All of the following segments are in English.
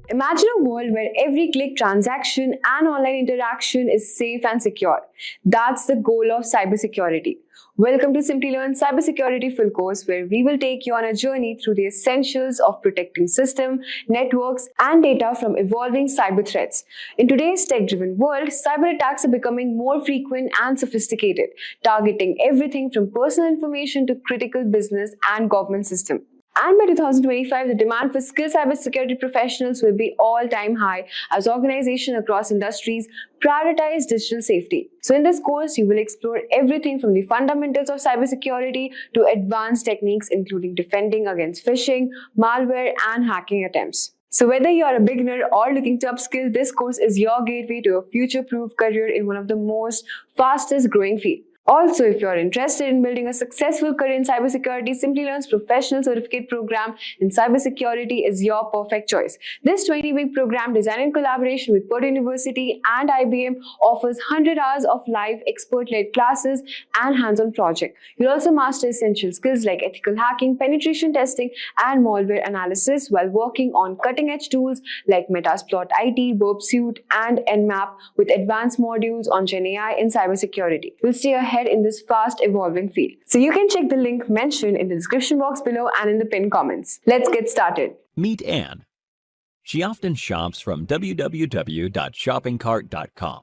Imagine a world where every click, transaction, and online interaction is safe and secure. That's the goal of cybersecurity. Welcome to Simplilearn Cybersecurity Full Course, where we will take you on a journey through the essentials of protecting system, networks, and data from evolving cyber threats. In today's tech-driven world, cyber attacks are becoming more frequent and sophisticated, targeting everything from personal information to critical business and government systems. And by 2025, the demand for skilled cybersecurity professionals will be all-time high as organizations across industries prioritize digital safety. So in this course, you will explore everything from the fundamentals of cybersecurity to advanced techniques including defending against phishing, malware, and hacking attempts. So whether you are a beginner or looking to upskill, this course is your gateway to a future-proof career in one of the most fastest-growing fields. Also, if you are interested in building a successful career in cybersecurity, Simplilearn's professional certificate program in cybersecurity is your perfect choice. This 20-week program, designed in collaboration with Purdue University and IBM, offers 100 hours of live expert-led classes and hands-on projects. You'll also master essential skills like ethical hacking, penetration testing, and malware analysis while working on cutting-edge tools like Metasploit IT, Burp Suite, and Nmap with advanced modules on GenAI in cybersecurity. You'll stay ahead in this fast evolving field. So you can check the link mentioned in the description box below and in the pinned comments. Let's get started. Meet Anne. She often shops from www.shoppingcart.com.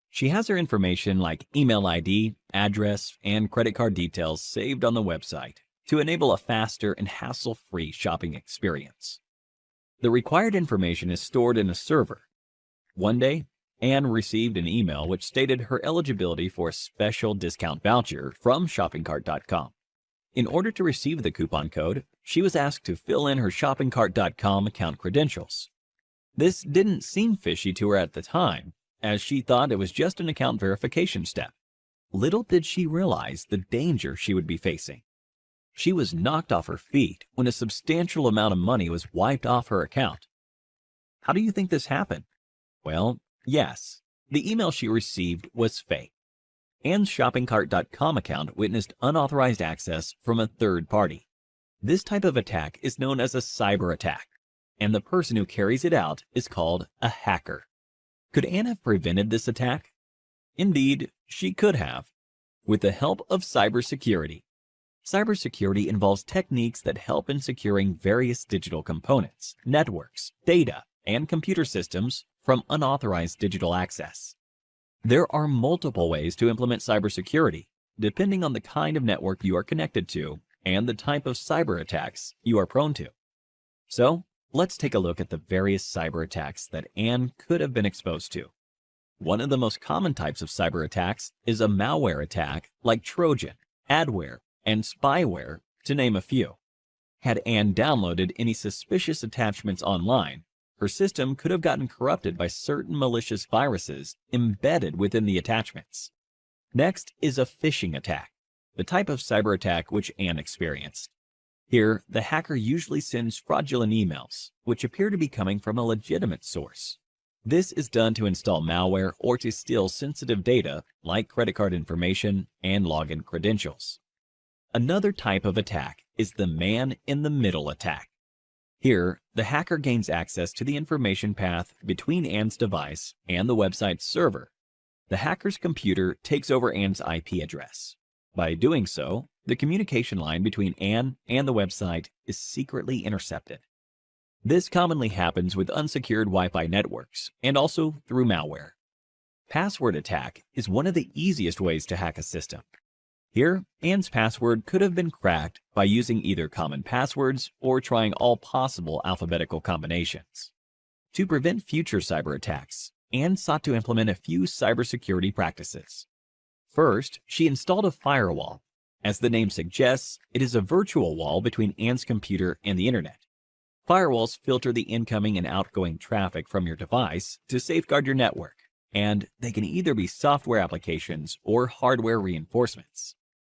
She has her information like email ID, address, and credit card details saved on the website to enable a faster and hassle-free shopping experience. The required information is stored in a server. One day, Anne received an email which stated her eligibility for a special discount voucher from shoppingcart.com. In order to receive the coupon code, she was asked to fill in her shoppingcart.com account credentials. This didn't seem fishy to her at the time, as she thought it was just an account verification step. Little did she realize the danger she would be facing. She was knocked off her feet when a substantial amount of money was wiped off her account. How do you think this happened? Well, yes, the email she received was fake. Anne's shoppingcart.com account witnessed unauthorized access from a third party. This type of attack is known as a cyber attack, and the person who carries it out is called a hacker. Could Anne have prevented this attack? Indeed, she could have, with the help of cybersecurity. Cybersecurity involves techniques that help in securing various digital components, networks, data, and computer systems from unauthorized digital access. There are multiple ways to implement cybersecurity, depending on the kind of network you are connected to and the type of cyber attacks you are prone to. So, let's take a look at the various cyber attacks that Anne could have been exposed to. One of the most common types of cyber attacks is a malware attack like Trojan, adware, and spyware, to name a few. Had Anne downloaded any suspicious attachments online, her system could have gotten corrupted by certain malicious viruses embedded within the attachments. Next is a phishing attack, the type of cyber attack which Anne experienced. Here, the hacker usually sends fraudulent emails, which appear to be coming from a legitimate source. This is done to install malware or to steal sensitive data like credit card information and login credentials. Another type of attack is the man-in-the-middle attack. Here, the hacker gains access to the information path between Anne's device and the website's server. The hacker's computer takes over Anne's IP address. By doing so, the communication line between Anne and the website is secretly intercepted. This commonly happens with unsecured Wi-Fi networks and also through malware. Password attack is one of the easiest ways to hack a system. Here, Anne's password could have been cracked by using either common passwords or trying all possible alphabetical combinations. To prevent future cyber attacks, Anne sought to implement a few cybersecurity practices. First, she installed a firewall. As the name suggests, it is a virtual wall between Anne's computer and the internet. Firewalls filter the incoming and outgoing traffic from your device to safeguard your network, and they can either be software applications or hardware reinforcements.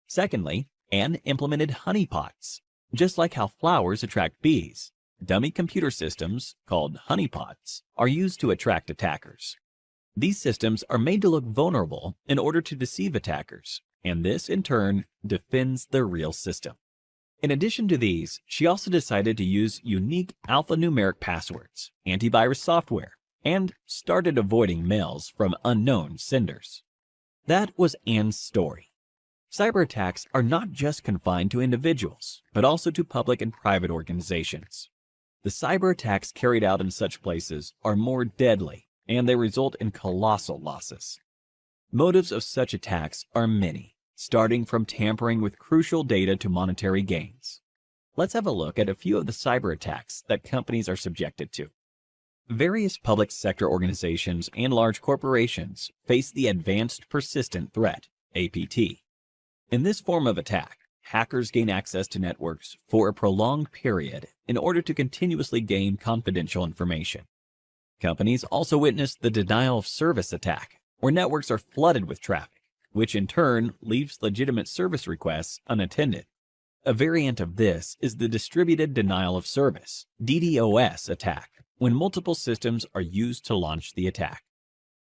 Secondly, Anne implemented honeypots. Just like how flowers attract bees, dummy computer systems, called honeypots, are used to attract attackers. These systems are made to look vulnerable in order to deceive attackers, and this, in turn, defends the real system. In addition to these, she also decided to use unique alphanumeric passwords, antivirus software, and started avoiding mails from unknown senders. That was Anne's story. Cyber attacks are not just confined to individuals, but also to public and private organizations. The cyber attacks carried out in such places are more deadly, and they result in colossal losses. Motives of such attacks are many, starting from tampering with crucial data to monetary gains. Let's have a look at a few of the cyber attacks that companies are subjected to. Various public sector organizations and large corporations face the Advanced Persistent Threat, APT. In this form of attack, hackers gain access to networks for a prolonged period in order to continuously gain confidential information. Companies also witness the denial of service attack, where networks are flooded with traffic, which in turn leaves legitimate service requests unattended. A variant of this is the distributed denial of service, DDoS attack, when multiple systems are used to launch the attack.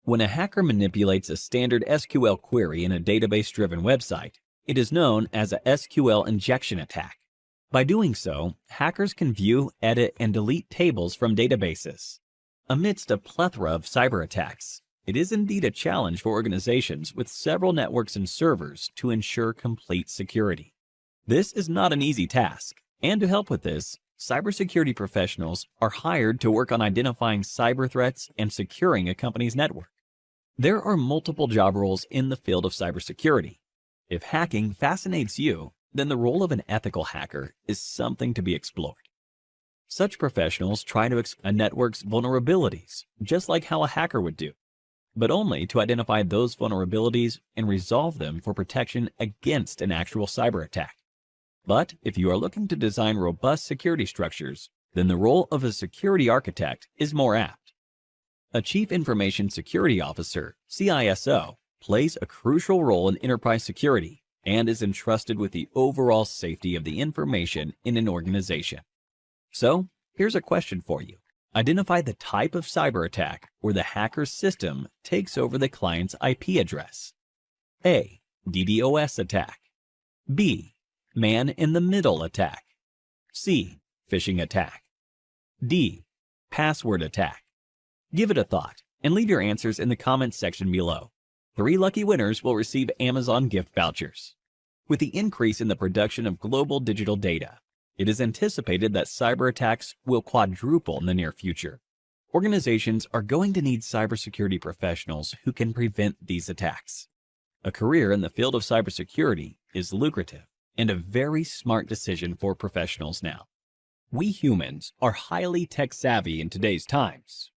When a hacker manipulates a standard SQL query in a database-driven website, it is known as a SQL injection attack. By doing so, hackers can view, edit, and delete tables from databases. Amidst a plethora of cyber attacks, it is indeed a challenge for organizations with several networks and servers to ensure complete security. This is not an easy task, and to help with this, cybersecurity professionals are hired to work on identifying cyber threats and securing a company's network. There are multiple job roles in the field of cybersecurity. If hacking fascinates you, then the role of an ethical hacker is something to be explored. Such professionals try to exploit a network's vulnerabilities, just like how a hacker would do, but only to identify those vulnerabilities and resolve them for protection against an actual cyber attack. But if you are looking to design robust security structures, then the role of a security architect is more apt. A Chief Information Security Officer, CISO, plays a crucial role in enterprise security and is entrusted with the overall safety of the information in an organization. So, here's a question for you. Identify the type of cyber attack where the hacker's system takes over the client's IP address. A. DDoS attack. B. Man-in-the-middle attack. C. Phishing attack. D. Password attack. Give it a thought and leave your answers in the comments section below. 3 lucky winners will receive Amazon gift vouchers. With the increase in the production of global digital data, it is anticipated that cyber attacks will quadruple in the near future. Organizations are going to need cybersecurity professionals who can prevent these attacks. A career in the field of cybersecurity is lucrative and a very smart decision for professionals now. We humans are highly tech-savvy in today's times.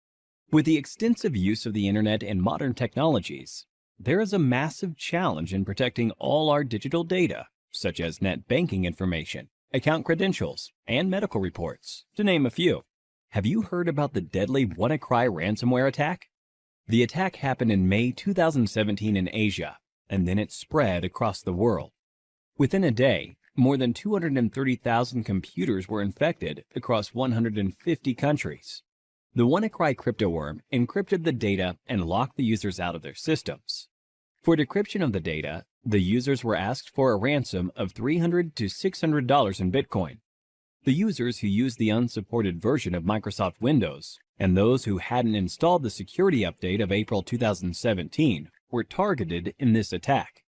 With the extensive use of the internet and modern technologies, there is a massive challenge in protecting all our digital data, such as net banking information, account credentials, and medical reports, to name a few. Have you heard about the deadly WannaCry ransomware attack? The attack happened in May 2017 in Asia, and then it spread across the world. Within a day, more than 230,000 computers were infected across 150 countries. The WannaCry cryptoworm encrypted the data and locked the users out of their systems. For decryption of the data, the users were asked for a ransom of $300 to $600 in Bitcoin. The users who used the unsupported version of Microsoft Windows and those who hadn't installed the security update of April 2017 were targeted in this attack.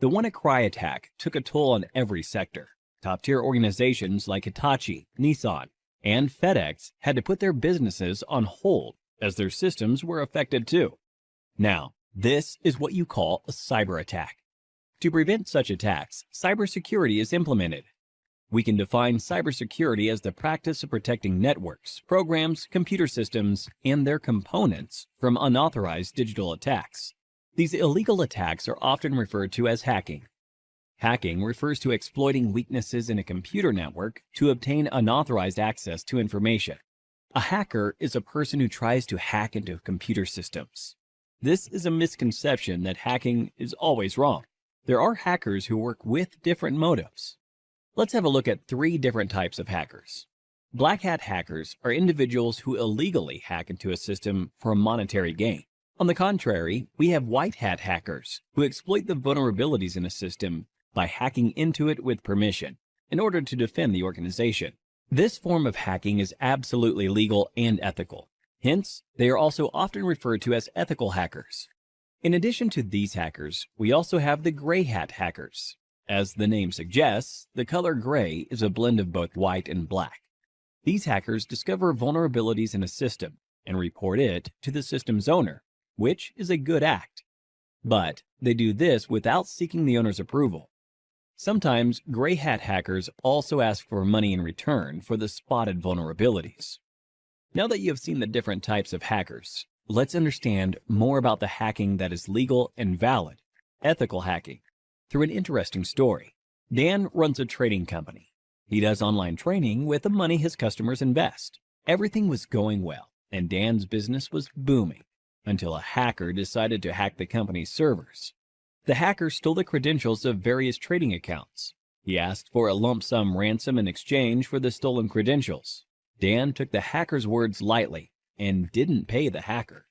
The WannaCry attack took a toll on every sector. Top-tier organizations like Hitachi, Nissan, and FedEx had to put their businesses on hold as their systems were affected too. Now, this is what you call a cyber attack. To prevent such attacks, cybersecurity is implemented. We can define cybersecurity as the practice of protecting networks, programs, computer systems, and their components from unauthorized digital attacks. These illegal attacks are often referred to as hacking. Hacking refers to exploiting weaknesses in a computer network to obtain unauthorized access to information. A hacker is a person who tries to hack into computer systems. This is a misconception that hacking is always wrong. There are hackers who work with different motives. Let's have a look at 3 different types of hackers. Black hat hackers are individuals who illegally hack into a system for monetary gain. On the contrary, we have white hat hackers who exploit the vulnerabilities in a system by hacking into it with permission. in order to defend the organization. This form of hacking is absolutely legal and ethical. Hence, they are also often referred to as ethical hackers. In addition to these hackers, we also have the gray hat hackers. As the name suggests, the color gray is a blend of both white and black. These hackers discover vulnerabilities in a system and report it to the system's owner, which is a good act. But they do this without seeking the owner's approval. Sometimes gray hat hackers also ask for money in return for the spotted vulnerabilities. Now that you have seen the different types of hackers, let's understand more about the hacking that is legal and valid, ethical hacking, through an interesting story. Dan runs a trading company. He does online training with the money his customers invest. Everything was going well, and Dan's business was booming, until a hacker decided to hack the company's servers. The hacker stole the credentials of various trading accounts. He asked for a lump sum ransom in exchange for the stolen credentials. Dan took the hacker's words lightly and didn't pay the hacker.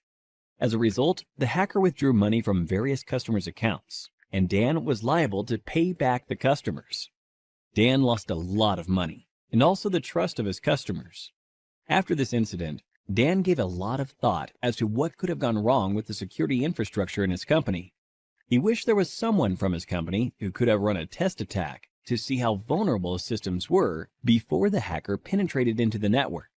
As a result, the hacker withdrew money from various customers' accounts, and Dan was liable to pay back the customers. Dan lost a lot of money, and also the trust of his customers. After this incident, Dan gave a lot of thought as to what could have gone wrong with the security infrastructure in his company. He wished there was someone from his company who could have run a test attack to see how vulnerable his systems were before the hacker penetrated into the network.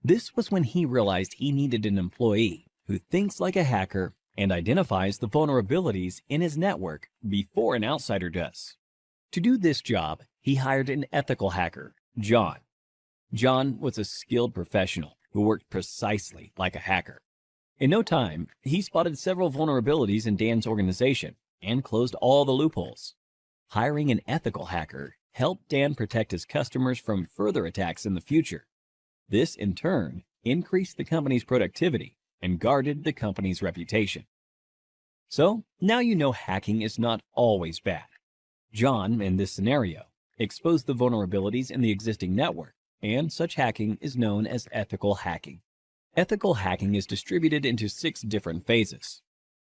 This was when he realized he needed an employee who thinks like a hacker and identifies the vulnerabilities in his network before an outsider does. To do this job, he hired an ethical hacker, John. John was a skilled professional who worked precisely like a hacker. In no time, he spotted several vulnerabilities in Dan's organization and closed all the loopholes. Hiring an ethical hacker helped Dan protect his customers from further attacks in the future. This, in turn, increased the company's productivity and guarded the company's reputation. So, now you know hacking is not always bad. John, in this scenario, exposed the vulnerabilities in the existing network, and such hacking is known as ethical hacking. Ethical hacking is distributed into 6 different phases.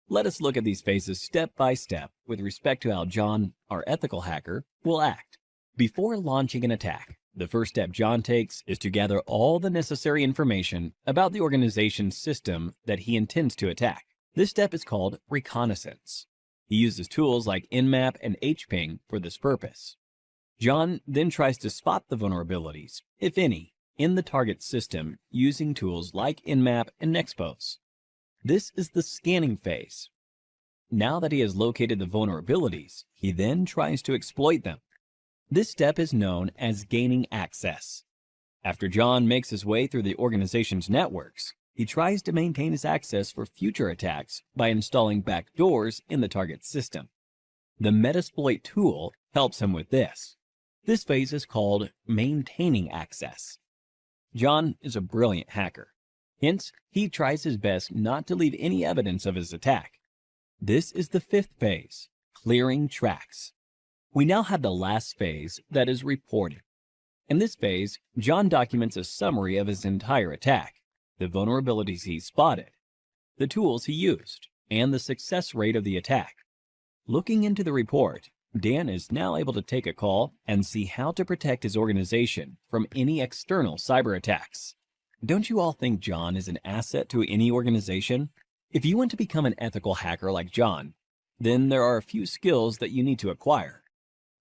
Let us look at these phases step by step with respect to how John, our ethical hacker, will act. Before launching an attack, the first step John takes is to gather all the necessary information about the organization's system that he intends to attack. This step is called reconnaissance. He uses tools like Nmap and hping for this purpose. John then tries to spot the vulnerabilities, if any, in the target system using tools like Nmap and Nexpose. This is the scanning phase. Now that he has located the vulnerabilities, he then tries to exploit them. This step is known as gaining access. After John makes his way through the organization's networks, he tries to maintain his access for future attacks by installing backdoors in the target system. The Metasploit tool helps him with this. This phase is called maintaining access. John is a brilliant hacker. Hence, he tries his best not to leave any evidence of his attack. This is the 5th phase, clearing tracks. We now have the last phase, that is reporting. In this phase, John documents a summary of his entire attack, the vulnerabilities he spotted, the tools he used, and the success rate of the attack. Looking into the report, Dan is now able to take a call and see how to protect his organization from any external cyber attacks. Don't you all think John is an asset to any organization? If you want to become an ethical hacker like John, then there are a few skills that you need to acquire.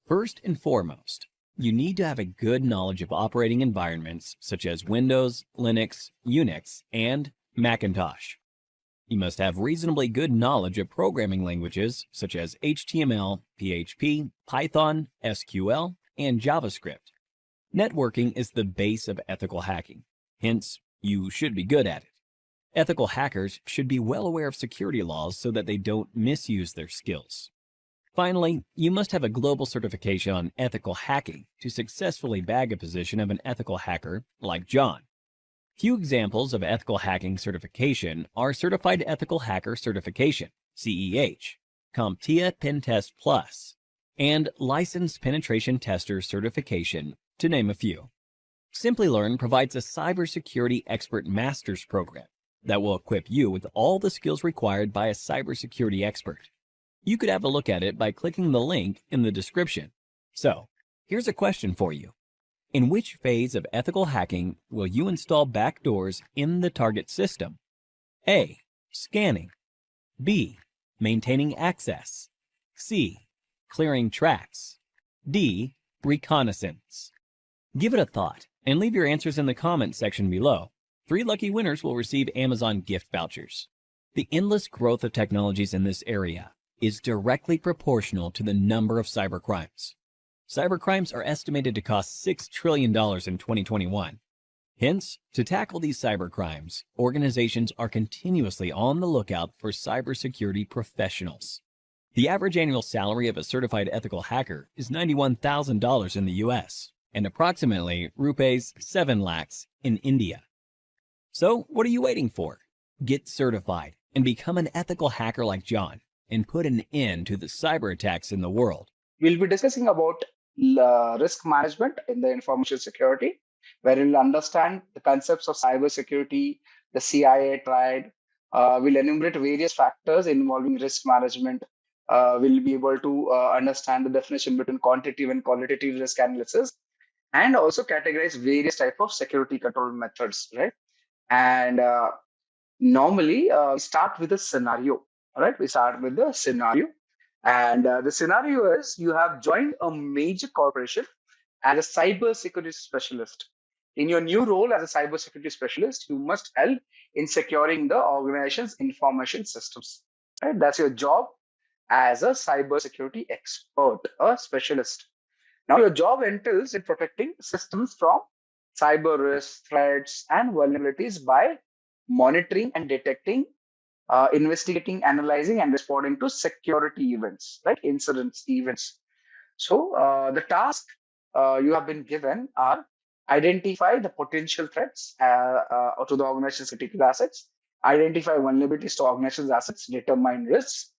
First and foremost, you need to have a good knowledge of operating environments such as Windows, Linux, Unix, and Macintosh. You must have reasonably good knowledge of programming languages such as HTML, PHP, Python, SQL, and JavaScript. Networking is the base of ethical hacking. Hence, you should be good at it. Ethical hackers should be well aware of security laws so that they don't misuse their skills. Finally, you must have a global certification on ethical hacking to successfully bag a position of an ethical hacker like John. Few examples of ethical hacking certification are Certified Ethical Hacker Certification, CEH, CompTIA Pentest Plus, and Licensed Penetration Tester Certification, to name a few. Simplilearn provides a cybersecurity expert master's program that will equip you with all the skills required by a cybersecurity expert. You could have a look at it by clicking the link in the description. So, Here's a question for you. In which phase of ethical hacking will you install backdoors in the target system? A. Scanning. B. Maintaining access. C. Clearing tracks. D. Reconnaissance. Give it a thought and leave your answers in the comments section below. 3 lucky winners will receive Amazon gift vouchers. The endless growth of technologies in this area is directly proportional to the number of cybercrimes. Cybercrimes are estimated to cost $6 trillion in 2021. Hence, to tackle these cybercrimes, organizations are continuously on the lookout for cybersecurity professionals. The average annual salary of a certified ethical hacker is $91,000 in the US and approximately rupees 7 lakhs in India. So, what are you waiting for? Get certified and become an ethical hacker like John and put an end to the cyber attacks in the world. We'll be discussing about risk management in the information security, where we'll understand the concepts of cybersecurity, the CIA triad. We'll enumerate various factors involving risk management. We'll be able to understand the definition between quantitative and qualitative risk analysis, and also categorize various types of security control methods, right? And normally, we start with a scenario, right? We start with the scenario. And the scenario is you have joined a major corporation as a cybersecurity specialist. In your new role as a cybersecurity specialist, you must help in securing the organization's information systems. Right? That's your job as a cybersecurity expert, a specialist. Now, your job entails in protecting systems from cyber risks, threats, and vulnerabilities by monitoring and detecting, investigating, analyzing, and responding to security events, like incidents, events. So the task you have been given are identify the potential threats to the organization's critical assets, identify vulnerabilities to organization's assets, determine risks,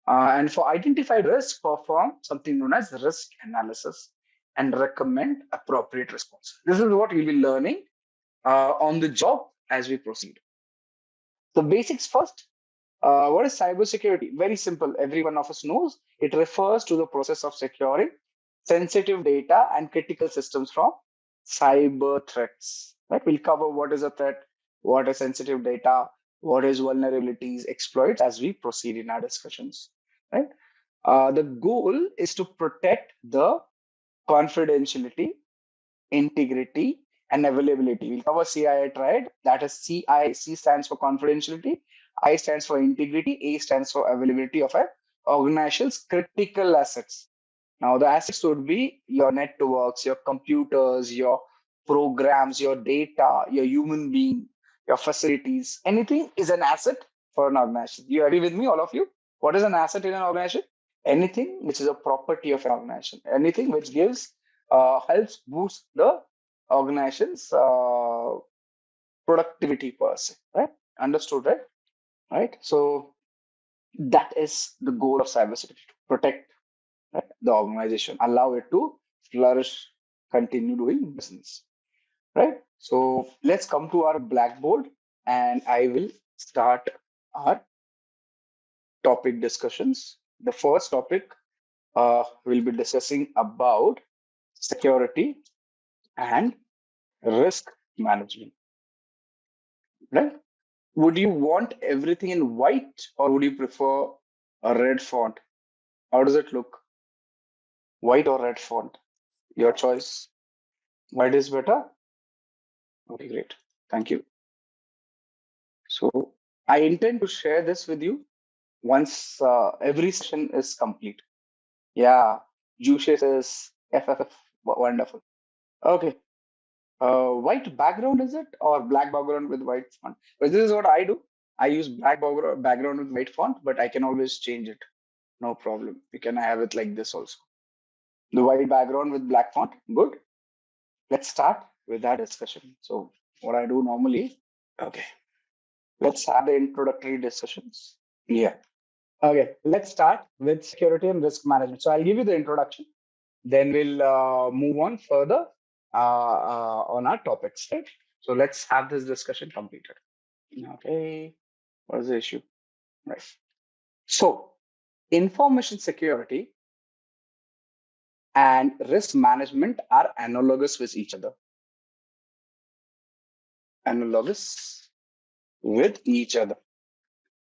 and for identified risks, perform something known as risk analysis and recommend appropriate response. This is what you'll be learning on the job as we proceed. The basics first. What is cybersecurity? Very simple. Every one of us knows. It refers to the process of securing sensitive data and critical systems from cyber threats. Right? We'll cover what is a threat, what is sensitive data, what is vulnerabilities, exploits as we proceed in our discussions. Right? The goal is to protect the confidentiality, integrity, and availability. We'll cover CI triad. That is CI. C stands for confidentiality. I stands for integrity. A stands for availability of an organization's critical assets. Now, the assets would be your networks, your computers, your programs, your data, your human being, your facilities. Anything is an asset for an organization. You agree with me, all of you? What is an asset in an organization? Anything which is a property of an organization. Anything which gives helps boost the organization's productivity per se. Right? Understood, right? Right. So that is the goal of cybersecurity: to protect, right, the organization, allow it to flourish, continue doing business. Right. So let's come to our blackboard, and I will start our topic discussions. The first topic we'll be discussing about security and risk management. Right. Would you want everything in white, or would you prefer a red font? How does it look? White or red font? Your choice. White is better? Okay, great. Thank you. So I intend to share this with you once every session is complete. Yeah, Juice says FFF. Wonderful. Okay. White background is it, or black background with white font? But this is what I do. I use black background with white font, but I can always change it. No problem. You can have it like this also. The white background with black font. Good. Let's start with that discussion. So what I do normally, okay, let's have the introductory discussions. Yeah. Okay, let's start with security and risk management. So I'll give you the introduction. Then we'll move on further on our topics, right? So let's have this discussion completed. Okay, what is the issue? Right. So information security and risk management are analogous with each other. Analogous with each other.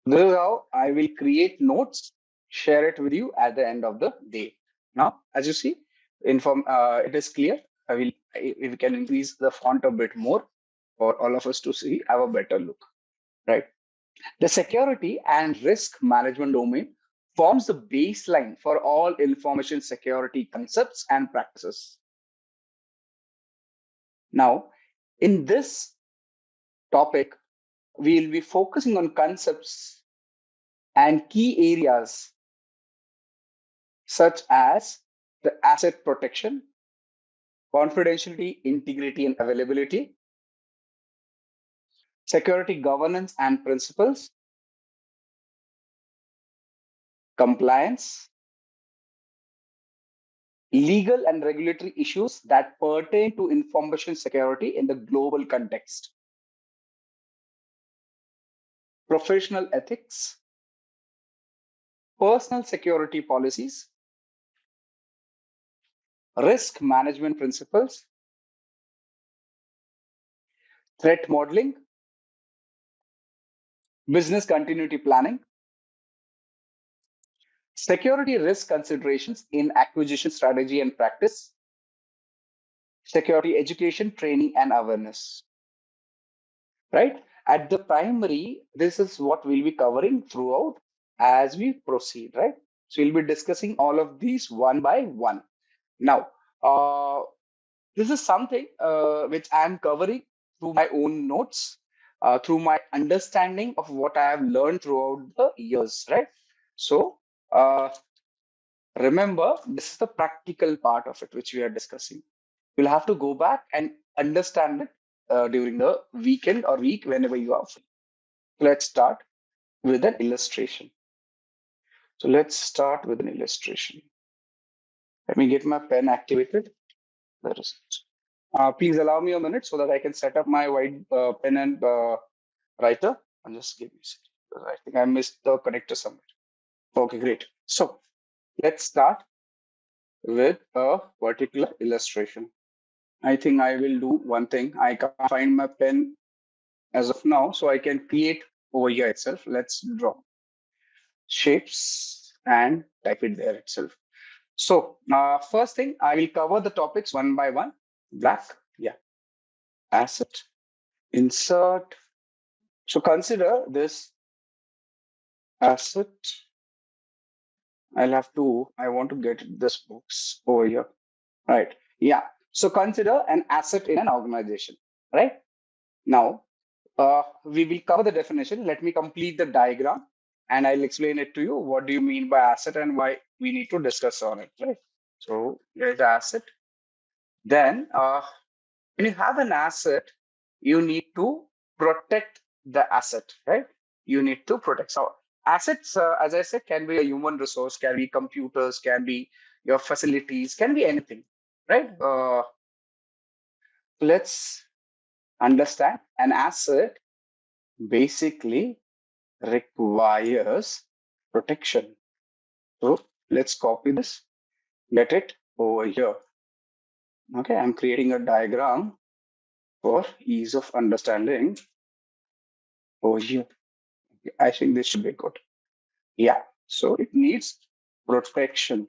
This is how I will create notes, share it with you at the end of the day. Now, as you see, it is clear. If we can increase the font a bit more for all of us to see, have a better look, right? The security and risk management domain forms the baseline for all information security concepts and practices. Now, in this topic, we'll be focusing on concepts and key areas such as the asset protection, confidentiality, integrity, and availability, security governance and principles, compliance, legal and regulatory issues that pertain to information security in the global context, professional ethics, personal security policies, risk management principles, threat modeling, business continuity planning, security risk considerations in acquisition strategy and practice, security education, training, and awareness. Right? At the primary, this is what we'll be covering throughout as we proceed, right? So we'll be discussing all of these one by one. Now, this is something which I'm covering through my own notes, through my understanding of what I have learned throughout the years, right? So remember, this is the practical part of it, which we are discussing. You'll have to go back and understand it during the weekend or week whenever you are free. Let's start with an illustration. So let's start with an illustration. Let me get my pen activated. There is it. Please allow me a minute so that I can set up my white pen and writer. And just give me a second. I think I missed the connector somewhere. Okay, great. So let's start with a particular illustration. I think I will do one thing. I can't find my pen as of now, so I can create over here itself. Let's draw shapes and type it there itself. So first thing, I will cover the topics one by one. Black, yeah. Asset, insert. So consider this asset. I want to get this box over here. Right, yeah. So consider an asset in an organization, right? Now, we will cover the definition. Let me complete the diagram and I'll explain it to you. What do you mean by asset and why we need to discuss on it, right? So here's the asset. Then when you have an asset, you need to protect the asset, right? You need to protect. So assets, as I said, can be a human resource, can be computers, can be your facilities, can be anything, right? Let's understand an asset basically requires protection. So let's copy this, get it over here. Okay, I'm creating a diagram for ease of understanding over here. I think this should be good. Yeah, so it needs protection.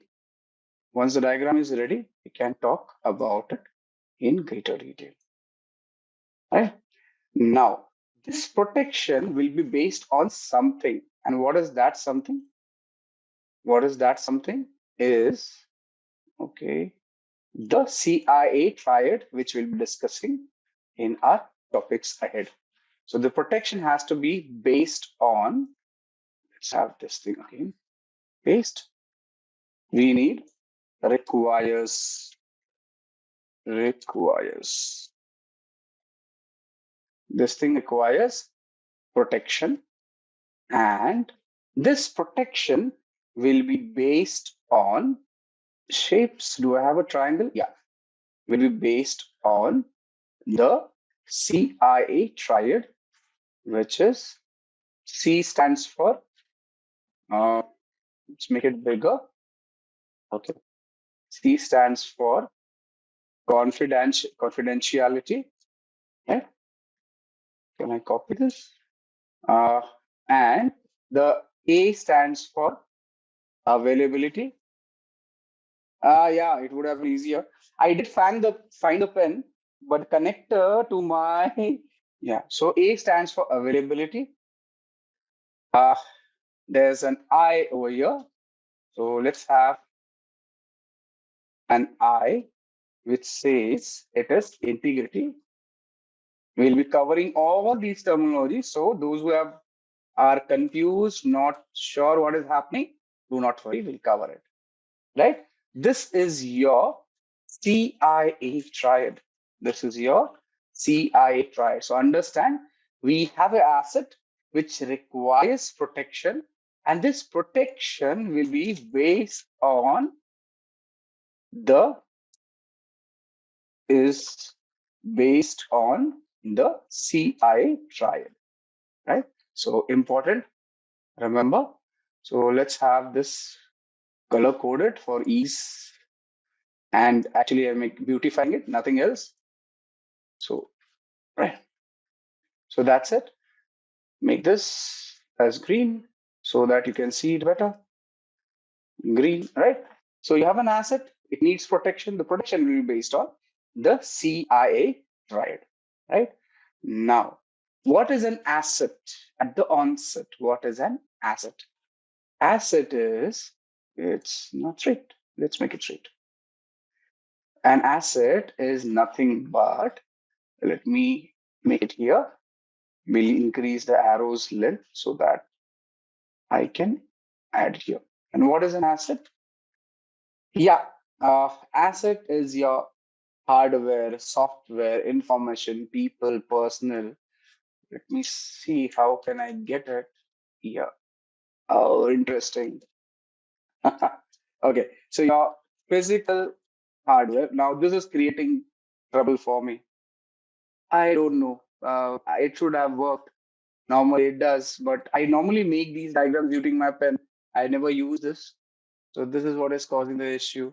Once the diagram is ready, we can talk about it in greater detail. Right? Now, this protection will be based on something. And what is that something? What is that something? Is, okay, the CIA triad, which we'll be discussing in our topics ahead. So the protection has to be based on, let's have this thing again, based. We need requires. This thing requires protection, and this protection will be based on shapes. Do I have a triangle? Yeah, will be based on the CIA triad, which is C stands for, let's make it bigger. Okay. C stands for confidentiality. Right? Can I copy this? And the A stands for availability. Yeah, it would have been easier. I did find the pen, but connector to my yeah. So A stands for availability. There's an I over here. So let's have an I which says it is integrity. We'll be covering all these terminologies. So those who are confused, not sure what is happening, do not worry, we'll cover it. Right? This is your CIA triad. This is your CIA triad. So understand, we have an asset which requires protection, and this protection will be based on the CIA triad, right? So important, remember. So let's have this color coded for ease. And actually, I'm beautifying it, nothing else. So, right. So that's it. Make this as green so that you can see it better. Green, right? So you have an asset, it needs protection. The protection will be based on the CIA triad, right? Now, what is an asset at the onset? What is an asset? Asset is, it's not straight. Let's make it straight. An asset is nothing but, let me make it here. We'll increase the arrow's length so that I can add here. And what is an asset? Yeah, asset is your hardware, software, information, people, personal. Let me see, how can I get it here? Oh, interesting. Okay, so your physical hardware. Now this is creating trouble for me. I don't know. It should have worked. Normally it does, but I normally make these diagrams using my pen. I never use this. So this is what is causing the issue.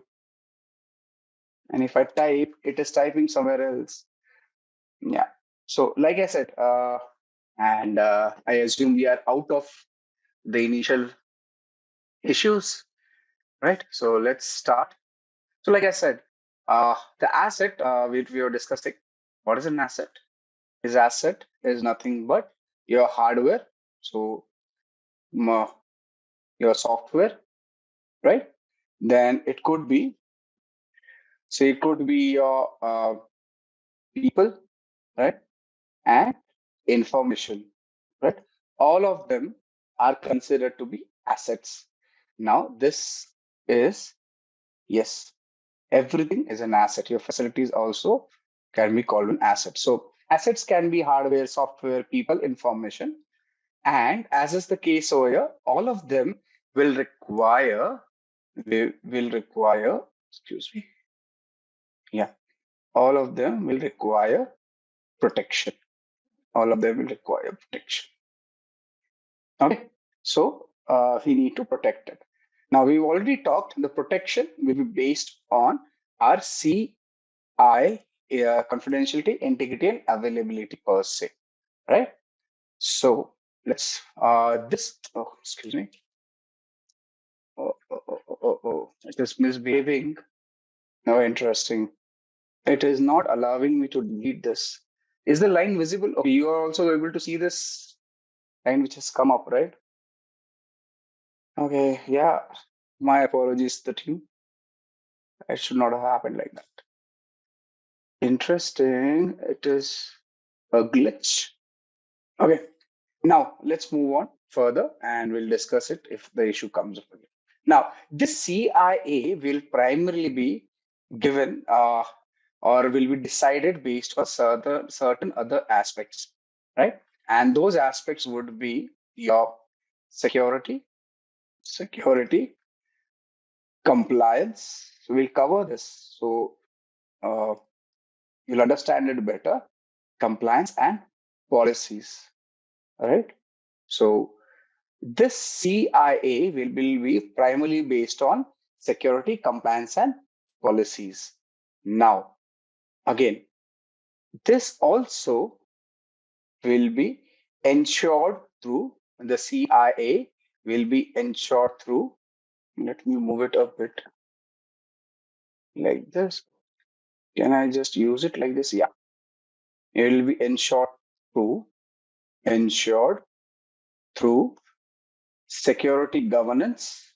And if I type, it is typing somewhere else. Yeah. So like I said, and I assume we are out of the initial issues, right? So let's start. So like I said, the asset we were discussing, what is an asset? His asset is nothing but your hardware. So your software, right? Then it could be, say it could be your people, right? And information, right? All of them are considered to be assets. Now, this is, yes, everything is an asset. Your facilities also can be called an asset. So assets can be hardware, software, people, information. And as is the case over here, all of them will require, excuse me. Yeah, all of them will require protection. All of them will require protection. Okay, so we need to protect it. Now we've already talked, the protection will be based on our CI, confidentiality, integrity, and availability per se, right? So let's, excuse me. It is misbehaving. No, interesting. It is not allowing me to delete this. Is the line visible? Okay, you are also able to see this line which has come up, right? Okay, yeah. My apologies to the team. It should not have happened like that. Interesting. It is a glitch. Okay. Now let's move on further and we'll discuss it if the issue comes up again. Now, this CIA will primarily be given or will be decided based on certain other aspects, right? And those aspects would be your security, compliance. So we'll cover this. So you'll understand it better. Compliance and policies. All right. So this CIA will be primarily based on security, compliance, and policies. Now, again, this also will be ensured through the CIA will be ensured through. Let me move it a bit like this. Can I just use it like this? Yeah. It will be ensured through security governance,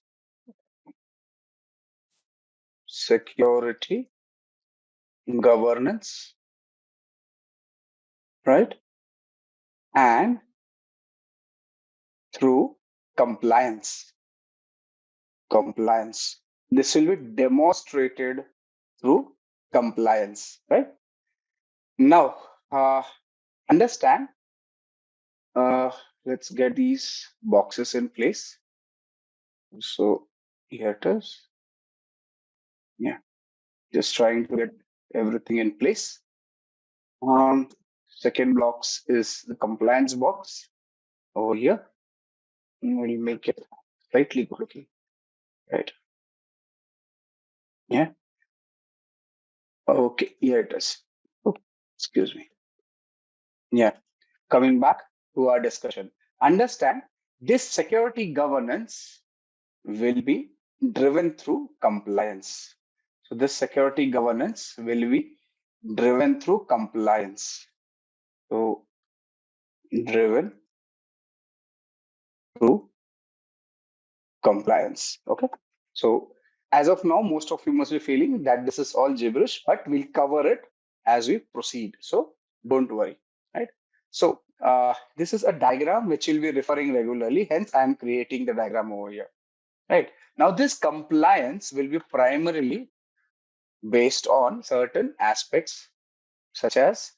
right? And through compliance. This will be demonstrated through compliance, right? Now, understand. Let's get these boxes in place. So here it is. Yeah, just trying to get everything in place. Second box is the compliance box over here. We'll make it slightly good looking, right? Yeah. Okay. Here it is. Oh, excuse me. Yeah. Coming back to our discussion. Understand this security governance will be driven through compliance. So this security governance will be driven through compliance. So driven through compliance. Okay. So as of now, most of you must be feeling that this is all gibberish, but we'll cover it as we proceed. So don't worry, right? So this is a diagram which we'll be referring regularly. Hence, I'm creating the diagram over here, right? Now, this compliance will be primarily based on certain aspects such as,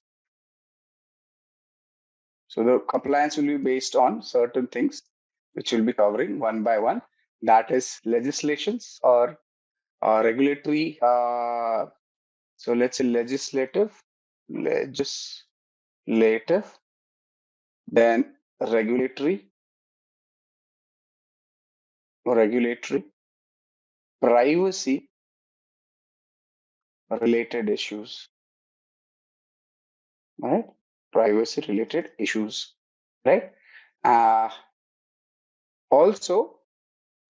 so the compliance will be based on certain things which we'll be covering one by one. That is legislations or regulatory. So let's say legislative, then regulatory, privacy related issues, right? Privacy related issues, right? Also,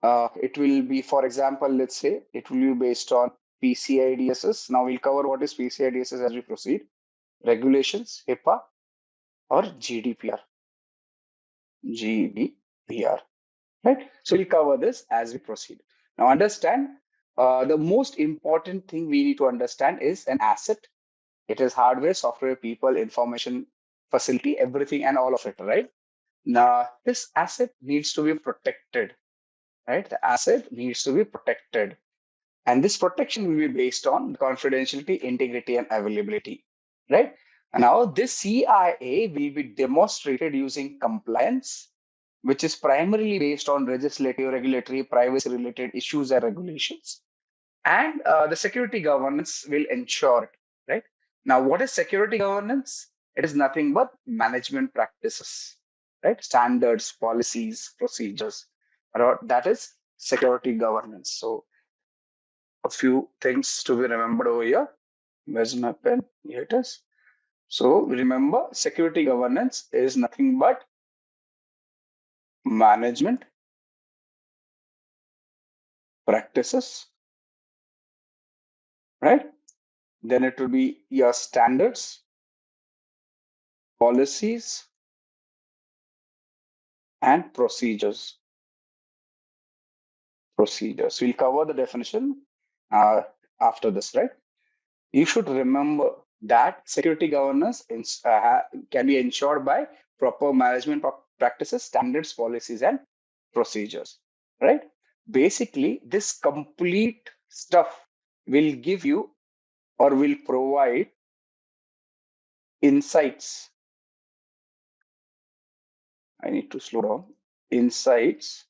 it will be, for example, let's say it will be based on PCI DSS. Now we'll cover what is PCI DSS as we proceed. Regulations, HIPAA, or GDPR, right? So we'll cover this as we proceed. Now understand, the most important thing we need to understand is an asset. It is hardware, software, people, information, facility, everything and all of it, right? Now this asset needs to be protected, right? The asset needs to be protected. And this protection will be based on confidentiality, integrity, and availability, right? And now this CIA will be demonstrated using compliance, which is primarily based on legislative, regulatory, privacy-related issues and regulations. And the security governance will ensure it, right? Now, what is security governance? It is nothing but management practices, right? Standards, policies, procedures. That is security governance. So a few things to be remembered over here. Where's my pen? Here it is. So remember, security governance is nothing but management practices, right? Then it will be your standards, policies, and procedures. We'll cover the definition after this, right? You should remember that security governance can be ensured by proper management practices, standards, policies, and procedures, right? Basically, this complete stuff will give you or will provide insights. I need to slow down. Insights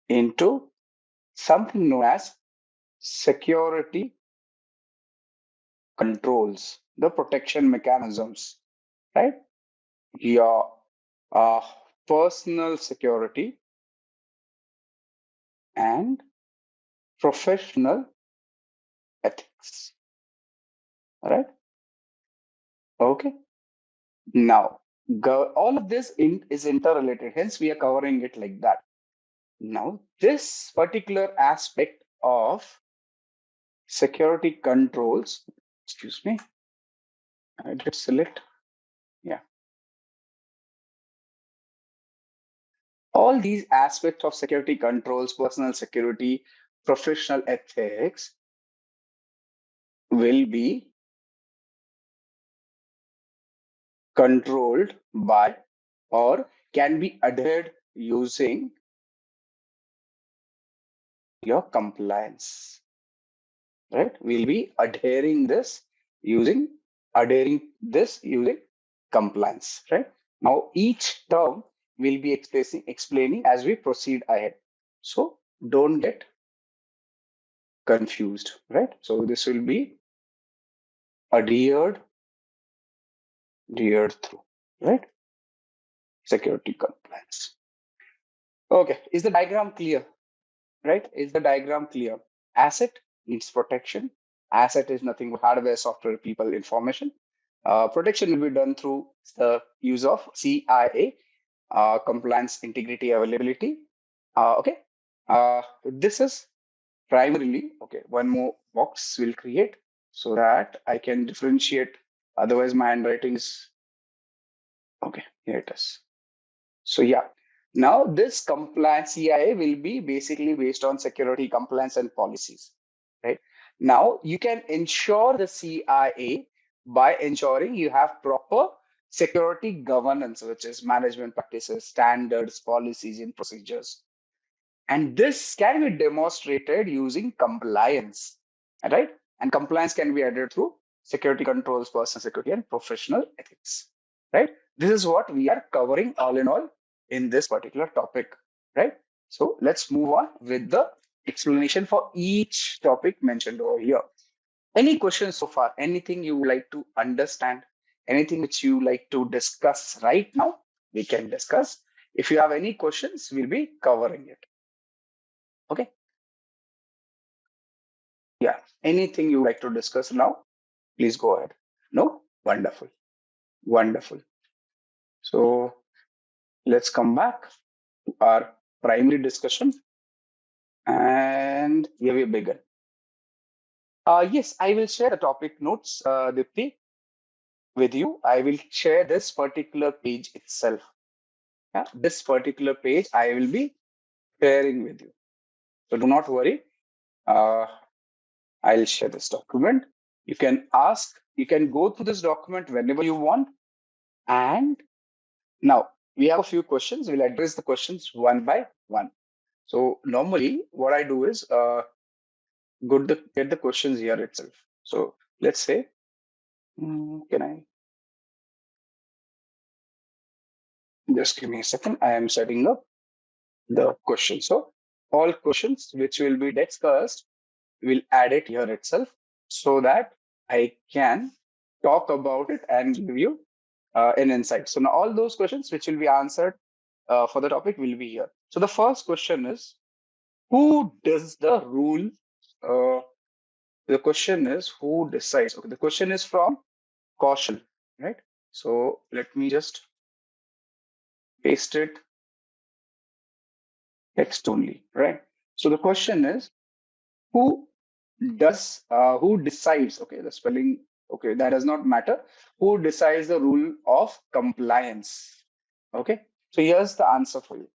into something known as security controls, the protection mechanisms, right? Your personal security and professional ethics. All right. Okay. Now, all of this is interrelated. Hence, we are covering it like that. Now, this particular aspect of security controls, excuse me, I did select. Yeah. All these aspects of security controls, personal security, professional ethics will be controlled by or can be adhered using your compliance, right? We'll be adhering this using compliance, right? Now, each term will be explaining as we proceed ahead. So don't get confused, right? So this will be adhered through, right? Security compliance. Okay, is the diagram clear? Right? Is the diagram clear? Asset needs protection. Asset is nothing but hardware, software, people, information. Protection will be done through the use of CIA, compliance, integrity, availability. Okay. This is primarily, okay, one more box will create so that I can differentiate. Otherwise, my handwriting is, okay, here it is. So yeah, now this compliance CIA will be basically based on security compliance and policies, right? Now you can ensure the CIA by ensuring you have proper security governance, which is management practices, standards, policies, and procedures. And this can be demonstrated using compliance, right? And compliance can be added through security controls, personal security, and professional ethics, right? This is what we are covering all in all in this particular topic, right? So let's move on with the explanation for each topic mentioned over here. Any questions so far? Anything you would like to understand? Anything which you like to discuss right now? We can discuss. If you have any questions, we'll be covering it. Okay. Yeah. Anything you like to discuss now? Please go ahead. No? Wonderful. Wonderful. So let's come back to our primary discussion. And here we begin. Yes, I will share the topic notes, Dipti, with you. I will share this particular page itself. Yeah, this particular page I will be sharing with you. So do not worry. I'll share this document. You can ask, you can go through this document whenever you want. And now we have a few questions. We'll address the questions one by one. So normally what I do is get the questions here itself. So let's say, can I just give me a second? I am setting up the question. So all questions which will be discussed, will add it here itself so that I can talk about it and give you an insight. So now all those questions which will be answered for the topic will be here. So the first question is, who does the rule? The question is, who decides? Okay, the question is from Kaushal, right? So let me just paste it text only, right? So the question is, who decides? Okay, the spelling, okay, that does not matter. Who decides the rule of compliance? Okay, so here's the answer for you.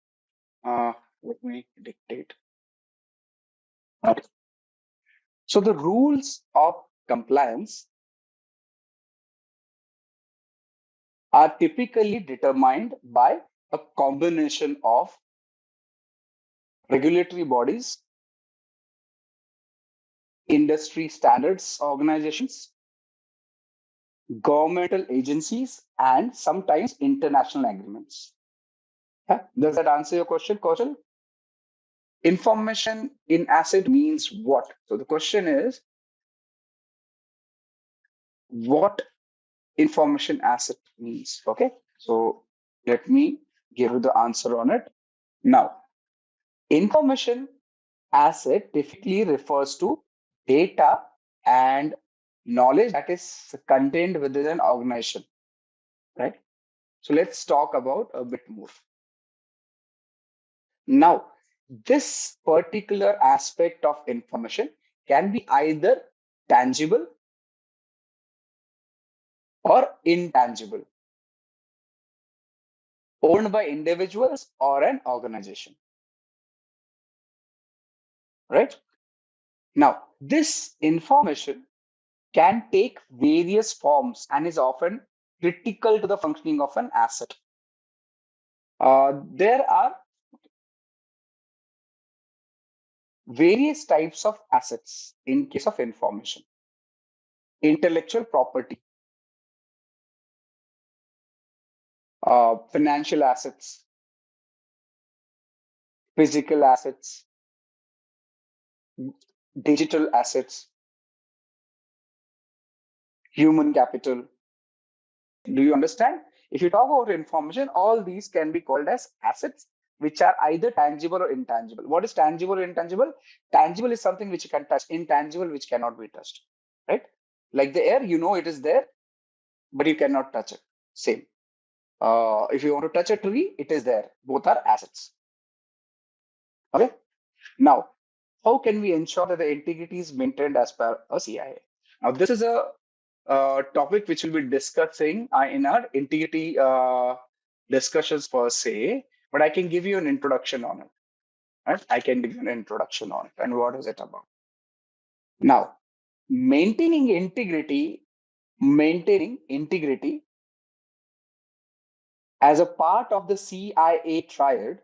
Let me dictate. Okay. So the rules of compliance are typically determined by a combination of regulatory bodies, industry standards organizations, governmental agencies, and sometimes international agreements. Yeah? Does that answer your question, Kaushal? Information in asset means what? So the question is, what information asset means? Okay, so let me give you the answer on it. Now, information asset typically refers to data and knowledge that is contained within an organization, right? So let's talk about a bit more. Now, this particular aspect of information can be either tangible or intangible, owned by individuals or an organization, right? Now, this information can take various forms and is often critical to the functioning of an asset. There are various types of assets in case of information. Intellectual property, financial assets, physical assets, digital assets, human capital. Do you understand? If you talk about information, all these can be called as assets, which are either tangible or intangible. What is tangible or intangible? Tangible is something which you can touch, intangible, which cannot be touched, right? Like the air, you know it is there, but you cannot touch it. Same. If you want to touch a tree, it is there. Both are assets. Okay. Now, how can we ensure that the integrity is maintained as per a CIA? Now, this is a topic which we'll be discussing in our integrity discussions per se, but I can give you an introduction on it. Right? I can give you an introduction on it and what is it about. Now, maintaining integrity as a part of the CIA triad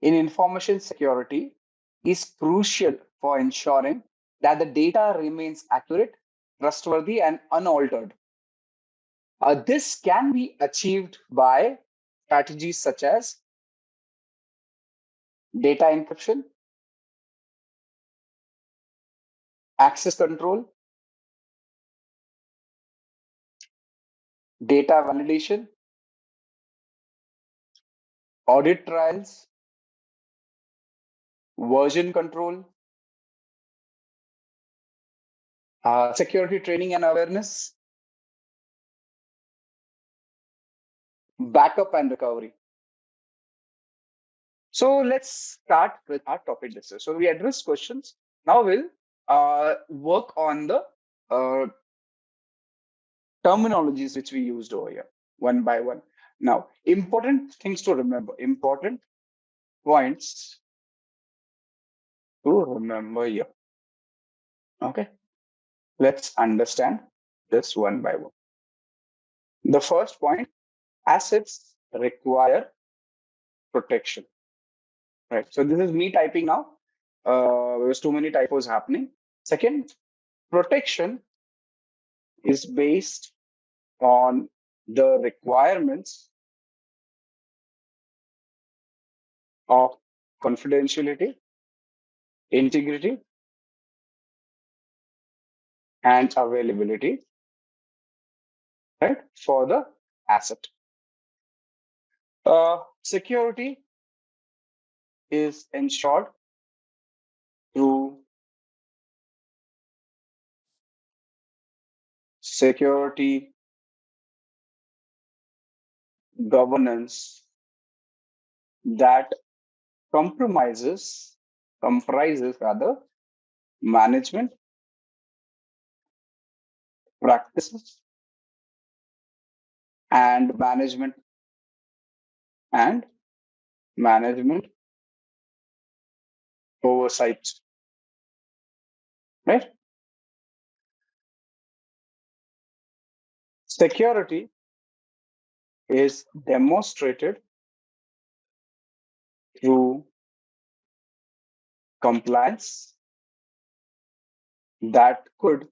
in information security is crucial for ensuring that the data remains accurate, trustworthy, and unaltered. This can be achieved by strategies such as data encryption, access control, data validation, audit trials, version control, security training and awareness, backup and recovery. So let's start with our topic discussion. So we address questions. Now we'll work on the terminologies which we used over here, one by one. Now, important things to remember, important points to remember here. Okay, let's understand this one by one. The first point, assets require protection. Right. So this is me typing now. There's too many typos happening. Second, protection is based on the requirements of confidentiality, integrity, and availability, right, for the asset. Security is ensured through security governance that comprises rather management practices and management oversight, right? Security is demonstrated through compliance that could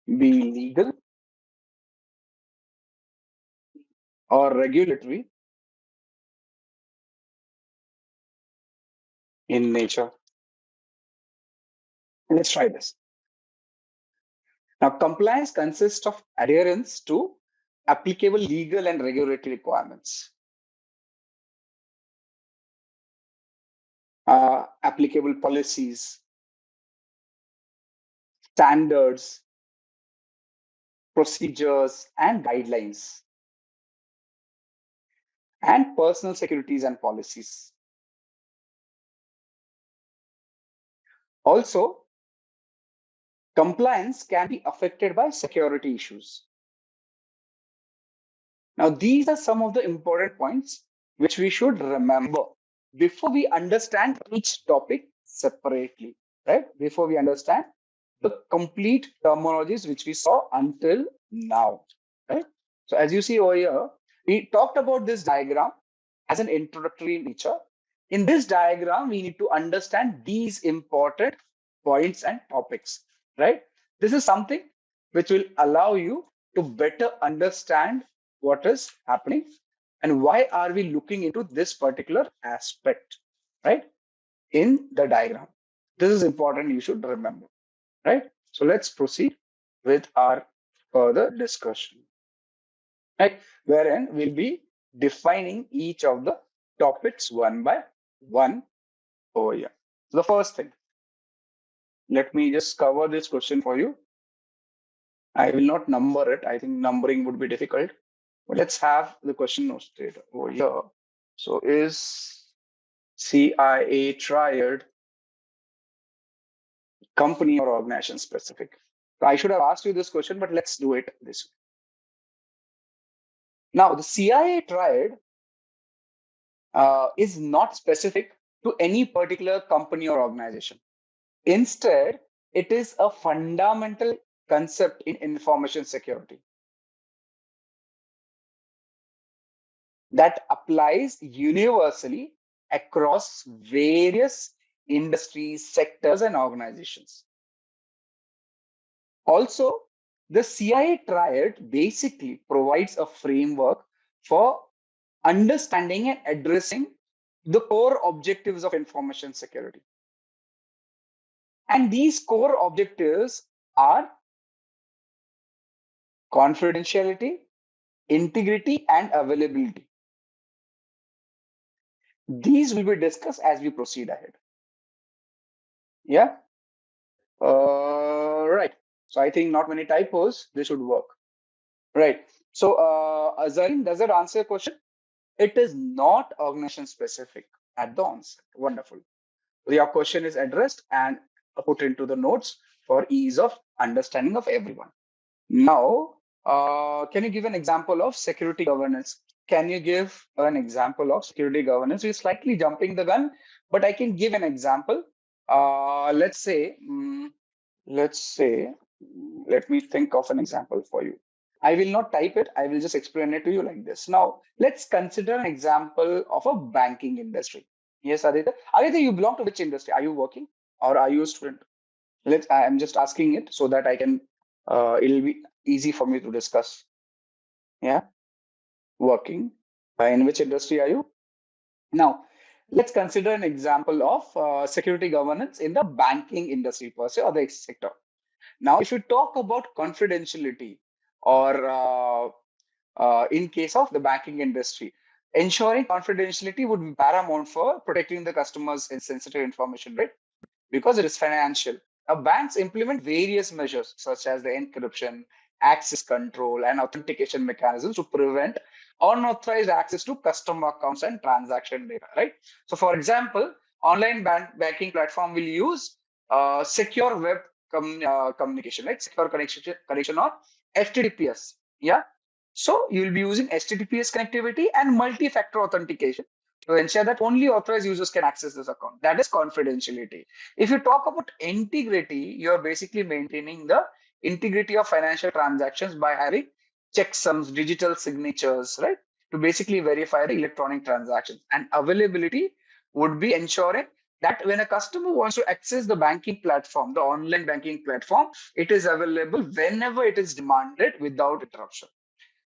be legal or regulatory in nature. Let's try this. Now, compliance consists of adherence to applicable legal and regulatory requirements. applicable policies, standards, procedures, and guidelines, and personal securities and policies. Also, compliance can be affected by security issues. Now, these are some of the important points which we should remember before we understand each topic separately, right? Before we understand the complete terminologies which we saw until now, right? So as you see over here, we talked about this diagram as an introductory nature. In this diagram, we need to understand these important points and topics, right? This is something which will allow you to better understand what is happening and why are we looking into this particular aspect, right, in the diagram. This is important, you should remember, right? So let's proceed with our further discussion, right, wherein we'll be defining each of the topics one by one over here. So the first thing, let me just cover this question for you. I will not number it. I think numbering would be difficult. But let's have the question noted over here. So is CIA triad company or organization specific? So I should have asked you this question, but let's do it this way. Now, the CIA triad is not specific to any particular company or organization. Instead, it is a fundamental concept in information security that applies universally across various industries, sectors, and organizations. Also, the CIA triad basically provides a framework for understanding and addressing the core objectives of information security. And these core objectives are confidentiality, integrity, and availability. These will be discussed as we proceed ahead. Yeah. Right. So I think not many typos. This should work. Right. So, Azareen, does that answer your question? It is not organization specific at the onset. Wonderful. Your question is addressed and put into the notes for ease of understanding of everyone. Now, can you give an example of security governance? Can you give an example of security governance? We're slightly jumping the gun, but I can give an example. Let's say, let me think of an example for you. I will not type it. I will just explain it to you like this. Now, let's consider an example of a banking industry. Yes, Aditya. Aditya, you belong to which industry? Are you working or are you a student? I'm just asking it so that I can, it'll be easy for me to discuss. Yeah, working. In which industry are you? Now, let's consider an example of security governance in the banking industry per se or the sector. Now, if you talk about confidentiality or in case of the banking industry, ensuring confidentiality would be paramount for protecting the customers' sensitive information, right? Because it is financial. Now, banks implement various measures such as the encryption, access control, and authentication mechanisms to prevent unauthorized access to customer accounts and transaction data, right? So, for example, online banking platform will use secure web communication, right? Secure connection or HTTPS. Yeah. So you will be using HTTPS connectivity and multi-factor authentication to ensure that only authorized users can access this account. That is confidentiality. If you talk about integrity, you're basically maintaining the integrity of financial transactions by having checksums, digital signatures, right? To basically verify the electronic transactions. And availability would be ensuring that when a customer wants to access the banking platform, the online banking platform, it is available whenever it is demanded without interruption.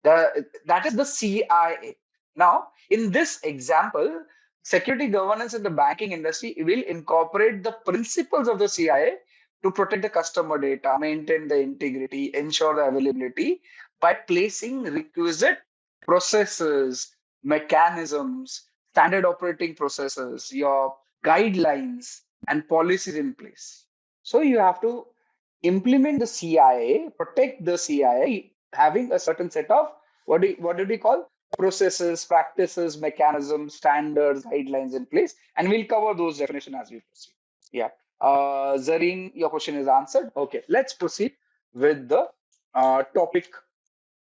That is the CIA. Now, in this example, security governance in the banking industry will incorporate the principles of the CIA to protect the customer data, maintain the integrity, ensure the availability by placing requisite processes, mechanisms, standard operating processes, your guidelines and policies in place. So you have to implement the CIA, protect the CIA, having a certain set of what did we call processes, practices, mechanisms, standards, guidelines in place, and we'll cover those definitions as we proceed. Yeah, Zareen, your question is answered. Okay, let's proceed with the topic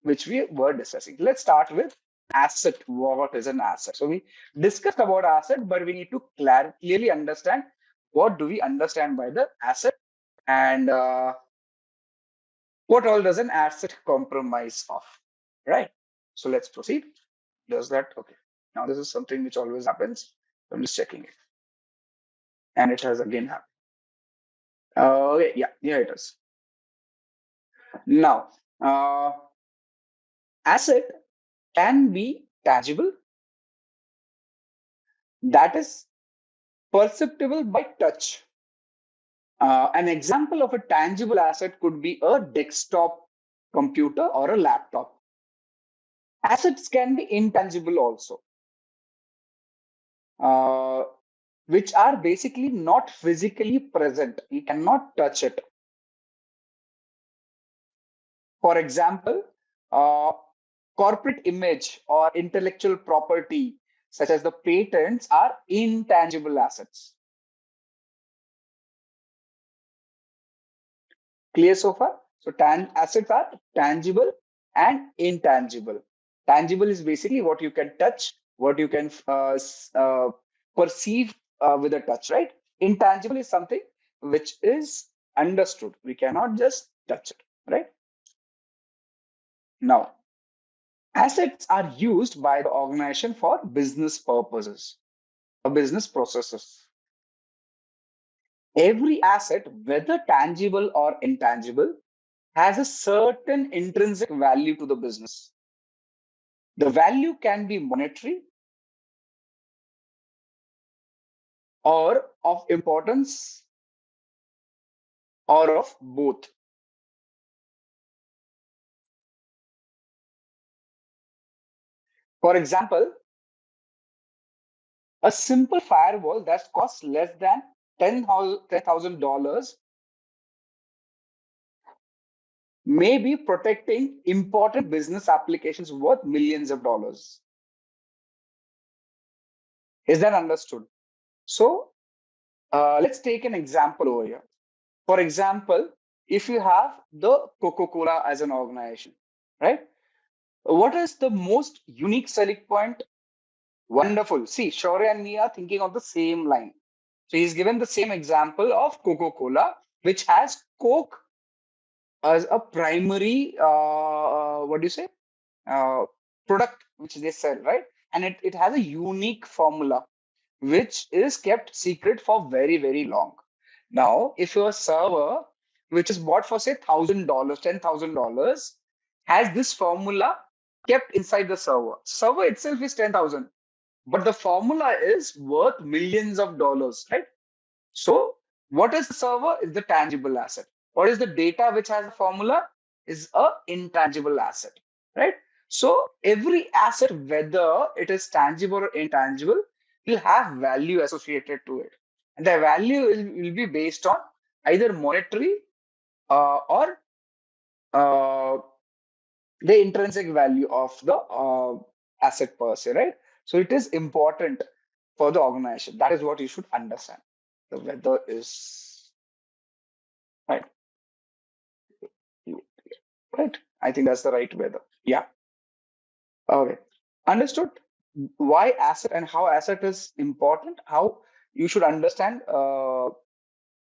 which we were discussing. Let's start with asset. What is an asset? So we discussed about asset, but we need to clearly understand what do we understand by the asset, and what all does an asset compromise of, right? So let's proceed. Does that? Okay. Now this is something which always happens. I'm just checking it, and it has again happened. Okay, yeah, it is. Now, asset can be tangible, that is perceptible by touch. An example of a tangible asset could be a desktop computer or a laptop. Assets can be intangible also, which are basically not physically present. You cannot touch it. For example, corporate image or intellectual property, such as the patents, are intangible assets. Clear so far? So assets are tangible and intangible. Tangible is basically what you can touch, what you can perceive with a touch, right? Intangible is something which is understood. We cannot just touch it, right? Now, assets are used by the organization for business purposes or business processes. Every asset, whether tangible or intangible, has a certain intrinsic value to the business. The value can be monetary or of importance or of both. For example, a simple firewall that costs less than $10,000 may be protecting important business applications worth millions of dollars. Is that understood? So let's take an example over here. For example, if you have the Coca-Cola as an organization, right? What is the most unique selling point? Wonderful. See, Shaurya and me are thinking of the same line. So he's given the same example of Coca-Cola, which has Coke as a primary, what do you say, product which they sell, right? And it has a unique formula, which is kept secret for very, very long. Now, if your server, which is bought for say $1,000, $10,000, has this formula kept inside the server. Server itself is 10,000, but the formula is worth millions of dollars, right? So what is the server? Is the tangible asset. What is the data which has a formula? Is a intangible asset, right? So every asset, whether it is tangible or intangible, will have value associated to it. And the value will be based on either monetary or the intrinsic value of the asset per se, right? So it is important for the organization. That is what you should understand. The weather is right. Right. I think that's the right weather. Yeah. Okay. Understood why asset and how asset is important, how you should understand an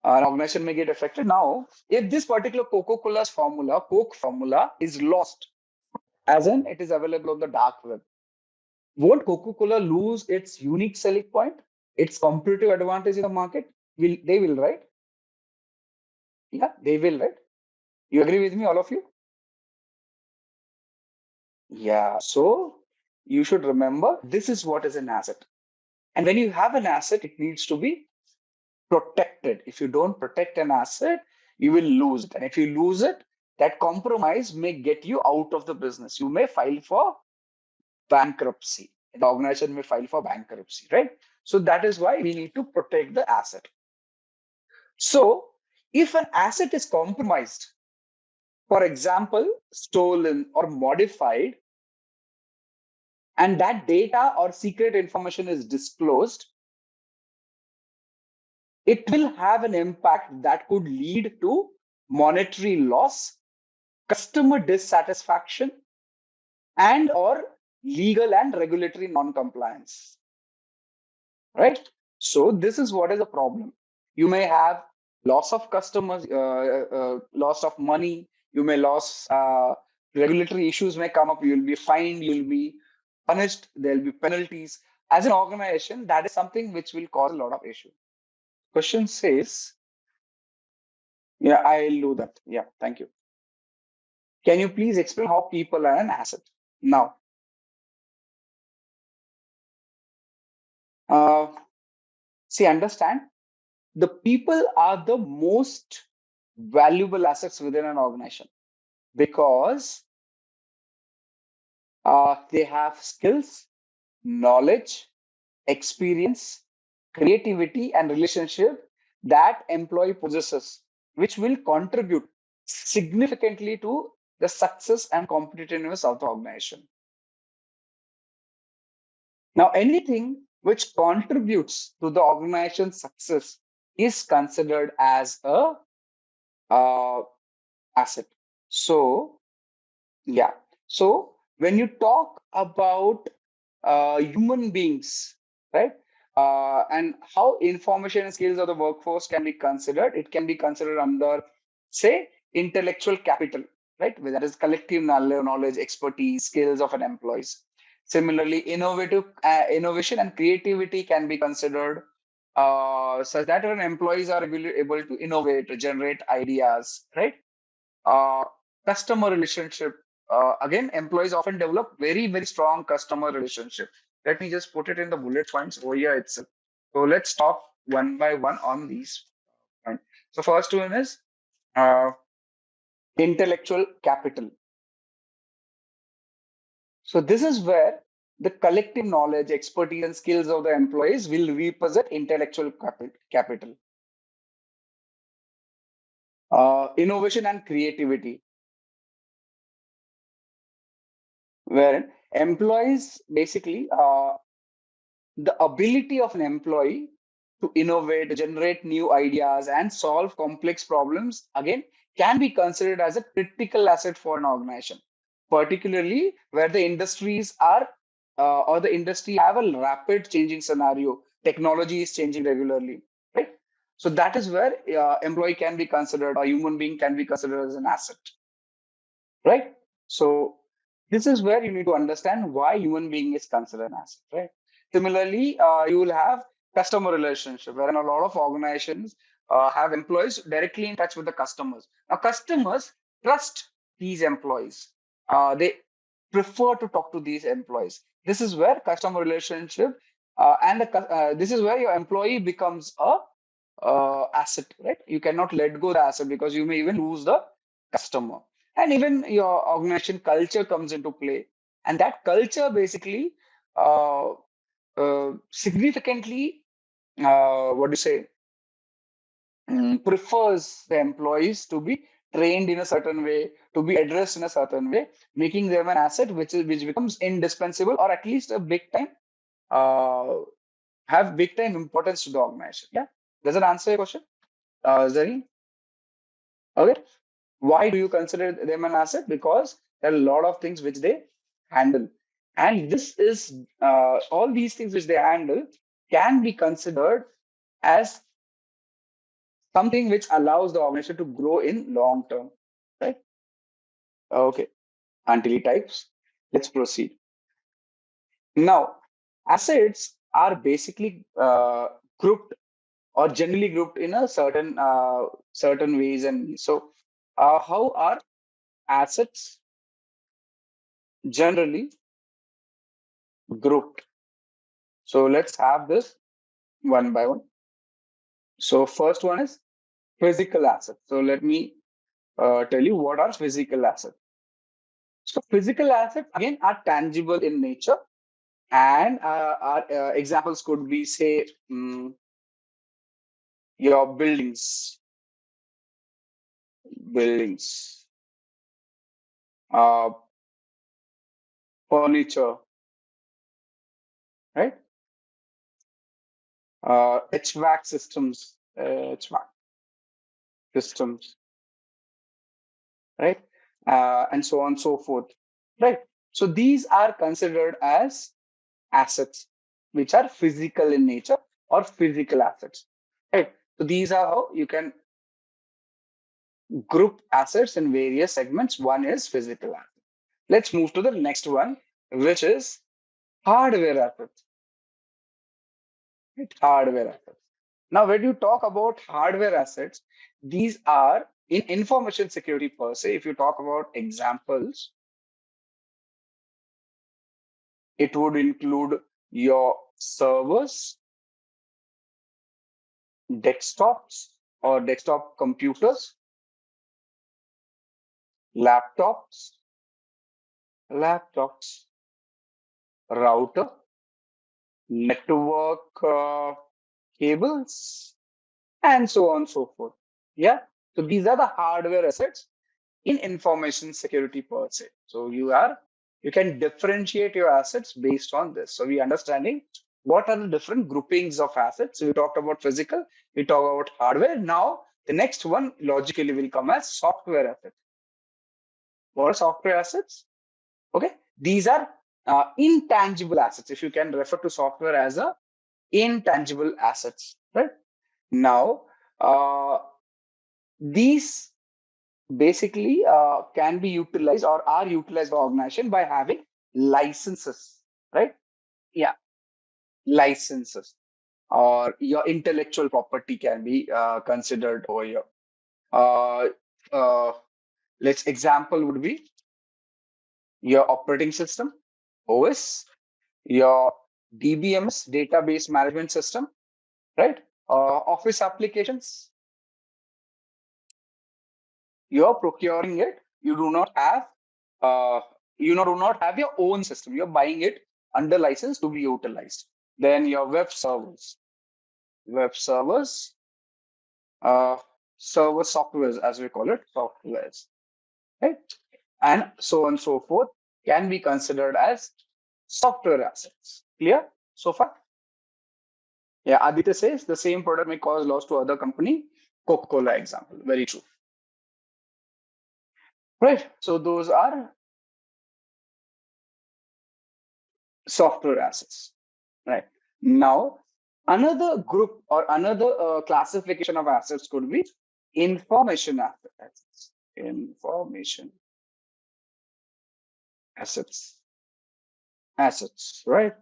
organization may get affected. Now, if this particular Coca-Cola's formula, Coke formula, is lost, as in it is available on the dark web, won't Coca-Cola lose its unique selling point, its competitive advantage in the market? They will, right? Yeah, they will, right? You agree with me, all of you? Yeah. So you should remember this is what is an asset. And when you have an asset, it needs to be protected. If you don't protect an asset, you will lose it. And if you lose it, that compromise may get you out of the business. You may file for bankruptcy. The organization may file for bankruptcy, right? So that is why we need to protect the asset. So if an asset is compromised, for example, stolen or modified, and that data or secret information is disclosed, it will have an impact that could lead to monetary loss, customer dissatisfaction, and or legal and regulatory non-compliance. Right? So this is what is the problem. You may have loss of customers, loss of money, you may lose, regulatory issues may come up, you'll be fined, you'll be punished, there'll be penalties. As an organization, that is something which will cause a lot of issue. Question says, yeah, I'll do that. Yeah, thank you. Can you please explain how people are an asset? Now, see, understand, the people are the most valuable assets within an organization because they have skills, knowledge, experience, creativity, and relationship that employee possesses, which will contribute significantly to the success and competitiveness of the organization. Now, anything which contributes to the organization's success is considered as a asset. So, yeah. So, when you talk about human beings, right, and how information and skills of the workforce can be considered, it can be considered under, say, intellectual capital, right? That is collective knowledge, expertise, skills of an employees. Similarly, innovation and creativity can be considered such that when employees are able to innovate, to generate ideas, right? Uh, Customer relationship. Again, employees often develop very, very strong customer relationship. Let me just put it in the bullet points over here itself. So let's talk one by one on these points. So first one is uh, intellectual capital. So this is where the collective knowledge, expertise, and skills of the employees will represent intellectual capital. Innovation and creativity, where employees basically the ability of an employee to innovate, generate new ideas, and solve complex problems, again, can be considered as a critical asset for an organization, particularly where the industries are or the industry have a rapid changing scenario. Technology is changing regularly, right? So that is where employee can be considered, a human being can be considered as an asset, right? So this is where you need to understand why human being is considered an asset, right? Similarly, you will have customer relationship, wherein a lot of organizations have employees directly in touch with the customers. Now, customers trust these employees. They prefer to talk to these employees. This is where customer relationship this is where your employee becomes a asset, right? You cannot let go the asset because you may even lose the customer. And even your organization culture comes into play. And that culture basically significantly, what do you say, prefers the employees to be trained in a certain way, to be addressed in a certain way, making them an asset which becomes indispensable or at least a big time, have big time importance to the organization. Yeah. Does it answer your question, Zareen? Okay. Why do you consider them an asset? Because there are a lot of things which they handle. And this is all these things which they handle can be considered as something which allows the organization to grow in long term. Right? Okay. Until he types, let's proceed. Now, assets are basically grouped or generally grouped in a certain ways. And so, how are assets generally grouped? So let's have this one by one. So first one is physical assets. So let me tell you what are physical assets. So physical assets again are tangible in nature. And our examples could be, say, your buildings, uh, furniture, right? HVAC systems, right? And so on and so forth, right? So these are considered as assets, which are physical in nature or physical assets, right? So these are how you can group assets in various segments. One is physical assets. Let's move to the next one, which is hardware assets. Right? Hardware assets. Now, when you talk about hardware assets, these are in information security per se. If you talk about examples, it would include your servers, desktops or desktop computers, laptops, router, network cables, and so on and so forth. Yeah. So these are the hardware assets in information security per se. So you can differentiate your assets based on this. So we understanding what are the different groupings of assets. So we talked about physical, we talk about hardware. Now the next one logically will come as software assets. What are software assets? Okay, these are intangible assets. If you can refer to software as a intangible assets, right? Now these basically can be utilized or are utilized by organization by having licenses, right? Yeah, licenses or your intellectual property can be considered over here. Uh, uh, let's example would be your operating system, OS, your DBMS, database management system, right? Office applications, you're procuring it. You do not have do not have your own system. You're buying it under license to be utilized. Then your web servers, uh, server softwares, as we call it, softwares, right? And so on and so forth can be considered as software assets. Clear so far? Yeah, Aditya says the same product may cause loss to other company. Coca-Cola example, very true. Right. So those are software assets. Right. Now, another group or another classification of assets could be information assets. Information assets, right?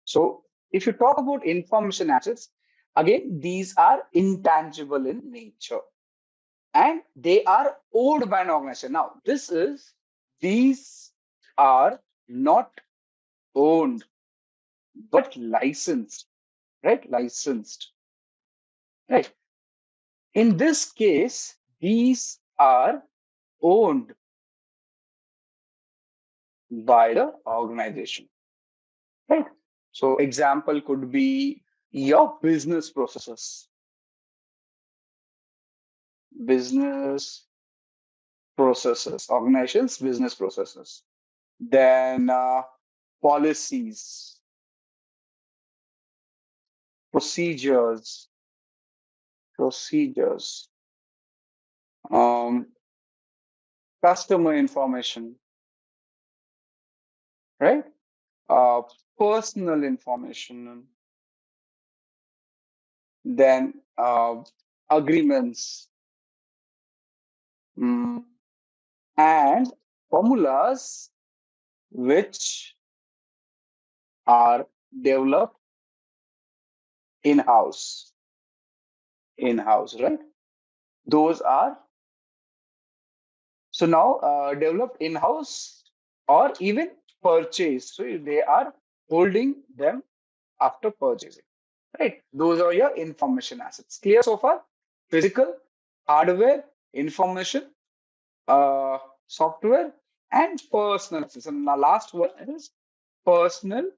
So if you talk about information assets, again, these are intangible in nature and they are owned by an organization. Now, these are not owned, but licensed, right? Licensed, right? In this case, these are owned by the organization, right? So example could be your business organizations, business processes. Then policies, procedures, um, customer information, right? Uh, Personal information, then agreements, and formulas which are developed in-house, right? Those are so now developed in-house or even purchased. So they are holding them after purchasing, right? Those are your information assets. Clear so far? Physical, hardware, information, software, and personal assets. And the last one is personal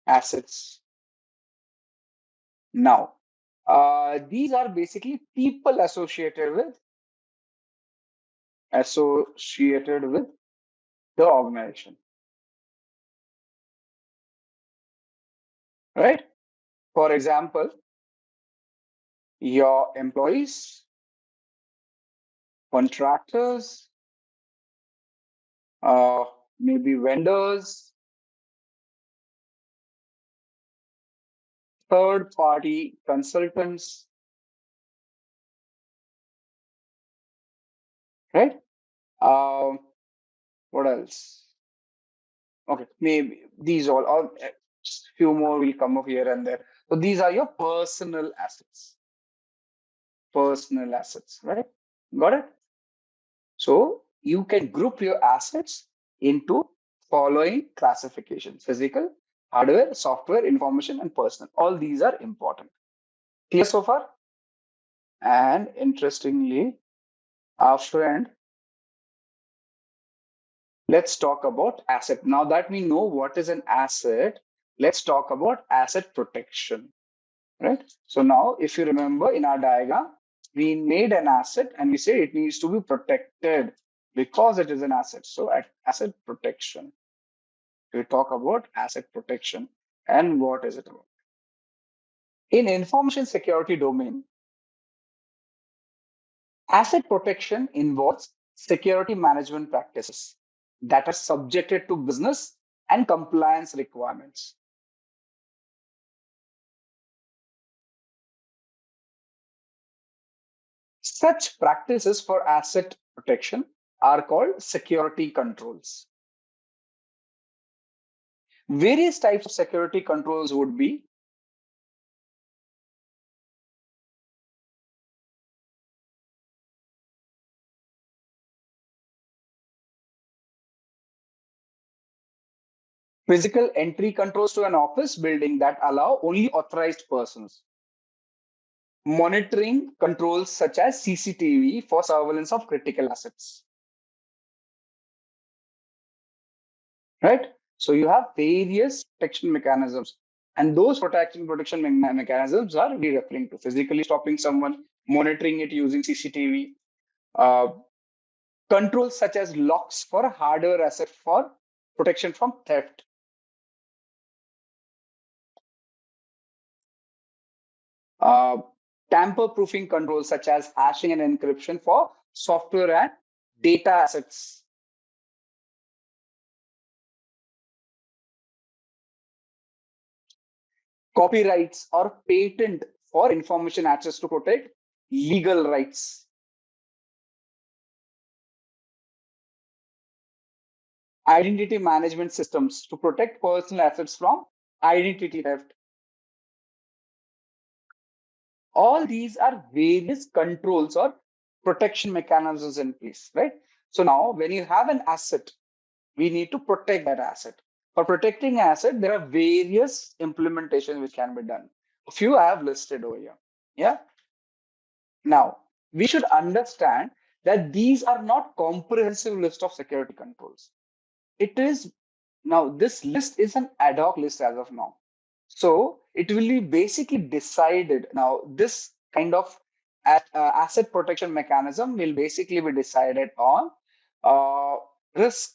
assets. Now, these are basically people associated with the organization, right? For example, your employees, contractors, uh, maybe vendors, third-party consultants, right? Um, what else? Okay, maybe these all, or few more will come up here and there. So these are your personal assets, right? Got it? So you can group your assets into following classifications: physical, hardware, software, information, and personal. All these are important. Clear so far? And interestingly, our friend, let's talk about asset. Now that we know what is an asset, let's talk about asset protection, right? So now, if you remember in our diagram, we made an asset and we say it needs to be protected because it is an asset. So at asset protection, we talk about asset protection and what is it about. In information security domain, asset protection involves security management practices that are subjected to business and compliance requirements. Such practices for asset protection are called security controls. Various types of security controls would be physical entry controls to an office building that allow only authorized persons, monitoring controls such as CCTV for surveillance of critical assets, right? So you have various protection mechanisms, and those protection mechanisms are we referring to physically stopping someone, monitoring it using CCTV, uh, controls such as locks for hardware asset for protection from theft, uh, tamper-proofing controls such as hashing and encryption for software and data assets, copyrights or patent for information access to protect legal rights, identity management systems to protect personal assets from identity theft. All these are various controls or protection mechanisms in place, right? So now when you have an asset, we need to protect that asset. For protecting asset, there are various implementations which can be done. A few I have listed over here. Yeah. Now, we should understand that these are not comprehensive list of security controls. It is now this list is an ad hoc list as of now. So it will be basically decided. Now, this kind of asset protection mechanism will basically be decided on uh, risk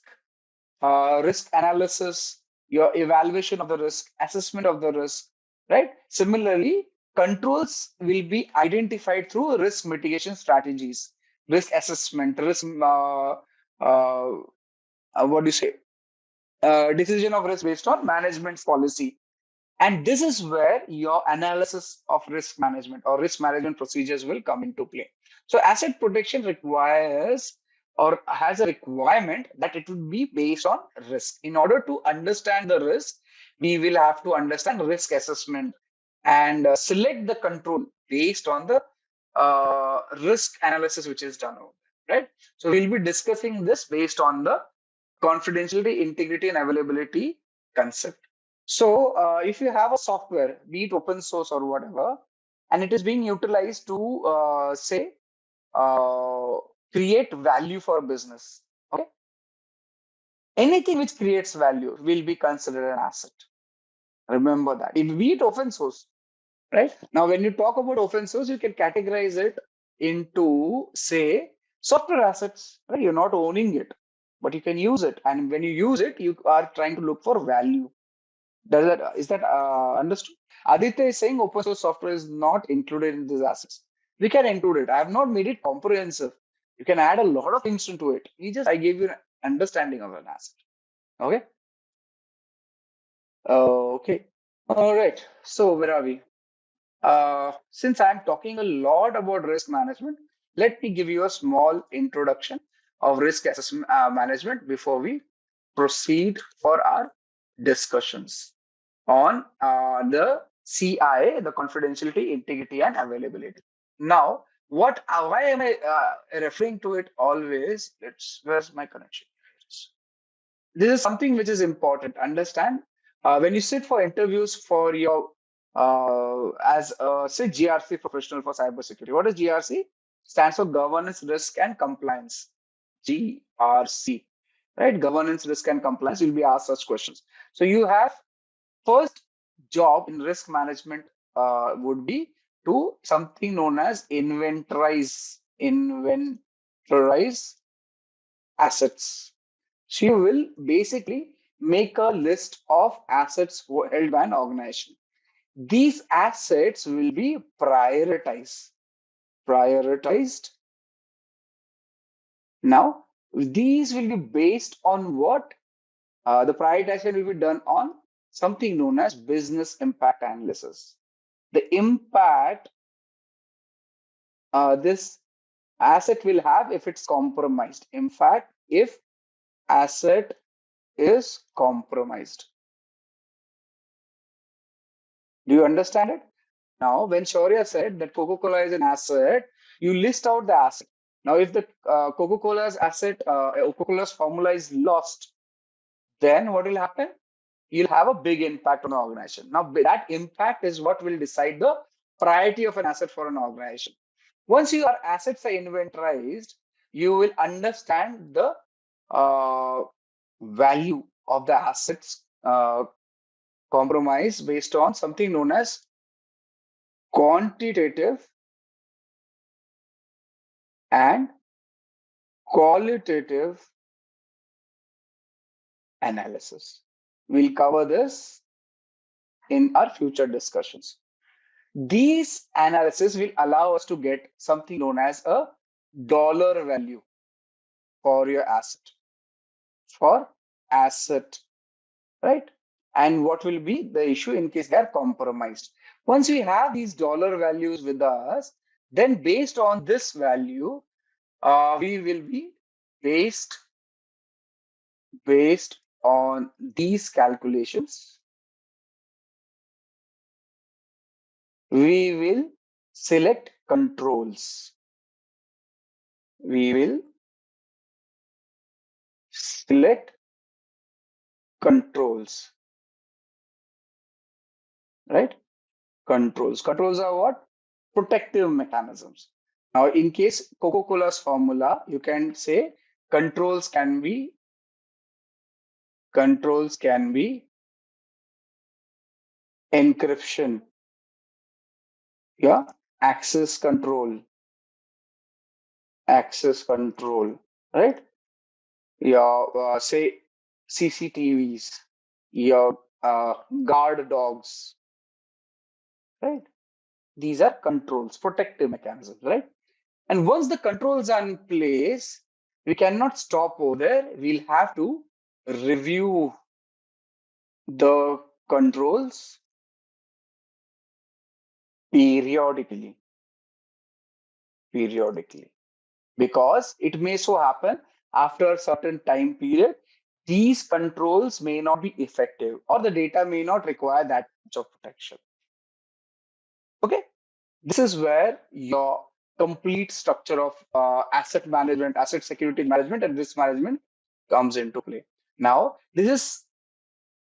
risk analysis, your evaluation of the risk, assessment of the risk, right? Similarly, controls will be identified through risk mitigation strategies, risk assessment, risk, what do you say, decision of risk based on management's policy. And this is where your analysis of risk management or risk management procedures will come into play. So asset protection requires or has a requirement that it would be based on risk. In order to understand the risk, we will have to understand risk assessment and select the control based on the risk analysis which is done over there, right? So we'll be discussing this based on the confidentiality, integrity, and availability concept. So if you have a software, be it open source or whatever, and it is being utilized to say uh, create value for a business, okay? Anything which creates value will be considered an asset. Remember that. Be it open source, right? Now, when you talk about open source, you can categorize it into, say, software assets, right? You're not owning it, but you can use it. And when you use it, you are trying to look for value. Is that understood? Aditya is saying open source software is not included in these assets. We can include it. I have not made it comprehensive. You can add a lot of things into it. I gave you an understanding of an asset. Okay. Okay. All right. So where are we? Since I'm talking a lot about risk management, let me give you a small introduction of risk assessment management before we proceed for our discussions on the CIA, the confidentiality, integrity, and availability. Now, why am I referring to it always? Where's my connection? This is something which is important. Understand when you sit for interviews for your as say GRC professional for cybersecurity. What is GRC? Stands for Governance, Risk, and Compliance. GRC, right? Governance, Risk, and Compliance. You'll be asked such questions. So you have first job in risk management would be to something known as inventorize assets. She will basically make a list of assets held by an organization. These assets will be prioritized. Now, these will be based on what? The prioritization will be done on something known as business impact analysis. The impact this asset will have if it's compromised. In fact, if asset is compromised. Do you understand it? Now, when Shaurya said that Coca-Cola is an asset, you list out the asset. Now, if the Coca-Cola's asset, Coca-Cola's formula is lost, then what will happen? You'll have a big impact on the organization. Now, that impact is what will decide the priority of an asset for an organization. Once your assets are inventorized, you will understand the value of the assets compromise based on something known as quantitative and qualitative analysis. We'll cover this in our future discussions. These analysis will allow us to get something known as a dollar value for your asset, right? And what will be the issue in case they are compromised. Once we have these dollar values with us, then based on this value, we will be based on these calculations, we will select controls. We will select controls, right? Controls. Controls are what? Protective mechanisms. Now, in case Coca-Cola's formula, you can say controls can be encryption, yeah, access control, right? Yeah, say CCTVs, your guard dogs, right? These are controls, protective mechanisms, right? And once the controls are in place, we cannot stop over there. We'll have to review the controls periodically, because it may so happen after a certain time period, these controls may not be effective or the data may not require that much of protection. Okay, this is where your complete structure of asset management, asset security management, and risk management comes into play. Now, this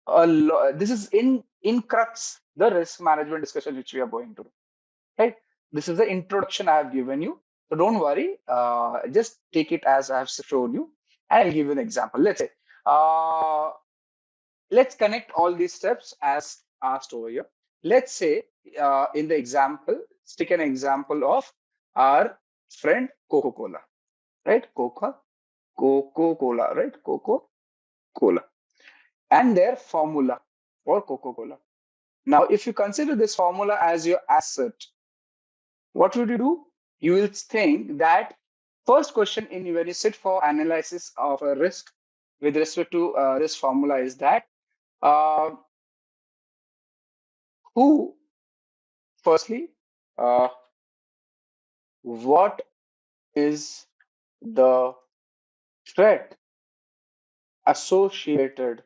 is in crux the risk management discussion which we are going to do. Right? This is the introduction I have given you. So don't worry. Just take it as I have shown you, and I'll give you an example. Let's say, let's connect all these steps as asked over here. Let's say in the example, stick an example of our friend Coca-Cola, right? Coca-Cola, right? Coca-Cola. And their formula for Coca-Cola. Now, if you consider this formula as your asset, what would you do? You will think that first question in when you sit for analysis of a risk with respect to this formula is that uh, who, firstly, uh, what is the threat associated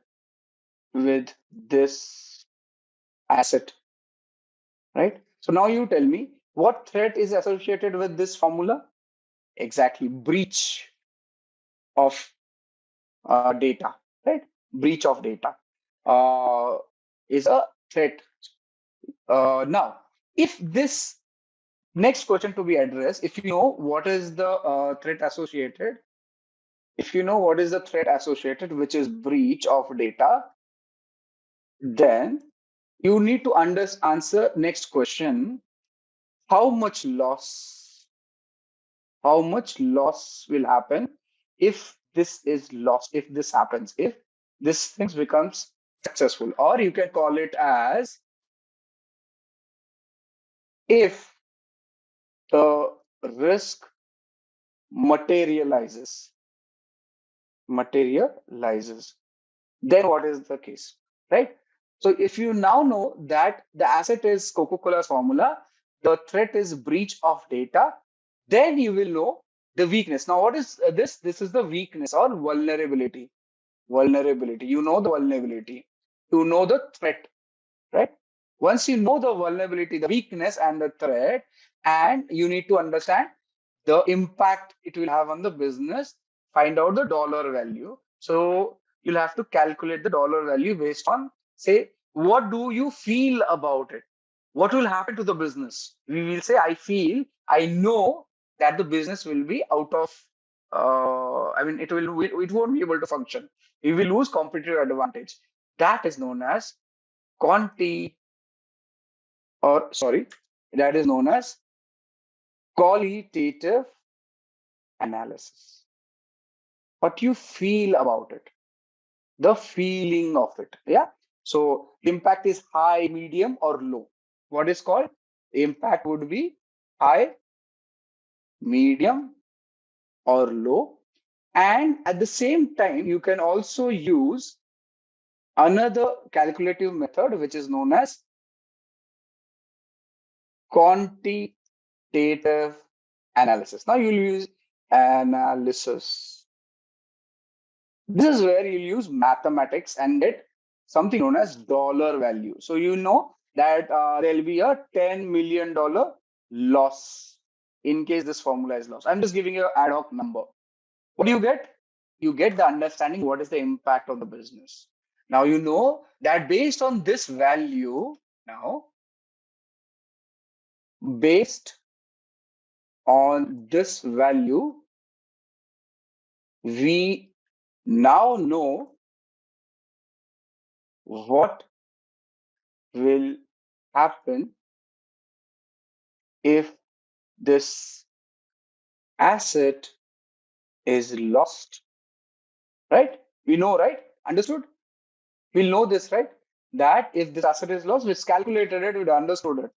with this asset, right? So now you tell me what threat is associated with this formula? Exactly, breach of data, right? Breach of data is a threat. Now, if this next question to be addressed, if you know what is the threat associated, if you know what is the threat associated, which is breach of data, then you need to answer next question: how much loss will happen if this is lost, if this happens, if this thing becomes successful, or you can call it as if the risk materializes, then what is the case, right? So if you now know that the asset is Coca-Cola's formula, the threat is breach of data, then you will know the weakness. Now, what is this? This is the weakness or vulnerability. You know the vulnerability. You know the threat, right? Once you know the vulnerability, the weakness, and the threat, and you need to understand the impact it will have on the business, find out the dollar value. So you'll have to calculate the dollar value based on, say, what do you feel about it? What will happen to the business? We will say, I know that the business will be out of, it won't be able to function. We will lose competitive advantage. That is known as quanti, or sorry, that is known as qualitative analysis. What you feel about it, the feeling of it. Yeah. So impact is high, medium, or low. What is called? Impact would be high, medium, or low. And at the same time, you can also use another calculative method, which is known as quantitative analysis. Now you'll use analysis. This is where you'll use mathematics and get something known as dollar value. So you know that there'll be a $10 million loss in case this formula is lost. I'm just giving you an ad hoc number. What do you get? You get the understanding what is the impact on the business. Now you know that based on this value, based on this value, we now know what will happen if this asset is lost, right? We know, right? Understood? We'll know this, right? That if this asset is lost, we've calculated it, we've understood it.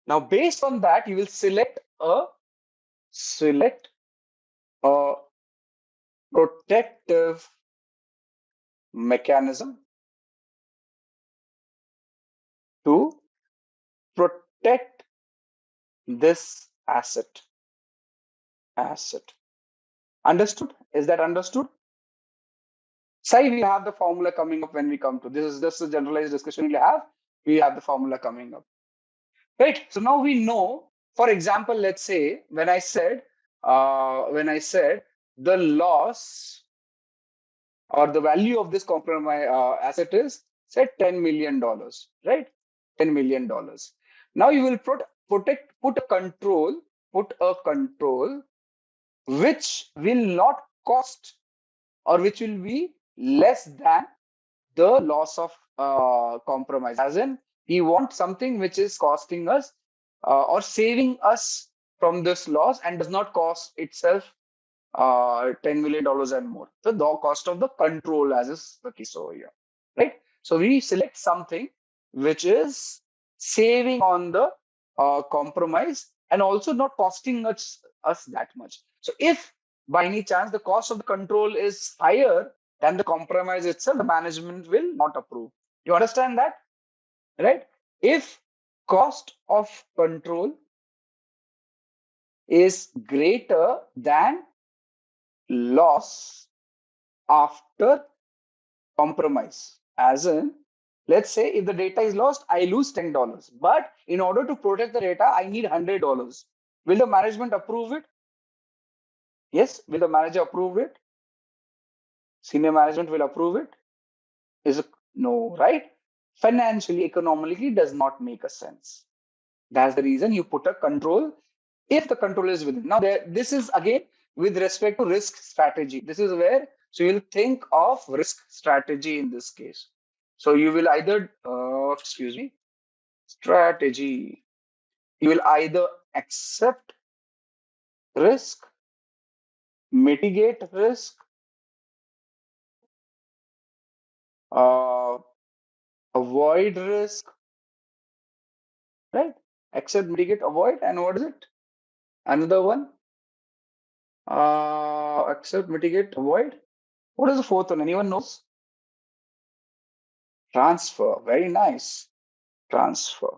Now, based on that, you will select a protective mechanism to protect this asset. Understood? Is that understood? Sai, we have the formula coming up when we come to this. Is just a generalized discussion we'll have. We have the formula coming up. Right. So now we know, for example, let's say when I said the loss or the value of this compromise asset is, say, $10 million, right? $10 million. Now you will put a control which will not cost, or which will be less than the loss of compromise, as in we want something which is costing us or saving us from this loss and does not cost itself $10 million and more. The cost of the control, as is the case over here, right? So we select something which is saving on the compromise and also not costing us that much. So if by any chance the cost of the control is higher than the compromise itself, the management will not approve. You understand that, right? If cost of control is greater than loss after compromise, as in, let's say if the data is lost, I lose $10, but in order to protect the data, I need $100. Will the management approve it? Yes. Will the manager approve it? Senior management will approve it? Is it no, right? Financially, economically, does not make a sense. That's the reason you put a control if the control is within. Now, this is again with respect to risk strategy. This is where, so you'll think of risk strategy in this case. So you will either, strategy. You will either accept risk, mitigate risk, avoid risk, right? Accept, mitigate, avoid, and what is it? Another one. Accept, mitigate, avoid. What is the fourth one? Anyone knows? Transfer. Very nice. Transfer.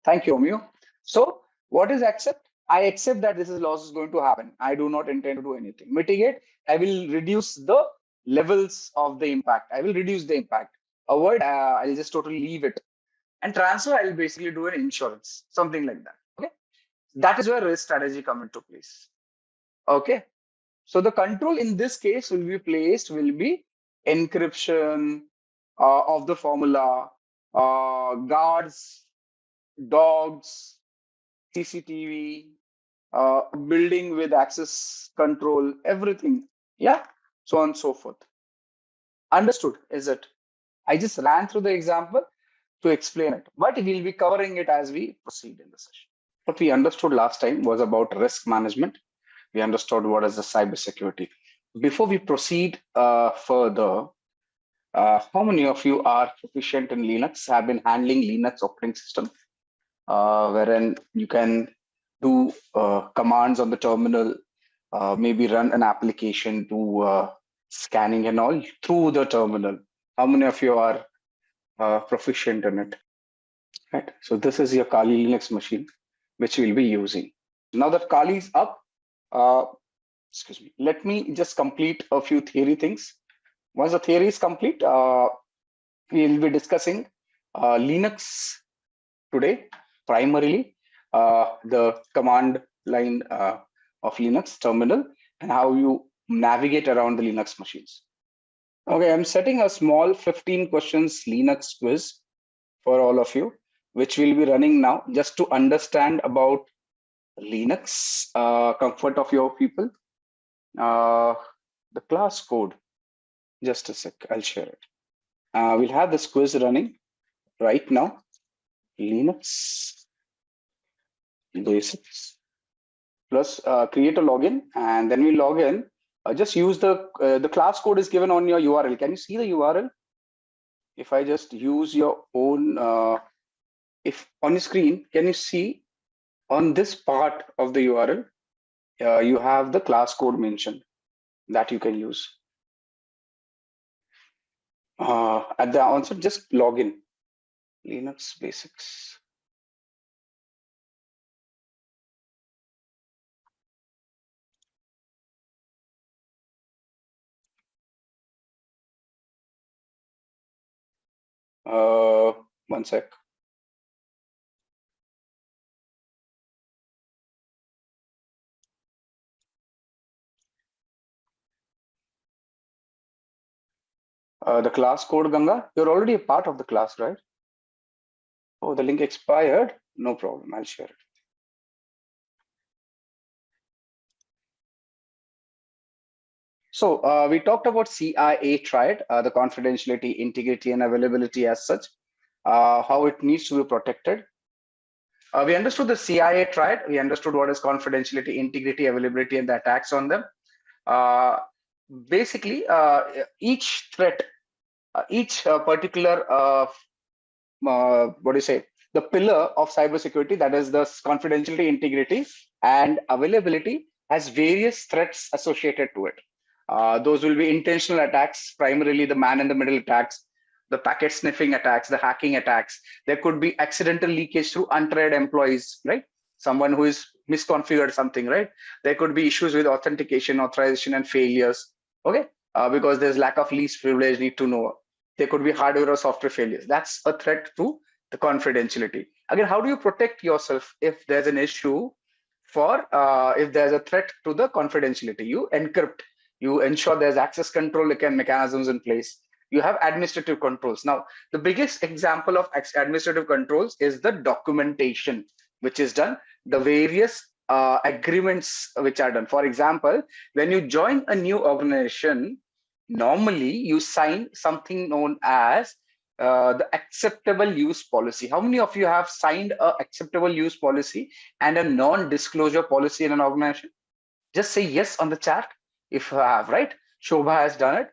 Thank you, Omio. So what is accept? I accept that this is loss is going to happen. I do not intend to do anything. Mitigate. I will reduce the levels of the impact. I will reduce the impact. Avoid. I'll just totally leave it. And transfer. I'll basically do an insurance, something like that. Okay. That is where risk strategy come into place. Okay. So the control in this case will be encryption of the formula, guards, dogs, CCTV, building with access control, everything. Yeah, so on and so forth. Understood, is it? I just ran through the example to explain it, but we'll be covering it as we proceed in the session. What we understood last time was about risk management. We understood what is the cybersecurity. Before we proceed further, how many of you are proficient in Linux, have been handling Linux operating system, wherein you can do commands on the terminal, maybe run an application to scanning and all through the terminal? How many of you are proficient in it? Right. So this is your Kali Linux machine, which we'll be using. Now that Kali is up, let me just complete a few theory things. Once the theory is complete, we will be discussing Linux today, primarily the command line of Linux terminal and how you navigate around the Linux machines. Okay, I'm setting a small 15 questions Linux quiz for all of you, which will be running now just to understand about Linux, comfort of your people. The class code, just a sec, I'll share it. We'll have this quiz running right now. Linux basics plus create a login, and then we log in. Just use the class code is given on your URL. Can you see the URL? If I just use your own, if on your screen, can you see on this part of the URL, you have the class code mentioned that you can use. At the onset, just log in. Linux basics. One sec. The class code, Ganga, you're already a part of the class, right? Oh, the link expired. No problem. I'll share it. So we talked about CIA triad, the confidentiality, integrity, and availability as such, how it needs to be protected. We understood the CIA triad. We understood what is confidentiality, integrity, availability, and the attacks on them. Uh, Basically, each threat, each particular what do you say, the pillar of cybersecurity, that is the confidentiality, integrity, and availability, has various threats associated to it. Those will be intentional attacks, primarily the man in the middle attacks, the packet sniffing attacks, the hacking attacks. There could be accidental leakage through untrained employees, right? Someone who is misconfigured something, right? There could be issues with authentication, authorization, and failures. Okay, because there's lack of least privilege, need to know. There could be hardware or software failures. That's a threat to the confidentiality. Again, how do you protect yourself if there's an issue for if there's a threat to the confidentiality? You encrypt, you ensure there's access control mechanisms in place. You have administrative controls. Now, the biggest example of administrative controls is the documentation, which is done, the various agreements which are done. For example, when you join a new organization, normally you sign something known as the acceptable use policy. How many of you have signed a acceptable use policy and a non-disclosure policy in an organization? Just say yes on the chat if you have, right? Shobha has done it.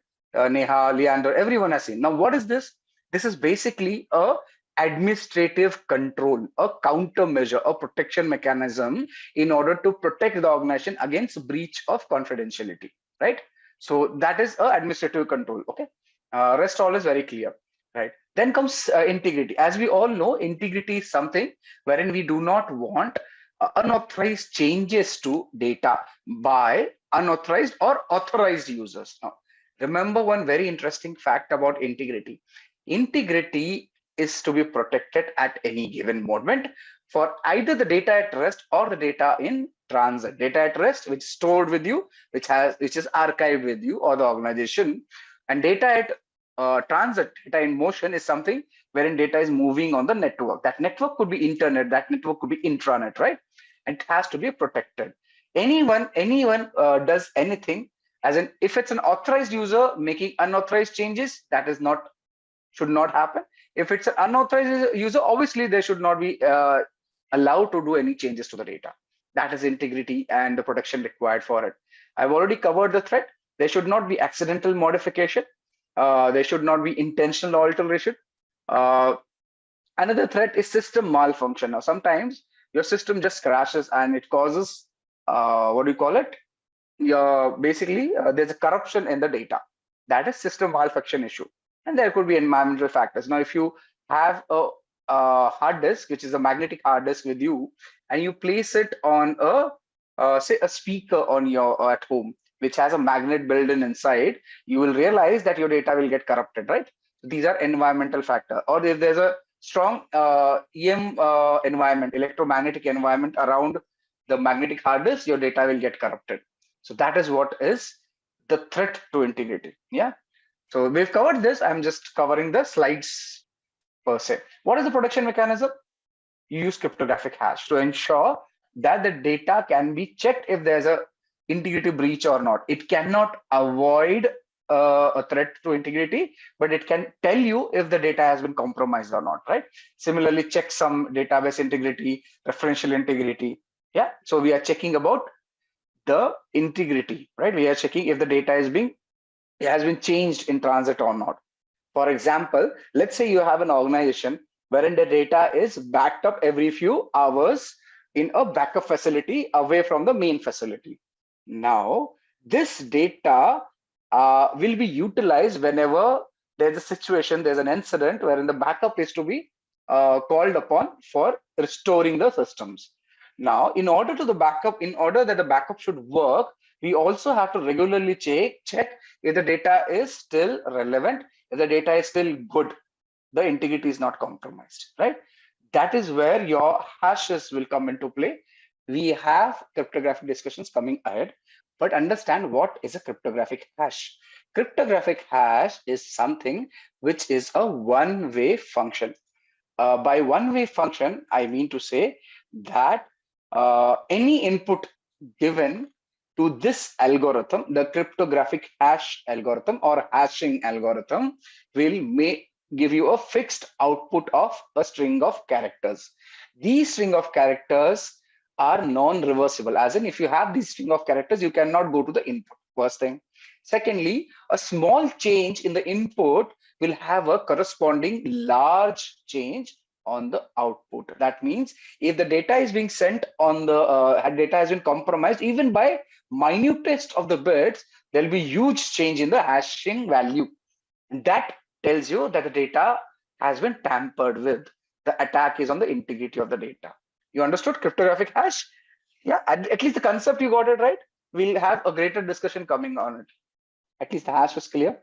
Neha, Leander, everyone has seen. Now, what is this? This is basically a administrative control, a countermeasure, a protection mechanism in order to protect the organization against breach of confidentiality, right? So that is a administrative control. Okay, rest all is very clear, right? Then comes integrity. As we all know, integrity is something wherein we do not want unauthorized changes to data by unauthorized or authorized users. Now, remember one very interesting fact about integrity. Integrity is to be protected at any given moment for either the data at rest or the data in transit. Data at rest, which is stored with you, which is archived with you or the organization, and data at transit, data in motion, is something wherein data is moving on the network. That network could be internet, that network could be intranet, right? And it has to be protected. Anyone does anything, as in if it's an authorized user making unauthorized changes, that is not, should not happen. If it's an unauthorized user, obviously they should not be allowed to do any changes to the data. That is integrity and the protection required for it. I've already covered the threat. There should not be accidental modification. There should not be intentional alteration. Another threat is system malfunction. Now, sometimes your system just crashes and it causes, what do you call it? Basically, there's a corruption in the data. That is system malfunction issue. And there could be environmental factors. Now, if you have a hard disk, which is a magnetic hard disk with you, and you place it on say a speaker on your at home, which has a magnet built in inside, you will realize that your data will get corrupted, right? These are environmental factors. Or if there's a strong EM environment, electromagnetic environment around the magnetic hard disk, your data will get corrupted. So that is what is the threat to integrity. Yeah. So we've covered this. I'm just covering the slides per se. What is the protection mechanism? You use cryptographic hash to ensure that the data can be checked if there's a integrity breach or not. It cannot avoid a threat to integrity, but it can tell you if the data has been compromised or not, right? Similarly, check some database integrity, referential integrity. Yeah, so we are checking about the integrity, right? We are checking if the data has been changed in transit or not. For example, let's say you have an organization wherein the data is backed up every few hours in a backup facility away from the main facility. Now, this data will be utilized whenever there's a situation, there's an incident wherein the backup is to be called upon for restoring the systems. Now, in order that the backup should work, we also have to regularly check if the data is still relevant, if the data is still good, the integrity is not compromised, right? That is where your hashes will come into play. We have cryptographic discussions coming ahead, but understand what is a cryptographic hash. Cryptographic hash is something which is a one-way function. By one-way function, I mean to say that any input given to this algorithm, the cryptographic hash algorithm or hashing algorithm will give you a fixed output of a string of characters. These string of characters are non-reversible, as in if you have these string of characters, you cannot go to the input, first thing. Secondly, a small change in the input will have a corresponding large change on the output. That means if the data is being sent on the data has been compromised, even by minutest of the bits, there will be huge change in the hashing value. That tells you that the data has been tampered with. The attack is on the integrity of the data. You understood cryptographic hash? Yeah, at least the concept you got it right. We'll have a greater discussion coming on it. At least the hash was clear.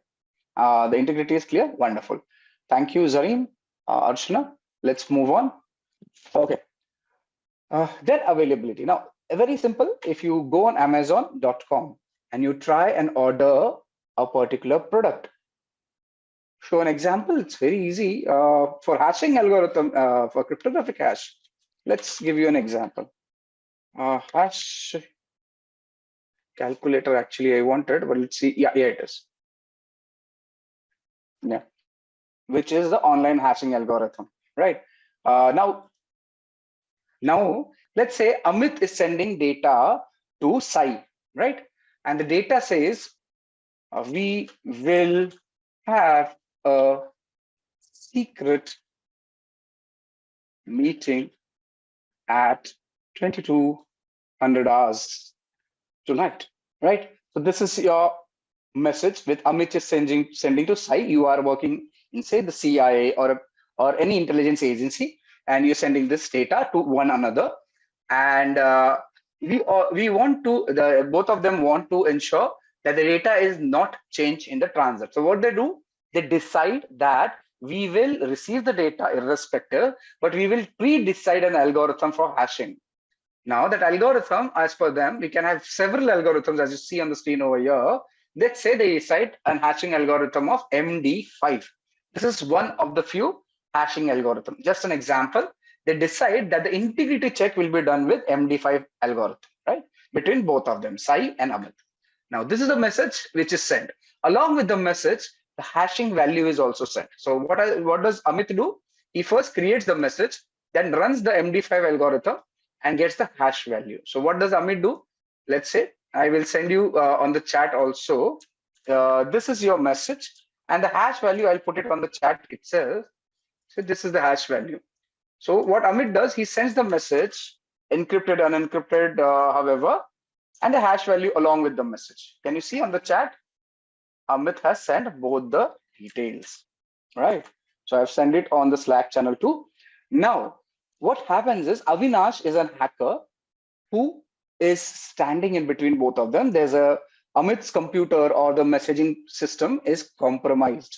The integrity is clear. Wonderful. Thank you, Zareem, Archana. Let's move on. Okay. Then availability. Now, very simple. If you go on Amazon.com and you try and order a particular product, show an example. It's very easy for hashing algorithm for cryptographic hash. Let's give you an example. Hash calculator. Actually, I wanted, but let's see. Yeah, here it is. Yeah, which is the online hashing algorithm, right? Now let's say Amit is sending data to Sai, right? And the data says we will have a secret meeting at 2200 hours tonight, right? So this is your message with Amit is sending to Sai. You are working in, say, the CIA or any intelligence agency, and you're sending this data to one another. And we want to, both of them want to ensure that the data is not changed in the transit. So what they do, they decide that we will receive the data irrespective, but we will pre-decide an algorithm for hashing. Now that algorithm, as per them, we can have several algorithms, as you see on the screen over here. Let's say they decide an hashing algorithm of MD5. This is one of the few hashing algorithm. Just an example, they decide that the integrity check will be done with MD5 algorithm, right? Between both of them, Sai and Amit. Now, this is the message which is sent. Along with the message, the hashing value is also sent. So what does Amit do? He first creates the message, then runs the MD5 algorithm and gets the hash value. So what does Amit do? Let's say I will send you on the chat also. This is your message, and the hash value, I'll put it on the chat itself. So this is the hash value. So what Amit does, he sends the message, encrypted, unencrypted, however, and the hash value along with the message. Can you see on the chat? Amit has sent both the details, right? So I've sent it on the Slack channel too. Now, what happens is Avinash is a hacker who is standing in between both of them. There's Amit's computer or the messaging system is compromised.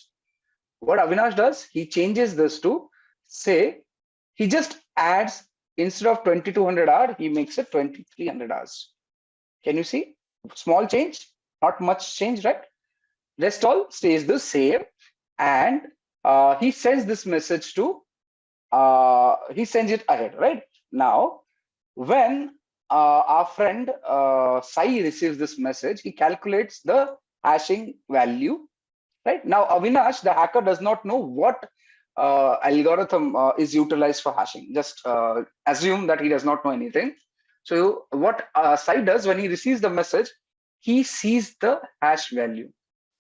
What Avinash does, he changes this to, say, he just adds, instead of 2200 hours, he makes it 2300 hours. Can you see? Small change, not much change, right? Rest all stays the same. And he sends this message to, he sends it ahead, right? Now, when our friend Sai receives this message, he calculates the hashing value, right? Now, Avinash, the hacker, does not know what algorithm is utilized for hashing. Just assume that he does not know anything. So what Sai does when he receives the message, he sees the hash value,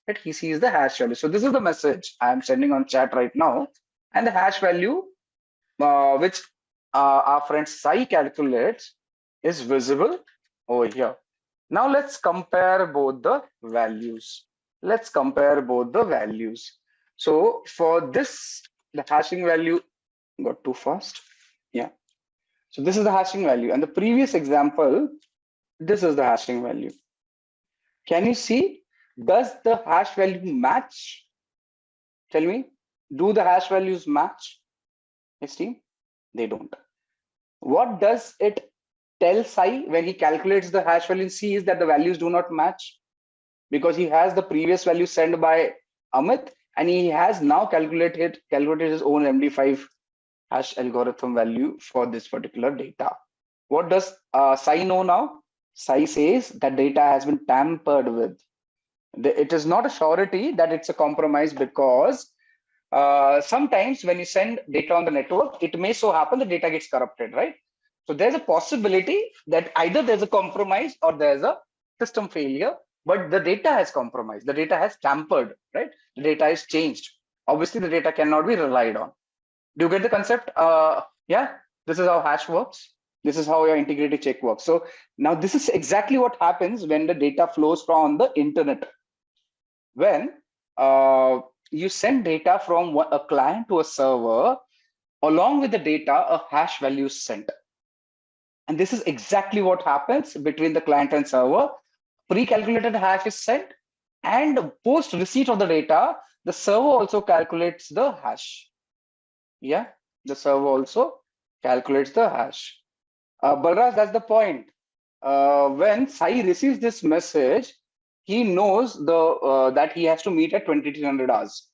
right? He sees the hash value. So this is the message I am sending on chat right now, and the hash value which our friend Sai calculates is visible over here. Now let's compare both the values. Let's compare both the values. So for this, the hashing value got too fast. Yeah. So this is the hashing value. And the previous example, this is the hashing value. Can you see? Does the hash value match? Tell me, do the hash values match? Yes, team? They don't. What does it tell Sai when he calculates the hash value and sees that the values do not match? Because he has the previous value sent by Amit, and he has now calculated his own MD5 hash algorithm value for this particular data. What does Sai know now? Sai says that data has been tampered with. It is not a surety that it's a compromise, because sometimes when you send data on the network, it may so happen the data gets corrupted, right? So there's a possibility that either there's a compromise or there's a system failure, but the data has compromised, the data has tampered, right? The data is changed. Obviously, the data cannot be relied on. Do you get the concept? Yeah, this is how hash works. This is how your integrity check works. So now this is exactly what happens when the data flows from the internet. When you send data from a client to a server, along with the data, a hash value is sent. And this is exactly what happens between the client and server. Pre-calculated hash is sent, and post receipt of the data, the server also calculates the hash. Yeah, the server also calculates the hash. Balraj, that's the point. When Sai receives this message, he knows that he has to meet at 2300 hours,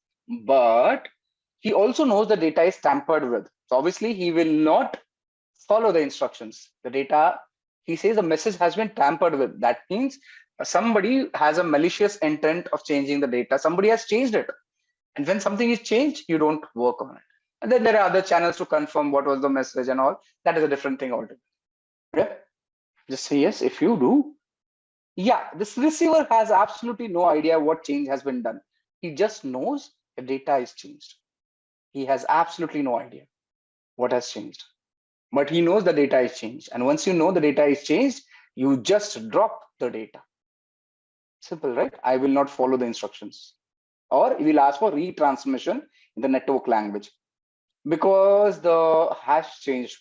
but he also knows the data is tampered with. So obviously, he will not follow the instructions. The data, he says the message has been tampered with. That means somebody has a malicious intent of changing the data. Somebody has changed it. And when something is changed, you don't work on it. And then there are other channels to confirm what was the message and all. That is a different thing altogether. Yeah? Just say yes if you do. Yeah, this receiver has absolutely no idea what change has been done. He just knows the data is changed. He has absolutely no idea what has changed. But he knows the data is changed. And once you know the data is changed, you just drop the data. Simple, right? I will not follow the instructions. Or we will ask for retransmission in the network language, because the hash changed,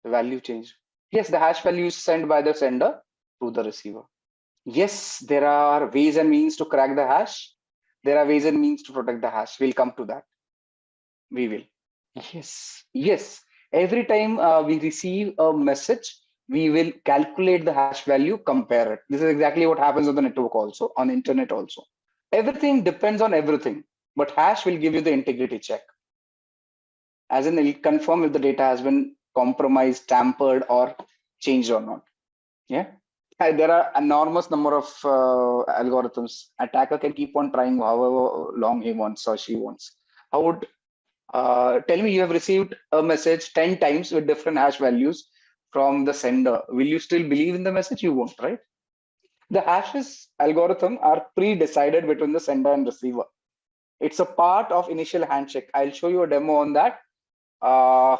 the value changed. Yes, the hash value is sent by the sender to the receiver. Yes, there are ways and means to crack the hash. There are ways and means to protect the hash. We'll come to that. We will. Yes. Every time we receive a message, we will calculate the hash value, compare it. This is exactly what happens on the network also, on the internet also. Everything depends on everything, but hash will give you the integrity check. As in, it will confirm if the data has been compromised, tampered, or changed or not. Yeah. There are enormous number of algorithms. Attacker can keep on trying however long he wants or she wants. How would tell me you have received a message 10 times with different hash values from the sender. Will you still believe in the message? You won't, right? The hashes algorithm are pre-decided between the sender and receiver. It's a part of initial handshake. I'll show you a demo on that. I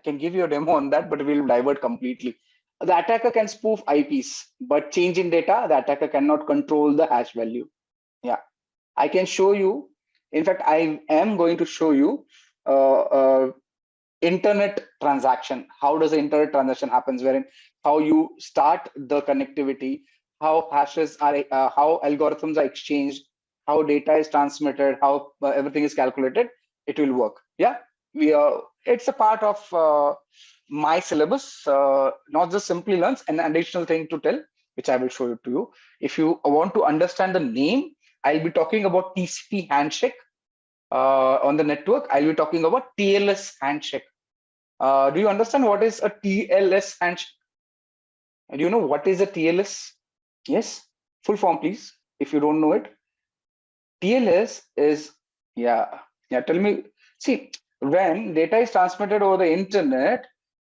can give you a demo on that, but we'll divert completely. The attacker can spoof IPs, but change in data, the attacker cannot control the hash value. Yeah, I can show you. In fact, I am going to show you internet transaction. How does the internet transaction happens? Wherein how you start the connectivity, how hashes are, how algorithms are exchanged, how data is transmitted, how everything is calculated. It will work. Yeah, we are. It's a part of my syllabus, not just Simplilearn. An additional thing to tell, which I will show it to you. If you want to understand the name, I'll be talking about TCP handshake on the network. I'll be talking about TLS handshake. Do you understand what is a TLS handshake? Do you know what is a TLS? Yes, full form, please. If you don't know it, TLS is Tell me. See, when data is transmitted over the internet,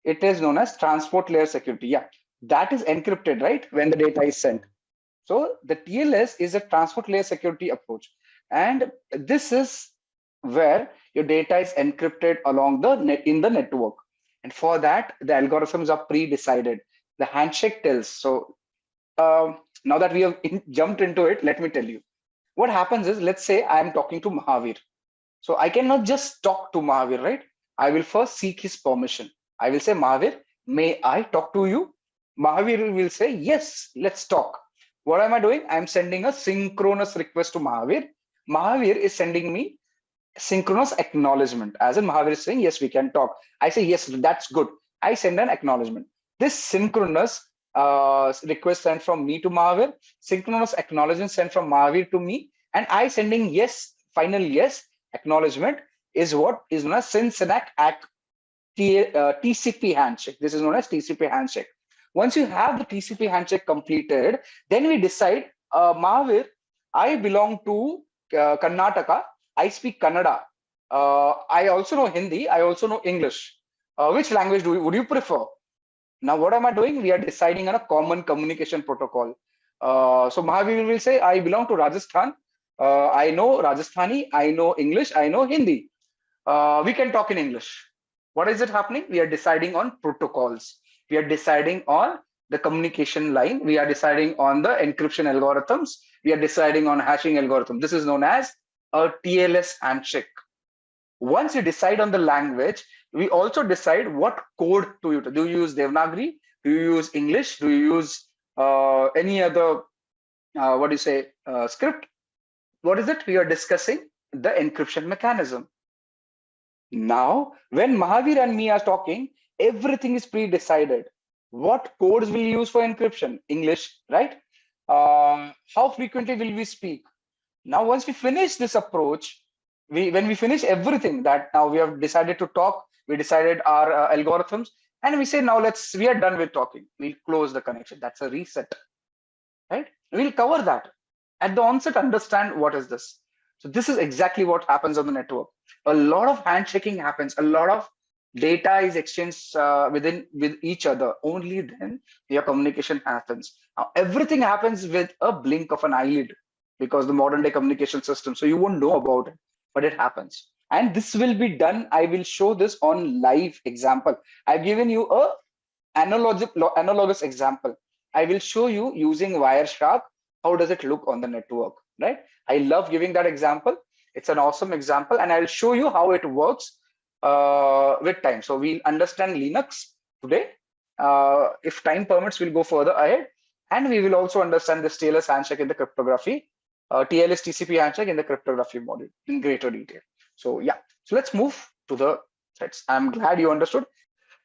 it is known as transport layer security. Yeah, that is encrypted, right? When the data is sent. So the TLS is a transport layer security approach, and this is where your data is encrypted along the net in the network. And for that, the algorithms are pre-decided. The handshake tells. So now that we have jumped into it, let me tell you. What happens is, let's say I am talking to Mahavir. So I cannot just talk to Mahavir, right? I will first seek his permission. I will say, Mahavir, may I talk to you? Mahavir will say, yes, let's talk. What am I doing? I'm sending a synchronous request to Mahavir. Mahavir is sending me synchronous acknowledgement. As in, Mahavir is saying, yes, we can talk. I say, yes, that's good. I send an acknowledgement. This synchronous request sent from me to Mahavir, synchronous acknowledgement sent from Mahavir to me, and I sending yes, final yes acknowledgement is what is known as TCP handshake. This is known as TCP handshake. Once you have the TCP handshake completed, then we decide, Mahavir, I belong to Karnataka. I speak Kannada. I also know Hindi. I also know English. Which language would you prefer? Now, what am I doing? We are deciding on a common communication protocol. So Mahavir will say, I belong to Rajasthan. I know Rajasthani. I know English. I know Hindi. We can talk in English. What is it happening? We are deciding on protocols. We are deciding on the communication line. We are deciding on the encryption algorithms. We are deciding on hashing algorithm. This is known as a TLS handshake. Once you decide on the language, we also decide what code to use. Do you use Devanagari? Do you use English? Do you use any other, script? What is it? We are discussing the encryption mechanism. Now, when Mahavir and me are talking, everything is pre-decided. What codes will use for encryption? English, right? How frequently will we speak? Now, once we finish this approach, when we finish everything that now we have decided to talk, we decided our algorithms, and we say, now we are done with talking. We'll close the connection. That's a reset, right? We'll cover that. At the onset, understand what is this. So this is exactly what happens on the network. A lot of handshaking happens. A lot of data is exchanged with each other. Only then your communication happens. Now, everything happens with a blink of an eyelid because the modern day communication system. So you won't know about it, but it happens. And this will be done. I will show this on live example. I've given you a analogous example. I will show you using Wireshark. How does it look on the network, right? I love giving that example. It's an awesome example, and I'll show you how it works with time. So we'll understand Linux today. If time permits, we'll go further ahead, and we will also understand this TLS handshake in the cryptography, TLS TCP handshake in the cryptography module in greater detail. So yeah, so let's move to the threats. I'm glad you understood.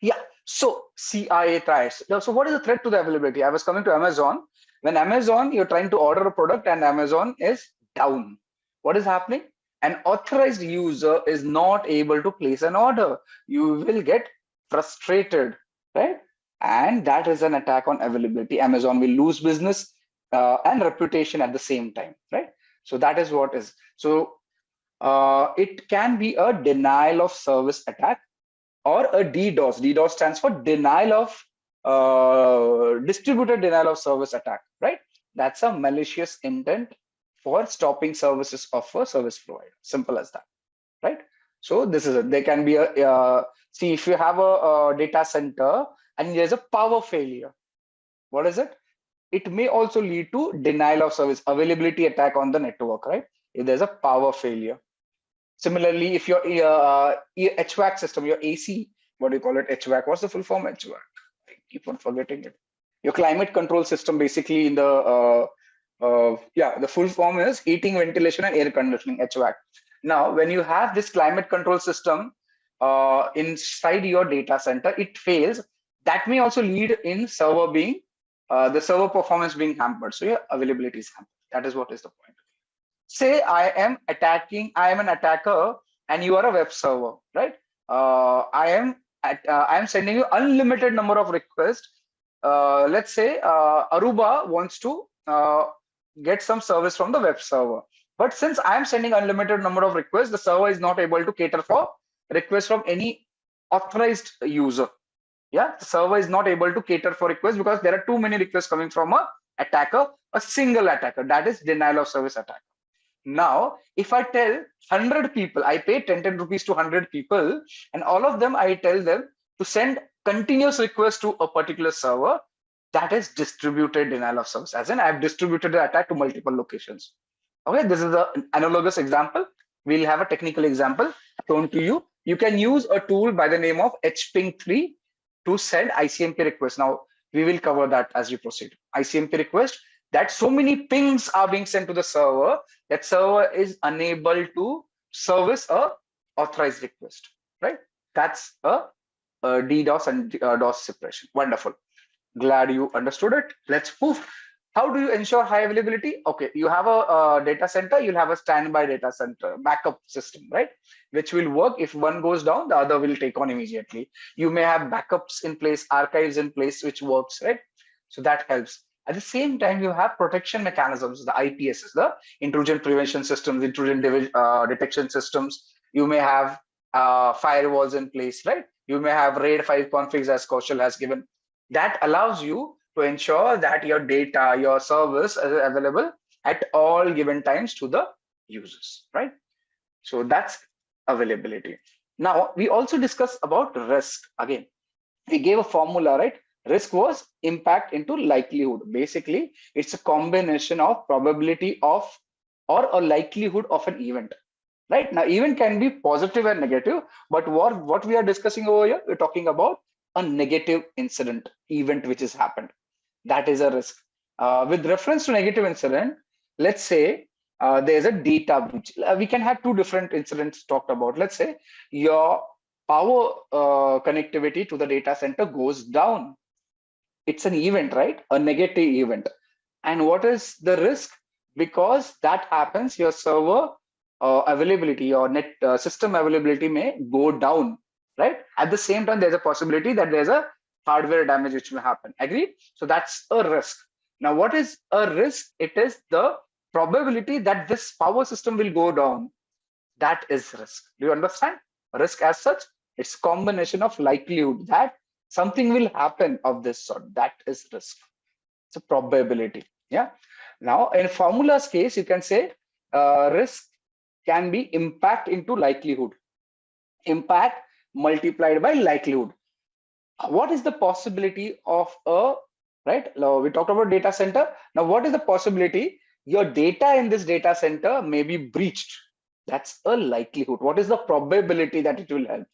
Yeah, so CIA threats. So what is the threat to the availability? I was coming to Amazon. When Amazon, you're trying to order a product and Amazon is down. What is happening? An authorized user is not able to place an order. You will get frustrated, right? And that is an attack on availability. Amazon will lose business and reputation at the same time, right? So that is what is. So it can be a denial of service attack or a DDoS. DDoS stands for denial of distributed denial of service attack, right? That's a malicious intent for stopping services of a service provider. Simple as that, right? So this is it. There can be see, if you have a data center and there's a power failure, what is it? It may also lead to denial of service, availability attack on the network, right? If there's a power failure. Similarly, if your HVAC system, your AC, what do you call it? HVAC. What's the full form? HVAC. I keep on forgetting it. Your climate control system, basically in the the full form is heating, ventilation, and air conditioning, HVAC. Now, when you have this climate control system inside your data center, it fails. That may also lead in server being the server performance being hampered. So your availability is hampered. That is what is the point. Say I am an attacker and you are a web server, right? I am sending you unlimited number of requests. Let's say Aruba wants to get some service from the web server. But since I am sending unlimited number of requests, the server is not able to cater for requests from any authorized user. Yeah, the server is not able to cater for requests because there are too many requests coming from a attacker, a single attacker. That is denial of service attack. Now, if I tell 100 people, I pay 10 rupees to 100 people, and all of them, I tell them to send continuous requests to a particular server, that is distributed denial of service. As in, I've distributed the attack to multiple locations. Okay, this is an analogous example. We'll have a technical example shown to you. You can use a tool by the name of hping3 to send ICMP requests. Now, we will cover that as we proceed. ICMP request, that so many pings are being sent to the server that server is unable to service a authorized request, right? That's a DDoS and DOS suppression. Wonderful. Glad you understood it. Let's move. How do you ensure high availability? Okay, you have a data center, you'll have a standby data center backup system, right? Which will work if one goes down, the other will take on immediately. You may have backups in place, archives in place, which works, right? So that helps. At the same time, you have protection mechanisms, the IPSs, the intrusion prevention systems, intrusion detection systems. You may have firewalls in place, right? You may have RAID 5 configs as Kaushal has given. That allows you to ensure that your data, your service is available at all given times to the users, right? So that's availability. Now, we also discussed about risk. Again, we gave a formula, right? Risk was impact into likelihood. Basically, it's a combination of probability of or a likelihood of an event. Right now, event can be positive and negative, but what we are discussing over here, we're talking about a negative incident event which has happened. That is a risk. With reference to negative incident, let's say there's a data breach. We can have two different incidents talked about. Let's say your power connectivity to the data center goes down. It's an event, right? A negative event. And what is the risk? Because that happens, your server availability or net system availability may go down, right? At the same time, there's a possibility that there's a hardware damage which will happen. Agreed? So that's a risk. Now, what is a risk? It is the probability that this power system will go down. That is risk. Do you understand? Risk as such, it's combination of likelihood that something will happen of this sort. That is risk. It's a probability. Yeah. Now, in formula's case, you can say risk can be impact into likelihood. Impact multiplied by likelihood. What is the possibility of a, right? Now, we talked about data center. Now, what is the possibility? Your data in this data center may be breached. That's a likelihood. What is the probability that it will help?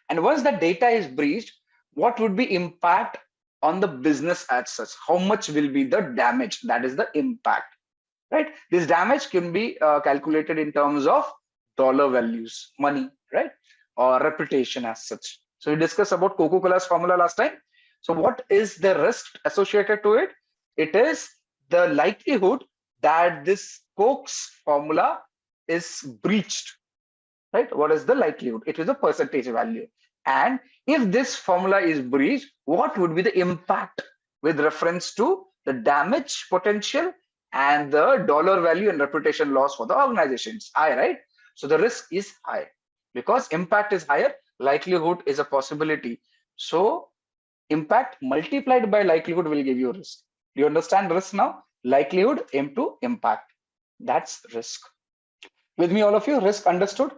And once the data is breached, what would be impact on the business as such? How much will be the damage? That is the impact, right? This damage can be calculated in terms of dollar values, money, right? Or reputation as such. So we discussed about Coca-Cola's formula last time. So what is the risk associated to it? It is the likelihood that this Coke's formula is breached, right? What is the likelihood? It is a percentage value. And if this formula is breached, what would be the impact with reference to the damage potential and the dollar value and reputation loss for the organization? It's high, right? So the risk is high because impact is higher, likelihood is a possibility. So impact multiplied by likelihood will give you risk. Do you understand risk now? Likelihood into impact. That's risk. With me, all of you, risk understood?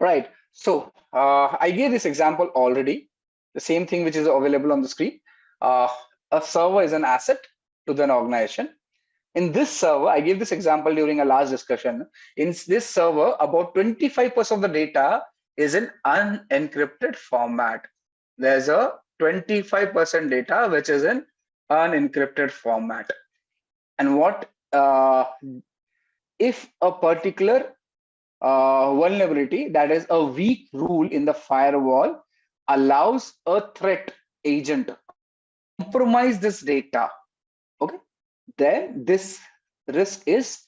Right. So I gave this example already, the same thing which is available on the screen. A server is an asset to an organization. In this server, I gave this example during a last discussion. In this server, about 25% of the data is in unencrypted format. There's a 25% data which is in unencrypted format. And what if a particular vulnerability, that is a weak rule in the firewall, allows a threat agent to compromise this data, okay, then this risk is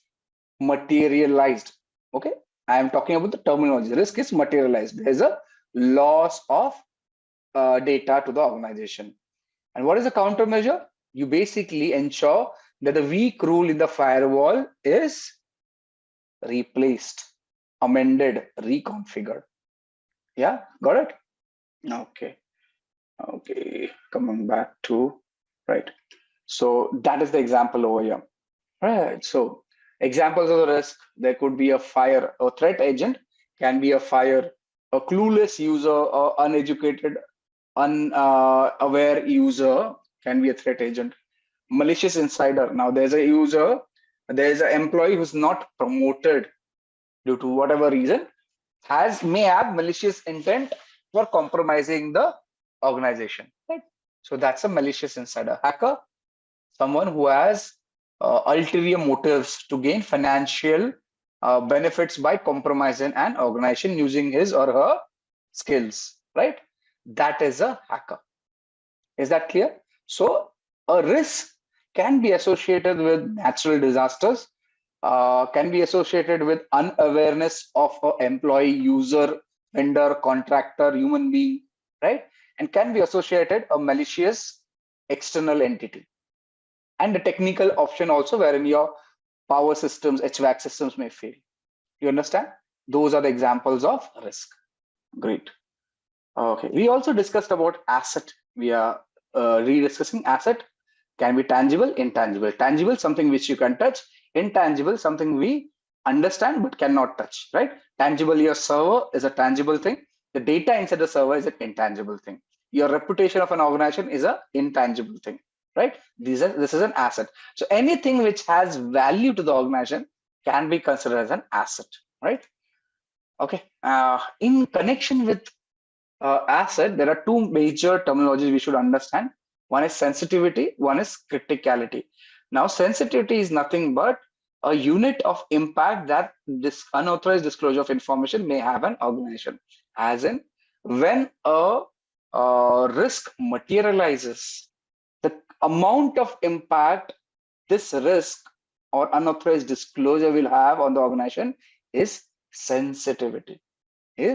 materialized. Okay, I am talking about the terminology. Risk is materialized. There is a loss of data to the organization. And what is the countermeasure? You basically ensure that the weak rule in the firewall is replaced, amended, reconfigured. Yeah, got it? Okay. Okay, coming back to, right. So that is the example over here. Right. So examples of the risk, there could be a fire, a threat agent can be a fire, a clueless user, or uneducated, unaware user can be a threat agent. Malicious insider. Now there's a user, there's an employee who's not promoted due to whatever reason, may have malicious intent for compromising the organization. Right? So that's a malicious insider. Hacker, someone who has ulterior motives to gain financial benefits by compromising an organization using his or her skills, right? That is a hacker. Is that clear? So a risk can be associated with natural disasters, can be associated with unawareness of an employee, user, vendor, contractor, human being, right? And can be associated a malicious external entity. And the technical option also, wherein your power systems, HVAC systems may fail. You understand? Those are the examples of risk. Great. Okay. We also discussed about asset. We are rediscussing asset. Can be tangible, intangible. Tangible, something which you can touch. Intangible, something we understand but cannot touch, right? Tangible, your server is a tangible thing. The data inside the server is an intangible thing. Your reputation of an organization is an intangible thing, right? This is an asset. So anything which has value to the organization can be considered as an asset, right? Okay. In connection with asset, there are two major terminologies we should understand. One is sensitivity, one is criticality. Now, sensitivity is nothing but a unit of impact that this unauthorized disclosure of information may have an organization. As in, when a risk materializes, the amount of impact this risk or unauthorized disclosure will have on the organization is sensitivity. We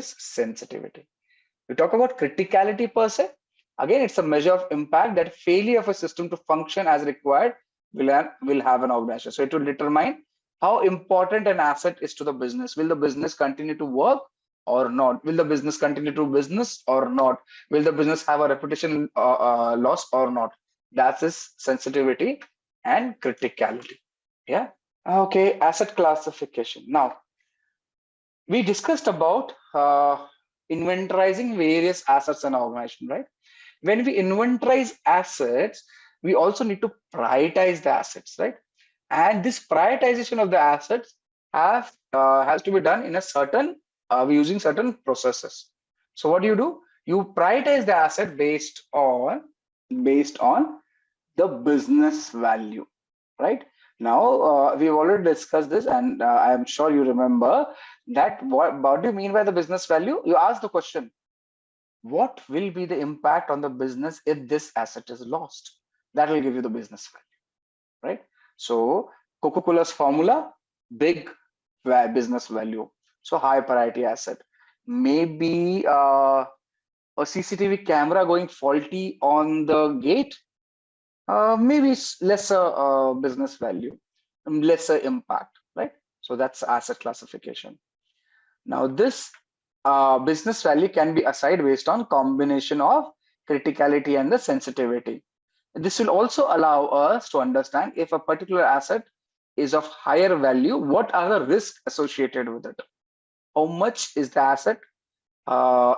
talk about criticality per se. Again, it's a measure of impact that failure of a system to function as required will have an organization. So it will determine how important an asset is to the business. Will the business continue to work or not? Will the business continue to do business or not? Will the business have a reputation loss or not? That is sensitivity and criticality. Yeah. Okay. Asset classification. Now, we discussed about inventorizing various assets in an organization, right? When we inventorize assets, we also need to prioritize the assets, right? And this prioritization of the assets has to be done in a certain using certain processes. So what do? You prioritize the asset based on the business value, right? Now we've already discussed this, and I am sure you remember that. What do you mean by the business value? You ask the question, what will be the impact on the business if this asset is lost? That will give you the business value, right? So Coca-Cola's formula, big business value. So high priority asset. Maybe a CCTV camera going faulty on the gate, maybe it's lesser business value, lesser impact, right? So that's asset classification. Now this business value can be assigned based on combination of criticality and the sensitivity. This will also allow us to understand if a particular asset is of higher value, what are the risks associated with it? How much is the asset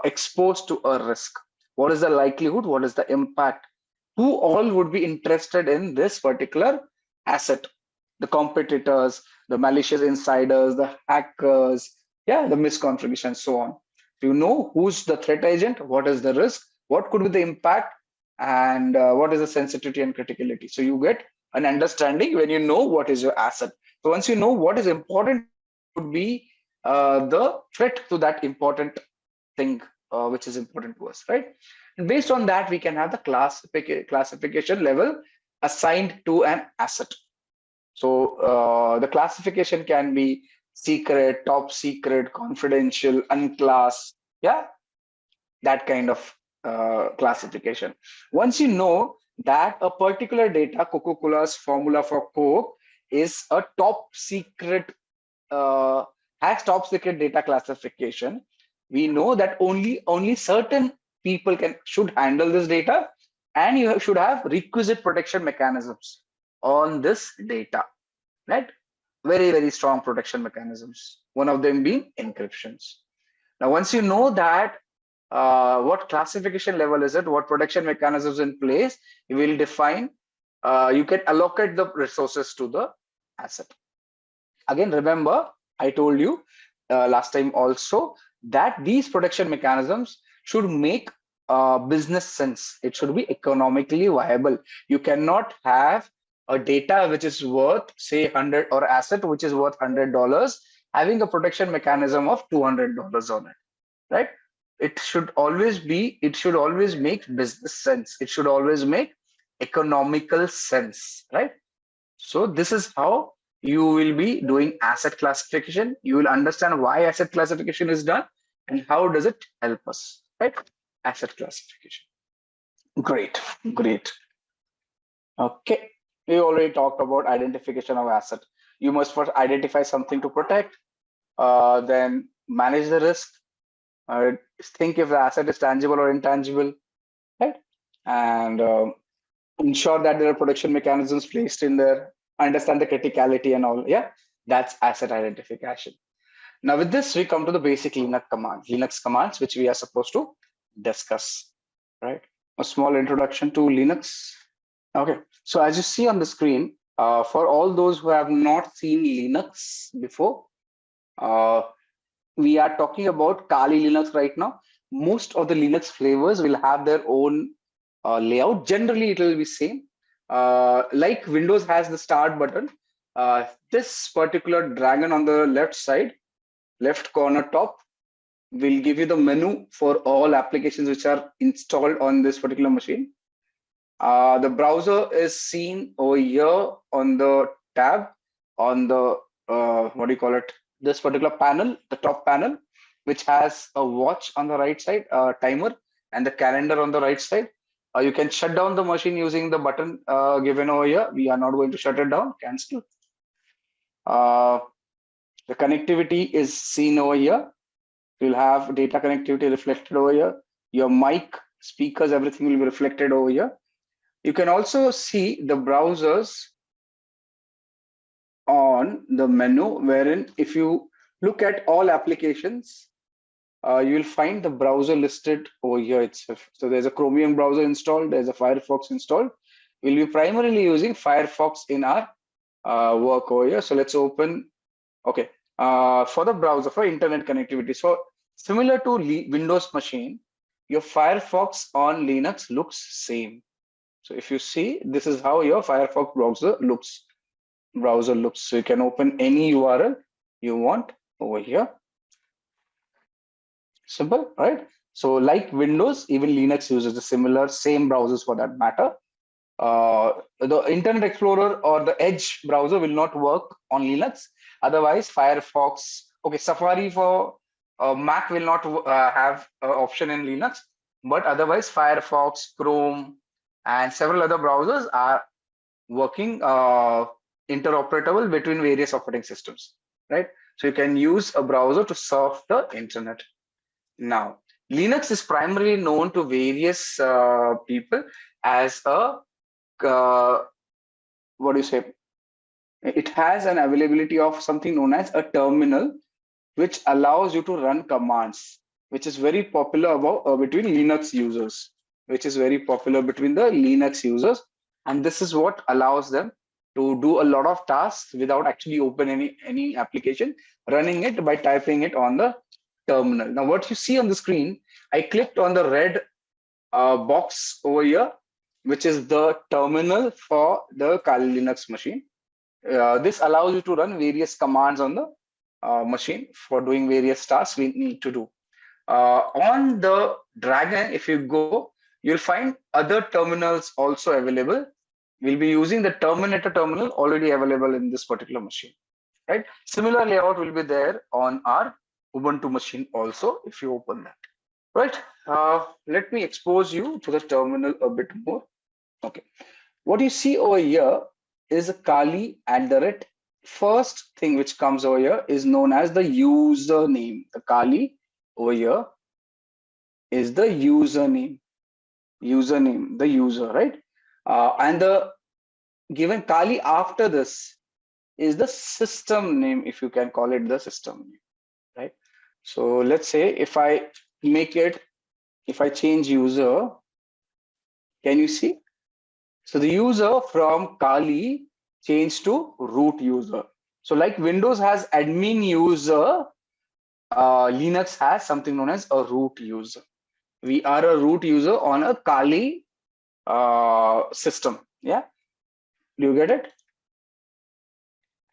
exposed to a risk? What is the likelihood? What is the impact? Who all would be interested in this particular asset? The competitors, the malicious insiders, the hackers, yeah, the misconfiguration, so on. You know who's the threat agent, what is the risk, what could be the impact, and what is the sensitivity and criticality. So you get an understanding when you know what is your asset. So once you know what is important, would be the threat to that important thing, which is important to us, right? And based on that, we can have the classification level assigned to an asset. So the classification can be secret, top secret, confidential, unclass, yeah, that kind of classification. Once you know that a particular data, Coca-Cola's formula for Coke, is a top secret, has top secret data classification, we know that only certain people should handle this data, and you should have requisite protection mechanisms on this data, right? Very, very strong protection mechanisms. One of them being encryptions. Now, once you know that what classification level is it, what protection mechanisms in place, you will define, you can allocate the resources to the asset. Again, remember, I told you last time also that these protection mechanisms should make business sense. It should be economically viable. You cannot have a data which is worth, say, 100, or asset which is worth $100, having a protection mechanism of $200 on it, right? It should always make business sense. It should always make economical sense, right? So this is how you will be doing asset classification. You will understand why asset classification is done and how does it help us, right? Asset classification. Great, great. Okay, we already talked about identification of asset. You must first identify something to protect, then manage the risk, think if the asset is tangible or intangible, right? And ensure that there are protection mechanisms placed in there, understand the criticality and all. Yeah, that's asset identification. Now with this, we come to the basic Linux commands, which we are supposed to discuss, right? A small introduction to Linux. Okay, so as you see on the screen, for all those who have not seen Linux before, we are talking about Kali Linux right now. Most of the Linux flavors will have their own layout. Generally, it will be same. Like Windows has the start button, this particular dragon on the left side, left corner top, will give you the menu for all applications which are installed on this particular machine. The browser is seen over here on the tab on the what do you call it? This particular panel, the top panel, which has a watch on the right side, a timer, and the calendar on the right side. You can shut down the machine using the button given over here. We are not going to shut it down. Cancel. The connectivity is seen over here. You'll have data connectivity reflected over here. Your mic, speakers, everything will be reflected over here. You can also see the browsers on the menu, wherein if you look at all applications, you will find the browser listed over here itself. So there's a Chromium browser installed, there's a Firefox installed. We'll be primarily using Firefox in our work over here. So let's open, okay, for the browser, for internet connectivity. So similar to Windows machine, your Firefox on Linux looks same. So if you see, this is how your Firefox browser looks. So you can open any URL you want over here. Simple, right? So like Windows, even Linux uses the same browsers for that matter. The Internet Explorer or the Edge browser will not work on Linux. Otherwise, Firefox, okay, Safari for Mac will not have an option in Linux, but otherwise Firefox, Chrome, and several other browsers are working interoperable between various operating systems, right? So you can use a browser to surf the internet. Now, Linux is primarily known to various people as a what do you say? It has an availability of something known as a terminal, which allows you to run commands, which is very popular between Linux users, and this is what allows them to do a lot of tasks without actually opening any application, running it by typing it on the terminal. Now, what you see on the screen, I clicked on the red box over here, which is the terminal for the Kali Linux machine. This allows you to run various commands on the machine for doing various tasks we need to do. On the Dragon, if you go, you'll find other terminals also available. We'll be using the Terminator terminal already available in this particular machine, right? Similar layout will be there on our Ubuntu machine also if you open that, right? Let me expose you to the terminal a bit more. Okay, what you see over here is a Kali @ first thing which comes over here is known as the username. The Kali over here is the username, the user, right? And the given Kali after this is the system name, if you can call it the system name, right? So let's say if I change user, can you see? So the user from Kali changed to root user. So like Windows has admin user, Linux has something known as a root user. We are a root user on a Kali system. Yeah, do you get it?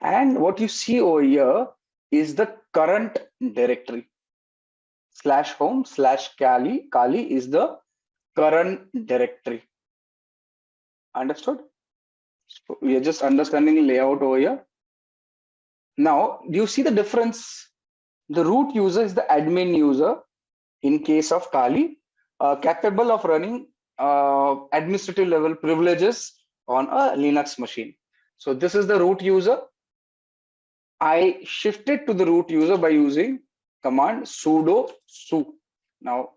And what you see over here is the current directory. /home/Kali. Kali is the current directory. Understood? So we are just understanding layout over here. Now, do you see the difference? The root user is the admin user in case of Kali, capable of running administrative level privileges on a Linux machine. So this is the root user. I shifted to the root user by using command sudo su. Now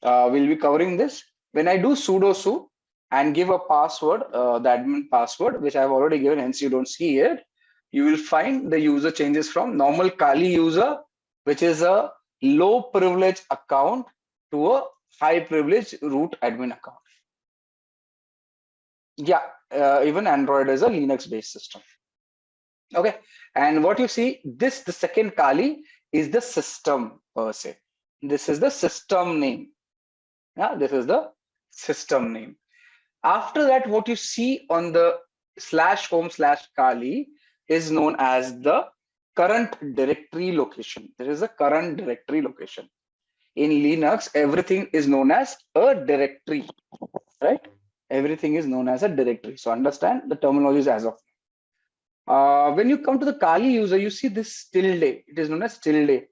we'll be covering this. When I do sudo su and give a password, the admin password, which I've already given, hence you don't see it, you will find the user changes from normal Kali user, which is a low privilege account, to a high privilege root admin account. Yeah, even Android is a Linux based system. Okay, and what you see, this, the second Kali, is the system per se. This is the system name. Yeah, this is the system name. After that, what you see on the /home/Kali is known as the current directory location. There is a current directory location. In Linux, everything is known as a directory, right? Everything is known as a directory. So understand the terminologies as of when you come to the Kali user, you see this tilde. It is known as tilde,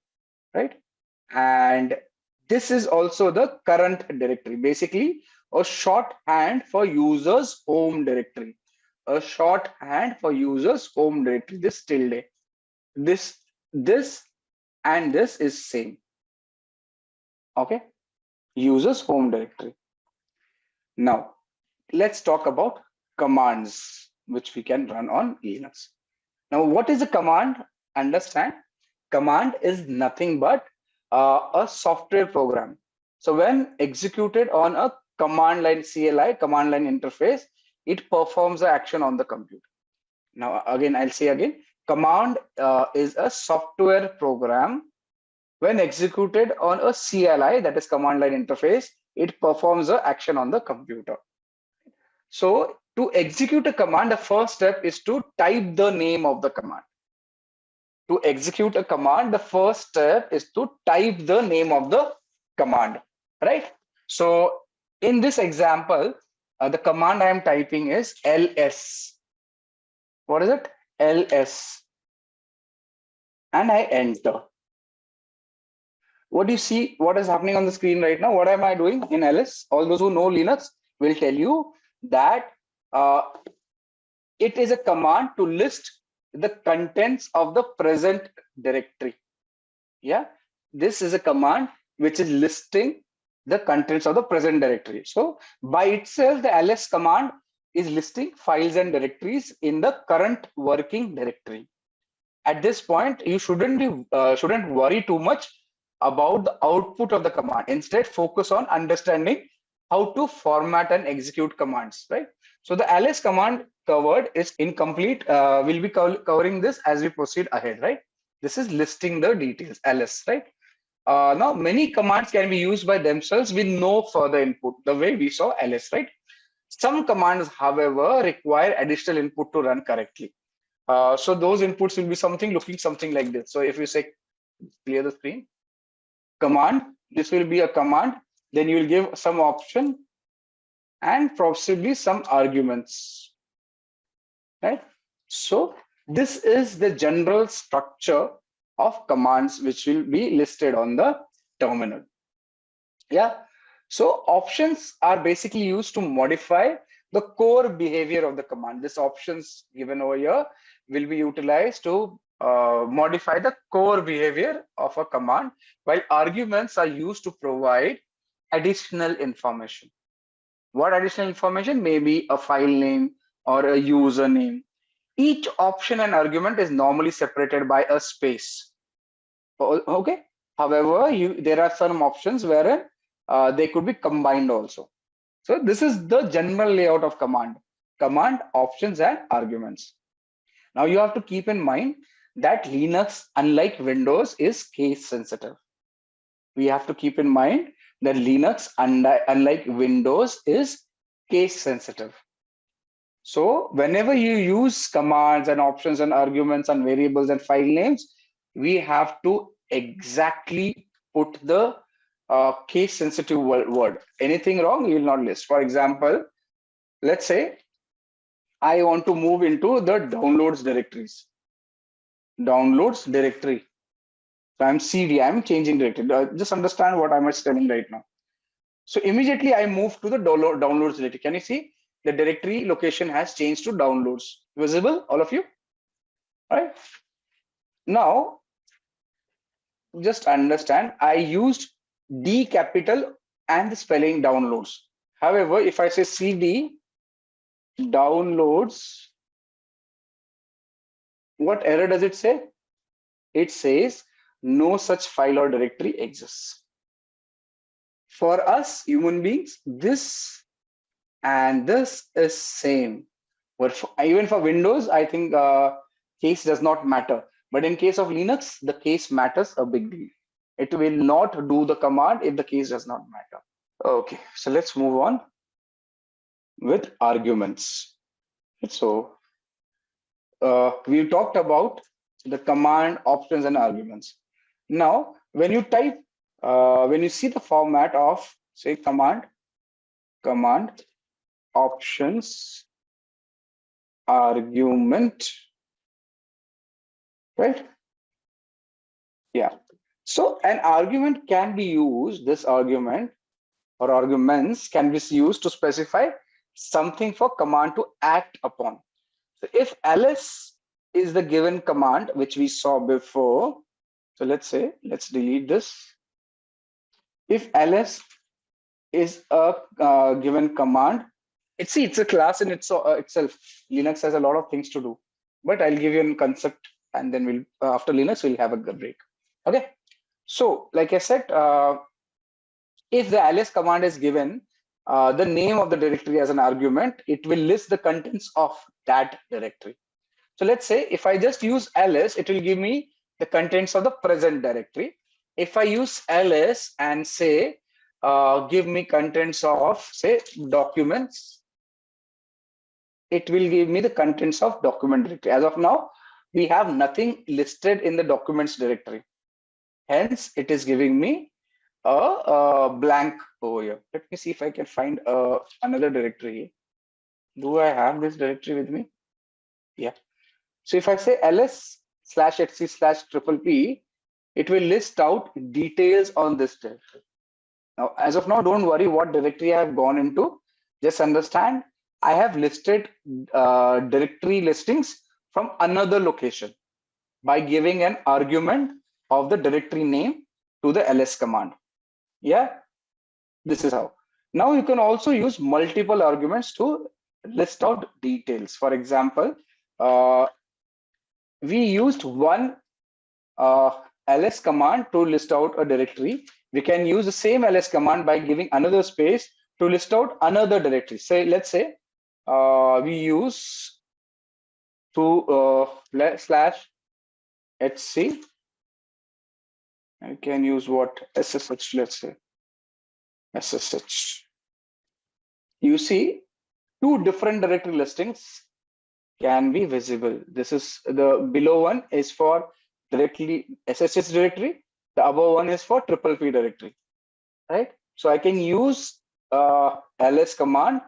right? And this is also the current directory. Basically, a shorthand for users home directory. A shorthand for users home directory. This tilde. This and this is same. Okay. Users home directory. Now let's talk about commands which we can run on Linux. Now, what is a command? Understand, command is nothing but a software program. So when executed on a command line CLI, command line interface, it performs the action on the computer. Now, again, I'll say again, command is a software program. When executed on a CLI, that is command line interface, it performs the action on the computer. So to execute a command, the first step is to type the name of the command. To execute a command, the first step is to type the name of the command, right? So in this example, the command I am typing is ls. What is it? ls. And I enter. What do you see? What is happening on the screen right now? What am I doing in ls? All those who know Linux will tell you that it is a command to list the contents of the present directory. Yeah, this is a command which is listing the contents of the present directory. So by itself, the ls command is listing files and directories in the current working directory. At this point, you shouldn't worry too much about the output of the command. Instead, focus on understanding how to format and execute commands, right? So the ls command covered is incomplete. We'll be covering this as we proceed ahead, right? This is listing the details, ls, right? Now, many commands can be used by themselves with no further input, the way we saw ls, right? Some commands, however, require additional input to run correctly. So those inputs will be looking something like this. So if you say, clear the screen, command, this will be a command, then you will give some option and possibly some arguments, right? So this is the general structure of commands which will be listed on the terminal. Yeah, so options are basically used to modify the core behavior of the command. This options given over here will be utilized to modify the core behavior of a command, while arguments are used to provide additional information. What additional information? Maybe a file name or a username. Each option and argument is normally separated by a space. Okay. However, there are some options wherein they could be combined also. So this is the general layout of command options and arguments. Now you have to keep in mind that Linux, unlike Windows, is case sensitive. We have to keep in mind that Linux, unlike Windows, is case sensitive. So whenever you use commands and options and arguments and variables and file names, we have to exactly put the case sensitive word. Anything wrong, you will not list. For example, let's say I want to move into the downloads directories. Downloads directory. So I'm CD, I'm changing directory. Just understand what I'm telling right now. So immediately I move to the downloads directory. Can you see the directory location has changed to downloads? Visible, all of you? Right? Now, just understand, I used D capital and the spelling downloads. However, if I say CD downloads, what error does it say? It says no such file or directory exists. For us human beings, this and this is same. But even for Windows, I think case does not matter. But in case of Linux, the case matters a big deal. It will not do the command if the case does not matter. Okay, so let's move on with arguments. So we talked about the command options and arguments. Now, when you type, when you see the format of say command options argument, right? Yeah. So an argument can be used, this argument or arguments can be used to specify something for command to act upon. So if ls is the given command, which we saw before, so let's delete this. If ls is a given command, it's a class in itself. Linux has a lot of things to do, but I'll give you a concept and then we'll after Linux we'll have a break. Okay, so like I said, if the ls command is given the name of the directory as an argument, it will list the contents of that directory. So let's say if I just use ls, it will give me the contents of the present directory. If I use ls and say give me contents of say documents, it will give me the contents of document directory. As of now, we have nothing listed in the documents directory. Hence, it is giving me a blank over here. Let me see if I can find another directory. Do I have this directory with me? Yeah. So if I say ls/etc/pp, it will list out details on this directory. Now, as of now, don't worry what directory I have gone into. Just understand, I have listed directory listings from another location by giving an argument of the directory name to the ls command. Yeah, this is how. Now you can also use multiple arguments to list out details. For example, we used one ls command to list out a directory. We can use the same ls command by giving another space to list out another directory. Say, let's say we use to /etc. I can use what ssh, let's say ssh. You see, two different directory listings can be visible. This is the below one is for directly SSH directory. The above one is for PPP directory, right? So I can use ls command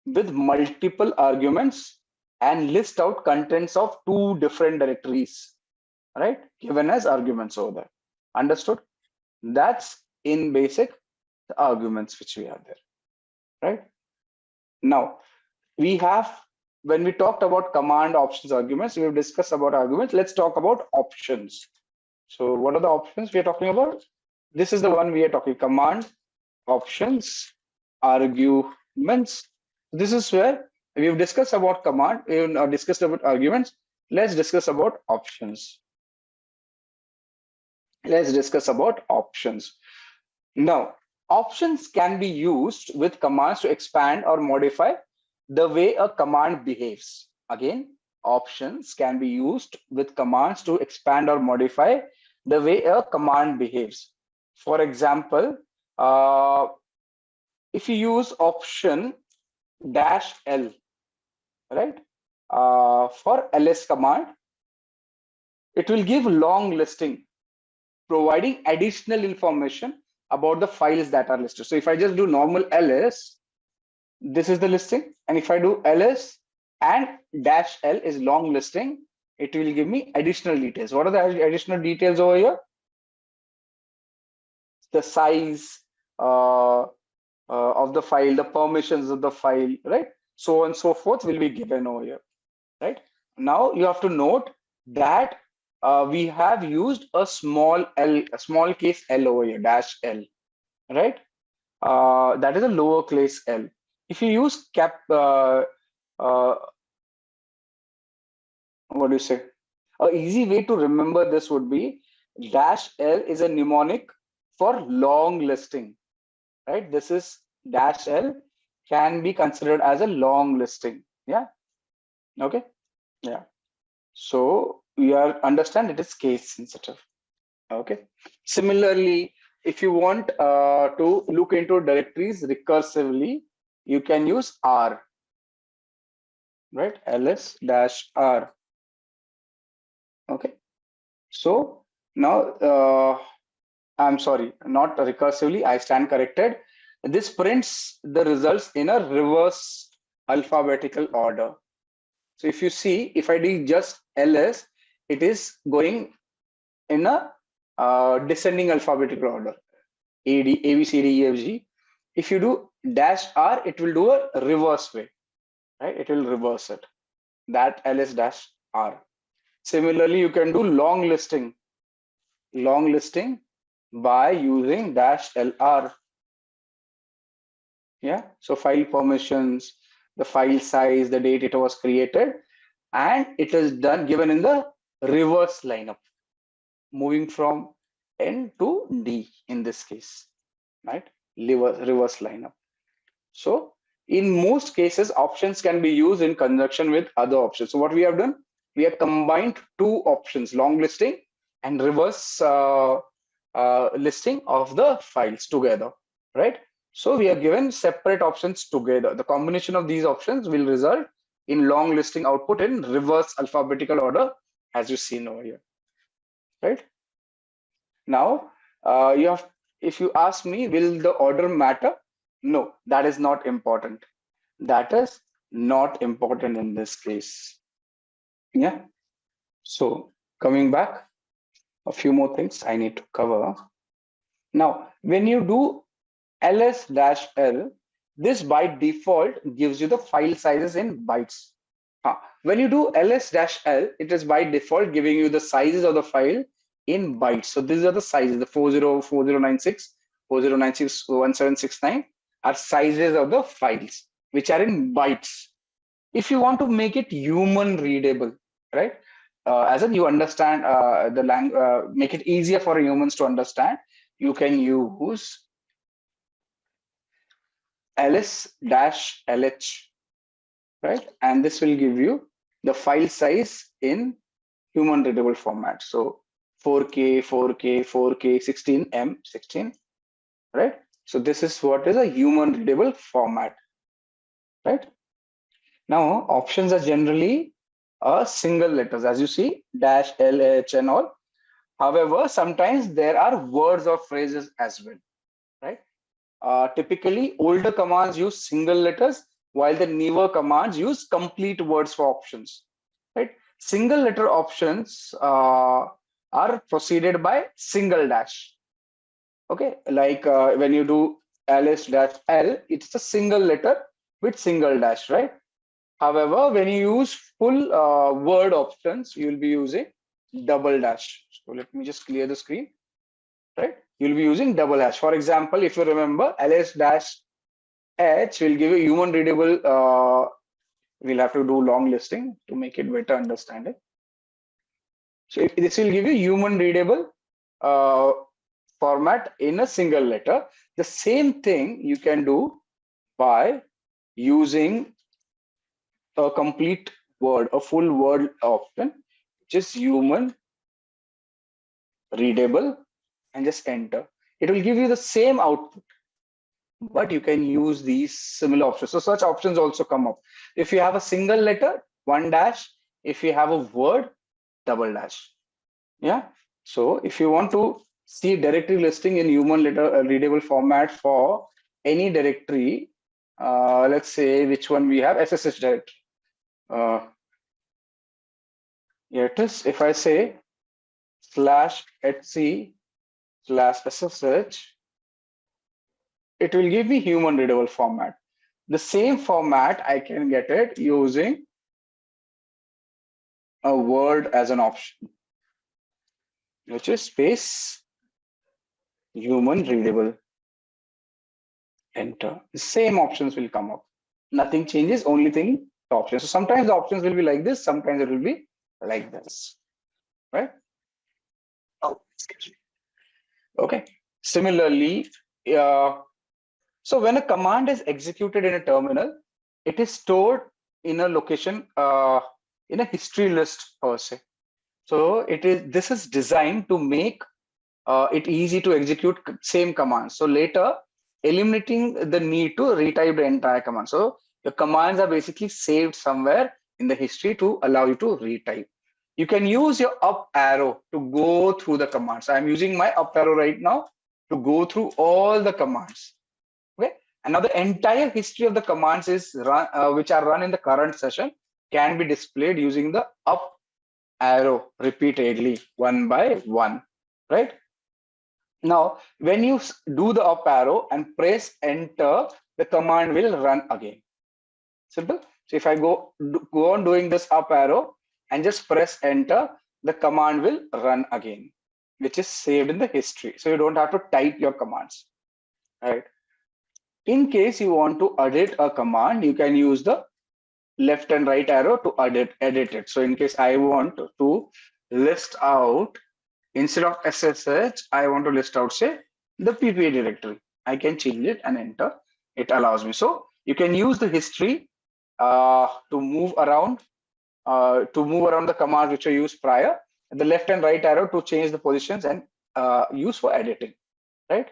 with multiple arguments and list out contents of two different directories, right? Given as arguments over there. Understood? That's in basic the arguments which we have there, right? Now we have, when we talked about command options arguments, we've discussed about arguments. Let's talk about options. So what are the options we are talking about? This is the one we are talking, command options arguments. This is where we've discussed about command, we've discussed about arguments. Let's discuss about options. Let's discuss about options. Now, options can be used with commands to expand or modify the way a command behaves. Again, options can be used with commands to expand or modify the way a command behaves. For example, if you use option -l, right, for ls command, it will give long listing, providing additional information about the files that are listed. So if I just do normal ls, this is the listing, and if I do ls And dash L is long listing. It will give me additional details. What are the additional details over here? The size of the file, the permissions of the file, right? So on and so forth will be given over here, right? Now you have to note that we have used a small case L over here, dash L, right? That is a lower case L. If you use what do you say? A easy way to remember this would be dash L is a mnemonic for long listing, right? This is dash L can be considered as a long listing. Yeah. Okay. Yeah. So we are understand it is case sensitive. Okay. Similarly, if you want to look into directories recursively, you can use R, right? ls-r. Okay. So now I'm sorry, not recursively, I stand corrected. This prints the results in a reverse alphabetical order. So if you see, if I do just ls, it is going in a descending alphabetical order, A, D, A, B, C, D, E, F, G. If you do dash R, it will do a reverse way, right? It will reverse it, that ls dash R. Similarly, you can do long listing by using dash LR. Yeah, so file permissions, the file size, the date it was created, and it is done given in the reverse lineup, moving from N to D in this case, right? Reverse lineup. So in most cases, options can be used in conjunction with other options. So what we have done, we have combined two options, long listing and reverse listing of the files together, right? So we have given separate options together. The combination of these options will result in long listing output in reverse alphabetical order, as you see over here, right? Now, if you ask me, will the order matter? No, that is not important. That is not important in this case. Yeah. So coming back, a few more things I need to cover. Now, when you do ls-l, this by default gives you the file sizes in bytes. When you do ls-l, it is by default giving you the sizes of the file in bytes. So these are the sizes, the 404096, 40961769 are sizes of the files, which are in bytes. If you want to make it human readable, right? As in you understand the language, make it easier for humans to understand, you can use ls-lh, right? And this will give you the file size in human readable format. So 4K, 4K, 4K, 16M, 16, right? So this is what is a human readable format, right? Now options are generally single letters, as you see, dash, L, H, and all. However, sometimes there are words or phrases as well, right? Typically, older commands use single letters, while the newer commands use complete words for options, right? Single letter options are preceded by single dash. Okay, like when you do ls-l, it's a single letter with single dash, right? However, when you use full word options, you will be using double dash. So let me just clear the screen, right? You'll be using double dash. For example, if you remember, ls-h will give you human readable. We'll have to do long listing to make it better understanding. So this will give you human readable format in a single letter. The same thing you can do by using a complete word, a full word option, which is human readable, and just enter. It will give you the same output, but you can use these similar options. So such options also come up. If you have a single letter, one dash. If you have a word, double dash. Yeah. So if you want to see directory listing in human letter readable format for any directory, let's say which one we have, SSH directory. Here it is. If I say /etc/ssh, it will give me human readable format. The same format I can get it using a word as an option, which is space human readable. Enter. The same options will come up. Nothing changes, only thing the options. So sometimes the options will be like this, sometimes it will be like this, right? Oh, excuse me. Okay. Similarly, so when a command is executed in a terminal, it is stored in a location, in a history list per se. So this is designed to make it easy to execute same command. So later, eliminating the need to retype the entire command. So your commands are basically saved somewhere in the history to allow you to retype. You can use your up arrow to go through the commands. I'm using my up arrow right now to go through all the commands. Okay, and now the entire history of the commands is run, which are run in the current session, can be displayed using the up arrow repeatedly, one by one, right? Now, when you do the up arrow and press enter, the command will run again. Simple. So if I go on doing this up arrow and just press enter, the command will run again, which is saved in the history. So you don't have to type your commands, right? In case you want to edit a command, you can use the left and right arrow to edit it. So in case I want to list out, instead of SSH, I want to list out, say, the PPA directory. I can change it and enter. It allows me. So you can use the history to move around the commands which are used prior, and the left and right arrow to change the positions and use for editing, right?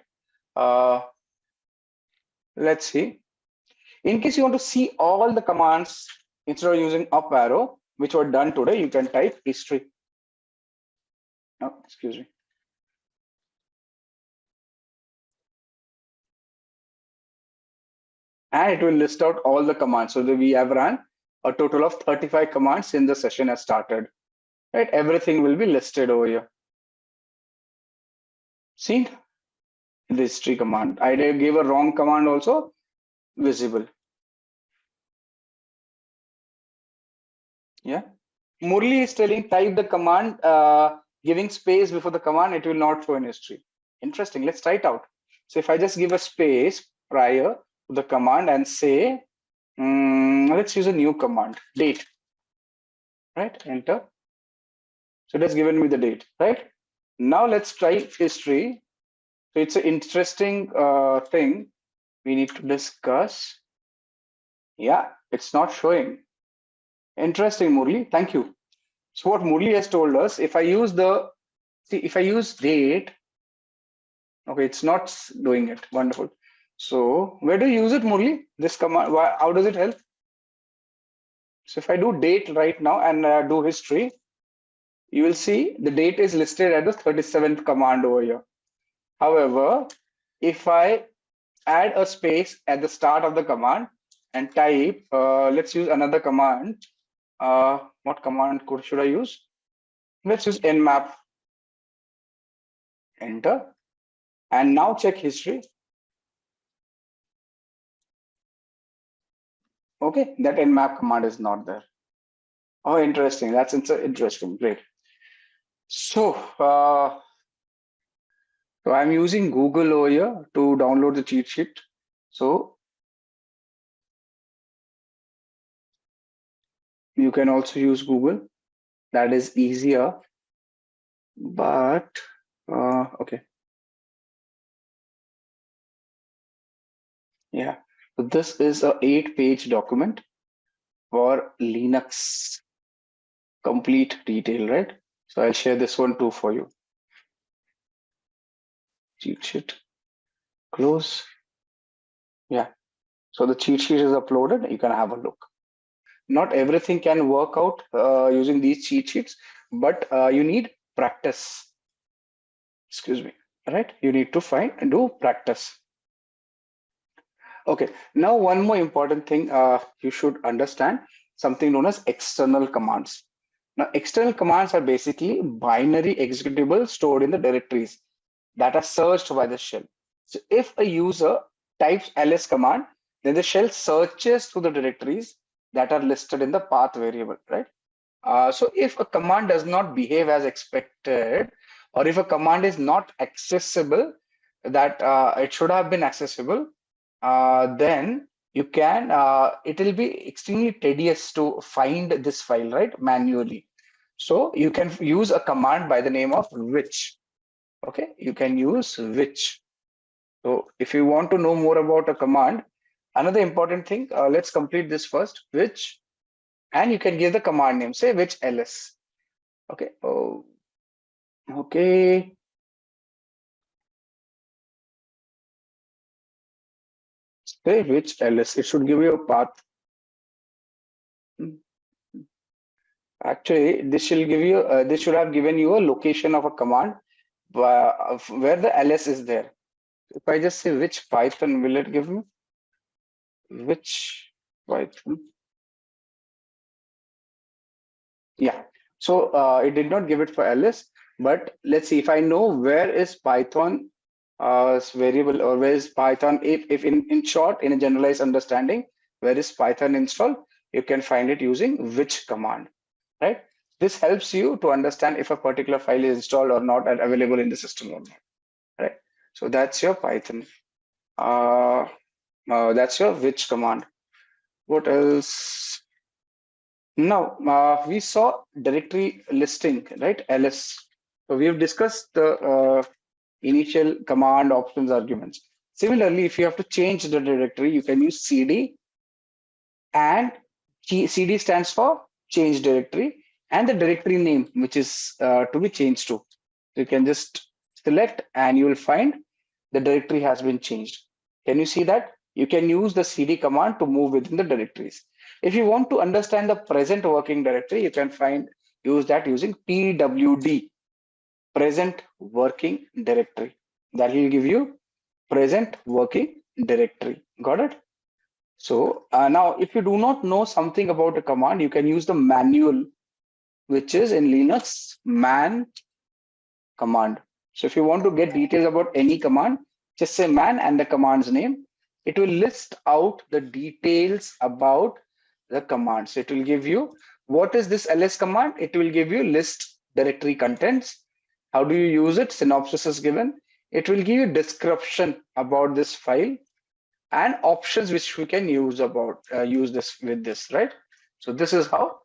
Let's see. In case you want to see all the commands instead of using up arrow, which were done today, you can type history. Oh, excuse me. And it will list out all the commands. So we have run a total of 35 commands since the session has started. Right? Everything will be listed over here. See the history command. I gave a wrong command also visible. Yeah. Murli is telling type the command, giving space before the command, it will not show in history. Interesting. Let's try it out. So if I just give a space prior to the command and say, let's use a new command, date. Right? Enter. So it has given me the date, right? Now let's try history. So it's an interesting thing we need to discuss. Yeah, it's not showing. Interesting, Murli. Thank you. So what Murli has told us, if I use date, okay, it's not doing it. Wonderful. So where do you use it, Murli? This command, how does it help? So if I do date right now and do history, you will see the date is listed at the 37th command over here. However, if I add a space at the start of the command and type, let's use another command. What command should I use? Let's use nmap. Enter. And now check history. Okay, that nmap command is not there. Oh, interesting. That's interesting. Great. So I'm using Google over here to download the cheat sheet. So you can also use Google. That is easier. But okay. Yeah. So this is a 8-page document for Linux complete detail, right? So I'll share this one too for you. Cheat sheet. Close. Yeah. So the cheat sheet is uploaded. You can have a look. Not everything can work out using these cheat sheets, but you need practice. Excuse me. Right? You need to find and do practice. Okay. Now, one more important thing you should understand. something known as external commands. Now, external commands are basically binary executables stored in the directories that are searched by the shell. So if a user types ls command, then the shell searches through the directories that are listed in the path variable, right? So if a command does not behave as expected, or if a command is not accessible, that it should have been accessible, then you can, it will be extremely tedious to find this file, right, manually. So you can use a command by the name of which. Okay, you can use which. So if you want to know more about a command, another important thing, let's complete this first, which, and you can give the command name, say which ls. Okay. Oh, okay. Say which ls. It should give you a path. Actually, this should give you. This should have given you a location of a command where the ls is there. If I just say which Python, will it give me? Which Python? Yeah. So it did not give it for ls, but let's see if I know where is Python variable, or where is Python, if in short, in a generalized understanding, where is Python installed, you can find it using which command, right? This helps you to understand if a particular file is installed or not and available in the system or not, right? So that's your Python. That's your which command. What else? Now, we saw directory listing, right? ls. So we have discussed the initial command options arguments. Similarly, if you have to change the directory, you can use cd, and cd stands for change directory, and the directory name, which is to be changed to. So you can just select and you will find the directory has been changed. Can you see that? You can use the cd command to move within the directories. If you want to understand the present working directory, you can use that using pwd, present working directory. That will give you present working directory. Got it? So now if you do not know something about a command, you can use the manual, which is in Linux man command. So if you want to get details about any command, just say man and the command's name. It will list out the details about the command. So it will give you, what is this ls command? It will give you list directory contents. How do you use it? Synopsis is given. It will give you description about this file and options which we can use this with this, right? So this is how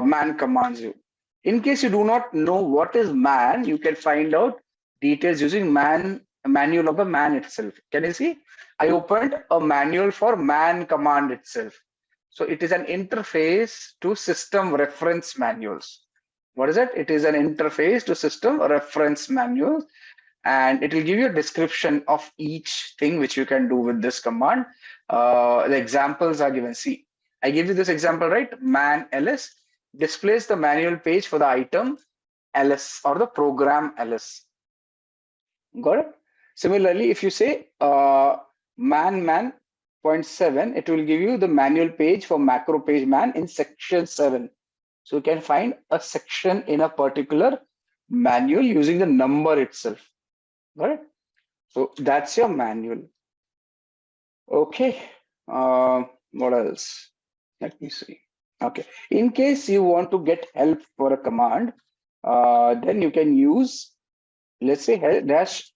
man commands you. In case you do not know what is man, you can find out details using manual of the man itself. Can you see? I opened a manual for man command itself. So it is an interface to system reference manuals. What is it? It is an interface to system reference manuals, and it will give you a description of each thing which you can do with this command. The examples are given. See, I give you this example, right? Man ls displays the manual page for the item ls or the program ls. Got it? Similarly, if you say man 0.7, it will give you the manual page for macro page man in section 7. So you can find a section in a particular manual using the number itself. Got it? So that's your manual. Okay. What else? Let me see. Okay. In case you want to get help for a command, then you can use, let's say, -h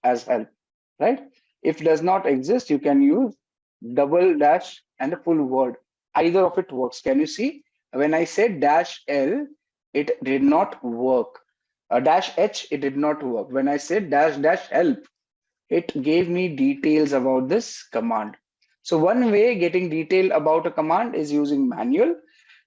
as help, right? If does not exist, you can use double dash and the full word. Either of it works. Can you see? When I said -l, it did not work. -h, it did not work. When I said -help, it gave me details about this command. So one way getting detail about a command is using manual.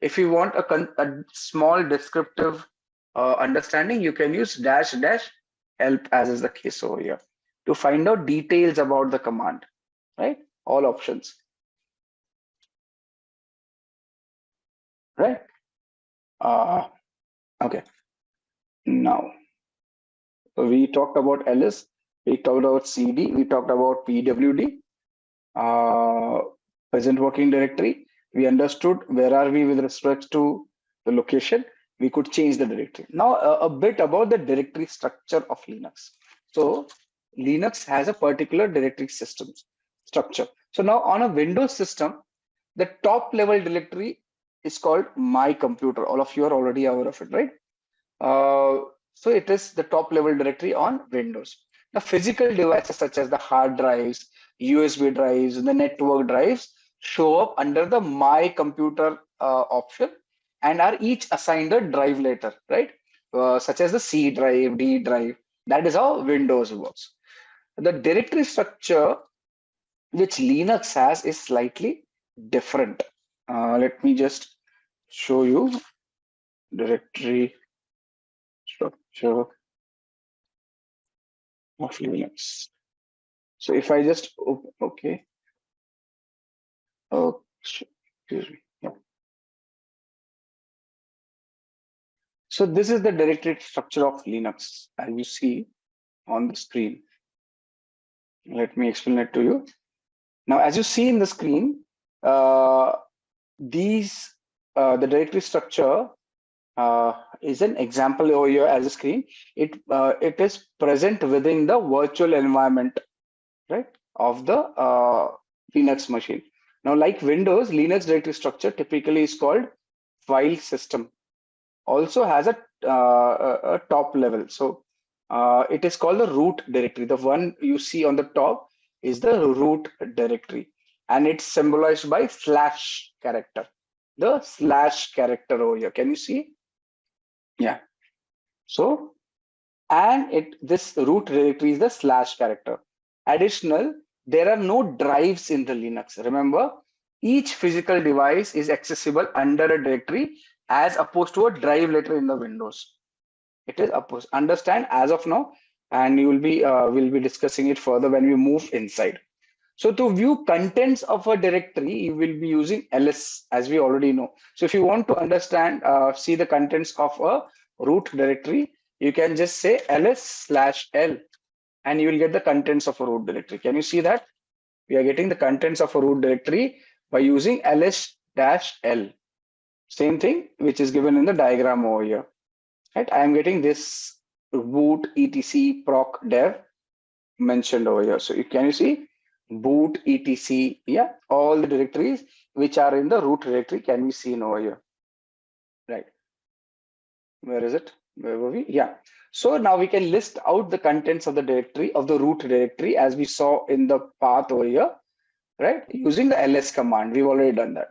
If you want a small descriptive understanding, you can use -help, as is the case over here, to find out details about the command, right? All options, right? Okay. Now, we talked about ls, we talked about cd, we talked about pwd, present working directory. We understood where are we with respect to the location. We could change the directory. Now a bit about the directory structure of Linux. So Linux has a particular directory system structure. So now on a Windows system, the top level directory is called My Computer. All of you are already aware of it, right? So it is the top level directory on Windows. The physical devices such as the hard drives, USB drives, and the network drives show up under the My Computer option and are each assigned a drive later, right? Such as the C drive, D drive. That is how Windows works. The directory structure which Linux has is slightly different. Let me just show you directory structure of Linux. So if I just okay, oh, excuse me. Yeah. So this is the directory structure of Linux, as you see on the screen. Let me explain it to you. Now, as you see in the screen, the directory structure is an example over here as a screen. It is present within the virtual environment, right, of the Linux machine. Now, like Windows, Linux directory structure typically is called file system. Also has a top level. So it is called the root directory. The one you see on the top is the root directory, and it's symbolized by slash character. The slash character over here. Can you see? Yeah. So, and this root directory is the slash character. Additional, there are no drives in the Linux. Remember, each physical device is accessible under a directory as opposed to a drive later in the Windows. It is opposed. Understand as of now, and you will be we'll be discussing it further when we move inside. So to view contents of a directory, you will be using ls, as we already know. So if you want to understand, see the contents of a root directory, you can just say ls/l, and you will get the contents of a root directory. Can you see that? We are getting the contents of a root directory by using ls-l. Same thing, which is given in the diagram over here. Right? I am getting this boot etc proc dev mentioned over here. So can you see boot etc? Yeah, all the directories which are in the root directory can be seen over here. Right. Where is it? Where were we? Yeah. So now we can list out the contents of the directory of the root directory as we saw in the path over here, right? Using the ls command. We've already done that.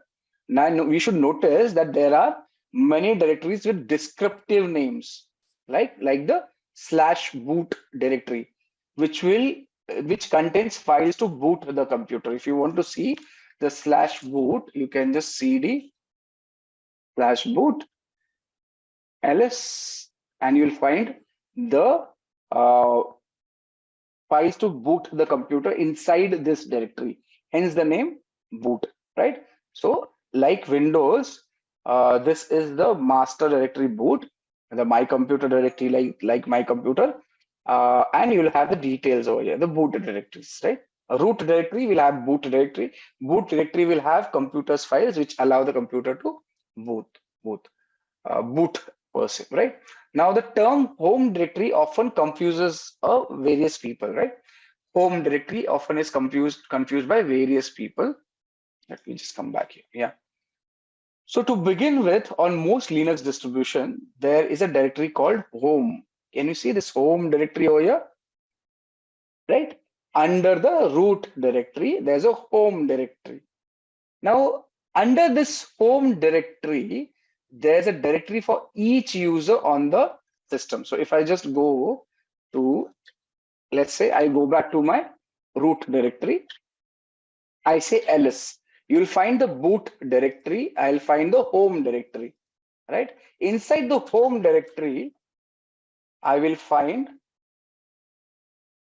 Now we should notice that there are many directories with descriptive names, like the /boot directory, which contains files to boot the computer. If you want to see the /boot, you can just cd /boot ls, and you'll find the files to boot the computer inside this directory. Hence the name boot, right? So like Windows, this is the master directory boot, the my computer directory like my computer, and you'll have the details over here, the boot directories, right? A root directory will have boot directory. Boot directory will have computers files which allow the computer to boot person, right? Now the term home directory often confuses various people, right? Home directory often is confused by various people. Let me just come back here. Yeah. So to begin with, on most Linux distribution, there is a directory called home. Can you see this home directory over here? Right? Under the root directory, there's a home directory. Now, under this home directory, there's a directory for each user on the system. So if I just go to, let's say I go back to my root directory, I say ls. You'll find the boot directory. I'll find the home directory, right? Inside the home directory, I will find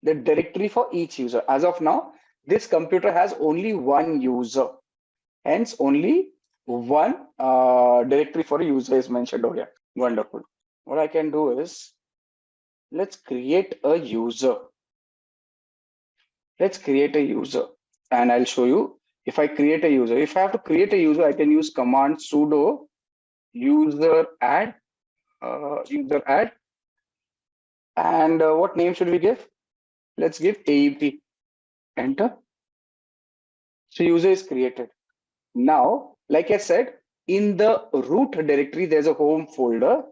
the directory for each user. As of now, this computer has only one user. Hence, only one directory for a user is mentioned over here. Wonderful. What I can do is, let's create a user. Let's create a user, and I'll show you If I create a user, if I have to create a user, I can use command sudo user add, and what name should we give? Let's give AEP. Enter. So user is created. Now, like I said, in the root directory, there's a home folder.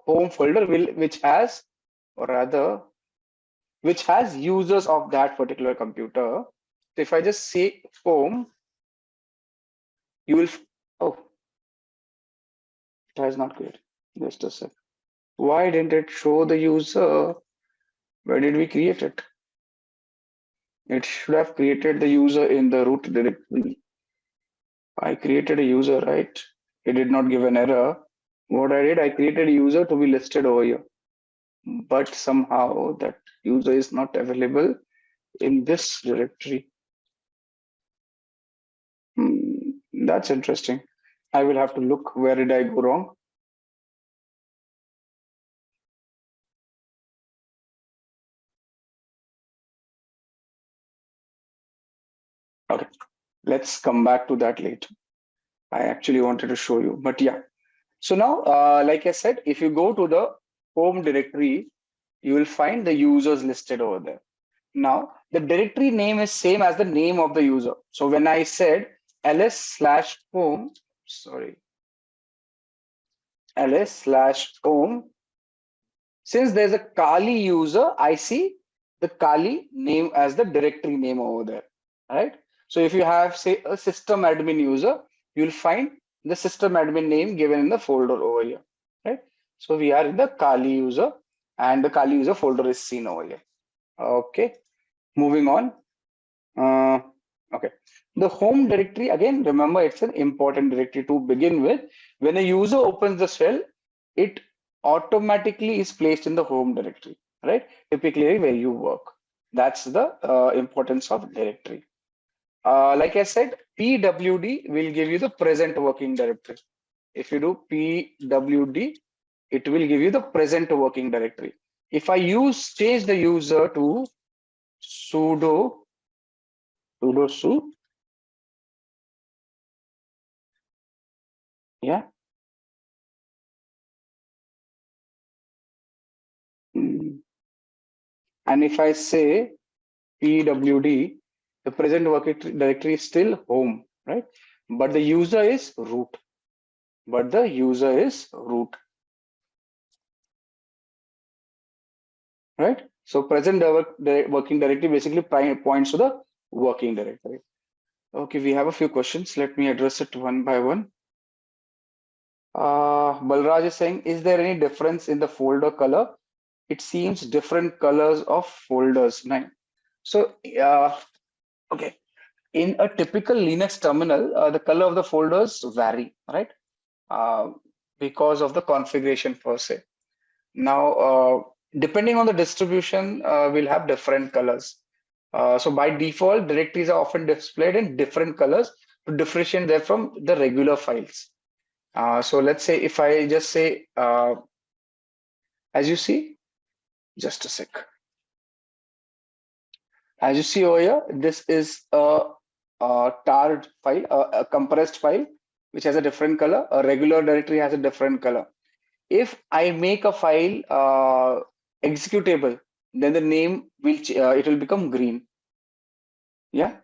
Which has, or rather, which has users of that particular computer. So if I just say home, you will, oh, it has not created. Just a sec. Why didn't it show the user? Where did we create it? It should have created the user in the root directory. I created a user, right? It did not give an error. What I did, I created a user to be listed over here. But somehow that user is not available in this directory. That's interesting. I will have to look where did I go wrong. Okay, let's come back to that later. I actually wanted to show you, but yeah. So now, like I said, if you go to the home directory, you will find the users listed over there. Now, the directory name is same as the name of the user. So when I said ls/home, ls/home, since there's a Kali user, I see the Kali name as the directory name over there, right? So if you have, say, a system admin user, you'll find the system admin name given in the folder over here, right? So we are in the Kali user, and the Kali user folder is seen over here. Okay, moving on. Okay, the home directory, again, remember, it's an important directory to begin with. When a user opens the shell, it automatically is placed in the home directory, right? Typically where you work. That's the importance of directory. Like I said, PWD will give you the present working directory. If you do PWD, it will give you the present working directory. If I change the user to sudo su, yeah. And if I say PWD, the present working directory is still home, right? But the user is root. Right? So present working directory basically points to the working directory. Okay, we have a few questions. Let me address it one by one. Balraj is saying, is there any difference in the folder color? It seems different colors of folders. Nine. So, okay. In a typical Linux terminal, the color of the folders vary, right? Because of the configuration per se. Now, depending on the distribution, we'll have different colors. So by default, directories are often displayed in different colors to differentiate them from the regular files. So let's say if I just say, as you see, just a sec. As you see over here, this is a tarred file, a compressed file, which has a different color. A regular directory has a different color. If I make a file executable, then the name will it will become green. Yeah.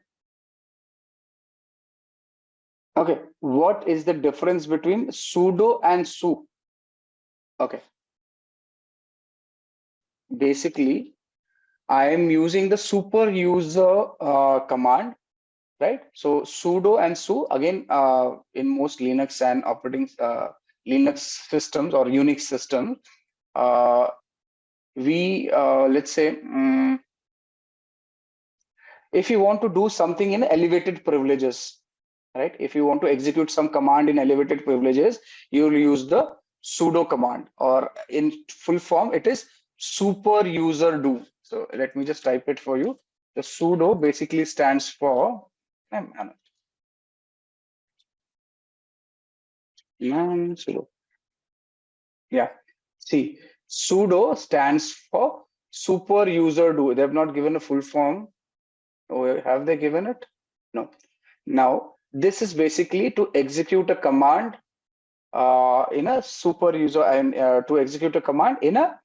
Okay. What is the difference between sudo and su? Okay. Basically, I am using the super user command, right? So sudo and su, again, in most Linux and operating Linux systems or Unix systems, let's say, if you want to do something in elevated privileges, right? If you want to execute some command in elevated privileges, you will use the sudo command, or in full form, it is super user do. So let me just type it for you. The sudo basically stands for, sudo. Yeah, see, sudo stands for super user do. They have not given a full form. Oh, have they given it? No. Now, this is basically to execute a command in a super user and to execute a command in a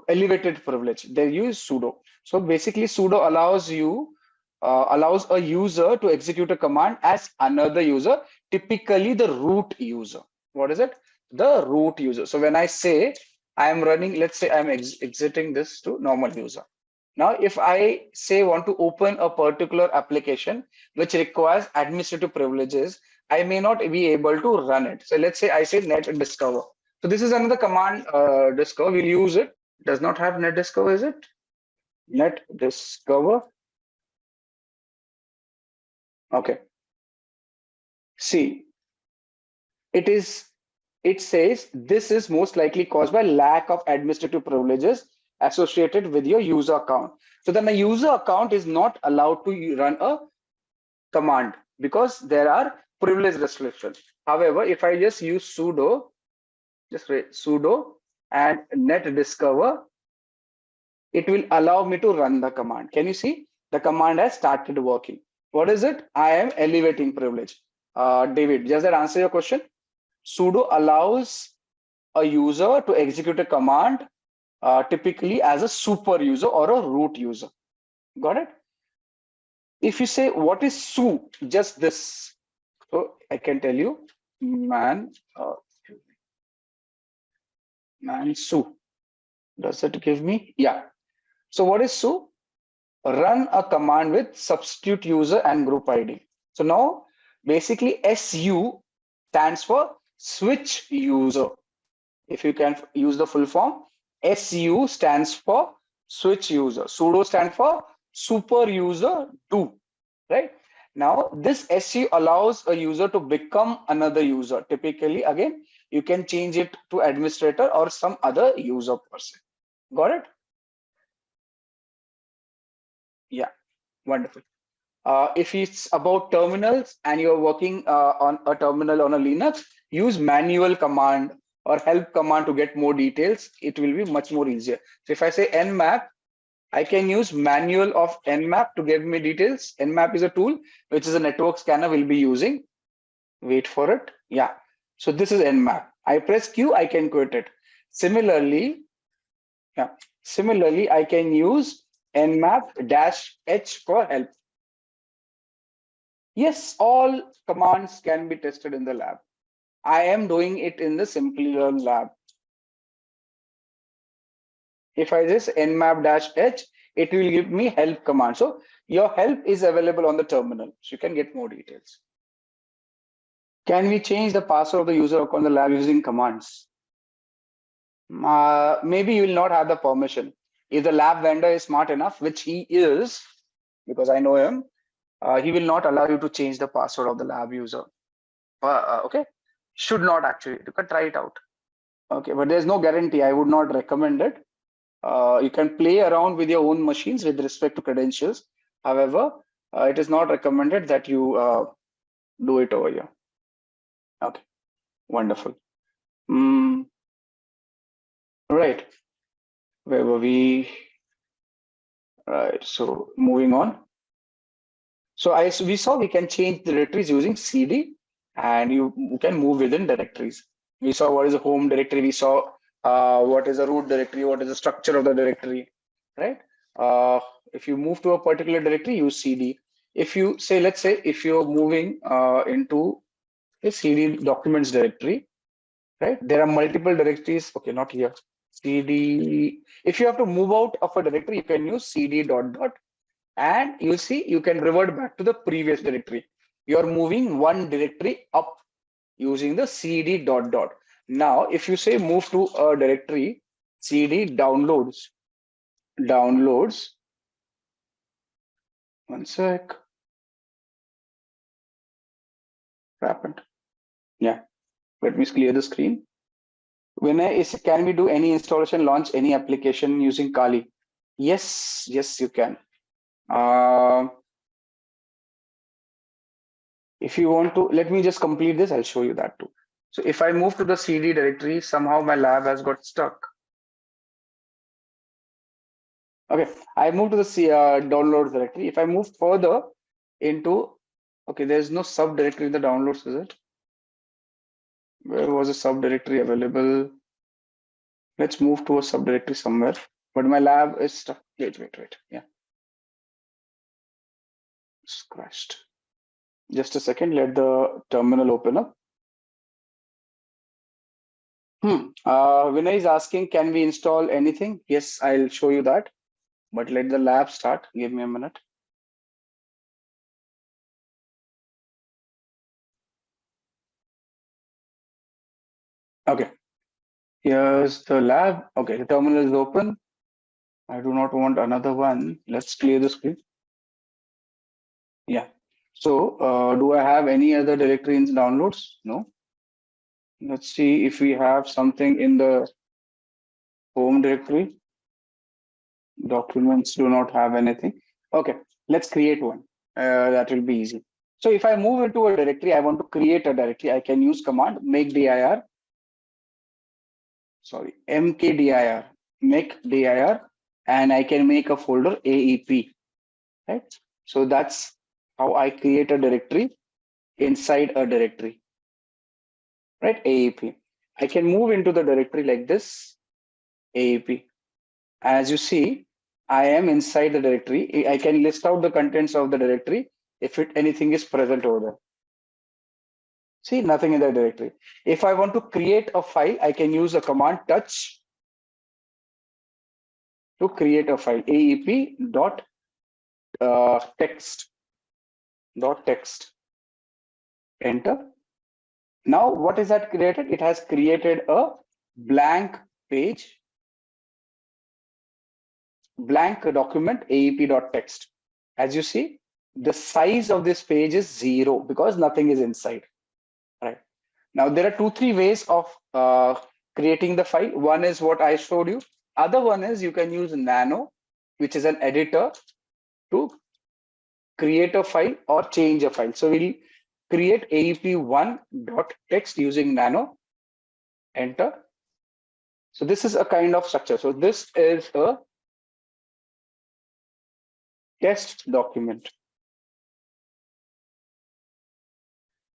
elevated privilege. They use sudo. So basically, sudo allows allows a user to execute a command as another user, typically the root user. What is it? The root user. So when I say I am running, let's say I'm exiting this to normal user. Now, if I say want to open a particular application which requires administrative privileges, I may not be able to run it. So let's say I say net discover. So this is another command discover. We'll use it. Does not have net discover, is it? Net discover. Okay. See, it says this is most likely caused by lack of administrative privileges associated with your user account. So then a user account is not allowed to run a command because there are privilege restrictions. However, if I just use sudo, just write sudo and net discover, it will allow me to run the command. Can you see? The command has started working. What is it? I am elevating privilege. David, does that answer your question? Sudo allows a user to execute a command typically as a super user or a root user. Got it? If you say, what is su? Just this. So I can tell you, man su. Does it give me? Yeah. So what is su? Run a command with substitute user and group ID. So now basically SU stands for switch user. If you can use the full form, SU stands for switch user. Sudo stands for super user do, right? Now this SU allows a user to become another user. Typically, again, you can change it to administrator or some other user person. Got it? Yeah, wonderful. If it's about terminals and you're working on a terminal on a Linux, use manual command or help command to get more details. It will be much more easier. So if I say nmap, I can use manual of nmap to give me details. Nmap is a tool which is a network scanner we'll be using. Wait for it. Yeah. So this is nmap. I press Q, I can quit it. Similarly, I can use nmap-h for help. Yes, all commands can be tested in the lab. I am doing it in the Simplilearn lab. If I just nmap-h, it will give me help command. So your help is available on the terminal. So you can get more details. Can we change the password of the user account in the lab using commands? Maybe you will not have the permission. If the lab vendor is smart enough, which he is, because I know him, he will not allow you to change the password of the lab user. Okay, should not actually. You can try it out. Okay, but there's no guarantee. I would not recommend it. You can play around with your own machines with respect to credentials. However, it is not recommended that you do it over here. Okay, wonderful. Right, where were we? Right, so moving on. So we saw we can change directories using CD, and you can move within directories. We saw what is a home directory. We saw what is a root directory, what is the structure of the directory, right? If you move to a particular directory, use CD. If you say, let's say, if you're moving into a CD documents directory, right? There are multiple directories. Okay, not here. CD. If you have to move out of a directory, you can use CD dot dot, and you'll see you can revert back to the previous directory. You're moving one directory up using the CD dot dot. Now, if you say move to a directory, CD downloads, one sec. What happened? Yeah, let me clear the screen. Can we do any installation, launch any application using Kali? Yes, you can. If you want to, let me just complete this. I'll show you that too. So if I move to the CD directory, somehow my lab has got stuck. Okay, I moved to the downloads directory. If I move further into, okay, there's no subdirectory in the downloads, is it? Where was a subdirectory available? Let's move to a subdirectory somewhere. But my lab is stuck. Wait. Yeah, it's crashed. Just a second. Let the terminal open up. Vinay is asking, can we install anything? Yes, I'll show you that. But let the lab start. Give me a minute. Okay, here's the lab. Okay, the terminal is open. I do not want another one. Let's clear the screen. Yeah. So do I have any other directory in the downloads? No. Let's see if we have something in the home directory. Documents do not have anything. Okay, let's create one. That will be easy. So if I move into a directory, I want to create a directory. I can use command make dir. Sorry, mkdir, make dir, and I can make a folder AEP. Right. So that's how I create a directory inside a directory. Right, AEP. I can move into the directory like this, AEP. As you see, I am inside the directory. I can list out the contents of the directory if anything is present over there. See, nothing in the directory. If I want to create a file, I can use a command touch to create a file, aep dot text. Enter. Now, what is that created? It has created a blank page, blank document, aep.text. As you see, the size of this page is 0 because nothing is inside. Right. Now, there are 2-3 ways of creating the file. One is what I showed you. Other one is you can use Nano, which is an editor, to create a file or change a file. So we'll create aep1.text using Nano. Enter. So this is a kind of structure. So this is a test document.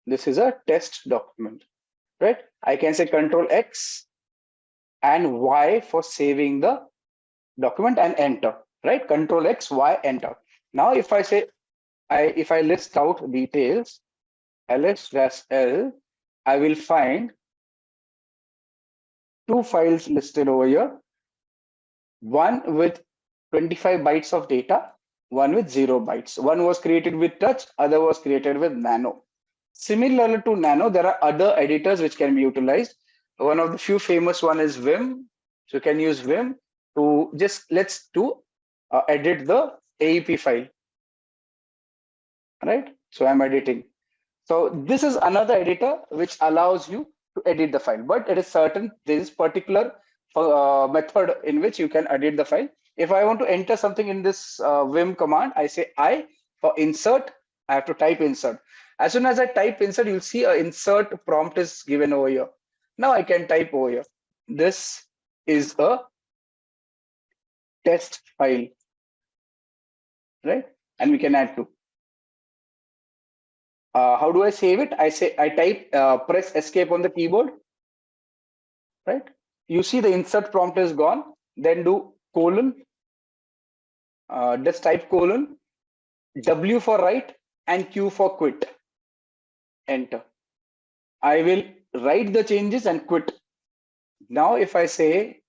This is a test document, right? I can say Control X and Y for saving the document and enter, right? Control X, Y, enter. Now, if I say, if I list out details, ls-l, I will find 2 files listed over here. One with 25 bytes of data, one with 0 bytes. One was created with touch, other was created with Nano. Similar to Nano, there are other editors which can be utilized. One of the few famous one is Vim. So you can use Vim to just edit the AEP file. Right? So I'm editing. So this is another editor which allows you to edit the file, but it is certain there is particular method in which you can edit the file. If I want to enter something in this Vim command, I say I for insert. I have to type insert. As soon as I type insert, you'll see an insert prompt is given over here. Now I can type over here. This is a test file, right? And we can add to. How do I save it? I type, press escape on the keyboard, right? You see the insert prompt is gone. Then do colon, just type colon, W for write and Q for quit. Enter. I will write the changes and quit. Now, if I say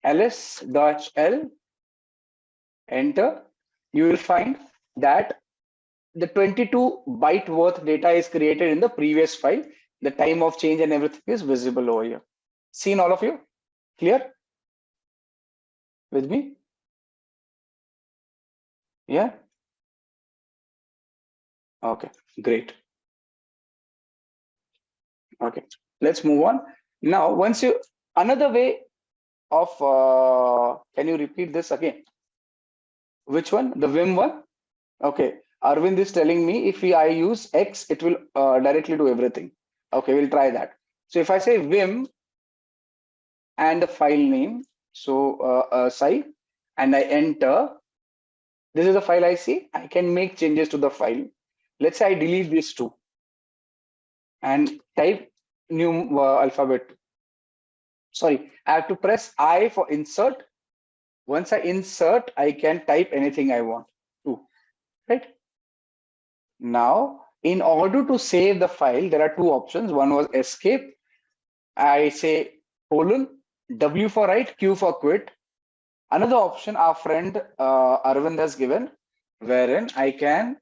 ls-l, enter, you will find that the 22 byte worth data is created in the previous file. The time of change and everything is visible over here. Seen all of you? Clear? With me? Yeah? Okay, great. Okay, let's move on. Now, another way of, can you repeat this again? Which one? The Vim one? Okay, Arvind is telling me if I use X, it will directly do everything. Okay, we'll try that. So if I say Vim and the file name, so Sai, and I enter, this is the file I see. I can make changes to the file. Let's say I delete these two and type new alphabet. Sorry, I have to press I for insert. Once I insert, I can type anything I want to, right? Now, in order to save the file, there are two options. One was escape. I say colon, W for write, Q for quit. Another option our friend Arvind has given, wherein I can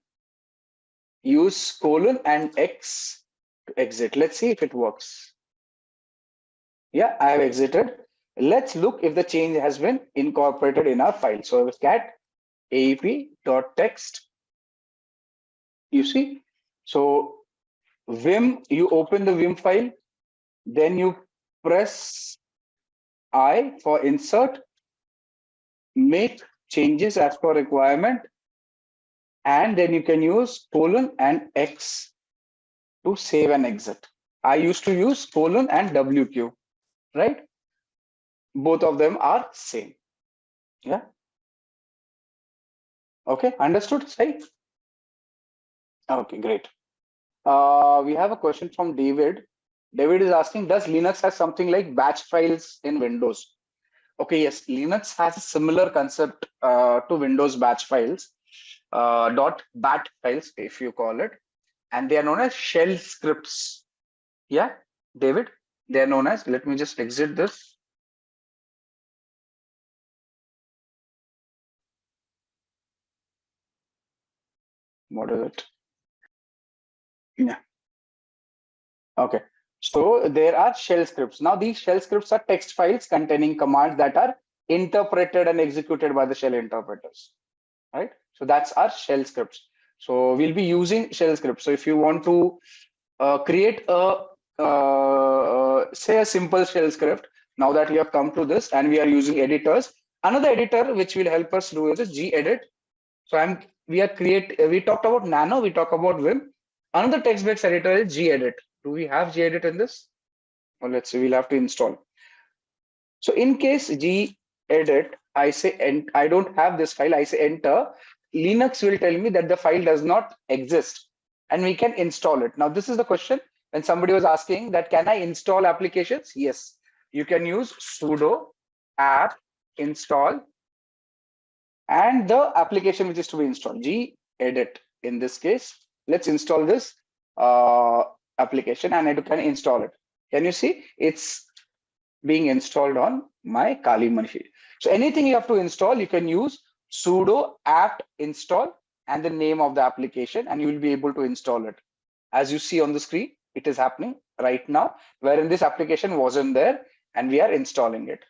use colon and X to exit. Let's see if it works. Yeah, I have exited. Let's look if the change has been incorporated in our file. So cat aep.text. You see, so Vim, you open the Vim file, then you press I for insert, make changes as per requirement, and then you can use colon and X to save and exit. I used to use colon and WQ, right? Both of them are same. Yeah. Okay, understood, Sai? Okay, great. We have a question from David. David is asking, does Linux have something like batch files in Windows? Okay, yes, Linux has a similar concept to Windows batch files, .bat files, if you call it, and they are known as shell scripts. Yeah, David, they are known as, let me just exit this. What is it? Yeah. Okay. So there are shell scripts. Now these shell scripts are text files containing commands that are interpreted and executed by the shell interpreters, right? So that's our shell scripts. So we'll be using shell scripts. So if you want to create a say a simple shell script, now that we have come to this and we are using editors, another editor which will help us do is gedit. So we talked about Nano, we talk about Vim. Another text-based editor is gedit. Do we have gedit in this? Well, let's see, we'll have to install. So in case gedit, I say, and I don't have this file, I say enter, Linux will tell me that the file does not exist and we can install it. Now, this is the question when somebody was asking that, can I install applications? Yes, you can use sudo apt install and the application which is to be installed, gedit. In this case, let's install this application and I can install it. Can you see? It's being installed on my Kali machine. So anything you have to install, you can use sudo apt install and the name of the application, and you will be able to install it. As you see on the screen, it is happening right now, wherein this application wasn't there and we are installing it.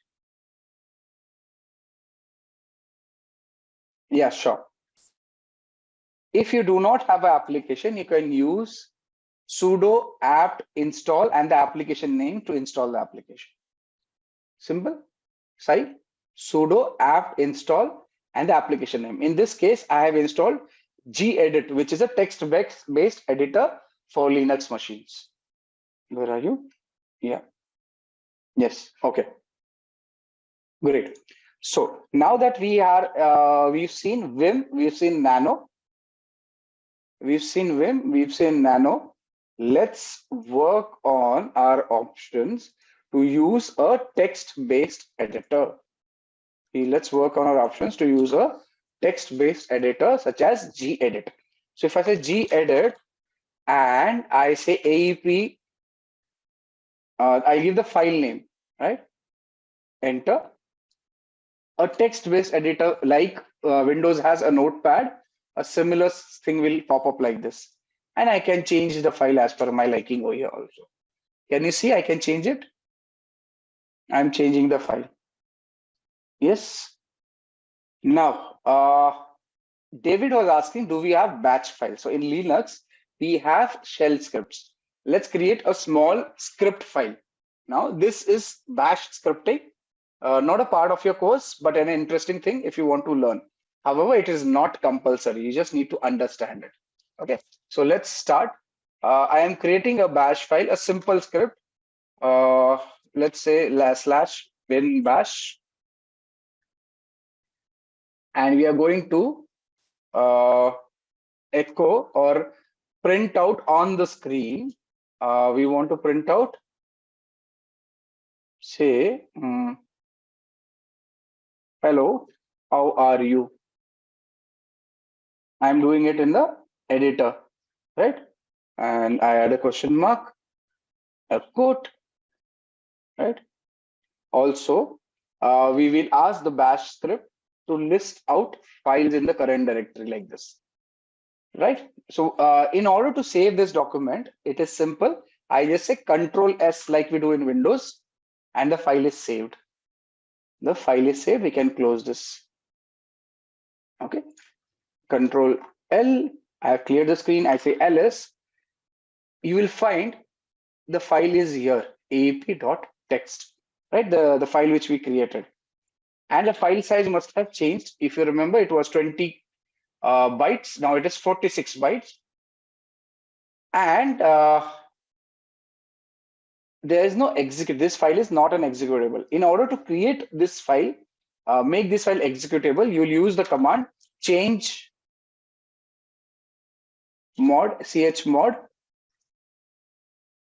Yeah, sure. If you do not have an application, you can use sudo apt install and the application name to install the application. Simple. Sai, sudo apt install and the application name. In this case, I have installed gedit, which is a text-based editor for Linux machines. Where are you? Yeah. Yes. Okay. Great. So now that we are, we've seen Vim, we've seen Nano, we've seen Vim, we've seen Nano. Let's work on our options to use a text-based editor. Let's work on our options to use a text-based editor such as gedit. So if I say gedit and I say AEP, I give the file name, right? Enter. A text-based editor like Windows has a notepad, a similar thing will pop up like this. And I can change the file as per my liking over here also. Can you see I can change it? I'm changing the file. Yes. Now, David was asking, do we have batch files? So in Linux, we have shell scripts. Let's create a small script file. Now, this is bash scripting, not a part of your course, but an interesting thing if you want to learn. However, it is not compulsory. You just need to understand it. Okay, so let's start. I am creating a bash file, a simple script. Let's say /bin bash. and we are going to echo or print out on the screen. We want to print out, say, hello, how are you? I'm doing it in the editor, right? And I add a question mark, a quote, right? Also, we will ask the bash script to list out files in the current directory like this, right? So in order to save this document, it is simple. I just say Control S like we do in Windows, and the file is saved. The file is saved. We can close this. Okay. Control L. I have cleared the screen. I say ls. You will find the file is here, aap.txt, right? The file which we created. And the file size must have changed. If you remember, it was 20 bytes. Now it is 46 bytes. And there is no execute. This file is not an executable. In order to create this file, make this file executable, you'll use the command change mod, chmod,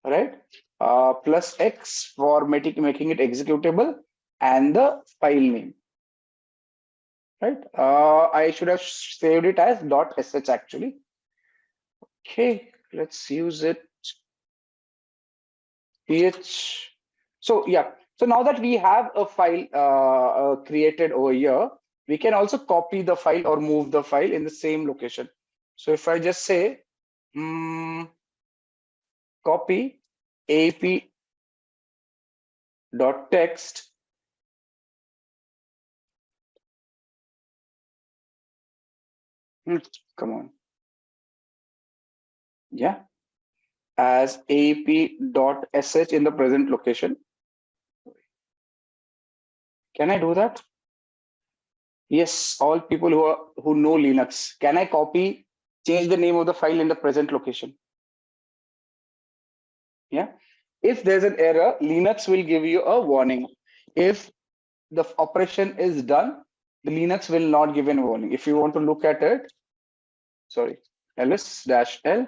right? Plus X for making it executable, and the file name, right? I should have saved it as .sh actually. Okay, let's use it. Ph. So yeah, so now that we have a file created over here, we can also copy the file or move the file in the same location. So if I just say copy ap.text, come on, yeah, as ap.sh in the present location. Can I do that? Yes, all people who know Linux. Can I copy, change the name of the file in the present location? Yeah. If there's an error, Linux will give you a warning. If the operation is done, the Linux will not give a warning. If you want to look at it, sorry, ls-l,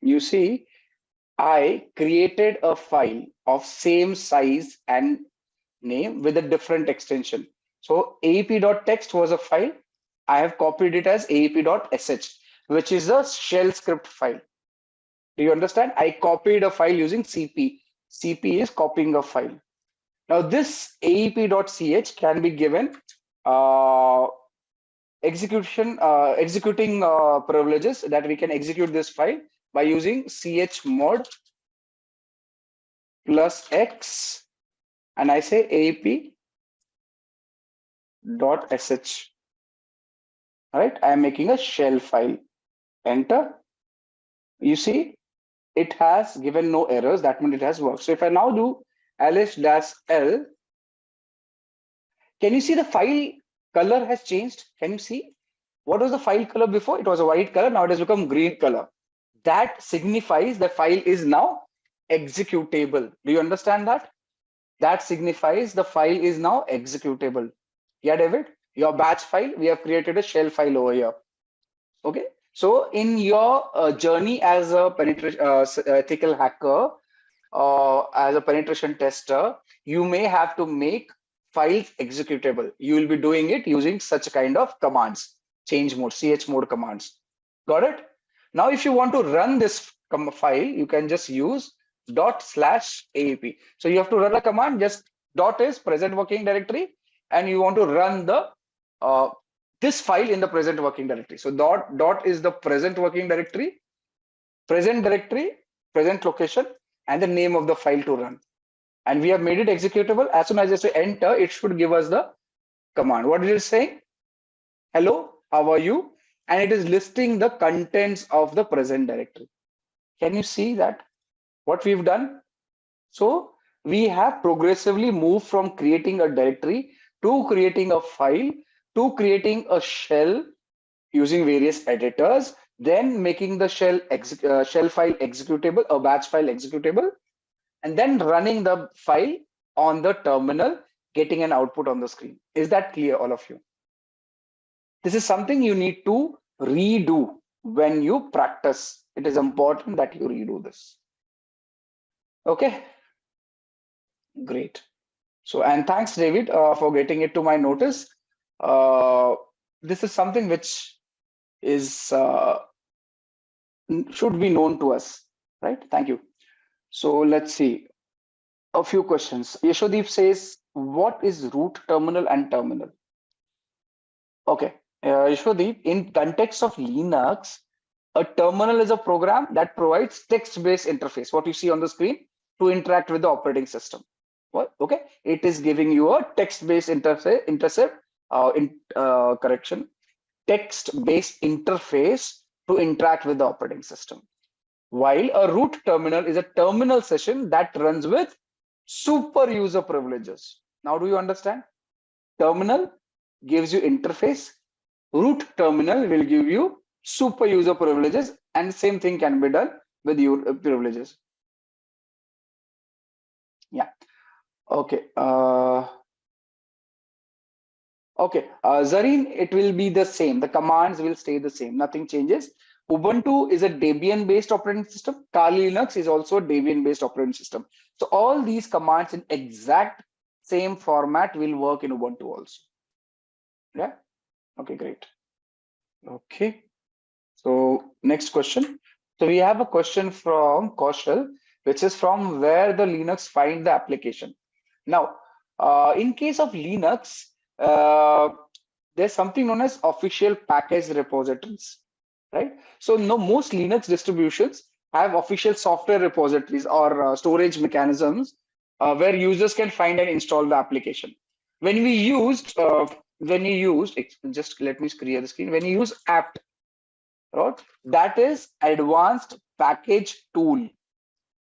you see, I created a file of same size and name with a different extension. So aap.text was a file. I have copied it as aap.sh, which is a shell script file. Do you understand? I copied a file using CP. CP is copying a file. Now this aap.ch can be given executing privileges that we can execute this file by using chmod plus X, and I say aap.sh. Right? I am making a shell file. Enter. You see, it has given no errors. That means it has worked. So if I now do ls-l, can you see the file color has changed? Can you see? What was the file color before? It was a white color. Now it has become green color. That signifies the file is now executable. Do you understand that? That signifies the file is now executable. Yeah, David, your batch file, we have created a shell file over here. Okay. So in your journey as a ethical hacker, as a penetration tester, you may have to make files executable. You will be doing it using such kind of commands, change mode, chmod commands. Got it? Now, if you want to run this file, you can just use ./aap. So you have to run a command, just dot is present working directory, and you want to run the this file in the present working directory. So dot is the present working directory, present location, and the name of the file to run. And we have made it executable. As soon as I say enter, it should give us the command. What is it saying? Hello, how are you? And it is listing the contents of the present directory. Can you see that? What we've done? So we have progressively moved from creating a directory to creating a file to creating a shell using various editors, then making the shell file executable, a batch file executable, and then running the file on the terminal getting an output on the screen. Is that clear, all of you? This is something you need to redo when you practice. It is important that you redo this. Okay, great. So, and thanks, David, for getting it to my notice. This is something which is should be known to us, right? Thank you. So let's see a few questions. Yashodeep says, what is root, terminal, and terminal? Okay, Yashodeep, in context of Linux, a terminal is a program that provides text-based interface, what you see on the screen, to interact with the operating system. What? Okay, it is giving you a text-based text-based interface to interact with the operating system. While a root terminal is a terminal session that runs with super user privileges. Now, do you understand? Terminal gives you interface. Root terminal will give you super user privileges, and the same thing can be done with your privileges. Yeah. Okay. Okay. Zareen, it will be the same. The commands will stay the same. Nothing changes. Ubuntu is a Debian-based operating system. Kali Linux is also a Debian-based operating system. So all these commands in exact same format will work in Ubuntu also. Yeah. Okay, great. Okay. So next question. So we have a question from Kaushal, which is from where the Linux find the application. Now, in case of Linux, there's something known as official package repositories, right? So no, most Linux distributions have official software repositories or storage mechanisms where users can find and install the application. When you used, just let me clear the screen. When you use apt, right? That is advanced package tool.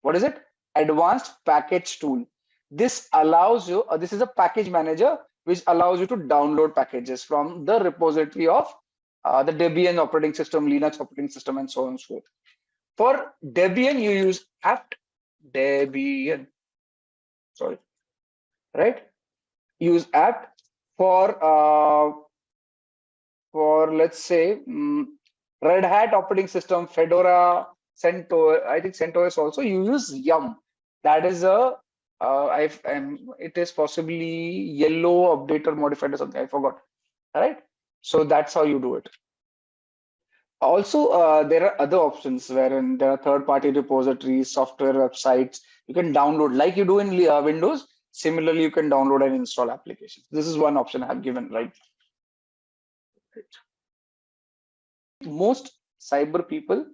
What is it? Advanced package tool. This allows you, this is a package manager which allows you to download packages from the repository of the Debian operating system, Linux operating system, and so on and so forth. For Debian, you use apt Debian. Sorry, right? Use apt for let's say Red Hat operating system, Fedora, CentOS. I think CentOS also. You use yum. That is a it is possibly yellow updater modified or something. I forgot. All right. So that's how you do it. Also, there are other options wherein there are third-party repositories, software websites. You can download like you do in Windows. Similarly, you can download and install applications. This is one option I have given, right? Most cyber people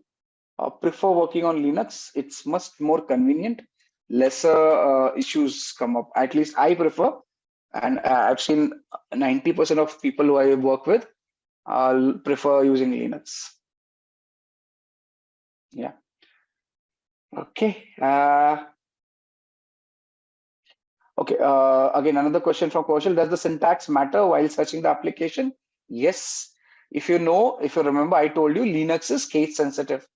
prefer working on Linux. It's much more convenient. Lesser issues come up. At least I prefer, and I've seen 90% of people who I work with prefer using Linux. Yeah. Okay. Okay. Again, another question from Kaushal. Does the syntax matter while searching the application? Yes. If you remember, I told you Linux is case sensitive.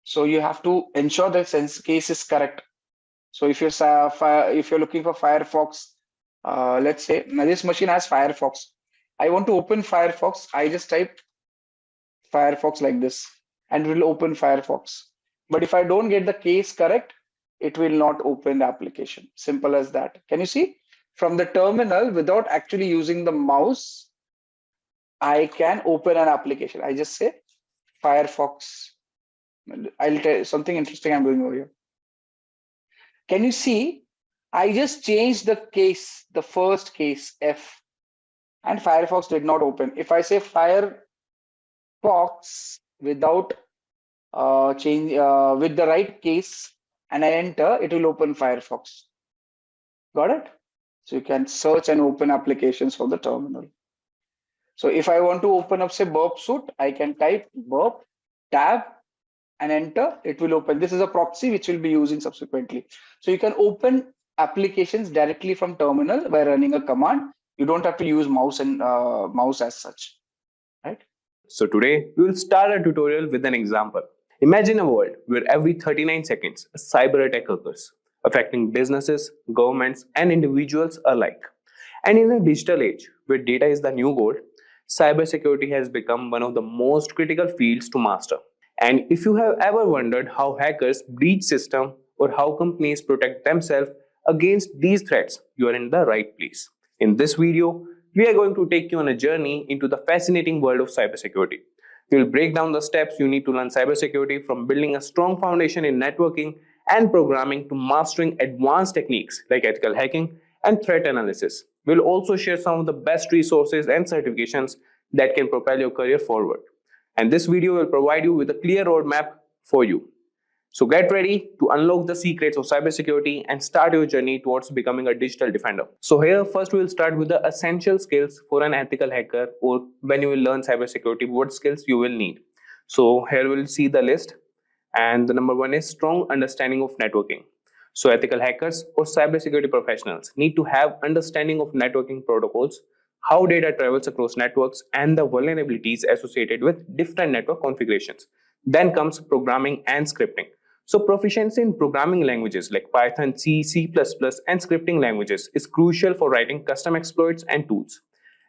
So you have to ensure that case is correct. So if you're looking for Firefox, let's say now this machine has Firefox. I want to open Firefox. I just type Firefox like this, and it will open Firefox. But if I don't get the case correct, it will not open the application. Simple as that. Can you see? From the terminal, without actually using the mouse, I can open an application. I just say Firefox. I'll tell you something interesting I'm doing over here. Can you see? I just changed the case, the first case F, and Firefox did not open. If I say Firefox without with the right case and I enter, it will open Firefox. Got it? So you can search and open applications from the terminal. So if I want to open up, say, burp suite, I can type burp, tab, and enter. It will open. This is a proxy which we'll be using subsequently. So you can open applications directly from terminal by running a command. You don't have to use mouse and mouse as such, right? So today we will start our tutorial with an example. Imagine a world where every 39 seconds a cyber attack occurs, affecting businesses, governments, and individuals alike. And in a digital age where data is the new gold, cybersecurity has become one of the most critical fields to master. And if you have ever wondered how hackers breach systems or how companies protect themselves against these threats, you are in the right place. In this video, we are going to take you on a journey into the fascinating world of cybersecurity. We will break down the steps you need to learn cybersecurity, from building a strong foundation in networking and programming to mastering advanced techniques like ethical hacking and threat analysis. We'll also share some of the best resources and certifications that can propel your career forward. And this video will provide you with a clear roadmap for you. So get ready to unlock the secrets of cybersecurity and start your journey towards becoming a digital defender. So here first we will start with the essential skills for an ethical hacker, or when you will learn cybersecurity, what skills you will need. So here we'll see the list, and the number one is strong understanding of networking. So ethical hackers or cybersecurity professionals need to have understanding of networking protocols, how data travels across networks, and the vulnerabilities associated with different network configurations. Then comes programming and scripting. So proficiency in programming languages like Python, C, C++, and scripting languages is crucial for writing custom exploits and tools.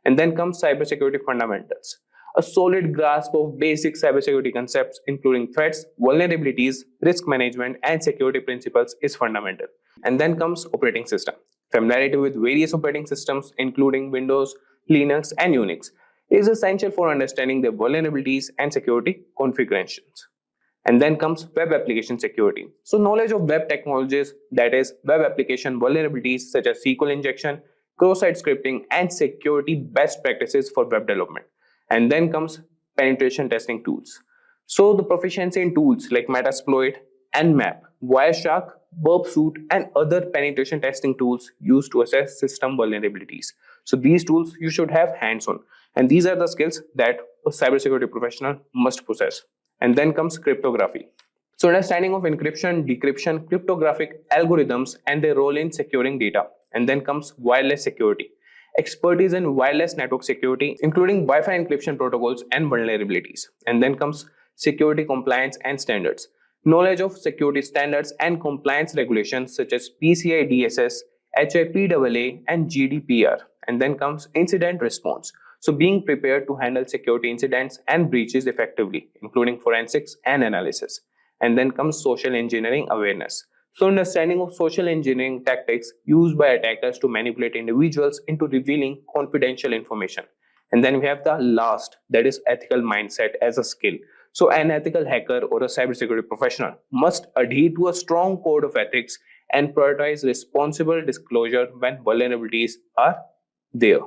And then comes cybersecurity fundamentals. A solid grasp of basic cybersecurity concepts, including threats, vulnerabilities, risk management, and security principles, is fundamental. And then comes operating system. Familiarity with various operating systems, including Windows, Linux, and Unix, is essential for understanding their vulnerabilities and security configurations. And then comes web application security. So knowledge of web technologies, that is web application vulnerabilities such as SQL injection, cross-site scripting, and security best practices for web development. And then comes penetration testing tools. So the proficiency in tools like Metasploit, Nmap, Wireshark, Burpsuit, and other penetration testing tools used to assess system vulnerabilities. So these tools you should have hands-on. And these are the skills that a cybersecurity professional must possess. And then comes cryptography. So understanding of encryption, decryption, cryptographic algorithms, and their role in securing data. And then comes wireless security. Expertise in wireless network security, including Wi-Fi encryption protocols and vulnerabilities. And then comes security compliance and standards. Knowledge of security standards and compliance regulations such as PCI DSS, HIPAA, and GDPR. And then comes incident response. So being prepared to handle security incidents and breaches effectively, including forensics and analysis. And then comes social engineering awareness. So understanding of social engineering tactics used by attackers to manipulate individuals into revealing confidential information. And then we have the last, that is ethical mindset as a skill. So an ethical hacker or a cybersecurity professional must adhere to a strong code of ethics and prioritize responsible disclosure when vulnerabilities are there.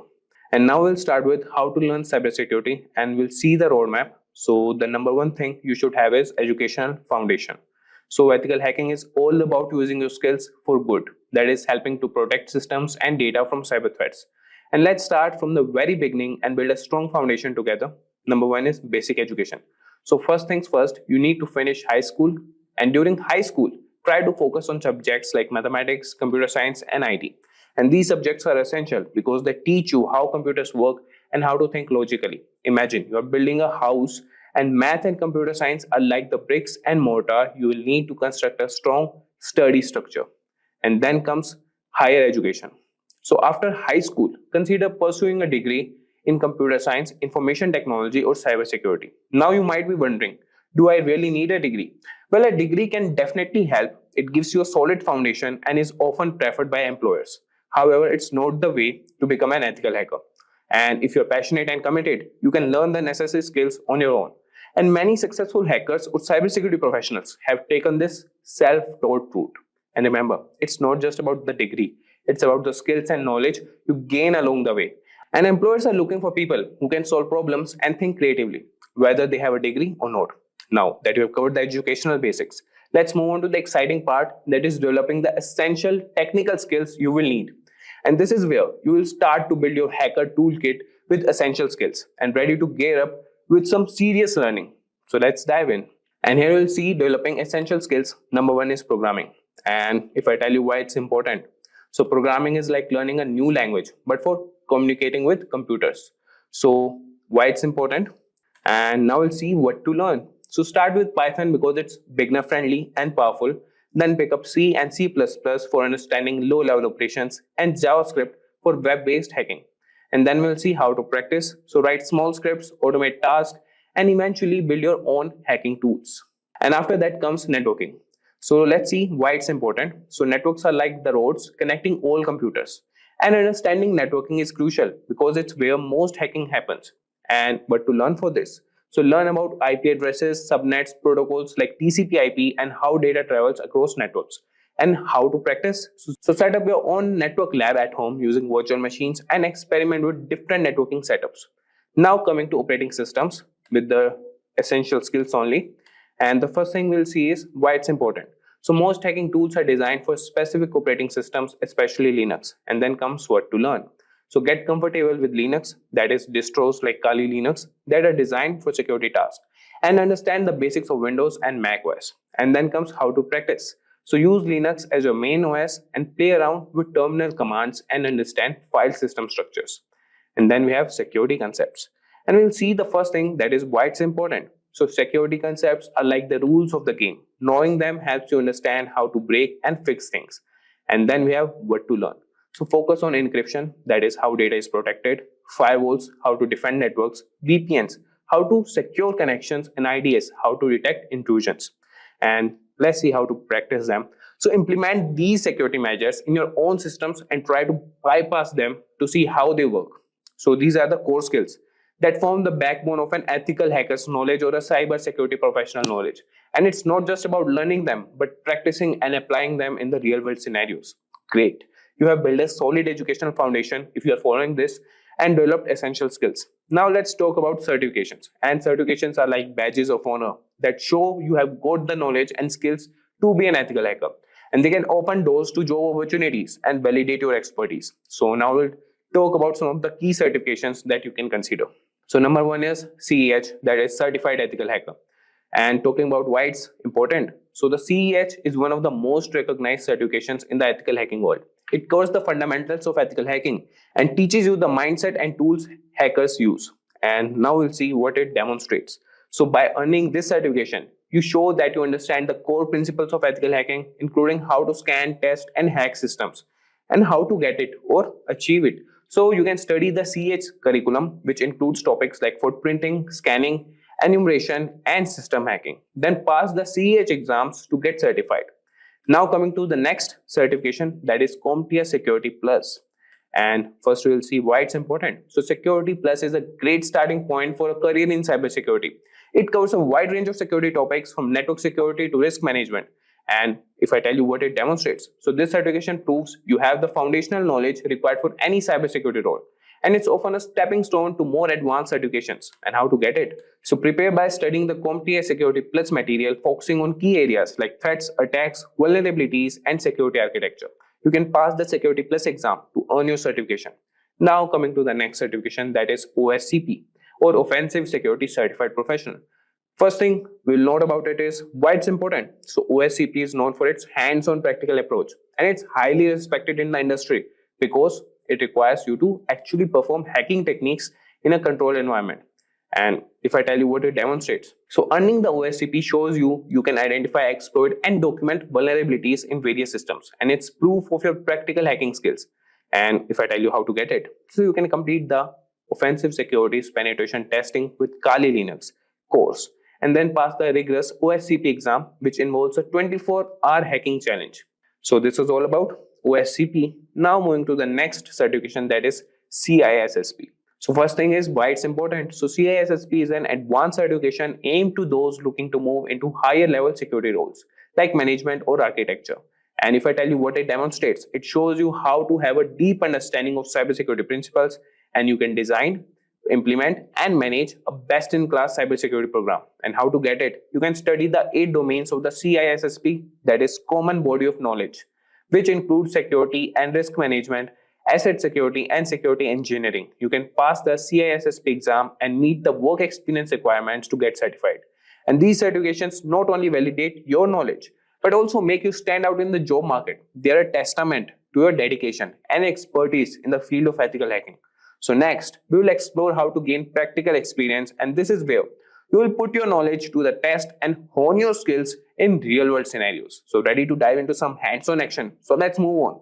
And now we'll start with how to learn cybersecurity, and we'll see the roadmap. So the number one thing you should have is educational foundation. So ethical hacking is all about using your skills for good. That is helping to protect systems and data from cyber threats. And let's start from the very beginning and build a strong foundation together. Number one is basic education. So first things first, you need to finish high school. And during high school, try to focus on subjects like mathematics, computer science, and IT. And these subjects are essential because they teach you how computers work and how to think logically. Imagine you are building a house, and math and computer science are like the bricks and mortar you will need to construct a strong, sturdy structure. And then comes higher education. So after high school, consider pursuing a degree in computer science, information technology, or cybersecurity. Now you might be wondering, do I really need a degree? Well, a degree can definitely help. It gives you a solid foundation and is often preferred by employers. However, it's not the way to become an ethical hacker. And if you're passionate and committed, you can learn the necessary skills on your own. And many successful hackers or cybersecurity professionals have taken this self-taught route. And remember, it's not just about the degree. It's about the skills and knowledge you gain along the way. And employers are looking for people who can solve problems and think creatively, whether they have a degree or not. Now that you have covered the educational basics, let's move on to the exciting part, that is developing the essential technical skills you will need. And this is where you will start to build your hacker toolkit with essential skills and ready to gear up with some serious learning. So let's dive in. And here you'll see developing essential skills. Number one is programming. And if I tell you why it's important. So programming is like learning a new language, but for communicating with computers. So why it's important? And now we'll see what to learn. So start with Python because it's beginner friendly and powerful. Then pick up C and C++ for understanding low-level operations, and JavaScript for web-based hacking. And then we'll see how to practice. So write small scripts, automate tasks, and eventually build your own hacking tools. And after that comes networking. So let's see why it's important. So networks are like the roads connecting all computers. And understanding networking is crucial because it's where most hacking happens. And but to learn for this, so learn about IP addresses, subnets, protocols like TCP/IP, and how data travels across networks, and how to practice. So set up your own network lab at home using virtual machines and experiment with different networking setups. Now coming to operating systems with the essential skills only. And the first thing we'll see is why it's important. So most hacking tools are designed for specific operating systems, especially Linux. And then comes what to learn. So get comfortable with Linux, that is distros like Kali Linux that are designed for security tasks, and understand the basics of Windows and Mac OS. And then comes how to practice. So use Linux as your main OS and play around with terminal commands and understand file system structures. And then we have security concepts. And we'll see the first thing, that is why it's important. So security concepts are like the rules of the game. Knowing them helps you understand how to break and fix things. And then we have what to learn. So focus on encryption, that is how data is protected, firewalls, how to defend networks, VPNs, how to secure connections, and IDS, how to detect intrusions. And let's see how to practice them. So implement these security measures in your own systems and try to bypass them to see how they work. So these are the core skills that form the backbone of an ethical hacker's knowledge or a cybersecurity professional knowledge. And it's not just about learning them, but practicing and applying them in the real world scenarios. Great. You have built a solid educational foundation if you are following this and developed essential skills. Now let's talk about certifications. And certifications are like badges of honor that show you have got the knowledge and skills to be an ethical hacker. And they can open doors to job opportunities and validate your expertise. So now we'll talk about some of the key certifications that you can consider. So number one is CEH, that is Certified Ethical Hacker. And talking about why it's important. So the CEH is one of the most recognized certifications in the ethical hacking world. It covers the fundamentals of ethical hacking and teaches you the mindset and tools hackers use. And now we'll see what it demonstrates. So by earning this certification, you show that you understand the core principles of ethical hacking, including how to scan, test, and hack systems, and how to get it or achieve it. So you can study the CEH curriculum, which includes topics like footprinting, scanning, enumeration, and system hacking. Then pass the CEH exams to get certified. Now coming to the next certification, that is CompTIA Security Plus. And first we will see why it's important. So Security Plus is a great starting point for a career in cybersecurity. It covers a wide range of security topics from network security to risk management. And if I tell you what it demonstrates, so this certification proves you have the foundational knowledge required for any cybersecurity role. And it's often a stepping stone to more advanced certifications. And how to get it? So prepare by studying the CompTIA Security Plus material, focusing on key areas like threats, attacks, vulnerabilities, and security architecture. You can pass the Security Plus exam to earn your certification. Now coming to the next certification, that is OSCP, or Offensive Security Certified Professional. First thing we'll note about it is why it's important. So OSCP is known for its hands-on practical approach, and it's highly respected in the industry because it requires you to actually perform hacking techniques in a controlled environment. And if I tell you what it demonstrates, so earning the OSCP shows you can identify, exploit, and document vulnerabilities in various systems, and it's proof of your practical hacking skills. And if I tell you how to get it, so you can complete the Offensive Securities Penetration Testing with Kali Linux course, and then pass the rigorous OSCP exam, which involves a 24-hour hacking challenge. So this is all about OSCP. Now moving to the next certification, that is CISSP. So first thing is why it's important. So CISSP is an advanced certification aimed to those looking to move into higher level security roles like management or architecture. And if I tell you what it demonstrates, it shows you how to have a deep understanding of cybersecurity principles, and you can design, implement, and manage a best-in-class cybersecurity program. And how to get it? You can study the 8 domains of the CISSP, that is Common Body of Knowledge, which includes security and risk management, asset security, and security engineering. You can pass the CISSP exam and meet the work experience requirements to get certified. And these certifications not only validate your knowledge, but also make you stand out in the job market. They are a testament to your dedication and expertise in the field of ethical hacking. So next, we will explore how to gain practical experience, and this is where you will put your knowledge to the test and hone your skills in real-world scenarios. So ready to dive into some hands-on action? So let's move on.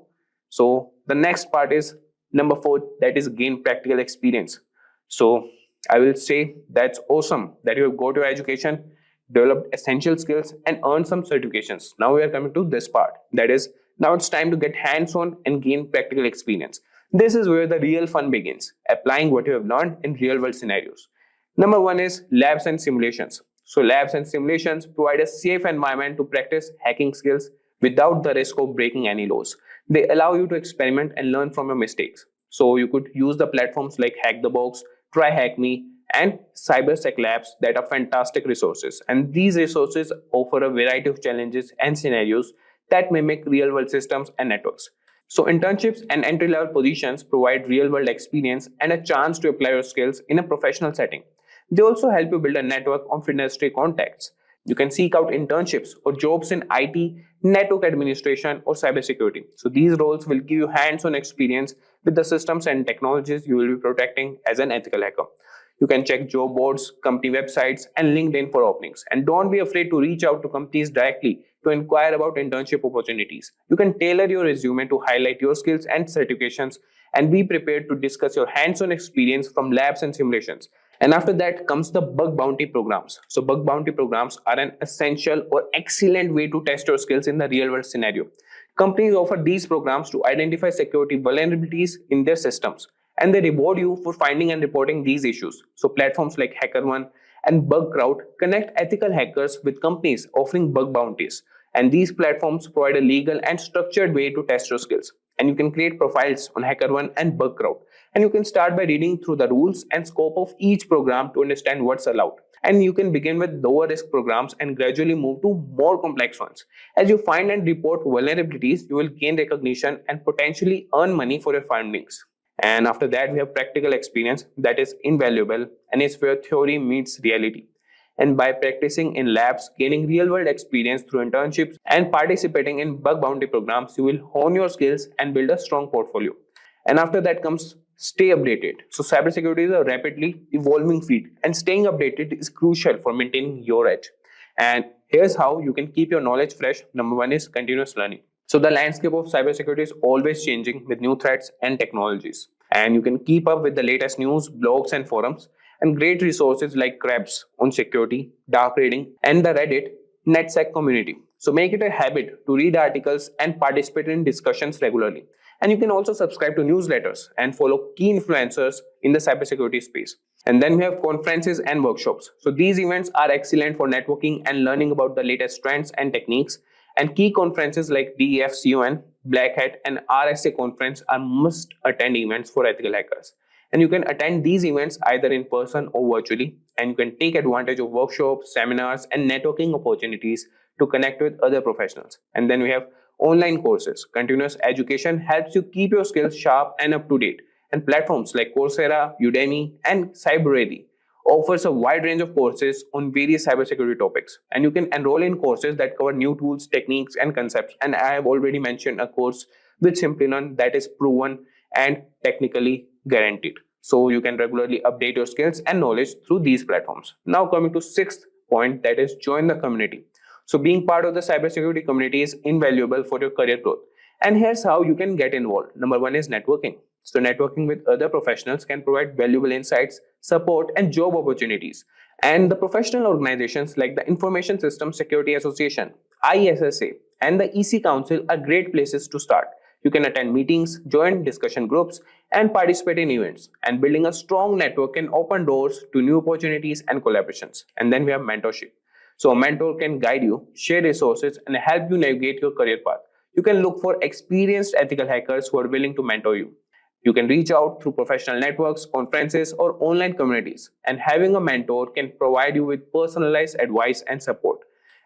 So the next part is Number 4, that is gain practical experience. So I will say that's awesome that you have got your education, developed essential skills, and earned some certifications. Now we are coming to this part. That is, now it's time to get hands-on and gain practical experience. This is where the real fun begins, applying what you have learned in real-world scenarios. Number 1 is labs and simulations. So labs and simulations provide a safe environment to practice hacking skills without the risk of breaking any laws. They allow you to experiment and learn from your mistakes. So you could use the platforms like Hack the Box, Try Hack Me, and Cybersec Labs that are fantastic resources. And these resources offer a variety of challenges and scenarios that mimic real-world systems and networks. So internships and entry-level positions provide real-world experience and a chance to apply your skills in a professional setting. They also help you build a network of industry contacts. You can seek out internships or jobs in IT, network administration, or cybersecurity. So these roles will give you hands-on experience with the systems and technologies you will be protecting as an ethical hacker. You can check job boards, company websites, and LinkedIn for openings. And don't be afraid to reach out to companies directly to inquire about internship opportunities. You can tailor your resume to highlight your skills and certifications, and be prepared to discuss your hands-on experience from labs and simulations. And after that comes the bug bounty programs. So bug bounty programs are an essential or excellent way to test your skills in the real world scenario. Companies offer these programs to identify security vulnerabilities in their systems, and they reward you for finding and reporting these issues. So platforms like HackerOne and BugCrowd connect ethical hackers with companies offering bug bounties. And these platforms provide a legal and structured way to test your skills. And you can create profiles on HackerOne and BugCrowd. And you can start by reading through the rules and scope of each program to understand what's allowed. And you can begin with lower risk programs and gradually move to more complex ones. As you find and report vulnerabilities, you will gain recognition and potentially earn money for your findings. And after that, we have practical experience that is invaluable, and it's where theory meets reality. And by practicing in labs, gaining real-world experience through internships, and participating in bug bounty programs, you will hone your skills and build a strong portfolio. And after that comes stay updated. So cybersecurity is a rapidly evolving field, and staying updated is crucial for maintaining your edge. And here's how you can keep your knowledge fresh. Number 1 is continuous learning. So the landscape of cybersecurity is always changing with new threats and technologies. And you can keep up with the latest news, blogs, and forums, and great resources like Krebs on security, dark reading, and the Reddit NetSec community. So make it a habit to read articles and participate in discussions regularly. And you can also subscribe to newsletters and follow key influencers in the cybersecurity space. And then we have conferences and workshops. So these events are excellent for networking and learning about the latest trends and techniques. And key conferences like DEFCON, Black Hat, and RSA conference are must-attend events for ethical hackers. And you can attend these events either in person or virtually. And you can take advantage of workshops, seminars, and networking opportunities to connect with other professionals. And then we have online courses. Continuous education helps you keep your skills sharp and up to date. And platforms like Coursera, Udemy, and Cyberready offers a wide range of courses on various cybersecurity topics. And you can enroll in courses that cover new tools, techniques, and concepts. And I have already mentioned a course with Simplilearn that is proven and technically guaranteed. So you can regularly update your skills and knowledge through these platforms. Now coming to 6th point, that is join the community. So being part of the cybersecurity community is invaluable for your career growth. And here's how you can get involved. Number 1 is networking. So networking with other professionals can provide valuable insights, support, and job opportunities. And the professional organizations like the Information Systems Security Association, ISSA, and the EC Council are great places to start. You can attend meetings, join discussion groups, and participate in events. And building a strong network can open doors to new opportunities and collaborations. And then we have mentorship. So a mentor can guide you, share resources, and help you navigate your career path. You can look for experienced ethical hackers who are willing to mentor you. You can reach out through professional networks, conferences, or online communities. And having a mentor can provide you with personalized advice and support.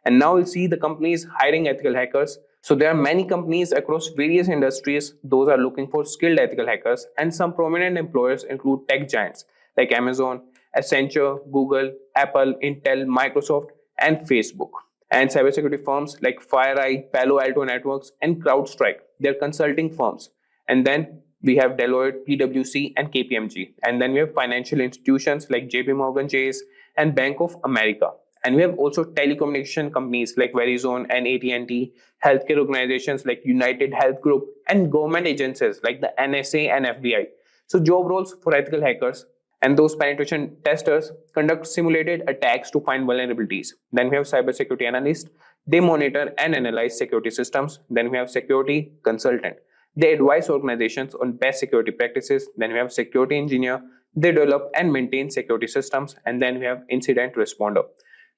And now we'll see the companies hiring ethical hackers. So there are many companies across various industries. Those are looking for skilled ethical hackers. And some prominent employers include tech giants like Amazon, Accenture, Google, Apple, Intel, Microsoft, and Facebook. And cybersecurity firms like FireEye, Palo Alto Networks, and CrowdStrike. They're consulting firms. And then we have Deloitte, PwC, and KPMG. And then we have financial institutions like JP Morgan Chase and Bank of America. And we have also telecommunication companies like Verizon and AT&T, healthcare organizations like United Health Group, and government agencies like the NSA and FBI. So job roles for ethical hackers, and those penetration testers conduct simulated attacks to find vulnerabilities. Then we have cybersecurity analysts. They monitor and analyze security systems. Then we have security consultant. They advise organizations on best security practices. Then we have security engineer. They develop and maintain security systems. And then we have incident responder.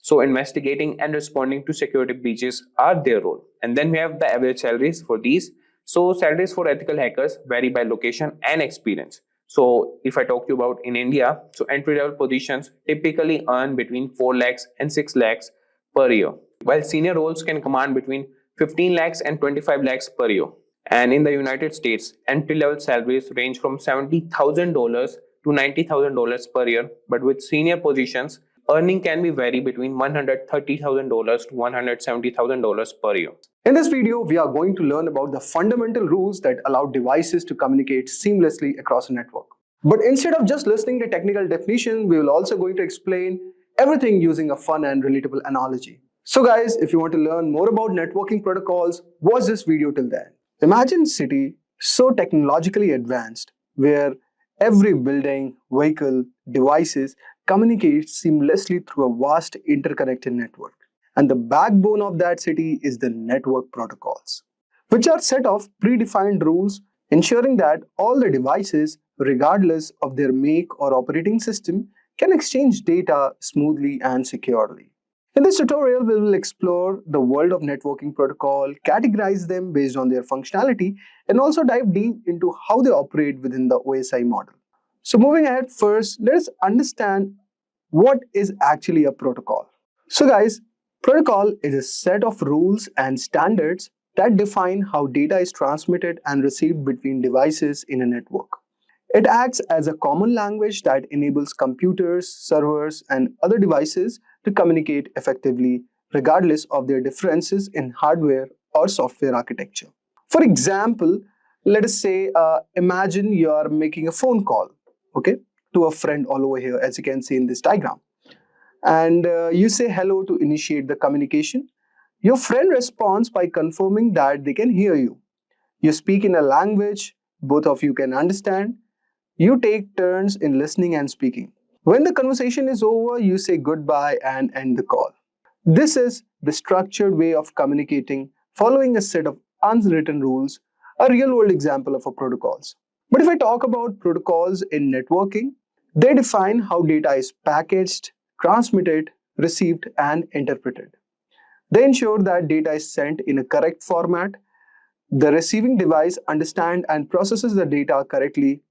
So investigating and responding to security breaches are their role. And then we have the average salaries for these. So salaries for ethical hackers vary by location and experience. So if I talk to you about in India, so entry level positions typically earn between 4 lakhs and 6 lakhs per year, while senior roles can command between 15 lakhs and 25 lakhs per year. And in the United States, entry level salaries range from $70,000 to $90,000 per year, but with senior positions, earning can be vary between $130,000 to $170,000 per year. In this video, we are going to learn about the fundamental rules that allow devices to communicate seamlessly across a network. But instead of just listening to technical definition, we will also going to explain everything using a fun and relatable analogy. So guys, if you want to learn more about networking protocols, watch this video till then. Imagine a city so technologically advanced where every building, vehicle, devices communicate seamlessly through a vast interconnected network. And the backbone of that city is the network protocols, which are set of predefined rules ensuring that all the devices, regardless of their make or operating system, can exchange data smoothly and securely. In this tutorial, we will explore the world of networking protocol, categorize them based on their functionality, and also dive deep into how they operate within the OSI model. So moving ahead, first, let's understand what is actually a protocol. So guys, protocol is a set of rules and standards that define how data is transmitted and received between devices in a network. It acts as a common language that enables computers, servers, and other devices to communicate effectively, regardless of their differences in hardware or software architecture. For example, let us say, imagine you are making a phone call, to a friend all over here, as you can see in this diagram. And you say hello to initiate the communication. Your friend responds by confirming that they can hear you. You speak in a language both of you can understand. You take turns in listening and speaking. When the conversation is over, you say goodbye and end the call. This is the structured way of communicating following a set of unwritten rules, a real-world example of a protocols. But if I talk about protocols in networking, they define how data is packaged, transmitted, received, and interpreted. They ensure that data is sent in a correct format. The receiving device understands and processes the data correctly.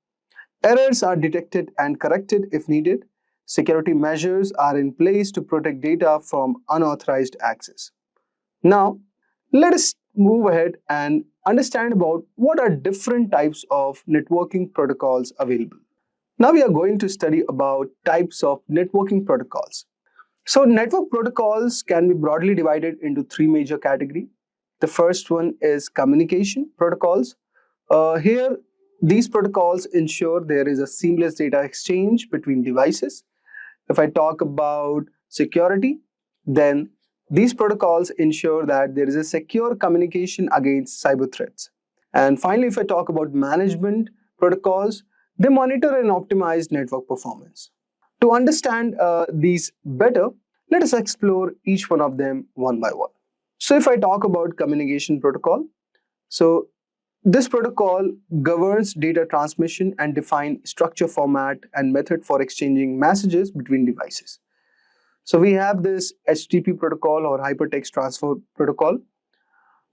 Errors are detected and corrected if needed. Security measures are in place to protect data from unauthorized access. Now, let us move ahead and understand about what are different types of networking protocols available. Now we are going to study about types of networking protocols. So network protocols can be broadly divided into three major categories. The first one is communication protocols. Here, these protocols ensure there is a seamless data exchange between devices. If I talk about security, then these protocols ensure that there is a secure communication against cyber threats. And finally, if I talk about management protocols, they monitor and optimize network performance. To understand these better, let us explore each one of them one by one. So if I talk about communication protocol, so this protocol governs data transmission and defines structure, format, and method for exchanging messages between devices. So we have this HTTP protocol or hypertext transfer protocol.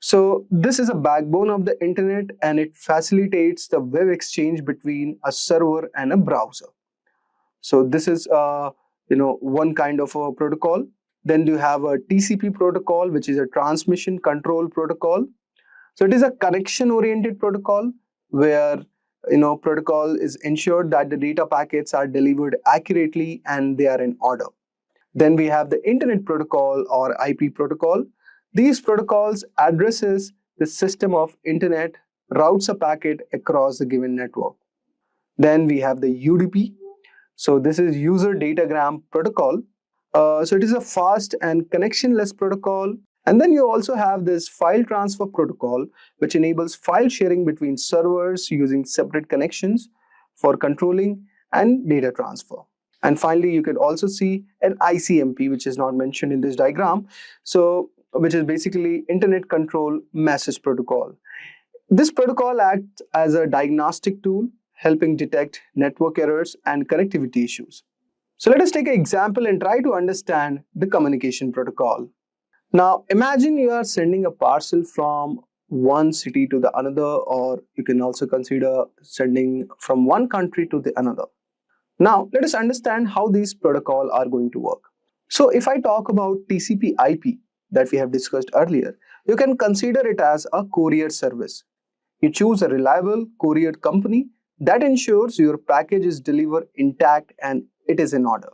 So this is a backbone of the internet and it facilitates the web exchange between a server and a browser. So this is one kind of a protocol. Then you have a TCP protocol, which is a transmission control protocol. So it is a connection oriented protocol where protocol is ensured that the data packets are delivered accurately and they are in order. Then we have the internet protocol or IP protocol. These protocols addresses the system of internet, routes a packet across the given network. Then we have the UDP. So this is user datagram protocol. So it is a fast and connectionless protocol. And then you also have this file transfer protocol, which enables file sharing between servers using separate connections for controlling and data transfer. And finally, you could also see an ICMP, which is not mentioned in this diagram. So, which is basically Internet Control Message Protocol. This protocol acts as a diagnostic tool, helping detect network errors and connectivity issues. So let us take an example and try to understand the communication protocol. Now, imagine you are sending a parcel from one city to the another, or you can also consider sending from one country to the another. Now, let us understand how these protocols are going to work. So, if I talk about TCP/IP that we have discussed earlier, you can consider it as a courier service. You choose a reliable courier company that ensures your package is delivered intact and it is in order.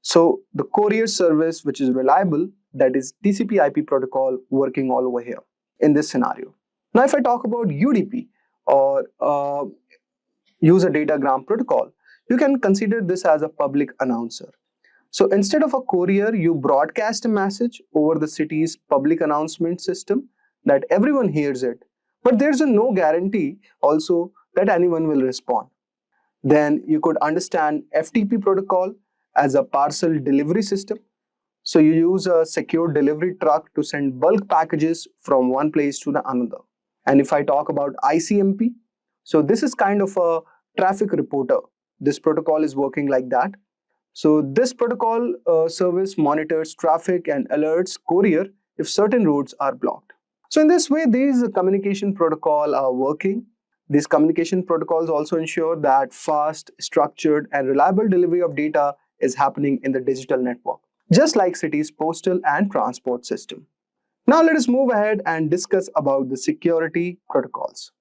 So, the courier service which is reliable, that is TCP/IP protocol working all over here in this scenario. Now, if I talk about UDP or user datagram protocol, you can consider this as a public announcer. So instead of a courier, you broadcast a message over the city's public announcement system that everyone hears it. But there's no guarantee also that anyone will respond. Then you could understand FTP protocol as a parcel delivery system. So you use a secure delivery truck to send bulk packages from one place to the another. And if I talk about ICMP, so this is kind of a traffic reporter. This protocol is working like that. So this protocol service monitors traffic and alerts courier if certain routes are blocked. So in this way, these communication protocols are working. These communication protocols also ensure that fast, structured, and reliable delivery of data is happening in the digital network, just like cities' postal and transport system. Now let us move ahead and discuss about the security protocols.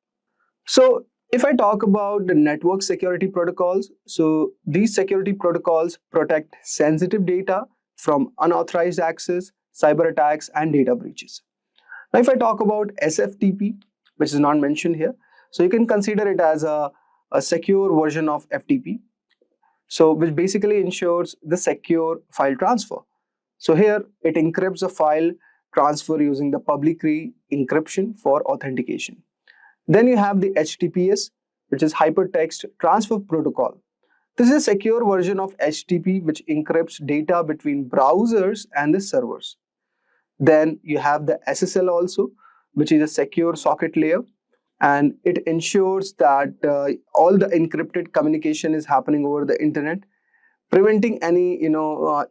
So if I talk about the network security protocols, so these security protocols protect sensitive data from unauthorized access, cyber attacks, and data breaches. Now, if I talk about SFTP, which is not mentioned here, so you can consider it as a secure version of FTP, so which basically ensures the secure file transfer. So here it encrypts a file transfer using the public key encryption for authentication. Then you have the HTTPS, which is Hypertext Transfer Protocol. This is a secure version of HTTP which encrypts data between browsers and the servers. Then you have the SSL also, which is a secure socket layer, and it ensures that all the encrypted communication is happening over the internet, preventing any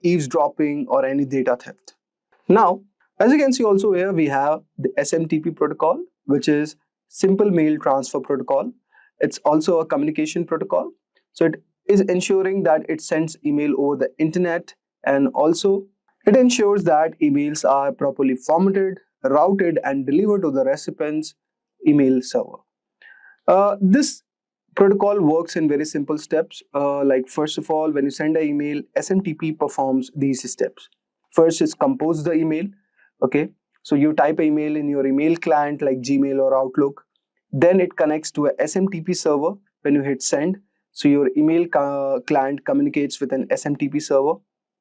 eavesdropping or any data theft. Now, as you can see also here, we have the SMTP protocol, which is Simple Mail Transfer Protocol. It's also a communication protocol. So it is ensuring that it sends email over the internet, and also it ensures that emails are properly formatted, routed, and delivered to the recipient's email server. This protocol works in very simple steps. Like first of all, when you send an email, SMTP performs these steps. First is compose the email. Okay, so you type email in your email client like Gmail or Outlook. Then it connects to a SMTP server when you hit send. So your email client communicates with an SMTP server.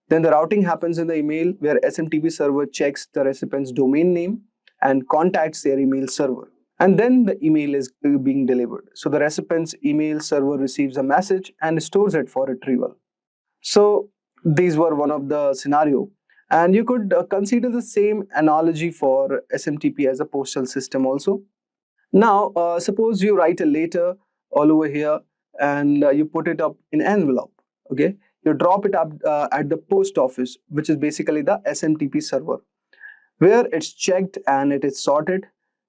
Then the routing happens in the email where SMTP server checks the recipient's domain name and contacts their email server. And then the email is being delivered. So the recipient's email server receives a message and stores it for retrieval. So these were one of the scenario. And you could consider the same analogy for SMTP as a postal system also. Now, suppose you write a letter all over here and you put it up in envelope. Okay, you drop it up at the post office, which is basically the SMTP server, where it's checked and it is sorted,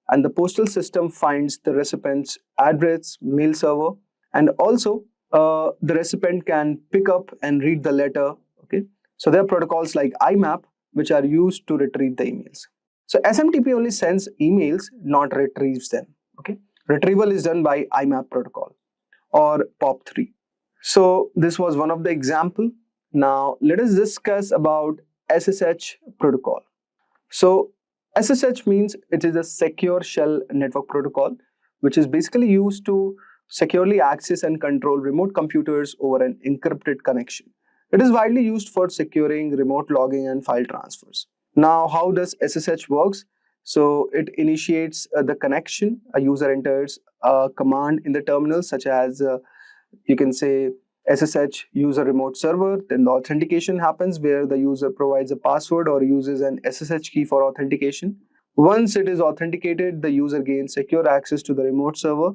and the postal system finds the recipient's address, mail server, and also the recipient can pick up and read the letter. Okay, so there are protocols like IMAP which are used to retrieve the emails. So SMTP only sends emails, not retrieves them. Okay, retrieval is done by IMAP protocol or POP3. So this was one of the example. Now let us discuss about SSH protocol. So SSH means it is a secure shell network protocol, which is basically used to securely access and control remote computers over an encrypted connection. It is widely used for securing remote logging and file transfers. Now, how does SSH works? So it initiates the connection. A user enters a command in the terminal, such as you can say SSH user remote server. Then the authentication happens where the user provides a password or uses an SSH key for authentication. Once it is authenticated, the user gains secure access to the remote server,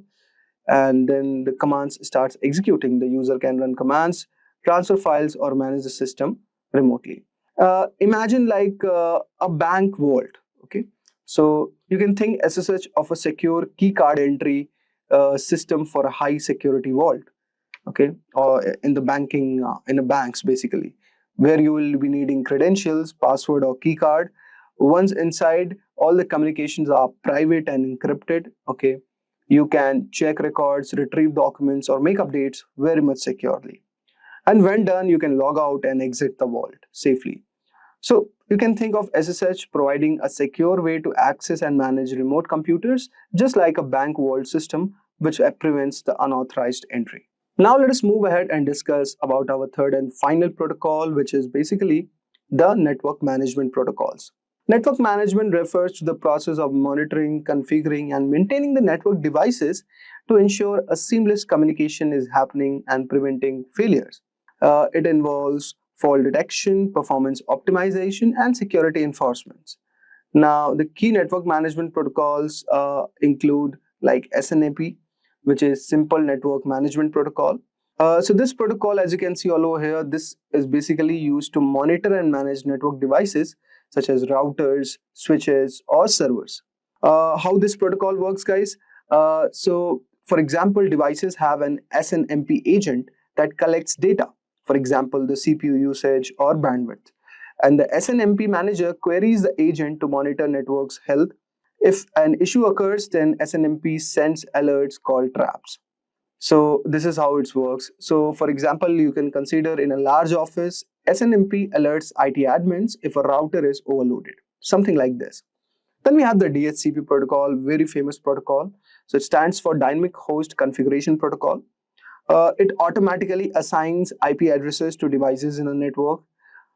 and then the commands starts executing. The user can run commands, transfer files, or manage the system remotely. Imagine like a bank vault. Okay, so you can think SSH of a secure key card entry system for a high security vault. Okay, or in the banking, in the banks basically, where you will be needing credentials, password, or key card. Once inside, all the communications are private and encrypted. Okay, you can check records, retrieve documents, or make updates very much securely. And when done, you can log out and exit the vault safely. So you can think of SSH providing a secure way to access and manage remote computers, just like a bank vault system, which prevents the unauthorized entry. Now let us move ahead and discuss about our third and final protocol, which is basically the network management protocols. Network management refers to the process of monitoring, configuring, and maintaining the network devices to ensure a seamless communication is happening and preventing failures. It involves fault detection, performance optimization, and security enforcement. Now, the key network management protocols include like SNAP, which is Simple Network Management Protocol. So this protocol, as you can see all over here, this is basically used to monitor and manage network devices such as routers, switches, or servers. How this protocol works, guys? So, for example, devices have an SNMP agent that collects data, for example, the CPU usage or bandwidth. And the SNMP manager queries the agent to monitor network's health. If an issue occurs, then SNMP sends alerts called traps. So this is how it works. So for example, you can consider in a large office, SNMP alerts IT admins if a router is overloaded, something like this. Then we have the DHCP protocol, very famous protocol. So it stands for Dynamic Host Configuration Protocol. It automatically assigns IP addresses to devices in a network.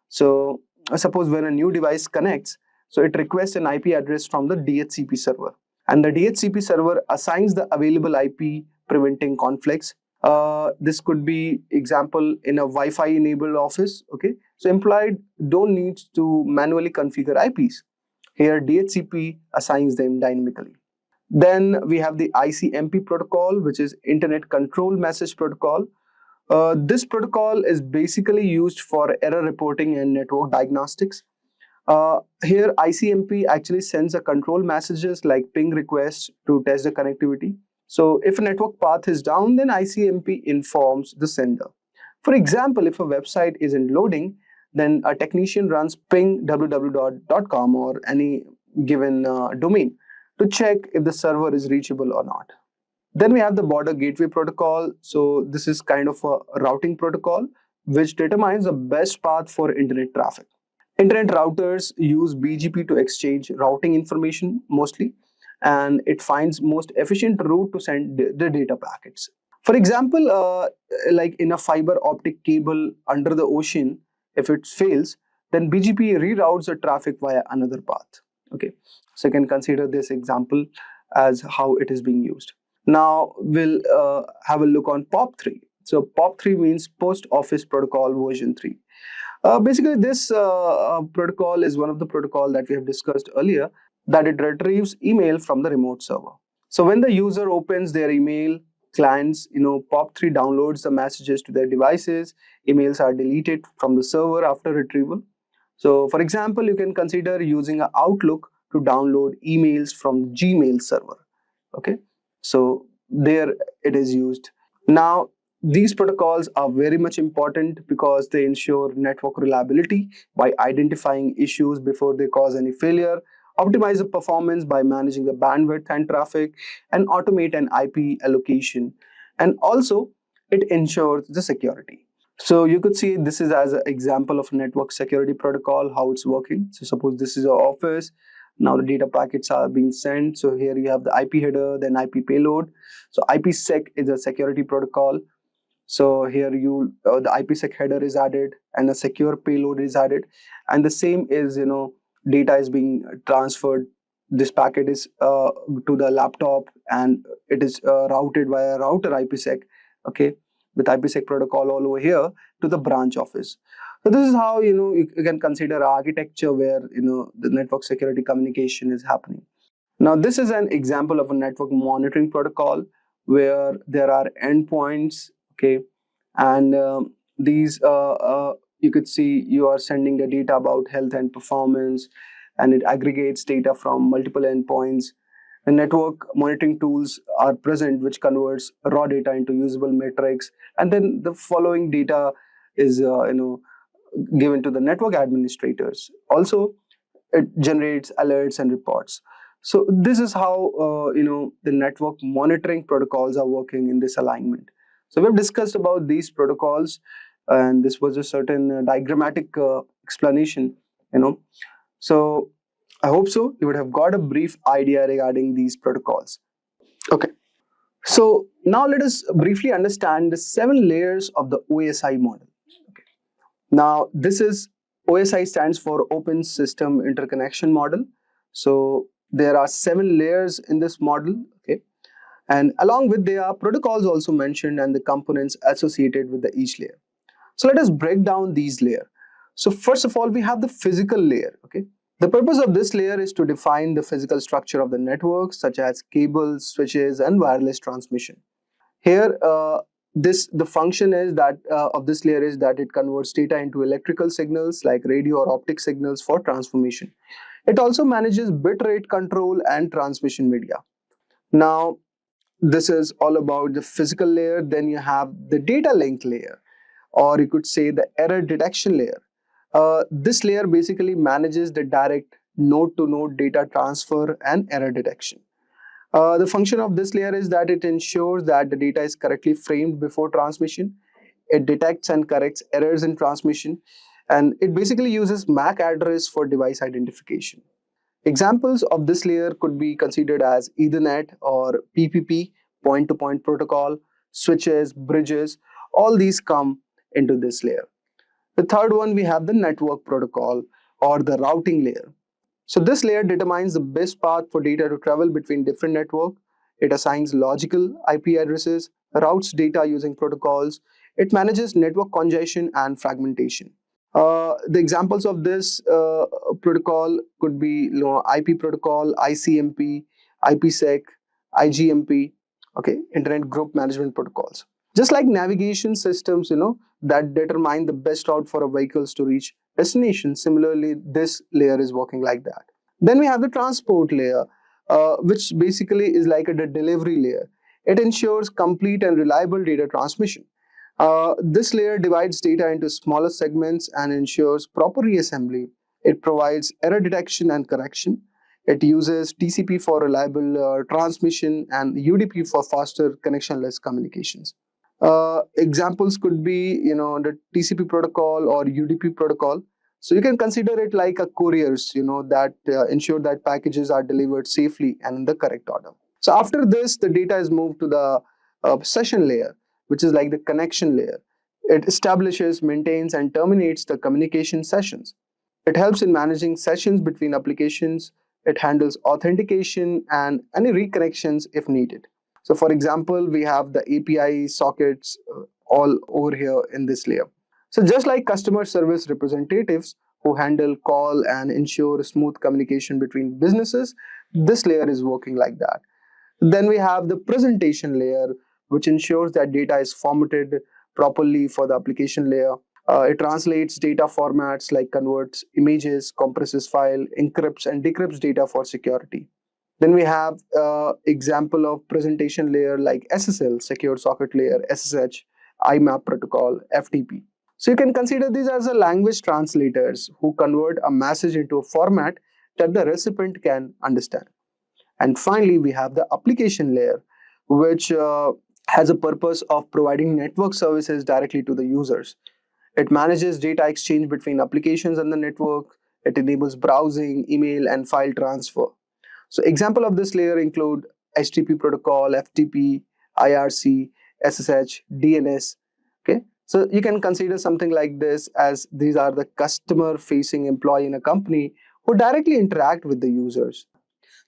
So suppose when a new device connects, so it requests an IP address from the DHCP server, and the DHCP server assigns the available IP, preventing conflicts. This could be example in a Wi-Fi enabled office. Okay, so employee don't need to manually configure IPs. Here DHCP assigns them dynamically. Then we have the ICMP protocol, which is Internet Control Message Protocol. This protocol is basically used for error reporting and network diagnostics. Here ICMP actually sends a control messages like ping requests to test the connectivity. So if a network path is down, then ICMP informs the sender. For example, if a website isn't loading, then a technician runs ping www.com or any given domain to check if the server is reachable or not. Then we have the border gateway protocol. So this is kind of a routing protocol which determines the best path for internet traffic. Internet routers use BGP to exchange routing information mostly, and it finds most efficient route to send the data packets. For example, like in a fiber optic cable under the ocean, if it fails, then BGP reroutes the traffic via another path. Okay, so you can consider this example as how it is being used. Now we'll have a look on POP3. So POP3 means Post Office Protocol version 3. Basically, this protocol is one of the protocol that we have discussed earlier, that it retrieves email from the remote server. So when the user opens their email clients, POP3 downloads the messages to their devices. Emails are deleted from the server after retrieval. So for example, you can consider using an Outlook to download emails from Gmail server. Okay, so there it is used. Now, these protocols are very much important because they ensure network reliability by identifying issues before they cause any failure, optimize the performance by managing the bandwidth and traffic, and automate an IP allocation. And also, it ensures the security. So you could see this is as an example of a network security protocol, how it's working. So suppose this is our office. Now the data packets are being sent. So here you have the IP header, then IP payload. So IPsec is a security protocol. So here the IPsec header is added and a secure payload is added, and the same is data is being transferred. This packet is to the laptop and it is routed via router IPsec, okay, with IPsec protocol all over here to the branch office. So this is how you can consider architecture where the network security communication is happening. Now this is an example of a network monitoring protocol where there are endpoints, okay, and these you could see you are sending the data about health and performance, and it aggregates data from multiple endpoints. The network monitoring tools are present which converts raw data into usable metrics, and then the following data is given to the network administrators. Also, it generates alerts and reports. So this is how the network monitoring protocols are working in this alignment. So we've discussed about these protocols, and this was a certain diagrammatic explanation. So I hope so you would have got a brief idea regarding these protocols. Okay. So now let us briefly understand the 7 layers of the OSI model. Okay. Now this is OSI stands for Open System Interconnection Model. So there are 7 layers in this model, okay, and along with there are protocols also mentioned and the components associated with each layer. So let us break down these layers. So first of all, we have the physical layer, okay. The purpose of this layer is to define the physical structure of the network, such as cables, switches, and wireless transmission. Here, the function is that of this layer is that it converts data into electrical signals like radio or optic signals for transformation. It also manages bit rate control and transmission media. Now, this is all about the physical layer. Then you have the data link layer, or you could say the error detection layer. This layer basically manages the direct node-to-node data transfer and error detection. The function of this layer is that it ensures that the data is correctly framed before transmission. It detects and corrects errors in transmission, and it basically uses MAC address for device identification. Examples of this layer could be considered as Ethernet or PPP, point-to-point protocol, switches, bridges. All these come into this layer. The third one, we have the network protocol or the routing layer. So this layer determines the best path for data to travel between different networks. It assigns logical IP addresses, routes data using protocols. It manages network congestion and fragmentation. The examples of this protocol could be IP protocol, ICMP, IPsec, IGMP, okay, Internet Group Management Protocols. Just like navigation systems, that determine the best route for vehicles to reach destination. Similarly, this layer is working like that. Then we have the transport layer, which basically is like the delivery layer. It ensures complete and reliable data transmission. This layer divides data into smaller segments and ensures proper reassembly. It provides error detection and correction. It uses TCP for reliable transmission and UDP for faster connectionless communications. Examples could be, the TCP protocol or UDP protocol. So you can consider it like a couriers, that ensure that packages are delivered safely and in the correct order. So after this, the data is moved to the session layer, which is like the connection layer. It establishes, maintains, and terminates the communication sessions. It helps in managing sessions between applications. It handles authentication and any reconnections if needed. So for example, we have the API sockets all over here in this layer. So just like customer service representatives who handle call and ensure smooth communication between businesses, this layer is working like that. Then we have the presentation layer, which ensures that data is formatted properly for the application layer. It translates data formats like converts images, compresses file, encrypts and decrypts data for security. Then we have example of presentation layer like SSL, Secure Socket Layer, SSH, IMAP protocol, FTP. So you can consider these as a language translators who convert a message into a format that the recipient can understand. And finally, we have the application layer, which has a purpose of providing network services directly to the users. It manages data exchange between applications and the network. It enables browsing, email, and file transfer. So example of this layer include HTTP protocol, FTP, IRC, SSH, DNS. Okay, so you can consider something like this as these are the customer-facing employee in a company who directly interact with the users.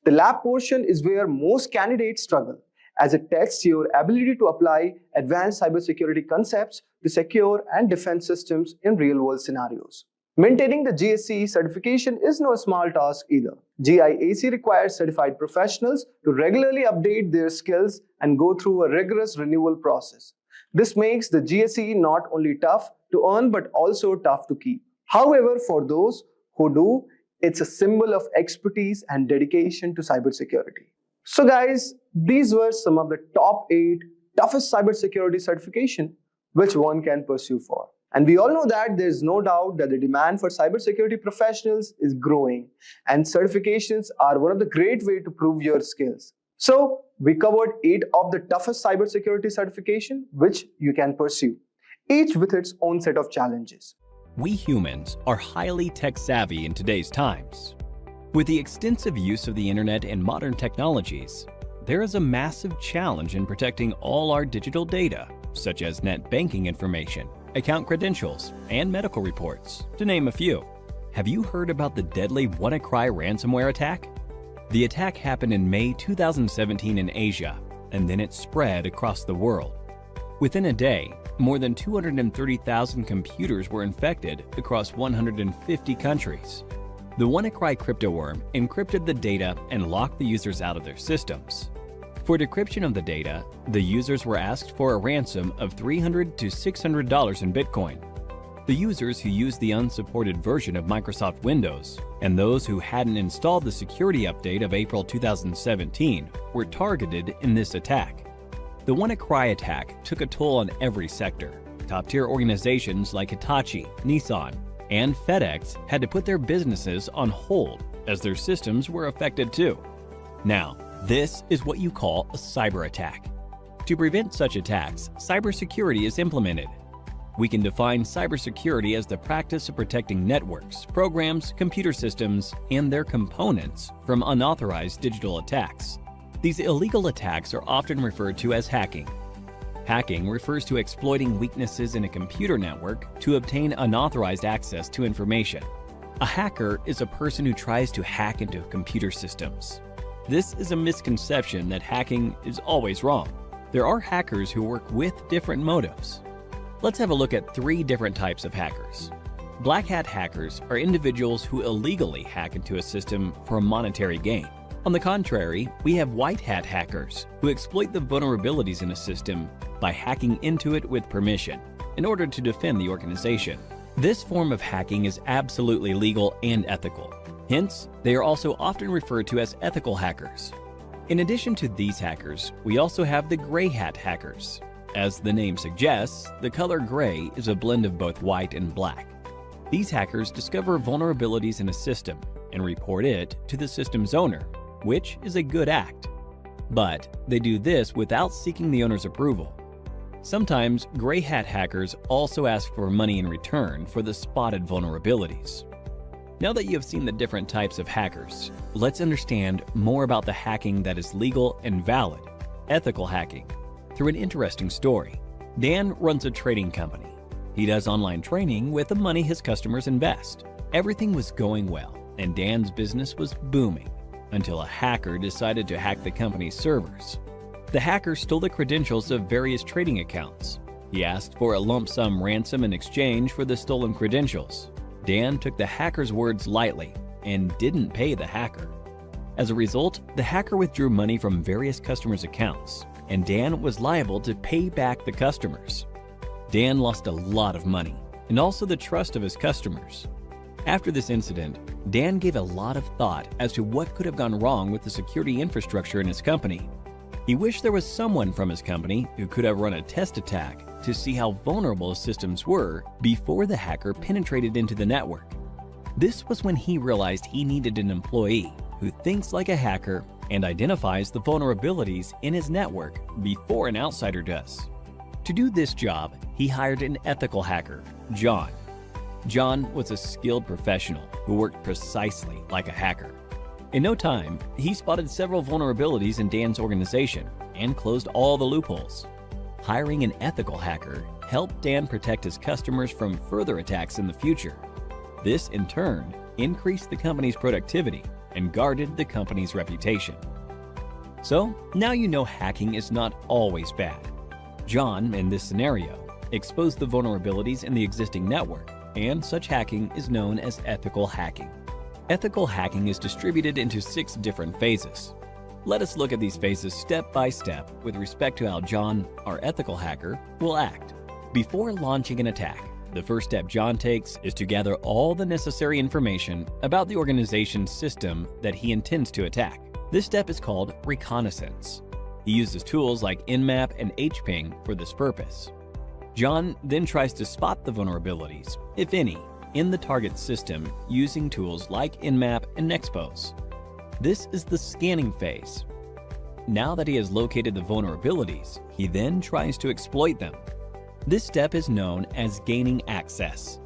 The lab portion is where most candidates struggle, as it tests your ability to apply advanced cybersecurity concepts to secure and defend systems in real-world scenarios. Maintaining the GSC certification is no small task either. GIAC requires certified professionals to regularly update their skills and go through a rigorous renewal process. This makes the GSC not only tough to earn but also tough to keep. However, for those who do, it's a symbol of expertise and dedication to cybersecurity. So guys, these were some of the top 8 toughest cybersecurity certification which one can pursue for. And we all know that there's no doubt that the demand for cybersecurity professionals is growing, and certifications are one of the great ways to prove your skills. So we covered 8 of the toughest cybersecurity certification which you can pursue, each with its own set of challenges. We humans are highly tech-savvy in today's times. With the extensive use of the internet and modern technologies, there is a massive challenge in protecting all our digital data, such as net banking information, account credentials, and medical reports, to name a few. Have you heard about the deadly WannaCry ransomware attack? The attack happened in May 2017 in Asia, and then it spread across the world. Within a day, more than 230,000 computers were infected across 150 countries. The WannaCry cryptoworm encrypted the data and locked the users out of their systems. For decryption of the data, the users were asked for a ransom of $300 to $600 in Bitcoin. The users who used the unsupported version of Microsoft Windows and those who hadn't installed the security update of April 2017 were targeted in this attack. The WannaCry attack took a toll on every sector. Top-tier organizations like Hitachi, Nissan, and FedEx had to put their businesses on hold as their systems were affected too. Now, this is what you call a cyber attack. To prevent such attacks, cybersecurity is implemented. We can define cybersecurity as the practice of protecting networks, programs, computer systems, and their components from unauthorized digital attacks. These illegal attacks are often referred to as hacking. Hacking refers to exploiting weaknesses in a computer network to obtain unauthorized access to information. A hacker is a person who tries to hack into computer systems. This is a misconception that hacking is always wrong. There are hackers who work with different motives. Let's have a look at 3 different types of hackers. Black hat hackers are individuals who illegally hack into a system for a monetary gain. On the contrary, we have white hat hackers who exploit the vulnerabilities in a system by hacking into it with permission in order to defend the organization. This form of hacking is absolutely legal and ethical. Hence, they are also often referred to as ethical hackers. In addition to these hackers, we also have the gray hat hackers. As the name suggests, the color gray is a blend of both white and black. These hackers discover vulnerabilities in a system and report it to the system's owner, which is a good act. But they do this without seeking the owner's approval. Sometimes gray hat hackers also ask for money in return for the spotted vulnerabilities. Now that you have seen the different types of hackers, let's understand more about the hacking that is legal and valid, ethical hacking, through an interesting story. Dan runs a trading company. He does online training with the money his customers invest. Everything was going well, and Dan's business was booming, until a hacker decided to hack the company's servers. The hacker stole the credentials of various trading accounts. He asked for a lump sum ransom in exchange for the stolen credentials. Dan took the hacker's words lightly and didn't pay the hacker. As a result, the hacker withdrew money from various customers' accounts, and Dan was liable to pay back the customers. Dan lost a lot of money, and also the trust of his customers. After this incident, Dan gave a lot of thought as to what could have gone wrong with the security infrastructure in his company. He wished there was someone from his company who could have run a test attack to see how vulnerable his systems were before the hacker penetrated into the network. This was when he realized he needed an employee who thinks like a hacker and identifies the vulnerabilities in his network before an outsider does. To do this job, he hired an ethical hacker, John. John was a skilled professional who worked precisely like a hacker. In no time, he spotted several vulnerabilities in Dan's organization and closed all the loopholes. Hiring an ethical hacker helped Dan protect his customers from further attacks in the future. This, in turn, increased the company's productivity and guarded the company's reputation. So, now you know hacking is not always bad. John, in this scenario, exposed the vulnerabilities in the existing network, and such hacking is known as ethical hacking. Ethical hacking is distributed into 6 different phases. Let us look at these phases step by step with respect to how John, our ethical hacker, will act. Before launching an attack, the first step John takes is to gather all the necessary information about the organization's system that he intends to attack. This step is called reconnaissance. He uses tools like Nmap and hping for this purpose. John then tries to spot the vulnerabilities, if any, in the target system using tools like Nmap and Nexpose. This is the scanning phase. Now that he has located the vulnerabilities, he then tries to exploit them. This step is known as gaining access.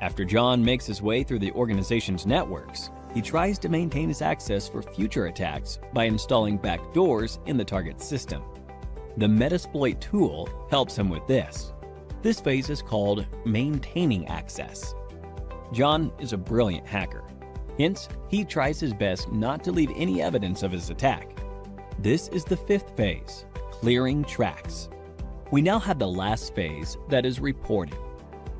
After John makes his way through the organization's networks, he tries to maintain his access for future attacks by installing backdoors in the target system. The Metasploit tool helps him with this. This phase is called maintaining access. John is a brilliant hacker. Hence, he tries his best not to leave any evidence of his attack. This is the 5th phase, clearing tracks. We now have the last phase, that is reporting.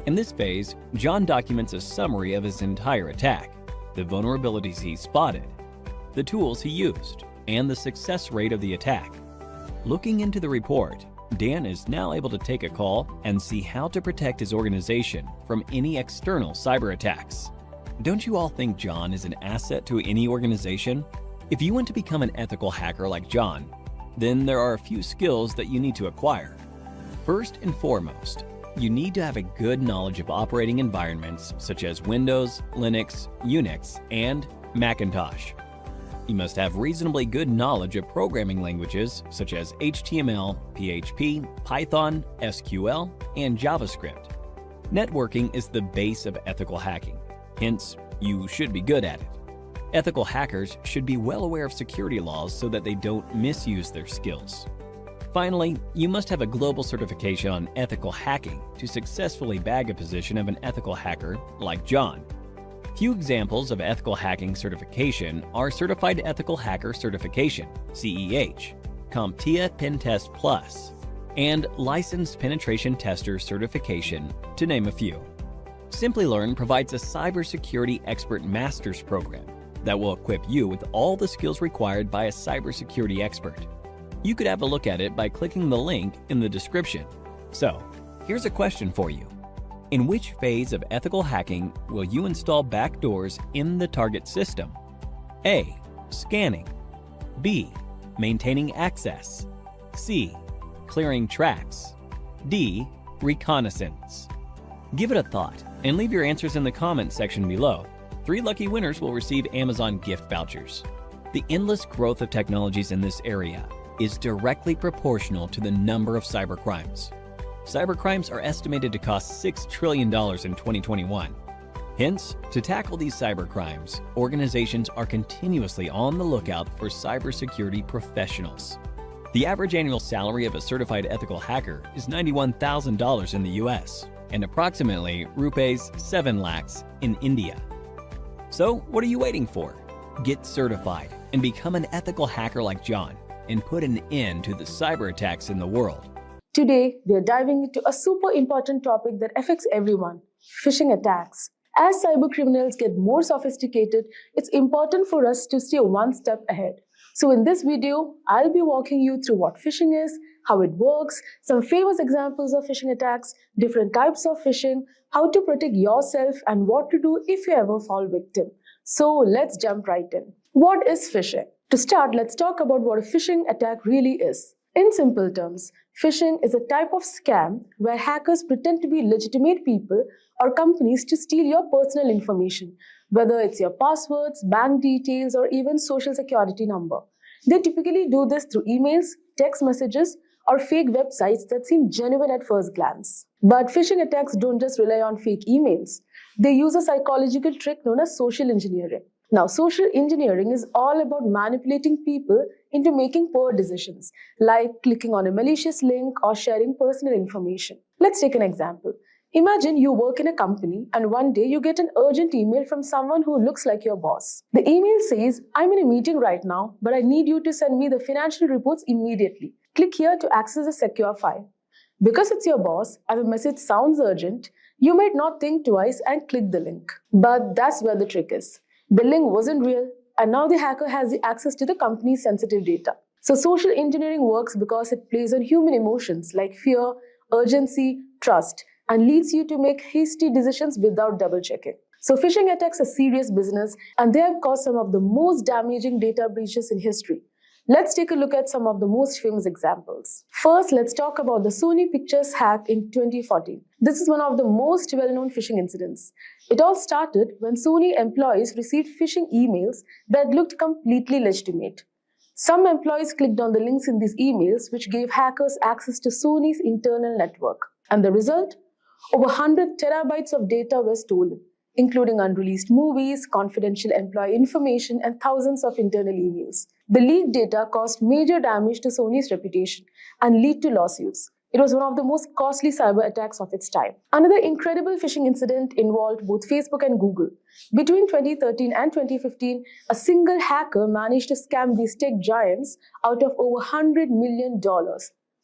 In this phase, John documents a summary of his entire attack, the vulnerabilities he spotted, the tools he used, and the success rate of the attack. Looking into the report, Dan is now able to take a call and see how to protect his organization from any external cyber attacks. Don't you all think John is an asset to any organization? If you want to become an ethical hacker like John, then there are a few skills that you need to acquire. First and foremost, you need to have a good knowledge of operating environments such as Windows, Linux, Unix, and Macintosh. You must have reasonably good knowledge of programming languages such as HTML, PHP, Python, SQL, and JavaScript. Networking is the base of ethical hacking. Hence, you should be good at it. Ethical hackers should be well aware of security laws so that they don't misuse their skills. Finally, you must have a global certification on ethical hacking to successfully bag a position of an ethical hacker like John. Few examples of ethical hacking certification are Certified Ethical Hacker Certification, CEH, CompTIA Pentest Plus, and Licensed Penetration Tester Certification, to name a few. Simplilearn provides a Cybersecurity Expert Master's program that will equip you with all the skills required by a cybersecurity expert. You could have a look at it by clicking the link in the description. So, here's a question for you. In which phase of ethical hacking will you install backdoors in the target system? A. Scanning. B. Maintaining access. C. Clearing tracks. D. Reconnaissance. Give it a thought and leave your answers in the comments section below. 3 lucky winners will receive Amazon gift vouchers. The endless growth of technologies in this area is directly proportional to the number of cybercrimes. Cybercrimes are estimated to cost $6 trillion in 2021. Hence, to tackle these cybercrimes, organizations are continuously on the lookout for cybersecurity professionals. The average annual salary of a certified ethical hacker is $91,000 in the US and approximately rupees 7 lakhs in India. So, what are you waiting for? Get certified and become an ethical hacker like John and put an end to the cyber attacks in the world. Today, we are diving into a super important topic that affects everyone: phishing attacks. As cybercriminals get more sophisticated, it's important for us to stay one step ahead. So in this video, I'll be walking you through what phishing is, how it works, some famous examples of phishing attacks, different types of phishing, how to protect yourself, and what to do if you ever fall victim. So let's jump right in. What is phishing? To start, let's talk about what a phishing attack really is. In simple terms, phishing is a type of scam where hackers pretend to be legitimate people or companies to steal your personal information, whether it's your passwords, bank details, or even social security number. They typically do this through emails, text messages, or fake websites that seem genuine at first glance. But phishing attacks don't just rely on fake emails. They use a psychological trick known as social engineering. Now, social engineering is all about manipulating people into making poor decisions, like clicking on a malicious link or sharing personal information. Let's take an example. Imagine you work in a company and one day you get an urgent email from someone who looks like your boss. The email says, "I'm in a meeting right now, but I need you to send me the financial reports immediately. Click here to access a secure file." Because it's your boss and the message sounds urgent, you might not think twice and click the link. But that's where the trick is. The link wasn't real, and now the hacker has the access to the company's sensitive data. So social engineering works because it plays on human emotions like fear, urgency, trust, and leads you to make hasty decisions without double checking. So phishing attacks are serious business, and they have caused some of the most damaging data breaches in history. Let's take a look at some of the most famous examples. First, let's talk about the Sony Pictures hack in 2014. This is one of the most well-known phishing incidents. It all started when Sony employees received phishing emails that looked completely legitimate. Some employees clicked on the links in these emails, which gave hackers access to Sony's internal network. And the result? Over 100 terabytes of data were stolen, including unreleased movies, confidential employee information, and thousands of internal emails. The leaked data caused major damage to Sony's reputation and led to lawsuits. It was one of the most costly cyber attacks of its time. Another incredible phishing incident involved both Facebook and Google. Between 2013 and 2015, a single hacker managed to scam these tech giants out of over $100 million.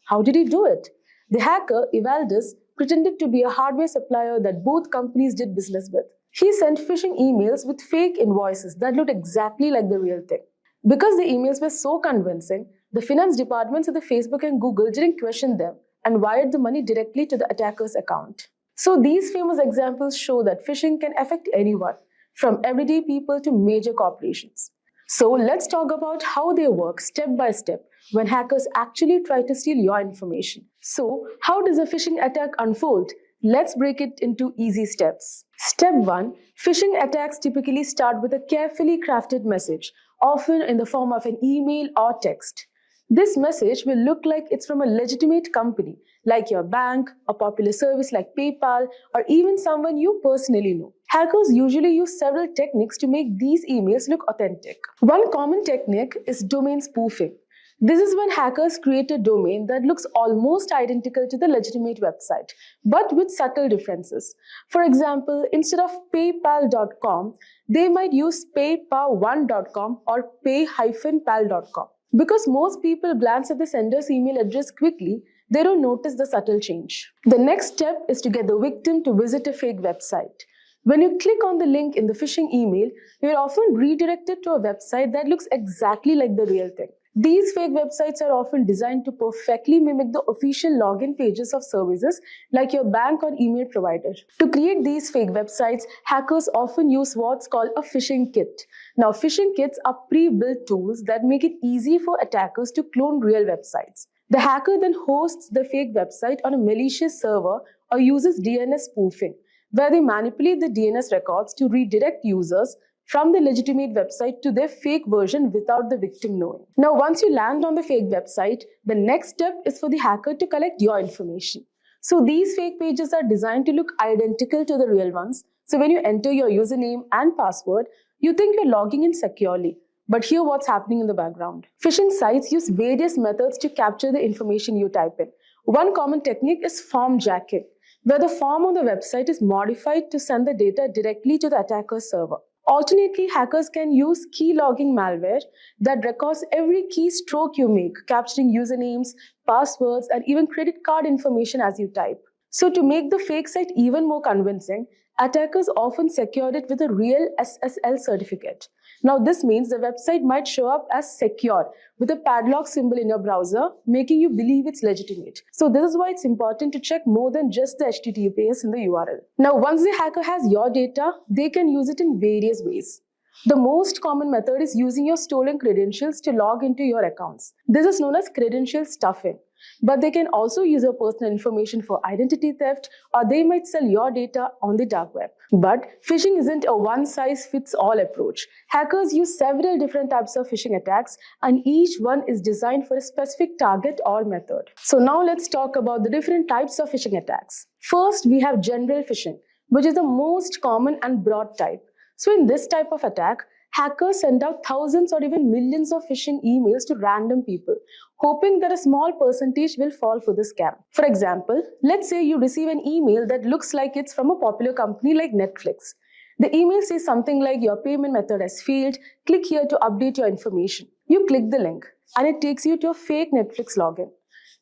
How did he do it? The hacker, Evaldus, pretended to be a hardware supplier that both companies did business with. He sent phishing emails with fake invoices that looked exactly like the real thing. Because the emails were so convincing, the finance departments of the Facebook and Google didn't question them and wired the money directly to the attacker's account. So these famous examples show that phishing can affect anyone, from everyday people to major corporations. So let's talk about how they work step by step when hackers actually try to steal your information. So how does a phishing attack unfold? Let's break it into easy steps. Step 1. Phishing attacks typically start with a carefully crafted message, often in the form of an email or text. This message will look like it's from a legitimate company, like your bank, a popular service like PayPal, or even someone you personally know. Hackers usually use several techniques to make these emails look authentic. One common technique is domain spoofing. This is when hackers create a domain that looks almost identical to the legitimate website, but with subtle differences. For example, instead of paypal.com, they might use paypal1.com or pay-pal.com. Because most people glance at the sender's email address quickly, they don't notice the subtle change. The next step is to get the victim to visit a fake website. When you click on the link in the phishing email, you're often redirected to a website that looks exactly like the real thing. These fake websites are often designed to perfectly mimic the official login pages of services like your bank or email provider. To create these fake websites, hackers often use what's called a phishing kit. Now, phishing kits are pre-built tools that make it easy for attackers to clone real websites. The hacker then hosts the fake website on a malicious server or uses DNS spoofing, where they manipulate the DNS records to redirect users from the legitimate website to their fake version without the victim knowing. Now, once you land on the fake website, the next step is for the hacker to collect your information. So these fake pages are designed to look identical to the real ones. So when you enter your username and password, you think you're logging in securely. But hear what's happening in the background. Phishing sites use various methods to capture the information you type in. One common technique is form jacking, where the form on the website is modified to send the data directly to the attacker's server. Alternately, hackers can use key logging malware that records every keystroke you make, capturing usernames, passwords, and even credit card information as you type. So to make the fake site even more convincing, attackers often secure it with a real SSL certificate. Now, this means the website might show up as secure with a padlock symbol in your browser, making you believe it's legitimate. So this is why it's important to check more than just the HTTPS in the URL. Now, once the hacker has your data, they can use it in various ways. The most common method is using your stolen credentials to log into your accounts. This is known as credential stuffing. But they can also use your personal information for identity theft, or they might sell your data on the dark web. But phishing isn't a one-size-fits-all approach. Hackers use several different types of phishing attacks, and each one is designed for a specific target or method. So now let's talk about the different types of phishing attacks. First, we have general phishing, which is the most common and broad type. So in this type of attack, Hackers send out thousands or even millions of phishing emails to random people, hoping that a small percentage will fall for the scam. For example, let's say you receive an email that looks like it's from a popular company like Netflix. The email says something like your payment method has failed, click here to update your information. You click the link and it takes you to a fake Netflix login.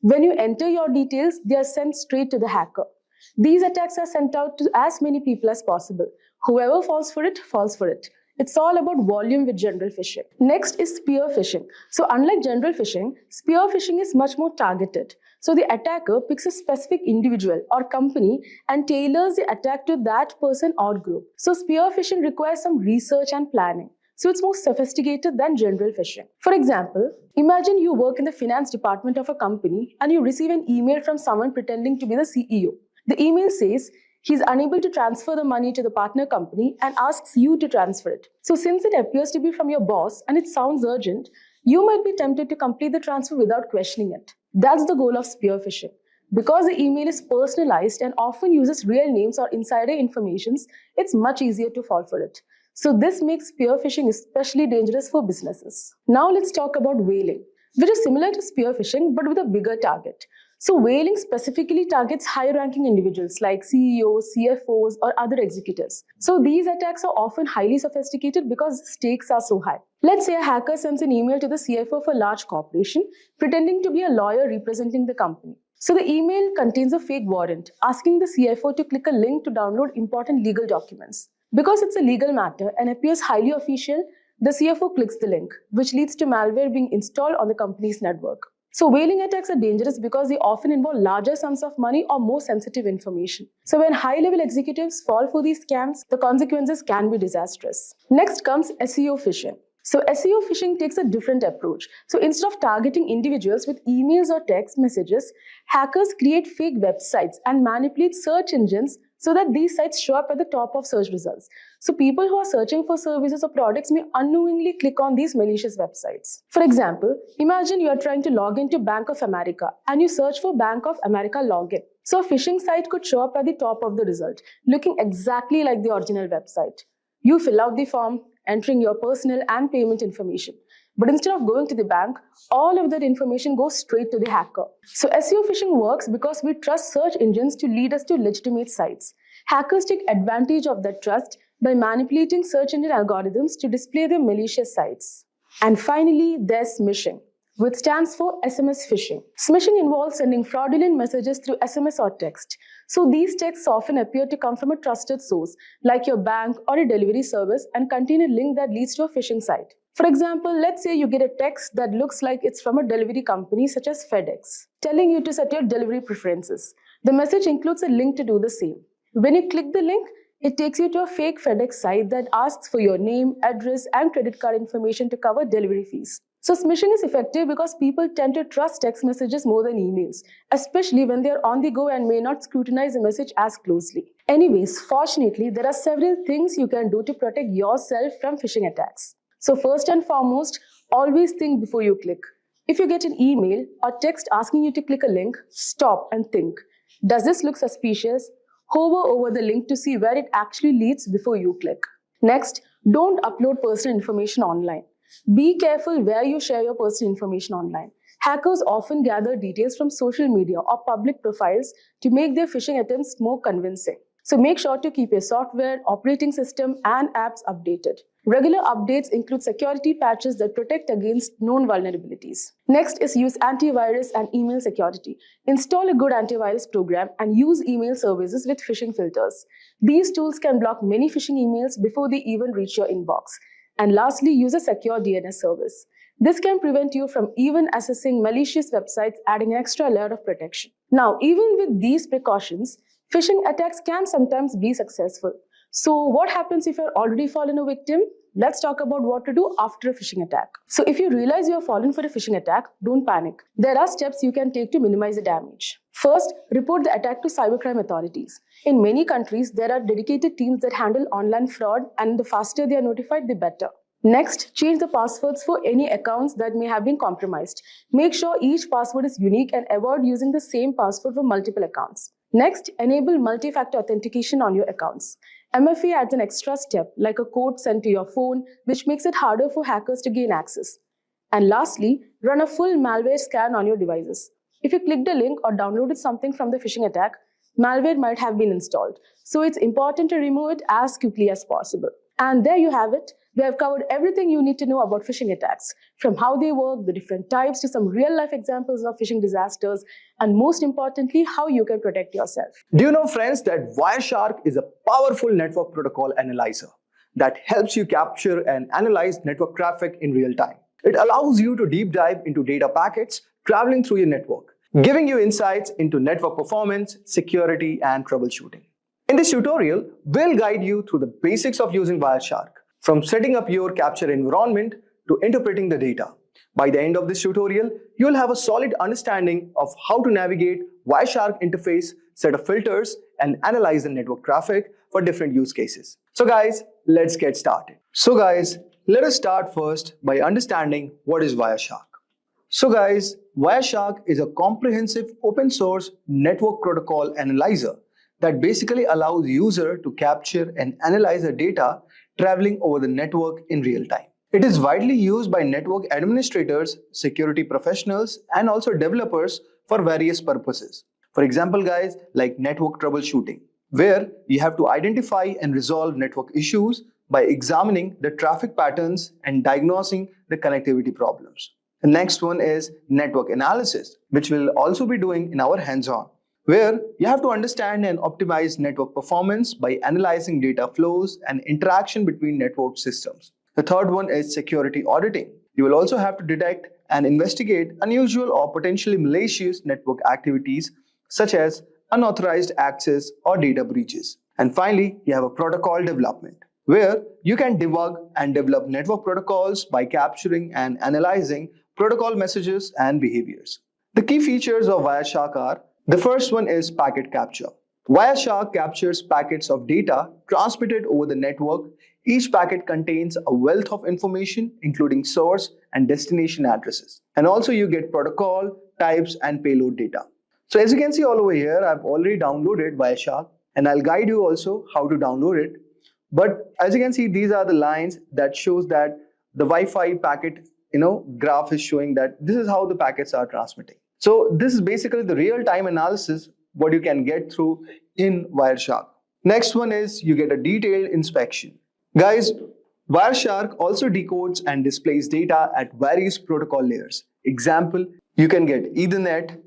When you enter your details, they are sent straight to the hacker. These attacks are sent out to as many people as possible. Whoever falls for it, falls for it. It's all about volume with general phishing. Next is spear phishing. So unlike general phishing, spear phishing is much more targeted. So the attacker picks a specific individual or company and tailors the attack to that person or group. So spear phishing requires some research and planning. So it's more sophisticated than general phishing. For example, imagine you work in the finance department of a company and you receive an email from someone pretending to be the CEO. The email says, he's unable to transfer the money to the partner company and asks you to transfer it. So since it appears to be from your boss and it sounds urgent, you might be tempted to complete the transfer without questioning it. That's the goal of spear phishing. Because the email is personalized and often uses real names or insider information, it's much easier to fall for it. So this makes spear phishing especially dangerous for businesses. Now let's talk about whaling, which is similar to spear phishing but with a bigger target. So whaling specifically targets high-ranking individuals like CEOs, CFOs, or other executives. So these attacks are often highly sophisticated because the stakes are so high. Let's say a hacker sends an email to the CFO of a large corporation, pretending to be a lawyer representing the company. So the email contains a fake warrant, asking the CFO to click a link to download important legal documents. Because it's a legal matter and appears highly official, the CFO clicks the link, which leads to malware being installed on the company's network. So whaling attacks are dangerous because they often involve larger sums of money or more sensitive information. So when high-level executives fall for these scams, the consequences can be disastrous. Next comes SEO phishing. So SEO phishing takes a different approach. So instead of targeting individuals with emails or text messages, hackers create fake websites and manipulate search engines so that these sites show up at the top of search results. So people who are searching for services or products may unknowingly click on these malicious websites. For example, imagine you are trying to log into Bank of America and you search for Bank of America login. So a phishing site could show up at the top of the result, looking exactly like the original website. You fill out the form, entering your personal and payment information. But instead of going to the bank, all of that information goes straight to the hacker. So SEO phishing works because we trust search engines to lead us to legitimate sites. Hackers take advantage of that trust by manipulating search engine algorithms to display their malicious sites. And finally, there's smishing, which stands for SMS phishing. Smishing involves sending fraudulent messages through SMS or text. So these texts often appear to come from a trusted source, like your bank or a delivery service, and contain a link that leads to a phishing site. For example, let's say you get a text that looks like it's from a delivery company such as FedEx, telling you to set your delivery preferences. The message includes a link to do the same. When you click the link, it takes you to a fake FedEx site that asks for your name, address, and credit card information to cover delivery fees. So smishing is effective because people tend to trust text messages more than emails, especially when they are on the go and may not scrutinize the message as closely. Anyways, fortunately, there are several things you can do to protect yourself from phishing attacks. So first and foremost, always think before you click. If you get an email or text asking you to click a link, stop and think. Does this look suspicious? Hover over the link to see where it actually leads before you click. Next, don't upload personal information online. Be careful where you share your personal information online. Hackers often gather details from social media or public profiles to make their phishing attempts more convincing. So make sure to keep your software, operating system, and apps updated. Regular updates include security patches that protect against known vulnerabilities. Next is use antivirus and email security. Install a good antivirus program and use email services with phishing filters. These tools can block many phishing emails before they even reach your inbox. And lastly, use a secure DNS service. This can prevent you from even accessing malicious websites, adding an extra layer of protection. Now, even with these precautions, phishing attacks can sometimes be successful. So what happens if you're already fallen a victim? Let's talk about what to do after a phishing attack. So if you realize you have fallen for a phishing attack, don't panic. There are steps you can take to minimize the damage. First, report the attack to cybercrime authorities. In many countries, there are dedicated teams that handle online fraud, and the faster they are notified, the better. Next, change the passwords for any accounts that may have been compromised. Make sure each password is unique and avoid using the same password for multiple accounts. Next, enable multi-factor authentication on your accounts. MFA adds an extra step, like a code sent to your phone, which makes it harder for hackers to gain access. And lastly, run a full malware scan on your devices. If you clicked a link or downloaded something from the phishing attack, malware might have been installed. So it's important to remove it as quickly as possible. And there you have it. We have covered everything you need to know about phishing attacks, from how they work, the different types, to some real-life examples of phishing disasters, and most importantly, how you can protect yourself. Do you know, friends, that Wireshark is a powerful network protocol analyzer that helps you capture and analyze network traffic in real time? It allows you to deep dive into data packets traveling through your network, giving you insights into network performance, security, and troubleshooting. In this tutorial, we'll guide you through the basics of using Wireshark, from setting up your capture environment to interpreting the data. By the end of this tutorial, you'll have a solid understanding of how to navigate Wireshark interface, set of filters, and analyze the network traffic for different use cases. So guys, let's get started. So guys, let us start first by understanding what is Wireshark. So guys, Wireshark is a comprehensive open source network protocol analyzer that basically allows user to capture and analyze the data traveling over the network in real time. It is widely used by network administrators, security professionals, and also developers for various purposes. For example, guys, like network troubleshooting, where you have to identify and resolve network issues by examining the traffic patterns and diagnosing the connectivity problems. The next one is network analysis, which we'll also be doing in our hands-on, where you have to understand and optimize network performance by analyzing data flows and interaction between network systems. The third one is security auditing. You will also have to detect and investigate unusual or potentially malicious network activities such as unauthorized access or data breaches. And finally, you have a protocol development, where you can debug and develop network protocols by capturing and analyzing protocol messages and behaviors. The key features of Wireshark are: the first one is packet capture. Wireshark captures packets of data transmitted over the network. Each packet contains a wealth of information, including source and destination addresses. And also you get protocol, types, and payload data. So as you can see all over here, I've already downloaded Wireshark, and I'll guide you also how to download it. But as you can see, these are the lines that shows that the Wi-Fi packet graph is showing that this is how the packets are transmitting. So this is basically the real-time analysis what you can get through in Wireshark. Next one is you get a detailed inspection. Guys, Wireshark also decodes and displays data at various protocol layers. Example, you can get Ethernet,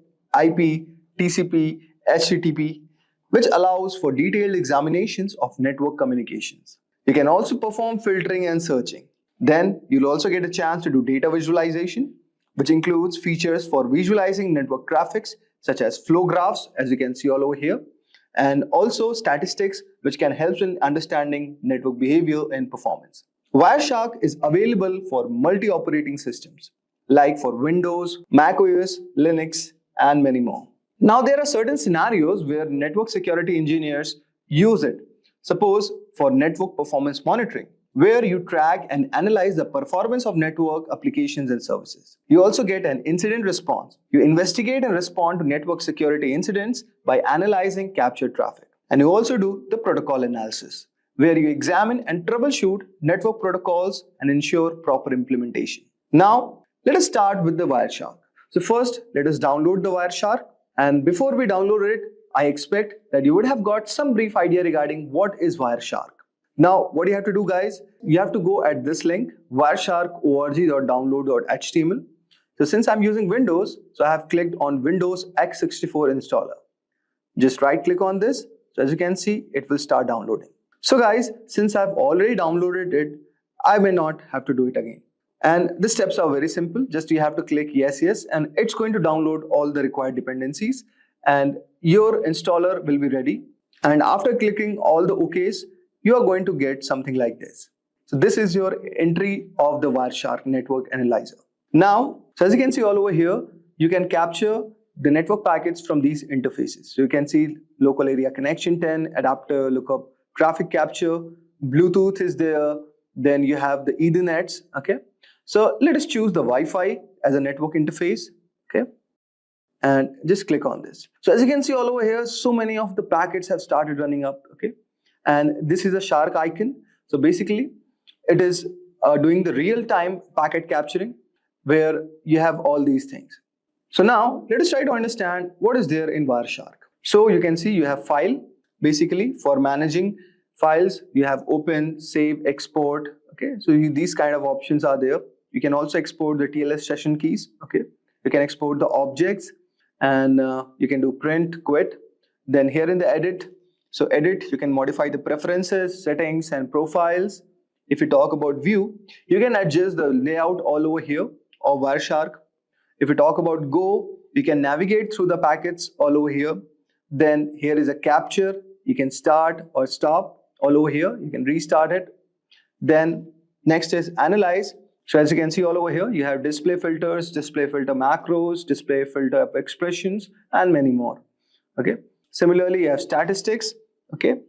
IP, TCP, HTTP, which allows for detailed examinations of network communications. You can also perform filtering and searching. Then you'll also get a chance to do data visualization, which includes features for visualizing network traffics such as flow graphs, as you can see all over here, and also statistics, which can help in understanding network behavior and performance. Wireshark is available for multi-operating systems, like for Windows, Mac OS, Linux, and many more. Now, there are certain scenarios where network security engineers use it. Suppose for network performance monitoring, where you track and analyze the performance of network applications and services. You also get an incident response. You investigate and respond to network security incidents by analyzing captured traffic. And you also do the protocol analysis, where you examine and troubleshoot network protocols and ensure proper implementation. Now, let us start with the Wireshark. So first, let us download the Wireshark. And before we download it, I expect that you would have got some brief idea regarding what is Wireshark. Now, what you have to do, guys, you have to go at this link, wireshark.org.download.html. So since I'm using Windows, so I have clicked on Windows x64 installer. Just right click on this. So as you can see, it will start downloading. So guys, since I've already downloaded it, I may not have to do it again. And the steps are very simple. Just you have to click yes, and it's going to download all the required dependencies, and your installer will be ready. And after clicking all the OKs, you are going to get something like this. So this is your entry of the Wireshark network analyzer. Now, so as you can see all over here, you can capture the network packets from these interfaces. So you can see local area connection 10, adapter lookup, traffic capture, Bluetooth is there, then you have the Ethernets, okay? So let us choose the Wi-Fi as a network interface, okay? and just click on this. So as you can see all over here, so many of the packets have started running up, okay? And this is a shark icon. So basically, it is doing the real-time packet capturing where you have all these things. So now let us try to understand what is there in Wireshark. So you can see you have file, basically for managing files. You have open, save, export, okay? So these kind of options are there. You can also export the TLS session keys, okay? You can export the objects, and you can do print, quit. Then here in the edit, so edit, you can modify the preferences, settings, and profiles. If you talk about view, you can adjust the layout all over here of Wireshark. If you talk about go, you can navigate through the packets all over here. Then here is a capture. You can start or stop all over here. You can restart it. Then next is analyze. So as you can see all over here, you have display filters, display filter macros, display filter expressions, and many more. Okay. Similarly, you have statistics, okay,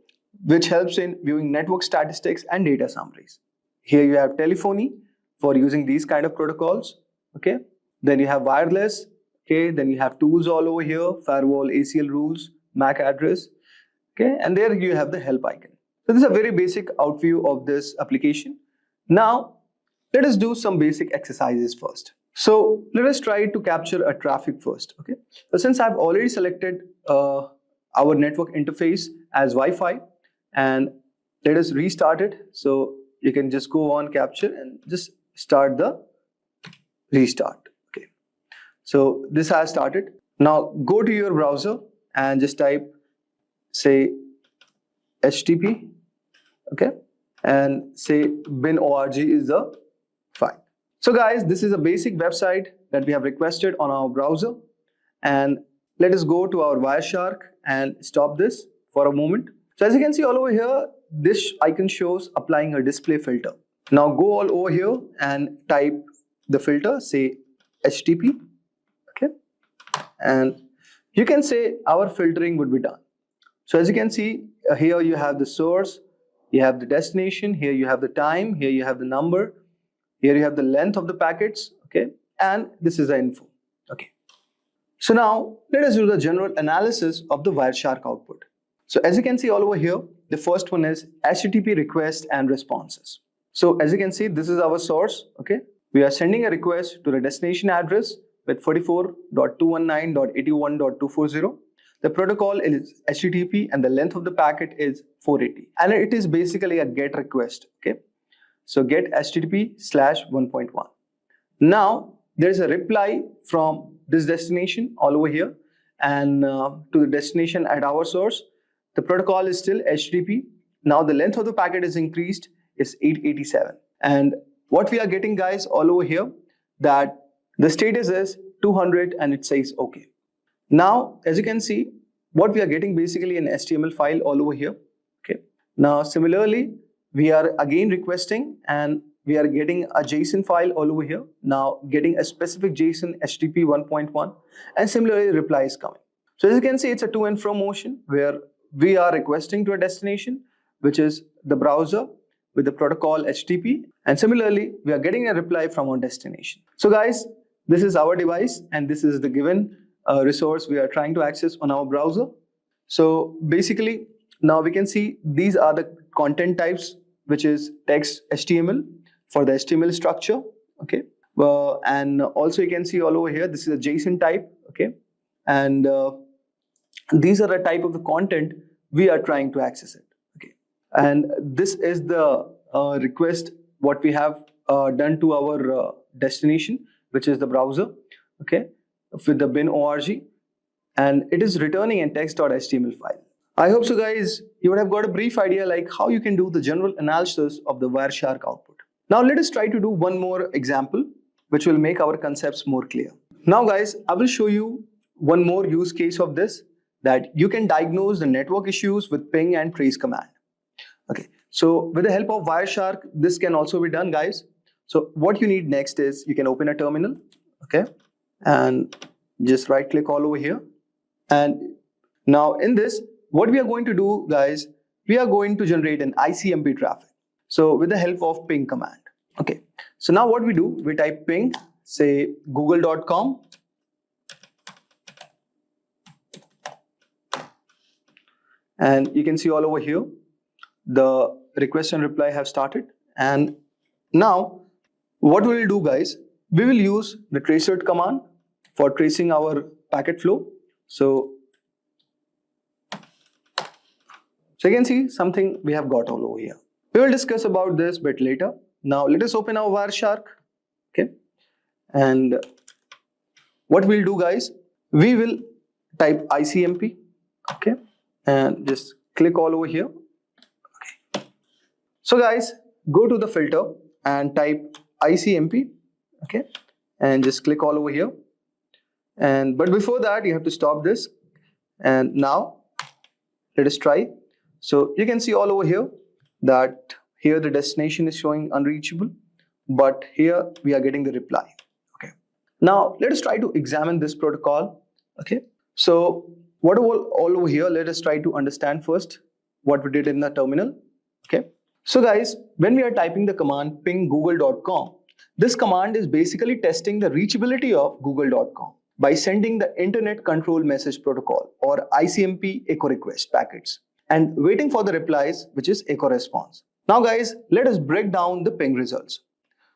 which helps in viewing network statistics and data summaries. Here you have telephony for using these kind of protocols, okay. Then you have wireless, okay. Then you have tools all over here, firewall, ACL rules, MAC address, okay. And there you have the help icon. So this is a very basic overview of this application. Now, let us do some basic exercises first. So let us try to capture a traffic first, okay. So since I've already selected our network interface as Wi-Fi, and let us restart it. So you can just go on capture and just start the restart. Okay. So this has started. Now go to your browser and just type, say, HTTP, okay, and say bin.org is the file. So guys, this is a basic website that we have requested on our browser, and let us go to our Wireshark and stop this for a moment. So as you can see all over here, this icon shows applying a display filter. Now go all over here and type the filter, say HTTP, okay, and you can say our filtering would be done. So as you can see here, you have the source, you have the destination, here you have the time, here you have the number, here you have the length of the packets, okay, and this is the info, okay. So now let us do the general analysis of the Wireshark output. So as you can see all over here, the first one is HTTP requests and responses. So as you can see, this is our source, okay. We are sending a request to the destination address with 44.219.81.240. The protocol is HTTP and the length of the packet is 480. And it is basically a GET request, okay. So get HTTP/1.1. Now there is a reply from this destination all over here, and to the destination at our source. The protocol is still HTTP. Now the length of the packet is increased, is 887. And what we are getting, guys, all over here, that the status is 200 and it says okay. Now, as you can see, what we are getting basically an HTML file all over here, okay. Now similarly, we are again requesting and we are getting a JSON file all over here. Now getting a specific JSON HTTP 1.1, and similarly reply is coming. So as you can see, it's a to and fro motion where we are requesting to a destination, which is the browser with the protocol HTTP, and similarly we are getting a reply from our destination. So guys, this is our device and this is the given resource we are trying to access on our browser. So basically now we can see these are the content types, which is text HTML for the HTML structure, okay. And also you can see all over here, this is a JSON type, okay. And these are the type of the content we are trying to access it, okay. And this is the request what we have done to our destination, which is the browser, okay, with the bin.org, and it is returning a text.html file. I hope so guys, you would have got a brief idea like how you can do the general analysis of the Wireshark output. Now let us try to do one more example which will make our concepts more clear. Now guys, I will show you one more use case of this, that you can diagnose the network issues with ping and trace command. Okay, so with the help of Wireshark, this can also be done, guys. So what you need next is you can open a terminal, okay, and just right click all over here. And now in this, what we are going to do, guys, we are going to generate an ICMP traffic. So with the help of ping command. Okay, so now what we do, we type ping, say google.com, And you can see all over here, the request and reply have started. And now what we will do, guys, we will use the tracert command for tracing our packet flow. So you can see something we have got all over here. We will discuss about this bit later. Now let us open our Wireshark. Okay. And what we'll do, guys, we will type ICMP. Okay. And just click all over here. Okay. So guys, go to the filter and type ICMP. Okay. And just click all over here. But before that, you have to stop this. And now let us try. So you can see all over here that here the destination is showing unreachable, but here we are getting the reply. Okay. Now let us try to examine this protocol. Okay. So what all over here, let us try to understand first what we did in the terminal. Okay. So guys, when we are typing the command ping google.com, this command is basically testing the reachability of google.com by sending the Internet Control Message Protocol or ICMP echo request packets and waiting for the replies, which is echo response. Now guys, let us break down the ping results.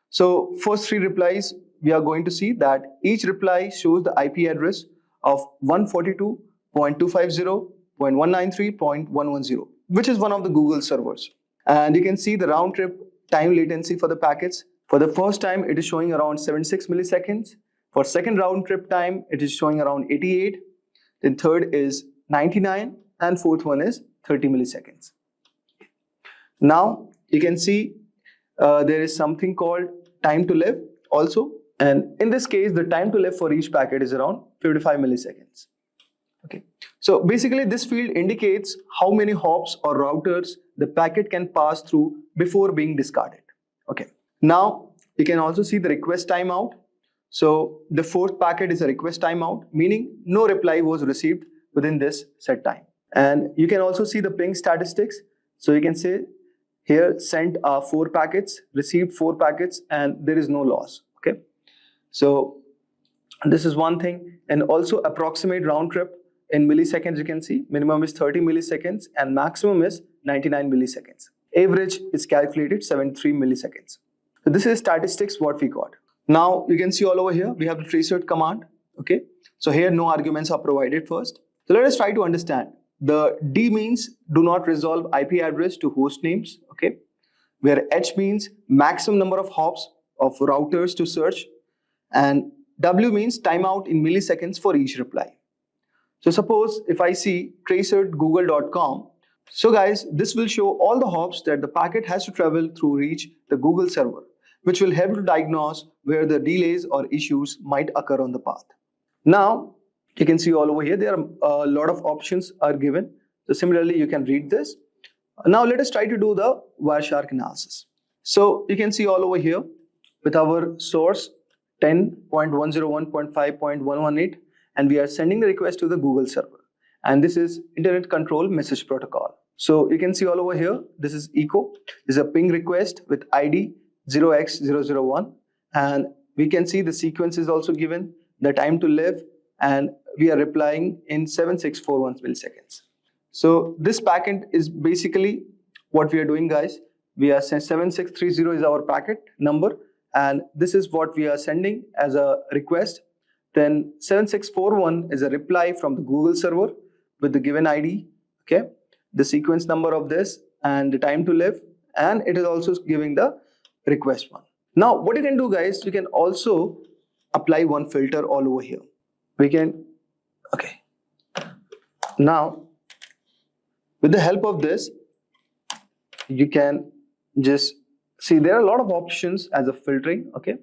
So first 3 replies, we are going to see that each reply shows the IP address of 142.250.193.110, which is one of the Google servers. And you can see the round trip time latency for the packets. For the first time, it is showing around 76 milliseconds. For second round trip time, it is showing around 88. Then third is 99, and fourth one is 30 milliseconds. Now you can see there is something called time to live also, and in this case the time to live for each packet is around 55 milliseconds. Okay, so basically this field indicates how many hops or routers the packet can pass through before being discarded. Okay, now you can also see the request timeout. So the fourth packet is a request timeout, meaning no reply was received within this set time. And you can also see the ping statistics. So you can say here sent 4 packets, received 4 packets, and there is no loss. Okay, so this is one thing. And also approximate round trip in milliseconds, you can see minimum is 30 milliseconds and maximum is 99 milliseconds. Average is calculated 73 milliseconds. So this is statistics what we got. Now you can see all over here we have the tracert command. Okay, so here no arguments are provided first. So let us try to understand. The D means do not resolve IP address to host names. Okay, where H means maximum number of hops of routers to search, and W means timeout in milliseconds for each reply. So suppose if I see tracert google.com, so guys, this will show all the hops that the packet has to travel through reach the Google server, which will help to diagnose where the delays or issues might occur on the path. Now you can see all over here there are a lot of options are given. So similarly you can read this. Now let us try to do the Wireshark analysis. So you can see all over here with our source 10.101.5.118, and we are sending the request to the Google server, and this is Internet Control Message Protocol. So you can see all over here this is echo, this is a ping request with ID 0x001, and we can see the sequence is also given, the time to live, and we are replying in 7641 milliseconds. So this packet is basically what we are doing, guys. We are 7630 is our packet number, and this is what we are sending as a request. Then 7641 is a reply from the Google server with the given ID, okay, the sequence number of this and the time to live, and it is also giving the request one. Now what you can do, guys, you can also apply one filter all over here. We can, okay, now with the help of this you can just see there are a lot of options as a filtering. Okay,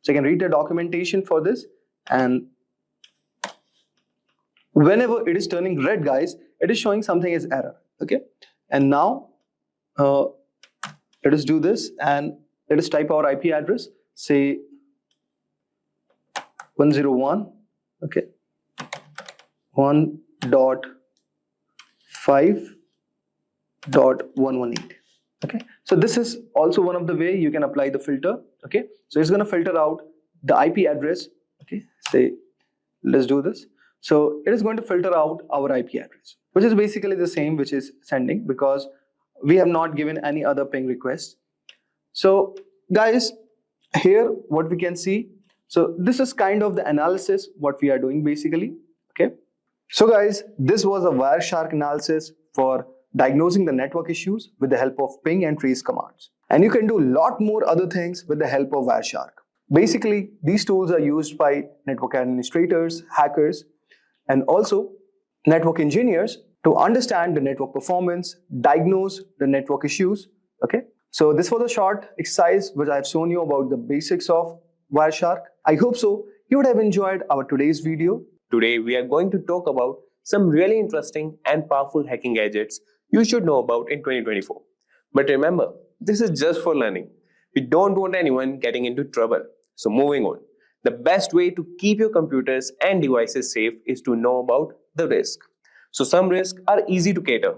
so you can read the documentation for this, and whenever it is turning red, guys, it is showing something as error. Okay, and now let us do this and let us type our IP address, say 101, okay, 1.5.118. Okay, so this is also one of the way you can apply the filter. Okay, so it's going to filter out the IP address. Okay, say let's do this. So it is going to filter out our IP address, which is basically the same which is sending, because we have not given any other ping request. So guys, here what we can see, so this is kind of the analysis what we are doing basically. Okay, so guys, this was a Wireshark analysis for diagnosing the network issues with the help of ping and trace commands. And you can do a lot more other things with the help of Wireshark. Basically, these tools are used by network administrators, hackers, and also network engineers to understand the network performance, diagnose the network issues. Okay, so this was a short exercise which I have shown you about the basics of Wireshark. I hope so you would have enjoyed our today's video. Today, we are going to talk about some really interesting and powerful hacking gadgets you should know about in 2024. But remember, this is just for learning. We don't want anyone getting into trouble. So moving on, the best way to keep your computers and devices safe is to know about the risk. So some risks are easy to cater,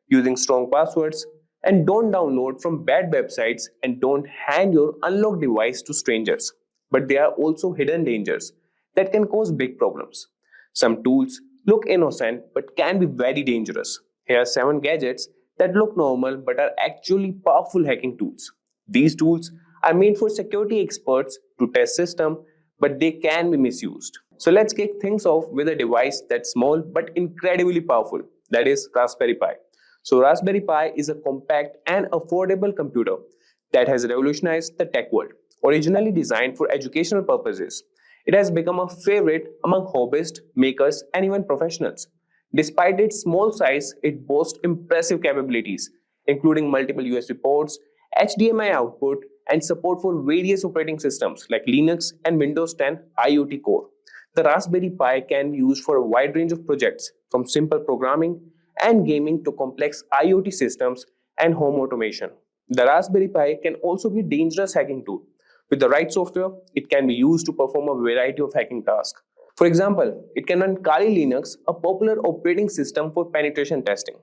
using strong passwords, and don't download from bad websites, and don't hand your unlocked device to strangers. But there are also hidden dangers that can cause big problems. Some tools look innocent but can be very dangerous. Here are 7 gadgets that look normal but are actually powerful hacking tools. These tools are made for security experts to test systems, but they can be misused. So let's kick things off with a device that's small but incredibly powerful, that is Raspberry Pi. So Raspberry Pi is a compact and affordable computer that has revolutionized the tech world. Originally designed for educational purposes, it has become a favorite among hobbyists, makers, and even professionals. Despite its small size, it boasts impressive capabilities, including multiple USB ports, HDMI output, and support for various operating systems like Linux and Windows 10 IoT Core. The Raspberry Pi can be used for a wide range of projects, from simple programming and gaming to complex IoT systems and home automation. The Raspberry Pi can also be a dangerous hacking tool. With the right software, it can be used to perform a variety of hacking tasks. For example, it can run Kali Linux, a popular operating system for penetration testing.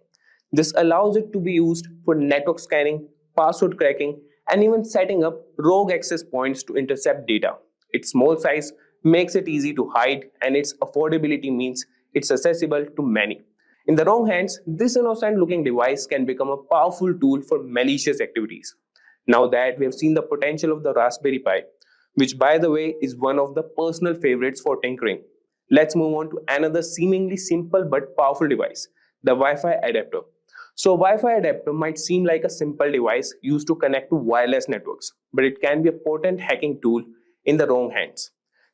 This allows it to be used for network scanning, password cracking, and even setting up rogue access points to intercept data. Its small size makes it easy to hide, and its affordability means it's accessible to many. In the wrong hands, this innocent-looking device can become a powerful tool for malicious activities. Now that we have seen the potential of the Raspberry Pi, which by the way is one of the personal favorites for tinkering, let's move on to another seemingly simple but powerful device, the Wi-Fi adapter. So Wi-Fi adapter might seem like a simple device used to connect to wireless networks, but it can be a potent hacking tool in the wrong hands.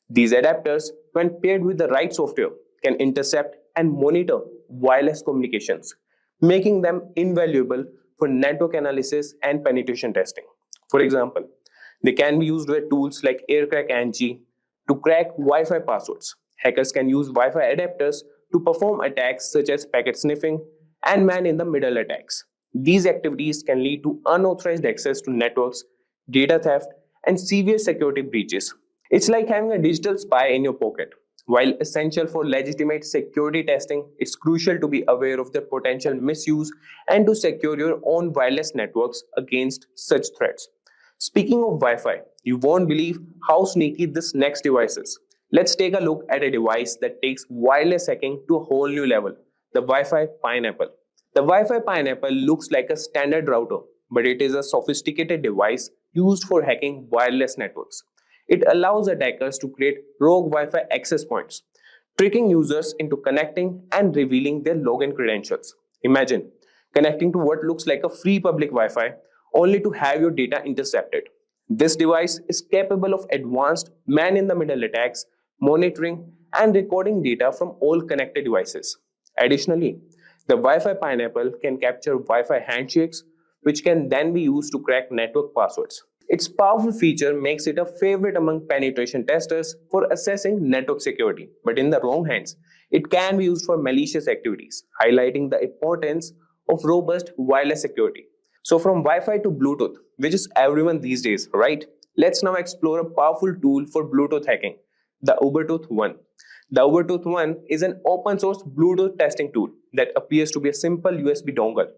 These adapters, when paired with the right software, can intercept and monitor wireless communications, making them invaluable for network analysis and penetration testing. For example, they can be used with tools like AirCrack-NG to crack Wi-Fi passwords. Hackers can use Wi-Fi adapters to perform attacks such as packet sniffing and man-in-the-middle attacks. These activities can lead to unauthorized access to networks, data theft, and severe security breaches. It's like having a digital spy in your pocket. While essential for legitimate security testing, it's crucial to be aware of their potential misuse and to secure your own wireless networks against such threats. Speaking of Wi-Fi, you won't believe how sneaky this next device is. Let's take a look at a device that takes wireless hacking to a whole new level, the Wi-Fi Pineapple. The Wi-Fi Pineapple looks like a standard router, but it is a sophisticated device used for hacking wireless networks. It allows attackers to create rogue Wi-Fi access points, tricking users into connecting and revealing their login credentials. Imagine connecting to what looks like a free public Wi-Fi only to have your data intercepted. This device is capable of advanced man-in-the-middle attacks, monitoring and recording data from all connected devices. Additionally, the Wi-Fi Pineapple can capture Wi-Fi handshakes, which can then be used to crack network passwords. Its powerful feature makes it a favorite among penetration testers for assessing network security, but in the wrong hands, it can be used for malicious activities, highlighting the importance of robust wireless security. So from Wi-Fi to Bluetooth, which is everyone these days, right? Let's now explore a powerful tool for Bluetooth hacking, the Ubertooth One. The Ubertooth One is an open source Bluetooth testing tool that appears to be a simple USB dongle.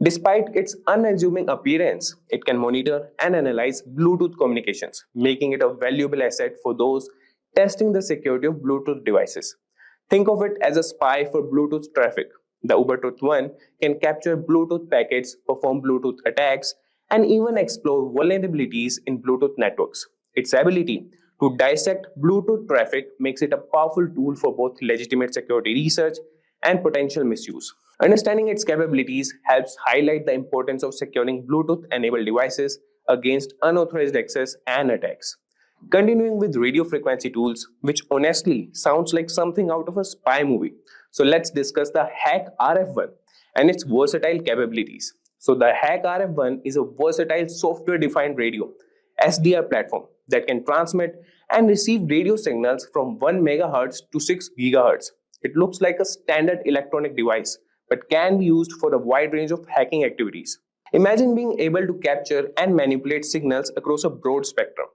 Despite its unassuming appearance, it can monitor and analyze Bluetooth communications, making it a valuable asset for those testing the security of Bluetooth devices. Think of it as a spy for Bluetooth traffic. The Ubertooth one can capture Bluetooth packets, perform Bluetooth attacks, and even explore vulnerabilities in Bluetooth networks. Its ability to dissect Bluetooth traffic makes it a powerful tool for both legitimate security research and potential misuse. Understanding its capabilities helps highlight the importance of securing Bluetooth-enabled devices against unauthorized access and attacks. Continuing with radio frequency tools, which honestly sounds like something out of a spy movie. So let's discuss the Hack RF1 and its versatile capabilities. So the Hack RF1 is a versatile software-defined radio SDR platform that can transmit and receive radio signals from 1 MHz to 6 GHz. It looks like a standard electronic device, but can be used for a wide range of hacking activities. Imagine being able to capture and manipulate signals across a broad spectrum.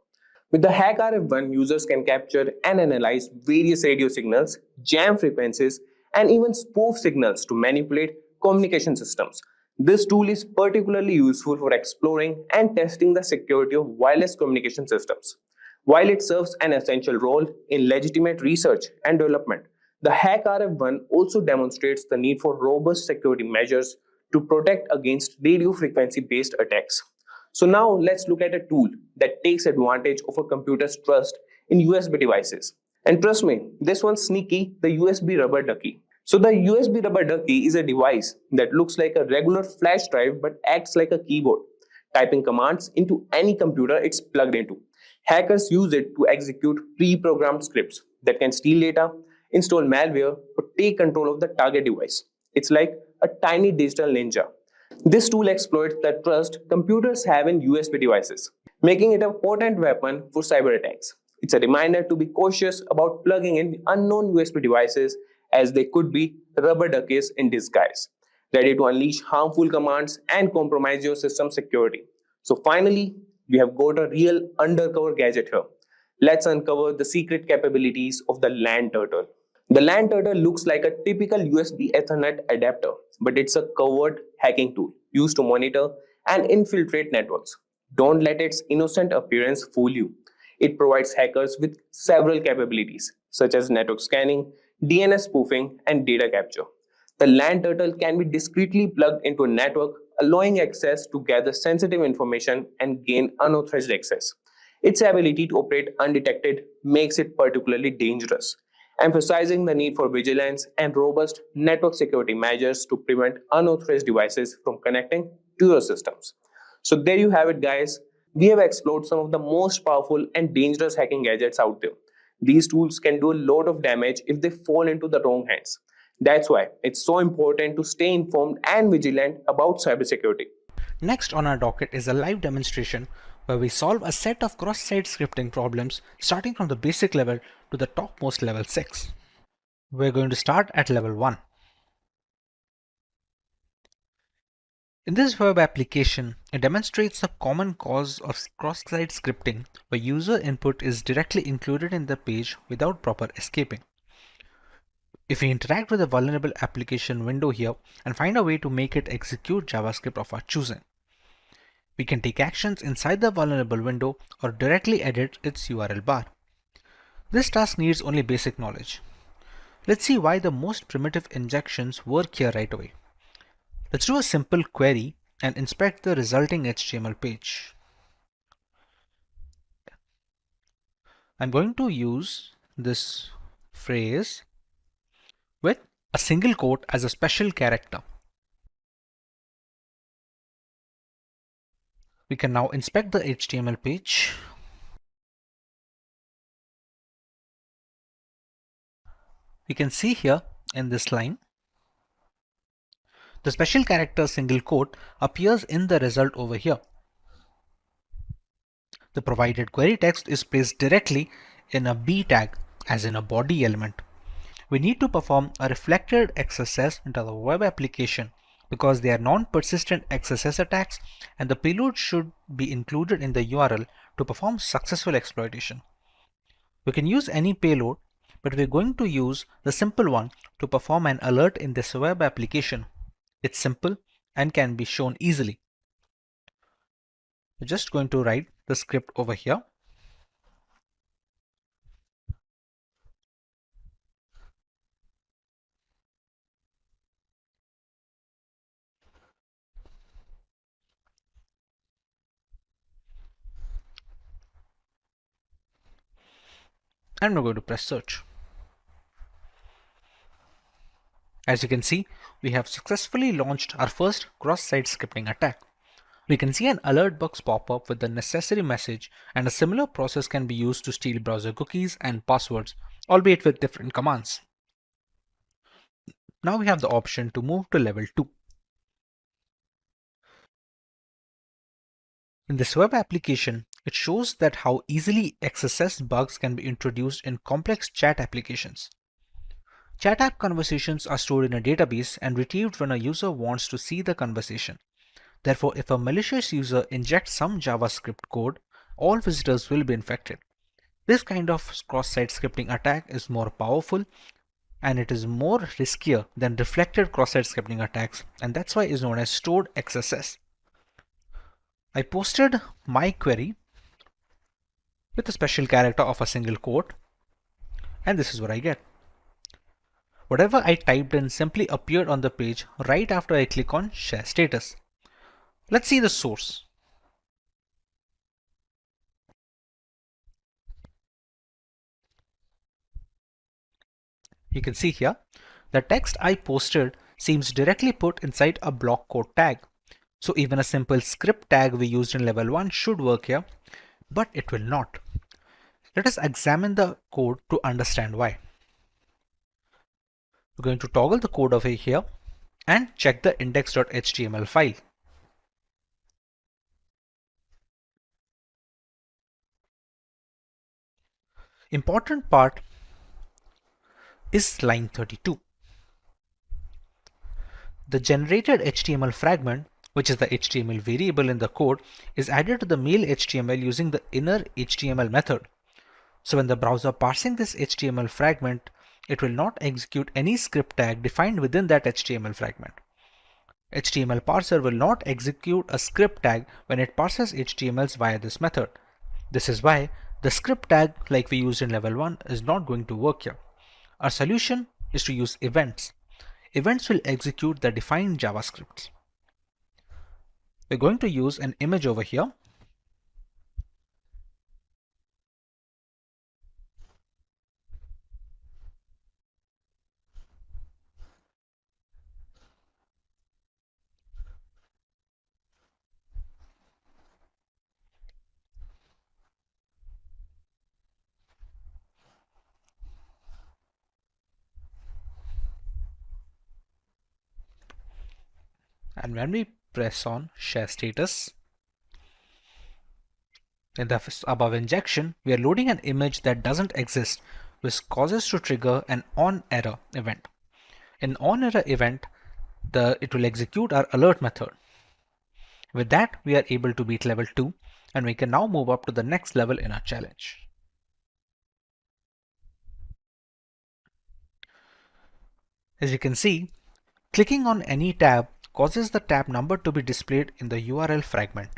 With the Hack RF1, users can capture and analyze various radio signals, jam frequencies, and even spoof signals to manipulate communication systems. This tool is particularly useful for exploring and testing the security of wireless communication systems. While it serves an essential role in legitimate research and development, the Hack RF1 also demonstrates the need for robust security measures to protect against radio frequency based attacks. So now let's look at a tool that takes advantage of a computer's trust in USB devices. And trust me, this one's sneaky, the USB rubber ducky. So the USB rubber ducky is a device that looks like a regular flash drive but acts like a keyboard, typing commands into any computer it's plugged into. Hackers use it to execute pre-programmed scripts that can steal data, install malware, or take control of the target device. It's like a tiny digital ninja. This tool exploits the trust computers have in USB devices, making it a potent weapon for cyber attacks. It's a reminder to be cautious about plugging in unknown USB devices, as they could be rubber duckies in disguise, ready to unleash harmful commands and compromise your system security. So finally, we have got a real undercover gadget here. Let's uncover the secret capabilities of the LAN turtle. The LAN turtle looks like a typical USB Ethernet adapter, but it's a covert hacking tool used to monitor and infiltrate networks. Don't let its innocent appearance fool you. It provides hackers with several capabilities, such as network scanning, DNS spoofing, and data capture. The LAN turtle can be discreetly plugged into a network, allowing access to gather sensitive information and gain unauthorized access. Its ability to operate undetected makes it particularly dangerous, emphasizing the need for vigilance and robust network security measures to prevent unauthorized devices from connecting to your systems. So there you have it, guys. We have explored some of the most powerful and dangerous hacking gadgets out there. These tools can do a lot of damage if they fall into the wrong hands. That's why it's so important to stay informed and vigilant about cybersecurity. Next on our docket is a live demonstration where we solve a set of cross-site scripting problems starting from the basic level to the topmost level 6. We're going to start at level 1. In this web application, it demonstrates the common cause of cross-site scripting where user input is directly included in the page without proper escaping. If we interact with the vulnerable application window here and find a way to make it execute JavaScript of our choosing, we can take actions inside the vulnerable window or directly edit its URL bar. This task needs only basic knowledge. Let's see why the most primitive injections work here right away. Let's do a simple query and inspect the resulting HTML page. I'm going to use this phrase with a single quote as a special character. We can now inspect the HTML page. We can see here in this line, the special character single quote appears in the result over here. The provided query text is placed directly in a B tag, as in a body element. We need to perform a reflected XSS into the web application because they are non-persistent XSS attacks, and the payload should be included in the URL to perform successful exploitation. We can use any payload, but we're going to use the simple one to perform an alert in this web application. It's simple and can be shown easily. We're just going to write the script over here. and we're going to press search. As you can see, we have successfully launched our first cross-site scripting attack. We can see an alert box pop up with the necessary message, and a similar process can be used to steal browser cookies and passwords, albeit with different commands. Now we have the option to move to level 2. In this web application, it shows that how easily XSS bugs can be introduced in complex chat applications. Chat app conversations are stored in a database and retrieved when a user wants to see the conversation. Therefore, if a malicious user injects some JavaScript code, all visitors will be infected. This kind of cross-site scripting attack is more powerful and it is more riskier than reflected cross-site scripting attacks, and that's why it is known as stored XSS. I posted my query with a special character of a single quote, and this is what I get. Whatever I typed in simply appeared on the page right after I click on Share Status. Let's see the source. You can see here, the text I posted seems directly put inside a block quote tag. So even a simple script tag we used in level 1 should work here, but it will not. Let us examine the code to understand why. We're going to toggle the code over here and check the index.html file. Important part is line 32. The generated HTML fragment, which is the HTML variable in the code, is added to the mail HTML using the inner HTML method. So when the browser parsing this HTML fragment, it will not execute any script tag defined within that HTML fragment. HTML parser will not execute a script tag when it parses HTMLs via this method. This is why the script tag like we used in level 1 is not going to work here. Our solution is to use events. Events will execute the defined JavaScripts. We're going to use an image over here. And when we press on Share Status, in the above injection, we are loading an image that doesn't exist, which causes to trigger an onError event. In onError event, it will execute our alert method. With that, we are able to beat level 2, and we can now move up to the next level in our challenge. As you can see, clicking on any tab causes the tab number to be displayed in the URL fragment.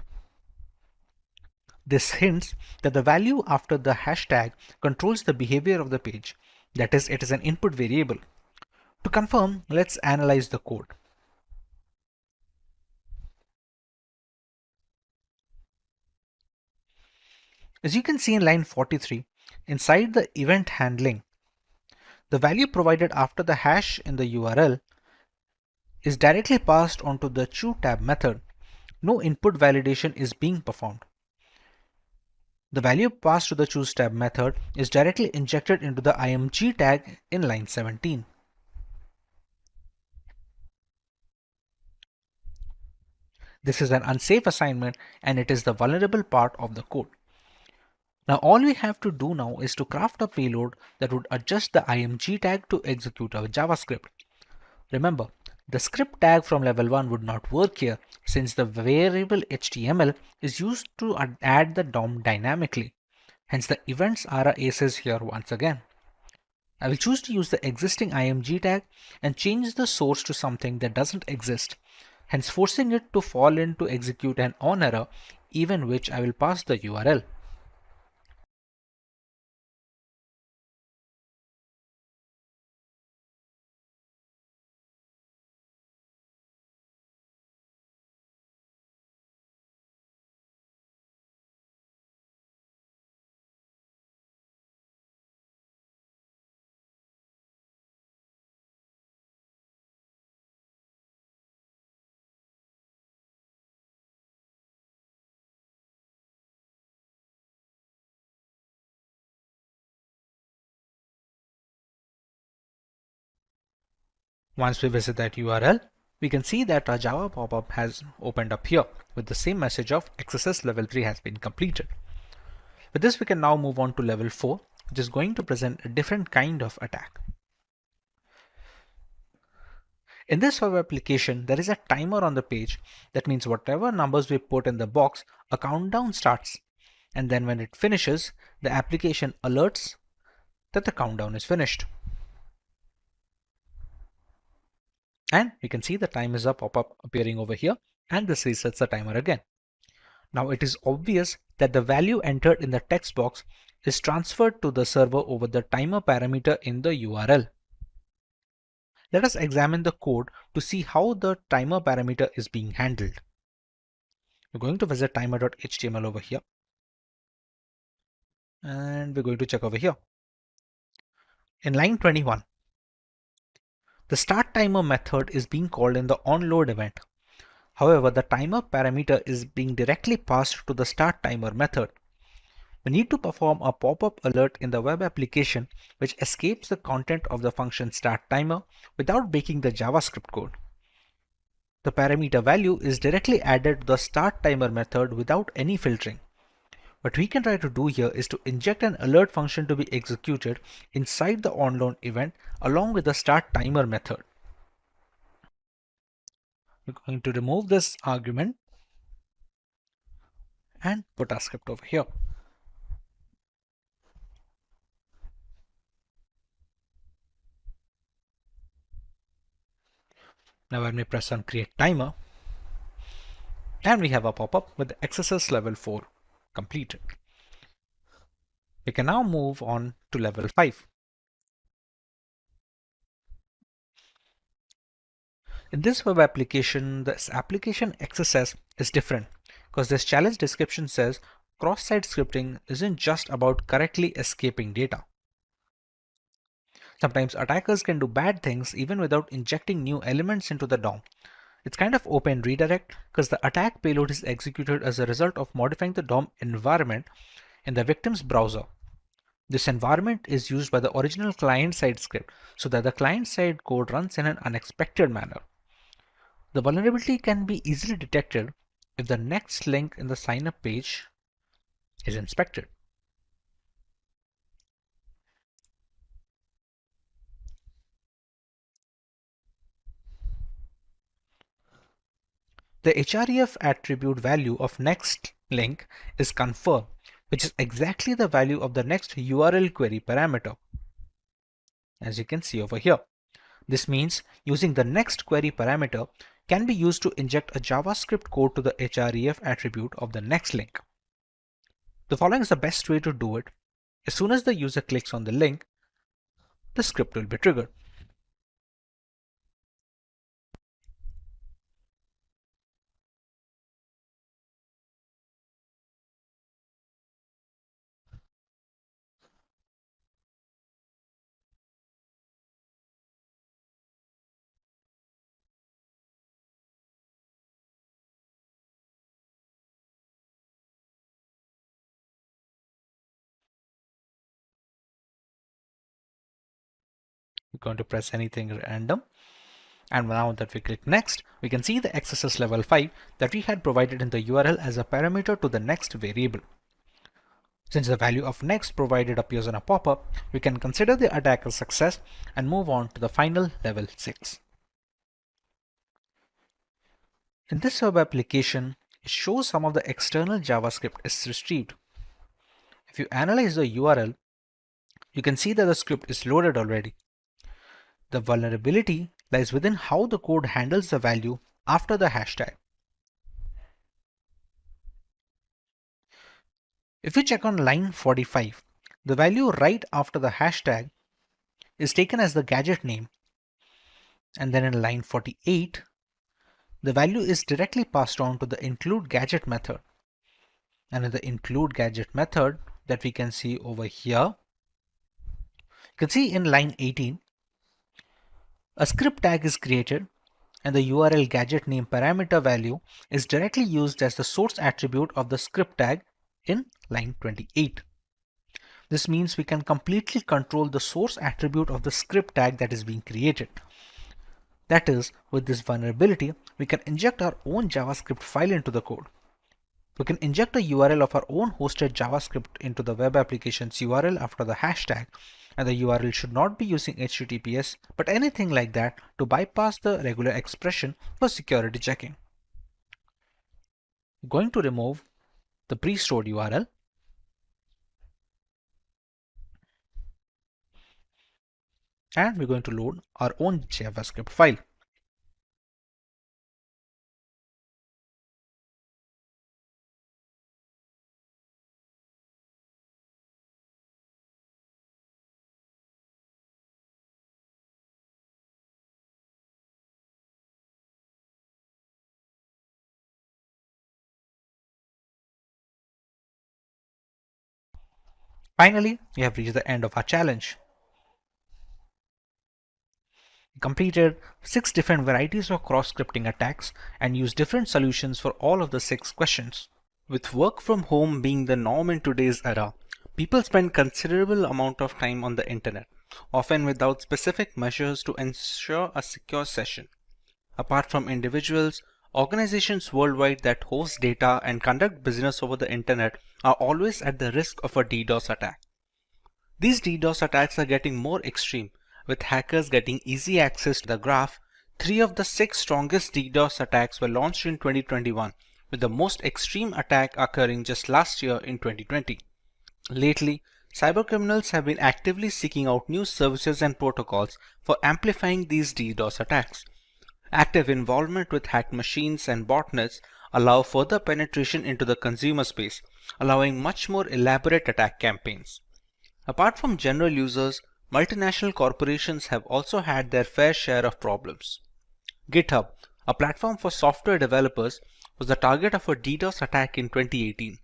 This hints that the value after the hashtag controls the behavior of the page. That is, it is an input variable. To confirm, let's analyze the code. As you can see in line 43, inside the event handling, the value provided after the hash in the URL is directly passed onto the choTab method. No input validation is being performed. The value passed to the choseTab method is directly injected into the img tag in line 17. This is an unsafe assignment and it is the vulnerable part of the code. Now all we have to do now is to craft a payload that would adjust the img tag to execute our JavaScript. Remember, the script tag from level 1 would not work here since the variable HTML is used to add the DOM dynamically. Hence the events are aces here once again. I will choose to use the existing img tag and change the source to something that doesn't exist, hence forcing it to fall in to execute an onError, even which I will pass the URL. Once we visit that URL, we can see that our Java pop-up has opened up here with the same message of XSS level 3 has been completed. With this, we can now move on to level 4, which is going to present a different kind of attack. In this web application, there is a timer on the page. That means whatever numbers we put in the box, a countdown starts. And then when it finishes, the application alerts that the countdown is finished. And we can see the time is up pop-up appearing over here, and this resets the timer again. Now it is obvious that the value entered in the text box is transferred to the server over the timer parameter in the URL. Let us examine the code to see how the timer parameter is being handled. We're going to visit timer.html over here. And we're going to check over here. In line 21, the start timer method is being called in the onload event. However, the timer parameter is being directly passed to the start timer method. We need to perform a pop-up alert in the web application which escapes the content of the function start timer without breaking the JavaScript code. The parameter value is directly added to the start timer method without any filtering. What we can try to do here is to inject an alert function to be executed inside the onload event along with the start timer method. We're going to remove this argument and put our script over here. Now when we press on create timer, and we have a pop-up with the XSS level 4 completed. We can now move on to level 5. In this web application, this application XSS is different because this challenge description says cross-site scripting isn't just about correctly escaping data. Sometimes attackers can do bad things even without injecting new elements into the DOM. It's kind of open redirect because the attack payload is executed as a result of modifying the DOM environment in the victim's browser. This environment is used by the original client-side script so that the client-side code runs in an unexpected manner. The vulnerability can be easily detected if the next link in the sign-up page is inspected. The href attribute value of next link is confirmed, which is exactly the value of the next URL query parameter. As you can see over here. This means using the next query parameter can be used to inject a JavaScript code to the href attribute of the next link. The following is the best way to do it. As soon as the user clicks on the link, the script will be triggered. We're going to press anything random. And now that we click next, we can see the XSS level 5 that we had provided in the URL as a parameter to the next variable. Since the value of next provided appears on a pop-up, we can consider the attack a success and move on to the final level 6. In this web application, it shows some of the external JavaScript is retrieved. If you analyze the URL, you can see that the script is loaded already. The vulnerability lies within how the code handles the value after the hashtag. If you check on line 45, the value right after the hashtag is taken as the gadget name. And then in line 48, the value is directly passed on to the include gadget method. And in the include gadget method that we can see over here, you can see in line 18, a script tag is created and the URL gadget name parameter value is directly used as the source attribute of the script tag in line 28. This means we can completely control the source attribute of the script tag that is being created. That is, with this vulnerability, we can inject our own JavaScript file into the code. We can inject a URL of our own hosted JavaScript into the web application's URL after the hashtag, and the URL should not be using HTTPS but anything like that to bypass the regular expression for security checking. We're going to remove the pre-stored URL and we're going to load our own JavaScript file. Finally, we have reached the end of our challenge. We completed 6 different varieties of cross-scripting attacks and used different solutions for all of the 6 questions. With work from home being the norm in today's era, people spend considerable amount of time on the internet, often without specific measures to ensure a secure session. Apart from individuals, organizations worldwide that host data and conduct business over the internet are always at the risk of a DDoS attack. These DDoS attacks are getting more extreme, with hackers getting easy access to the graph. 3 of the 6 strongest DDoS attacks were launched in 2021, with the most extreme attack occurring just last year in 2020. Lately, cybercriminals have been actively seeking out new services and protocols for amplifying these DDoS attacks. Active involvement with hacked machines and botnets allow further penetration into the consumer space, allowing much more elaborate attack campaigns. Apart from general users, multinational corporations have also had their fair share of problems. GitHub, a platform for software developers, was the target of a DDoS attack in 2018.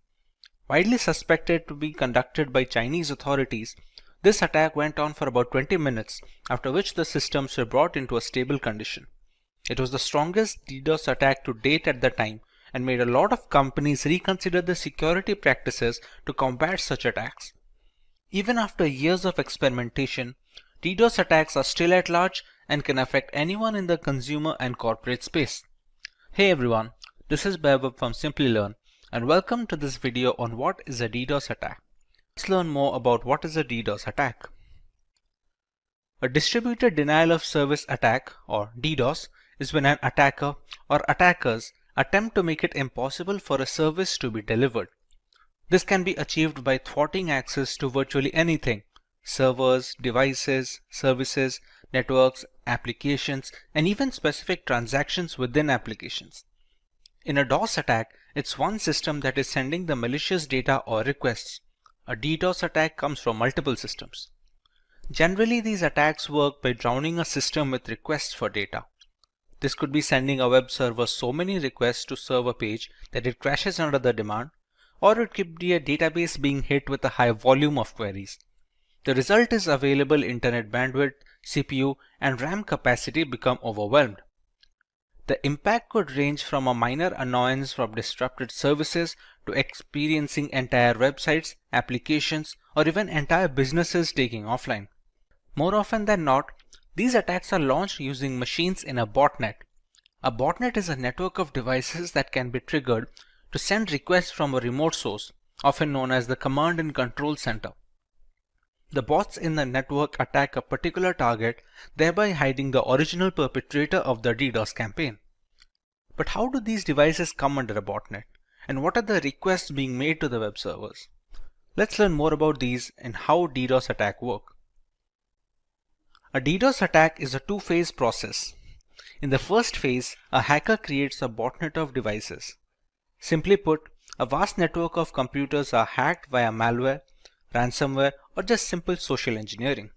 Widely suspected to be conducted by Chinese authorities, this attack went on for about 20 minutes, after which the systems were brought into a stable condition. It was the strongest DDoS attack to date at the time and made a lot of companies reconsider the security practices to combat such attacks. Even after years of experimentation, DDoS attacks are still at large and can affect anyone in the consumer and corporate space. Hey everyone, this is Vaibhav from Simplilearn and welcome to this video on what is a DDoS attack. Let's learn more about what is a DDoS attack. A distributed denial of service attack, or DDoS, is when an attacker or attackers attempt to make it impossible for a service to be delivered. This can be achieved by thwarting access to virtually anything: servers, devices, services, networks, applications, and even specific transactions within applications. In a DOS attack, it's one system that is sending the malicious data or requests. A DDoS attack comes from multiple systems. Generally, these attacks work by drowning a system with requests for data. This could be sending a web server so many requests to serve a page that it crashes under the demand, or it could be a database being hit with a high volume of queries. The result is available internet bandwidth, CPU, and RAM capacity become overwhelmed. The impact could range from a minor annoyance from disrupted services to experiencing entire websites, applications, or even entire businesses taking offline. More often than not, these attacks are launched using machines in a botnet. A botnet is a network of devices that can be triggered to send requests from a remote source, often known as the command and control center. The bots in the network attack a particular target, thereby hiding the original perpetrator of the DDoS campaign. But how do these devices come under a botnet? And what are the requests being made to the web servers? Let's learn more about these and how DDoS attacks work. A DDoS attack is a two-phase process. In the first phase, a hacker creates a botnet of devices. Simply put, a vast network of computers are hacked via malware, ransomware, or just simple social engineering.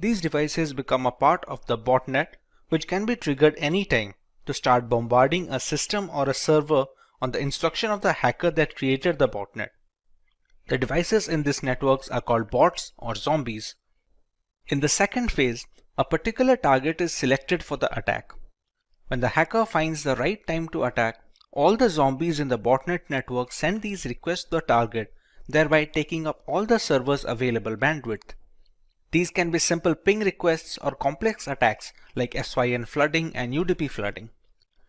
These devices become a part of the botnet, which can be triggered anytime to start bombarding a system or a server on the instruction of the hacker that created the botnet. The devices in these networks are called bots or zombies. In the second phase, a particular target is selected for the attack. When the hacker finds the right time to attack, all the zombies in the botnet network send these requests to the target, thereby taking up all the server's available bandwidth. These can be simple ping requests or complex attacks like SYN flooding and UDP flooding.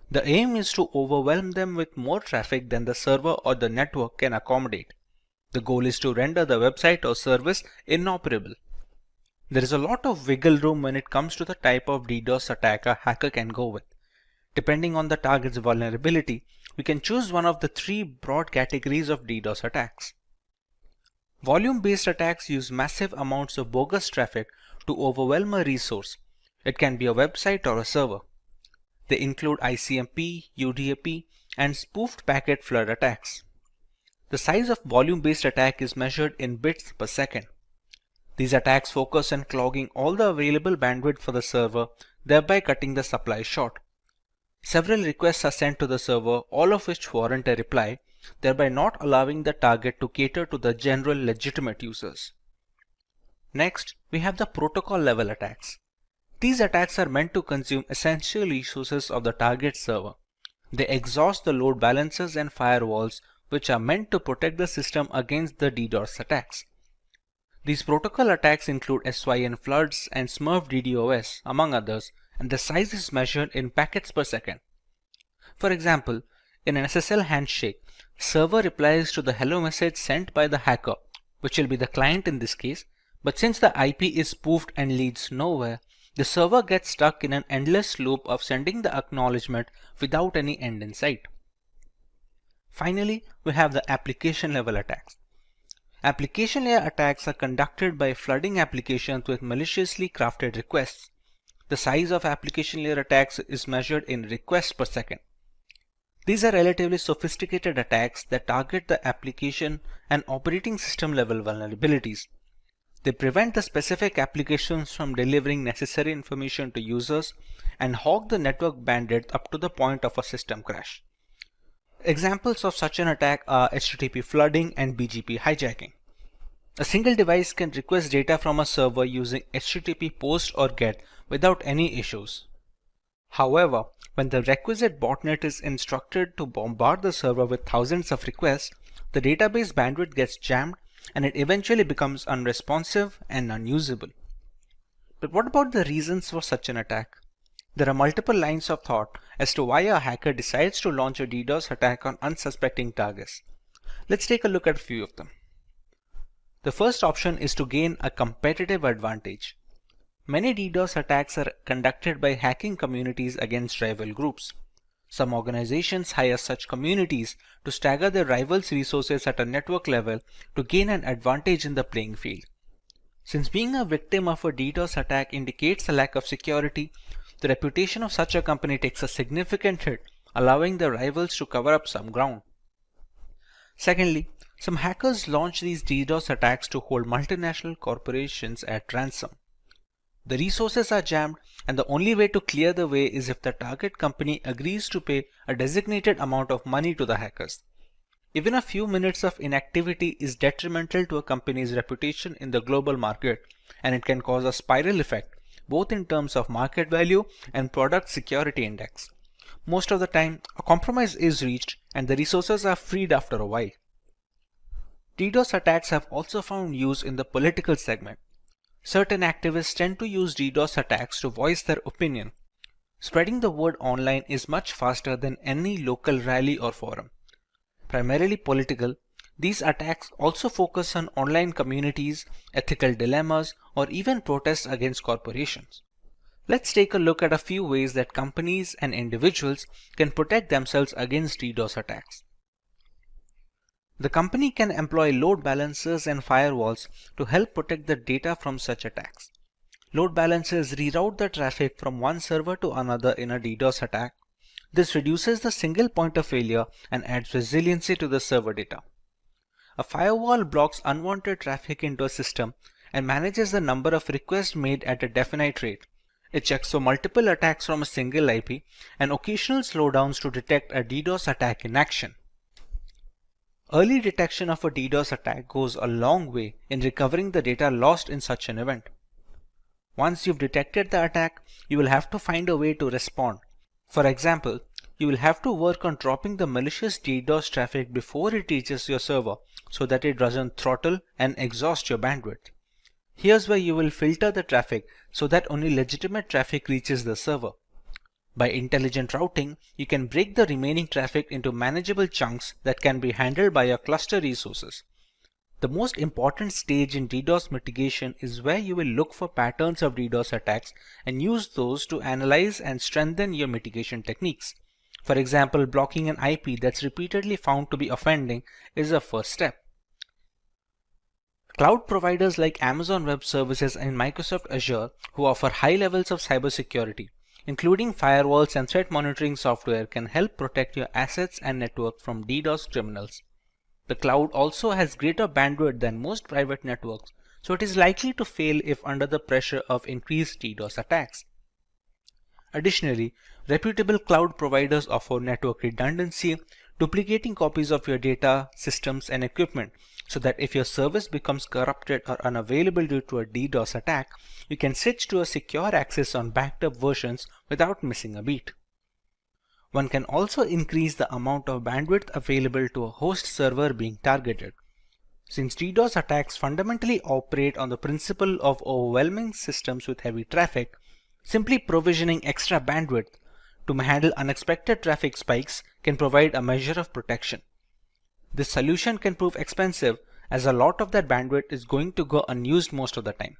The aim is to overwhelm them with more traffic than the server or the network can accommodate. The goal is to render the website or service inoperable. There is a lot of wiggle room when it comes to the type of DDoS attack a hacker can go with. Depending on the target's vulnerability, we can choose one of the three broad categories of DDoS attacks. Volume-based attacks use massive amounts of bogus traffic to overwhelm a resource. It can be a website or a server. They include ICMP, UDP, and spoofed packet flood attacks. The size of volume-based attack is measured in bits per second. These attacks focus on clogging all the available bandwidth for the server, thereby cutting the supply short. Several requests are sent to the server, all of which warrant a reply, thereby not allowing the target to cater to the general legitimate users. Next, we have the protocol level attacks. These attacks are meant to consume essential resources of the target server. They exhaust the load balancers and firewalls, which are meant to protect the system against the DDoS attacks. These protocol attacks include SYN floods and Smurf DDoS, among others, and the size is measured in packets per second. For example, in an SSL handshake, server replies to the hello message sent by the hacker, which will be the client in this case, but since the IP is spoofed and leads nowhere, the server gets stuck in an endless loop of sending the acknowledgement without any end in sight. Finally, we have the application level attacks. Application layer attacks are conducted by flooding applications with maliciously crafted requests. The size of application layer attacks is measured in requests per second. These are relatively sophisticated attacks that target the application and operating system level vulnerabilities. They prevent the specific applications from delivering necessary information to users and hog the network bandwidth up to the point of a system crash. Examples of such an attack are HTTP flooding and BGP hijacking. A single device can request data from a server using HTTP post or GET without any issues. However, when the requisite botnet is instructed to bombard the server with thousands of requests, the database bandwidth gets jammed and it eventually becomes unresponsive and unusable. But what about the reasons for such an attack? There are multiple lines of thought as to why a hacker decides to launch a DDoS attack on unsuspecting targets. Let's take a look at a few of them. The first option is to gain a competitive advantage. Many DDoS attacks are conducted by hacking communities against rival groups. Some organizations hire such communities to stagger their rivals' resources at a network level to gain an advantage in the playing field. Since being a victim of a DDoS attack indicates a lack of security, the reputation of such a company takes a significant hit, allowing the rivals to cover up some ground. Secondly, some hackers launch these DDoS attacks to hold multinational corporations at ransom. The resources are jammed, and the only way to clear the way is if the target company agrees to pay a designated amount of money to the hackers. Even a few minutes of inactivity is detrimental to a company's reputation in the global market, and it can cause a spiral effect, both in terms of market value and product security index. Most of the time, a compromise is reached and the resources are freed after a while. DDoS attacks have also found use in the political segment. Certain activists tend to use DDoS attacks to voice their opinion. Spreading the word online is much faster than any local rally or forum. Primarily political, these attacks also focus on online communities, ethical dilemmas, or even protests against corporations. Let's take a look at a few ways that companies and individuals can protect themselves against DDoS attacks. The company can employ load balancers and firewalls to help protect the data from such attacks. Load balancers reroute the traffic from one server to another in a DDoS attack. This reduces the single point of failure and adds resiliency to the server data. A firewall blocks unwanted traffic into a system and manages the number of requests made at a definite rate. It checks for multiple attacks from a single IP and occasional slowdowns to detect a DDoS attack in action. Early detection of a DDoS attack goes a long way in recovering the data lost in such an event. Once you've detected the attack, you will have to find a way to respond. For example, you will have to work on dropping the malicious DDoS traffic before it reaches your server so that it doesn't throttle and exhaust your bandwidth. Here's where you will filter the traffic so that only legitimate traffic reaches the server. By intelligent routing, you can break the remaining traffic into manageable chunks that can be handled by your cluster resources. The most important stage in DDoS mitigation is where you will look for patterns of DDoS attacks and use those to analyze and strengthen your mitigation techniques. For example, blocking an IP that's repeatedly found to be offending is a first step. Cloud providers like Amazon Web Services and Microsoft Azure, who offer high levels of cybersecurity, including firewalls and threat monitoring software, can help protect your assets and network from DDoS criminals. The cloud also has greater bandwidth than most private networks, so it is likely to fail if under the pressure of increased DDoS attacks. Additionally, reputable cloud providers offer network redundancy, duplicating copies of your data, systems, and equipment, so that if your service becomes corrupted or unavailable due to a DDoS attack, you can switch to a secure access on backed up versions without missing a beat. One can also increase the amount of bandwidth available to a host server being targeted. Since DDoS attacks fundamentally operate on the principle of overwhelming systems with heavy traffic, simply provisioning extra bandwidth to handle unexpected traffic spikes can provide a measure of protection. This solution can prove expensive as a lot of that bandwidth is going to go unused most of the time.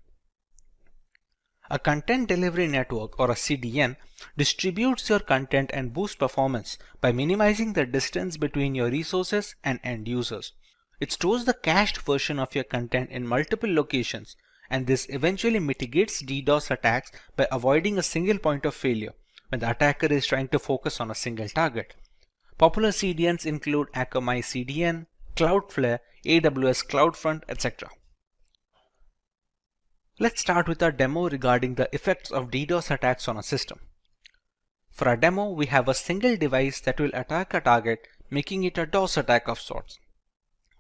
A content delivery network, or a CDN, distributes your content and boosts performance by minimizing the distance between your resources and end users. It stores the cached version of your content in multiple locations, and this eventually mitigates DDoS attacks by avoiding a single point of failure when the attacker is trying to focus on a single target. Popular CDNs include Akamai CDN, Cloudflare, AWS CloudFront, etc. Let's start with our demo regarding the effects of DDoS attacks on a system. For our demo, we have a single device that will attack a target, making it a DOS attack of sorts.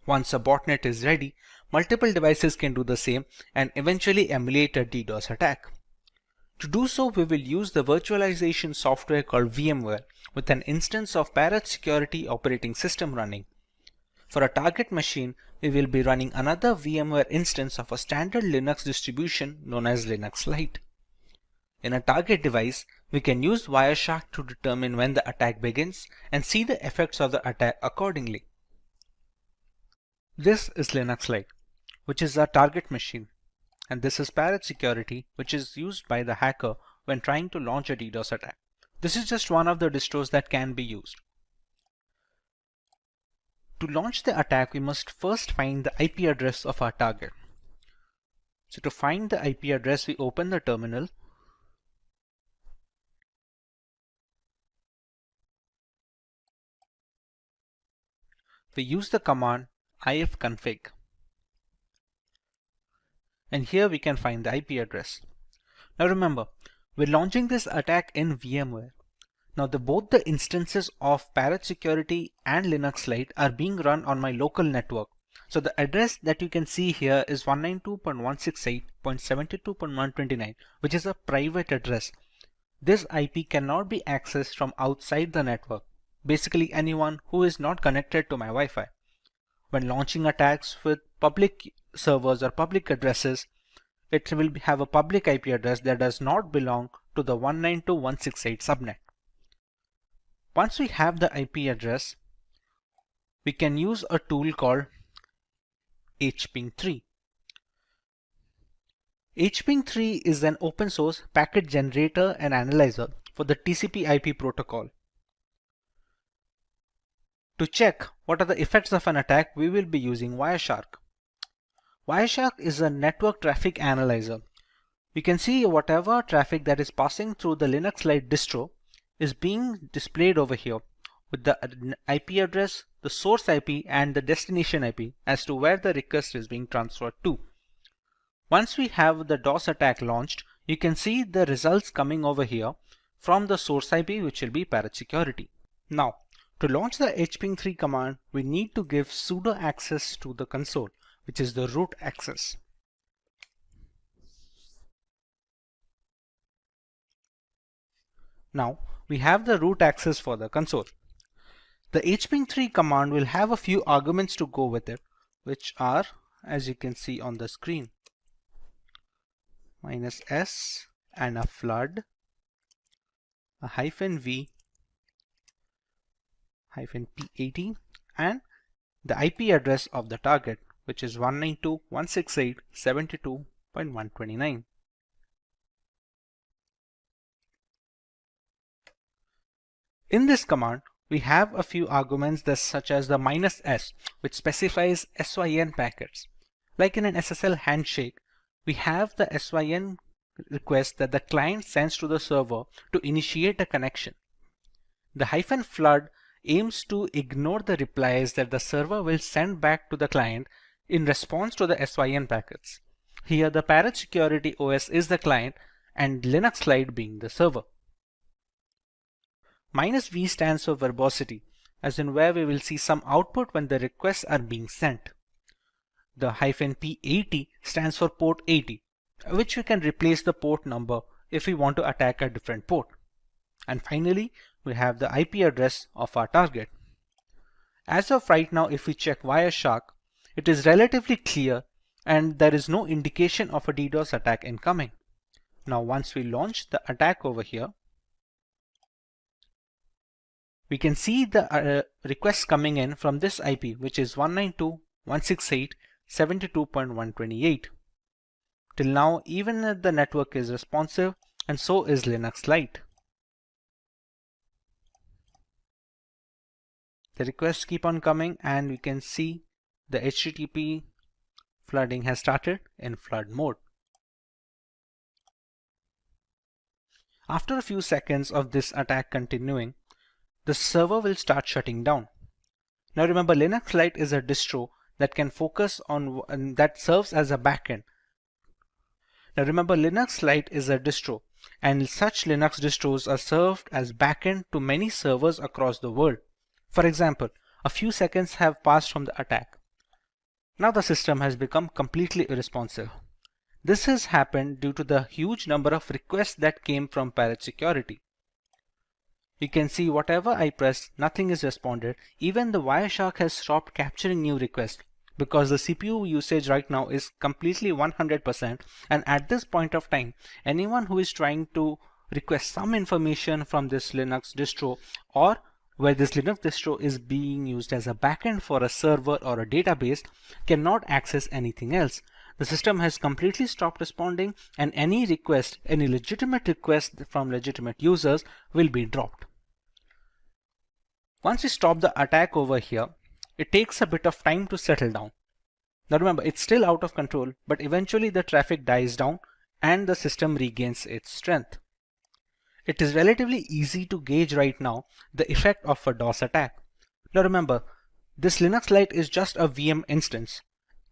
Once a botnet is ready, multiple devices can do the same and eventually emulate a DDoS attack. To do so, we will use the virtualization software called VMware with an instance of Parrot Security operating system running. For a target machine, we will be running another VMware instance of a standard Linux distribution known as Linux Lite. In a target device, we can use Wireshark to determine when the attack begins and see the effects of the attack accordingly. This is Linux Lite, which is our target machine, and this is Parrot Security, which is used by the hacker when trying to launch a DDoS attack. This is just one of the distros that can be used. To launch the attack, we must first find the IP address of our target. So to find the IP address, we open the terminal. We use the command ifconfig. And here we can find the IP address. Now remember, we're launching this attack in VMware. Now both the instances of Parrot Security and Linux Lite are being run on my local network. So the address that you can see here is 192.168.72.129, which is a private address. This IP cannot be accessed from outside the network, basically anyone who is not connected to my Wi-Fi. When launching attacks with public servers or public addresses, it will have a public IP address that does not belong to the 192.168 subnet. Once we have the IP address, we can use a tool called hping3. hping3 is an open source packet generator and analyzer for the TCP/IP protocol. To check what are the effects of an attack, we will be using Wireshark. Wireshark is a network traffic analyzer. We can see whatever traffic that is passing through the Linux Lite distro is being displayed over here with the IP address, the source IP, and the destination IP as to where the request is being transferred to. Once we have the DOS attack launched, you can see the results coming over here from the source IP, which will be Parrot Security. Now, to launch the hping3 command, we need to give sudo access to the console, which is the root access. Now, we have the root access for the console. The hping3 command will have a few arguments to go with it, which are, as you can see on the screen. -s and a flood, a -v, -p80, and the IP address of the target, which is 192.168.72.129. In this command, we have a few arguments such as the -s, which specifies SYN packets. Like in an SSL handshake, we have the SYN request that the client sends to the server to initiate a connection. The -flood aims to ignore the replies that the server will send back to the client in response to the SYN packets. Here the parent security OS is the client and Linux Lite being the server. -v stands for verbosity, as in where we will see some output when the requests are being sent. The -p80 stands for port 80, which we can replace the port number if we want to attack a different port. And finally, we have the IP address of our target. As of right now, if we check Wireshark, it is relatively clear and there is no indication of a DDoS attack incoming. Now once we launch the attack over here, we can see the requests coming in from this IP, which is 192.168.72.128. Till now, even the network is responsive, and so is Linux Lite. The requests keep on coming, and we can see the HTTP flooding has started in flood mode. After a few seconds of this attack continuing, the server will start shutting down. Now remember, Linux Lite is a distro that can focus on that serves as a backend. Now remember, Linux Lite is a distro, and such Linux distros are served as backend to many servers across the world. For example, a few seconds have passed from the attack. Now the system has become completely irresponsive. This has happened due to the huge number of requests that came from parent security. You can see whatever I press, nothing is responded. Even the Wireshark has stopped capturing new requests because the CPU usage right now is completely 100%, and at this point of time, anyone who is trying to request some information from this Linux distro, or where this Linux distro is being used as a backend for a server or a database, cannot access anything else. The system has completely stopped responding, and any request, any legitimate request from legitimate users will be dropped. Once we stop the attack over here, it takes a bit of time to settle down. Now remember, it's still out of control, but eventually the traffic dies down and the system regains its strength. It is relatively easy to gauge right now the effect of a DOS attack. Now remember, this Linux Lite is just a VM instance.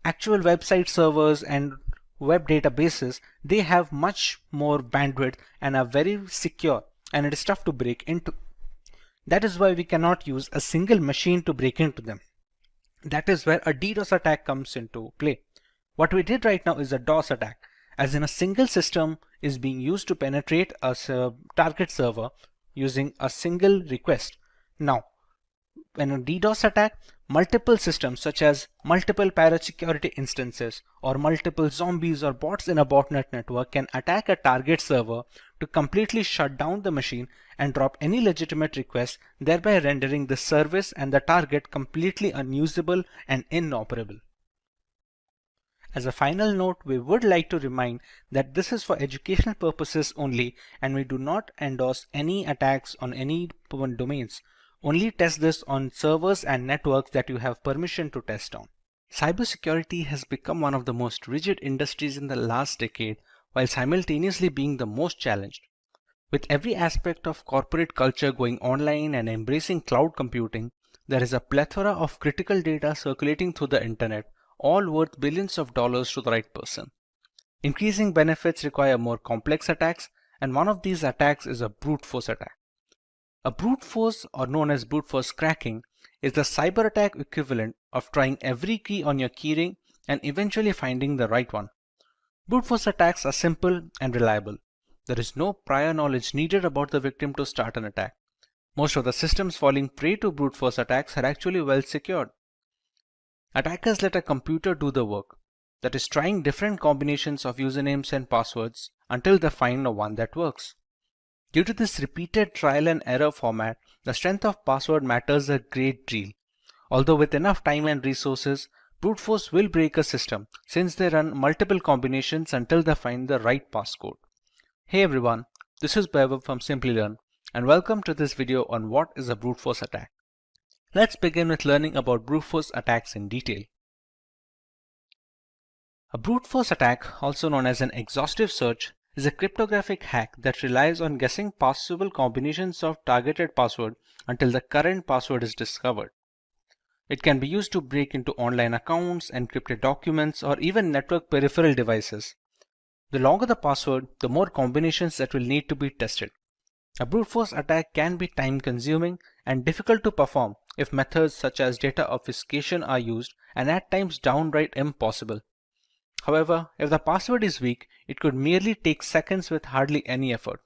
Actual website servers and web databases, they have much more bandwidth and are very secure, and it is tough to break into. That is why we cannot use a single machine to break into them. That is where a DDoS attack comes into play. What we did right now is a DOS attack, as in a single system is being used to penetrate a target server using a single request. Now, in a DDoS attack, multiple systems such as multiple parent security instances or multiple zombies or bots in a botnet network can attack a target server to completely shut down the machine and drop any legitimate request, thereby rendering the service and the target completely unusable and inoperable. As a final note, we would like to remind that this is for educational purposes only, and we do not endorse any attacks on any domains. Only test this on servers and networks that you have permission to test on. Cybersecurity has become one of the most rigid industries in the last decade, while simultaneously being the most challenged. With every aspect of corporate culture going online and embracing cloud computing, there is a plethora of critical data circulating through the internet, all worth billions of dollars to the right person. Increasing benefits require more complex attacks, and one of these attacks is a brute force attack. A brute force, or known as brute force cracking, is the cyber attack equivalent of trying every key on your keyring and eventually finding the right one. Brute force attacks are simple and reliable. There is no prior knowledge needed about the victim to start an attack. Most of the systems falling prey to brute force attacks are actually well secured. Attackers let a computer do the work. that is trying different combinations of usernames and passwords until they find the one that works. Due to this repeated trial and error format, the strength of password matters a great deal. Although with enough time and resources, brute force will break a system since they run multiple combinations until they find the right passcode. Hey everyone, this is Vaibhav from Simplilearn and welcome to this video on what is a brute force attack. Let's begin with learning about brute force attacks in detail. A brute force attack, also known as an exhaustive search, is a cryptographic hack that relies on guessing possible combinations of targeted password until the current password is discovered. It can be used to break into online accounts, encrypted documents, or even network peripheral devices. The longer the password, the more combinations that will need to be tested. A brute force attack can be time-consuming and difficult to perform if methods such as data obfuscation are used, and at times downright impossible. However, if the password is weak, it could merely take seconds with hardly any effort.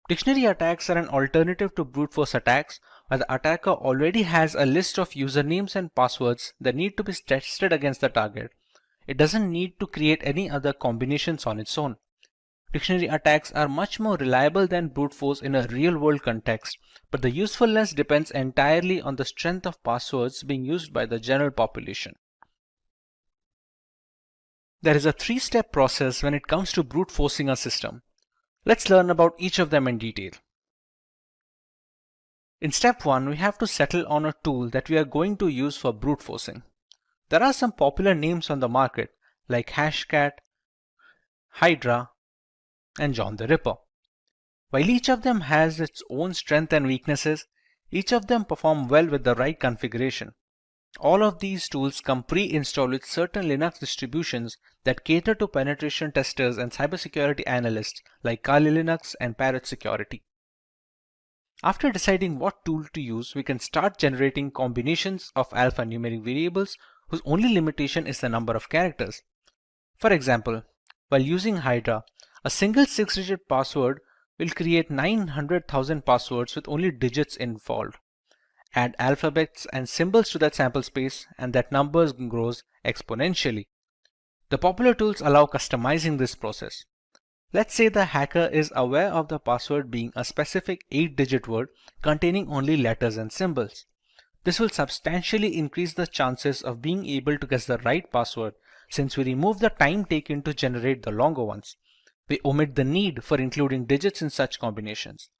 Dictionary attacks are an alternative to brute force attacks, where the attacker already has a list of usernames and passwords that need to be tested against the target. It doesn't need to create any other combinations on its own. Dictionary attacks are much more reliable than brute force in a real-world context, but the usefulness depends entirely on the strength of passwords being used by the general population. There is a three-step process when it comes to brute forcing a system. Let's learn about each of them in detail. In step 1, we have to settle on a tool that we are going to use for brute forcing. There are some popular names on the market like Hashcat, Hydra, and John the Ripper. While each of them has its own strengths and weaknesses, each of them perform well with the right configuration. All of these tools come pre-installed with certain Linux distributions that cater to penetration testers and cybersecurity analysts like Kali Linux and Parrot Security. After deciding what tool to use, we can start generating combinations of alphanumeric variables whose only limitation is the number of characters. For example, while using Hydra, a single 6-digit password will create 900,000 passwords with only digits involved. Add alphabets and symbols to that sample space and that number grows exponentially. The popular tools allow customizing this process. Let's say the hacker is aware of the password being a specific 8-digit word containing only letters and symbols. This will substantially increase the chances of being able to guess the right password since we remove the time taken to generate the longer ones. We omit the need for including digits in such combinations.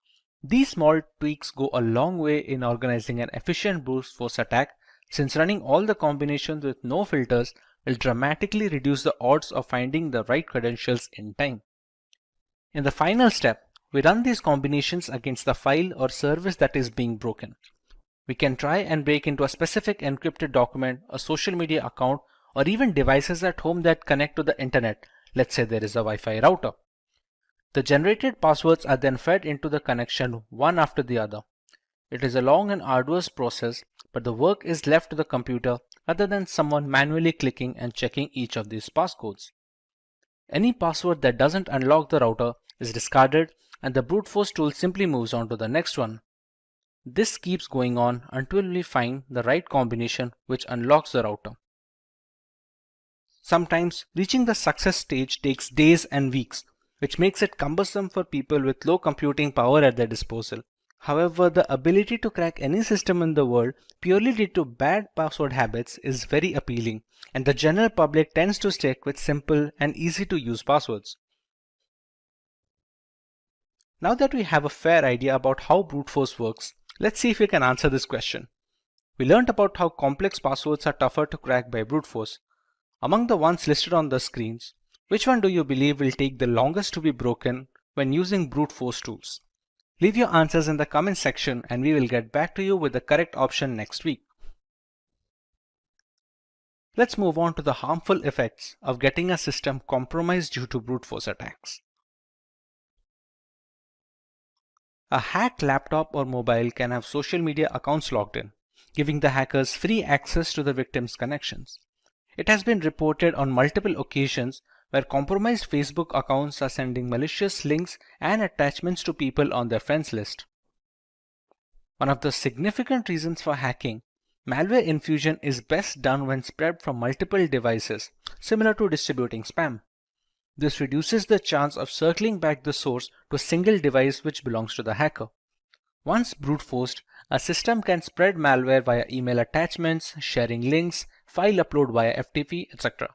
These small tweaks go a long way in organizing an efficient brute force attack since running all the combinations with no filters will dramatically reduce the odds of finding the right credentials in time. In the final step, we run these combinations against the file or service that is being broken. We can try and break into a specific encrypted document, a social media account, or even devices at home that connect to the internet. Let's say there is a Wi-Fi router. The generated passwords are then fed into the connection one after the other. It is a long and arduous process, but the work is left to the computer rather than someone manually clicking and checking each of these passcodes. Any password that doesn't unlock the router is discarded and the brute force tool simply moves on to the next one. This keeps going on until we find the right combination which unlocks the router. Sometimes reaching the success stage takes days and weeks, which makes it cumbersome for people with low computing power at their disposal. However, the ability to crack any system in the world purely due to bad password habits is very appealing, and the general public tends to stick with simple and easy to use passwords. Now that we have a fair idea about how brute force works, let's see if we can answer this question. We learned about how complex passwords are tougher to crack by brute force. Among the ones listed on the screens, which one do you believe will take the longest to be broken when using brute force tools? Leave your answers in the comment section and we will get back to you with the correct option next week. Let's move on to the harmful effects of getting a system compromised due to brute force attacks. A hacked laptop or mobile can have social media accounts logged in, giving the hackers free access to the victim's connections. It has been reported on multiple occasions where compromised Facebook accounts are sending malicious links and attachments to people on their friends list. One of the significant reasons for hacking malware infusion is best done when spread from multiple devices, similar to distributing spam. This reduces the chance of circling back the source to a single device which belongs to the hacker. Once brute forced, a system can spread malware via email attachments, sharing links, file upload via FTP, etc.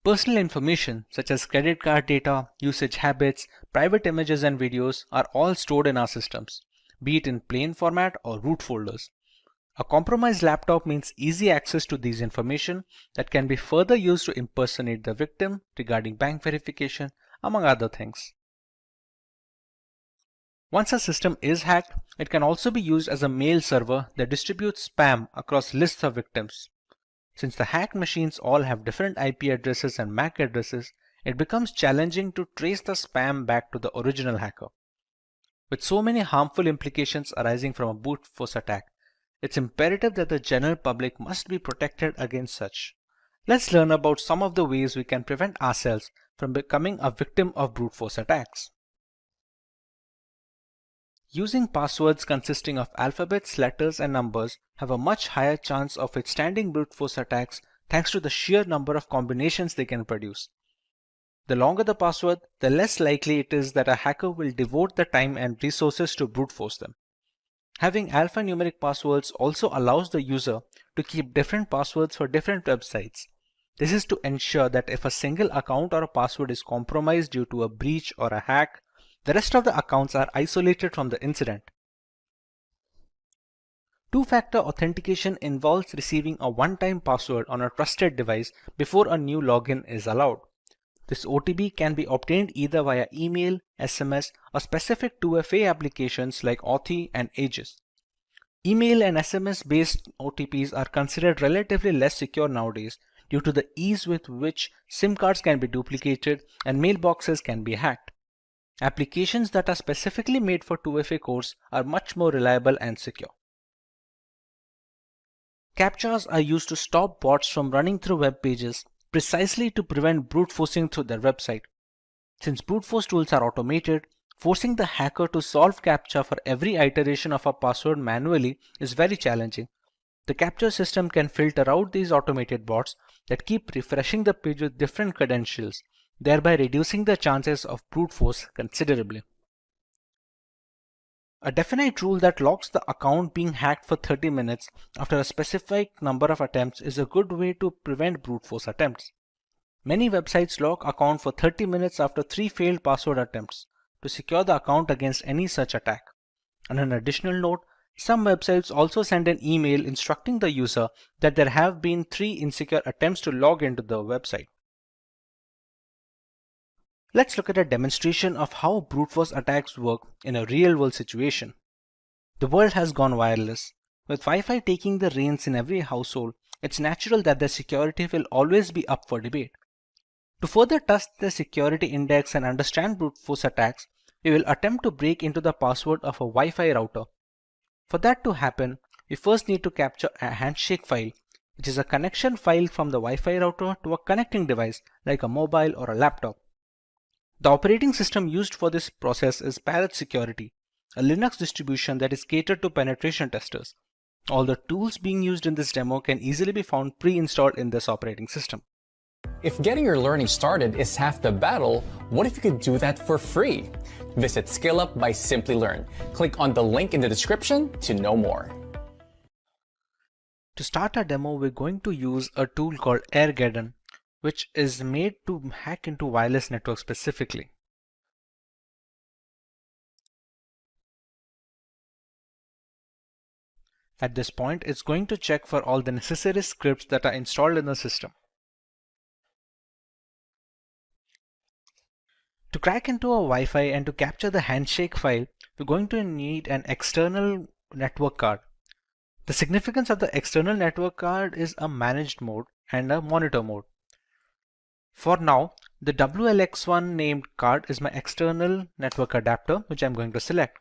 Personal information such as credit card data, usage habits, private images and videos are all stored in our systems, be it in plain format or root folders. A compromised laptop means easy access to these information that can be further used to impersonate the victim regarding bank verification, among other things. Once a system is hacked, it can also be used as a mail server that distributes spam across lists of victims. Since the hacked machines all have different IP addresses and MAC addresses, it becomes challenging to trace the spam back to the original hacker. With so many harmful implications arising from a brute force attack, it's imperative that the general public must be protected against such. Let's learn about some of the ways we can prevent ourselves from becoming a victim of brute force attacks. Using passwords consisting of alphabets, letters, and numbers have a much higher chance of withstanding brute force attacks thanks to the sheer number of combinations they can produce. The longer the password, the less likely it is that a hacker will devote the time and resources to brute force them. Having alphanumeric passwords also allows the user to keep different passwords for different websites. This is to ensure that if a single account or a password is compromised due to a breach or a hack, the rest of the accounts are isolated from the incident. Two-factor authentication involves receiving a one-time password on a trusted device before a new login is allowed. This OTP can be obtained either via email, SMS, or specific 2FA applications like Authy and Aegis. Email and SMS-based OTPs are considered relatively less secure nowadays due to the ease with which SIM cards can be duplicated and mailboxes can be hacked. Applications that are specifically made for 2FA cores are much more reliable and secure. CAPTCHAs are used to stop bots from running through web pages precisely to prevent brute forcing through their website. Since brute force tools are automated, forcing the hacker to solve CAPTCHA for every iteration of a password manually is very challenging. The CAPTCHA system can filter out these automated bots that keep refreshing the page with different credentials, thereby reducing the chances of brute force considerably. A definite rule that locks the account being hacked for 30 minutes after a specific number of attempts is a good way to prevent brute force attempts. Many websites lock account for 30 minutes after 3 failed password attempts to secure the account against any such attack. On an additional note, some websites also send an email instructing the user that there have been 3 insecure attempts to log into the website. Let's look at a demonstration of how brute force attacks work in a real-world situation. The world has gone wireless. With Wi-Fi taking the reins in every household, it's natural that their security will always be up for debate. To further test the security index and understand brute force attacks, we will attempt to break into the password of a Wi-Fi router. For that to happen, we first need to capture a handshake file, which is a connection file from the Wi-Fi router to a connecting device like a mobile or a laptop. The operating system used for this process is Parrot Security, a Linux distribution that is catered to penetration testers. All the tools being used in this demo can easily be found pre-installed in this operating system. If getting your learning started is half the battle, what if you could do that for free? Visit SkillUp by Simplilearn. Click on the link in the description to know more. To start our demo, we're going to use a tool called Airgeddon, which is made to hack into wireless networks specifically. At this point, it's going to check for all the necessary scripts that are installed in the system. To crack into a Wi-Fi and to capture the handshake file, we're going to need an external network card. The significance of the external network card is a managed mode and a monitor mode. For now, the WLX1 named card is my external network adapter, which I'm going to select.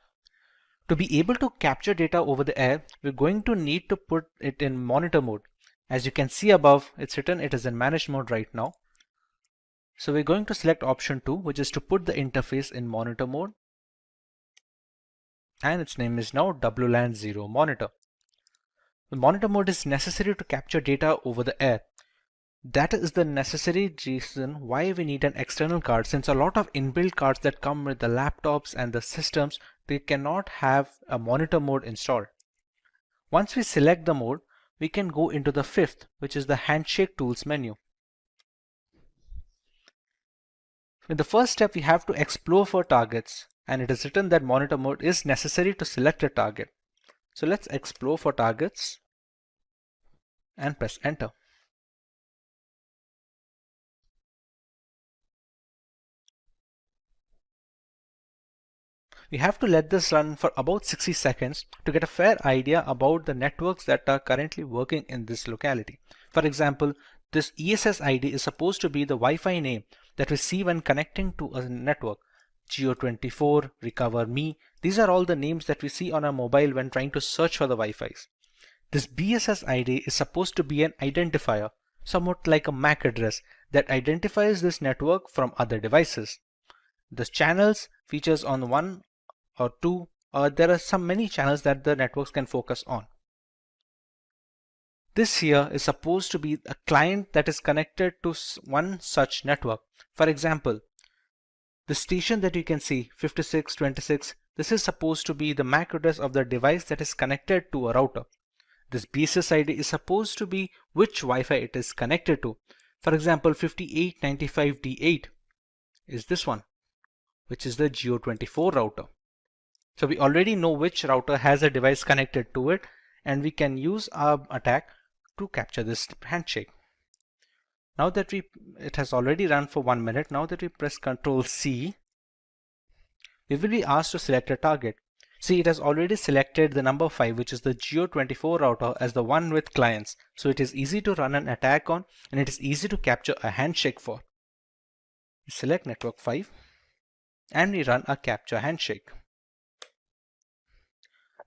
To be able to capture data over the air, we're going to need to put it in monitor mode. As you can see above, it's written it is in managed mode right now. So we're going to select option 2, which is to put the interface in monitor mode. And its name is now WLAN 0 monitor. The monitor mode is necessary to capture data over the air. That is the necessary reason why we need an external card, since a lot of inbuilt cards that come with the laptops and the systems, they cannot have a monitor mode installed. Once we select the mode, we can go into the fifth, which is the handshake tools menu. In the first step, we have to explore for targets, and it is written that monitor mode is necessary to select a target. So let's explore for targets and press enter. We have to let this run for about 60 seconds to get a fair idea about the networks that are currently working in this locality. For example, this ESS ID is supposed to be the Wi-Fi name that we see when connecting to a network. Geo24, Recover Me, these are all the names that we see on our mobile when trying to search for the Wi-Fis. This BSS ID is supposed to be an identifier, somewhat like a MAC address that identifies this network from other devices. The channels features on one or two, there are many channels that the networks can focus on. This here is supposed to be a client that is connected to one such network. For example, the station that you can see 5626, this is supposed to be the MAC address of the device that is connected to a router. This BSS ID is supposed to be which Wi-Fi it is connected to. For example, 5895D8 is this one, which is the Geo24 router. So we already know which router has a device connected to it, and we can use our attack to capture this handshake. Now that it has already run for 1 minute, now that we press Ctrl C, we will be asked to select a target. See, it has already selected the number 5, which is the Geo24 router, as the one with clients. So it is easy to run an attack on, and it is easy to capture a handshake for. We select network 5 and we run a capture handshake.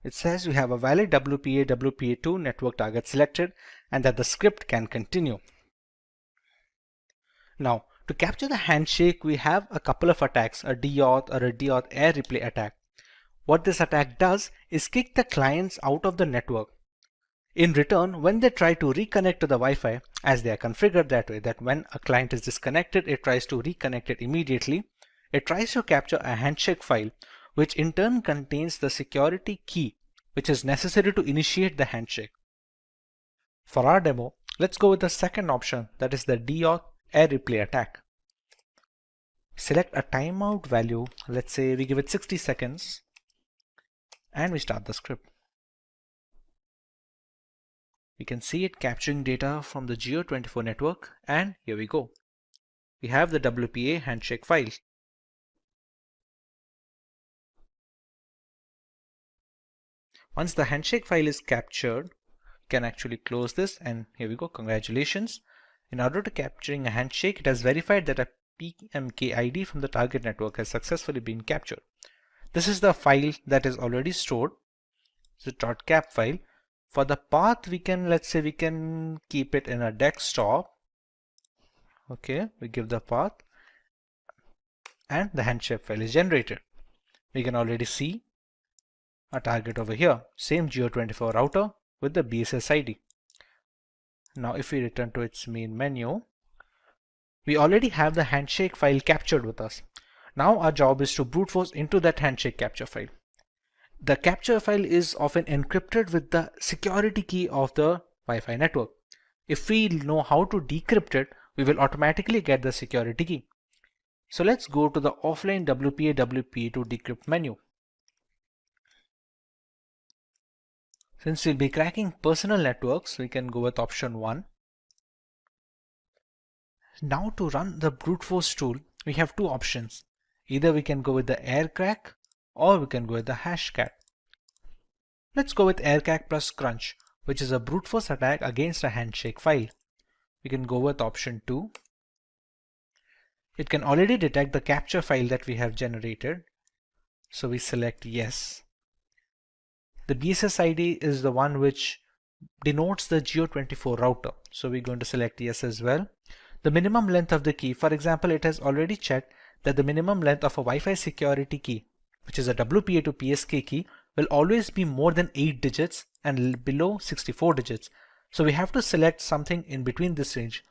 It says we have a valid WPA2 network target selected and that the script can continue. Now, to capture the handshake, we have a couple of attacks, a deauth or a deauth air replay attack. What this attack does is kick the clients out of the network. In return, when they try to reconnect to the Wi-Fi, as they are configured that way, that when a client is disconnected, it tries to reconnect it immediately, it tries to capture a handshake file, which in turn contains the security key, which is necessary to initiate the handshake. For our demo, let's go with the second option, that is the deauth air replay attack. Select a timeout value, let's say we give it 60 seconds, and we start the script. We can see it capturing data from the Geo24 network, and here we go. We have the WPA handshake file. Once the handshake file is captured, you can actually close this, and here we go. Congratulations. In order to capturing a handshake, it has verified that a PMK ID from the target network has successfully been captured. This is the file that is already stored. It's a .cap file. For the path, we can, let's say we can keep it in a desktop. Okay, we give the path and the handshake file is generated. We can already see a target over here, same Geo24 router with the BSS ID. Now if we return to its main menu, we already have the handshake file captured with us. Now our job is to brute force into that handshake capture file. The capture file is often encrypted with the security key of the Wi-Fi network. If we know how to decrypt it, we will automatically get the security key. So let's go to the offline WPA2 decrypt menu. Since we'll be cracking personal networks, we can go with option 1. Now to run the brute force tool, we have two options. Either we can go with the air crack or we can go with the hashcat. Let's go with aircrack plus crunch, which is a brute force attack against a handshake file. We can go with option 2. It can already detect the capture file that we have generated. So we select yes. The BSS ID is the one which denotes the Geo24 router. So we're going to select yes as well. The minimum length of the key, for example, it has already checked that the minimum length of a Wi-Fi security key, which is a WPA2 PSK key, will always be more than 8 digits and below 64 digits. So we have to select something in between this range.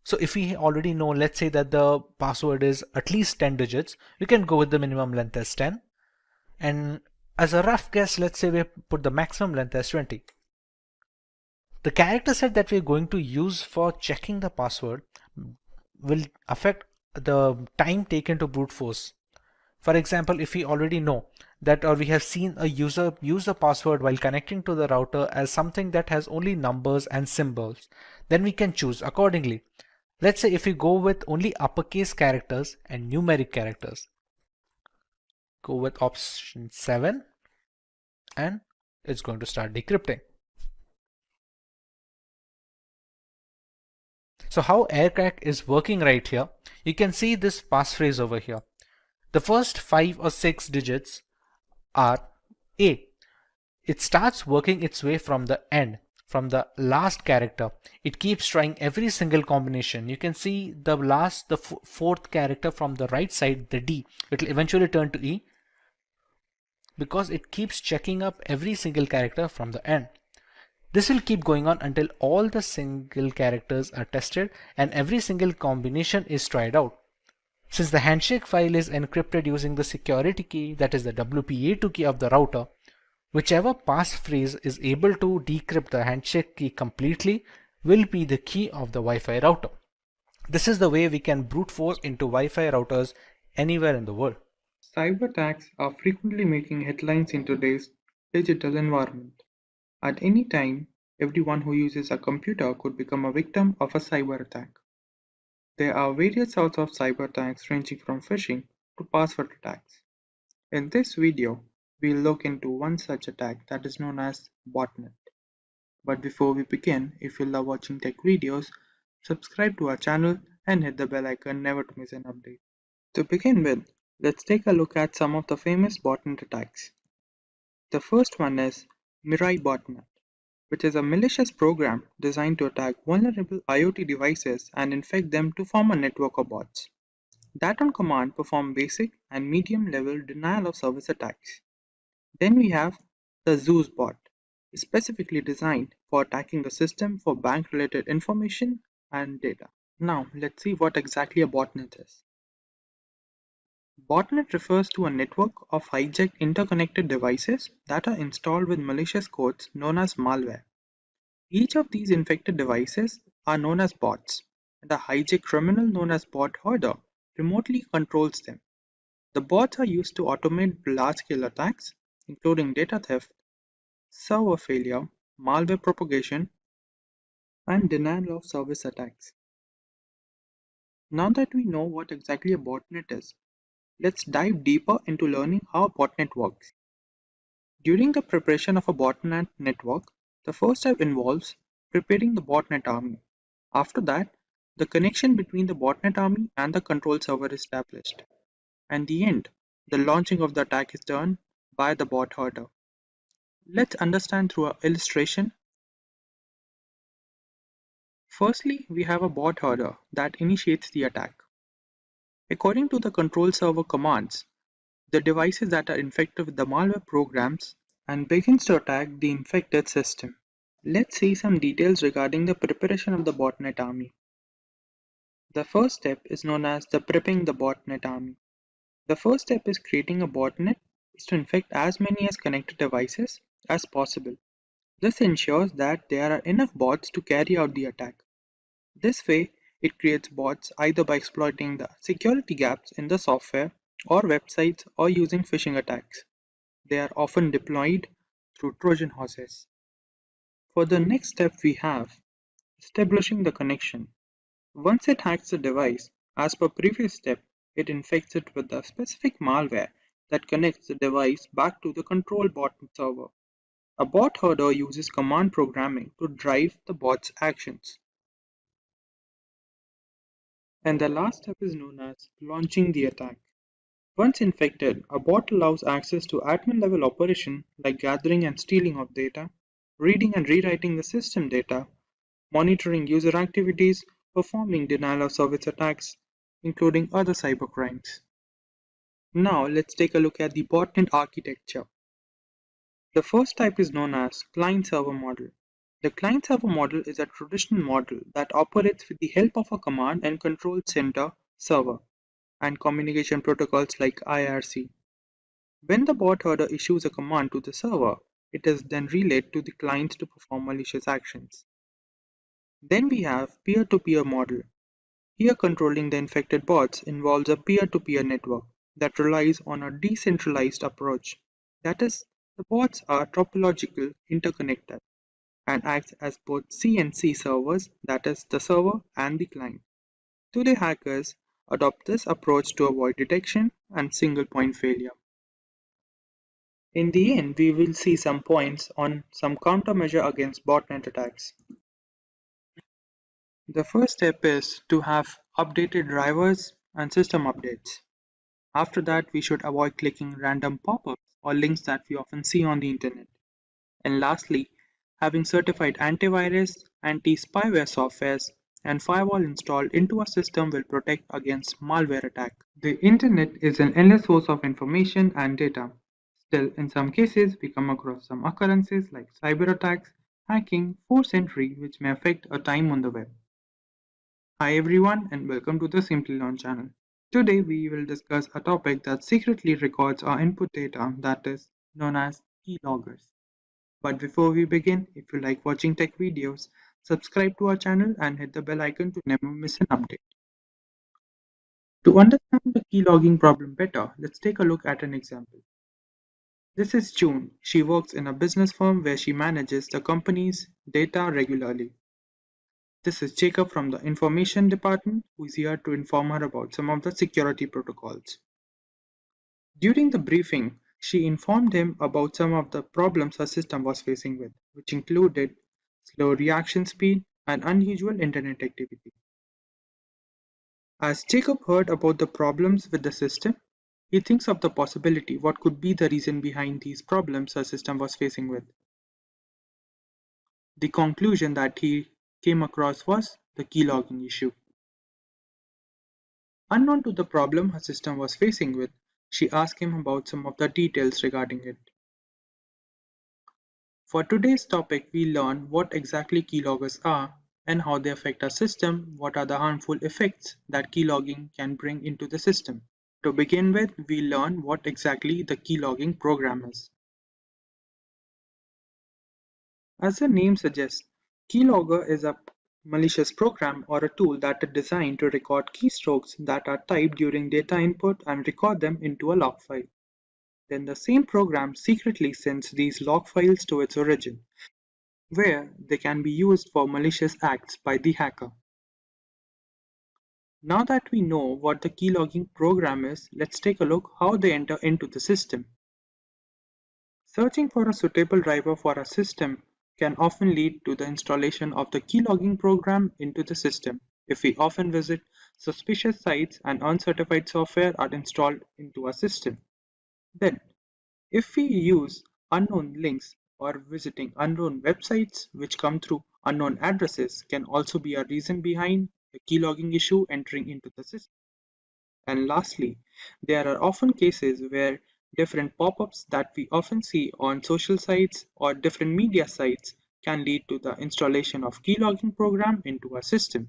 So if we already know, let's say that the password is at least 10 digits, we can go with the minimum length as 10. And as a rough guess, let's say we put the maximum length as 20. The character set that we're going to use for checking the password will affect the time taken to brute force. For example, if we already know that, or we have seen a user use the password while connecting to the router as something that has only numbers and symbols, then we can choose accordingly. Let's say if we go with only uppercase characters and numeric characters, go with option 7, and it's going to start decrypting. So how aircrack is working right here, you can see this passphrase over here. The first 5 or 6 digits are A. It starts working its way from the end, from the last character. It keeps trying every single combination. You can see the fourth character from the right side, the D. It will eventually turn to E because it keeps checking up every single character from the end. This will keep going on until all the single characters are tested and every single combination is tried out. Since the handshake file is encrypted using the security key, that is the WPA2 key of the router, whichever passphrase is able to decrypt the handshake key completely will be the key of the Wi-Fi router. This is the way we can brute force into Wi-Fi routers anywhere in the world. Cyber attacks are frequently making headlines in today's digital environment. At any time, everyone who uses a computer could become a victim of a cyber attack. There are various sorts of cyber attacks ranging from phishing to password attacks. In this video, we'll look into one such attack that is known as botnet. But before we begin, if you love watching tech videos, subscribe to our channel and hit the bell icon never to miss an update. To begin with, let's take a look at some of the famous botnet attacks. The first one is Mirai botnet, which is a malicious program designed to attack vulnerable IoT devices and infect them to form a network of bots that on command perform basic and medium level denial of service attacks. Then we have the Zeus bot, specifically designed for attacking the system for bank related information and data. Now let's see what exactly a botnet is. Botnet refers to a network of hijacked interconnected devices that are installed with malicious codes known as malware. Each of these infected devices are known as bots, and a hijacked criminal known as bot hoarder remotely controls them. The bots are used to automate large-scale attacks, including data theft, server failure, malware propagation, and denial of service attacks. Now that we know what exactly a botnet is, let's dive deeper into learning how a botnet works. During the preparation of a botnet network, the first step involves preparing the botnet army. After that, the connection between the botnet army and the control server is established. And the end, the launching of the attack is done by the bot hoarder. Let's understand through an illustration. Firstly, we have a bot hoarder that initiates the attack. According to the control server commands, the devices that are infected with the malware programs and begins to attack the infected system. Let's see some details regarding the preparation of the botnet army. The first step is known as the prepping the botnet army. The first step is creating a botnet is to infect as many as connected devices as possible. This ensures that there are enough bots to carry out the attack. This way, it creates bots either by exploiting the security gaps in the software or websites or using phishing attacks. They are often deployed through Trojan horses. For the next step we have establishing the connection. Once it hacks the device, as per previous step, it infects it with a specific malware that connects the device back to the control bot server. A bot hoarder uses command programming to drive the bot's actions. And the last step is known as launching the attack. Once infected, a bot allows access to admin level operation like gathering and stealing of data, reading and rewriting the system data, monitoring user activities, performing denial of service attacks, including other cybercrimes. Now let's take a look at the botnet architecture. The first type is known as client-server model. The client-server model is a traditional model that operates with the help of a command and control center server and communication protocols like IRC. When the bot header issues a command to the server, it is then relayed to the client to perform malicious actions. Then we have peer-to-peer model. Here controlling the infected bots involves a peer-to-peer network that relies on a decentralized approach. That is, the bots are topological interconnected and acts as both C and C servers, that is, the server and the client. Today hackers adopt this approach to avoid detection and single point failure. In the end, we will see some points on some countermeasure against botnet attacks. The first step is to have updated drivers and system updates. After that, we should avoid clicking random pop-ups or links that we often see on the internet. And lastly, having certified antivirus, anti-spyware softwares, and firewall installed into a system will protect against malware attack. The internet is an endless source of information and data. Still, in some cases, we come across some occurrences like cyber attacks, hacking, forced entry, which may affect our time on the web. Hi everyone and welcome to the Simplilearn channel. Today we will discuss a topic that secretly records our input data, that is known as keyloggers. But before we begin, if you like watching tech videos, subscribe to our channel and hit the bell icon to never miss an update. To understand the keylogging problem better, let's take a look at an example. This is June. She works in a business firm where she manages the company's data regularly. This is Jacob from the information department who is here to inform her about some of the security protocols. During the briefing, she informed him about some of the problems her system was facing with, which included slow reaction speed and unusual internet activity. As Jacob heard about the problems with the system, he thinks of the possibility what could be the reason behind these problems her system was facing with. The conclusion that he came across was the keylogging issue. Unknown to the problem her system was facing with, she asked him about some of the details regarding it. For today's topic, we learn what exactly keyloggers are and how they affect our system, what are the harmful effects that keylogging can bring into the system. To begin with, we learn what exactly the keylogging program is. As the name suggests, keylogger is a malicious program or a tool that is designed to record keystrokes that are typed during data input and record them into a log file. Then the same program secretly sends these log files to its origin, where they can be used for malicious acts by the hacker. Now that we know what the keylogging program is, let's take a look how they enter into the system. Searching for a suitable driver for a system can often lead to the installation of the keylogging program into the system if we often visit suspicious sites and uncertified software are installed into our system. Then, if we use unknown links or visiting unknown websites which come through unknown addresses can also be a reason behind the keylogging issue entering into the system. And lastly, there are often cases where different pop-ups that we often see on social sites or different media sites can lead to the installation of keylogging program into a system.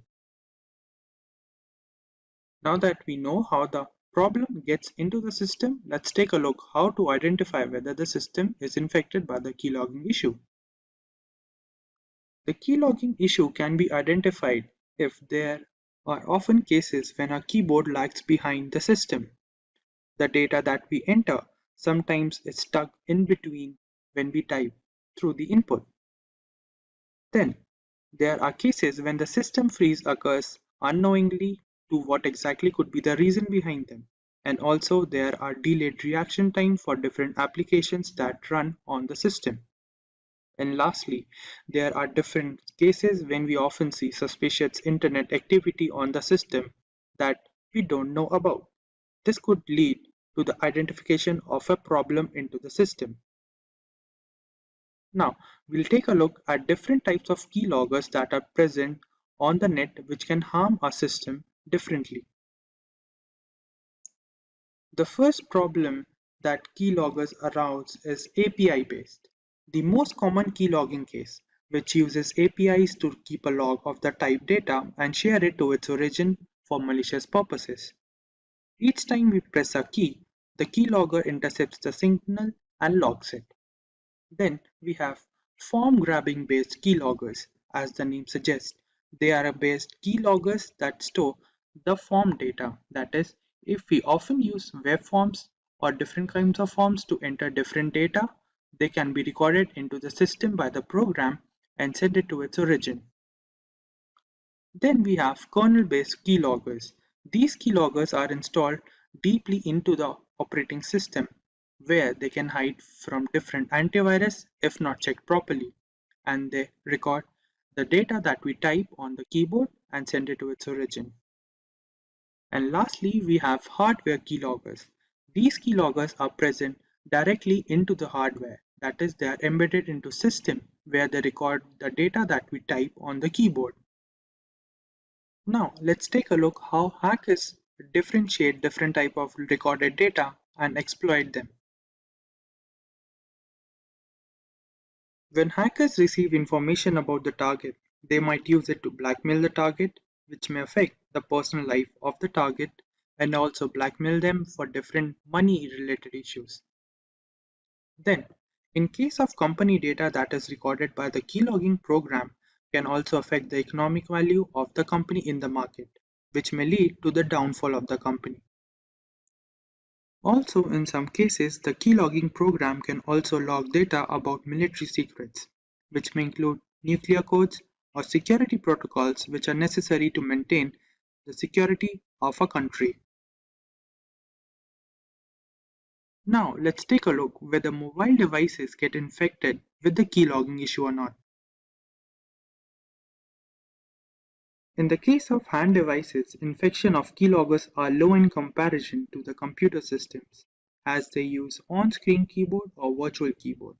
Now that we know how the problem gets into the system, let's take a look how to identify whether the system is infected by the keylogging issue. The keylogging issue can be identified if there are often cases when a keyboard lags behind the system. The data that we enter sometimes is stuck in between when we type through the input. Then, there are cases when the system freeze occurs unknowingly to what exactly could be the reason behind them. And also there are delayed reaction time for different applications that run on the system. And lastly, there are different cases when we often see suspicious internet activity on the system that we don't know about. This could lead to the identification of a problem into the system. Now, we'll take a look at different types of keyloggers that are present on the net which can harm our system differently. The first problem that keyloggers arouse is API based. The most common keylogging case, which uses APIs to keep a log of the type data and share it to its origin for malicious purposes. Each time we press a key, the keylogger intercepts the signal and logs it. Then we have form-grabbing based keyloggers. As the name suggests, they are based keyloggers that store the form data. That is, if we often use web forms or different kinds of forms to enter different data, they can be recorded into the system by the program and sent it to its origin. Then we have kernel-based keyloggers. These keyloggers are installed deeply into the operating system, where they can hide from different antivirus if not checked properly, and they record the data that we type on the keyboard and send it to its origin. And lastly, we have hardware keyloggers. These keyloggers are present directly into the hardware, that is, they are embedded into system where they record the data that we type on the keyboard. Now let's take a look how hackers differentiate different type of recorded data and exploit them. When hackers receive information about the target, they might use it to blackmail the target, which may affect the personal life of the target and also blackmail them for different money-related issues. Then, in case of company data that is recorded by the keylogging program can also affect the economic value of the company in the market, which may lead to the downfall of the company. Also, in some cases, the keylogging program can also log data about military secrets, which may include nuclear codes or security protocols which are necessary to maintain the security of a country. Now, let's take a look whether mobile devices get infected with the keylogging issue or not. In the case of hand devices, infection of keyloggers are low in comparison to the computer systems, as they use on-screen keyboard or virtual keyboard.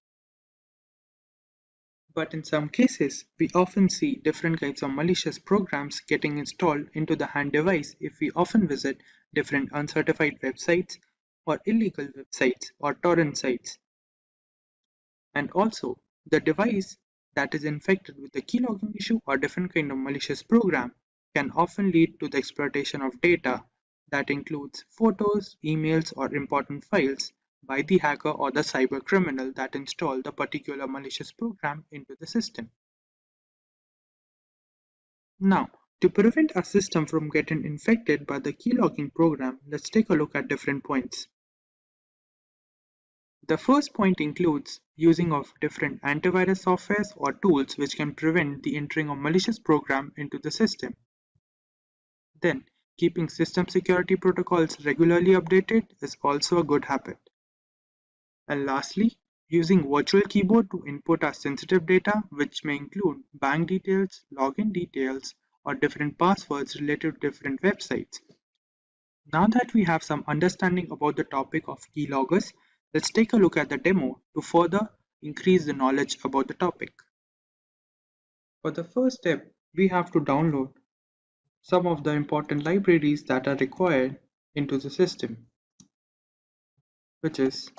But in some cases, we often see different kinds of malicious programs getting installed into the hand device if we often visit different uncertified websites or illegal websites or torrent sites. And also, the device that is infected with the keylogging issue or different kind of malicious program can often lead to the exploitation of data that includes photos, emails, or important files by the hacker or the cyber criminal that installed the particular malicious program into the system. Now, to prevent our system from getting infected by the keylogging program, let's take a look at different points. The first point includes using of different antivirus softwares or tools which can prevent the entering of malicious program into the system. Then, keeping system security protocols regularly updated is also a good habit. And lastly, using virtual keyboard to input our sensitive data, which may include bank details, login details, or different passwords related to different websites. Now that we have some understanding about the topic of keyloggers, let's take a look at the demo to further increase the knowledge about the topic. For the first step, we have to download some of the important libraries that are required into the system, which is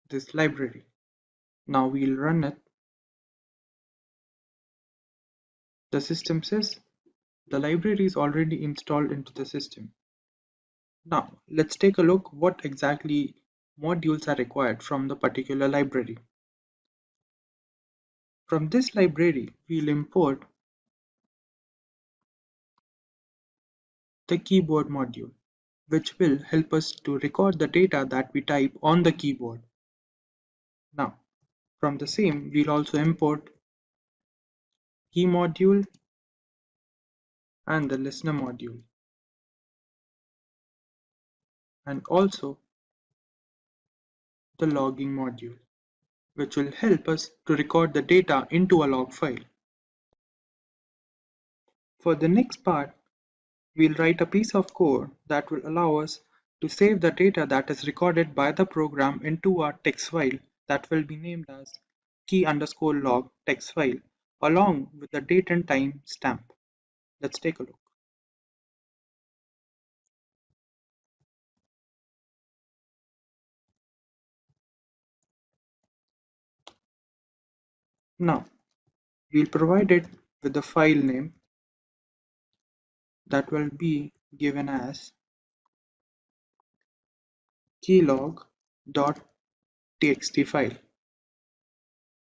this library. Now we'll run it. The system says the library is already installed into the system. Now let's take a look what exactly modules are required from the particular library. From this library, we'll import the keyboard module, which will help us to record the data that we type on the keyboard. Now, from the same, we'll also import key module and the listener module, and also the logging module, which will help us to record the data into a log file. For the next part, we'll write a piece of code that will allow us to save the data that is recorded by the program into a text file that will be named as key_log text file along with the date and time stamp. Let's take a look. Now, we'll provide it with the file name that will be given as keylog.txt file,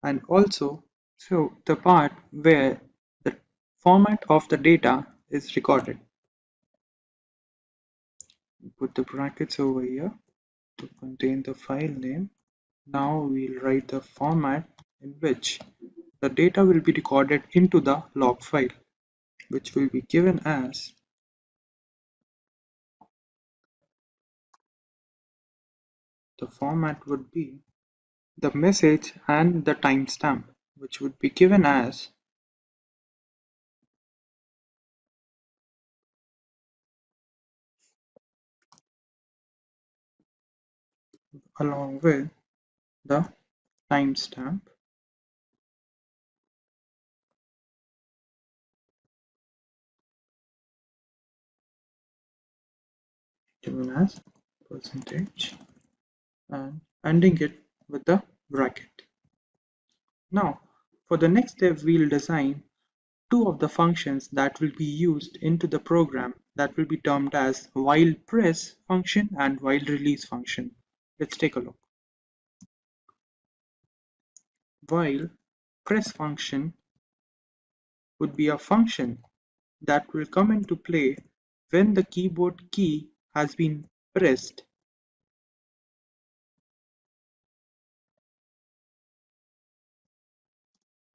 and also show the part where the format of the data is recorded. Put the brackets over here to contain the file name. Now we'll write the format in which the data will be recorded into the log file, which will be given as the format would be the message and the timestamp, which would be given as along with the timestamp given as percentage and ending it with the bracket. Now, for the next step, we'll design two of the functions that will be used into the program that will be termed as while press function and while release function. Let's take a look. While press function would be a function that will come into play when the keyboard key has been pressed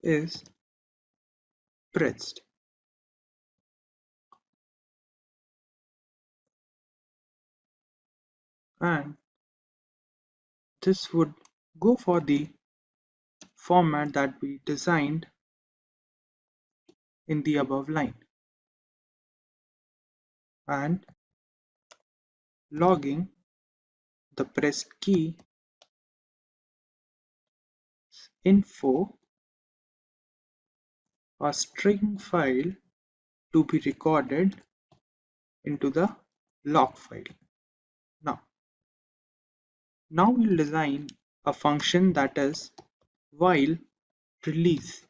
is pressed. And this would go for the format that we designed in the above line, and logging the pressed key info, a string file to be recorded into the log file. Now we'll design a function that is while release.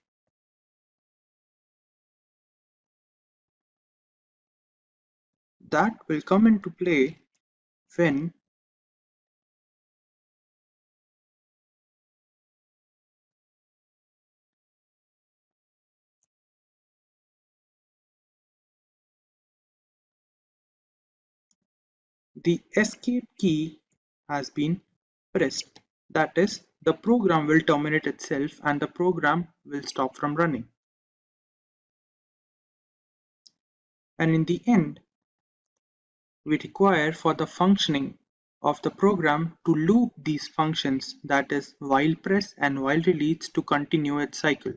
That will come into play when the escape key has been pressed. That is, the program will terminate itself and the program will stop from running. And in the end, we require for the functioning of the program to loop these functions, that is while press and while release, to continue its cycle.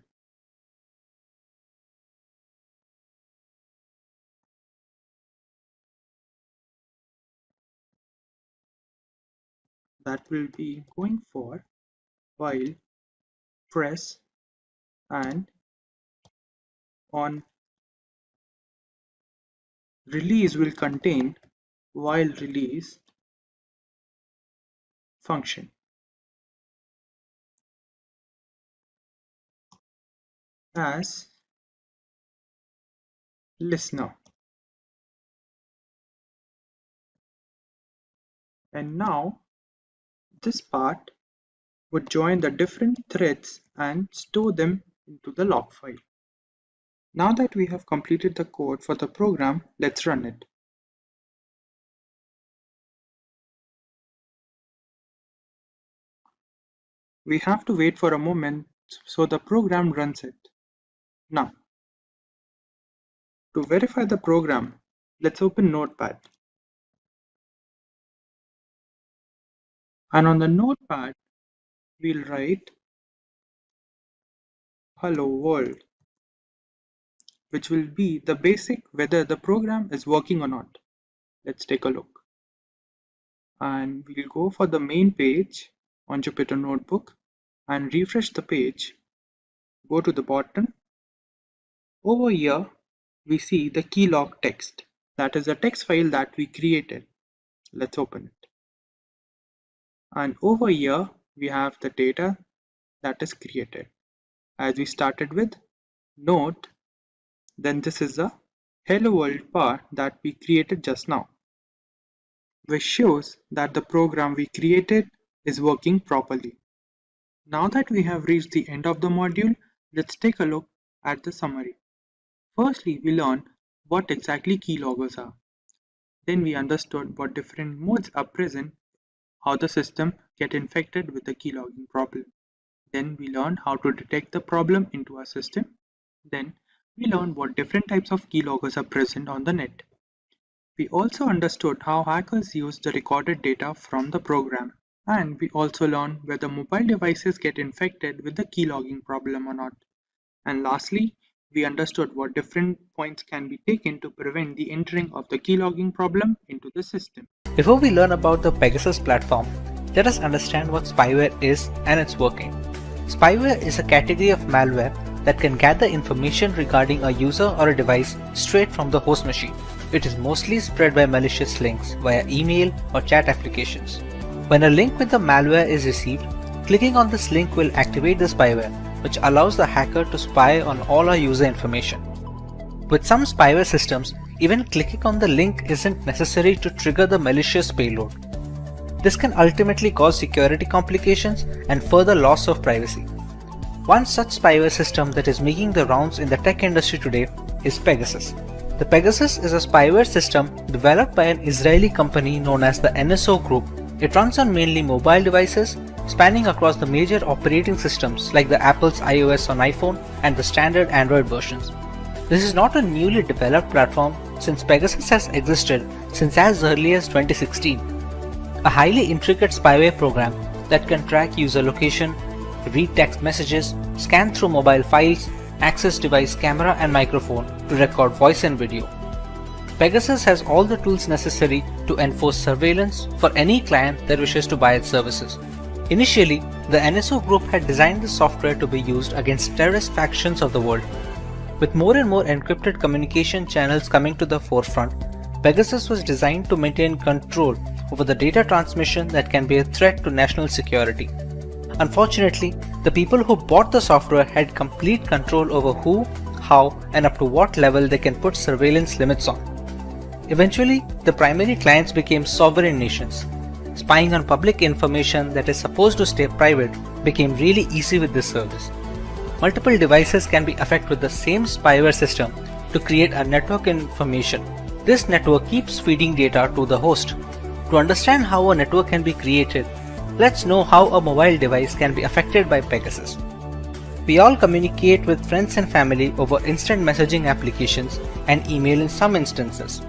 That will be going for while press and on release will contain while release function as listener. And now this part would join the different threads and store them into the log file. Now that we have completed the code for the program, let's run it. We have to wait for a moment so the program runs it. Now, to verify the program, let's open Notepad. And on the Notepad, we'll write hello world, which will be the basic whether the program is working or not. Let's take a look. And we'll go for the main page on Jupyter Notebook and refresh the page. Go to the bottom. Over here, we see the keylog text. That is a text file that we created. Let's open it. And over here, we have the data that is created. as we started with. Note, then this is the Hello World bar that we created just now, which shows that the program we created is working properly. Now that we have reached the end of the module, let's take a look at the summary. Firstly, we learned what exactly keyloggers are. Then we understood what different modes are present, how the system get infected with the keylogging problem. Then we learned how to detect the problem into our system. Then we learned what different types of keyloggers are present on the net. We also understood how hackers use the recorded data from the program. And we also learned whether mobile devices get infected with the keylogging problem or not. And lastly, we understood what different points can be taken to prevent the entering of the keylogging problem into the system. Before we learn about the Pegasus platform, let us understand what spyware is and its working. Spyware is a category of malware that can gather information regarding a user or a device straight from the host machine. It is mostly spread by malicious links via email or chat applications. When a link with the malware is received, clicking on this link will activate the spyware, which allows the hacker to spy on all our user information. With some spyware systems, even clicking on the link isn't necessary to trigger the malicious payload. This can ultimately cause security complications and further loss of privacy. One such spyware system that is making the rounds in the tech industry today is Pegasus. The Pegasus is a spyware system developed by an Israeli company known as the NSO Group. It runs on mainly mobile devices, spanning across the major operating systems like the Apple's iOS on iPhone and the standard Android versions. This is not a newly developed platform since Pegasus has existed since as early as 2016. A highly intricate spyware program that can track user location, read text messages, scan through mobile files, access device camera and microphone to record voice and video. Pegasus has all the tools necessary to enforce surveillance for any client that wishes to buy its services. Initially, the NSO Group had designed the software to be used against terrorist factions of the world. With more and more encrypted communication channels coming to the forefront, Pegasus was designed to maintain control over the data transmission that can be a threat to national security. Unfortunately, the people who bought the software had complete control over who, how, and up to what level they can put surveillance limits on. Eventually, the primary clients became sovereign nations. Spying on public information that is supposed to stay private became really easy with this service. Multiple devices can be affected with the same spyware system to create a network information. This network keeps feeding data to the host. To understand how a network can be created, let's know how a mobile device can be affected by Pegasus. We all communicate with friends and family over instant messaging applications and email in some instances.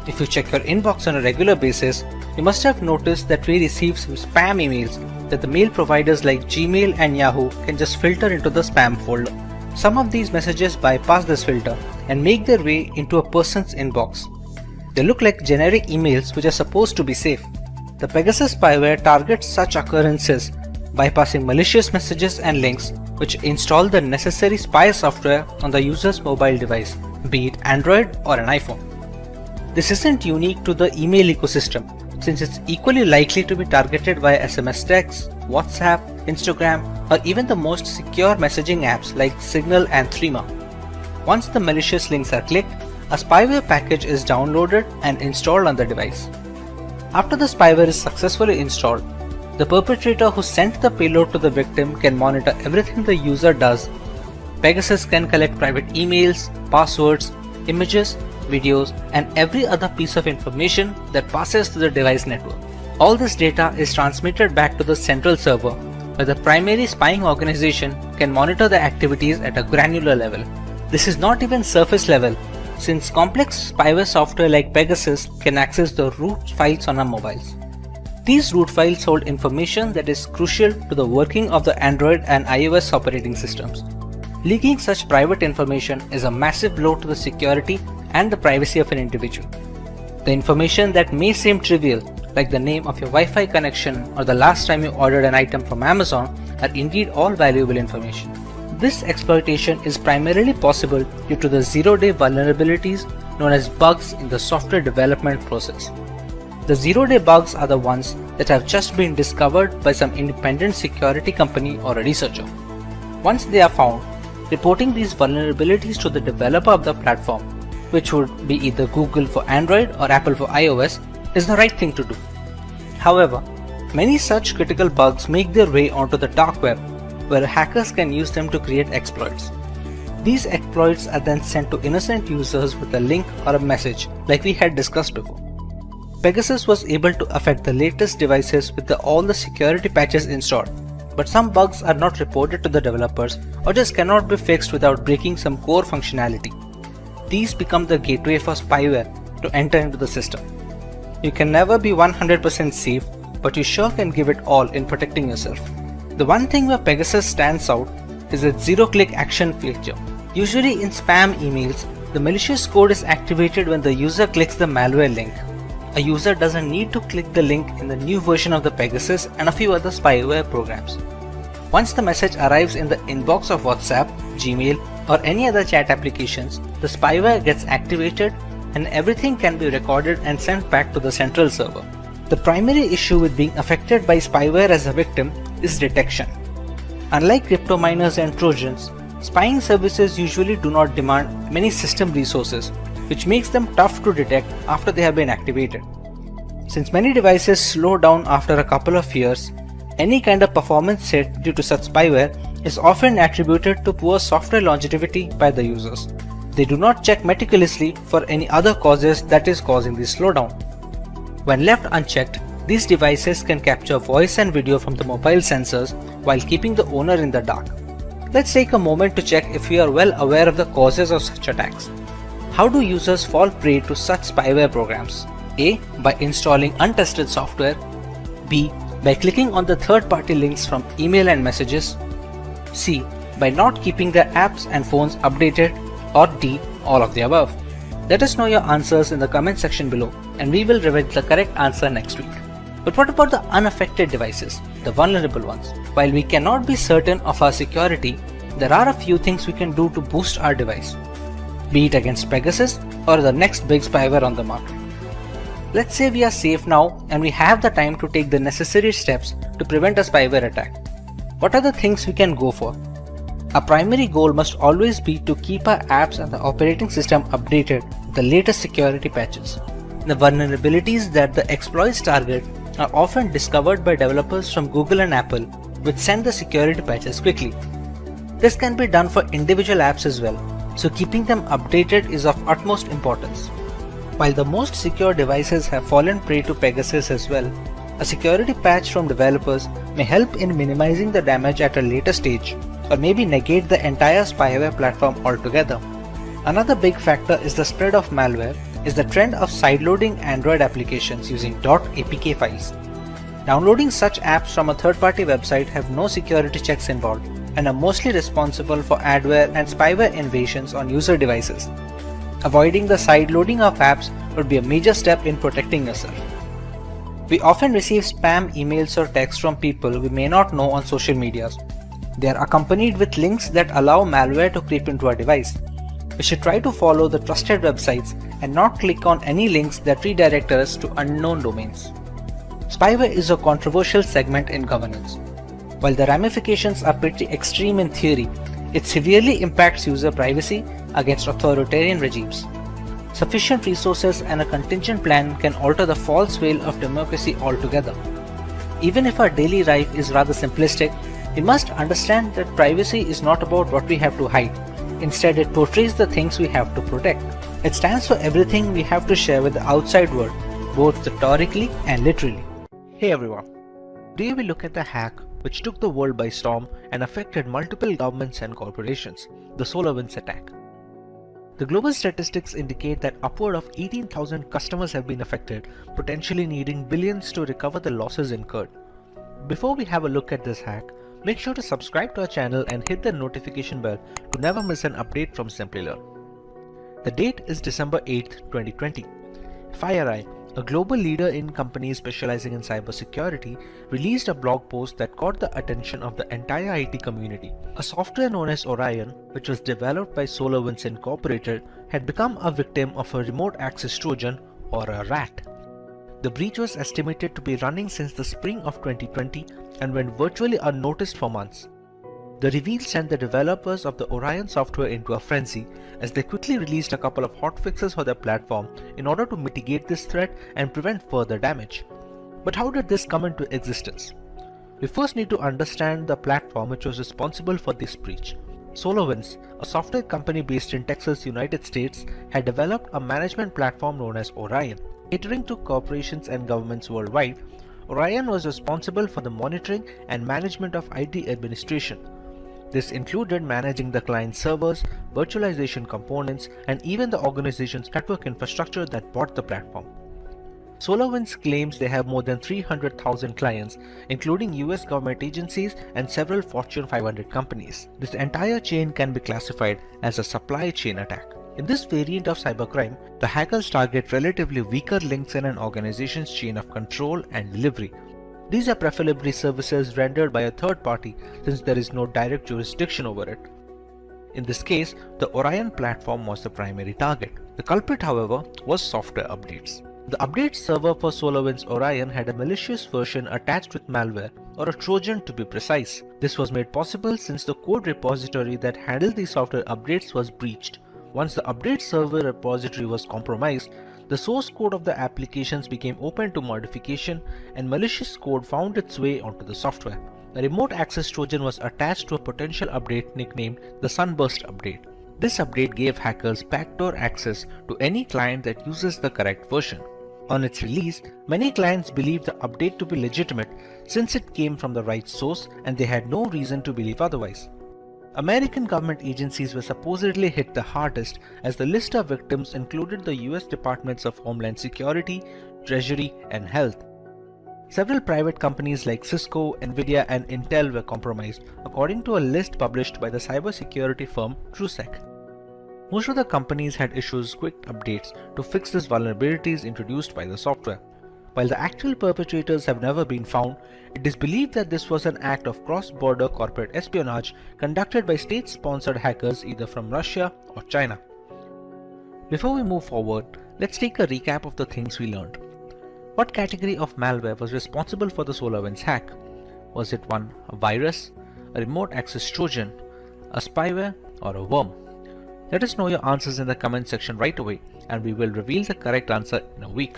If you check your inbox on a regular basis, you must have noticed that we receive some spam emails that the mail providers like Gmail and Yahoo can just filter into the spam folder. Some of these messages bypass this filter and make their way into a person's inbox. They look like generic emails which are supposed to be safe. The Pegasus spyware targets such occurrences, bypassing malicious messages and links which install the necessary spy software on the user's mobile device, be it Android or an iPhone. This isn't unique to the email ecosystem, since it's equally likely to be targeted via SMS text, WhatsApp, Instagram, or even the most secure messaging apps like Signal and Threema. Once the malicious links are clicked, a spyware package is downloaded and installed on the device. After the spyware is successfully installed, the perpetrator who sent the payload to the victim can monitor everything the user does. Pegasus can collect private emails, passwords, images, videos, and every other piece of information that passes through the device network. All this data is transmitted back to the central server, where the primary spying organization can monitor the activities at a granular level. This is not even surface level, since complex spyware software like Pegasus can access the root files on our mobiles. These root files hold information that is crucial to the working of the Android and iOS operating systems. Leaking such private information is a massive blow to the security and the privacy of an individual. The information that may seem trivial, like the name of your Wi-Fi connection or the last time you ordered an item from Amazon, are indeed all valuable information. This exploitation is primarily possible due to the zero-day vulnerabilities known as bugs in the software development process. The zero-day bugs are the ones that have just been discovered by some independent security company or a researcher. Once they are found, reporting these vulnerabilities to the developer of the platform, which would be either Google for Android or Apple for iOS, is the right thing to do. However, many such critical bugs make their way onto the dark web, where hackers can use them to create exploits. These exploits are then sent to innocent users with a link or a message, like we had discussed before. Pegasus was able to affect the latest devices with all the security patches installed, but some bugs are not reported to the developers or just cannot be fixed without breaking some core functionality. These become the gateway for spyware to enter into the system. You can never be 100% safe, but you sure can give it all in protecting yourself. The one thing where Pegasus stands out is its zero-click action feature. Usually in spam emails, the malicious code is activated when the user clicks the malware link. A user doesn't need to click the link in the new version of the Pegasus and a few other spyware programs. Once the message arrives in the inbox of WhatsApp, Gmail, or any other chat applications, the spyware gets activated and everything can be recorded and sent back to the central server. The primary issue with being affected by spyware as a victim is detection. Unlike crypto miners and Trojans, spying services usually do not demand many system resources, which makes them tough to detect after they have been activated. Since many devices slow down after a couple of years, any kind of performance hit due to such spyware is often attributed to poor software longevity by the users. They do not check meticulously for any other causes that is causing the slowdown. When left unchecked, these devices can capture voice and video from the mobile sensors while keeping the owner in the dark. Let's take a moment to check if we are well aware of the causes of such attacks. How do users fall prey to such spyware programs? A. By installing untested software. B. By clicking on the third-party links from email and messages. C. By not keeping their apps and phones updated. Or D. All of the above. Let us know your answers in the comment section below, and we will reveal the correct answer next week. But what about the unaffected devices, the vulnerable ones? While we cannot be certain of our security, there are a few things we can do to boost our device, be it against Pegasus or the next big spyware on the market. Let's say we are safe now and we have the time to take the necessary steps to prevent a spyware attack. What are the things we can go for? Our primary goal must always be to keep our apps and the operating system updated with the latest security patches. The vulnerabilities that the exploits target are often discovered by developers from Google and Apple, which send the security patches quickly. This can be done for individual apps as well, so keeping them updated is of utmost importance. While the most secure devices have fallen prey to Pegasus as well, a security patch from developers may help in minimizing the damage at a later stage, or maybe negate the entire spyware platform altogether. Another big factor is the spread of malware is the trend of sideloading Android applications using .apk files. Downloading such apps from a third-party website have no security checks involved and are mostly responsible for adware and spyware invasions on user devices. Avoiding the sideloading of apps would be a major step in protecting yourself. We often receive spam emails or texts from people we may not know on social medias. They are accompanied with links that allow malware to creep into our device. We should try to follow the trusted websites and not click on any links that redirect us to unknown domains. Spyware is a controversial segment in governance. While the ramifications are pretty extreme in theory, it severely impacts user privacy against authoritarian regimes. Sufficient resources and a contingent plan can alter the false veil of democracy altogether. Even if our daily life is rather simplistic, we must understand that privacy is not about what we have to hide. Instead, it portrays the things we have to protect. It stands for everything we have to share with the outside world, both rhetorically and literally. Hey everyone, today we look at the hack which took the world by storm and affected multiple governments and corporations, the SolarWinds attack. The global statistics indicate that upward of 18,000 customers have been affected, potentially needing billions to recover the losses incurred. Before we have a look at this hack, make sure to subscribe to our channel and hit the notification bell to never miss an update from Simplilearn. The date is December 8, 2020. FireEye, a global leader in companies specializing in cybersecurity, released a blog post that caught the attention of the entire IT community. A software known as Orion, which was developed by SolarWinds Incorporated, had become a victim of a remote access Trojan, or a RAT. The breach was estimated to be running since the spring of 2020 and went virtually unnoticed for months. The reveal sent the developers of the Orion software into a frenzy as they quickly released a couple of hotfixes for their platform in order to mitigate this threat and prevent further damage. But how did this come into existence? We first need to understand the platform which was responsible for this breach. SolarWinds, a software company based in Texas, United States, had developed a management platform known as Orion. Catering to corporations and governments worldwide, Orion was responsible for the monitoring and management of IT administration. This included managing the client servers, virtualization components, and even the organization's network infrastructure that bought the platform. SolarWinds claims they have more than 300,000 clients, including US government agencies and several Fortune 500 companies. This entire chain can be classified as a supply chain attack. In this variant of cybercrime, the hackers target relatively weaker links in an organization's chain of control and delivery. These are preferably services rendered by a third party since there is no direct jurisdiction over it. In this case, the Orion platform was the primary target. The culprit, however, was software updates. The update server for SolarWinds Orion had a malicious version attached with malware, or a Trojan to be precise. This was made possible since the code repository that handled the software updates was breached. Once the update server repository was compromised, the source code of the applications became open to modification and malicious code found its way onto the software. A remote access Trojan was attached to a potential update nicknamed the Sunburst update. This update gave hackers backdoor access to any client that uses the correct version. On its release, many clients believed the update to be legitimate since it came from the right source and they had no reason to believe otherwise. American government agencies were supposedly hit the hardest as the list of victims included the US Departments of Homeland Security, Treasury, and Health. Several private companies like Cisco, Nvidia, and Intel were compromised, according to a list published by the cybersecurity firm TrueSec. Most of the companies had issued quick updates to fix these vulnerabilities introduced by the software. While the actual perpetrators have never been found, it is believed that this was an act of cross-border corporate espionage conducted by state-sponsored hackers either from Russia or China. Before we move forward, let's take a recap of the things we learned. What category of malware was responsible for the SolarWinds hack? Was it one, a virus, a remote access Trojan, a spyware, or a worm? Let us know your answers in the comment section right away, and we will reveal the correct answer in a week.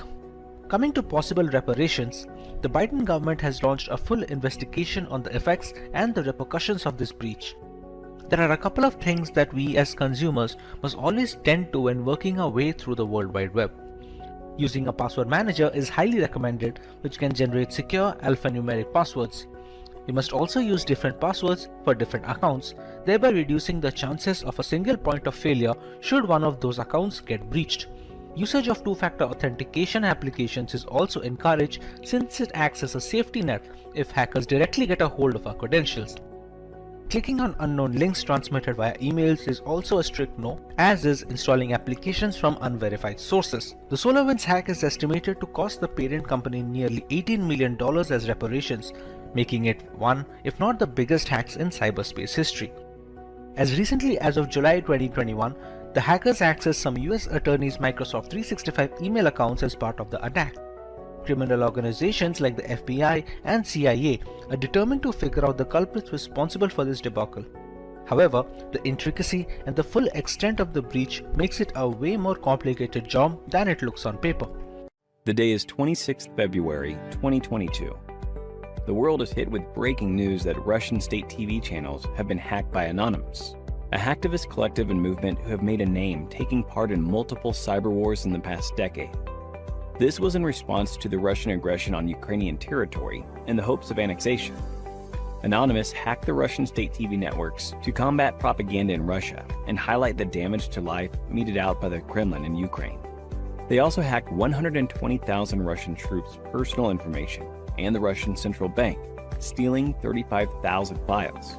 Coming to possible reparations, the Biden government has launched a full investigation on the effects and the repercussions of this breach. There are a couple of things that we as consumers must always tend to when working our way through the World Wide Web. Using a password manager is highly recommended, which can generate secure alphanumeric passwords. You must also use different passwords for different accounts, thereby reducing the chances of a single point of failure should one of those accounts get breached. Usage of two-factor authentication applications is also encouraged since it acts as a safety net if hackers directly get a hold of our credentials. Clicking on unknown links transmitted via emails is also a strict no, as is installing applications from unverified sources. The SolarWinds hack is estimated to cost the parent company nearly $18 million as reparations, making it one, if not the biggest hacks in cyberspace history. As recently as of July 2021, the hackers accessed some US attorneys' Microsoft 365 email accounts as part of the attack. Criminal organizations like the FBI and CIA are determined to figure out the culprits responsible for this debacle. However, the intricacy and the full extent of the breach makes it a way more complicated job than it looks on paper. The day is 26th February 2022. The world is hit with breaking news that Russian state TV channels have been hacked by Anonymous, a hacktivist collective and movement who have made a name taking part in multiple cyber wars in the past decade. This was in response to the Russian aggression on Ukrainian territory in the hopes of annexation. Anonymous hacked the Russian state TV networks to combat propaganda in Russia and highlight the damage to life meted out by the Kremlin in Ukraine. They also hacked 120,000 Russian troops' personal information and the Russian central bank, stealing 35,000 files.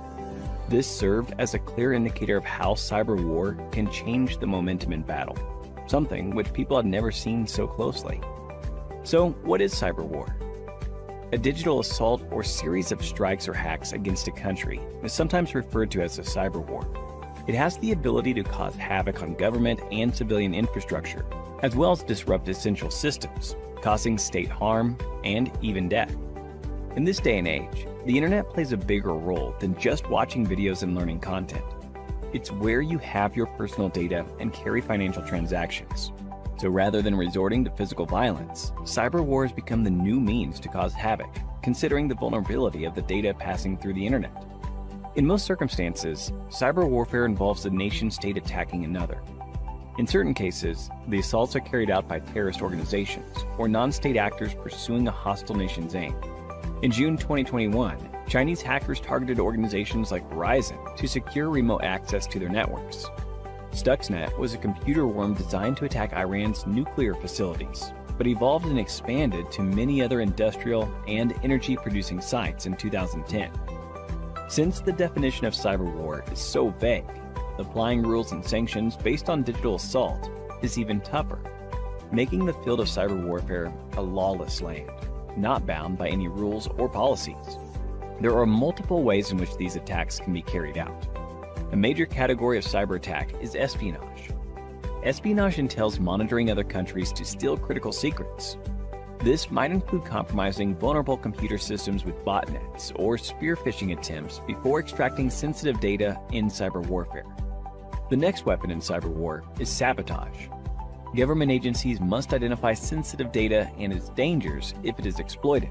This served as a clear indicator of how cyber war can change the momentum in battle, something which people had never seen so closely. So, what is cyber war? A digital assault or series of strikes or hacks against a country is sometimes referred to as a cyber war. It has the ability to cause havoc on government and civilian infrastructure, as well as disrupt essential systems, causing state harm and even death. In this day and age, The internet plays a bigger role than just watching videos and learning content. It's where you have your personal data and carry financial transactions. So rather than resorting to physical violence, cyber wars become the new means to cause havoc, considering the vulnerability of the data passing through the internet. In most circumstances, cyber warfare involves a nation-state attacking another. In certain cases, the assaults are carried out by terrorist organizations or non-state actors pursuing a hostile nation's aim. In June 2021, Chinese hackers targeted organizations like Verizon to secure remote access to their networks. Stuxnet was a computer worm designed to attack Iran's nuclear facilities, but evolved and expanded to many other industrial and energy-producing sites in 2010. Since the definition of cyber war is so vague, applying rules and sanctions based on digital assault is even tougher, making the field of cyber warfare a lawless land, not bound by any rules or policies. There are multiple ways in which these attacks can be carried out. A major category of cyber attack is espionage. Espionage entails monitoring other countries to steal critical secrets. This might include compromising vulnerable computer systems with botnets or spear phishing attempts before extracting sensitive data in cyber warfare. The next weapon in cyber war is sabotage. Government agencies must identify sensitive data and its dangers if it is exploited.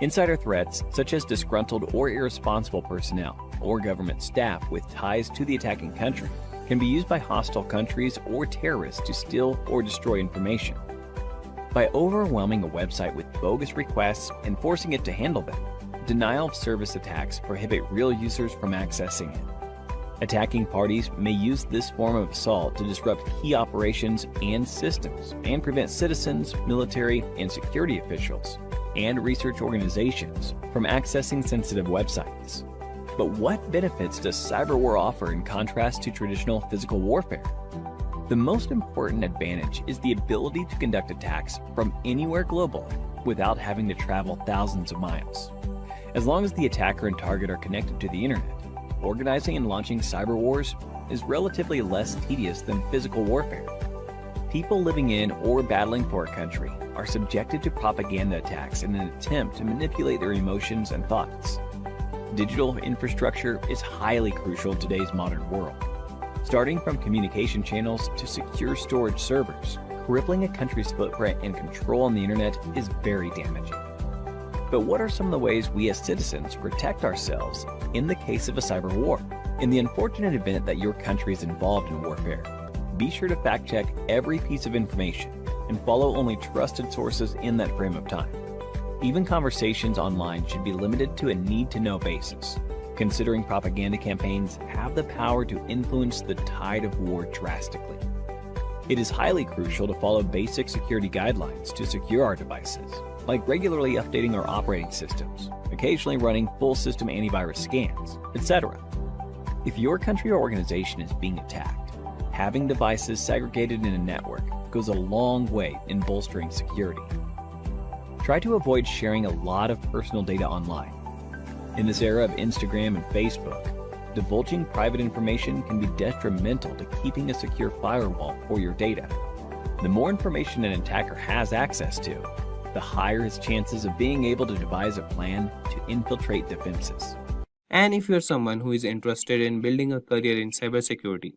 Insider threats, such as disgruntled or irresponsible personnel or government staff with ties to the attacking country, can be used by hostile countries or terrorists to steal or destroy information. By overwhelming a website with bogus requests and forcing it to handle them, denial of service attacks prohibit real users from accessing it. Attacking parties may use this form of assault to disrupt key operations and systems and prevent citizens, military, and security officials and research organizations from accessing sensitive websites. But what benefits does cyber war offer in contrast to traditional physical warfare? The most important advantage is the ability to conduct attacks from anywhere globally without having to travel thousands of miles. As long as the attacker and target are connected to the internet, organizing and launching cyber wars is relatively less tedious than physical warfare. People living in or battling for a country are subjected to propaganda attacks in an attempt to manipulate their emotions and thoughts. Digital infrastructure is highly crucial in today's modern world. Starting from communication channels to secure storage servers, crippling a country's footprint and control on the internet is very damaging. But what are some of the ways we as citizens protect ourselves in the case of a cyber war? In the unfortunate event that your country is involved in warfare, be sure to fact-check every piece of information and follow only trusted sources in that frame of time. Even conversations online should be limited to a need-to-know basis, considering propaganda campaigns have the power to influence the tide of war drastically. It is highly crucial to follow basic security guidelines to secure our devices, like regularly updating our operating systems, occasionally running full system antivirus scans, etc. If your country or organization is being attacked, having devices segregated in a network goes a long way in bolstering security. Try to avoid sharing a lot of personal data online. In this era of Instagram and Facebook, divulging private information can be detrimental to keeping a secure firewall for your data. The more information an attacker has access to, the higher his chances of being able to devise a plan to infiltrate defenses. And if you're someone who is interested in building a career in cybersecurity,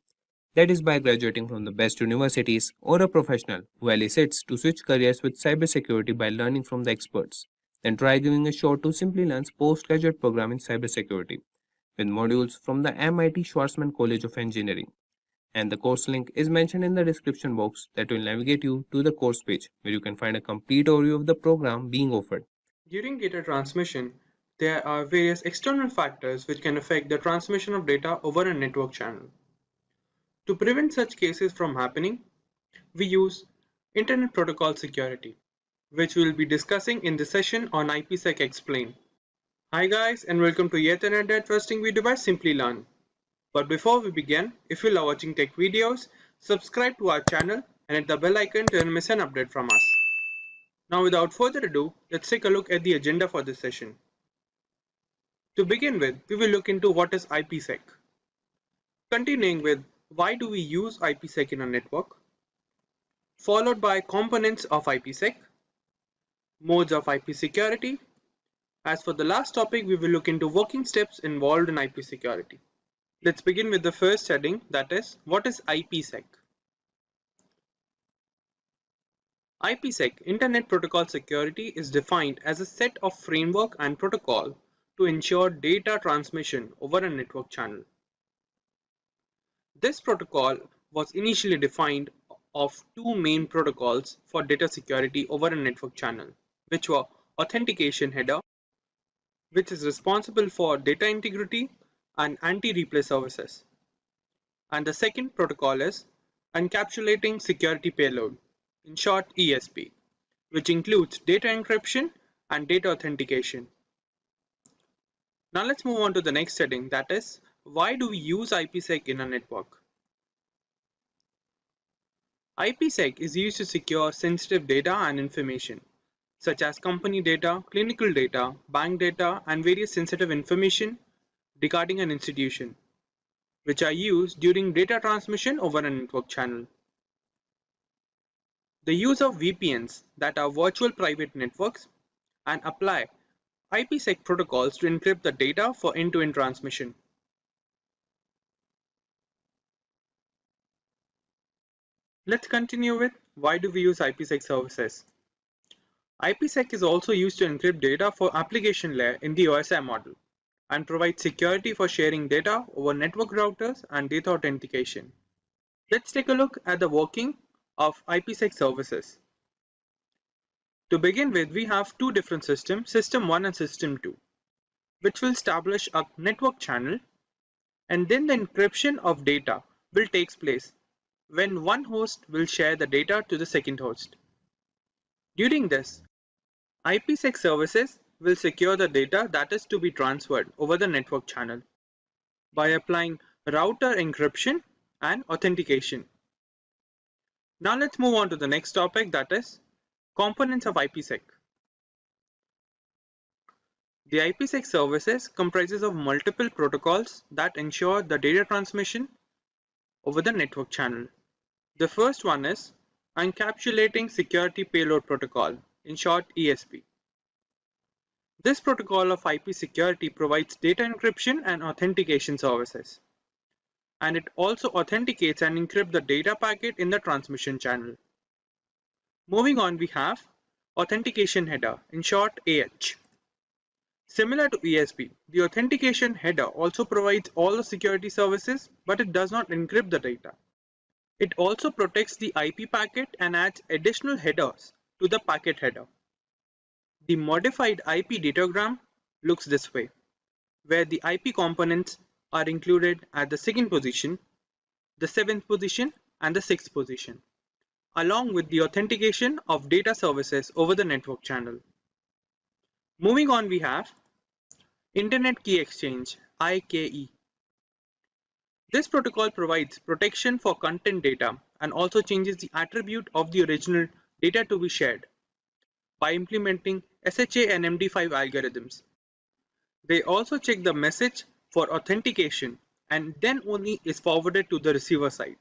that is by graduating from the best universities, or a professional who elicits to switch careers with cybersecurity by learning from the experts, then try giving a shot to Simplilearn's postgraduate program in cybersecurity with modules from the MIT Schwarzman College of Engineering. And the course link is mentioned in the description box that will navigate you to the course page where you can find a complete overview of the program being offered. During data transmission, there are various external factors which can affect the transmission of data over a network channel. To prevent such cases from happening, we use Internet Protocol Security, which we will be discussing in this session on IPsec Explained. Hi guys, and welcome to yet another interesting video by Simplilearn. But before we begin, if you love watching tech videos, subscribe to our channel and hit the bell icon to never miss an update from us. Now without further ado, let's take a look at the agenda for this session. To begin with, we will look into what is IPsec. Continuing with why do we use IPsec in a network, followed by components of IPsec, modes of IP security, As for the last topic, we will look into working steps involved in IP security. Let's begin with the first heading, that is, what is IPsec? IPsec, Internet Protocol Security, is defined as a set of framework and protocol to ensure data transmission over a network channel. This protocol was initially defined of two main protocols for data security over a network channel, which were authentication header, which is responsible for data integrity and anti-replay services. And the second protocol is encapsulating security payload, in short ESP, which includes data encryption and data authentication. Now let's move on to the next heading, that is, why do we use IPsec in a network? IPsec is used to secure sensitive data and information, such as company data, clinical data, bank data, and various sensitive information regarding an institution, which are used during data transmission over a network channel. The use of VPNs, that are virtual private networks, and apply IPsec protocols to encrypt the data for end-to-end transmission. Let's continue with why do we use IPsec services. IPsec is also used to encrypt data for application layer in the OSI model and provide security for sharing data over network routers and data authentication. Let's take a look at the working of IPsec services. To begin with, we have two different systems, System 1 and System 2, which will establish a network channel, and then the encryption of data will take place when one host will share the data to the second host. During this, IPsec services will secure the data that is to be transferred over the network channel by applying router encryption and authentication. Now let's move on to the next topic, that is components of IPsec. The IPsec services comprises of multiple protocols that ensure the data transmission over the network channel. The first one is Encapsulating Security Payload Protocol, in short ESP. This protocol of IP security provides data encryption and authentication services, and it also authenticates and encrypts the data packet in the transmission channel. Moving on, we have Authentication Header, in short AH. Similar to ESP, the authentication header also provides all the security services, but it does not encrypt the data. It also protects the IP packet and adds additional headers to the packet header. The modified IP datagram looks this way, where the IP components are included at the second position, the 7th position, and the 6th position, along with the authentication of data services over the network channel. Moving on, we have Internet Key Exchange, IKE. This protocol provides protection for content data and also changes the attribute of the original data to be shared by implementing SHA and MD5 algorithms. They also check the message for authentication and then only is forwarded to the receiver side.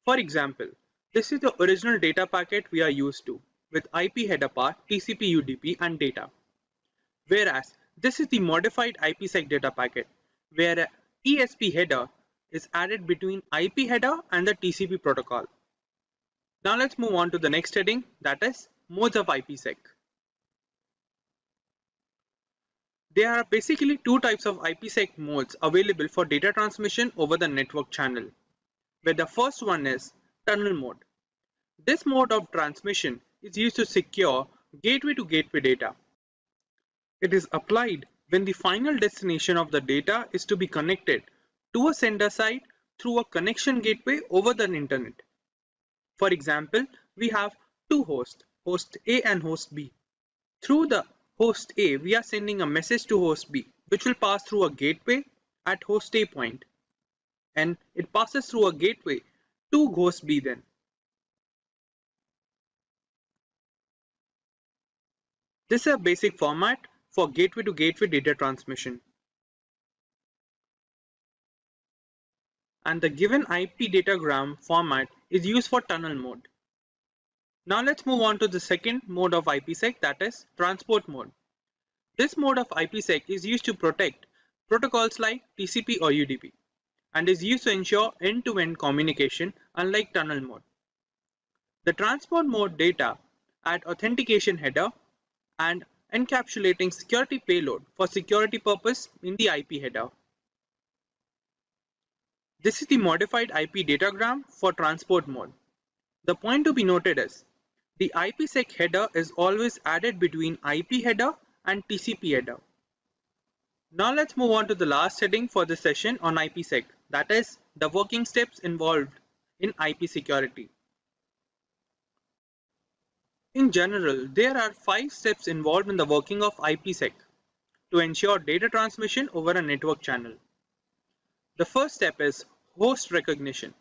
For example, this is the original data packet we are used to with IP header path, TCP UDP and data. Whereas this is the modified IPsec data packet where a ESP header is added between IP header and the TCP protocol. Now let's move on to the next heading, that is modes of IPsec. There are basically two types of IPsec modes available for data transmission over the network channel, where the first one is tunnel mode. This mode of transmission is used to secure gateway to gateway data. It is applied when the final destination of the data is to be connected to a sender side through a connection gateway over the internet. For example, we have two hosts, host A and host B. Through the host A, we are sending a message to host B, which will pass through a gateway at host A point, and it passes through a gateway to host B then. This is a basic format for gateway to gateway data transmission. And the given IP datagram format is used for tunnel mode. Now let's move on to the second mode of IPsec, that is transport mode. This mode of IPsec is used to protect protocols like TCP or UDP and is used to ensure end-to-end communication unlike tunnel mode. The transport mode data at authentication header and encapsulating security payload for security purpose in the IP header. This is the modified IP datagram for transport mode. The point to be noted is the IPsec header is always added between IP header and TCP header. Now let's move on to the last heading for this session on IPsec, that is the working steps involved in IP security. In general, there are 5 steps involved in the working of IPsec to ensure data transmission over a network channel. The first step is host recognition.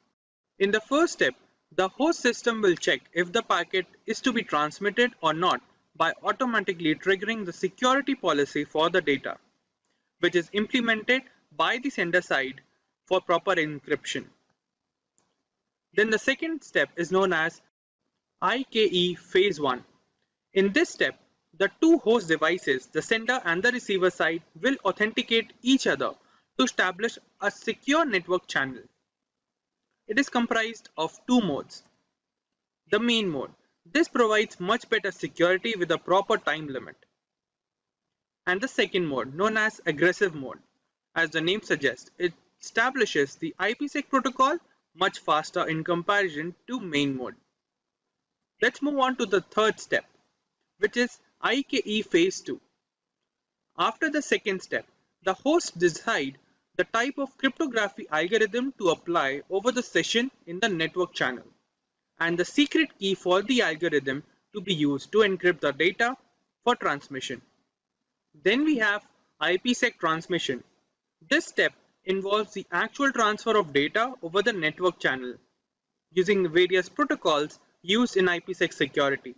In the first step, the host system will check if the packet is to be transmitted or not by automatically triggering the security policy for the data, which is implemented by the sender side for proper encryption. Then the second step is known as IKE Phase 1. In this step, the two host devices, the sender and the receiver side, will authenticate each other to establish a secure network channel. It is comprised of two modes. The main mode. This provides much better security with a proper time limit. And the second mode, known as aggressive mode. As the name suggests, it establishes the IPsec protocol much faster in comparison to main mode. Let's move on to the third step, which is IKE Phase 2. After the second step, the hosts decide the type of cryptography algorithm to apply over the session in the network channel and the secret key for the algorithm to be used to encrypt the data for transmission. Then we have IPsec transmission. This step involves the actual transfer of data over the network channel using the various protocols used in IPsec security,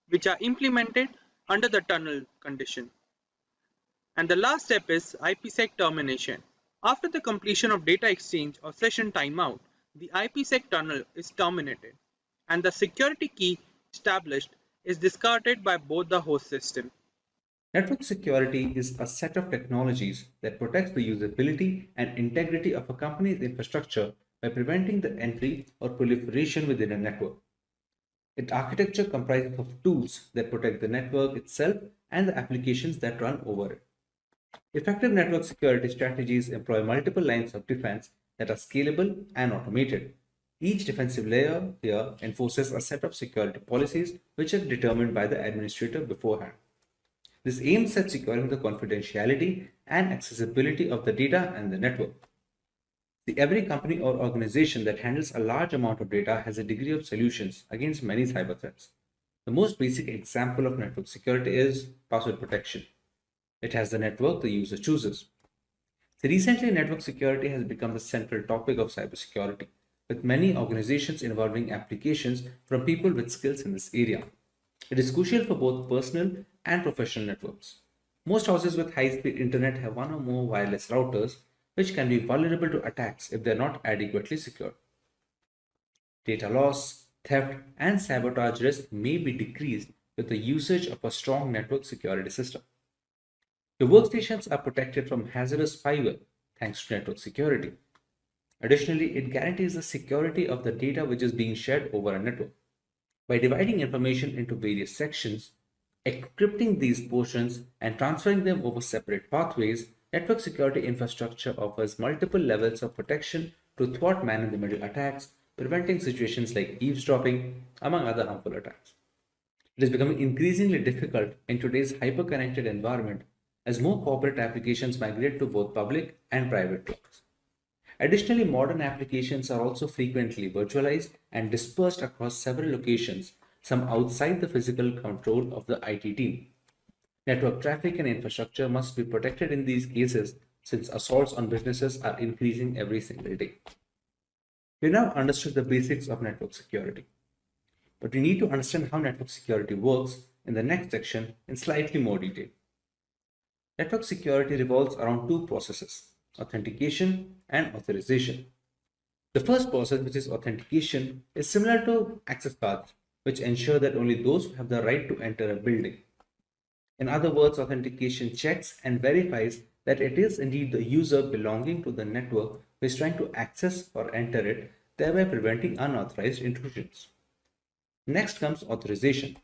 which are implemented under the tunnel condition. And the last step is IPsec termination. After the completion of data exchange or session timeout, the IPsec tunnel is terminated and the security key established is discarded by both the host system. Network security is a set of technologies that protects the usability and integrity of a company's infrastructure by preventing the entry or proliferation within a network. Its architecture comprises of tools that protect the network itself and the applications that run over it. Effective network security strategies employ multiple lines of defense that are scalable and automated. Each defensive layer here enforces a set of security policies which are determined by the administrator beforehand. This aims at securing the confidentiality and accessibility of the data and the network. Every company or organization that handles a large amount of data has a degree of solutions against many cyber threats. The most basic example of network security is password protection. It has the network the user chooses. So recently, network security has become the central topic of cybersecurity, with many organizations involving applications from people with skills in this area. It is crucial for both personal and professional networks. Most houses with high-speed internet have one or more wireless routers, which can be vulnerable to attacks if they are not adequately secured. Data loss, theft, and sabotage risk may be decreased with the usage of a strong network security system. Your workstations are protected from hazardous spyware thanks to network security. Additionally, it guarantees the security of the data which is being shared over a network. By dividing information into various sections, encrypting these portions, and transferring them over separate pathways, network security infrastructure offers multiple levels of protection to thwart man-in-the-middle attacks, preventing situations like eavesdropping, among other harmful attacks. It is becoming increasingly difficult in today's hyper-connected environment as more corporate applications migrate to both public and private clouds. Additionally, modern applications are also frequently virtualized and dispersed across several locations, some outside the physical control of the IT team. Network traffic and infrastructure must be protected in these cases since assaults on businesses are increasing every single day. We now understood the basics of network security, but we need to understand how network security works in the next section in slightly more detail. Network security revolves around two processes: authentication and authorization. The first process, which is authentication, is similar to access cards, which ensure that only those who have the right to enter a building, In other words, authentication checks and verifies that it is indeed the user belonging to the network who is trying to access or enter it, thereby preventing unauthorized intrusions. Next comes authorization.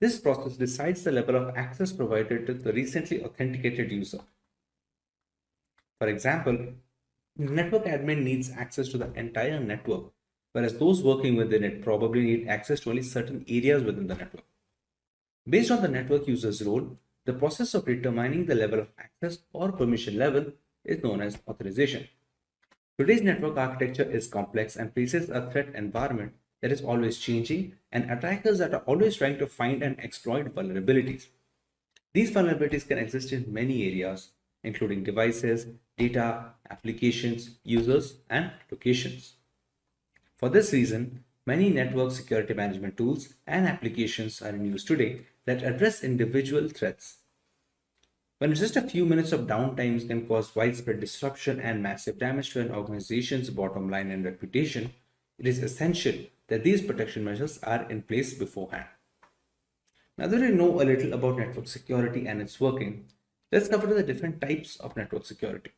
This process decides the level of access provided to the recently authenticated user. For example, network admin needs access to the entire network, whereas those working within it probably need access to only certain areas within the network. Based on the network user's role, the process of determining the level of access or permission level is known as authorization. Today's network architecture is complex and faces a threat environment that is always changing and attackers that are always trying to find and exploit vulnerabilities. These vulnerabilities can exist in many areas, including devices, data, applications, users, and locations. For this reason, many network security management tools and applications are in use today that address individual threats. When just a few minutes of downtime can cause widespread disruption and massive damage to an organization's bottom line and reputation, it is essential that these protection measures are in place beforehand. Now that we know a little about network security and its working, let's cover the different types of network security.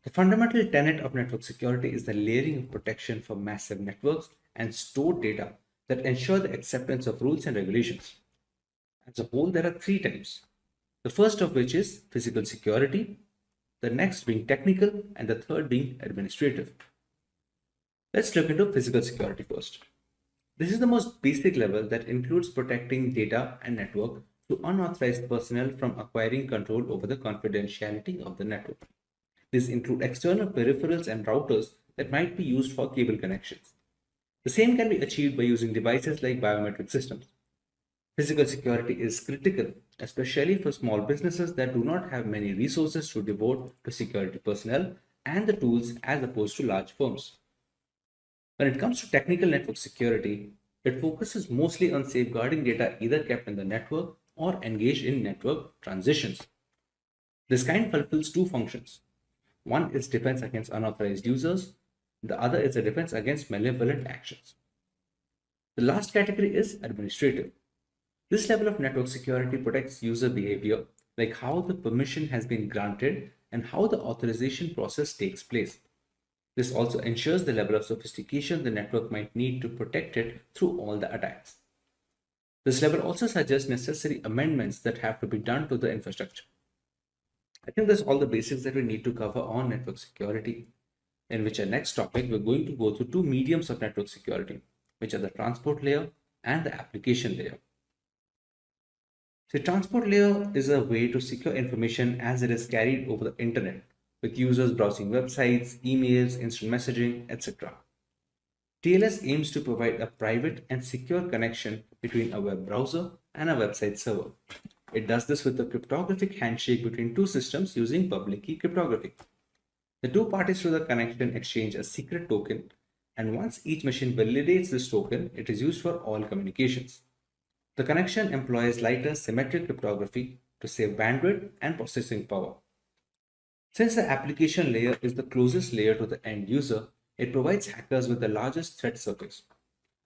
The fundamental tenet of network security is the layering of protection for massive networks and stored data that ensure the acceptance of rules and regulations. As a whole, there are three types. The first of which is physical security, the next being technical, and the third being administrative. Let's look into physical security first. This is the most basic level that includes protecting data and network to unauthorized personnel from acquiring control over the confidentiality of the network. These include external peripherals and routers that might be used for cable connections. The same can be achieved by using devices like biometric systems. Physical security is critical, especially for small businesses that do not have many resources to devote to security personnel and the tools as opposed to large firms. When it comes to technical network security, it focuses mostly on safeguarding data either kept in the network or engaged in network transitions. This kind fulfills two functions. One is defense against unauthorized users, the other is a defense against malevolent actions. The last category is administrative. This level of network security protects user behavior, like how the permission has been granted and how the authorization process takes place. This also ensures the level of sophistication the network might need to protect it through all the attacks. This level also suggests necessary amendments that have to be done to the infrastructure. I think that's all the basics that we need to cover on network security, in which our next topic we're going to go through two mediums of network security, which are the transport layer and the application layer. The transport layer is a way to secure information as it is carried over the internet, with users browsing websites, emails, instant messaging, etc. TLS aims to provide a private and secure connection between a web browser and a website server. It does this with a cryptographic handshake between two systems using public key cryptography. The two parties to the connection exchange a secret token, and once each machine validates this token, it is used for all communications. The connection employs lighter symmetric cryptography to save bandwidth and processing power. Since the application layer is the closest layer to the end user, it provides hackers with the largest threat surface.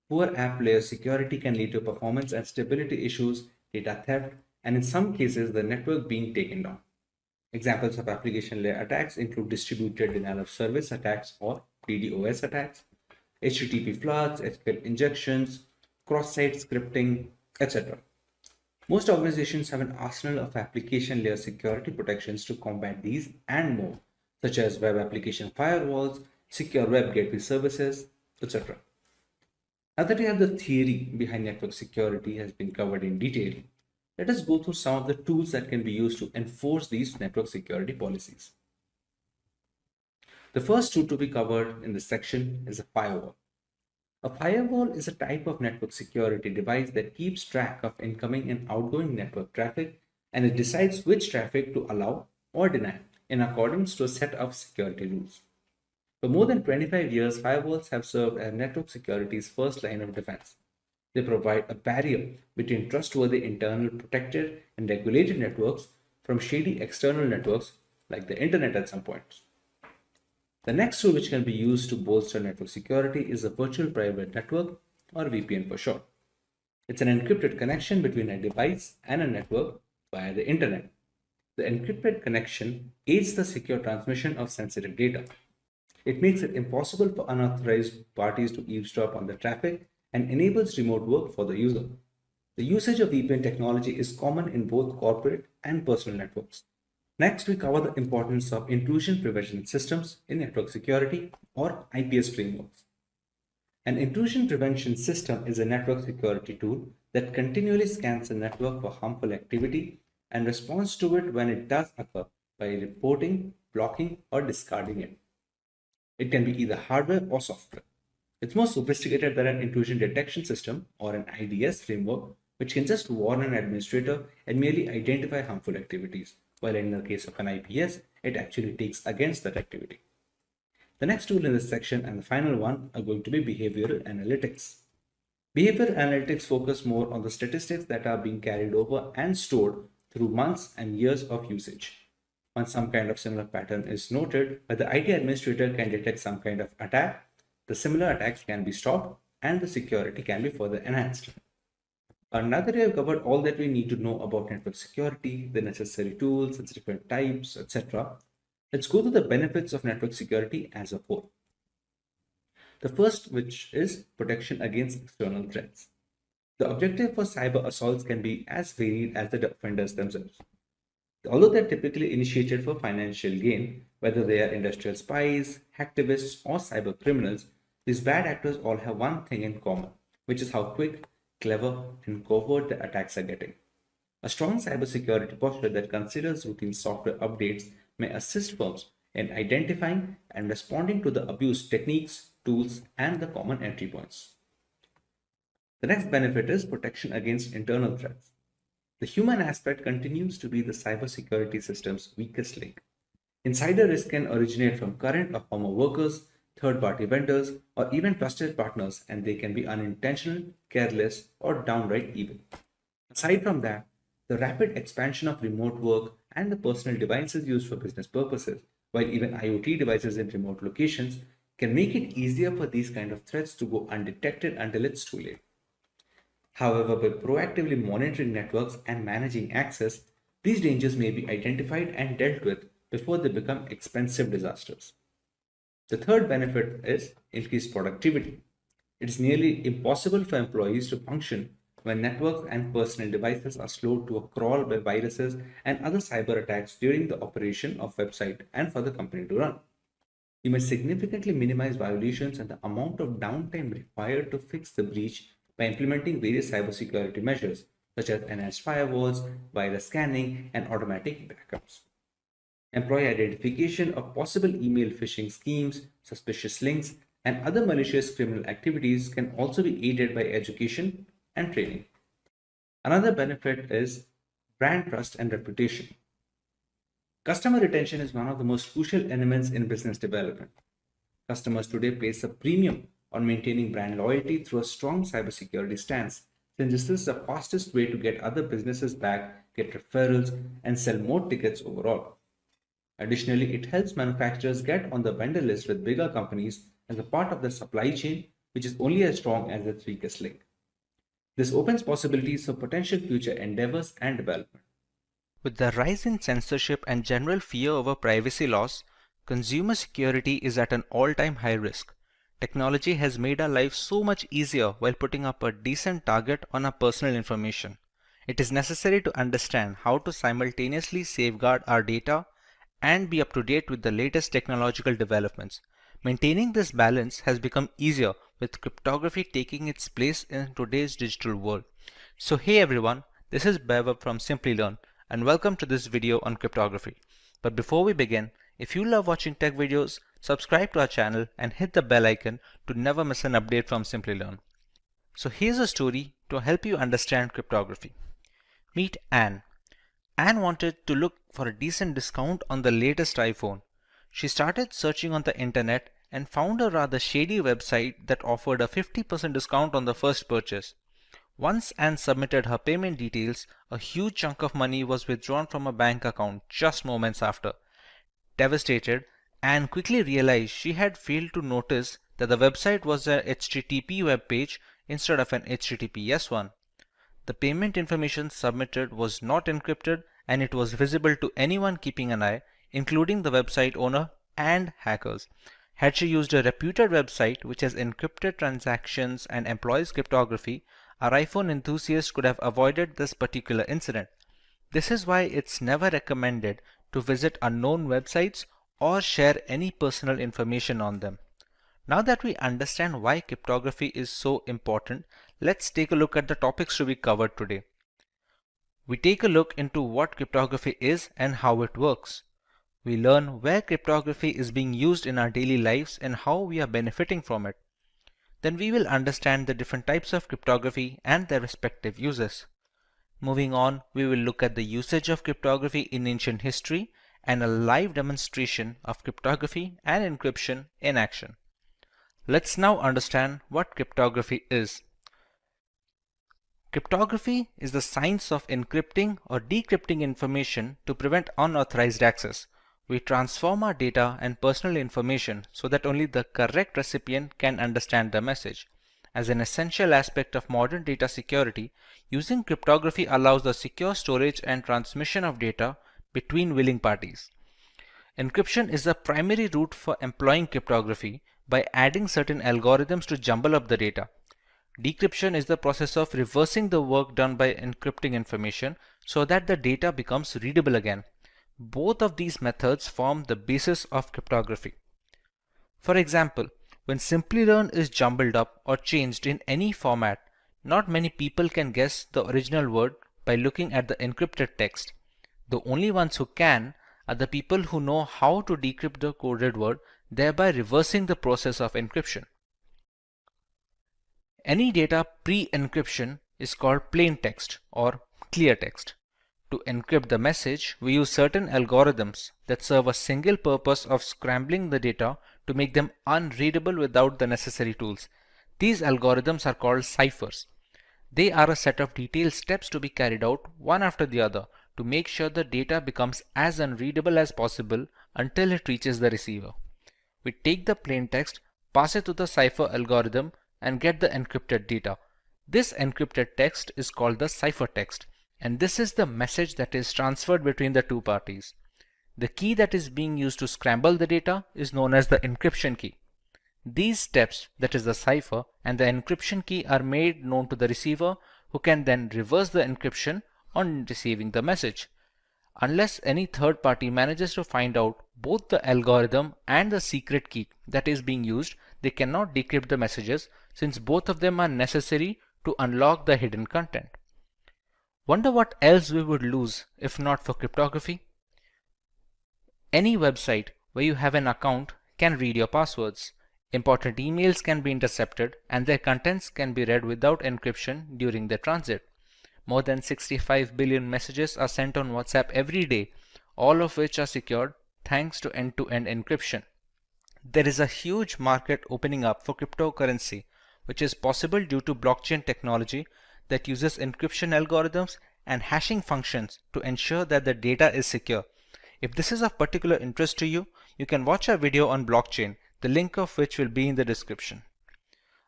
Poor app layer security can lead to performance and stability issues, data theft, and in some cases, the network being taken down. Examples of application layer attacks include distributed denial of service attacks or DDoS attacks, HTTP floods, SQL injections, cross-site scripting, etc. Most organizations have an arsenal of application layer security protections to combat these and more, such as web application firewalls, secure web gateway services, etc. Now that we have the theory behind network security has been covered in detail, let us go through some of the tools that can be used to enforce these network security policies. The first tool to be covered in this section is a firewall. A firewall is a type of network security device that keeps track of incoming and outgoing network traffic, and it decides which traffic to allow or deny in accordance to a set of security rules. For more than 25 years, firewalls have served as network security's first line of defense. They provide a barrier between trustworthy internal protected and regulated networks from shady external networks like the internet at some point. The next tool which can be used to bolster network security is a virtual private network, or VPN for short. It's an encrypted connection between a device and a network via the internet. The encrypted connection aids the secure transmission of sensitive data. It makes it impossible for unauthorized parties to eavesdrop on the traffic and enables remote work for the user. The usage of VPN technology is common in both corporate and personal networks. Next, we cover the importance of intrusion prevention systems in network security or IPS frameworks. An intrusion prevention system is a network security tool that continually scans the network for harmful activity and responds to it when it does occur by reporting, blocking, or discarding it. It can be either hardware or software. It's more sophisticated than an intrusion detection system or an IDS framework, which can just warn an administrator and merely identify harmful activities, while in the case of an IPS, it actually takes against that activity. The next tool in this section and the final one are going to be behavioral analytics. Behavioral analytics focus more on the statistics that are being carried over and stored through months and years of usage. Once some kind of similar pattern is noted, where the IT administrator can detect some kind of attack, the similar attacks can be stopped and the security can be further enhanced. Now that we have covered all that we need to know about network security, the necessary tools, its different types, etc., let's go to the benefits of network security as a whole. The first, which is protection against external threats. The objective for cyber assaults can be as varied as the offenders themselves. Although they're typically initiated for financial gain, whether they are industrial spies, hacktivists, or cyber criminals, these bad actors all have one thing in common, which is how quick, clever, and covert the attacks are getting. A strong cybersecurity posture that considers routine software updates may assist firms in identifying and responding to the abuse techniques, tools, and the common entry points. The next benefit is protection against internal threats. The human aspect continues to be the cybersecurity system's weakest link. Insider risk can originate from current or former workers, third-party vendors, or even trusted partners, and they can be unintentional, careless, or downright evil. Aside from that, the rapid expansion of remote work and the personal devices used for business purposes, while even IoT devices in remote locations, can make it easier for these kind of threats to go undetected until it's too late. However, by proactively monitoring networks and managing access, these dangers may be identified and dealt with before they become expensive disasters. The third benefit is increased productivity. It is nearly impossible for employees to function when networks and personal devices are slowed to a crawl by viruses and other cyber attacks during the operation of website and for the company to run. You may significantly minimize violations and the amount of downtime required to fix the breach by implementing various cybersecurity measures such as enhanced firewalls, virus scanning, and automatic backups. Employee identification of possible email phishing schemes, suspicious links, and other malicious criminal activities can also be aided by education and training. Another benefit is brand trust and reputation. Customer retention is one of the most crucial elements in business development. Customers today place a premium on maintaining brand loyalty through a strong cybersecurity stance, since this is the fastest way to get other businesses back, get referrals, and sell more tickets overall. Additionally, it helps manufacturers get on the vendor list with bigger companies as a part of the supply chain, which is only as strong as its weakest link. This opens possibilities for potential future endeavors and development. With the rise in censorship and general fear over privacy laws, consumer security is at an all-time high risk. Technology has made our lives so much easier while putting up a decent target on our personal information. It is necessary to understand how to simultaneously safeguard our data and be up to date with the latest technological developments. Maintaining this balance has become easier with cryptography taking its place in today's digital world. So hey everyone, this is Bev from Simplilearn and welcome to this video on cryptography. But before we begin, if you love watching tech videos, subscribe to our channel and hit the bell icon to never miss an update from Simplilearn. So here's a story to help you understand cryptography. Meet Anne. Anne wanted to look for a decent discount on the latest iPhone. She started searching on the internet and found a rather shady website that offered a 50% discount on the first purchase. Once Anne submitted her payment details, a huge chunk of money was withdrawn from her bank account just moments after. Devastated, Anne quickly realized she had failed to notice that the website was a HTTP web page instead of an HTTPS one. the payment information submitted was not encrypted and it was visible to anyone keeping an eye, including the website owner and hackers. Had she used a reputed website which has encrypted transactions and employs cryptography, our iPhone enthusiast could have avoided this particular incident. This is why it's never recommended to visit unknown websites or share any personal information on them. Now that we understand why cryptography is so important, let's take a look at the topics to be covered today. We take a look into what cryptography is and how it works. We learn where cryptography is being used in our daily lives and how we are benefiting from it. Then we will understand the different types of cryptography and their respective uses. Moving on, we will look at the usage of cryptography in ancient history and a live demonstration of cryptography and encryption in action. Let's now understand what cryptography is. Cryptography is the science of encrypting or decrypting information to prevent unauthorized access. We transform our data and personal information so that only the correct recipient can understand the message. As an essential aspect of modern data security, using cryptography allows the secure storage and transmission of data between willing parties. Encryption is the primary route for employing cryptography by adding certain algorithms to jumble up the data. Decryption is the process of reversing the work done by encrypting information so that the data becomes readable again. Both of these methods form the basis of cryptography. For example, when Simplilearn is jumbled up or changed in any format, not many people can guess the original word by looking at the encrypted text. The only ones who can are the people who know how to decrypt the coded word, thereby reversing the process of encryption. Any data pre-encryption is called plain text or clear text. To encrypt the message, we use certain algorithms that serve a single purpose of scrambling the data to make them unreadable without the necessary tools. These algorithms are called ciphers. They are a set of detailed steps to be carried out one after the other to make sure the data becomes as unreadable as possible until it reaches the receiver. We take the plain text, pass it to the cipher algorithm, and get the encrypted data. This encrypted text is called the ciphertext, and this is the message that is transferred between the two parties. The key that is being used to scramble the data is known as the encryption key. These steps, that is the cipher and the encryption key, are made known to the receiver, who can then reverse the encryption on receiving the message. Unless any third party manages to find out both the algorithm and the secret key that is being used, they cannot decrypt the messages, since both of them are necessary to unlock the hidden content. Wonder what else we would lose if not for cryptography? Any website where you have an account can read your passwords. Important emails can be intercepted and their contents can be read without encryption during their transit. More than 65 billion messages are sent on WhatsApp every day, all of which are secured thanks to end-to-end encryption. There is a huge market opening up for cryptocurrency, which is possible due to blockchain technology that uses encryption algorithms and hashing functions to ensure that the data is secure. If this is of particular interest to you, you can watch our video on blockchain, the link of which will be in the description.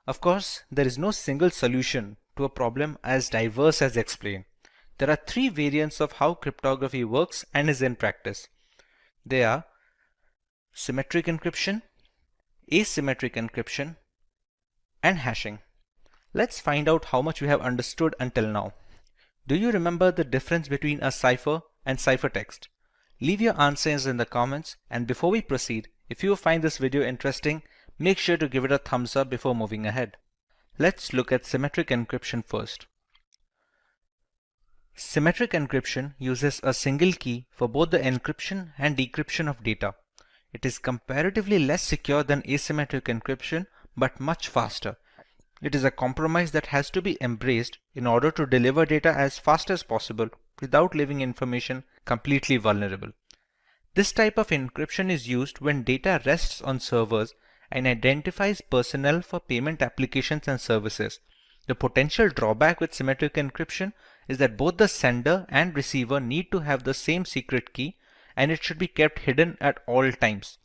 Of course, there is no single solution to a problem as diverse as explained. There are three variants of how cryptography works and is in practice. They are symmetric encryption, asymmetric encryption, and hashing. Let's find out how much we have understood until now. Do you remember the difference between a cipher and ciphertext? Leave your answers in the comments, and before we proceed, if you find this video interesting, make sure to give it a thumbs up before moving ahead. Let's look at symmetric encryption first. Symmetric encryption uses a single key for both the encryption and decryption of data. It is comparatively less secure than asymmetric encryption, but much faster. It is a compromise that has to be embraced in order to deliver data as fast as possible without leaving information completely vulnerable. This type of encryption is used when data rests on servers and identifies personnel for payment applications and services. The potential drawback with symmetric encryption is that both the sender and receiver need to have the same secret key, and it should be kept hidden at all times.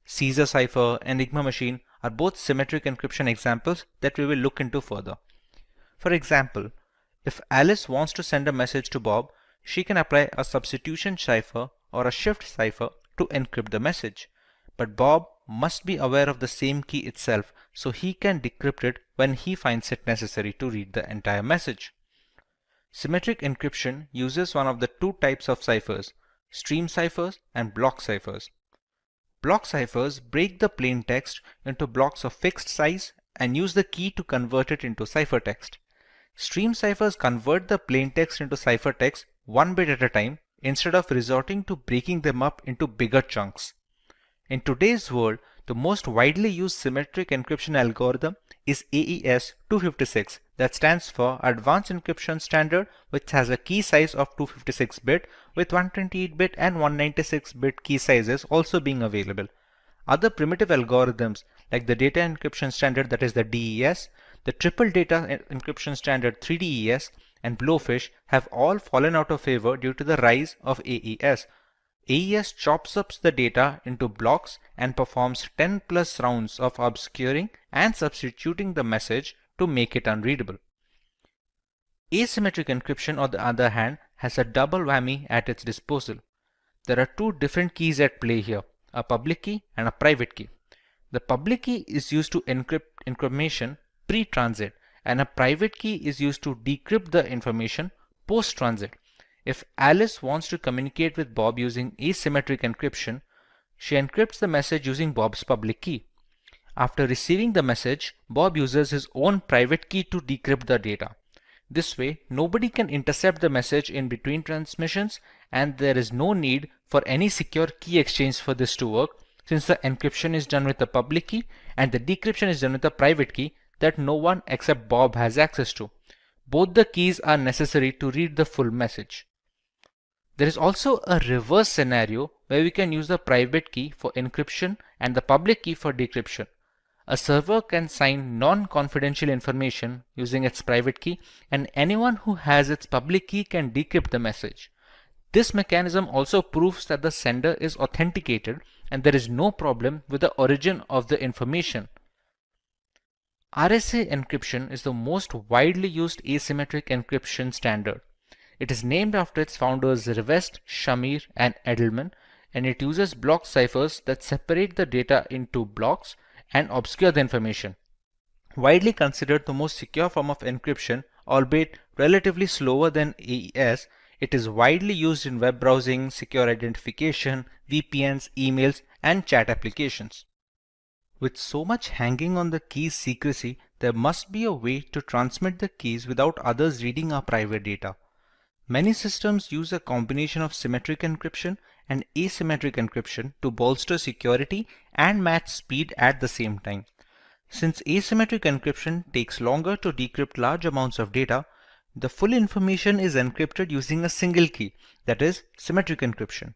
Caesar cipher and Enigma machine are both symmetric encryption examples that we will look into further. For example, If Alice wants to send a message to Bob, she can apply a substitution cipher or a shift cipher to encrypt the message. But Bob must be aware of the same key itself, so he can decrypt it when he finds it necessary to read the entire message. Symmetric encryption uses one of the two types of ciphers, stream ciphers and block ciphers. Block ciphers break the plain text into blocks of fixed size and use the key to convert it into ciphertext. Stream ciphers convert the plain text into ciphertext one bit at a time instead of resorting to breaking them up into bigger chunks. In today's world, the most widely used symmetric encryption algorithm is AES 256, that stands for Advanced Encryption Standard, which has a key size of 256-bit with 128-bit and 196-bit key sizes also being available. Other primitive algorithms like the Data Encryption Standard, that is the DES, the Triple Data Encryption Standard 3DES, and Blowfish have all fallen out of favor due to the rise of AES. AES chops up the data into blocks and performs 10 plus rounds of obscuring and substituting the message to make it unreadable. Asymmetric encryption, on the other hand, has a double whammy at its disposal. There are two different keys at play here, a public key and a private key. The public key is used to encrypt information pre-transit, and a private key is used to decrypt the information post-transit. If Alice wants to communicate with Bob using asymmetric encryption, she encrypts the message using Bob's public key. After receiving the message, Bob uses his own private key to decrypt the data. This way, nobody can intercept the message in between transmissions, and there is no need for any secure key exchange for this to work, since the encryption is done with the public key and the decryption is done with the private key that no one except Bob has access to. Both the keys are necessary to read the full message. There is also a reverse scenario where we can use the private key for encryption and the public key for decryption. A server can sign non-confidential information using its private key, and anyone who has its public key can decrypt the message. This mechanism also proves that the sender is authenticated and there is no problem with the origin of the information. RSA encryption is the most widely used asymmetric encryption standard. It is named after its founders Rivest, Shamir, and Edelman, and it uses block ciphers that separate the data into blocks and obscure the information. Widely considered the most secure form of encryption, albeit relatively slower than AES, it is widely used in web browsing, secure identification, VPNs, emails, and chat applications. With so much hanging on the key's secrecy, there must be a way to transmit the keys without others reading our private data. Many systems use a combination of symmetric encryption and asymmetric encryption to bolster security and match speed at the same time. Since asymmetric encryption takes longer to decrypt large amounts of data, the full information is encrypted using a single key, that is, symmetric encryption.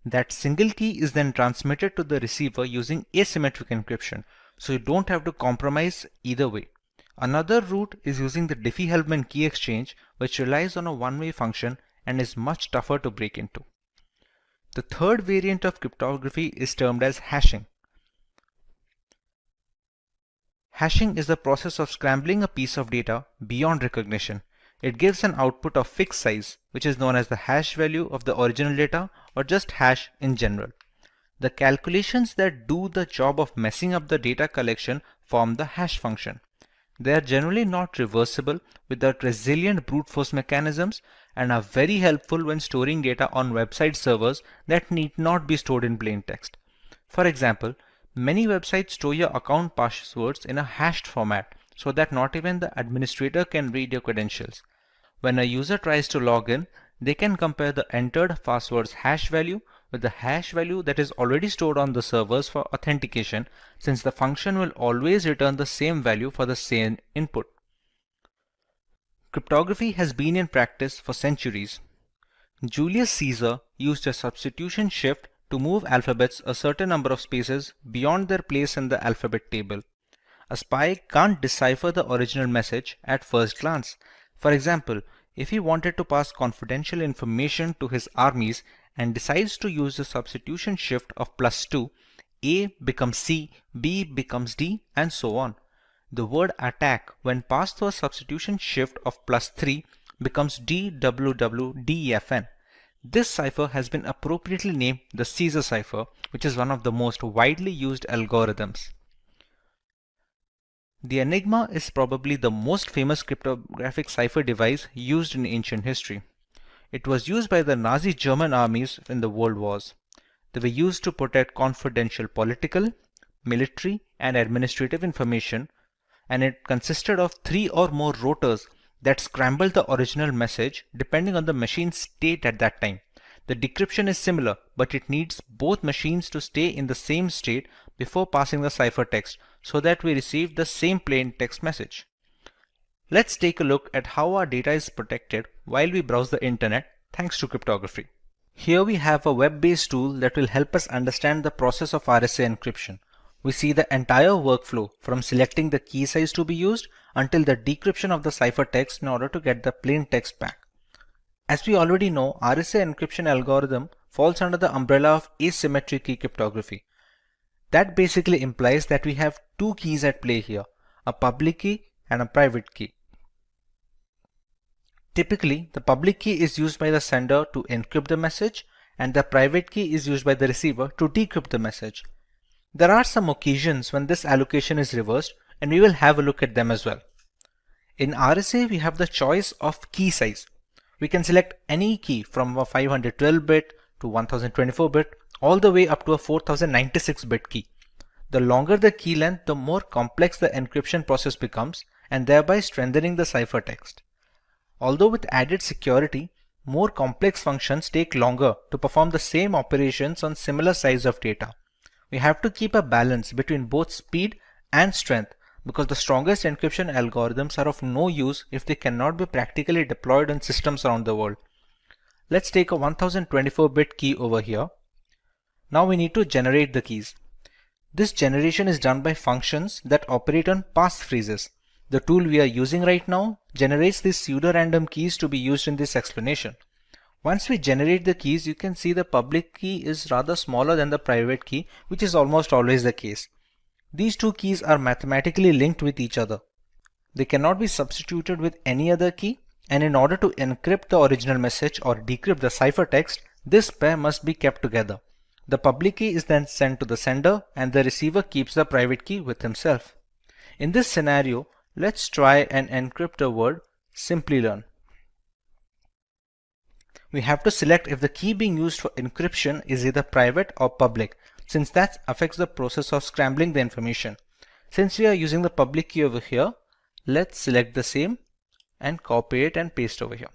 That single key is then transmitted to the receiver using asymmetric encryption, so you don't have to compromise either way. Another route is using the Diffie-Hellman key exchange, which relies on a one-way function and is much tougher to break into. The third variant of cryptography is termed as hashing. Hashing is the process of scrambling a piece of data beyond recognition. It gives an output of fixed size, which is known as the hash value of the original data, or just hash in general. The calculations that do the job of messing up the data collection form the hash function. They are generally not reversible without resilient brute force mechanisms and are very helpful when storing data on website servers that need not be stored in plain text. For example, many websites store your account passwords in a hashed format so that not even the administrator can read your credentials. When a user tries to log in, they can compare the entered password's hash value with the hash value that is already stored on the servers for authentication, since the function will always return the same value for the same input. Cryptography has been in practice for centuries. Julius Caesar used a substitution shift to move alphabets a certain number of spaces beyond their place in the alphabet table. A spy can't decipher the original message at first glance. For example, if he wanted to pass confidential information to his armies and decides to use the substitution shift of +2, A becomes C, B becomes D, and so on. The word attack, when passed through a substitution shift of +3, becomes DWWDEFN. This cipher has been appropriately named the Caesar cipher, which is one of the most widely used algorithms. The Enigma is probably the most famous cryptographic cipher device used in ancient history. It was used by the Nazi German armies in the World Wars. They were used to protect confidential political, military, and administrative information, and it consisted of 3 or more rotors that scrambled the original message depending on the machine's state at that time. The decryption is similar, but it needs both machines to stay in the same state before passing the ciphertext so that we receive the same plain text message. Let's take a look at how our data is protected while we browse the internet thanks to cryptography. Here we have a web-based tool that will help us understand the process of RSA encryption. We see the entire workflow from selecting the key size to be used until the decryption of the ciphertext in order to get the plain text back. As we already know, RSA encryption algorithm falls under the umbrella of asymmetric key cryptography. That basically implies that we have two keys at play here, a public key and a private key. Typically, the public key is used by the sender to encrypt the message and the private key is used by the receiver to decrypt the message. There are some occasions when this allocation is reversed, and we will have a look at them as well. In RSA, we have the choice of key size. We can select any key from a 512-bit to 1024-bit all the way up to a 4096-bit key. The longer the key length, the more complex the encryption process becomes, and thereby strengthening the ciphertext. Although with added security, more complex functions take longer to perform the same operations on similar size of data. We have to keep a balance between both speed and strength because the strongest encryption algorithms are of no use if they cannot be practically deployed on systems around the world. Let's take a 1024-bit key over here. Now we need to generate the keys. This generation is done by functions that operate on passphrases. The tool we are using right now generates these pseudo-random keys to be used in this explanation. Once we generate the keys, you can see the public key is rather smaller than the private key, which is almost always the case. These two keys are mathematically linked with each other. They cannot be substituted with any other key, and in order to encrypt the original message or decrypt the ciphertext, this pair must be kept together. The public key is then sent to the sender, and the receiver keeps the private key with himself. In this scenario, let's try and encrypt the word Simplilearn. We have to select if the key being used for encryption is either private or public, since that affects the process of scrambling the information. Since we are using the public key over here, let's select the same and copy it and paste over here.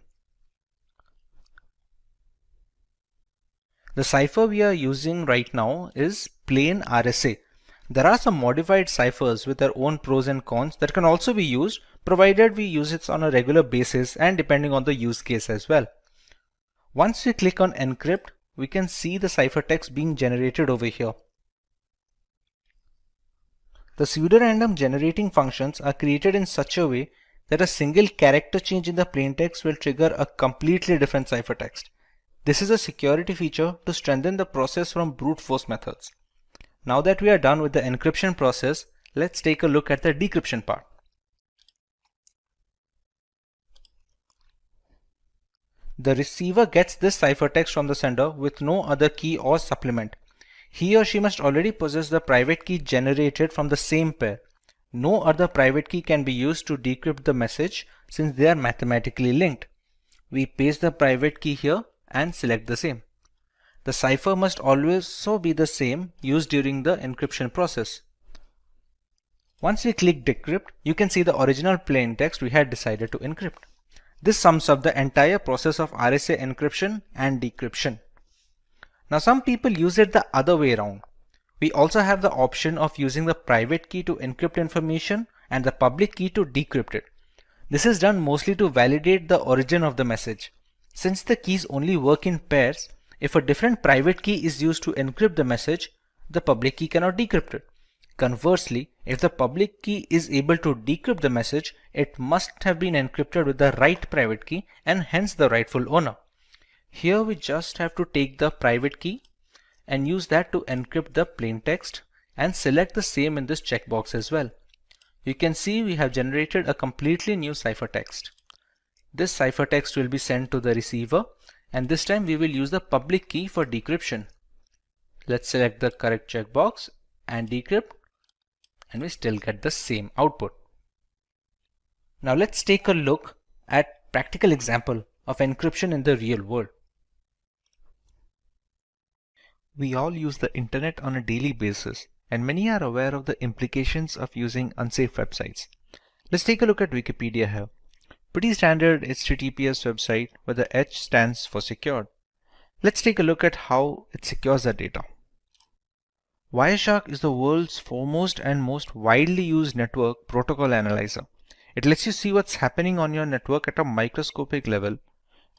The cipher we are using right now is plain RSA. There are some modified ciphers with their own pros and cons that can also be used, provided we use it on a regular basis and depending on the use case as well. Once we click on encrypt, we can see the ciphertext being generated over here. The pseudorandom generating functions are created in such a way that a single character change in the plaintext will trigger a completely different ciphertext. This is a security feature to strengthen the process from brute force methods. Now that we are done with the encryption process, let's take a look at the decryption part. The receiver gets this ciphertext from the sender with no other key or supplement. He or she must already possess the private key generated from the same pair. No other private key can be used to decrypt the message since they are mathematically linked. We paste the private key here and select the same. The cipher must also be the same used during the encryption process. Once we click decrypt, you can see the original plaintext we had decided to encrypt. This sums up the entire process of RSA encryption and decryption. Now some people use it the other way around. We also have the option of using the private key to encrypt information and the public key to decrypt it. This is done mostly to validate the origin of the message. Since the keys only work in pairs, if a different private key is used to encrypt the message, the public key cannot decrypt it. Conversely, if the public key is able to decrypt the message, it must have been encrypted with the right private key and hence the rightful owner. Here we just have to take the private key and use that to encrypt the plaintext and select the same in this checkbox as well. You can see we have generated a completely new ciphertext. This ciphertext will be sent to the receiver, and this time we will use the public key for decryption. Let's select the correct checkbox and decrypt, and we still get the same output. Now let's take a look at practical example of encryption in the real world. We all use the internet on a daily basis, and many are aware of the implications of using unsafe websites. Let's take a look at Wikipedia here. Pretty standard HTTPS website where the H stands for secured. Let's take a look at how it secures the data. Wireshark is the world's foremost and most widely used network protocol analyzer. It lets you see what's happening on your network at a microscopic level,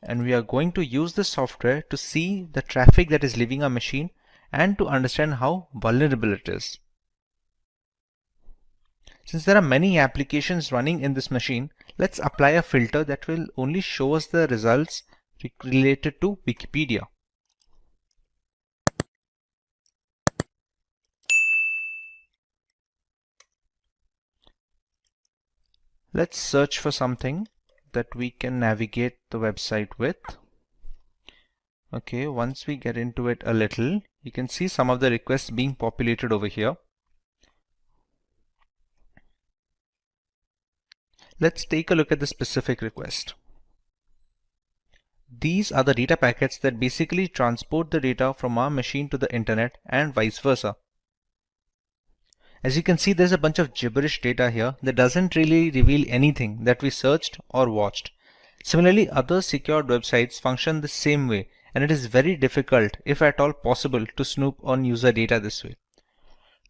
and we are going to use this software to see the traffic that is leaving our machine and to understand how vulnerable it is. Since there are many applications running in this machine, let's apply a filter that will only show us the results related to Wikipedia. Let's search for something that we can navigate the website with. Okay, once we get into it a little, you can see some of the requests being populated over here. Let's take a look at the specific request. These are the data packets that basically transport the data from our machine to the internet and vice versa. As you can see, there's a bunch of gibberish data here that doesn't really reveal anything that we searched or watched. Similarly, other secured websites function the same way, and it is very difficult, if at all possible, to snoop on user data this way.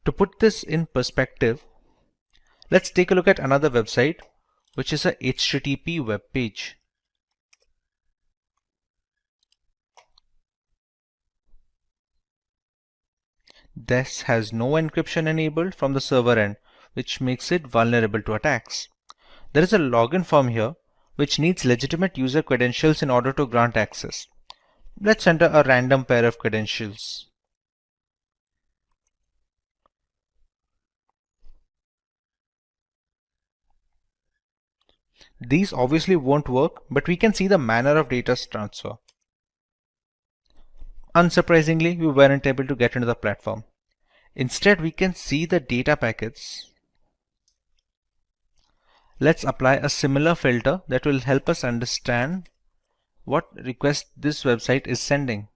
To put this in perspective, let's take a look at another website, which is a HTTP web page. This has no encryption enabled from the server end, which makes it vulnerable to attacks. There is a login form here, which needs legitimate user credentials in order to grant access. Let's enter a random pair of credentials. These obviously won't work, but we can see the manner of data transfer. Unsurprisingly, we weren't able to get into the platform. Instead, we can see the data packets. Let's apply a similar filter that will help us understand what request this website is sending.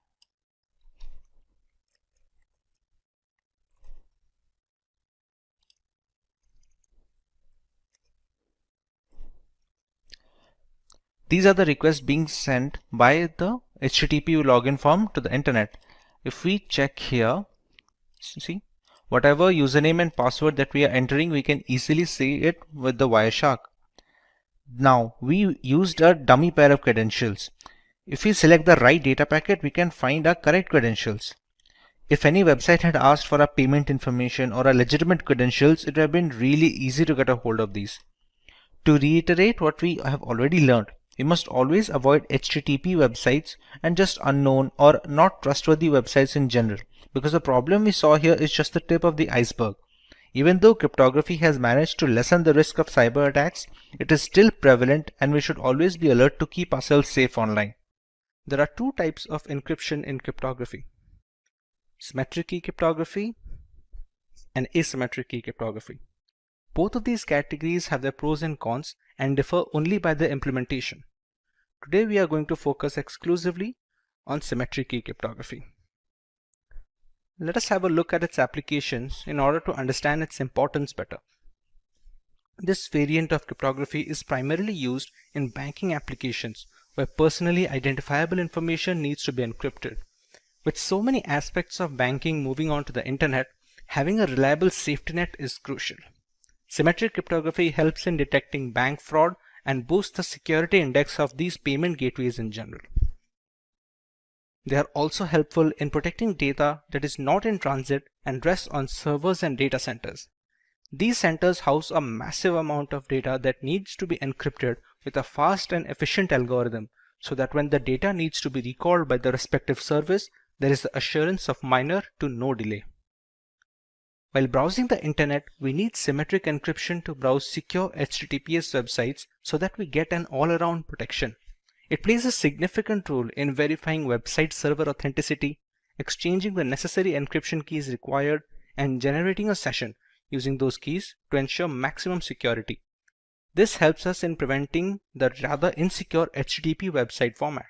These are the requests being sent by the HTTP login form to the internet. If we check here, see, whatever username and password that we are entering, we can easily see it with the Wireshark. Now, we used a dummy pair of credentials. If we select the right data packet, we can find our correct credentials. If any website had asked for our payment information or our legitimate credentials, it would have been really easy to get a hold of these. To reiterate what we have already learned, we must always avoid HTTP websites and just unknown or not trustworthy websites in general, because the problem we saw here is just the tip of the iceberg. Even though cryptography has managed to lessen the risk of cyber attacks, it is still prevalent, and we should always be alert to keep ourselves safe online. There are two types of encryption in cryptography: symmetric key cryptography and asymmetric key cryptography. Both of these categories have their pros and cons and differ only by their implementation. Today we are going to focus exclusively on symmetric key cryptography. Let us have a look at its applications in order to understand its importance better. This variant of cryptography is primarily used in banking applications where personally identifiable information needs to be encrypted. With so many aspects of banking moving onto the internet, having a reliable safety net is crucial. Symmetric cryptography helps in detecting bank fraud and boosts the security index of these payment gateways in general. They are also helpful in protecting data that is not in transit and rests on servers and data centers. These centers house a massive amount of data that needs to be encrypted with a fast and efficient algorithm, so that when the data needs to be recalled by the respective service, there is the assurance of minor to no delay. While browsing the internet, we need symmetric encryption to browse secure HTTPS websites so that we get an all-around protection. It plays a significant role in verifying website server authenticity, exchanging the necessary encryption keys required, and generating a session using those keys to ensure maximum security. This helps us in preventing the rather insecure HTTP website format.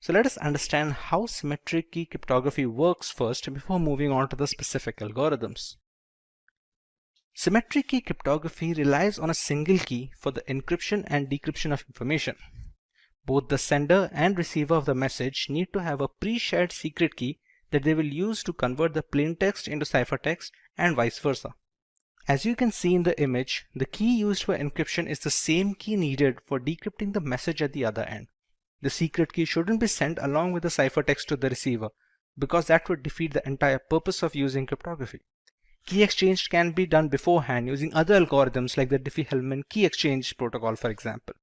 So let us understand how symmetric key cryptography works first before moving on to the specific algorithms. Symmetric key cryptography relies on a single key for the encryption and decryption of information. Both the sender and receiver of the message need to have a pre-shared secret key that they will use to convert the plain text into ciphertext and vice versa. As you can see in the image, the key used for encryption is the same key needed for decrypting the message at the other end. The secret key shouldn't be sent along with the ciphertext to the receiver because that would defeat the entire purpose of using cryptography. Key exchange can be done beforehand using other algorithms like the Diffie-Hellman key exchange protocol, for example.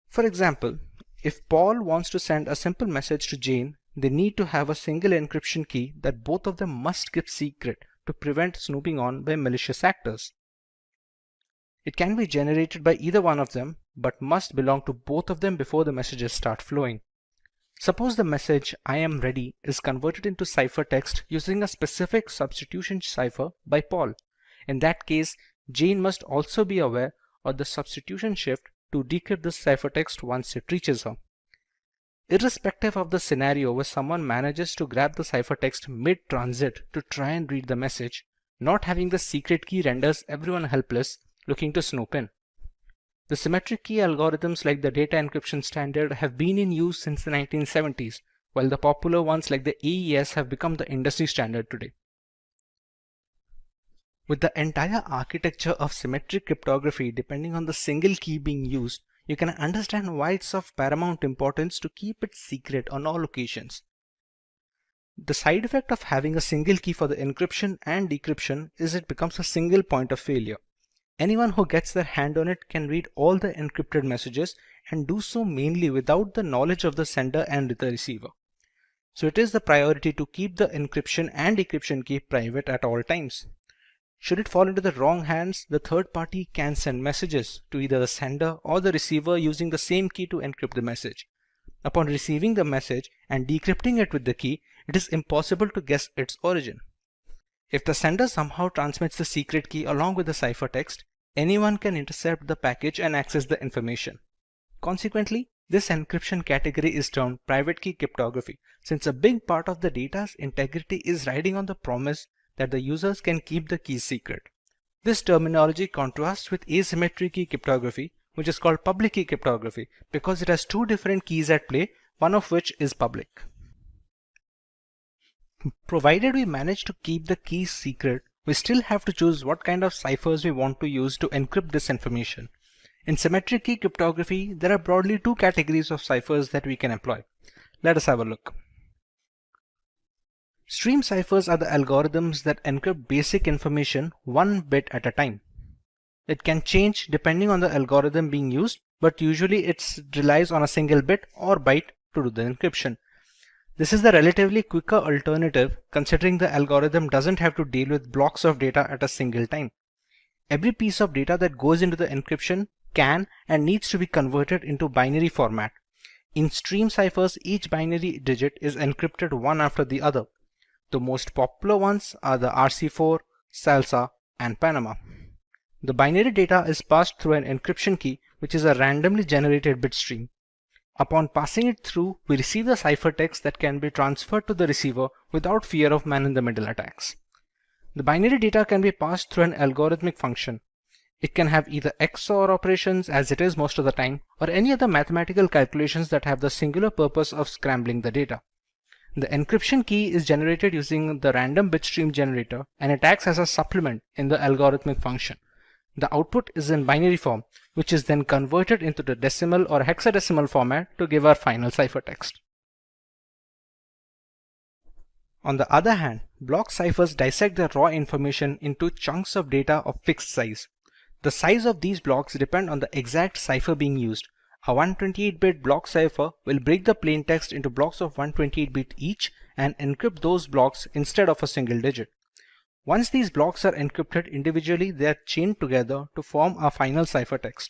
For example, if Paul wants to send a simple message to Jane, they need to have a single encryption key that both of them must keep secret to prevent snooping on by malicious actors. It can be generated by either one of them, but must belong to both of them before the messages start flowing. Suppose the message "I am ready" is converted into ciphertext using a specific substitution cipher by Paul. In that case, Jane must also be aware of the substitution shift to decrypt the ciphertext once it reaches her. Irrespective of the scenario where someone manages to grab the ciphertext mid-transit to try and read the message, not having the secret key renders everyone helpless looking to snoop in. The symmetric key algorithms like the data encryption standard have been in use since the 1970s, while the popular ones like the AES have become the industry standard today. With the entire architecture of symmetric cryptography depending on the single key being used, you can understand why it's of paramount importance to keep it secret on all occasions. The side effect of having a single key for the encryption and decryption is it becomes a single point of failure. Anyone who gets their hand on it can read all the encrypted messages and do so mainly without the knowledge of the sender and the receiver. So it is the priority to keep the encryption and decryption key private at all times. Should it fall into the wrong hands, the third party can send messages to either the sender or the receiver using the same key to encrypt the message. Upon receiving the message and decrypting it with the key, it is impossible to guess its origin. If the sender somehow transmits the secret key along with the ciphertext, anyone can intercept the package and access the information. Consequently, this encryption category is termed private key cryptography, since a big part of the data's integrity is riding on the promise that the users can keep the keys secret. This terminology contrasts with asymmetric key cryptography, which is called public key cryptography because it has two different keys at play, one of which is public. Provided we manage to keep the keys secret, we still have to choose what kind of ciphers we want to use to encrypt this information. In symmetric key cryptography, there are broadly two categories of ciphers that we can employ. Let us have a look. Stream ciphers are the algorithms that encrypt basic information one bit at a time. It can change depending on the algorithm being used, but usually it relies on a single bit or byte to do the encryption. This is the relatively quicker alternative considering the algorithm doesn't have to deal with blocks of data at a single time. Every piece of data that goes into the encryption can and needs to be converted into binary format. In stream ciphers, each binary digit is encrypted one after the other. The most popular ones are the RC4, SALSA, and Panama. The binary data is passed through an encryption key, which is a randomly generated bit stream. Upon passing it through, we receive the ciphertext that can be transferred to the receiver without fear of man-in-the-middle attacks. The binary data can be passed through an algorithmic function. It can have either XOR operations, as it is most of the time, or any other mathematical calculations that have the singular purpose of scrambling the data. The encryption key is generated using the random bitstream generator, and it acts as a supplement in the algorithmic function. The output is in binary form, which is then converted into the decimal or hexadecimal format to give our final ciphertext. On the other hand, block ciphers dissect the raw information into chunks of data of fixed size. The size of these blocks depend on the exact cipher being used. A 128-bit block cipher will break the plain text into blocks of 128-bit each and encrypt those blocks instead of a single digit. Once these blocks are encrypted individually, they are chained together to form a final ciphertext.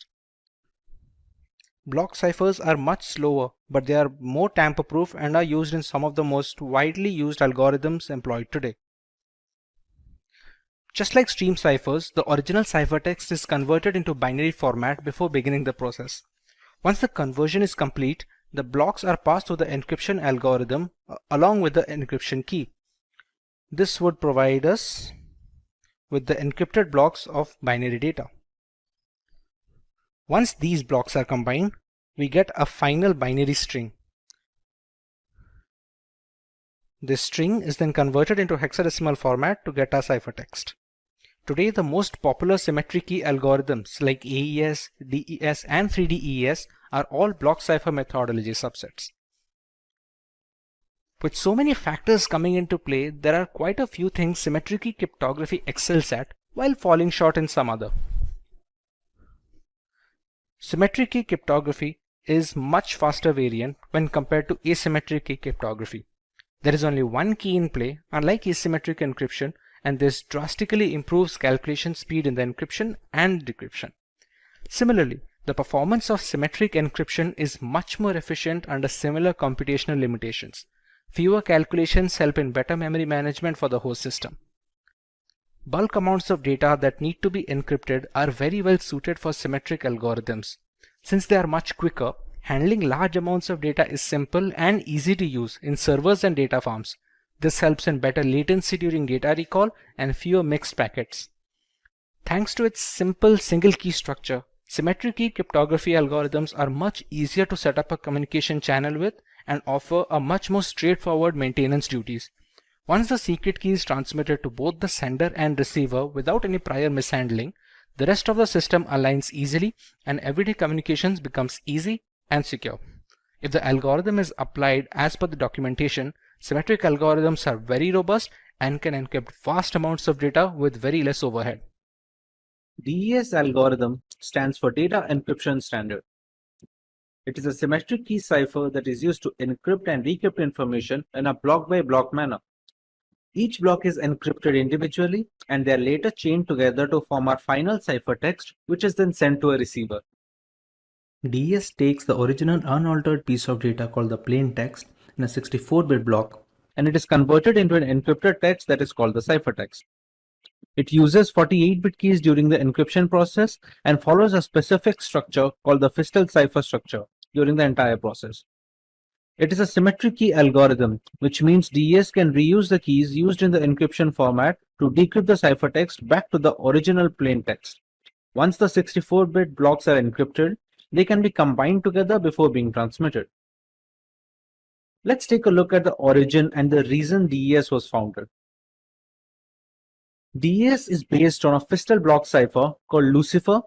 Block ciphers are much slower, but they are more tamper-proof and are used in some of the most widely used algorithms employed today. Just like stream ciphers, the original ciphertext is converted into binary format before beginning the process. Once the conversion is complete, the blocks are passed through the encryption algorithm along with the encryption key. This would provide us with the encrypted blocks of binary data. Once these blocks are combined, we get a final binary string. This string is then converted into hexadecimal format to get our ciphertext. Today, the most popular symmetry key algorithms like AES, DES, and 3DES are all block cipher methodology subsets. With so many factors coming into play, there are quite a few things symmetry key cryptography excels at while falling short in some other. Symmetry key cryptography is much faster variant when compared to asymmetric key cryptography. There is only one key in play, unlike asymmetric encryption, and this drastically improves calculation speed in the encryption and decryption. Similarly, the performance of symmetric encryption is much more efficient under similar computational limitations. Fewer calculations help in better memory management for the host system. Bulk amounts of data that need to be encrypted are very well suited for symmetric algorithms. Since they are much quicker, handling large amounts of data is simple and easy to use in servers and data farms. This helps in better latency during data recall and fewer mixed packets. Thanks to its simple single key structure, symmetric key cryptography algorithms are much easier to set up a communication channel with and offer a much more straightforward maintenance duties. Once the secret key is transmitted to both the sender and receiver without any prior mishandling, the rest of the system aligns easily and everyday communications becomes easy and secure. If the algorithm is applied as per the documentation, symmetric algorithms are very robust and can encrypt vast amounts of data with very less overhead. DES algorithm stands for Data Encryption Standard. It is a symmetric key cipher that is used to encrypt and decrypt information in a block-by-block manner. Each block is encrypted individually and they are later chained together to form our final ciphertext, which is then sent to a receiver. DES takes the original unaltered piece of data called the plain text in a 64-bit block, and it is converted into an encrypted text that is called the ciphertext. It uses 48-bit keys during the encryption process and follows a specific structure called the Fistel cipher structure during the entire process. It is a symmetric key algorithm, which means DES can reuse the keys used in the encryption format to decrypt the ciphertext back to the original plain text. Once the 64-bit blocks are encrypted, they can be combined together before being transmitted. Let's take a look at the origin and the reason DES was founded. DES is based on a Fistel block cipher called Lucifer,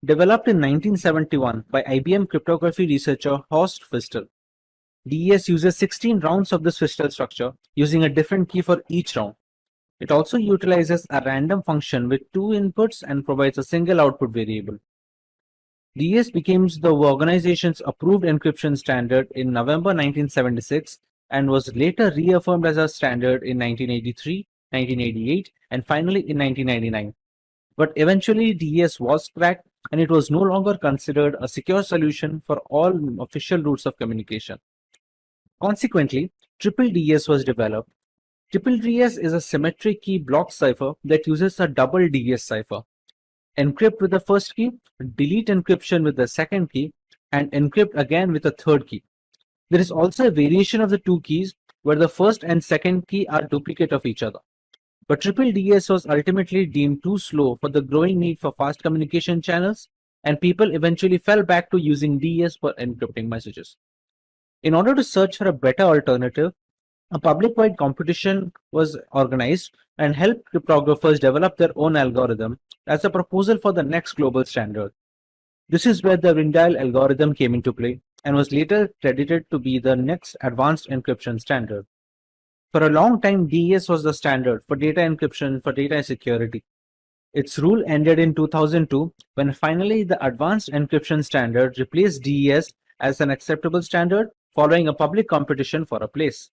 developed in 1971 by IBM cryptography researcher Horst Fistel. DES uses 16 rounds of this Fistel structure, using a different key for each round. It also utilizes a random function with 2 inputs and provides a single output variable. DES became the organization's approved encryption standard in November 1976 and was later reaffirmed as a standard in 1983, 1988, and finally in 1999. But eventually DES was cracked and it was no longer considered a secure solution for all official routes of communication. Consequently, Triple DES was developed. Triple DES is a symmetric key block cipher that uses a double DES cipher. Encrypt with the first key, delete encryption with the second key, and encrypt again with the third key. There is also a variation of the 2 keys where the first and second key are duplicate of each other. But Triple DES was ultimately deemed too slow for the growing need for fast communication channels, and people eventually fell back to using DES for encrypting messages. In order to search for a better alternative, a public-wide competition was organized and helped cryptographers develop their own algorithm as a proposal for the next global standard. This is where the Ringdial algorithm came into play and was later credited to be the next advanced encryption standard. For a long time, DES was the standard for data encryption for data security. Its rule ended in 2002 when finally the advanced encryption standard replaced DES as an acceptable standard following a public competition for a place.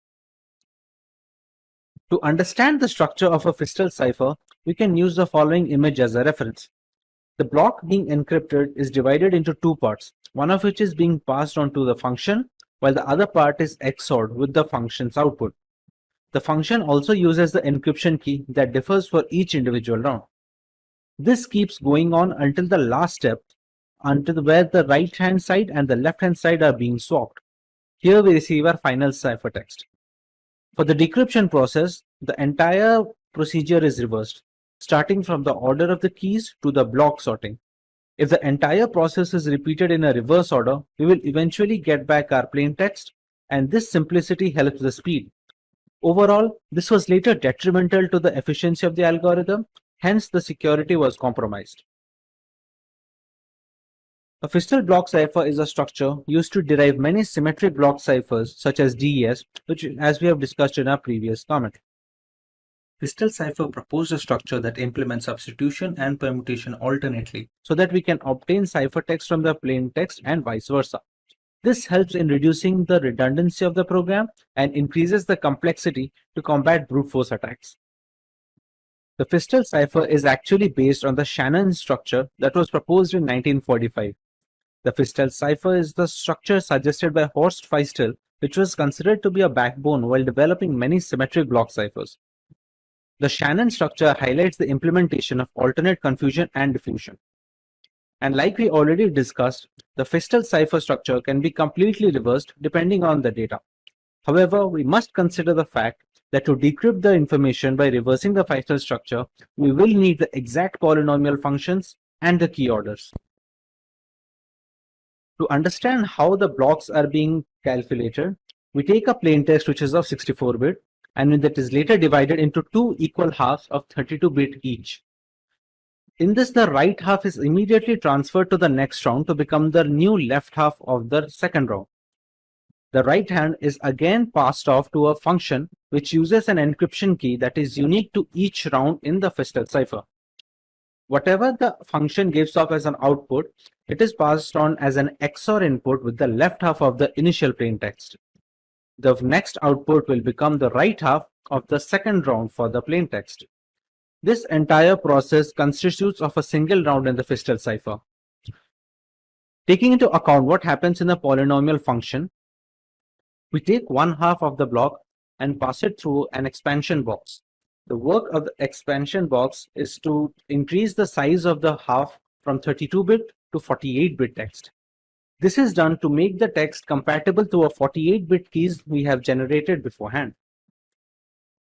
To understand the structure of a Fistel cipher, we can use the following image as a reference. The block being encrypted is divided into two parts, one of which is being passed on to the function, while the other part is XORed with the function's output. The function also uses the encryption key that differs for each individual round. This keeps going on until the last step, until where the right-hand side and the left-hand side are being swapped. Here we receive our final ciphertext. For the decryption process, the entire procedure is reversed, starting from the order of the keys to the block sorting. If the entire process is repeated in a reverse order, we will eventually get back our plain text, and this simplicity helps the speed. Overall, this was later detrimental to the efficiency of the algorithm, hence the security was compromised. A Fistel block cipher is a structure used to derive many symmetric block ciphers such as DES, which as we have discussed in our previous comment. Fistel cipher proposed a structure that implements substitution and permutation alternately so that we can obtain ciphertext from the plain text and vice versa. This helps in reducing the redundancy of the program and increases the complexity to combat brute force attacks. The Fistel cipher is actually based on the Shannon structure that was proposed in 1945. The Fistel cipher is the structure suggested by Horst Feistel, which was considered to be a backbone while developing many symmetric block ciphers. The Shannon structure highlights the implementation of alternate confusion and diffusion. And like we already discussed, the Fistel cipher structure can be completely reversed depending on the data. However, we must consider the fact that to decrypt the information by reversing the Fistel structure, we will need the exact polynomial functions and the key orders. To understand how the blocks are being calculated, we take a plain text which is of 64-bit and that is later divided into two equal halves of 32-bit each. In this, the right half is immediately transferred to the next round to become the new left half of the second round. The right hand is again passed off to a function which uses an encryption key that is unique to each round in the Fistel cipher. Whatever the function gives off as an output, it is passed on as an XOR input with the left half of the initial plain text. The next output will become the right half of the second round for the plain text. This entire process constitutes of a single round in the Fistel cipher. Taking into account what happens in the polynomial function, we take one half of the block and pass it through an expansion box. The work of the expansion box is to increase the size of the half from 32-bit to 48-bit text. This is done to make the text compatible to a 48-bit keys we have generated beforehand.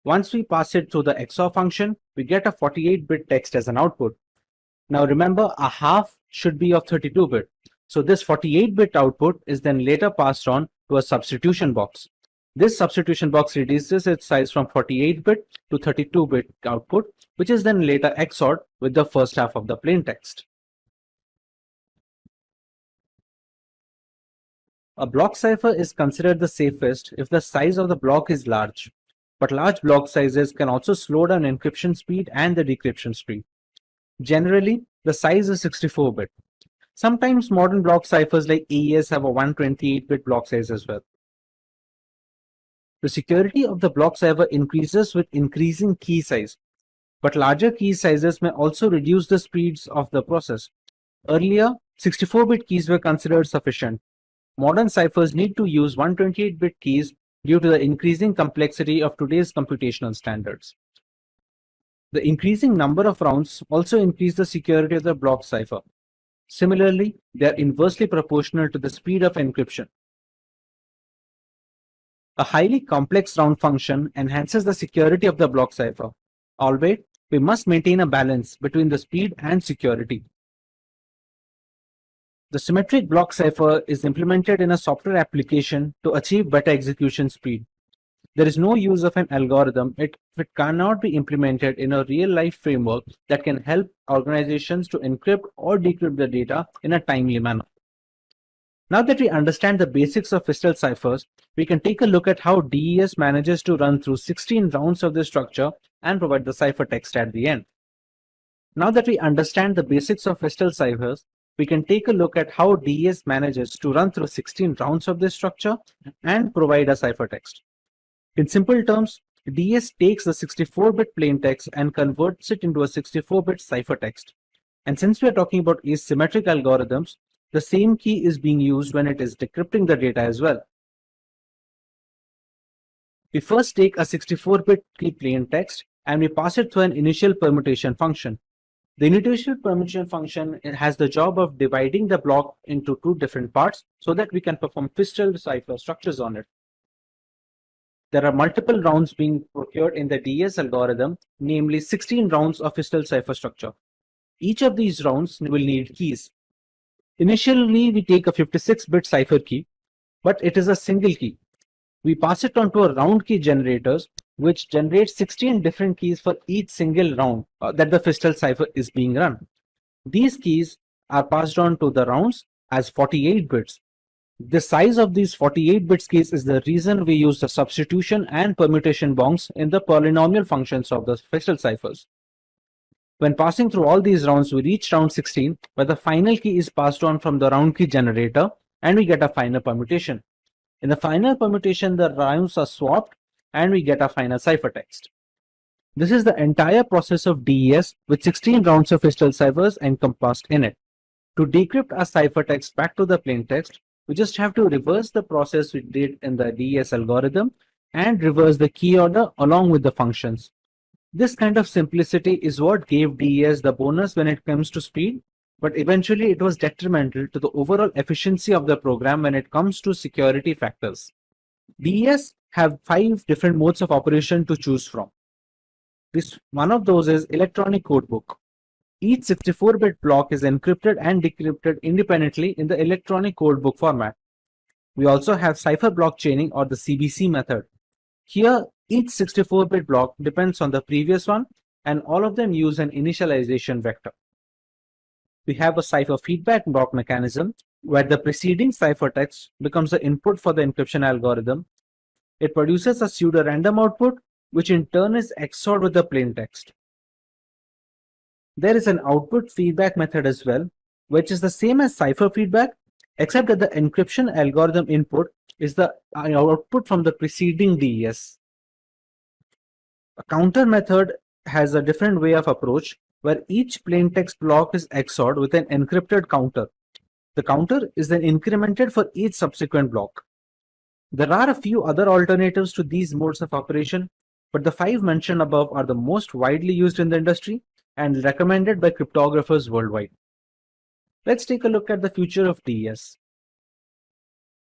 Once we pass it through the XOR function, we get a 48-bit text as an output. Now remember, a half should be of 32-bit. So this 48-bit output is then later passed on to a substitution box. This substitution box reduces its size from 48-bit to 32-bit output, which is then later XORed with the first half of the plain text. A block cipher is considered the safest if the size of the block is large, but large block sizes can also slow down encryption speed and the decryption speed. Generally, the size is 64-bit. Sometimes modern block ciphers like AES have a 128-bit block size as well. The security of the block cipher increases with increasing key size, but larger key sizes may also reduce the speeds of the process. Earlier, 64-bit keys were considered sufficient. Modern ciphers need to use 128-bit keys due to the increasing complexity of today's computational standards. The increasing number of rounds also increase the security of the block cipher. Similarly, they are inversely proportional to the speed of encryption. A highly complex round function enhances the security of the block cipher. Albeit, we must maintain a balance between the speed and security. The symmetric block cipher is implemented in a software application to achieve better execution speed. There is no use of an algorithm if it cannot be implemented in a real-life framework that can help organizations to encrypt or decrypt the data in a timely manner. Now that we understand the basics of Fistel ciphers, we can take a look at how DES manages to run through 16 rounds of this structure and provide the ciphertext at the end. Now that we understand the basics of Fistel ciphers, we can take a look at how DES manages to run through 16 rounds of this structure and provide a ciphertext. In simple terms, DS takes the 64-bit plaintext and converts it into a 64-bit ciphertext. And since we are talking about asymmetric algorithms, the same key is being used when it is decrypting the data as well. We first take a 64-bit key plaintext and we pass it through an initial permutation function. The initial permutation function has the job of dividing the block into two different parts so that we can perform fiscal cipher structures on it. There are multiple rounds being procured in the DS algorithm, namely 16 rounds of fiscal cipher structure. Each of these rounds will need keys. Initially, we take a 56-bit cipher key, but it is a single key. We pass it on to a round key generators, which generates 16 different keys for each single round that the fiscal cipher is being run. These keys are passed on to the rounds as 48 bits. The size of these 48 bits keys is the reason we use the substitution and permutation bounds in the polynomial functions of the fiscal ciphers. When passing through all these rounds, we reach round 16, where the final key is passed on from the round key generator, and we get a final permutation. In the final permutation, the rounds are swapped, and we get a final ciphertext. This is the entire process of DES with 16 rounds of fiscal ciphers encompassed in it. To decrypt our ciphertext back to the plaintext, we just have to reverse the process we did in the DES algorithm and reverse the key order along with the functions. This kind of simplicity is what gave DES the bonus when it comes to speed, but eventually it was detrimental to the overall efficiency of the program when it comes to security factors. DES have 5 different modes of operation to choose from. One of those is electronic codebook. Each 64-bit block is encrypted and decrypted independently in the electronic codebook format. We also have cipher block chaining, or the CBC method. Here, each 64-bit block depends on the previous one, and all of them use an initialization vector. We have a cipher feedback block mechanism, where the preceding ciphertext becomes the input for the encryption algorithm. It produces a pseudo-random output, which in turn is XORed with the plaintext. There is an output feedback method as well, which is the same as cipher feedback, except that the encryption algorithm input is the output from the preceding DES. A counter method has a different way of approach, where each plaintext block is XORed with an encrypted counter. The counter is then incremented for each subsequent block. There are a few other alternatives to these modes of operation, but the 5 mentioned above are the most widely used in the industry and recommended by cryptographers worldwide. Let's take a look at the future of DES.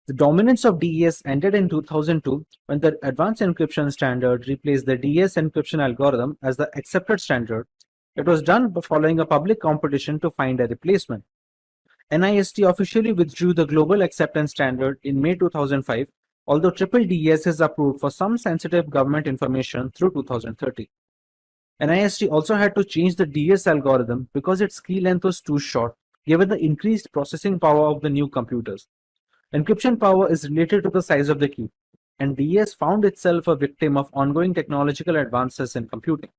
The dominance of DES ended in 2002 when the Advanced Encryption Standard replaced the DES encryption algorithm as the accepted standard. It was done following a public competition to find a replacement. NIST officially withdrew the global acceptance standard in May 2005, although triple DES is approved for some sensitive government information through 2030. NIST also had to change the DS algorithm because its key length was too short, given the increased processing power of the new computers. Encryption power is related to the size of the key, and DS found itself a victim of ongoing technological advances in computing.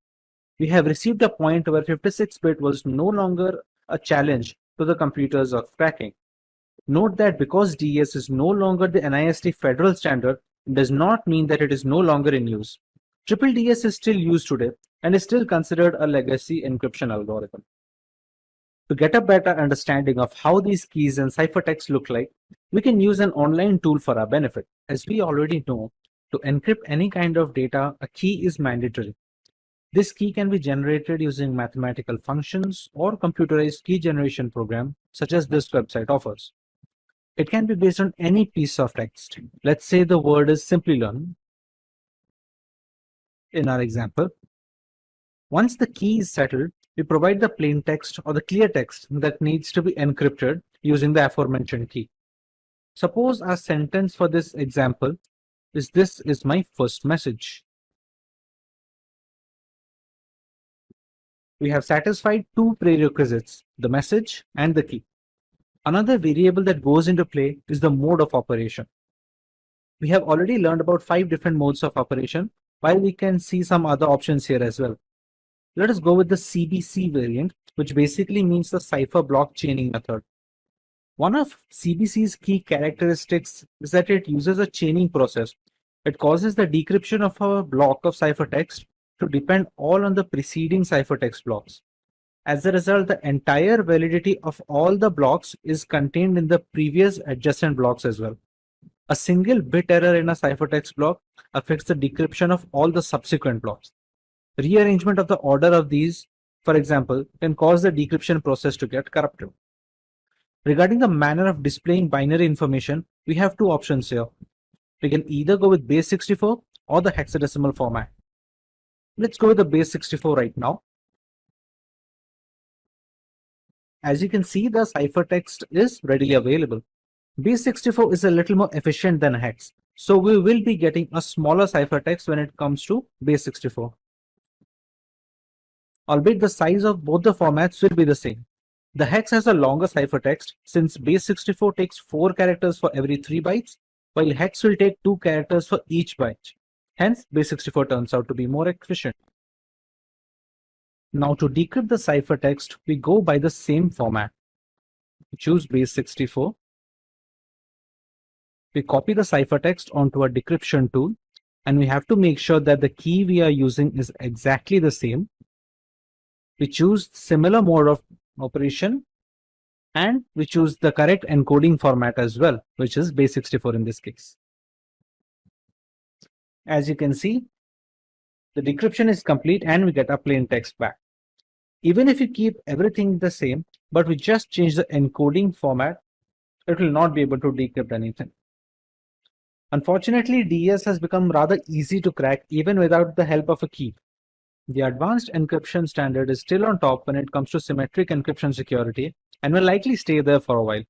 We have received a point where 56-bit was no longer a challenge to the computers of cracking. Note that because DS is no longer the NIST federal standard, it does not mean that it is no longer in use. Triple DS is still used today and is still considered a legacy encryption algorithm. To get a better understanding of how these keys and ciphertext look like, we can use an online tool for our benefit. As we already know, to encrypt any kind of data, a key is mandatory. This key can be generated using mathematical functions or computerized key generation program, such as this website offers. It can be based on any piece of text. Let's say the word is Simplilearn in our example. Once the key is settled, we provide the plain text or the clear text that needs to be encrypted using the aforementioned key. Suppose our sentence for this example is "This is my first message." We have satisfied two prerequisites, the message and the key. Another variable that goes into play is the mode of operation. We have already learned about 5 different modes of operation, while we can see some other options here as well. Let us go with the CBC variant, which basically means the cipher block chaining method. One of CBC's key characteristics is that it uses a chaining process It causes the decryption of a block of ciphertext to depend all on the preceding ciphertext blocks. As a result, the entire validity of all the blocks is contained in the previous adjacent blocks as well. A single bit error in a ciphertext block affects the decryption of all the subsequent blocks. Rearrangement of the order of these, for example, can cause the decryption process to get corrupted. Regarding the manner of displaying binary information, we have two options here. We can either go with base 64 or the hexadecimal format. Let's go with the base 64 right now. As you can see, the ciphertext is readily available. Base 64 is a little more efficient than hex, so we will be getting a smaller ciphertext when it comes to base 64. Albeit the size of both the formats will be the same. The hex has a longer ciphertext since base 64 takes 4 characters for every 3 bytes, while hex will take 2 characters for each byte. Hence, base 64 turns out to be more efficient. Now to decrypt the ciphertext, we go by the same format. We choose base 64. We copy the ciphertext onto a decryption tool, and we have to make sure that the key we are using is exactly the same. We choose similar mode of operation, and we choose the correct encoding format as well, which is base 64 in this case. As you can see, the decryption is complete and we get a plain text back. Even if you keep everything the same, but we just change the encoding format, it will not be able to decrypt anything. Unfortunately, DES has become rather easy to crack even without the help of a key. The advanced encryption standard is still on top when it comes to symmetric encryption security and will likely stay there for a while.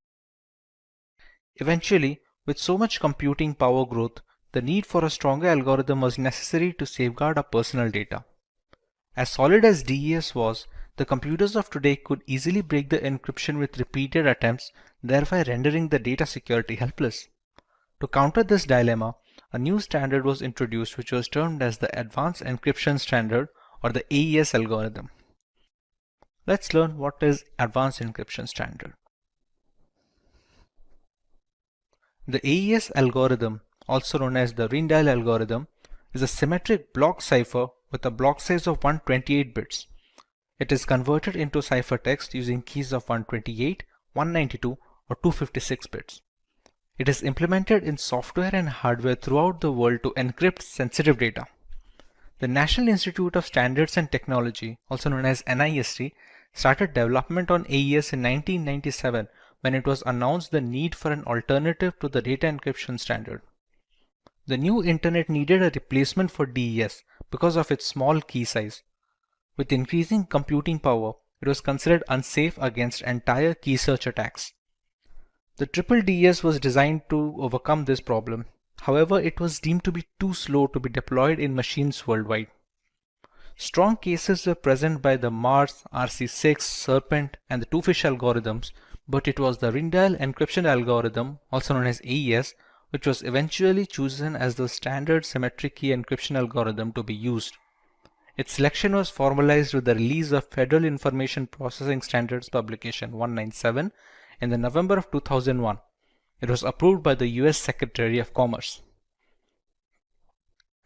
Eventually, with so much computing power growth, the need for a stronger algorithm was necessary to safeguard our personal data. As solid as DES was, the computers of today could easily break the encryption with repeated attempts, thereby rendering the data security helpless. To counter this dilemma, a new standard was introduced which was termed as the Advanced Encryption Standard or the AES algorithm. Let's learn what is Advanced Encryption Standard. The AES algorithm, also known as the Rijndael algorithm, is a symmetric block cipher with a block size of 128 bits. It is converted into ciphertext using keys of 128, 192, or 256 bits. It is implemented in software and hardware throughout the world to encrypt sensitive data. The National Institute of Standards and Technology, also known as NIST, started development on AES in 1997 when it was announced the need for an alternative to the data encryption standard. The new internet needed a replacement for DES because of its small key size. With increasing computing power, it was considered unsafe against entire key search attacks. The triple DES was designed to overcome this problem. However, it was deemed to be too slow to be deployed in machines worldwide. Strong cases were present by the Mars, RC6, Serpent, and the Two-Fish algorithms, but it was the Rijndael encryption algorithm, also known as AES, which was eventually chosen as the standard symmetric key encryption algorithm to be used. Its selection was formalized with the release of Federal Information Processing Standards Publication 197 in the November of 2001. It was approved by the US Secretary of Commerce.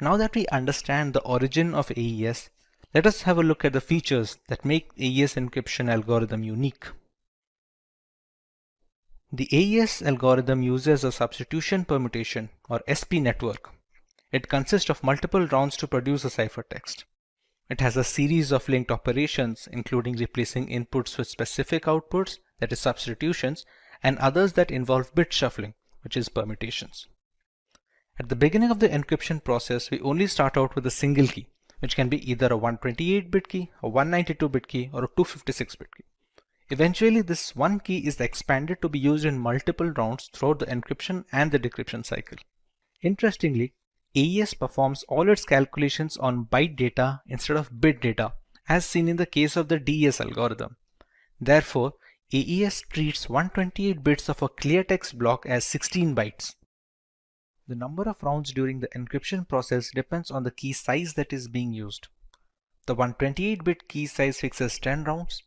Now that we understand the origin of AES, let us have a look at the features that make AES encryption algorithm unique. The AES algorithm uses a substitution permutation or SP network. It consists of multiple rounds to produce a ciphertext. It has a series of linked operations, including replacing inputs with specific outputs, that is substitutions, and others that involve bit shuffling, which is permutations. At the beginning of the encryption process, we only start out with a single key, which can be either a 128-bit key, a 192-bit key, or a 256-bit key. Eventually, this one key is expanded to be used in multiple rounds throughout the encryption and the decryption cycle. Interestingly, AES performs all its calculations on byte data instead of bit data, as seen in the case of the DES algorithm. Therefore, AES treats 128 bits of a clear text block as 16 bytes. The number of rounds during the encryption process depends on the key size that is being used. The 128-bit key size fixes 10 rounds,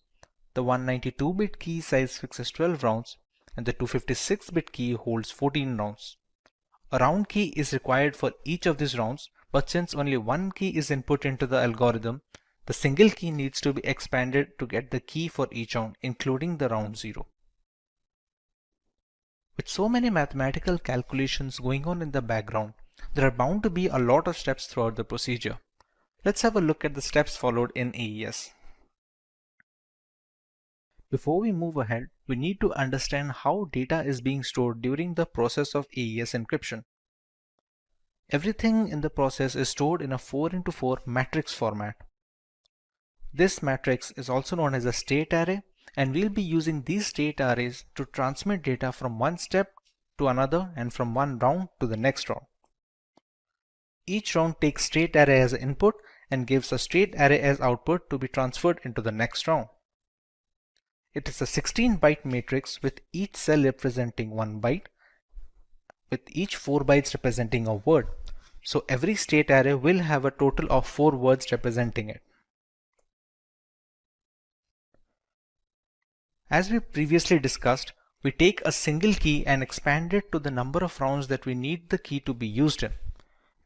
the 192-bit key size fixes 12 rounds, and the 256-bit key holds 14 rounds. A round key is required for each of these rounds, but since only one key is input into the algorithm, the single key needs to be expanded to get the key for each round, including the round 0. With so many mathematical calculations going on in the background, there are bound to be a lot of steps throughout the procedure. Let's have a look at the steps followed in AES. Before we move ahead, we need to understand how data is being stored during the process of AES encryption. Everything in the process is stored in a 4x4 matrix format. This matrix is also known as a state array, and we'll be using these state arrays to transmit data from one step to another and from one round to the next round. Each round takes state array as input and gives a state array as output to be transferred into the next round. It is a 16-byte matrix with each cell representing 1 byte, with each 4 bytes representing a word. So every state array will have a total of 4 words representing it. As we previously discussed, we take a single key and expand it to the number of rounds that we need the key to be used in.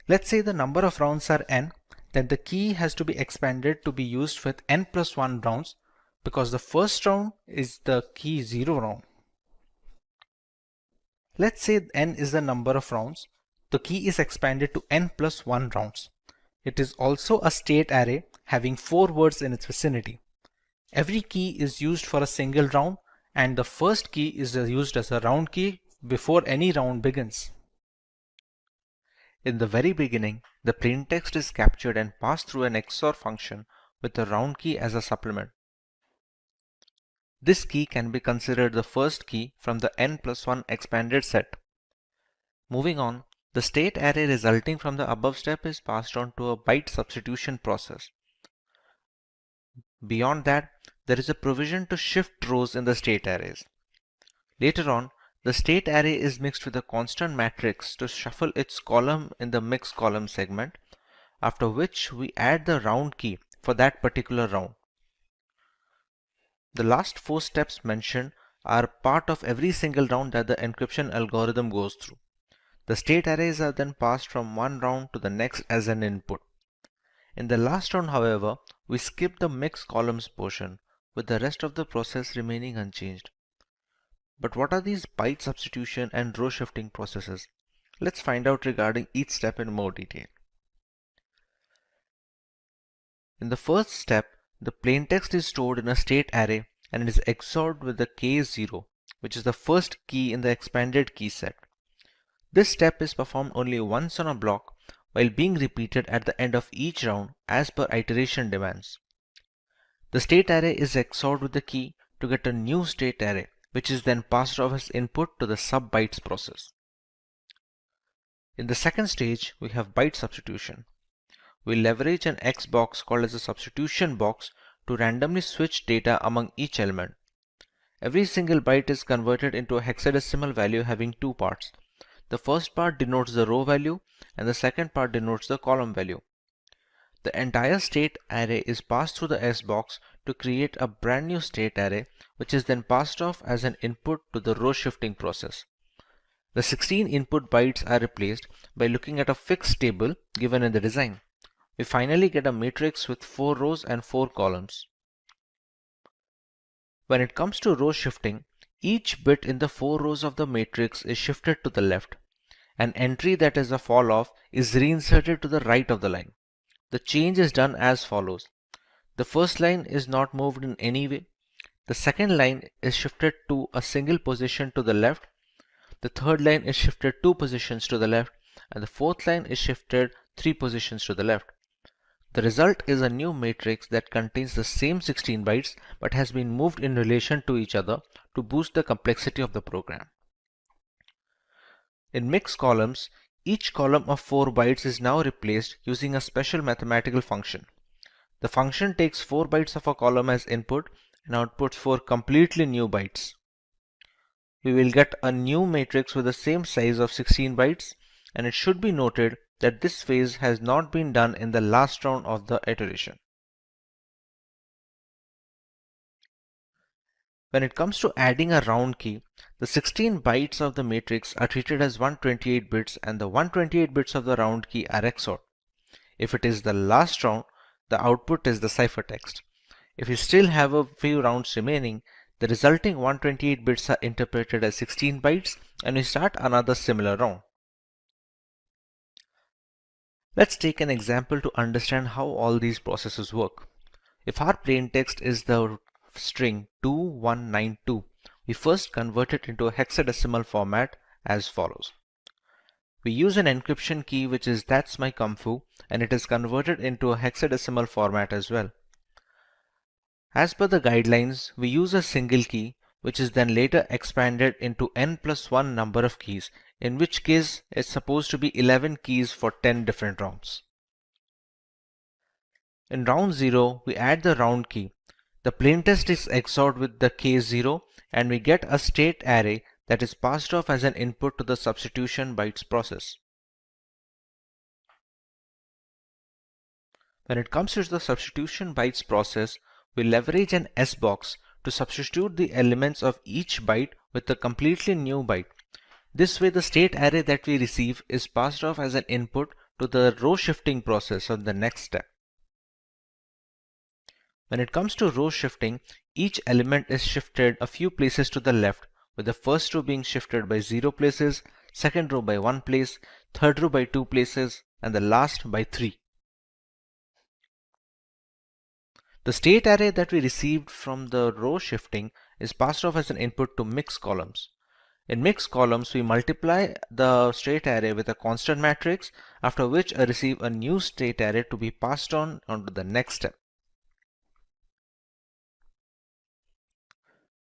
Let's say the number of rounds are n, then the key has to be expanded to be used with n plus 1 rounds, because the first round is the key 0 round. Let's say n is the number of rounds. The key is expanded to n plus 1 rounds. It is also a state array having 4 words in its vicinity. Every key is used for a single round, and the first key is used as a round key before any round begins. In the very beginning, the plaintext is captured and passed through an XOR function with the round key as a supplement. This key can be considered the first key from the n plus 1 expanded set. Moving on, the state array resulting from the above step is passed on to a byte substitution process. Beyond that, there is a provision to shift rows in the state arrays. Later on, the state array is mixed with a constant matrix to shuffle its column in the mix column segment, after which we add the round key for that particular round. The last 4 steps mentioned are part of every single round that the encryption algorithm goes through. The state arrays are then passed from one round to the next as an input. In the last round, however, we skip the mix columns portion, with the rest of the process remaining unchanged. But what are these byte substitution and row shifting processes? Let's find out regarding each step in more detail. In the first step, the plaintext is stored in a state array and it is XORed with the K0, which is the first key in the expanded key set. This step is performed only once on a block, while being repeated at the end of each round as per iteration demands. The state array is XORed with the key to get a new state array, which is then passed off as input to the sub-bytes process. In the second stage, we have byte substitution. We leverage an X box called as a substitution box to randomly switch data among each element. Every single byte is converted into a hexadecimal value having 2 parts. The first part denotes the row value and the second part denotes the column value. The entire state array is passed through the S box to create a brand new state array, which is then passed off as an input to the row shifting process. The 16 input bytes are replaced by looking at a fixed table given in the design. We finally get a matrix with 4 rows and 4 columns. When it comes to row shifting, each bit in the 4 rows of the matrix is shifted to the left. An entry that is a fall off is reinserted to the right of the line. The change is done as follows. The first line is not moved in any way. The second line is shifted to a single position to the left. The third line is shifted 2 positions to the left, and the fourth line is shifted 3 positions to the left. The result is a new matrix that contains the same 16 bytes but has been moved in relation to each other to boost the complexity of the program. In mix columns, each column of 4 bytes is now replaced using a special mathematical function. The function takes 4 bytes of a column as input and outputs 4 completely new bytes. We will get a new matrix with the same size of 16 bytes, and it should be noted that this phase has not been done in the last round of the iteration. When it comes to adding a round key, the 16 bytes of the matrix are treated as 128 bits and the 128 bits of the round key are XORed. If it is the last round, the output is the ciphertext. If you still have a few rounds remaining, the resulting 128 bits are interpreted as 16 bytes and we start another similar round. Let's take an example to understand how all these processes work. If our plaintext is the string 2192, we first convert it into a hexadecimal format as follows. We use an encryption key which is "that's my kung fu" and it is converted into a hexadecimal format as well. As per the guidelines, we use a single key which is then later expanded into n+1 number of keys, in which case it's supposed to be 11 keys for 10 different rounds. In round 0, we add the round key. The plaintext is XORed with the K0 and we get a state array that is passed off as an input to the substitution bytes process. When it comes to the substitution bytes process, we leverage an S-box to substitute the elements of each byte with a completely new byte. This way the state array that we receive is passed off as an input to the row shifting process on the next step. When it comes to row shifting, each element is shifted a few places to the left, with the first row being shifted by 0 places, second row by 1 place, third row by 2 places, and the last by 3. The state array that we received from the row shifting is passed off as an input to mix columns. In mix columns, we multiply the state array with a constant matrix, after which I receive a new state array to be passed on to the next step.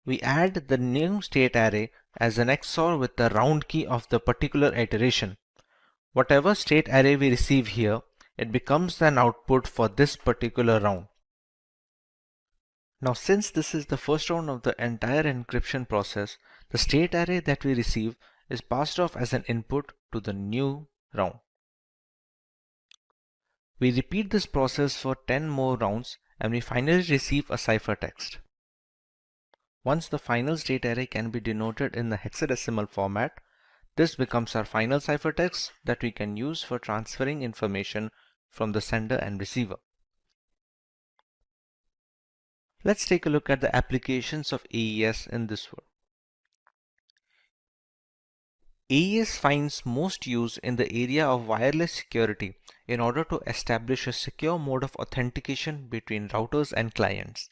We add the new state array as an XOR with the round key of the particular iteration. Whatever state array we receive here, it becomes an output for this particular round. Now, since this is the first round of the entire encryption process, the state array that we receive is passed off as an input to the new round. We repeat this process for 10 more rounds and we finally receive a ciphertext. Once the final state array can be denoted in the hexadecimal format, this becomes our final ciphertext that we can use for transferring information from the sender and receiver. Let's take a look at the applications of AES in this world. AES finds most use in the area of wireless security in order to establish a secure mode of authentication between routers and clients.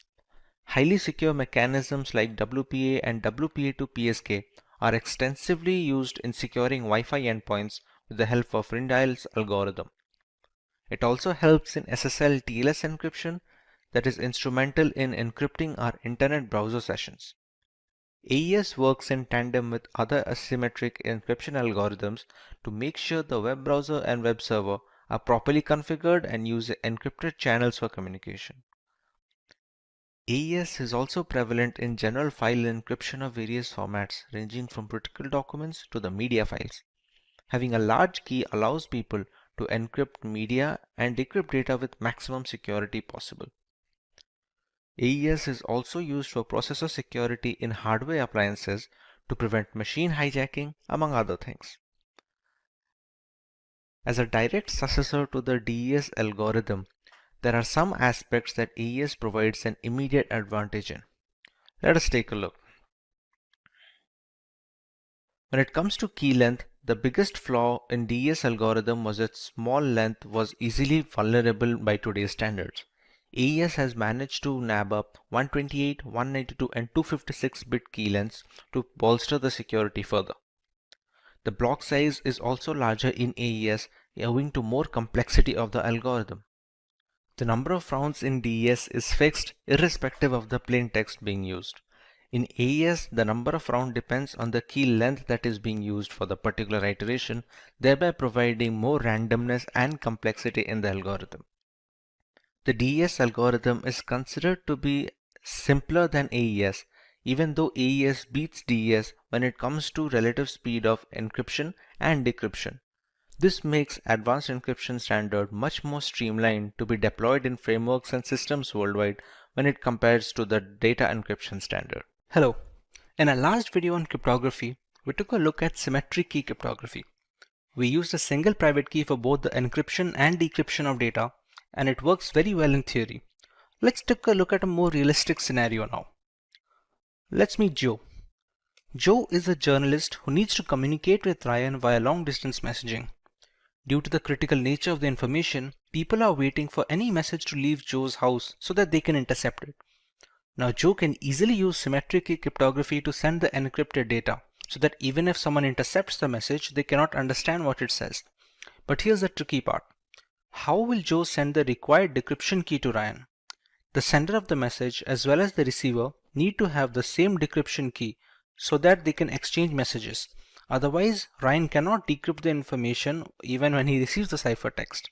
Highly secure mechanisms like WPA and WPA2 PSK are extensively used in securing Wi-Fi endpoints with the help of Rindial's algorithm. It also helps in SSL TLS encryption that is instrumental in encrypting our internet browser sessions. AES works in tandem with other asymmetric encryption algorithms to make sure the web browser and web server are properly configured and use encrypted channels for communication. AES is also prevalent in general file encryption of various formats, ranging from critical documents to the media files. Having a large key allows people to encrypt media and decrypt data with maximum security possible. AES is also used for processor security in hardware appliances to prevent machine hijacking, among other things. As a direct successor to the DES algorithm, there are some aspects that AES provides an immediate advantage in. Let us take a look. When it comes to key length, the biggest flaw in DES algorithm was its small length was easily vulnerable by today's standards. AES has managed to nab up 128, 192 and 256 bit key lengths to bolster the security further. The block size is also larger in AES owing to more complexity of the algorithm. The number of rounds in DES is fixed irrespective of the plain text being used. In AES, the number of rounds depends on the key length that is being used for the particular iteration, thereby providing more randomness and complexity in the algorithm. The DES algorithm is considered to be simpler than AES, even though AES beats DES when it comes to relative speed of encryption and decryption. This makes advanced encryption standard much more streamlined to be deployed in frameworks and systems worldwide when it compares to the data encryption standard. Hello. In our last video on cryptography, we took a look at symmetric key cryptography. We used a single private key for both the encryption and decryption of data, and it works very well in theory. Let's take a look at a more realistic scenario now. Let's meet Joe. Joe is a journalist who needs to communicate with Ryan via long-distance messaging. Due to the critical nature of the information, people are waiting for any message to leave Joe's house so that they can intercept it. Now Joe can easily use symmetric key cryptography to send the encrypted data so that even if someone intercepts the message, they cannot understand what it says. But here's the tricky part. How will Joe send the required decryption key to Ryan? The sender of the message as well as the receiver need to have the same decryption key so that they can exchange messages. Otherwise, Ryan cannot decrypt the information even when he receives the ciphertext.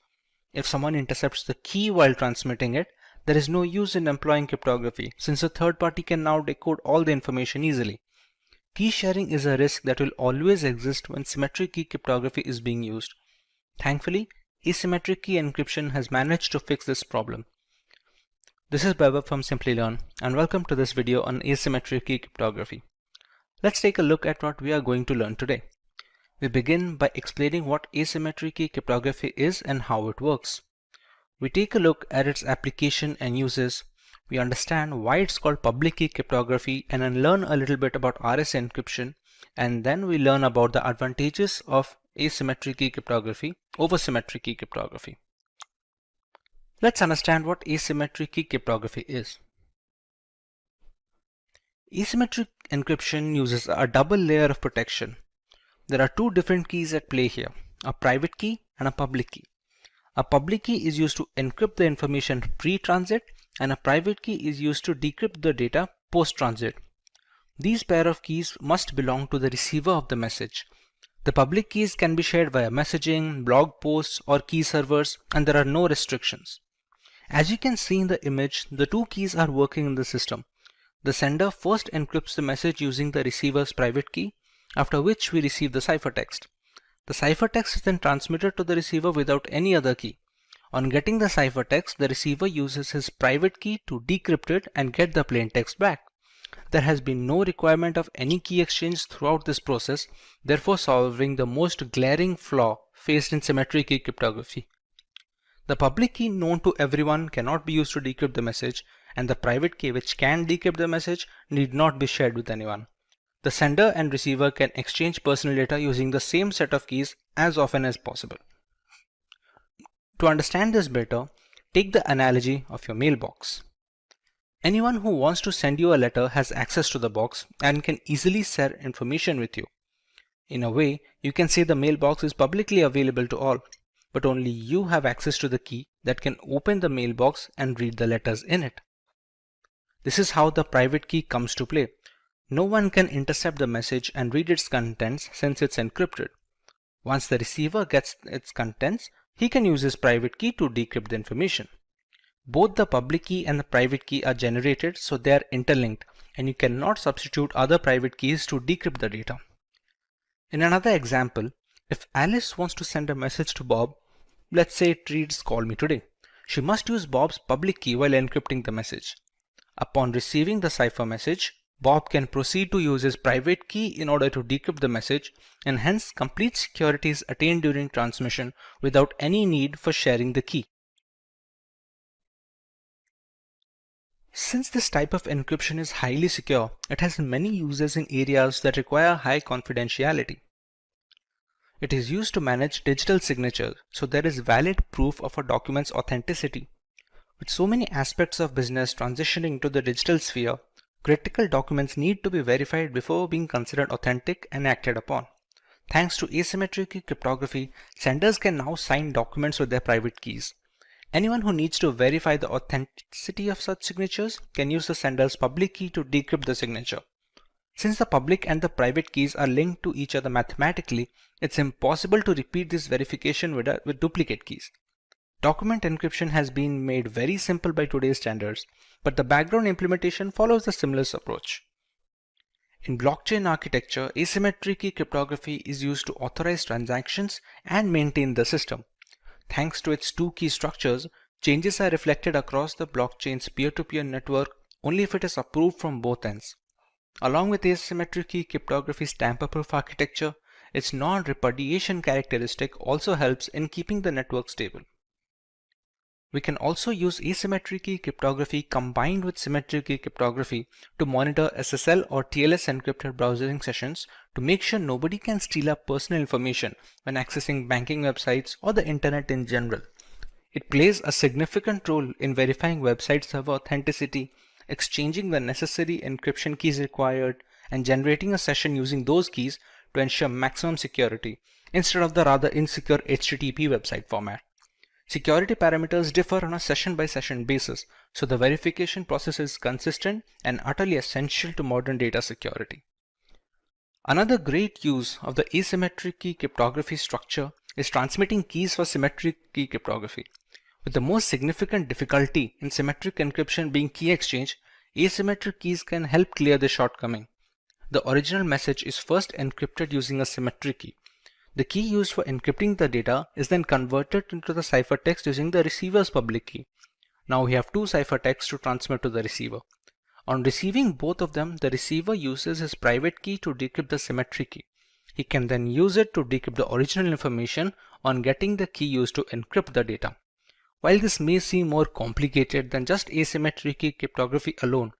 If someone intercepts the key while transmitting it, there is no use in employing cryptography since a third party can now decode all the information easily. Key sharing is a risk that will always exist when symmetric key cryptography is being used. Thankfully, asymmetric key encryption has managed to fix this problem. This is Baba from Simplilearn, and welcome to this video on asymmetric key cryptography. Let's take a look at what we are going to learn today. We begin by explaining what asymmetric key cryptography is and how it works. We take a look at its application and uses. We understand why it's called public key cryptography and then learn a little bit about RSA encryption, and then we learn about the advantages of asymmetric key cryptography over symmetric key cryptography. Let's understand what asymmetric key cryptography is. Asymmetric encryption uses a double layer of protection. There are two different keys at play here, a private key and a public key. A public key is used to encrypt the information pre-transit, and a private key is used to decrypt the data post-transit. These pair of keys must belong to the receiver of the message. The public keys can be shared via messaging, blog posts, or key servers, and there are no restrictions. As you can see in the image, the two keys are working in the system. The sender first encrypts the message using the receiver's private key, after which we receive the ciphertext. The ciphertext is then transmitted to the receiver without any other key. On getting the ciphertext, the receiver uses his private key to decrypt it and get the plain text back. There has been no requirement of any key exchange throughout this process, therefore solving the most glaring flaw faced in symmetric key cryptography. The public key known to everyone cannot be used to decrypt the message, and the private key which can decrypt the message need not be shared with anyone. The sender and receiver can exchange personal data using the same set of keys as often as possible. To understand this better, take the analogy of your mailbox. Anyone who wants to send you a letter has access to the box and can easily share information with you. In a way, you can say the mailbox is publicly available to all, but only you have access to the key that can open the mailbox and read the letters in it. This is how the private key comes to play. No one can intercept the message and read its contents since it's encrypted. Once the receiver gets its contents, he can use his private key to decrypt the information. Both the public key and the private key are generated, so they are interlinked, and you cannot substitute other private keys to decrypt the data. In another example, if Alice wants to send a message to Bob, let's say it reads "Call me today," she must use Bob's public key while encrypting the message. Upon receiving the cipher message, Bob can proceed to use his private key in order to decrypt the message, and hence complete security is attained during transmission without any need for sharing the key. Since this type of encryption is highly secure, it has many uses in areas that require high confidentiality. It is used to manage digital signatures, so there is valid proof of a document's authenticity. With so many aspects of business transitioning to the digital sphere, critical documents need to be verified before being considered authentic and acted upon. Thanks to asymmetric key cryptography, senders can now sign documents with their private keys. Anyone who needs to verify the authenticity of such signatures can use the sender's public key to decrypt the signature. Since the public and the private keys are linked to each other mathematically, it's impossible to repeat this verification with duplicate keys. Document encryption has been made very simple by today's standards, but the background implementation follows a similar approach. In blockchain architecture, asymmetric key cryptography is used to authorize transactions and maintain the system. Thanks to its two key structures, changes are reflected across the blockchain's peer-to-peer network only if it is approved from both ends. Along with asymmetric key cryptography's tamper-proof architecture, its non-repudiation characteristic also helps in keeping the network stable. We can also use asymmetric key cryptography combined with symmetric key cryptography to monitor SSL or TLS encrypted browsing sessions to make sure nobody can steal our personal information when accessing banking websites or the internet in general. It plays a significant role in verifying website server authenticity, exchanging the necessary encryption keys required, and generating a session using those keys to ensure maximum security instead of the rather insecure HTTP website format. Security parameters differ on a session-by-session basis, so the verification process is consistent and utterly essential to modern data security. Another great use of the asymmetric key cryptography structure is transmitting keys for symmetric key cryptography. With the most significant difficulty in symmetric encryption being key exchange, asymmetric keys can help clear the shortcoming. The original message is first encrypted using a symmetric key. The key used for encrypting the data is then converted into the ciphertext using the receiver's public key. Now we have two ciphertexts to transmit to the receiver. On receiving both of them, the receiver uses his private key to decrypt the symmetric key. He can then use it to decrypt the original information on getting the key used to encrypt the data. While this may seem more complicated than just asymmetric key cryptography alone,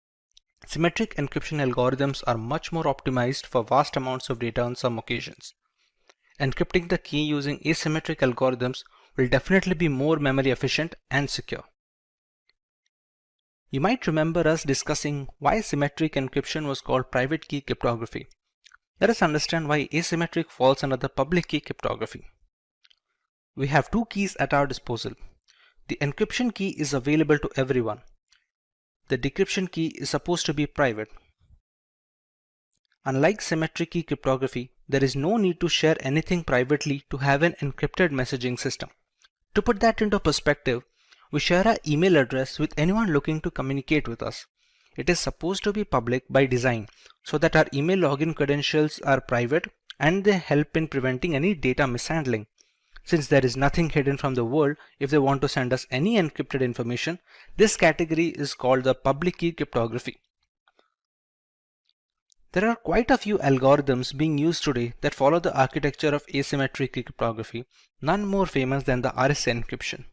symmetric encryption algorithms are much more optimized for vast amounts of data on some occasions. Encrypting the key using asymmetric algorithms will definitely be more memory efficient and secure. You might remember us discussing why symmetric encryption was called private key cryptography. Let us understand why asymmetric falls under the public key cryptography. We have two keys at our disposal. The encryption key is available to everyone. The decryption key is supposed to be private. Unlike symmetric key cryptography, there is no need to share anything privately to have an encrypted messaging system. To put that into perspective, we share our email address with anyone looking to communicate with us. It is supposed to be public by design so that our email login credentials are private and they help in preventing any data mishandling. Since there is nothing hidden from the world, if they want to send us any encrypted information, this category is called the public key cryptography. There are quite a few algorithms being used today that follow the architecture of asymmetric cryptography, none more famous than the RSA encryption.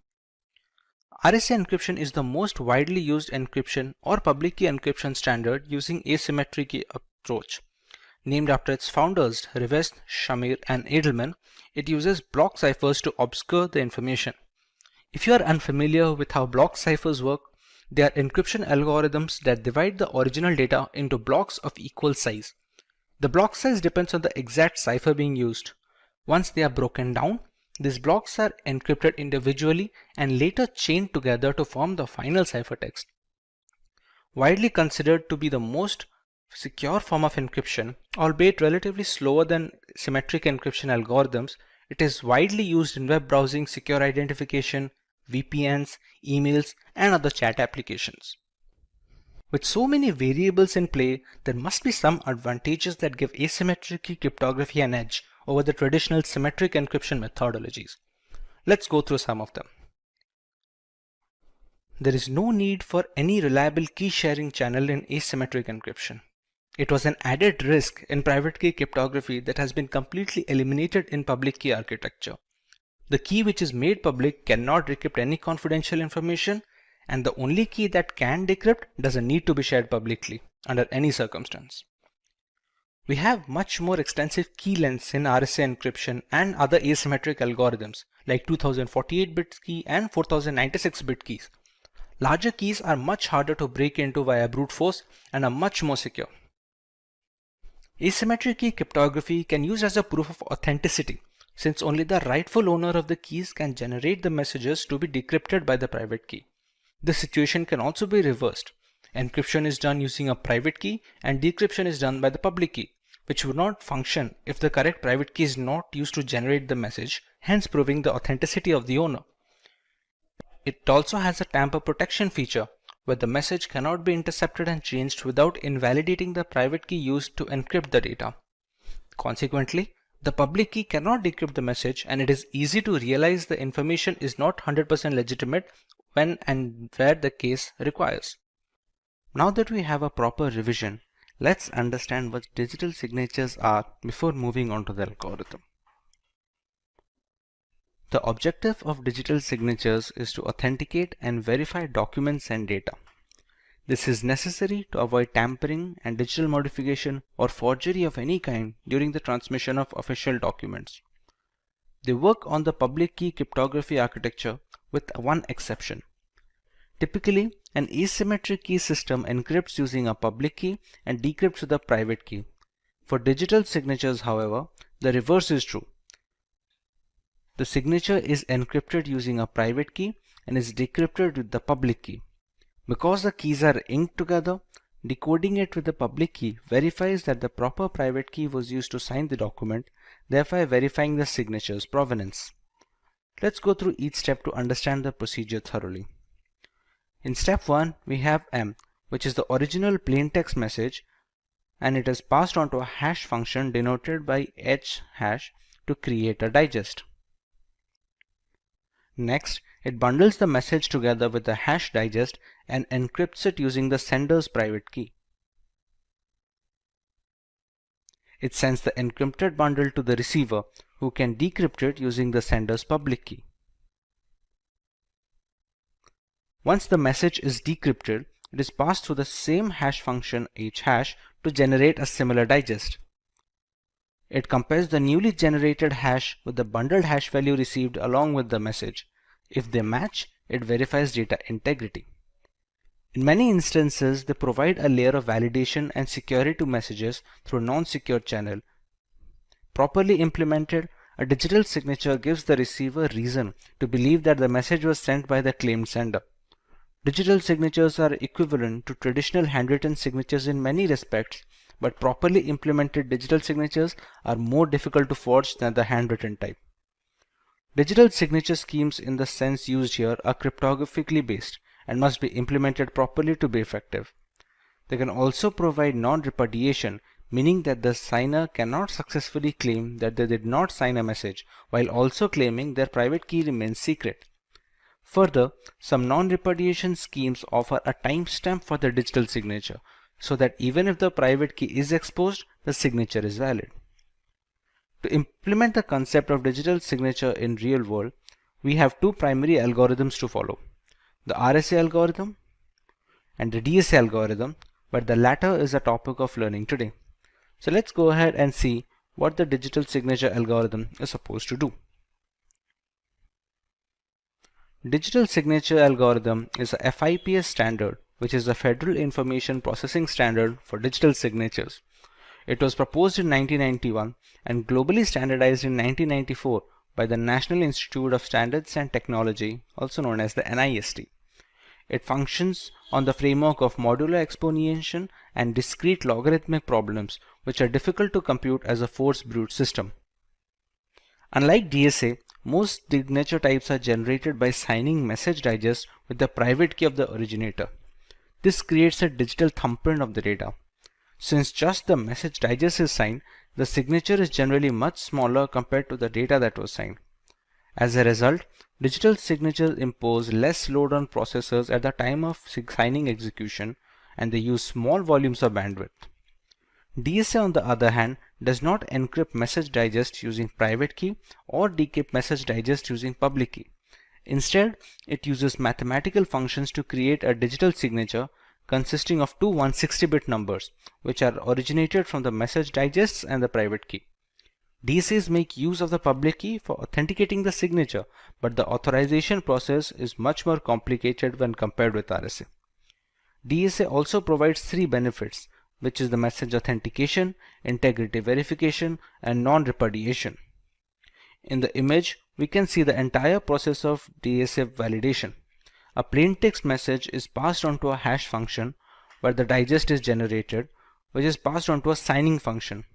RSA encryption is the most widely used encryption or public key encryption standard using asymmetric key approach. Named after its founders, Rivest, Shamir, and Edelman, it uses block ciphers to obscure the information. If you are unfamiliar with how block ciphers work, they are encryption algorithms that divide the original data into blocks of equal size. The block size depends on the exact cipher being used. Once they are broken down, these blocks are encrypted individually and later chained together to form the final ciphertext. Widely considered to be the most secure form of encryption, albeit relatively slower than symmetric encryption algorithms, it is widely used in web browsing, secure identification, VPNs, emails, and other chat applications. With so many variables in play, there must be some advantages that give asymmetric key cryptography an edge over the traditional symmetric encryption methodologies. Let's go through some of them. There is no need for any reliable key sharing channel in asymmetric encryption. It was an added risk in private key cryptography that has been completely eliminated in public key architecture. The key which is made public cannot decrypt any confidential information, and the only key that can decrypt doesn't need to be shared publicly under any circumstance. We have much more extensive key lengths in RSA encryption and other asymmetric algorithms like 2048-bit key and 4096-bit keys. Larger keys are much harder to break into via brute force and are much more secure. Asymmetric key cryptography can use as a proof of authenticity, since only the rightful owner of the keys can generate the messages to be decrypted by the private key. This situation can also be reversed. Encryption is done using a private key and decryption is done by the public key, which would not function if the correct private key is not used to generate the message, hence proving the authenticity of the owner. It also has a tamper protection feature, where the message cannot be intercepted and changed without invalidating the private key used to encrypt the data. Consequently, the public key cannot decrypt the message, and it is easy to realize the information is not 100% legitimate when and where the case requires. Now that we have a proper revision, Let's understand what digital signatures are before moving on to the algorithm. The objective of digital signatures is to authenticate and verify documents and data. This is necessary to avoid tampering and digital modification or forgery of any kind during the transmission of official documents. They work on the public key cryptography architecture with one exception. Typically, an asymmetric key system encrypts using a public key and decrypts with a private key. For digital signatures, however, the reverse is true. The signature is encrypted using a private key and is decrypted with the public key. Because the keys are inked together, decoding it with the public key verifies that the proper private key was used to sign the document, thereby verifying the signature's provenance. Let's go through each step to understand the procedure thoroughly. In step 1, we have M, which is the original plaintext message, and it is passed on to a hash function denoted by h# to create a digest. Next, it bundles the message together with the hash digest and encrypts it using the sender's private key. It sends the encrypted bundle to the receiver, who can decrypt it using the sender's public key. Once the message is decrypted, it is passed through the same hash function h# to generate a similar digest. It compares the newly generated hash with the bundled hash value received along with the message. If they match, it verifies data integrity. In many instances, they provide a layer of validation and security to messages through a non-secure channel. Properly implemented, a digital signature gives the receiver reason to believe that the message was sent by the claimed sender. Digital signatures are equivalent to traditional handwritten signatures in many respects, but properly implemented digital signatures are more difficult to forge than the handwritten type. Digital signature schemes in the sense used here are cryptographically based and must be implemented properly to be effective. They can also provide non-repudiation, meaning that the signer cannot successfully claim that they did not sign a message while also claiming their private key remains secret. Further, some non-repudiation schemes offer a timestamp for the digital signature, so that even if the private key is exposed, the signature is valid. To implement the concept of digital signature in real world, we have two primary algorithms to follow: the RSA algorithm and the DSA algorithm, but the latter is a topic of learning today. So let's go ahead and see what the digital signature algorithm is supposed to do. Digital signature algorithm is a FIPS standard, which is the Federal Information Processing Standard for digital signatures. It was proposed in 1991 and globally standardized in 1994 by the National Institute of Standards and Technology, also known as the NIST. It functions on the framework of modular exponentiation and discrete logarithmic problems, which are difficult to compute as a force brute system. Unlike DSA, most signature types are generated by signing message digest with the private key of the originator. This creates a digital thumbprint of the data. Since just the message digest is signed, the signature is generally much smaller compared to the data that was signed. As a result, digital signatures impose less load on processors at the time of signing execution, and they use small volumes of bandwidth. DSA, on the other hand, does not encrypt message digest using private key or decrypt message digest using public key. Instead, it uses mathematical functions to create a digital signature consisting of two 160-bit numbers, which are originated from the message digests and the private key. DSAs make use of the public key for authenticating the signature, but the authorization process is much more complicated when compared with RSA. DSA also provides three benefits, which is the message authentication, integrity verification, and non-repudiation. In the image, we can see the entire process of DSA validation. A plaintext message is passed on to a hash function where the digest is generated, which is passed on to a signing function.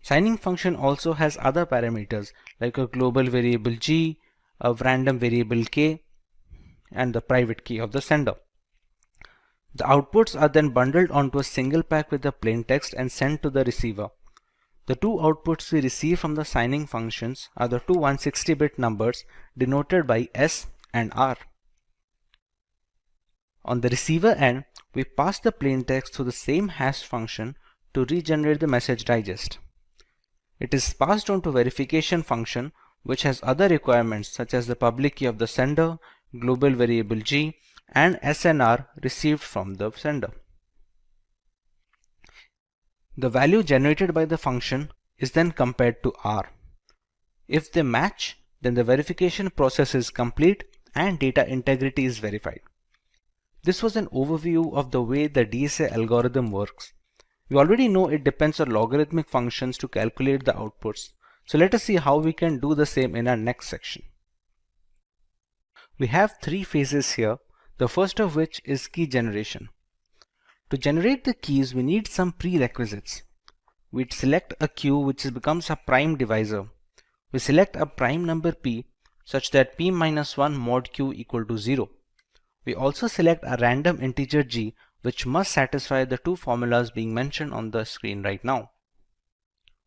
Signing function also has other parameters like a global variable G, a random variable K, and the private key of the sender. The outputs are then bundled onto a single pack with the plaintext and sent to the receiver. The two outputs we receive from the signing functions are the two 160-bit numbers denoted by S and R. On the receiver end, we pass the plaintext through the same hash function to regenerate the message digest. It is passed on to verification function, which has other requirements such as the public key of the sender, global variable G, and SNR received from the sender. The value generated by the function is then compared to R. If they match, then the verification process is complete and data integrity is verified. This was an overview of the way the DSA algorithm works. We already know it depends on logarithmic functions to calculate the outputs. So let us see how we can do the same in our next section. We have three phases here, the first of which is key generation. To generate the keys, we need some prerequisites. We select a queue which becomes a prime divisor. We select a prime number p such that p-1 mod q equal to 0. We also select a random integer g which must satisfy the two formulas being mentioned on the screen right now.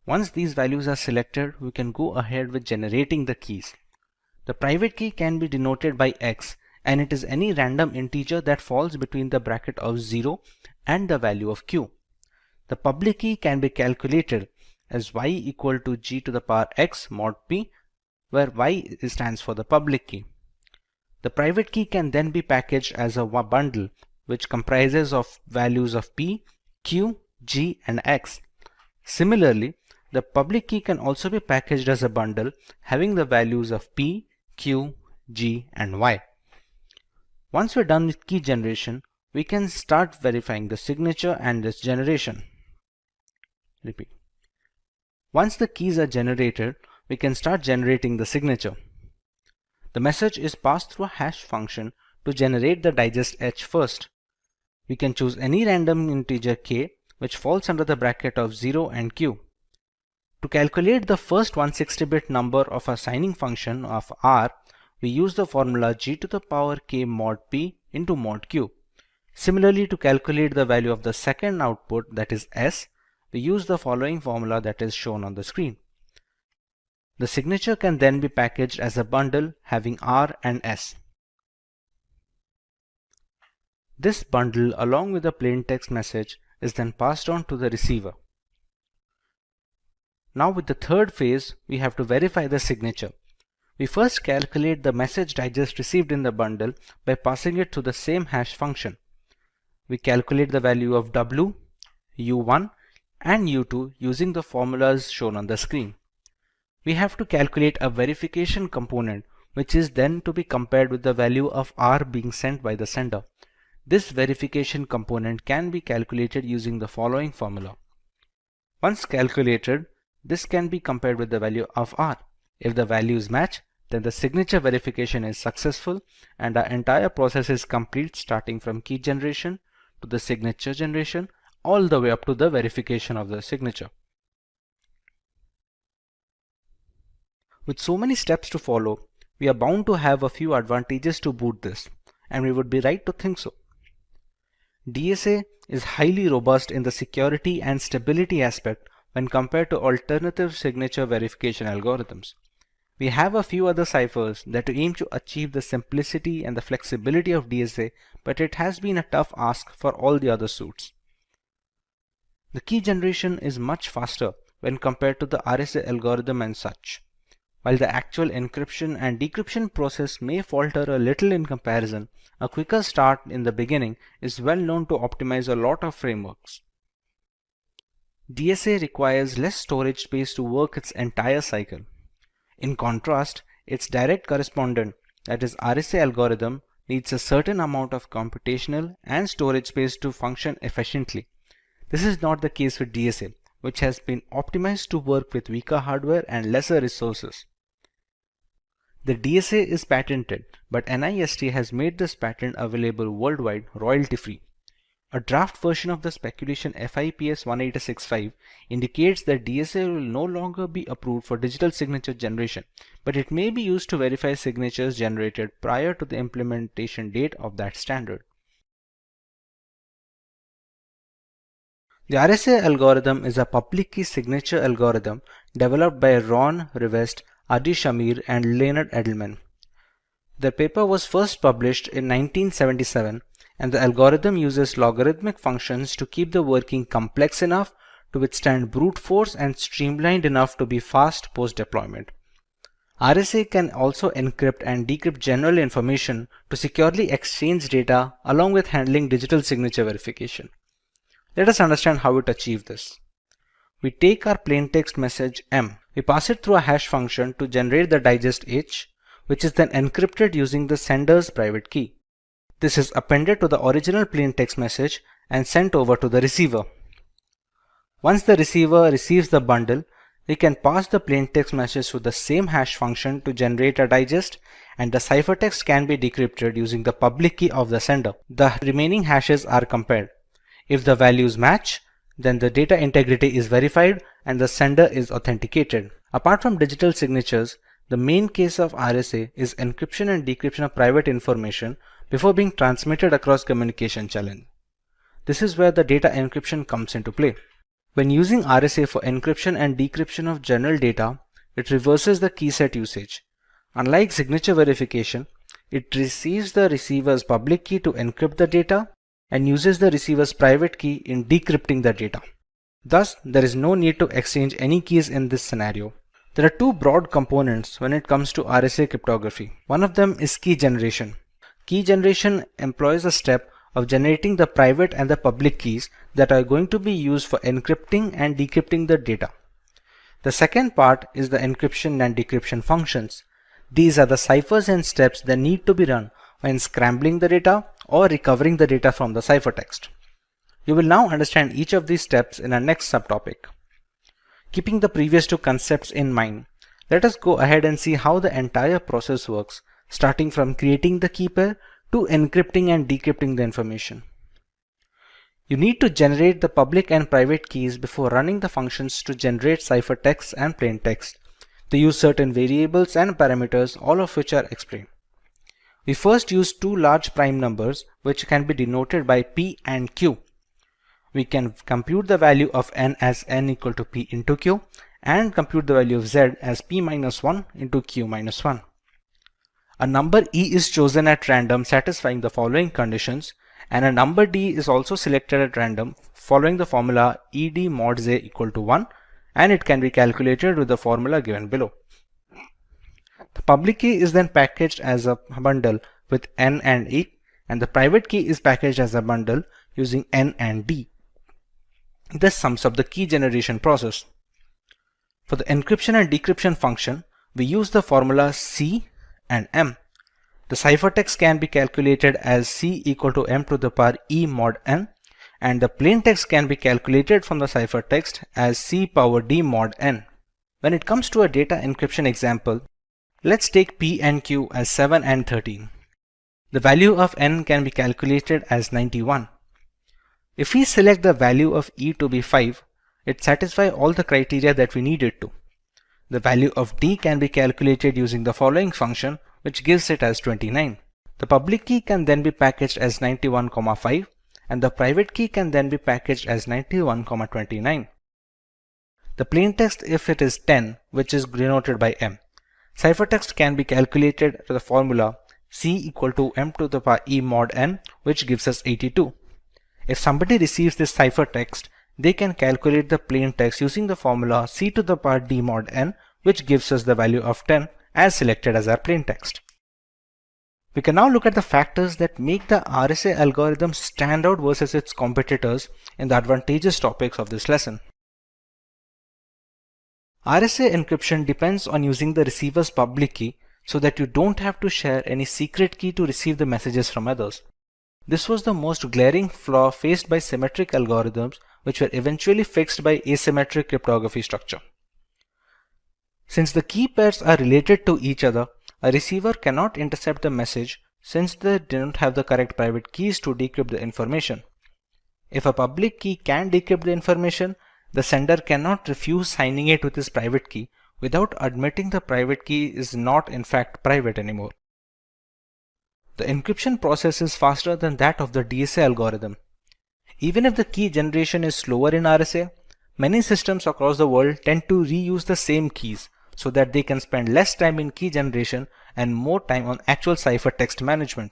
Once these values are selected, we can go ahead with generating the keys. The private key can be denoted by x, and it is any random integer that falls between the bracket of 0 and the value of q. The public key can be calculated as y equal to g to the power x mod p, where y stands for the public key. The private key can then be packaged as a bundle which comprises of values of p, q, g, and x. Similarly, the public key can also be packaged as a bundle having the values of p, q, g, and y. Once we're done with key generation, we can start verifying the signature and its generation. Repeat. Once the keys are generated, we can start generating the signature. The message is passed through a hash function to generate the digest h first. We can choose any random integer k which falls under the bracket of 0 and q. To calculate the first 160-bit number of a signing function of r, we use the formula g to the power k mod p into mod q. Similarly, to calculate the value of the second output, that is s, we use the following formula that is shown on the screen. The signature can then be packaged as a bundle having r and s. This bundle along with the plain text message is then passed on to the receiver. Now with the third phase, we have to verify the signature. We first calculate the message digest received in the bundle by passing it through the same hash function. We calculate the value of w, u1, and u2 using the formulas shown on the screen. We have to calculate a verification component which is then to be compared with the value of r being sent by the sender. This verification component can be calculated using the following formula. Once calculated, this can be compared with the value of r. If the values match, then the signature verification is successful and our entire process is complete, starting from key generation to the signature generation all the way up to the verification of the signature. With so many steps to follow, we are bound to have a few advantages to boot this, and we would be right to think so. DSA is highly robust in the security and stability aspect when compared to alternative signature verification algorithms. We have a few other ciphers that aim to achieve the simplicity and the flexibility of DSA, but it has been a tough ask for all the other suits. The key generation is much faster when compared to the RSA algorithm and such. While the actual encryption and decryption process may falter a little in comparison, a quicker start in the beginning is well known to optimize a lot of frameworks. DSA requires less storage space to work its entire cycle. In contrast, its direct correspondent, that is RSA algorithm, needs a certain amount of computational and storage space to function efficiently. This is not the case with DSA, which has been optimized to work with weaker hardware and lesser resources. The DSA is patented, but NIST has made this patent available worldwide royalty-free. A draft version of the speculation FIPS 186.5 indicates that DSA will no longer be approved for digital signature generation, but it may be used to verify signatures generated prior to the implementation date of that standard. The RSA algorithm is a public key signature algorithm developed by Ron Rivest, Adi Shamir, and Leonard Edelman. The paper was first published in 1977, and the algorithm uses logarithmic functions to keep the working complex enough to withstand brute force and streamlined enough to be fast post-deployment. RSA can also encrypt and decrypt general information to securely exchange data along with handling digital signature verification. Let us understand how it achieves this. We take our plaintext message M. We pass it through a hash function to generate the digest H, which is then encrypted using the sender's private key. This is appended to the original plaintext message and sent over to the receiver. Once the receiver receives the bundle, we can pass the plaintext message to the same hash function to generate a digest, and the ciphertext can be decrypted using the public key of the sender. The remaining hashes are compared. If the values match, then the data integrity is verified and the sender is authenticated. Apart from digital signatures, the main case of RSA is encryption and decryption of private information before being transmitted across communication channels. This is where the data encryption comes into play. When using RSA for encryption and decryption of general data, it reverses the key set usage. Unlike signature verification, it receives the receiver's public key to encrypt the data and uses the receiver's private key in decrypting the data. Thus, there is no need to exchange any keys in this scenario. There are two broad components when it comes to RSA cryptography. One of them is key generation. Key generation employs the step of generating the private and the public keys that are going to be used for encrypting and decrypting the data. The second part is the encryption and decryption functions. These are the ciphers and steps that need to be run when scrambling the data or recovering the data from the ciphertext. You will now understand each of these steps in our next subtopic. Keeping the previous two concepts in mind, let us go ahead and see how the entire process works, starting from creating the key pair to encrypting and decrypting the information. You need to generate the public and private keys before running the functions to generate ciphertext and plaintext. They use certain variables and parameters, all of which are explained. We first use two large prime numbers which can be denoted by P and Q. We can compute the value of n as n equal to P into Q and compute the value of z as P minus 1 into Q minus 1. A number E is chosen at random satisfying the following conditions, and a number D is also selected at random following the formula ED mod Z equal to 1, and it can be calculated with the formula given below. The public key is then packaged as a bundle with N and E, and the private key is packaged as a bundle using N and D. This sums up the key generation process. For the encryption and decryption function, we use the formula C and M. The ciphertext can be calculated as C equal to M to the power E mod N, and the plaintext can be calculated from the ciphertext as C power D mod N. When it comes to a data encryption example, let's take P and Q as 7 and 13. The value of N can be calculated as 91. If we select the value of E to be 5, it satisfies all the criteria that we need it to. The value of D can be calculated using the following function, which gives it as 29. The public key can then be packaged as 91,5 and the private key can then be packaged as 91,29. The plaintext, if it is 10, which is denoted by M. Ciphertext can be calculated to the formula C equal to M to the power E mod N, which gives us 82. If somebody receives this ciphertext, they can calculate the plaintext using the formula C to the power D mod N, which gives us the value of 10 as selected as our plaintext. We can now look at the factors that make the RSA algorithm stand out versus its competitors in the advantageous topics of this lesson. RSA encryption depends on using the receiver's public key so that you don't have to share any secret key to receive the messages from others. This was the most glaring flaw faced by symmetric algorithms, which were eventually fixed by asymmetric cryptography structure. Since the key pairs are related to each other, a receiver cannot intercept the message since they don't have the correct private keys to decrypt the information. If a public key can decrypt the information, the sender cannot refuse signing it with his private key without admitting the private key is not in fact private anymore. The encryption process is faster than that of the DSA algorithm. Even if the key generation is slower in RSA, many systems across the world tend to reuse the same keys so that they can spend less time in key generation and more time on actual ciphertext management.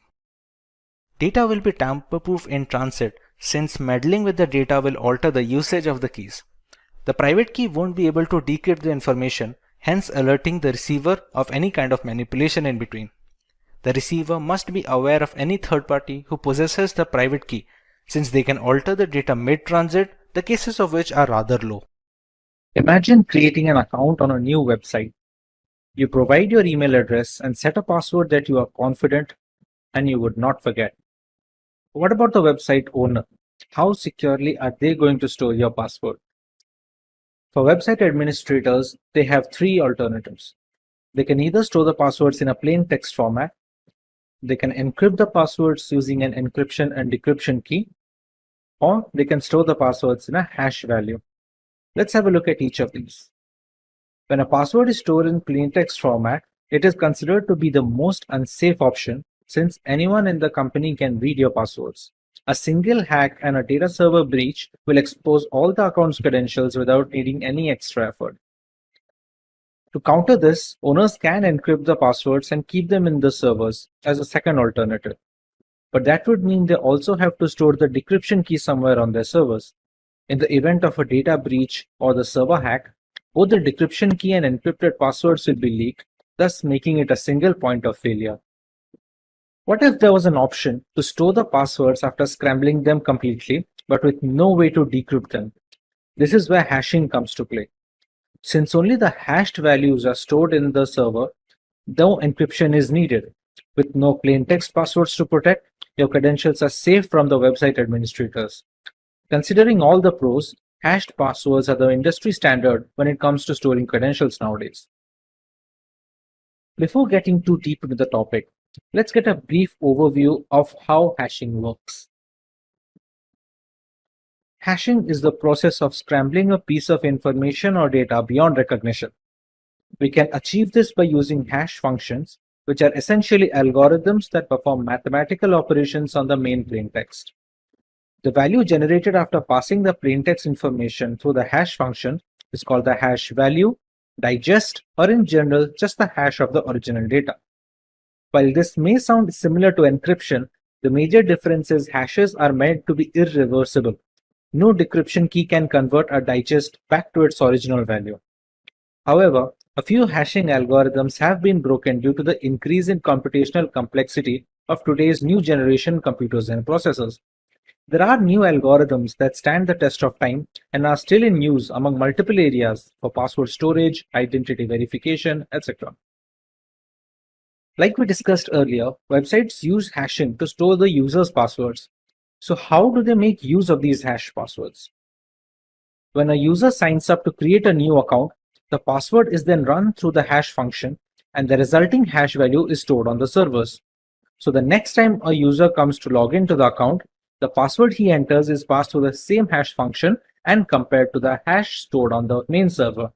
Data will be tamper-proof in transit since meddling with the data will alter the usage of the keys. The private key won't be able to decrypt the information, hence alerting the receiver of any kind of manipulation in between. The receiver must be aware of any third party who possesses the private key, since they can alter the data mid-transit, the cases of which are rather low. Imagine creating an account on a new website. You provide your email address and set a password that you are confident and you would not forget. What about the website owner? How securely are they going to store your password? For website administrators, they have three alternatives. They can either store the passwords in a plain text format, they can encrypt the passwords using an encryption and decryption key, or they can store the passwords in a hash value. Let's have a look at each of these. When a password is stored in plain text format, it is considered to be the most unsafe option since anyone in the company can read your passwords. A single hack and a data server breach will expose all the account's credentials without needing any extra effort. To counter this, owners can encrypt the passwords and keep them in the servers as a second alternative. But that would mean they also have to store the decryption key somewhere on their servers. In the event of a data breach or the server hack, both the decryption key and encrypted passwords will be leaked, thus making it a single point of failure. What if there was an option to store the passwords after scrambling them completely, but with no way to decrypt them? This is where hashing comes to play. Since only the hashed values are stored in the server, no encryption is needed. With no plain text passwords to protect, your credentials are safe from the website administrators. Considering all the pros, hashed passwords are the industry standard when it comes to storing credentials nowadays. Before getting too deep into the topic, let's get a brief overview of how hashing works. Hashing is the process of scrambling a piece of information or data beyond recognition. We can achieve this by using hash functions, which are essentially algorithms that perform mathematical operations on the main plain text. The value generated after passing the plain text information through the hash function is called the hash value, digest, or in general, just the hash of the original data. While this may sound similar to encryption, the major difference is hashes are meant to be irreversible. No decryption key can convert a digest back to its original value. However, a few hashing algorithms have been broken due to the increase in computational complexity of today's new generation computers and processors. There are new algorithms that stand the test of time and are still in use among multiple areas for password storage, identity verification, etc. Like we discussed earlier, websites use hashing to store the user's passwords. So how do they make use of these hash passwords? When a user signs up to create a new account, the password is then run through the hash function and the resulting hash value is stored on the servers. So the next time a user comes to log into the account, the password he enters is passed through the same hash function and compared to the hash stored on the main server.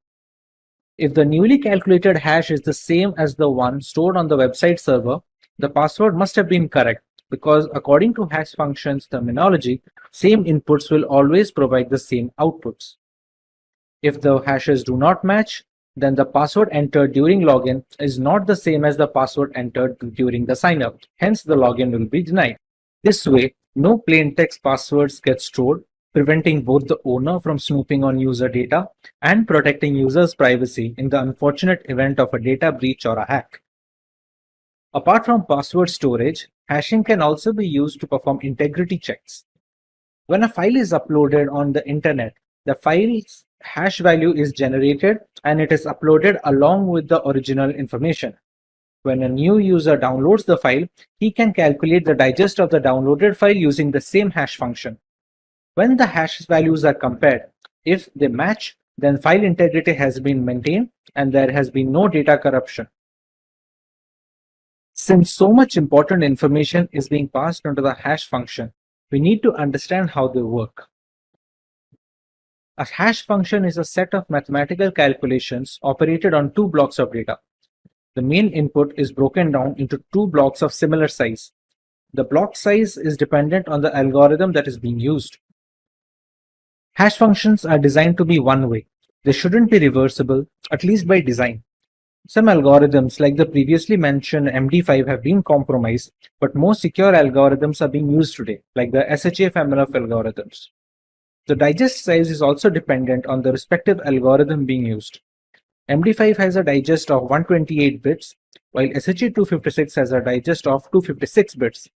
If the newly calculated hash is the same as the one stored on the website server, the password must have been correct because according to hash functions terminology, same inputs will always provide the same outputs. If the hashes do not match, then the password entered during login is not the same as the password entered during the signup. Hence, the login will be denied. This way, no plain text passwords get stored, preventing both the owner from snooping on user data and protecting users' privacy in the unfortunate event of a data breach or a hack. Apart from password storage, hashing can also be used to perform integrity checks. When a file is uploaded on the internet, the file's hash value is generated and it is uploaded along with the original information. When a new user downloads the file, he can calculate the digest of the downloaded file using the same hash function. When the hash values are compared, if they match, then file integrity has been maintained and there has been no data corruption. Since so much important information is being passed onto the hash function, we need to understand how they work. A hash function is a set of mathematical calculations operated on two blocks of data. The main input is broken down into two blocks of similar size. The block size is dependent on the algorithm that is being used. Hash functions are designed to be one-way. They shouldn't be reversible, at least by design. Some algorithms like the previously mentioned MD5 have been compromised, but more secure algorithms are being used today, like the SHA family of algorithms. The digest size is also dependent on the respective algorithm being used. MD5 has a digest of 128 bits, while SHE-256 has a digest of 256 bits.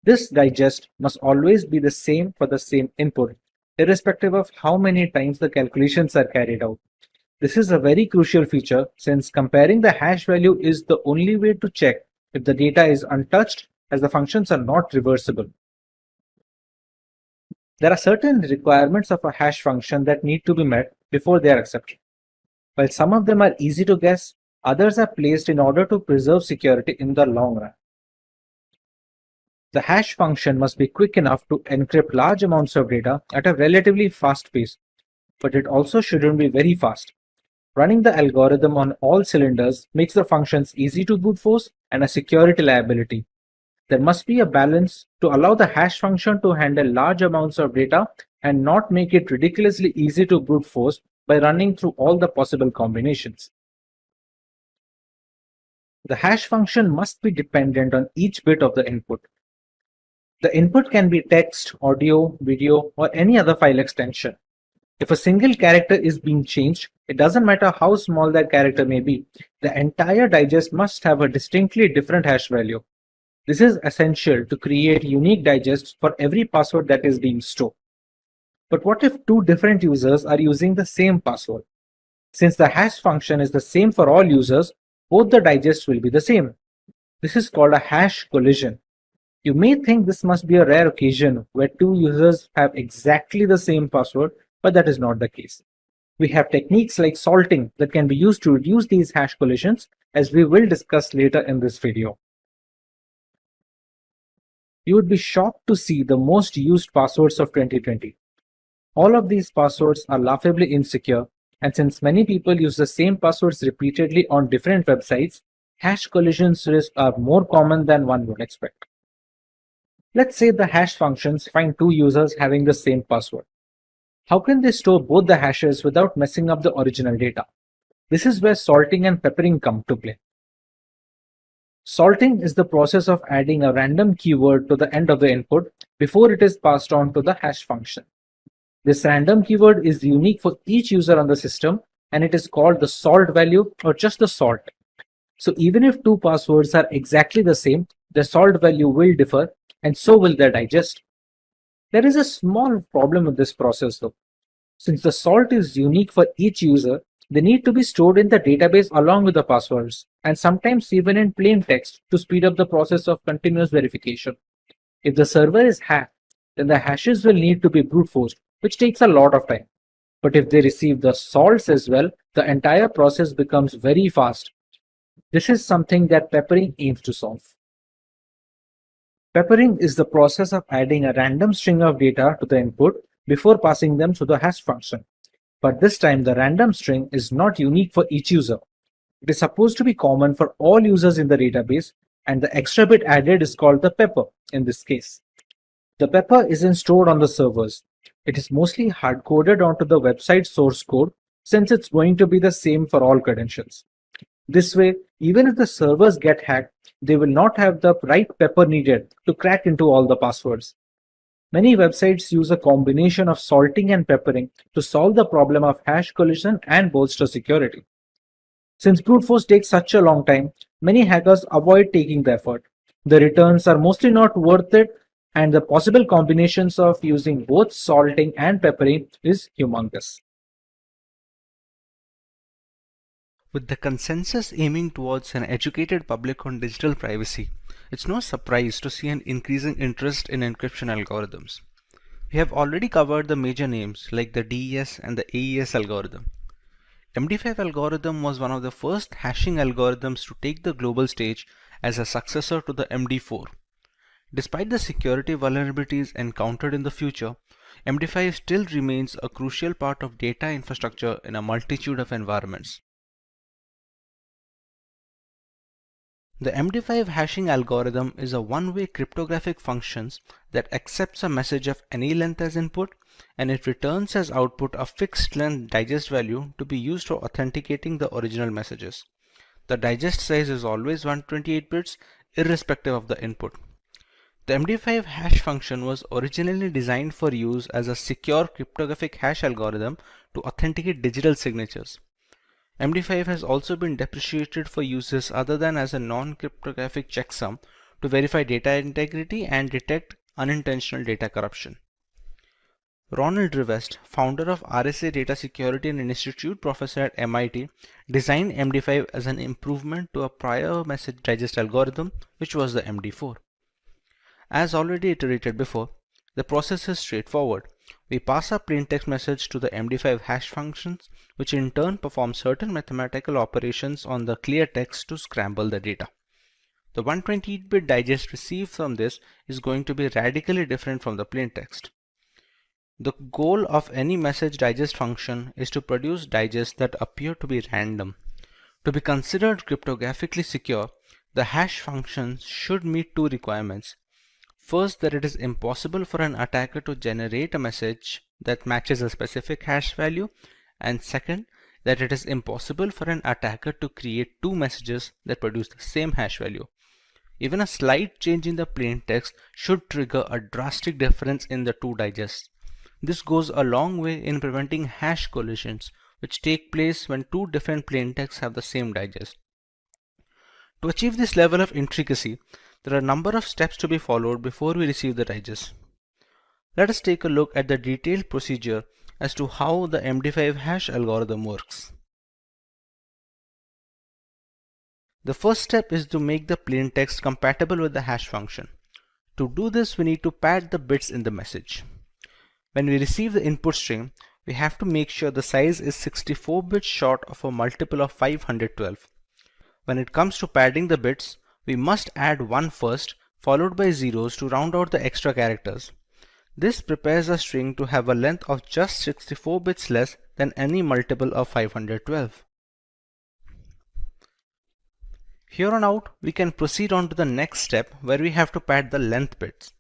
This digest must always be the same for the same input, irrespective of how many times the calculations are carried out. This is a very crucial feature since comparing the hash value is the only way to check if the data is untouched, as the functions are not reversible. There are certain requirements of a hash function that need to be met before they are accepted. While some of them are easy to guess, others are placed in order to preserve security in the long run. The hash function must be quick enough to encrypt large amounts of data at a relatively fast pace, but it also shouldn't be very fast. Running the algorithm on all cylinders makes the functions easy to brute force and a security liability. There must be a balance to allow the hash function to handle large amounts of data and not make it ridiculously easy to brute force by running through all the possible combinations. The hash function must be dependent on each bit of the input. The input can be text, audio, video, or any other file extension. If a single character is being changed, it doesn't matter how small that character may be, the entire digest must have a distinctly different hash value. This is essential to create unique digests for every password that is being stored. But what if two different users are using the same password? Since the hash function is the same for all users, both the digests will be the same. This is called a hash collision. You may think this must be a rare occasion where two users have exactly the same password, but that is not the case. We have techniques like salting that can be used to reduce these hash collisions, as we will discuss later in this video. You would be shocked to see the most used passwords of 2020. All of these passwords are laughably insecure, and since many people use the same passwords repeatedly on different websites, hash collisions risks are more common than one would expect. Let's say the hash functions find two users having the same password. How can they store both the hashes without messing up the original data? This is where salting and peppering come to play. Salting is the process of adding a random keyword to the end of the input before it is passed on to the hash function. This random keyword is unique for each user on the system, and it is called the salt value or just the salt. So even if two passwords are exactly the same, the salt value will differ, and so will their digest. There is a small problem with this process though. Since the salt is unique for each user, they need to be stored in the database along with the passwords, and sometimes even in plain text to speed up the process of continuous verification. If the server is hacked, then the hashes will need to be brute forced, which takes a lot of time. But if they receive the salts as well, the entire process becomes very fast. This is something that peppering aims to solve. Peppering is the process of adding a random string of data to the input before passing them to the hash function. But this time the random string is not unique for each user. It is supposed to be common for all users in the database, and the extra bit added is called the pepper in this case. The pepper isn't stored on the servers. It is mostly hard-coded onto the website source code since it's going to be the same for all credentials. This way, even if the servers get hacked, they will not have the right pepper needed to crack into all the passwords. Many websites use a combination of salting and peppering to solve the problem of hash collision and bolster security. Since brute force takes such a long time, many hackers avoid taking the effort. The returns are mostly not worth it, and the possible combinations of using both salting and peppering is humongous. With the consensus aiming towards an educated public on digital privacy, it's no surprise to see an increasing interest in encryption algorithms. We have already covered the major names like the DES and the AES algorithm. MD5 algorithm was one of the first hashing algorithms to take the global stage as a successor to the MD4. Despite the security vulnerabilities encountered in the future, MD5 still remains a crucial part of data infrastructure in a multitude of environments. The MD5 hashing algorithm is a one-way cryptographic function that accepts a message of any length as input, and it returns as output a fixed length digest value to be used for authenticating the original messages. The digest size is always 128 bits irrespective of the input. The MD5 hash function was originally designed for use as a secure cryptographic hash algorithm to authenticate digital signatures. MD5 has also been deprecated for uses other than as a non-cryptographic checksum to verify data integrity and detect unintentional data corruption. Ronald Rivest, founder of RSA Data Security and an institute professor at MIT, designed MD5 as an improvement to a prior message digest algorithm, which was the MD4. As already iterated before, the process is straightforward. We pass a plaintext message to the MD5 hash functions, which in turn perform certain mathematical operations on the clear text to scramble the data. The 128-bit digest received from this is going to be radically different from the plaintext. The goal of any message digest function is to produce digests that appear to be random. To be considered cryptographically secure, the hash function should meet two requirements. First, that it is impossible for an attacker to generate a message that matches a specific hash value, and second, that it is impossible for an attacker to create two messages that produce the same hash value. Even a slight change in the plaintext should trigger a drastic difference in the two digests. This goes a long way in preventing hash collisions, which take place when two different plaintexts have the same digest. To achieve this level of intricacy, there are a number of steps to be followed before we receive the digest. Let us take a look at the detailed procedure as to how the MD5 hash algorithm works. The first step is to make the plaintext compatible with the hash function. To do this, we need to pad the bits in the message. When we receive the input string, we have to make sure the size is 64 bits short of a multiple of 512. When it comes to padding the bits, we must add 1 first, followed by zeros to round out the extra characters. This prepares a string to have a length of just 64 bits less than any multiple of 512. Here on out, we can proceed on to the next step where we have to pad the length bits.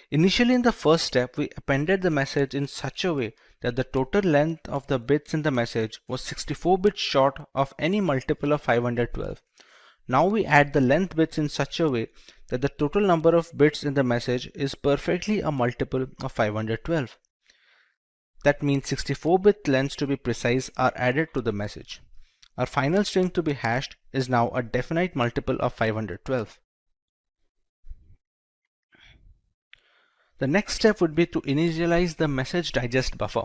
Initially in the first step, we appended the message in such a way that the total length of the bits in the message was 64 bits short of any multiple of 512. Now we add the length bits in such a way that the total number of bits in the message is perfectly a multiple of 512. That means 64-bit lengths, to be precise, are added to the message. Our final string to be hashed is now a definite multiple of 512. The next step would be to initialize the message digest buffer.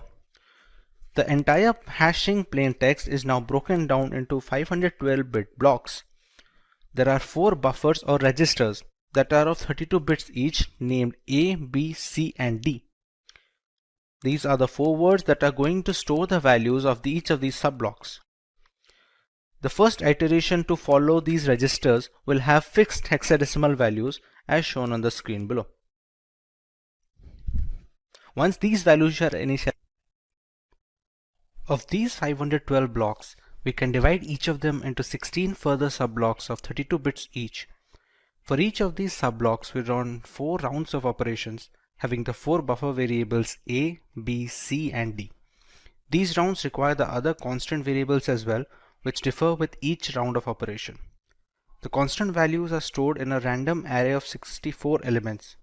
The entire hashing plaintext is now broken down into 512-bit blocks. There are 4 buffers or registers that are of 32 bits each, named A, B, C, and D. These are the 4 words that are going to store the values of each of these subblocks. The first iteration to follow these registers will have fixed hexadecimal values as shown on the screen below. Once these values are initialized, of these 512 blocks, we can divide each of them into 16 further subblocks of 32 bits each. For each of these subblocks, we run 4 rounds of operations having the 4 buffer variables A, B, C, and D. These rounds require the other constant variables as well, which differ with each round of operation. The constant values are stored in a random array of 64 elements.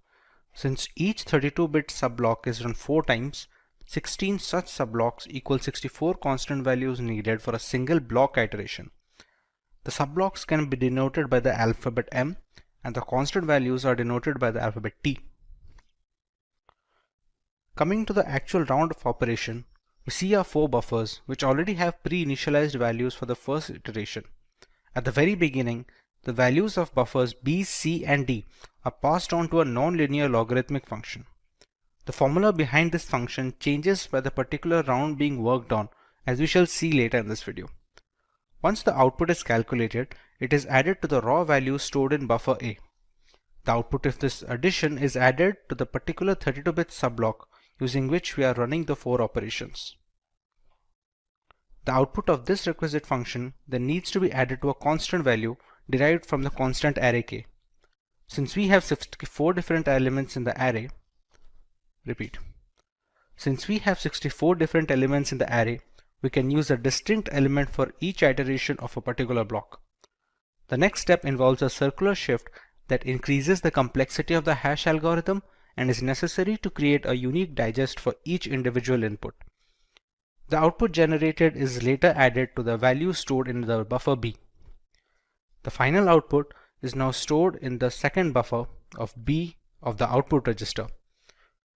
Since each 32-bit subblock is run 4 times, 16 such subblocks equal 64 constant values needed for a single block iteration. The subblocks can be denoted by the alphabet M, and the constant values are denoted by the alphabet T. Coming to the actual round of operation, we see our 4 buffers which already have pre-initialized values for the first iteration. At the very beginning, the values of buffers B, C, and D are passed on to a non-linear logarithmic function. The formula behind this function changes by the particular round being worked on, as we shall see later in this video. Once the output is calculated, it is added to the raw value stored in buffer A. The output of this addition is added to the particular 32-bit subblock using which we are running the 4 operations. The output of this requisite function then needs to be added to a constant value derived from the constant array k. Since we have 64 different elements in the array, Since we have 64 different elements in the array, we can use a distinct element for each iteration of a particular block. The next step involves a circular shift that increases the complexity of the hash algorithm and is necessary to create a unique digest for each individual input. The output generated is later added to the value stored in the buffer B. The final output is now stored in the second buffer of B of the output register.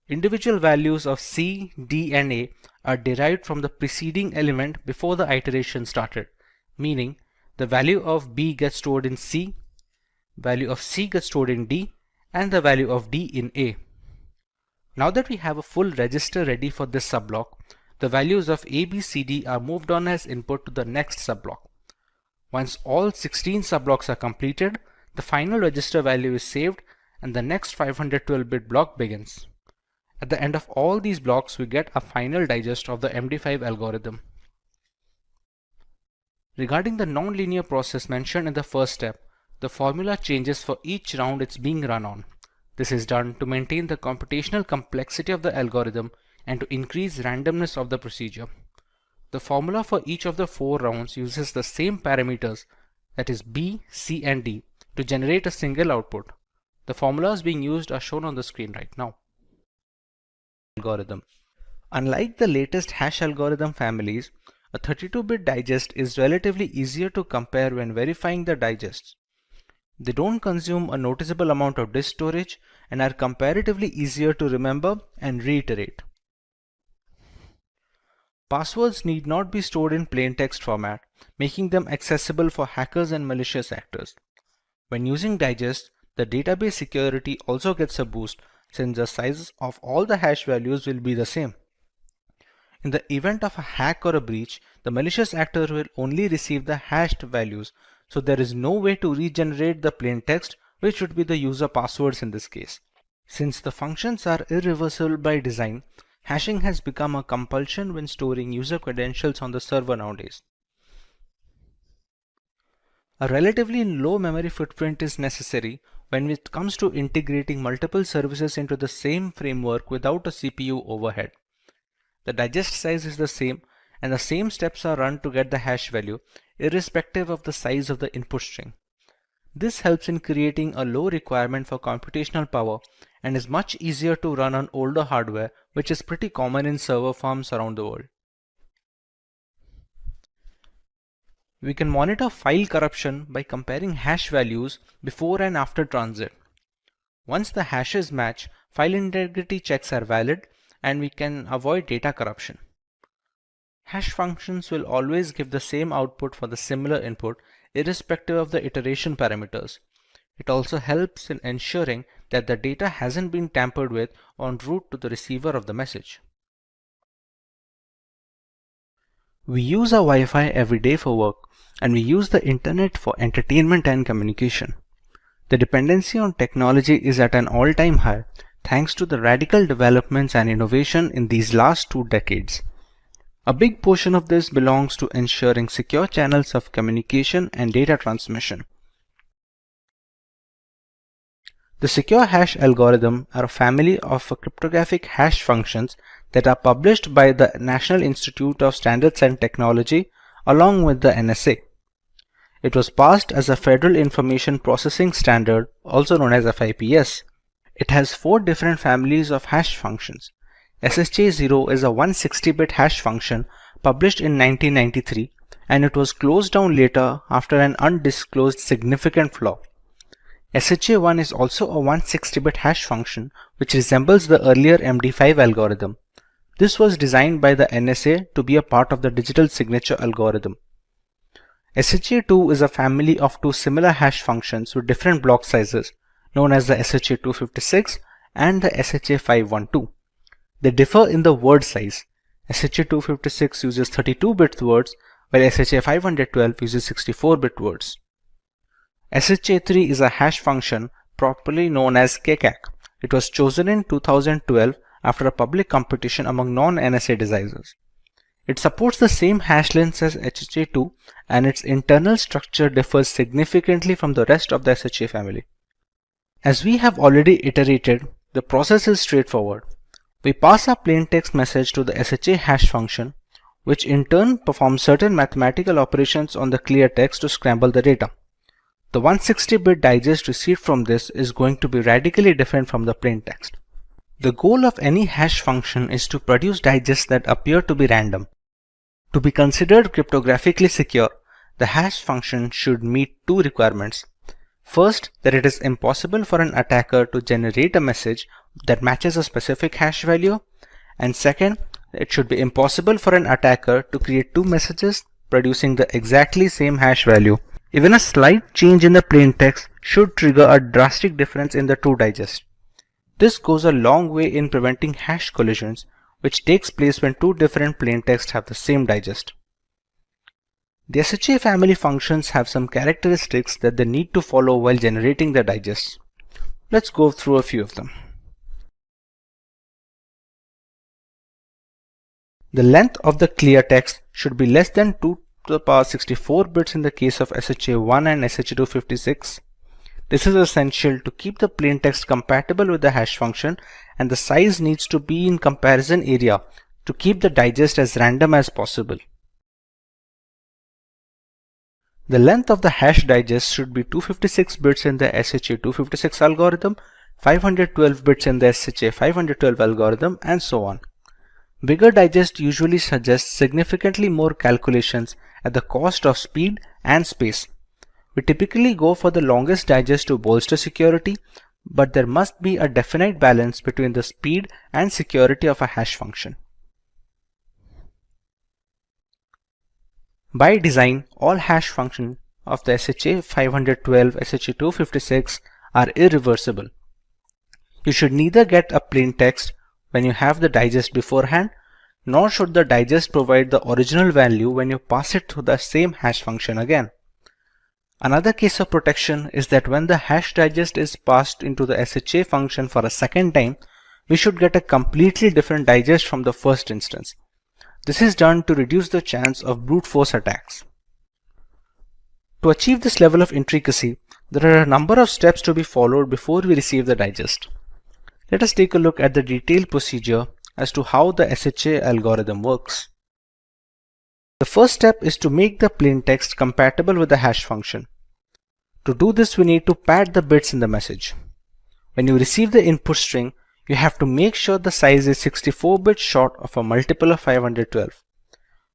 Individual values of C, D, and A are derived from the preceding element before the iteration started, meaning the value of B gets stored in C, value of C gets stored in D, and the value of D in A. Now that we have a full register ready for this subblock, the values of A, B, C, D are moved on as input to the next subblock. Once all 16 subblocks are completed, the final register value is saved and the next 512-bit block begins. At the end of all these blocks, we get a final digest of the MD5 algorithm. Regarding the nonlinear process mentioned in the first step, the formula changes for each round it's being run on. This is done to maintain the computational complexity of the algorithm and to increase randomness of the procedure. The formula for each of the 4 rounds uses the same parameters, that is B, C, and D, to generate a single output. The formulas being used are shown on the screen right now. Algorithm. Unlike the latest hash algorithm families, a 32-bit digest is relatively easier to compare when verifying the digests. They don't consume a noticeable amount of disk storage and are comparatively easier to remember and reiterate. Passwords need not be stored in plain text format, making them accessible for hackers and malicious actors. When using digests, the database security also gets a boost since the sizes of all the hash values will be the same. In the event of a hack or a breach, the malicious actor will only receive the hashed values, so there is no way to regenerate the plain text, which would be the user passwords in this case. Since the functions are irreversible by design, hashing has become a compulsion when storing user credentials on the server nowadays. A relatively low memory footprint is necessary when it comes to integrating multiple services into the same framework without a CPU overhead. The digest size is the same and the same steps are run to get the hash value, irrespective of the size of the input string. This helps in creating a low requirement for computational power and is much easier to run on older hardware, which is pretty common in server farms around the world. We can monitor file corruption by comparing hash values before and after transit. Once the hashes match, file integrity checks are valid and we can avoid data corruption. Hash functions will always give the same output for the similar input, irrespective of the iteration parameters. It also helps in ensuring that the data hasn't been tampered with en route to the receiver of the message. We use our Wi-Fi every day for work, and we use the internet for entertainment and communication. The dependency on technology is at an all-time high, thanks to the radical developments and innovation in these last 2 decades. A big portion of this belongs to ensuring secure channels of communication and data transmission. The secure hash algorithm are a family of cryptographic hash functions that are published by the National Institute of Standards and Technology along with the NSA. It was passed as a Federal Information Processing Standard, also known as FIPS. It has 4 different families of hash functions. SHA-0 is a 160-bit hash function published in 1993, and it was closed down later after an undisclosed significant flaw. SHA-1 is also a 160-bit hash function which resembles the earlier MD5 algorithm. This was designed by the NSA to be a part of the digital signature algorithm. SHA-2 is a family of 2 similar hash functions with different block sizes, known as the SHA-256 and the SHA-512. They differ in the word size. SHA-256 uses 32-bit words, while SHA-512 uses 64-bit words. SHA-3 is a hash function properly known as KCAC. It was chosen in 2012 after a public competition among non-NSA designers. It supports the same hash length as SHA-2 and its internal structure differs significantly from the rest of the SHA family. As we have already iterated, the process is straightforward. We pass a plain text message to the SHA hash function, which in turn performs certain mathematical operations on the clear text to scramble the data. The 160-bit digest received from this is going to be radically different from the plain text. The goal of any hash function is to produce digests that appear to be random. To be considered cryptographically secure, the hash function should meet two requirements. First, that it is impossible for an attacker to generate a message that matches a specific hash value, and second, it should be impossible for an attacker to create two messages producing the exactly same hash value. Even a slight change in the plain text should trigger a drastic difference in the two digests. This goes a long way in preventing hash collisions, which takes place when two different plain texts have the same digest. The SHA family functions have some characteristics that they need to follow while generating the digests. Let's go through a few of them. The length of the clear text should be less than 2 to the power 64 bits in the case of SHA-1 and SHA-256. This is essential to keep the plain text compatible with the hash function, and the size needs to be in comparison area to keep the digest as random as possible. The length of the hash digest should be 256 bits in the SHA-256 algorithm, 512 bits in the SHA-512 algorithm, and so on. Bigger digest usually suggests significantly more calculations at the cost of speed and space. We typically go for the longest digest to bolster security, but there must be a definite balance between the speed and security of a hash function. By design, all hash functions of the SHA-512, SHA-256 are irreversible. You should neither get a plain text when you have the digest beforehand, nor should the digest provide the original value when you pass it through the same hash function again. Another case of protection is that when the hash digest is passed into the SHA function for a second time, we should get a completely different digest from the first instance. This is done to reduce the chance of brute force attacks. To achieve this level of intricacy, there are a number of steps to be followed before we receive the digest. Let us take a look at the detailed procedure as to how the SHA algorithm works. The first step is to make the plain text compatible with the hash function. To do this, we need to pad the bits in the message. When you receive the input string, you have to make sure the size is 64 bits short of a multiple of 512.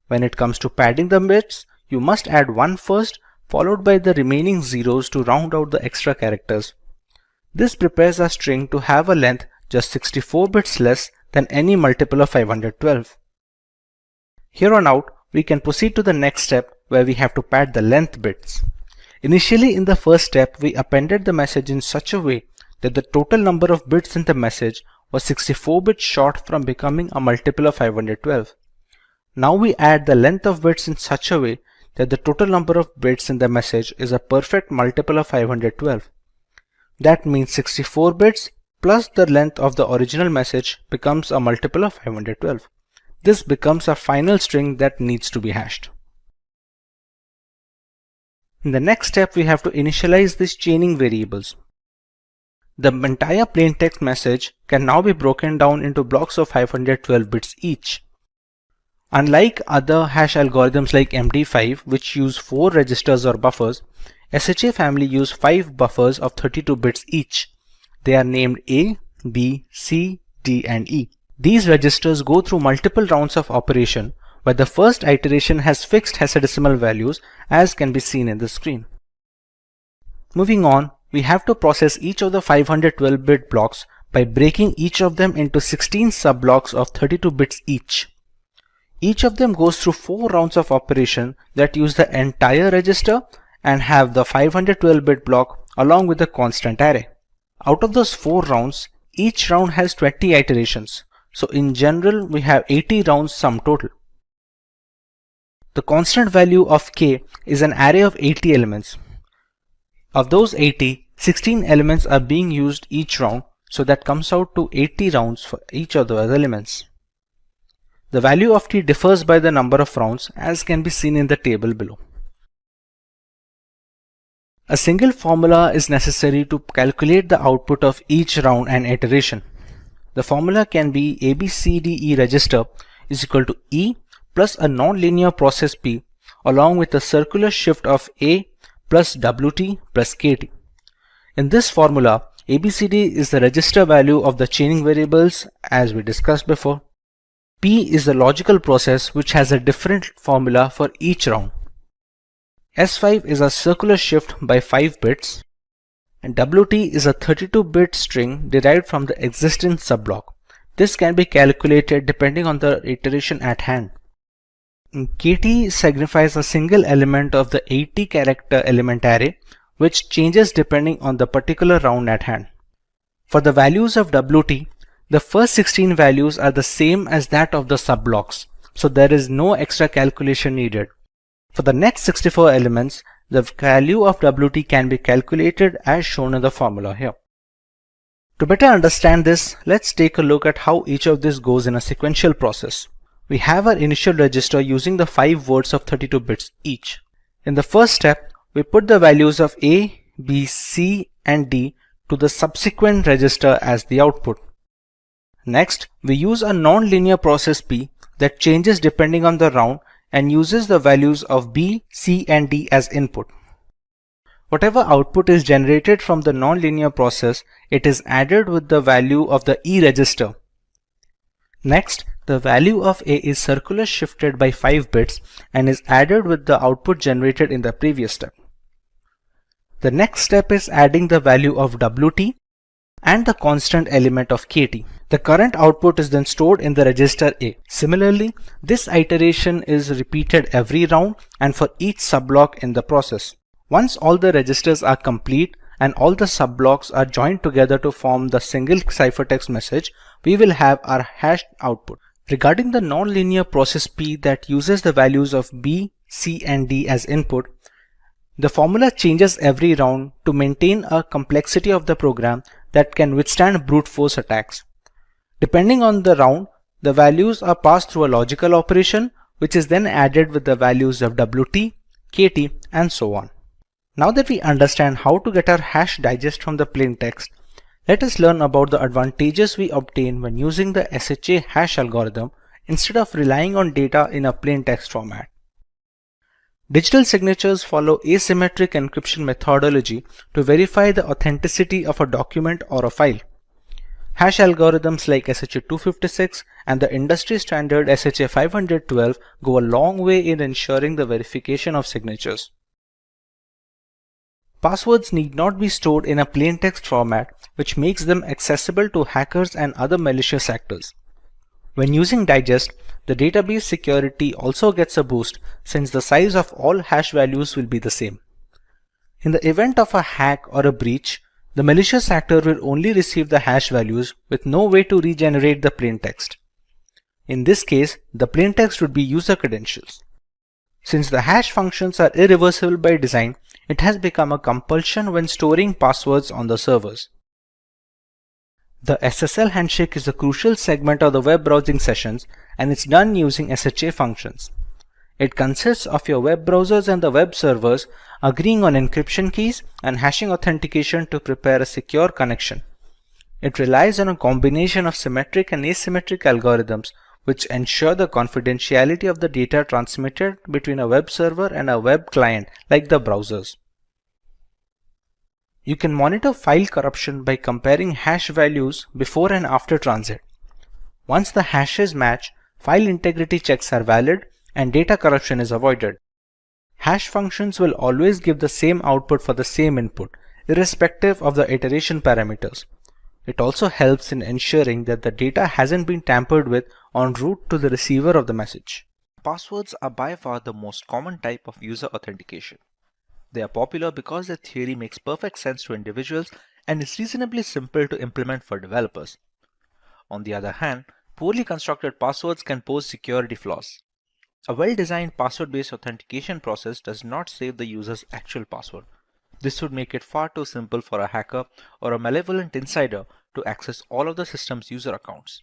When it comes to padding the bits, you must add 1 first, followed by the remaining zeros to round out the extra characters. This prepares our string to have a length just 64 bits less than any multiple of 512. Here on out, we can proceed to the next step where we have to pad the length bits. Initially, in the first step, we appended the message in such a way that the total number of bits in the message was 64 bits short from becoming a multiple of 512. Now we add the length of bits in such a way that the total number of bits in the message is a perfect multiple of 512. That means 64 bits plus the length of the original message becomes a multiple of 512. This becomes a final string that needs to be hashed. In the next step, we have to initialize these chaining variables. The entire plain text message can now be broken down into blocks of 512 bits each. Unlike other hash algorithms like MD5, which use 4 registers or buffers, SHA family use 5 buffers of 32 bits each. They are named A, B, C, D, and E. These registers go through multiple rounds of operation, where the first iteration has fixed hexadecimal values, as can be seen in the screen. Moving on, we have to process each of the 512-bit blocks by breaking each of them into 16 sub-blocks of 32 bits each. Each of them goes through 4 rounds of operation that use the entire register and have the 512-bit block along with the constant array. Out of those 4 rounds, each round has 20 iterations. So in general, we have 80 rounds sum total. The constant value of k is an array of 80 elements. Of those 80, 16 elements are being used each round, so that comes out to 80 rounds for each of those elements. The value of t differs by the number of rounds, as can be seen in the table below. A single formula is necessary to calculate the output of each round and iteration. The formula can be ABCDE register is equal to E plus a non-linear process P along with a circular shift of A plus WT plus KT. In this formula, ABCD is the register value of the chaining variables as we discussed before. P is the logical process which has a different formula for each round. S5 is a circular shift by 5 bits, and WT is a 32-bit string derived from the existing subblock. This can be calculated depending on the iteration at hand. KT signifies a single element of the 80-character element array, which changes depending on the particular round at hand. For the values of WT, the first 16 values are the same as that of the subblocks, so there is no extra calculation needed. For the next 64 elements, the value of WT can be calculated as shown in the formula here. To better understand this, let's take a look at how each of this goes in a sequential process. We have our initial register using the 5 words of 32 bits each. In the first step, we put the values of A, B, C, and D to the subsequent register as the output. Next, we use a non-linear process P that changes depending on the round and uses the values of B, C, and D as input. Whatever output is generated from the non-linear process, it is added with the value of the E register. Next, the value of A is circular shifted by 5 bits and is added with the output generated in the previous step. The next step is adding the value of WT and the constant element of KT. The current output is then stored in the register A. Similarly, this iteration is repeated every round and for each subblock in the process. Once all the registers are complete and all the subblocks are joined together to form the single ciphertext message, we will have our hashed output. Regarding the non-linear process P that uses the values of B, C, and D as input, the formula changes every round to maintain a complexity of the program that can withstand brute force attacks. Depending on the round, the values are passed through a logical operation which is then added with the values of WT, KT, and so on. Now that we understand how to get our hash digest from the plain text, let us learn about the advantages we obtain when using the SHA hash algorithm instead of relying on data in a plain text format. Digital signatures follow asymmetric encryption methodology to verify the authenticity of a document or a file. Hash algorithms like SHA-256 and the industry standard SHA-512 go a long way in ensuring the verification of signatures. Passwords need not be stored in a plain text format, which makes them accessible to hackers and other malicious actors. When using Digest, the database security also gets a boost since the size of all hash values will be the same. In the event of a hack or a breach, the malicious actor will only receive the hash values with no way to regenerate the plain text. In this case, the plain text would be user credentials. Since the hash functions are irreversible by design, it has become a compulsion when storing passwords on the servers. The SSL handshake is a crucial segment of the web browsing sessions and it's done using SHA functions. It consists of your web browsers and the web servers agreeing on encryption keys and hashing authentication to prepare a secure connection. It relies on a combination of symmetric and asymmetric algorithms which ensure the confidentiality of the data transmitted between a web server and a web client like the browsers. You can monitor file corruption by comparing hash values before and after transit. Once the hashes match, file integrity checks are valid and data corruption is avoided. Hash functions will always give the same output for the same input, irrespective of the iteration parameters. It also helps in ensuring that the data hasn't been tampered with en route to the receiver of the message. Passwords are by far the most common type of user authentication. They are popular because their theory makes perfect sense to individuals and is reasonably simple to implement for developers. On the other hand, poorly constructed passwords can pose security flaws. A well-designed password-based authentication process does not save the user's actual password. This would make it far too simple for a hacker or a malevolent insider to access all of the system's user accounts.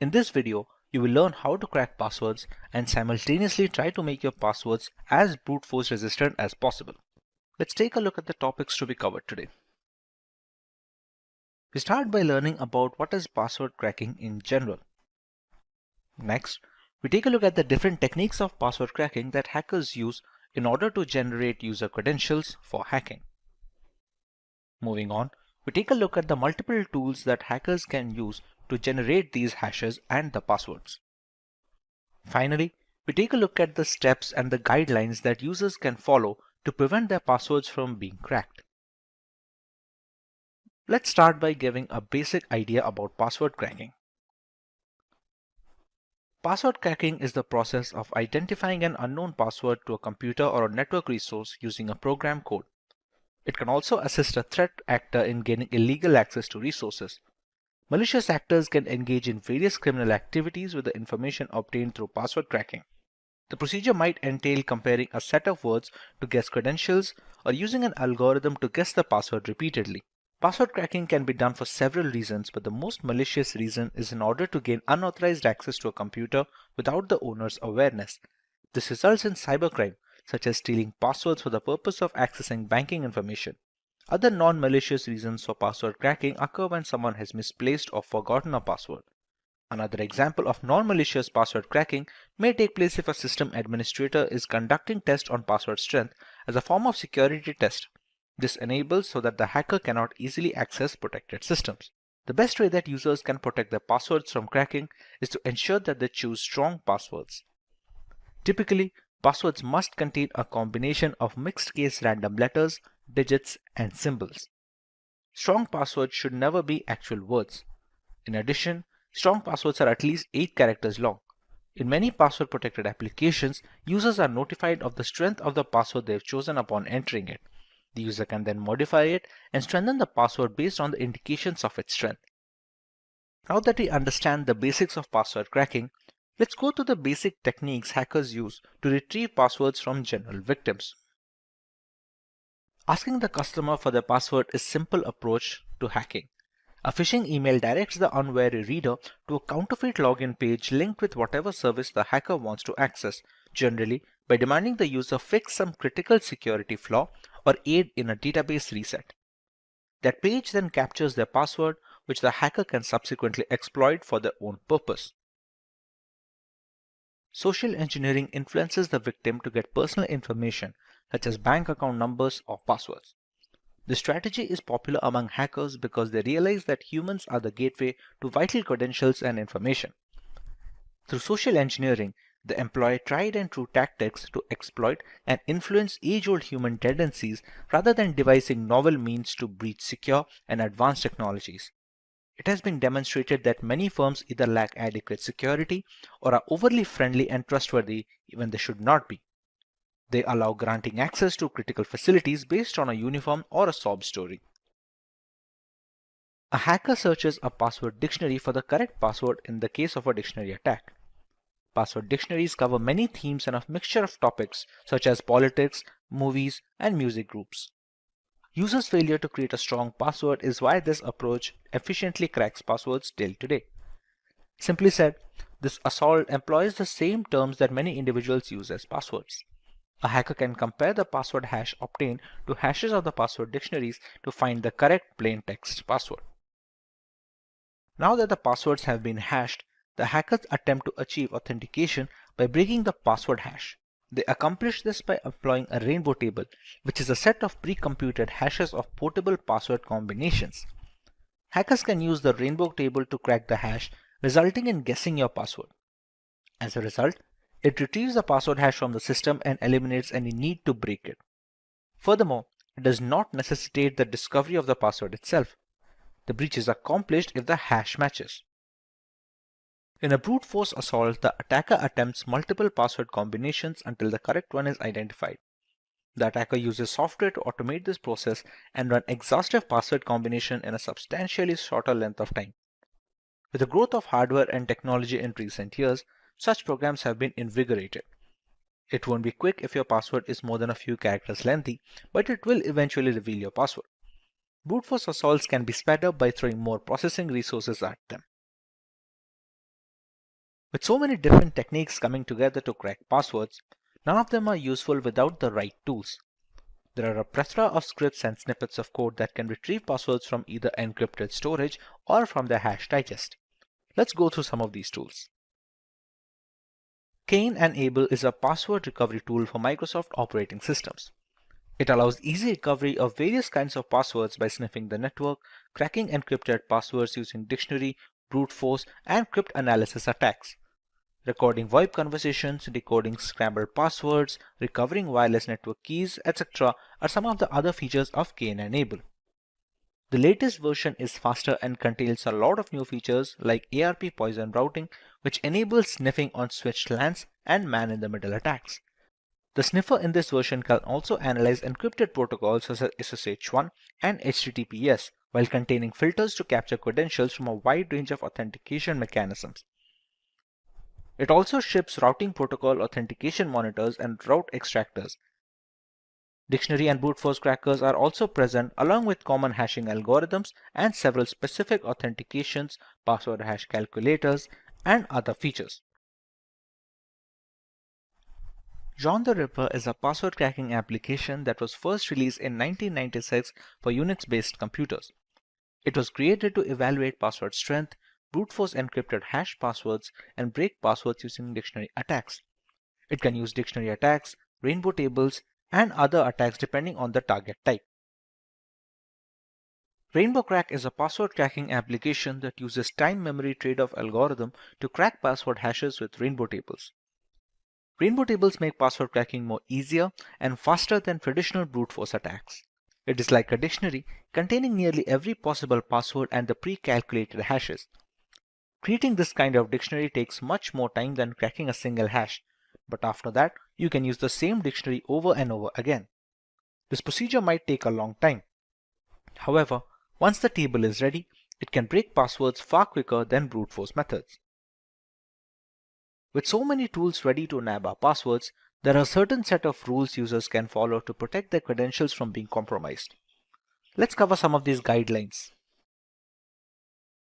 In this video, you will learn how to crack passwords and simultaneously try to make your passwords as brute force resistant as possible. Let's take a look at the topics to be covered today. We start by learning about what is password cracking in general. Next, we take a look at the different techniques of password cracking that hackers use in order to generate user credentials for hacking. Moving on, we take a look at the multiple tools that hackers can use to generate these hashes and the passwords. Finally, we take a look at the steps and the guidelines that users can follow to prevent their passwords from being cracked. Let's start by giving a basic idea about password cracking. Password cracking is the process of identifying an unknown password to a computer or a network resource using a program code. It can also assist a threat actor in gaining illegal access to resources. Malicious actors can engage in various criminal activities with the information obtained through password cracking. The procedure might entail comparing a set of words to guess credentials or using an algorithm to guess the password repeatedly. Password cracking can be done for several reasons, but the most malicious reason is in order to gain unauthorized access to a computer without the owner's awareness. This results in cybercrime, such as stealing passwords for the purpose of accessing banking information. Other non-malicious reasons for password cracking occur when someone has misplaced or forgotten a password. Another example of non-malicious password cracking may take place if a system administrator is conducting tests on password strength as a form of security test. This enables so that the hacker cannot easily access protected systems. The best way that users can protect their passwords from cracking is to ensure that they choose strong passwords. Typically, passwords must contain a combination of mixed-case random letters, digits, and symbols. Strong passwords should never be actual words. In addition, strong passwords are at least 8 characters long. In many password-protected applications, users are notified of the strength of the password they have chosen upon entering it. The user can then modify it and strengthen the password based on the indications of its strength. Now that we understand the basics of password cracking, let's go to the basic techniques hackers use to retrieve passwords from general victims. Asking the customer for their password is a simple approach to hacking. A phishing email directs the unwary reader to a counterfeit login page linked with whatever service the hacker wants to access, generally by demanding the user fix some critical security flaw or aid in a database reset. That page then captures their password, which the hacker can subsequently exploit for their own purpose. Social engineering influences the victim to get personal information such as bank account numbers or passwords. This strategy is popular among hackers because they realize that humans are the gateway to vital credentials and information. Through social engineering, they employ tried and true tactics to exploit and influence age-old human tendencies rather than devising novel means to breach secure and advanced technologies. It has been demonstrated that many firms either lack adequate security or are overly friendly and trustworthy when they should not be. They allow granting access to critical facilities based on a uniform or a sob story. A hacker searches a password dictionary for the correct password in the case of a dictionary attack. Password dictionaries cover many themes and a mixture of topics such as politics, movies, and music groups. Users' failure to create a strong password is why this approach efficiently cracks passwords till today. Simply said, this assault employs the same terms that many individuals use as passwords. A hacker can compare the password hash obtained to hashes of the password dictionaries to find the correct plain text password. Now that the passwords have been hashed, the hackers attempt to achieve authentication by breaking the password hash. They accomplish this by employing a rainbow table, which is a set of pre-computed hashes of portable password combinations. Hackers can use the rainbow table to crack the hash, resulting in guessing your password. As a result, it retrieves the password hash from the system and eliminates any need to break it. Furthermore, it does not necessitate the discovery of the password itself. The breach is accomplished if the hash matches. In a brute force assault, the attacker attempts multiple password combinations until the correct one is identified. The attacker uses software to automate this process and run exhaustive password combination in a substantially shorter length of time. With the growth of hardware and technology in recent years, such programs have been invigorated. It won't be quick if your password is more than a few characters lengthy, but it will eventually reveal your password. Brute force assaults can be sped up by throwing more processing resources at them. With so many different techniques coming together to crack passwords, none of them are useful without the right tools. There are a plethora of scripts and snippets of code that can retrieve passwords from either encrypted storage or from their hash digest. Let's go through some of these tools. Enable is a password recovery tool for Microsoft operating systems. It allows easy recovery of various kinds of passwords by sniffing the network, cracking encrypted passwords using dictionary, brute force, and cryptanalysis attacks. Recording VoIP conversations, decoding scrambled passwords, recovering wireless network keys, etc. are some of the other features of Enable. The latest version is faster and contains a lot of new features like ARP poison routing, which enables sniffing on switched LANs and man-in-the-middle attacks. The sniffer in this version can also analyze encrypted protocols such as SSH1 and HTTPS while containing filters to capture credentials from a wide range of authentication mechanisms. It also ships routing protocol authentication monitors and route extractors. Dictionary and brute force crackers are also present along with common hashing algorithms and several specific authentications, password hash calculators, and other features. John the Ripper is a password cracking application that was first released in 1996 for Unix-based computers. It was created to evaluate password strength, brute force encrypted hash passwords, and break passwords using dictionary attacks. It can use dictionary attacks, rainbow tables, and other attacks depending on the target type. Rainbow Crack is a password cracking application that uses time memory trade-off algorithm to crack password hashes with rainbow tables. Rainbow tables make password cracking more easier and faster than traditional brute force attacks. It is like a dictionary containing nearly every possible password and the pre-calculated hashes. Creating this kind of dictionary takes much more time than cracking a single hash, but after that, you can use the same dictionary over and over again. This procedure might take a long time. However, once the table is ready, it can break passwords far quicker than brute force methods. With so many tools ready to nab our passwords, there are a certain set of rules users can follow to protect their credentials from being compromised. Let's cover some of these guidelines.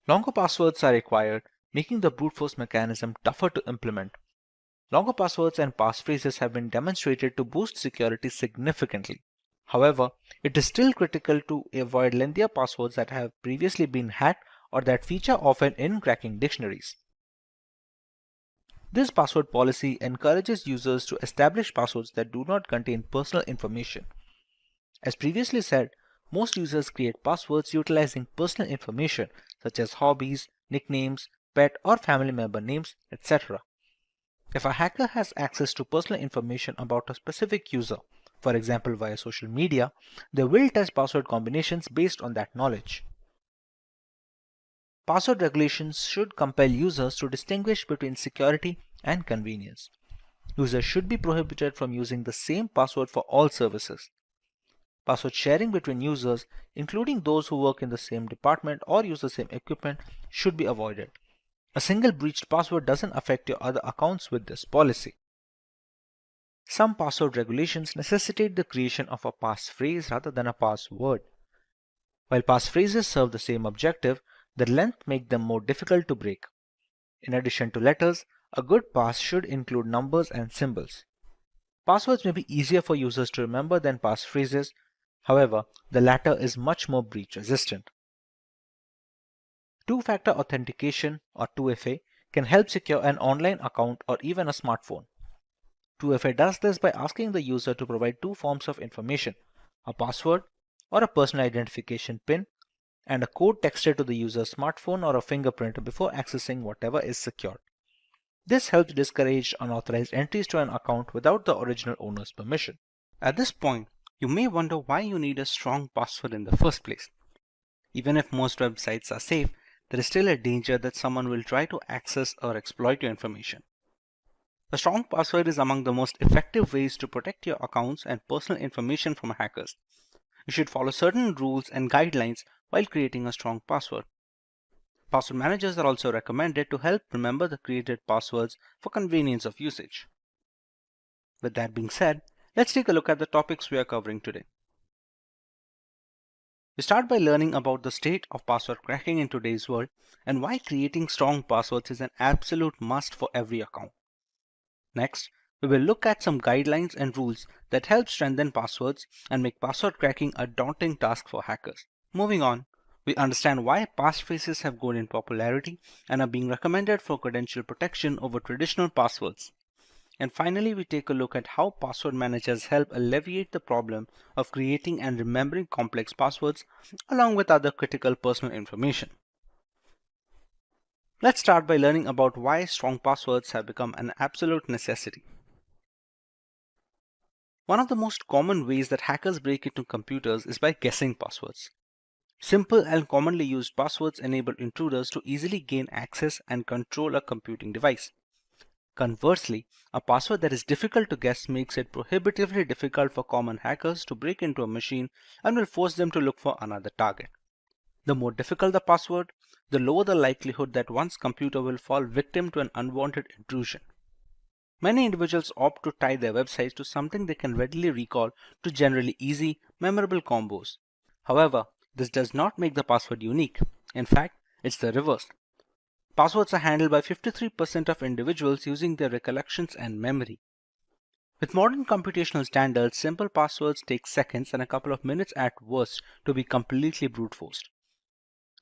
Longer passwords are required, making the brute force mechanism tougher to implement. Longer passwords and passphrases have been demonstrated to boost security significantly. However, it is still critical to avoid lengthier passwords that have previously been hacked or that feature often in cracking dictionaries. This password policy encourages users to establish passwords that do not contain personal information. As previously said, most users create passwords utilizing personal information such as hobbies, nicknames, pet or family member names, etc. If a hacker has access to personal information about a specific user, for example via social media, they will test password combinations based on that knowledge. Password regulations should compel users to distinguish between security and convenience. Users should be prohibited from using the same password for all services. Password sharing between users, including those who work in the same department or use the same equipment, should be avoided. A single breached password doesn't affect your other accounts with this policy. Some password regulations necessitate the creation of a passphrase rather than a password. While passphrases serve the same objective, their length makes them more difficult to break. In addition to letters, a good pass should include numbers and symbols. Passwords may be easier for users to remember than passphrases. However, the latter is much more breach resistant. Two-factor authentication, or 2FA, can help secure an online account or even a smartphone. 2FA does this by asking the user to provide two forms of information, a password or a personal identification PIN, and a code texted to the user's smartphone or a fingerprint before accessing whatever is secured. This helps discourage unauthorized entries to an account without the original owner's permission. At this point, you may wonder why you need a strong password in the first place. Even if most websites are safe, there is still a danger that someone will try to access or exploit your information. A strong password is among the most effective ways to protect your accounts and personal information from hackers. You should follow certain rules and guidelines while creating a strong password. Password managers are also recommended to help remember the created passwords for convenience of usage. With that being said, let's take a look at the topics we are covering today. We start by learning about the state of password cracking in today's world and why creating strong passwords is an absolute must for every account. Next, we will look at some guidelines and rules that help strengthen passwords and make password cracking a daunting task for hackers. Moving on, we understand why passphrases have grown in popularity and are being recommended for credential protection over traditional passwords. And finally, we take a look at how password managers help alleviate the problem of creating and remembering complex passwords along with other critical personal information. Let's start by learning about why strong passwords have become an absolute necessity. One of the most common ways that hackers break into computers is by guessing passwords. Simple and commonly used passwords enable intruders to easily gain access and control a computing device. Conversely, a password that is difficult to guess makes it prohibitively difficult for common hackers to break into a machine and will force them to look for another target. The more difficult the password, the lower the likelihood that one's computer will fall victim to an unwanted intrusion. Many individuals opt to tie their websites to something they can readily recall to generally easy, memorable combos. However, this does not make the password unique. In fact, it's the reverse. Passwords are handled by 53% of individuals using their recollections and memory. With modern computational standards, simple passwords take seconds and a couple of minutes at worst to be completely brute forced.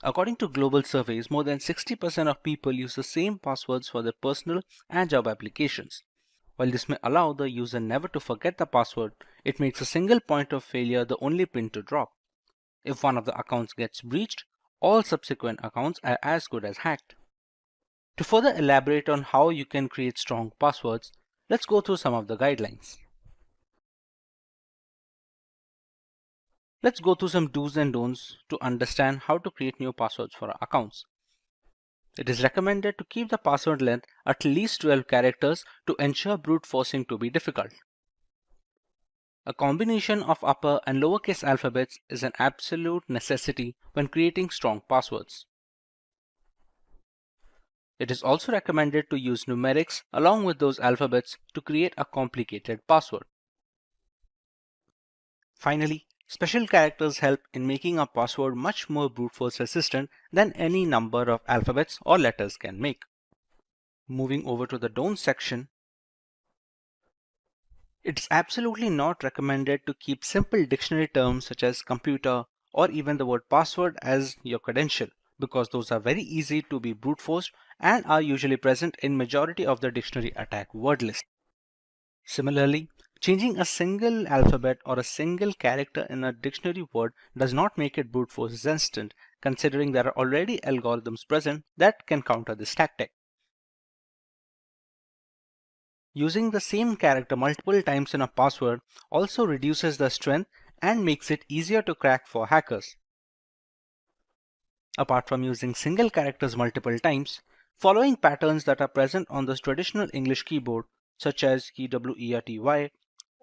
According to global surveys, more than 60% of people use the same passwords for their personal and job applications. While this may allow the user never to forget the password, it makes a single point of failure the only pin to drop. If one of the accounts gets breached, all subsequent accounts are as good as hacked. To further elaborate on how you can create strong passwords, let's go through some of the guidelines. Let's go through some do's and don'ts to understand how to create new passwords for our accounts. It is recommended to keep the password length at least 12 characters to ensure brute forcing to be difficult. A combination of upper and lowercase alphabets is an absolute necessity when creating strong passwords. It is also recommended to use numerics along with those alphabets to create a complicated password. Finally, special characters help in making a password much more brute force resistant than any number of alphabets or letters can make. Moving over to the don't section, it's absolutely not recommended to keep simple dictionary terms such as computer or even the word password as your credential, because those are very easy to be brute forced and are usually present in majority of the dictionary attack word list. Similarly, changing a single alphabet or a single character in a dictionary word does not make it brute force resistant, considering there are already algorithms present that can counter this tactic. Using the same character multiple times in a password also reduces the strength and makes it easier to crack for hackers. Apart from using single characters multiple times, following patterns that are present on the traditional English keyboard, such as KWERTY,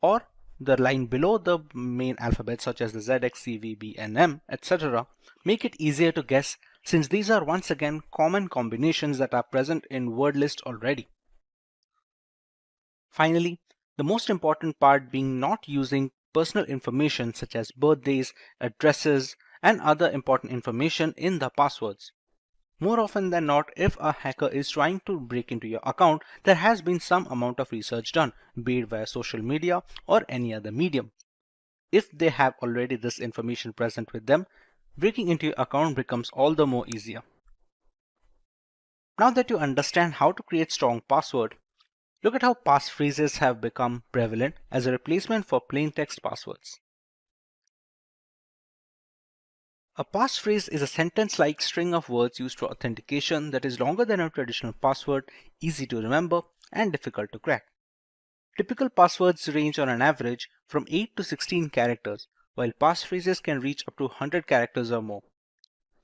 or the line below the main alphabet such as the ZX, CV, B, and M, etc., make it easier to guess, since these are once again common combinations that are present in word list already. Finally, the most important part being not using personal information such as birthdays, addresses, and other important information in the passwords. More often than not, if a hacker is trying to break into your account, there has been some amount of research done, be it via social media or any other medium. If they have already this information present with them, breaking into your account becomes all the more easier. Now that you understand how to create strong password, look at how passphrases have become prevalent as a replacement for plain text passwords. A passphrase is a sentence-like string of words used for authentication that is longer than a traditional password, easy to remember, and difficult to crack. Typical passwords range on an average from 8 to 16 characters, while passphrases can reach up to 100 characters or more.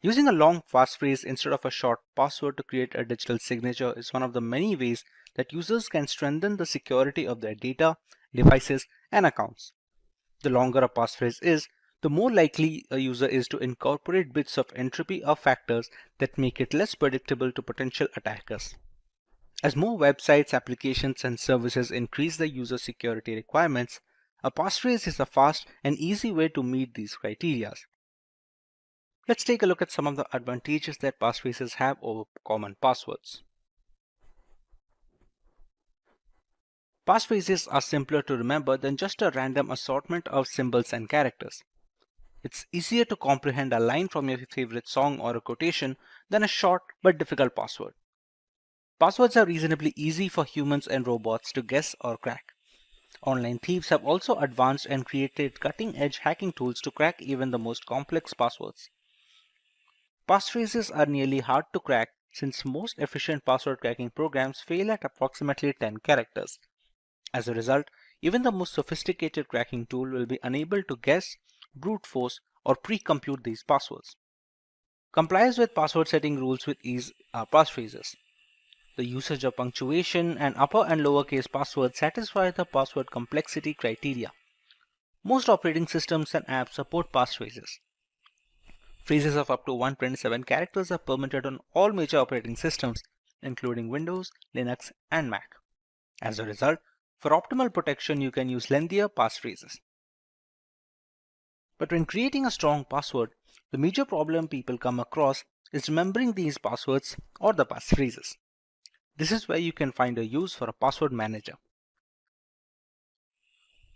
Using a long passphrase instead of a short password to create a digital signature is one of the many ways that users can strengthen the security of their data, devices, and accounts. The longer a passphrase is, the more likely a user is to incorporate bits of entropy or factors that make it less predictable to potential attackers. As more websites, applications, and services increase their user security requirements, a passphrase is a fast and easy way to meet these criteria. Let's take a look at some of the advantages that passphrases have over common passwords. Passphrases are simpler to remember than just a random assortment of symbols and characters. It's easier to comprehend a line from your favorite song or a quotation than a short but difficult password. Passwords are reasonably easy for humans and robots to guess or crack. Online thieves have also advanced and created cutting-edge hacking tools to crack even the most complex passwords. Passphrases are nearly hard to crack since most efficient password cracking programs fail at approximately 10 characters. As a result, even the most sophisticated cracking tool will be unable to guess, brute force, or pre-compute these passwords. Complies with password setting rules with ease are passphrases. The usage of punctuation and upper and lowercase passwords satisfy the password complexity criteria. Most operating systems and apps support passphrases. Phrases of up to 127 characters are permitted on all major operating systems, including Windows, Linux, and Mac. As a result, for optimal protection, you can use lengthier passphrases. But when creating a strong password, the major problem people come across is remembering these passwords or the passphrases. This is where you can find a use for a password manager.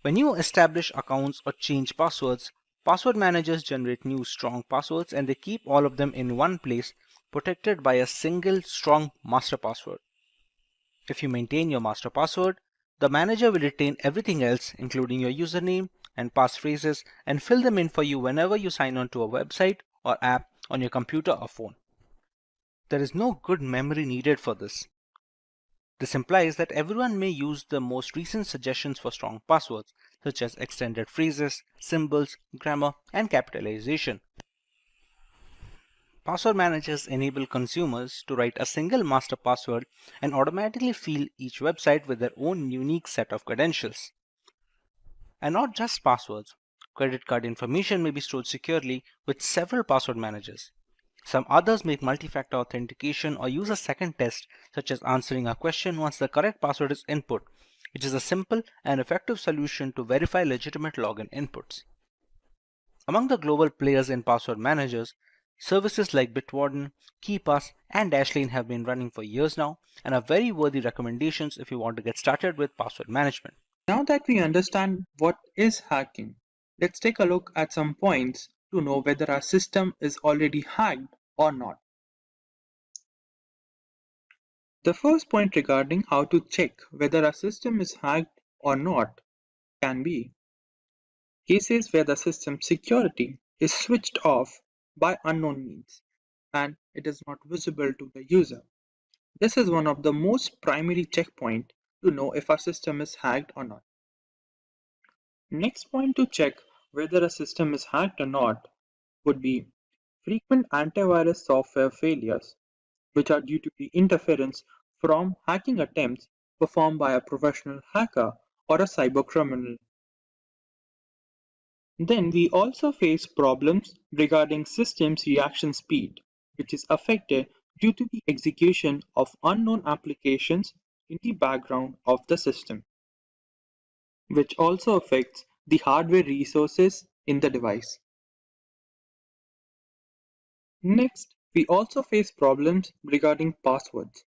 When you establish accounts or change passwords, password managers generate new strong passwords and they keep all of them in one place, protected by a single strong master password. If you maintain your master password, the manager will retain everything else, including your username and passphrases, and fill them in for you whenever you sign on to a website or app on your computer or phone. There is no good memory needed for this. This implies that everyone may use the most recent suggestions for strong passwords, such as extended phrases, symbols, grammar, and capitalization. Password managers enable consumers to write a single master password and automatically fill each website with their own unique set of credentials. And not just passwords. Credit card information may be stored securely with several password managers. Some others make multi-factor authentication or use a second test, such as answering a question once the correct password is input, which is a simple and effective solution to verify legitimate login inputs. Among the global players in password managers, services like Bitwarden, KeePass, and Dashlane have been running for years now and are very worthy recommendations if you want to get started with password management. Now that we understand what is hacking, let's take a look at some points to know whether our system is already hacked or not. The first point regarding how to check whether a system is hacked or not can be cases where the system security is switched off by unknown means and it is not visible to the user. This is one of the most primary checkpoints to know if our system is hacked or not. Next point to check whether a system is hacked or not would be frequent antivirus software failures, which are due to the interference from hacking attempts performed by a professional hacker or a cybercriminal. Then we also face problems regarding systems reaction speed, which is affected due to the execution of unknown applications in the background of the system, which also affects the hardware resources in the device. Next, we also face problems regarding passwords,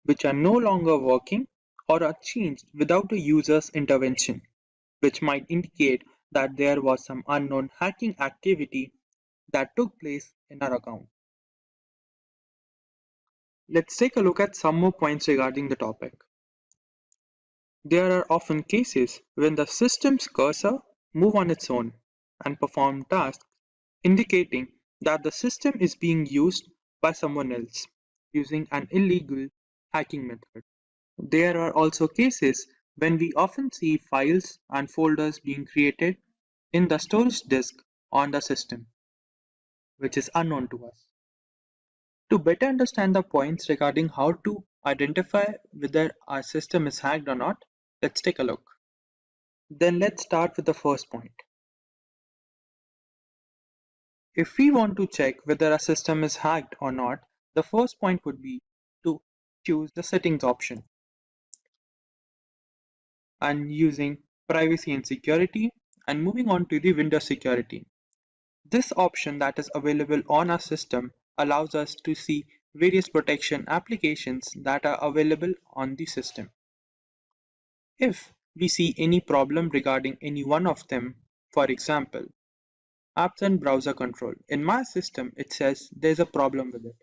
which are no longer working or are changed without the user's intervention, which might indicate that there was some unknown hacking activity that took place in our account. Let's take a look at some more points regarding the topic. There are often cases when the system's cursor moves on its own and perform tasks, indicating that the system is being used by someone else using an illegal hacking method. There are also cases when we often see files and folders being created in the storage disk on the system, which is unknown to us. To better understand the points regarding how to identify whether our system is hacked or not, let's take a look. Then let's start with the first point. If we want to check whether a system is hacked or not, the first point would be to choose the settings option and using privacy and security and moving on to the Windows security. This option that is available on our system allows us to see various protection applications that are available on the system. If we see any problem regarding any one of them, for example, apps and browser control, in my system it says there's a problem with it,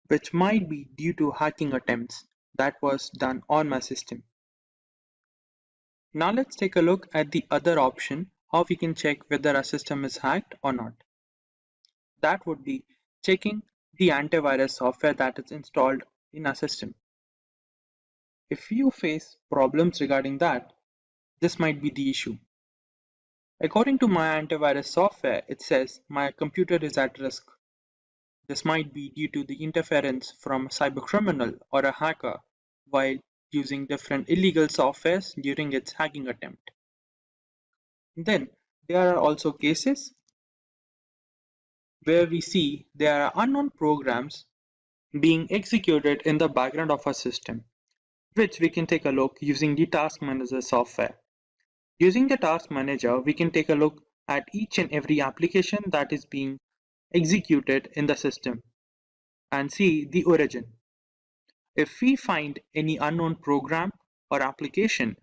which might be due to hacking attempts that was done on my system. Now let's take a look at the other option, how we can check whether a system is hacked or not. That would be checking the antivirus software that is installed in our system. If you face problems regarding that, this might be the issue. According to my antivirus software, it says my computer is at risk. This might be due to the interference from a cybercriminal or a hacker while using different illegal softwares during its hacking attempt. Then there are also cases where we see there are unknown programs being executed in the background of our system, which we can take a look using the Task Manager software. Using the Task Manager, we can take a look at each and every application that is being executed in the system and see the origin. If we find any unknown program or application,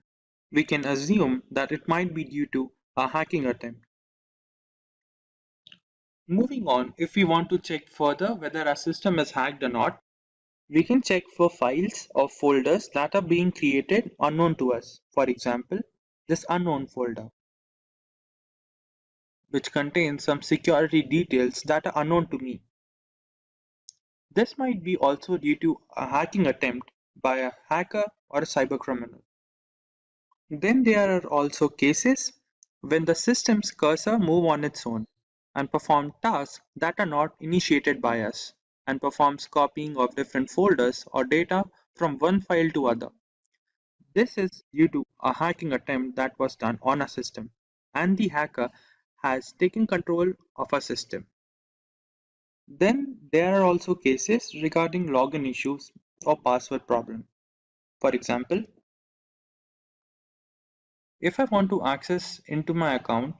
we can assume that it might be due to a hacking attempt. Moving on, if we want to check further whether our system is hacked or not, we can check for files or folders that are being created unknown to us. For example, this unknown folder, which contains some security details that are unknown to me. This might be also due to a hacking attempt by a hacker or a cybercriminal. Then there are also cases when the system's cursor moves on its own and performs tasks that are not initiated by us and performs copying of different folders or data from one file to other. This is due to a hacking attempt that was done on a system, and the hacker has taken control of a system. Then there are also cases regarding login issues or password problem. For example, if I want to access into my account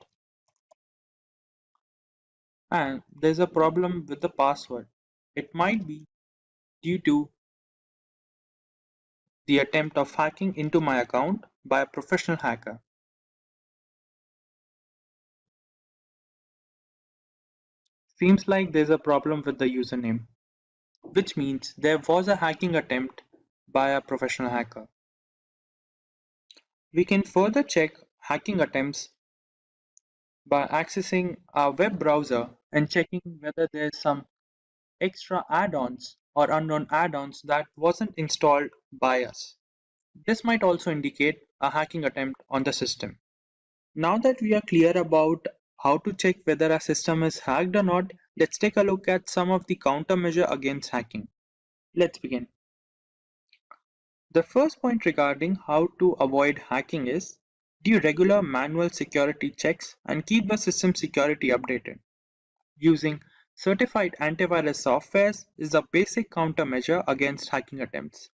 and there's a problem with the password, it might be due to the attempt of hacking into my account by a professional hacker. Seems like there's a problem with the username, which means there was a hacking attempt by a professional hacker. We can further check hacking attempts by accessing our web browser and checking whether there's some extra add-ons or unknown add-ons that wasn't installed by us. This might also indicate a hacking attempt on the system. Now that we are clear about how to check whether a system is hacked or not, let's take a look at some of the countermeasure against hacking. Let's begin. The first point regarding how to avoid hacking is do regular manual security checks and keep the system security updated. Using certified antivirus softwares is a basic countermeasure against hacking attempts.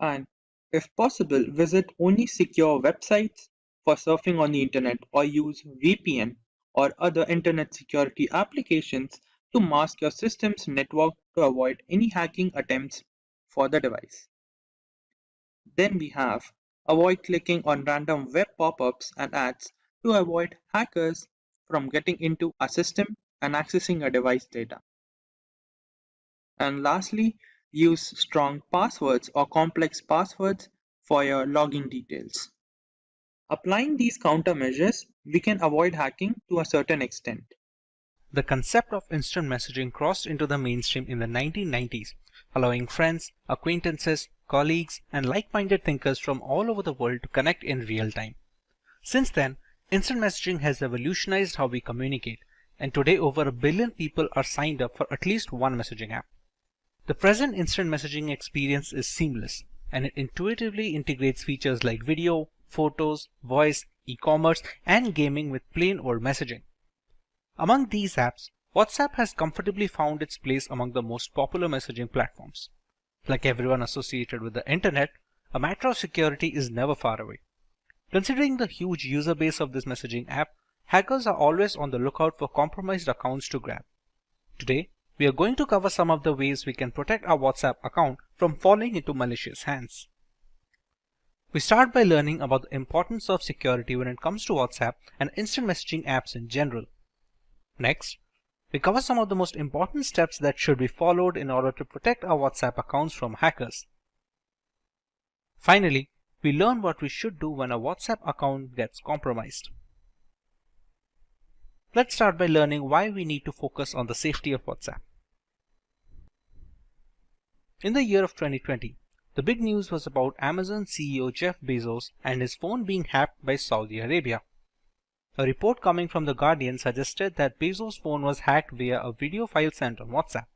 And if possible, visit only secure websites for surfing on the internet or use VPN or other internet security applications to mask your system's network to avoid any hacking attempts for the device. Then we have avoid clicking on random web pop-ups and ads to avoid hackers from getting into a system and accessing a device data. And lastly, use strong passwords or complex passwords for your login details. Applying these countermeasures, we can avoid hacking to a certain extent. The concept of instant messaging crossed into the mainstream in the 1990s, allowing friends, acquaintances, colleagues, and like-minded thinkers from all over the world to connect in real time. Since then, instant messaging has revolutionized how we communicate, and today over 1 billion people are signed up for at least one messaging app. The present instant messaging experience is seamless, and it intuitively integrates features like video, photos, voice, e-commerce, and gaming with plain old messaging. Among these apps, WhatsApp has comfortably found its place among the most popular messaging platforms. Like everyone associated with the internet, a matter of security is never far away. Considering the huge user base of this messaging app, hackers are always on the lookout for compromised accounts to grab. Today, we are going to cover some of the ways we can protect our WhatsApp account from falling into malicious hands. We start by learning about the importance of security when it comes to WhatsApp and instant messaging apps in general. Next, we cover some of the most important steps that should be followed in order to protect our WhatsApp accounts from hackers. Finally, we learn what we should do when a WhatsApp account gets compromised. Let's start by learning why we need to focus on the safety of WhatsApp. In the year of 2020, the big news was about Amazon CEO Jeff Bezos and his phone being hacked by Saudi Arabia. A report coming from The Guardian suggested that Bezos' phone was hacked via a video file sent on WhatsApp.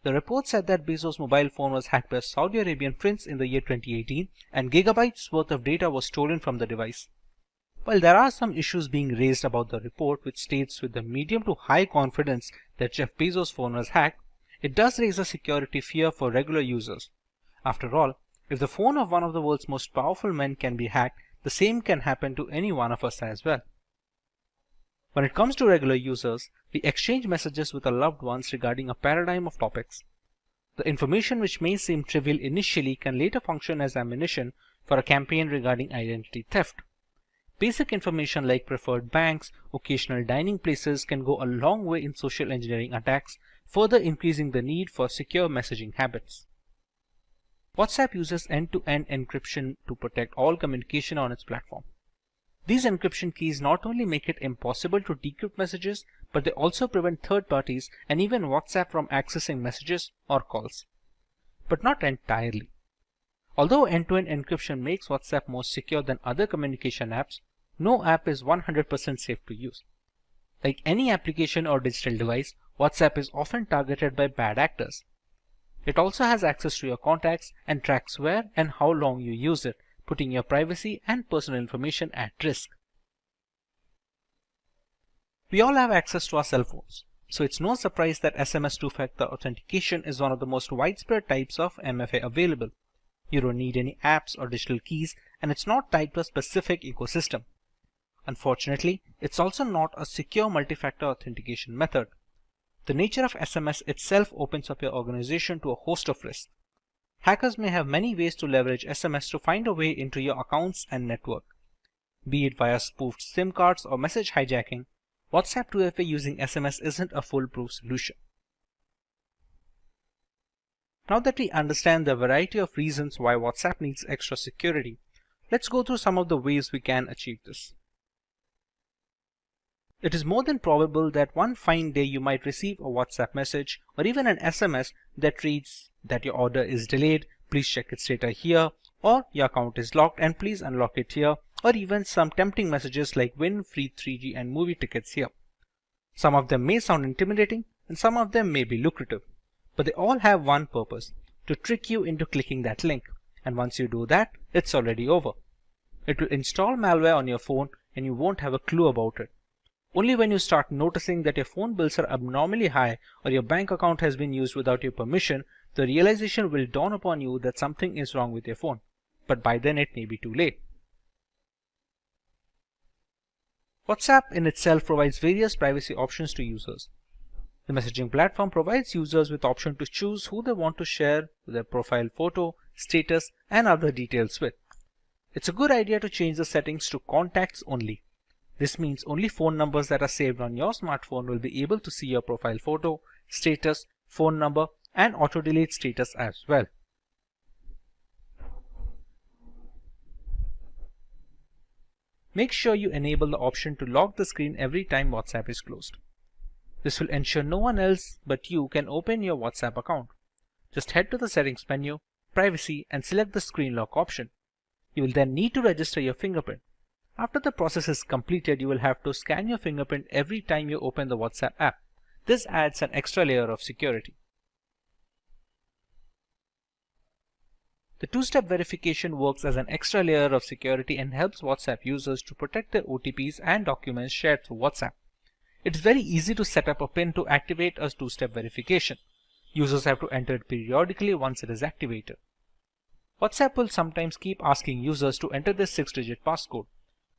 The report said that Bezos' mobile phone was hacked by a Saudi Arabian prince in the year 2018 and gigabytes worth of data was stolen from the device. While there are some issues being raised about the report which states with the medium to high confidence that Jeff Bezos' phone was hacked, it does raise a security fear for regular users. After all, if the phone of one of the world's most powerful men can be hacked, the same can happen to any one of us as well. When it comes to regular users, we exchange messages with our loved ones regarding a paradigm of topics. The information which may seem trivial initially can later function as ammunition for a campaign regarding identity theft. Basic information like preferred banks, occasional dining places can go a long way in social engineering attacks, further increasing the need for secure messaging habits. WhatsApp uses end-to-end encryption to protect all communication on its platform. These encryption keys not only make it impossible to decrypt messages, but they also prevent third parties and even WhatsApp from accessing messages or calls. But not entirely. Although end-to-end encryption makes WhatsApp more secure than other communication apps, no app is 100% safe to use. Like any application or digital device, WhatsApp is often targeted by bad actors. It also has access to your contacts and tracks where and how long you use it, putting your privacy and personal information at risk. We all have access to our cell phones, so it's no surprise that SMS two-factor authentication is one of the most widespread types of MFA available. You don't need any apps or digital keys, and it's not tied to a specific ecosystem. Unfortunately, it's also not a secure multi-factor authentication method. The nature of SMS itself opens up your organization to a host of risks. Hackers may have many ways to leverage SMS to find a way into your accounts and network. Be it via spoofed SIM cards or message hijacking, WhatsApp 2FA using SMS isn't a foolproof solution. Now that we understand the variety of reasons why WhatsApp needs extra security, let's go through some of the ways we can achieve this. It is more than probable that one fine day you might receive a WhatsApp message or even an SMS that reads that your order is delayed, please check its status here, or your account is locked and please unlock it here, or even some tempting messages like win free 3G and movie tickets here. Some of them may sound intimidating and some of them may be lucrative, but they all have one purpose: to trick you into clicking that link, and once you do that, it's already over. It will install malware on your phone and you won't have a clue about it. Only when you start noticing that your phone bills are abnormally high or your bank account has been used without your permission, the realization will dawn upon you that something is wrong with your phone. But by then it may be too late. WhatsApp in itself provides various privacy options to users. The messaging platform provides users with the option to choose who they want to share their profile photo, status, and other details with. It's a good idea to change the settings to contacts only. This means only phone numbers that are saved on your smartphone will be able to see your profile photo, status, phone number, and auto-delete status as well. Make sure you enable the option to lock the screen every time WhatsApp is closed. This will ensure no one else but you can open your WhatsApp account. Just head to the settings menu, privacy, and select the screen lock option. You will then need to register your fingerprint. After the process is completed, you will have to scan your fingerprint every time you open the WhatsApp app. This adds an extra layer of security. The two-step verification works as an extra layer of security and helps WhatsApp users to protect their OTPs and documents shared through WhatsApp. It is very easy to set up a PIN to activate a two-step verification. Users have to enter it periodically once it is activated. WhatsApp will sometimes keep asking users to enter this 6-digit passcode.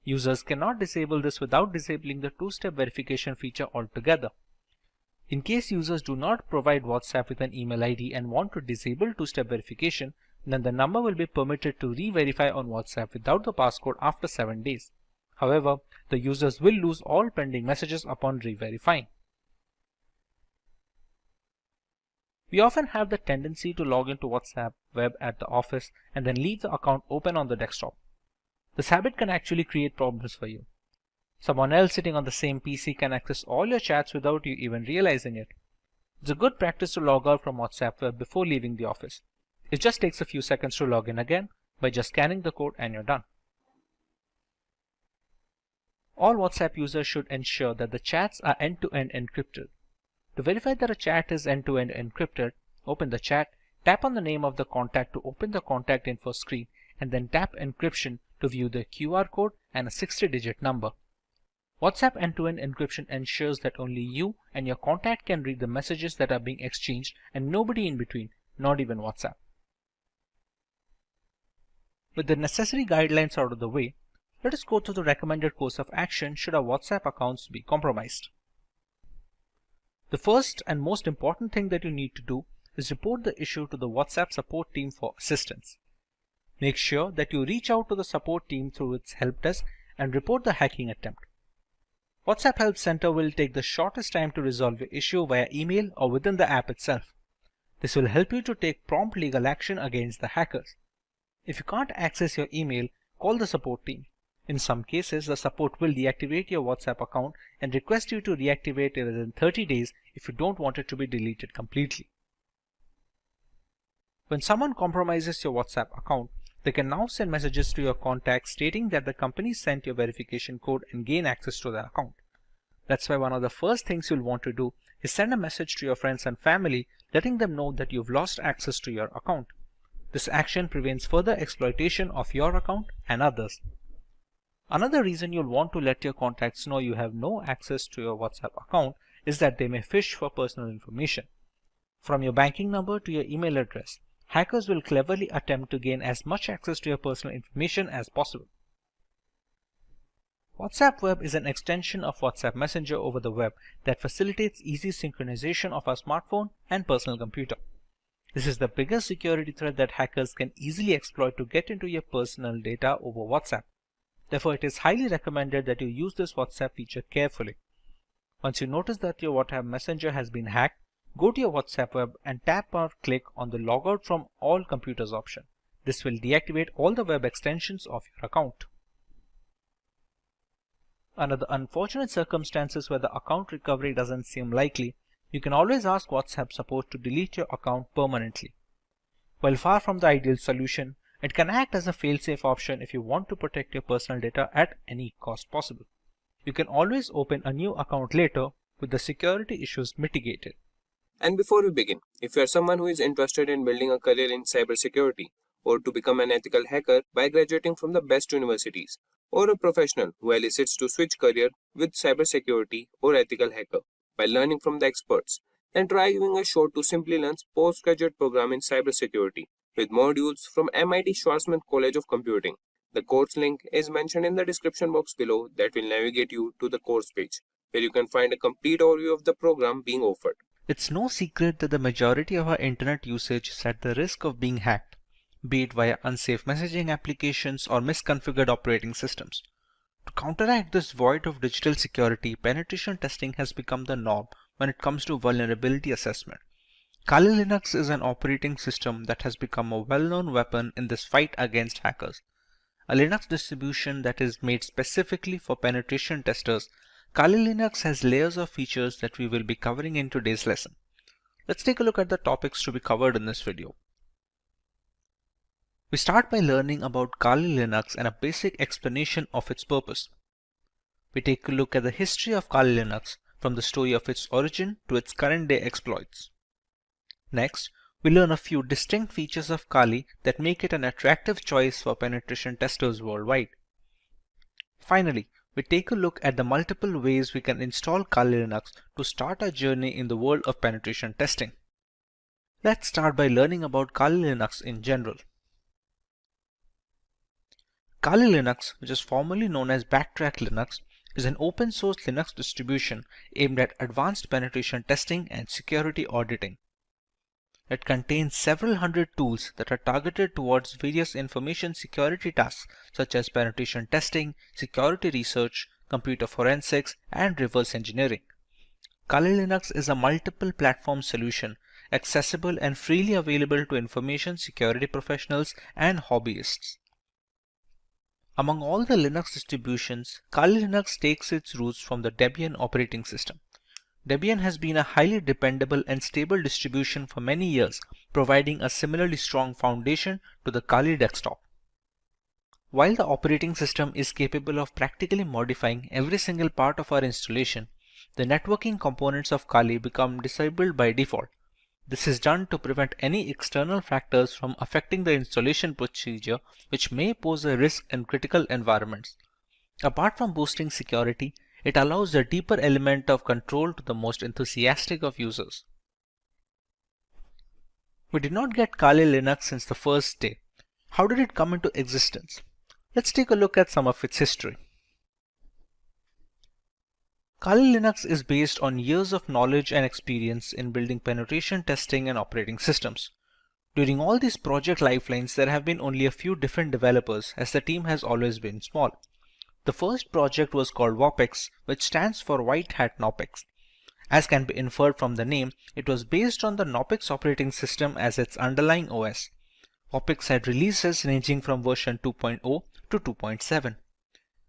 Users cannot disable this without disabling the two-step verification feature altogether. In case users do not provide WhatsApp with an email ID and want to disable two-step verification, then the number will be permitted to re-verify on WhatsApp without the passcode after 7 days. However, the users will lose all pending messages upon re-verifying. We often have the tendency to log into WhatsApp web at the office and then leave the account open on the desktop. This habit can actually create problems for you. Someone else sitting on the same PC can access all your chats without you even realizing it. It's a good practice to log out from WhatsApp web before leaving the office. It just takes a few seconds to log in again by just scanning the code and you're done. All WhatsApp users should ensure that the chats are end-to-end encrypted. To verify that a chat is end-to-end encrypted, open the chat, tap on the name of the contact to open the contact info screen, and then tap encryption to view the QR code and a 60-digit number. WhatsApp end-to-end encryption ensures that only you and your contact can read the messages that are being exchanged and nobody in between, not even WhatsApp. With the necessary guidelines out of the way, let us go through the recommended course of action should our WhatsApp accounts be compromised. The first and most important thing that you need to do is report the issue to the WhatsApp support team for assistance. Make sure that you reach out to the support team through its help desk and report the hacking attempt. WhatsApp Help Center will take the shortest time to resolve your issue via email or within the app itself. This will help you to take prompt legal action against the hackers. If you can't access your email, call the support team. In some cases, the support will deactivate your WhatsApp account and request you to reactivate it within 30 days if you don't want it to be deleted completely. When someone compromises your WhatsApp account, they can now send messages to your contacts stating that the company sent your verification code and gain access to the account. That's why one of the first things you'll want to do is send a message to your friends and family letting them know that you've lost access to your account. This action prevents further exploitation of your account and others. Another reason you'll want to let your contacts know you have no access to your WhatsApp account is that they may phish for personal information. From your banking number to your email address, hackers will cleverly attempt to gain as much access to your personal information as possible. WhatsApp Web is an extension of WhatsApp Messenger over the web that facilitates easy synchronization of our smartphone and personal computer. This is the biggest security threat that hackers can easily exploit to get into your personal data over WhatsApp. Therefore, it is highly recommended that you use this WhatsApp feature carefully. Once you notice that your WhatsApp Messenger has been hacked, go to your WhatsApp web and tap or click on the Logout from all computers option. This will deactivate all the web extensions of your account. Under the unfortunate circumstances where the account recovery doesn't seem likely, you can always ask WhatsApp support to delete your account permanently. While far from the ideal solution, it can act as a fail-safe option if you want to protect your personal data at any cost possible. You can always open a new account later with the security issues mitigated. And before we begin, if you are someone who is interested in building a career in cybersecurity or to become an ethical hacker by graduating from the best universities, or a professional who elicits to switch career with cybersecurity or ethical hacker by learning from the experts, then try giving a shot to Simplilearn's postgraduate program in cybersecurity with modules from MIT Schwarzman College of Computing. The course link is mentioned in the description box below that will navigate you to the course page, where you can find a complete overview of the program being offered. It's no secret that the majority of our internet usage is at the risk of being hacked, be it via unsafe messaging applications or misconfigured operating systems. To counteract this void of digital security, penetration testing has become the norm when it comes to vulnerability assessment. Kali Linux is an operating system that has become a well-known weapon in this fight against hackers. A Linux distribution that is made specifically for penetration testers, Kali Linux has layers of features that we will be covering in today's lesson. Let's take a look at the topics to be covered in this video. We start by learning about Kali Linux and a basic explanation of its purpose. We take a look at the history of Kali Linux from the story of its origin to its current day exploits. Next, we learn a few distinct features of Kali that make it an attractive choice for penetration testers worldwide. Finally, we take a look at the multiple ways we can install Kali Linux to start our journey in the world of penetration testing. Let's start by learning about Kali Linux in general. Kali Linux, which is formerly known as Backtrack Linux, is an open source Linux distribution aimed at advanced penetration testing and security auditing. It contains several hundred tools that are targeted towards various information security tasks such as penetration testing, security research, computer forensics, and reverse engineering. Kali Linux is a multiple platform solution accessible and freely available to information security professionals and hobbyists. Among all the Linux distributions, Kali Linux takes its roots from the Debian operating system. Debian has been a highly dependable and stable distribution for many years, providing a similarly strong foundation to the Kali desktop. While the operating system is capable of practically modifying every single part of our installation, the networking components of Kali become disabled by default. This is done to prevent any external factors from affecting the installation procedure, which may pose a risk in critical environments. Apart from boosting security, it allows a deeper element of control to the most enthusiastic of users. We did not get Kali Linux since the first day. How did it come into existence? Let's take a look at some of its history. Kali Linux is based on years of knowledge and experience in building penetration testing and operating systems. During all these project lifelines, there have been only a few different developers, as the team has always been small. The first project was called WOPEX, which stands for White Hat Knopex. As can be inferred from the name, it was based on the Knopex operating system as its underlying OS. WOPEX had releases ranging from version 2.0 to 2.7.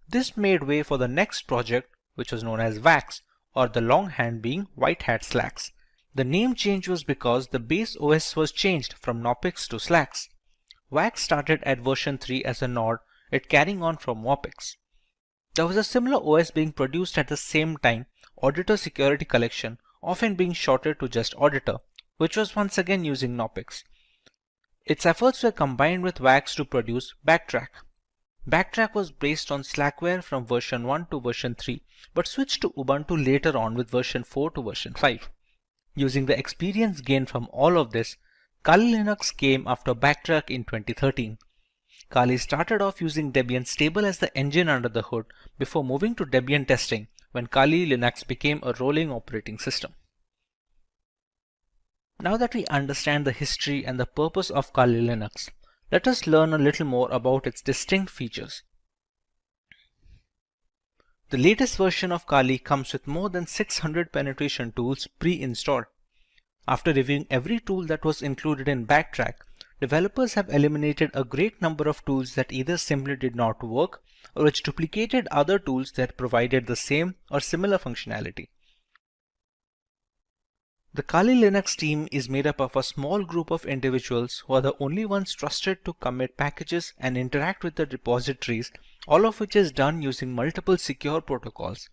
This made way for the next project, which was known as WAX, or the longhand being White Hat Slacks. The name change was because the base OS was changed from Knopex to Slacks. WAX started at version 3 as a nod, it carrying on from WOPEX. There was a similar OS being produced at the same time, Auditor Security Collection, often being shortened to just Auditor, which was once again using Knopex. Its efforts were combined with WAX to produce Backtrack. Backtrack was based on Slackware from version 1 to version 3, but switched to Ubuntu later on with version 4 to version 5. Using the experience gained from all of this, Kali Linux came after Backtrack in 2013. Kali started off using Debian stable as the engine under the hood before moving to Debian testing when Kali Linux became a rolling operating system. Now that we understand the history and the purpose of Kali Linux, let us learn a little more about its distinct features. The latest version of Kali comes with more than 600 penetration tools pre-installed. After reviewing every tool that was included in Backtrack, developers have eliminated a great number of tools that either simply did not work or which duplicated other tools that provided the same or similar functionality. The Kali Linux team is made up of a small group of individuals who are the only ones trusted to commit packages and interact with the repositories, all of which is done using multiple secure protocols.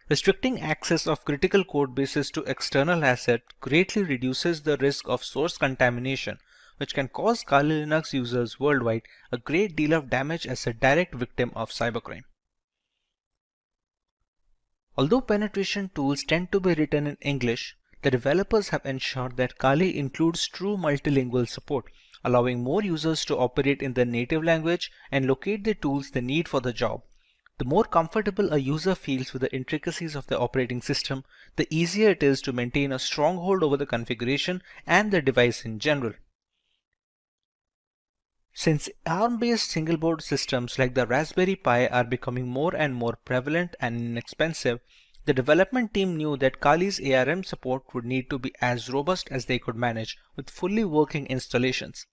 Restricting access of critical code bases to external assets greatly reduces the risk of source contamination, which can cause Kali Linux users worldwide a great deal of damage as a direct victim of cybercrime. Although penetration tools tend to be written in English, the developers have ensured that Kali includes true multilingual support, allowing more users to operate in their native language and locate the tools they need for the job. The more comfortable a user feels with the intricacies of the operating system, the easier it is to maintain a stronghold over the configuration and the device in general. Since ARM-based single-board systems like the Raspberry Pi are becoming more and more prevalent and inexpensive, the development team knew that Kali's ARM support would need to be as robust as they could manage with fully working installations.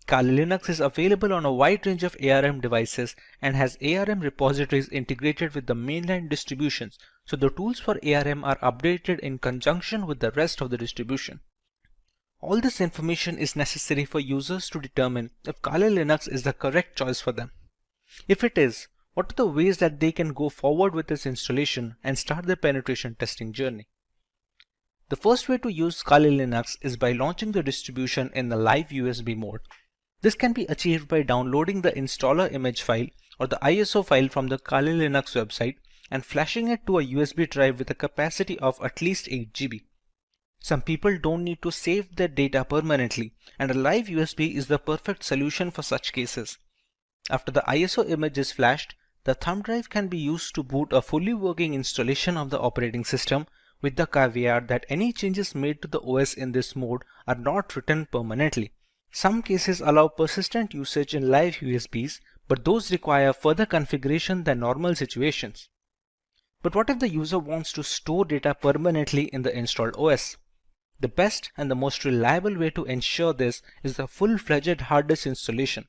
Kali Linux is available on a wide range of ARM devices and has ARM repositories integrated with the mainline distributions, so the tools for ARM are updated in conjunction with the rest of the distribution. All this information is necessary for users to determine if Kali Linux is the correct choice for them. If it is, what are the ways that they can go forward with this installation and start their penetration testing journey? The first way to use Kali Linux is by launching the distribution in the live USB mode. This can be achieved by downloading the installer image file or the ISO file from the Kali Linux website and flashing it to a USB drive with a capacity of at least 8 GB. Some people don't need to save their data permanently, and a live USB is the perfect solution for such cases. After the ISO image is flashed, the thumb drive can be used to boot a fully working installation of the operating system, with the caveat that any changes made to the OS in this mode are not written permanently. Some cases allow persistent usage in live USBs, but those require further configuration than normal situations. But what if the user wants to store data permanently in the installed OS? The best and the most reliable way to ensure this is the full-fledged hard disk installation.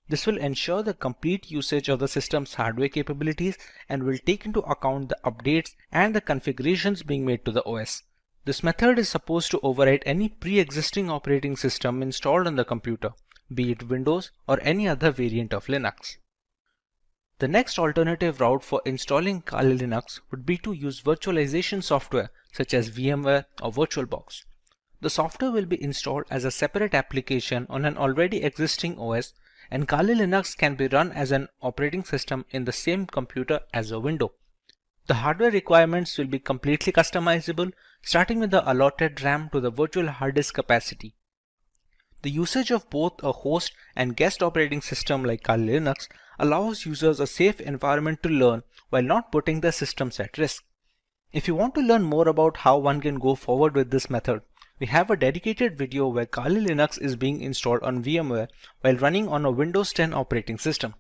This will ensure the complete usage of the system's hardware capabilities and will take into account the updates and the configurations being made to the OS. This method is supposed to override any pre-existing operating system installed on the computer, be it Windows or any other variant of Linux. The next alternative route for installing Kali Linux would be to use virtualization software such as VMware or VirtualBox. The software will be installed as a separate application on an already existing OS, and Kali Linux can be run as an operating system in the same computer as a window. The hardware requirements will be completely customizable, starting with the allotted RAM to the virtual hard disk capacity. The usage of both a host and guest operating system like Kali Linux allows users a safe environment to learn while not putting their systems at risk. If you want to learn more about how one can go forward with this method, we have a dedicated video where Kali Linux is being installed on VMware while running on a Windows 10 operating system.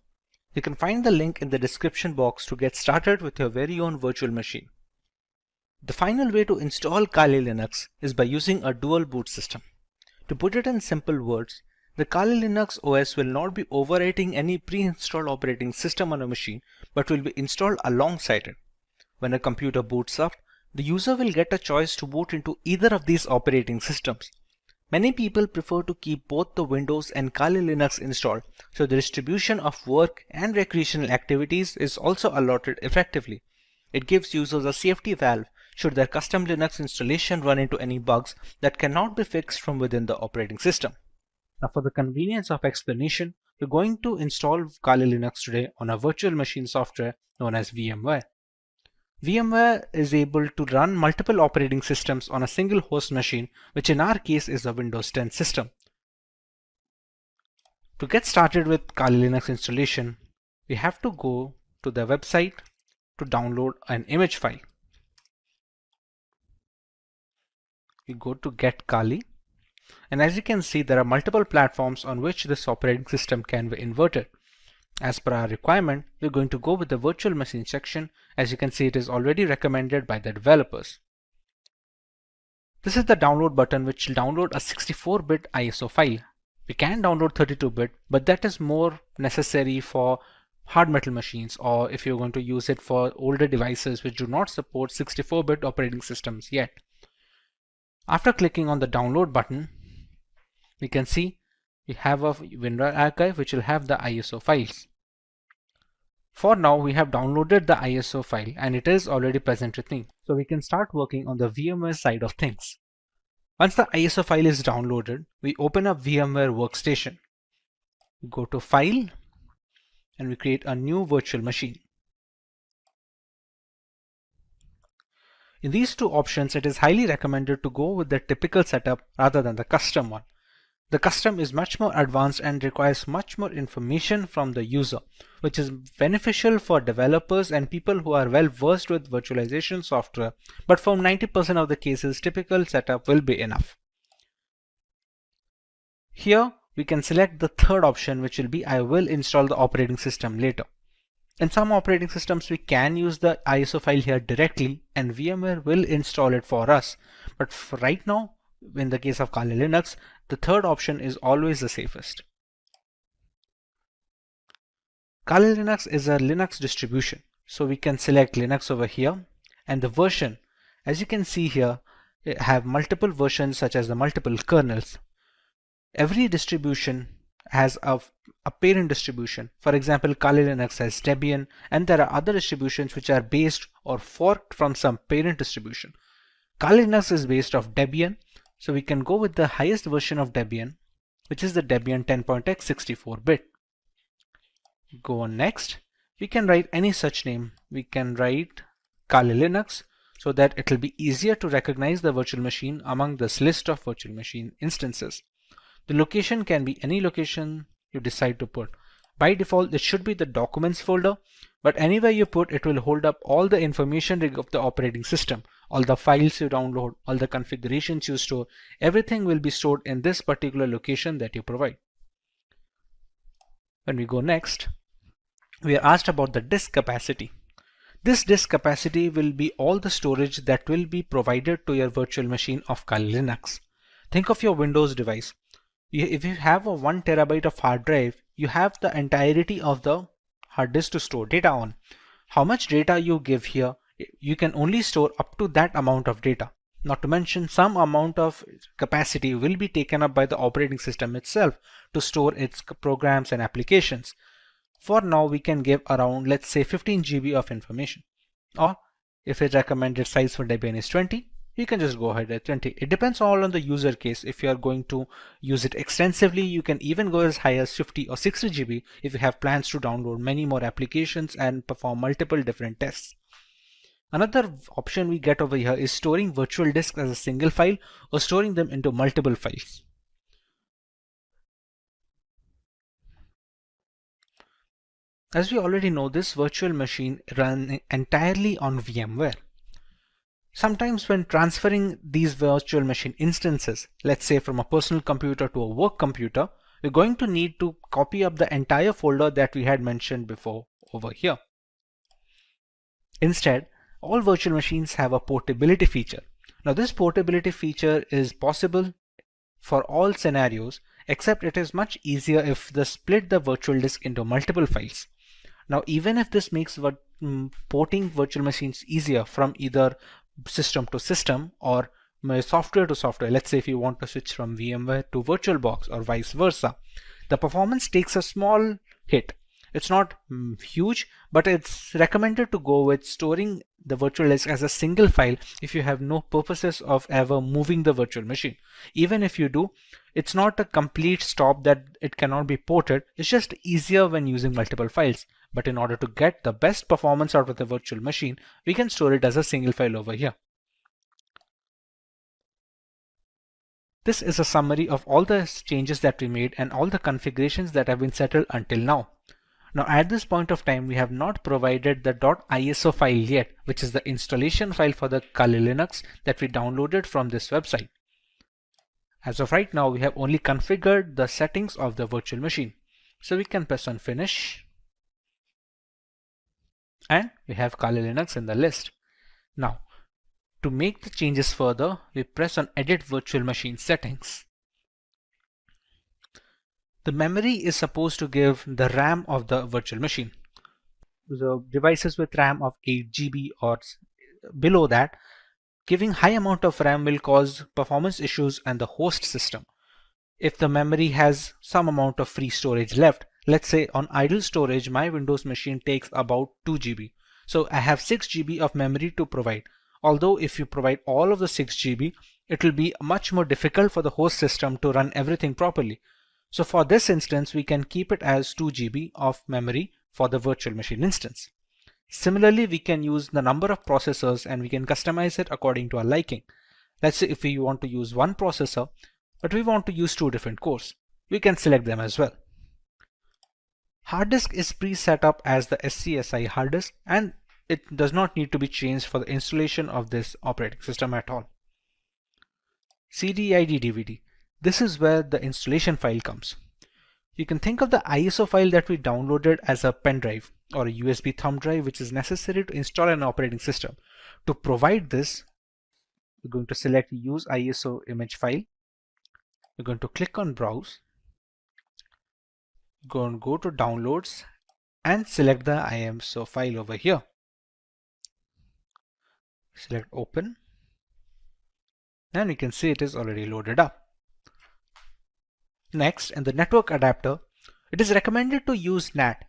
You can find the link in the description box to get started with your very own virtual machine. The final way to install Kali Linux is by using a dual boot system. To put it in simple words, the Kali Linux OS will not be overwriting any pre-installed operating system on a machine, but will be installed alongside it. When a computer boots up, the user will get a choice to boot into either of these operating systems. Many people prefer to keep both the Windows and Kali Linux installed, so the distribution of work and recreational activities is also allotted effectively. It gives users a safety valve should their custom Linux installation run into any bugs that cannot be fixed from within the operating system. Now, for the convenience of explanation, we're going to install Kali Linux today on a virtual machine software known as VMware. VMware is able to run multiple operating systems on a single host machine, which in our case is a Windows 10 system. To get started with Kali Linux installation, we have to go to the website to download an image file. We go to Get Kali, and as you can see, there are multiple platforms on which this operating system can be inverted. As per our requirement, we're going to go with the virtual machine section. As you can see, it is already recommended by the developers. This is the download button, which will download a 64-bit ISO file. We can download 32-bit, but that is more necessary for hard metal machines, or if you're going to use it for older devices which do not support 64-bit operating systems yet. After clicking on the download button, we can see we have a WinRAR archive which will have the ISO files. For now, we have downloaded the ISO file and it is already present with me. So we can start working on the VMware side of things. Once the ISO file is downloaded, we open up VMware Workstation. We go to File and we create a new virtual machine. In these two options, it is highly recommended to go with the typical setup rather than the custom one. The custom is much more advanced and requires much more information from the user, which is beneficial for developers and people who are well versed with virtualization software, but for 90% of the cases, typical setup will be enough. Here, we can select the third option, which will be I will install the operating system later. In some operating systems, we can use the ISO file here directly and VMware will install it for us. But for right now, in the case of Kali Linux, the third option is always the safest. Kali Linux is a Linux distribution, so we can select Linux over here, and the version, as you can see here, have multiple versions such as the multiple kernels. Every distribution has a parent distribution. For example, Kali Linux has Debian, and there are other distributions which are based or forked from some parent distribution. Kali Linux is based off Debian, so we can go with the highest version of Debian, which is the Debian 10.x 64-bit. Go on next. We can write any such name. We can write Kali Linux so that it will be easier to recognize the virtual machine among this list of virtual machine instances. The location can be any location you decide to put. By default, it should be the documents folder, but anywhere you put, it will hold up all the information of the operating system. All the files you download, all the configurations you store, everything will be stored in this particular location that you provide. When we go next, we are asked about the disk capacity. This disk capacity will be all the storage that will be provided to your virtual machine of Kali Linux. Think of your Windows device. If you have a 1 terabyte of hard drive, you have the entirety of the hard disk to store data on. How much data you give here, you can only store up to that amount of data. Not to mention, some amount of capacity will be taken up by the operating system itself to store its programs and applications. For now, we can give around, let's say, 15 GB of information. Or if its recommended size for Debian is 20, you can just go ahead at 20. It depends all on the user case. If you are going to use it extensively, you can even go as high as 50 or 60 GB if you have plans to download many more applications and perform multiple different tests. Another option we get over here is storing virtual disks as a single file or storing them into multiple files. As we already know, this virtual machine runs entirely on VMware. Sometimes when transferring these virtual machine instances, let's say from a personal computer to a work computer, we're going to need to copy up the entire folder that we had mentioned before over here. Instead, all virtual machines have a portability feature. Now this portability feature is possible for all scenarios, except it is much easier if they split the virtual disk into multiple files. Now even if this makes porting virtual machines easier from either system to system or software to software, let's say if you want to switch from VMware to VirtualBox or vice versa, the performance takes a small hit. It's not huge, but it's recommended to go with storing the virtual disk as a single file if you have no purposes of ever moving the virtual machine. Even if you do, it's not a complete stop that it cannot be ported. It's just easier when using multiple files. But in order to get the best performance out of the virtual machine, we can store it as a single file over here. This is a summary of all the changes that we made and all the configurations that have been settled until now. Now at this point of time, we have not provided the .iso file yet, which is the installation file for the Kali Linux that we downloaded from this website. As of right now, we have only configured the settings of the virtual machine. So we can press on Finish. And we have Kali Linux in the list. Now, to make the changes further, we press on Edit Virtual Machine Settings. The memory is supposed to give the RAM of the virtual machine. The devices with RAM of 8 GB or below that, giving high amount of RAM will cause performance issues on the host system. If the memory has some amount of free storage left, let's say on idle storage, my Windows machine takes about 2 GB. So I have 6 GB of memory to provide. Although if you provide all of the 6 GB, it will be much more difficult for the host system to run everything properly. So for this instance, we can keep it as 2 GB of memory for the virtual machine instance. Similarly, we can use the number of processors and we can customize it according to our liking. Let's say if we want to use one processor, but we want to use 2 different cores, we can select them as well. Hard disk is pre-set up as the SCSI hard disk and it does not need to be changed for the installation of this operating system at all. CD-ID DVD. This is where the installation file comes. You can think of the ISO file that we downloaded as a pen drive or a USB thumb drive which is necessary to install an operating system. To provide this, we're going to select Use ISO image file. We're going to click on Browse. Go to Downloads and select the ISO file over here. Select Open and you can see it is already loaded up. Next, in the network adapter, it is recommended to use NAT.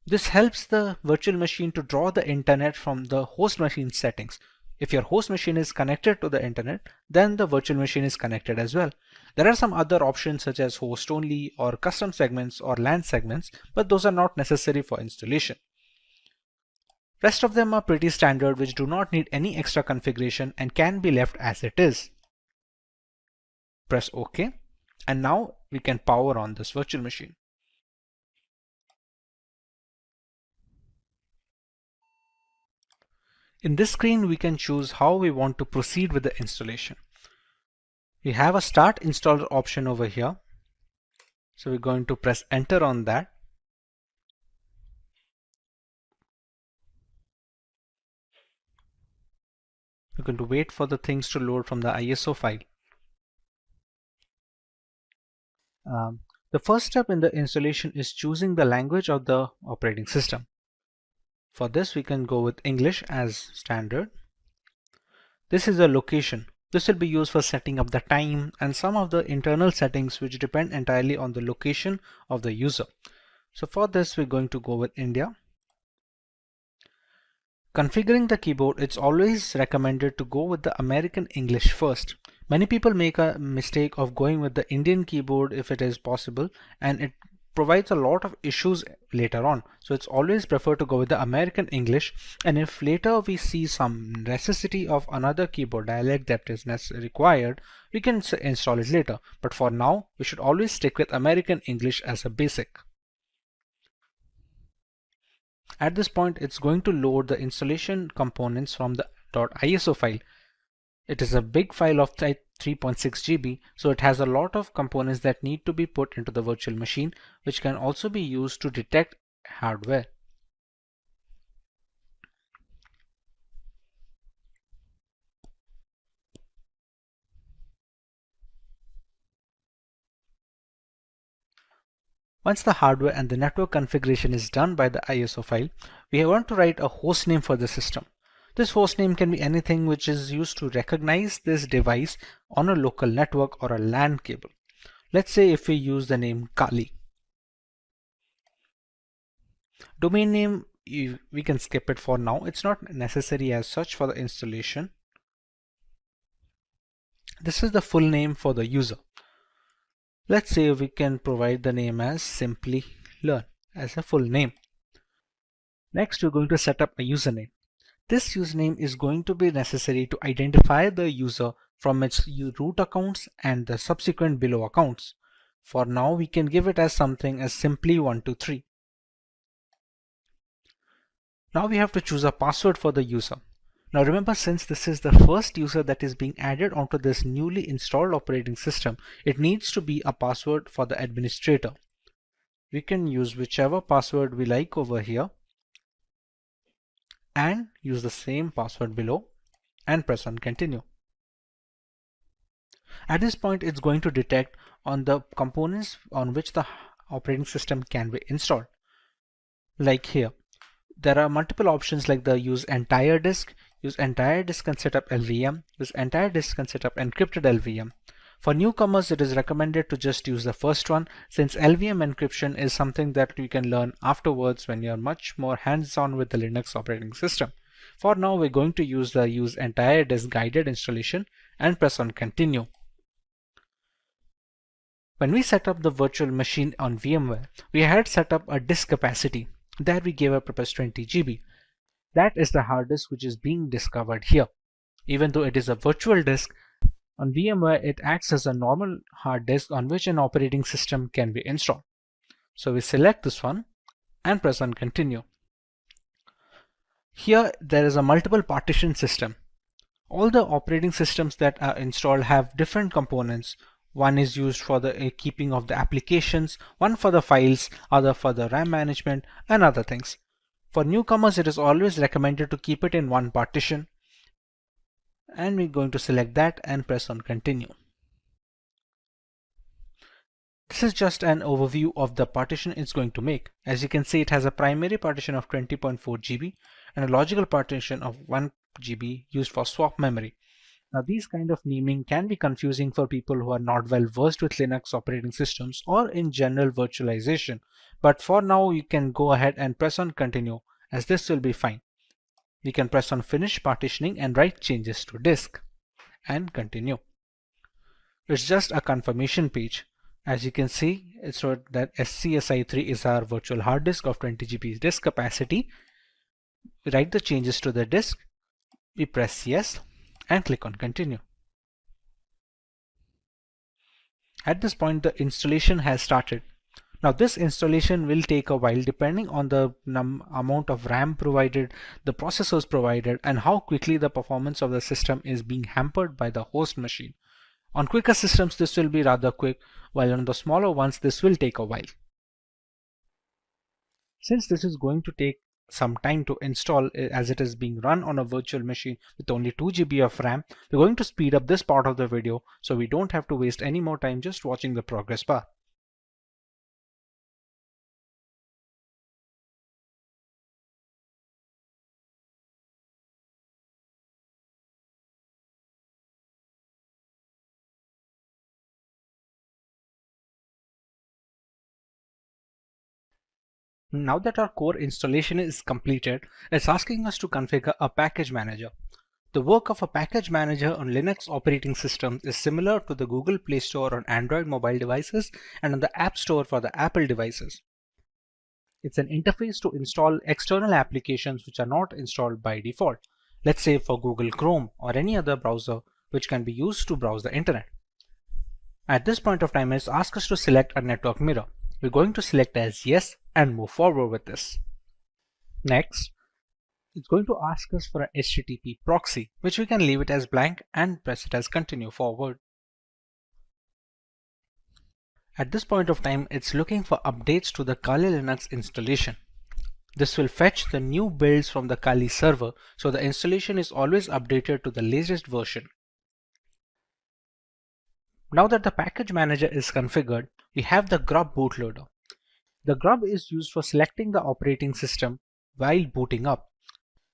This helps the virtual machine to draw the internet from the host machine settings. If your host machine is connected to the internet, then the virtual machine is connected as well. There are some other options such as host only or custom segments or LAN segments, but those are not necessary for installation. Rest of them are pretty standard, which do not need any extra configuration and can be left as it is. Press OK, and now we can power on this virtual machine. In this screen, we can choose how we want to proceed with the installation. We have a Start Installer option over here. So we're going to press Enter on that. We're going to wait for the things to load from the ISO file. The first step in the installation is choosing the language of the operating system. For this, we can go with English as standard. This is a location. This will be used for setting up the time and some of the internal settings which depend entirely on the location of the user. So for this, we're going to go with India. Configuring the keyboard, it's always recommended to go with the American English first. Many people make a mistake of going with the Indian keyboard if it is possible, and it provides a lot of issues later on. So it's always preferred to go with the American English, and if later we see some necessity of another keyboard dialect that is required, we can install it later. But for now, we should always stick with American English as a basic. At this point, it's going to load the installation components from the .iso file. It is a big file of 3.6 GB, so it has a lot of components that need to be put into the virtual machine, which can also be used to detect hardware. Once the hardware and the network configuration is done by the ISO file, we want to write a host name for the system. This host name can be anything which is used to recognize this device on a local network or a LAN cable. Let's say if we use the name Kali. Domain name, we can skip it for now. It's not necessary as such for the installation. This is the full name for the user. Let's say we can provide the name as Simplilearn as a full name. Next, we're going to set up a username. This username is going to be necessary to identify the user from its root accounts and the subsequent below accounts. For now, we can give it as something as simply123. Now we have to choose a password for the user. Now remember, since this is the first user that is being added onto this newly installed operating system, it needs to be a password for the administrator. We can use whichever password we like over here and use the same password below and press on continue. At this point, it's going to detect on the components on which the operating system can be installed. Like here, there are multiple options like the use entire disk. Use entire disk and set up LVM. Use entire disk and set up encrypted LVM. For newcomers, it is recommended to just use the first one, since LVM encryption is something that you can learn afterwards when you're much more hands-on with the Linux operating system. For now, we're going to use the use entire disk guided installation and press on continue. When we set up the virtual machine on VMware, we had set up a disk capacity. There we gave a purpose 20 GB. That is the hard disk which is being discovered here. Even though it is a virtual disk, on VMware it acts as a normal hard disk on which an operating system can be installed. So we select this one and press on continue. Here there is a multiple partition system. All the operating systems that are installed have different components. One is used for the keeping of the applications, one for the files, other for the RAM management and other things. For newcomers, it is always recommended to keep it in one partition, and we're going to select that and press on continue. This is just an overview of the partition it's going to make. As you can see, it has a primary partition of 20.4 GB and a logical partition of 1 GB used for swap memory. Now these kind of naming can be confusing for people who are not well versed with Linux operating systems or in general virtualization, but for now you can go ahead and press on continue, as this will be fine. We can press on finish partitioning and write changes to disk and continue. It's just a confirmation page. As you can see, it's wrote that SCSI3 is our virtual hard disk of 20 GB disk capacity. We write the changes to the disk, we press yes and click on continue. At this point, the installation has started. Now this installation will take a while depending on the amount of RAM provided, the processors provided, and how quickly the performance of the system is being hampered by the host machine. On quicker systems, this will be rather quick, while on the smaller ones, this will take a while. Since this is going to take some time to install as it is being run on a virtual machine with only 2 GB of RAM, we're going to speed up this part of the video so we don't have to waste any more time just watching the progress bar. Now that our core installation is completed, it's asking us to configure a package manager. The work of a package manager on Linux operating systems is similar to the Google Play Store on Android mobile devices and on the App Store for the Apple devices. It's an interface to install external applications which are not installed by default. Let's say for Google Chrome or any other browser which can be used to browse the internet. At this point of time, it's asked us to select a network mirror. We're going to select as yes and move forward with this. Next, it's going to ask us for an HTTP proxy, which we can leave it as blank and press it as continue forward. At this point of time, it's looking for updates to the Kali Linux installation. This will fetch the new builds from the Kali server, so the installation is always updated to the latest version. Now that the package manager is configured, we have the grub bootloader. The grub is used for selecting the operating system while booting up.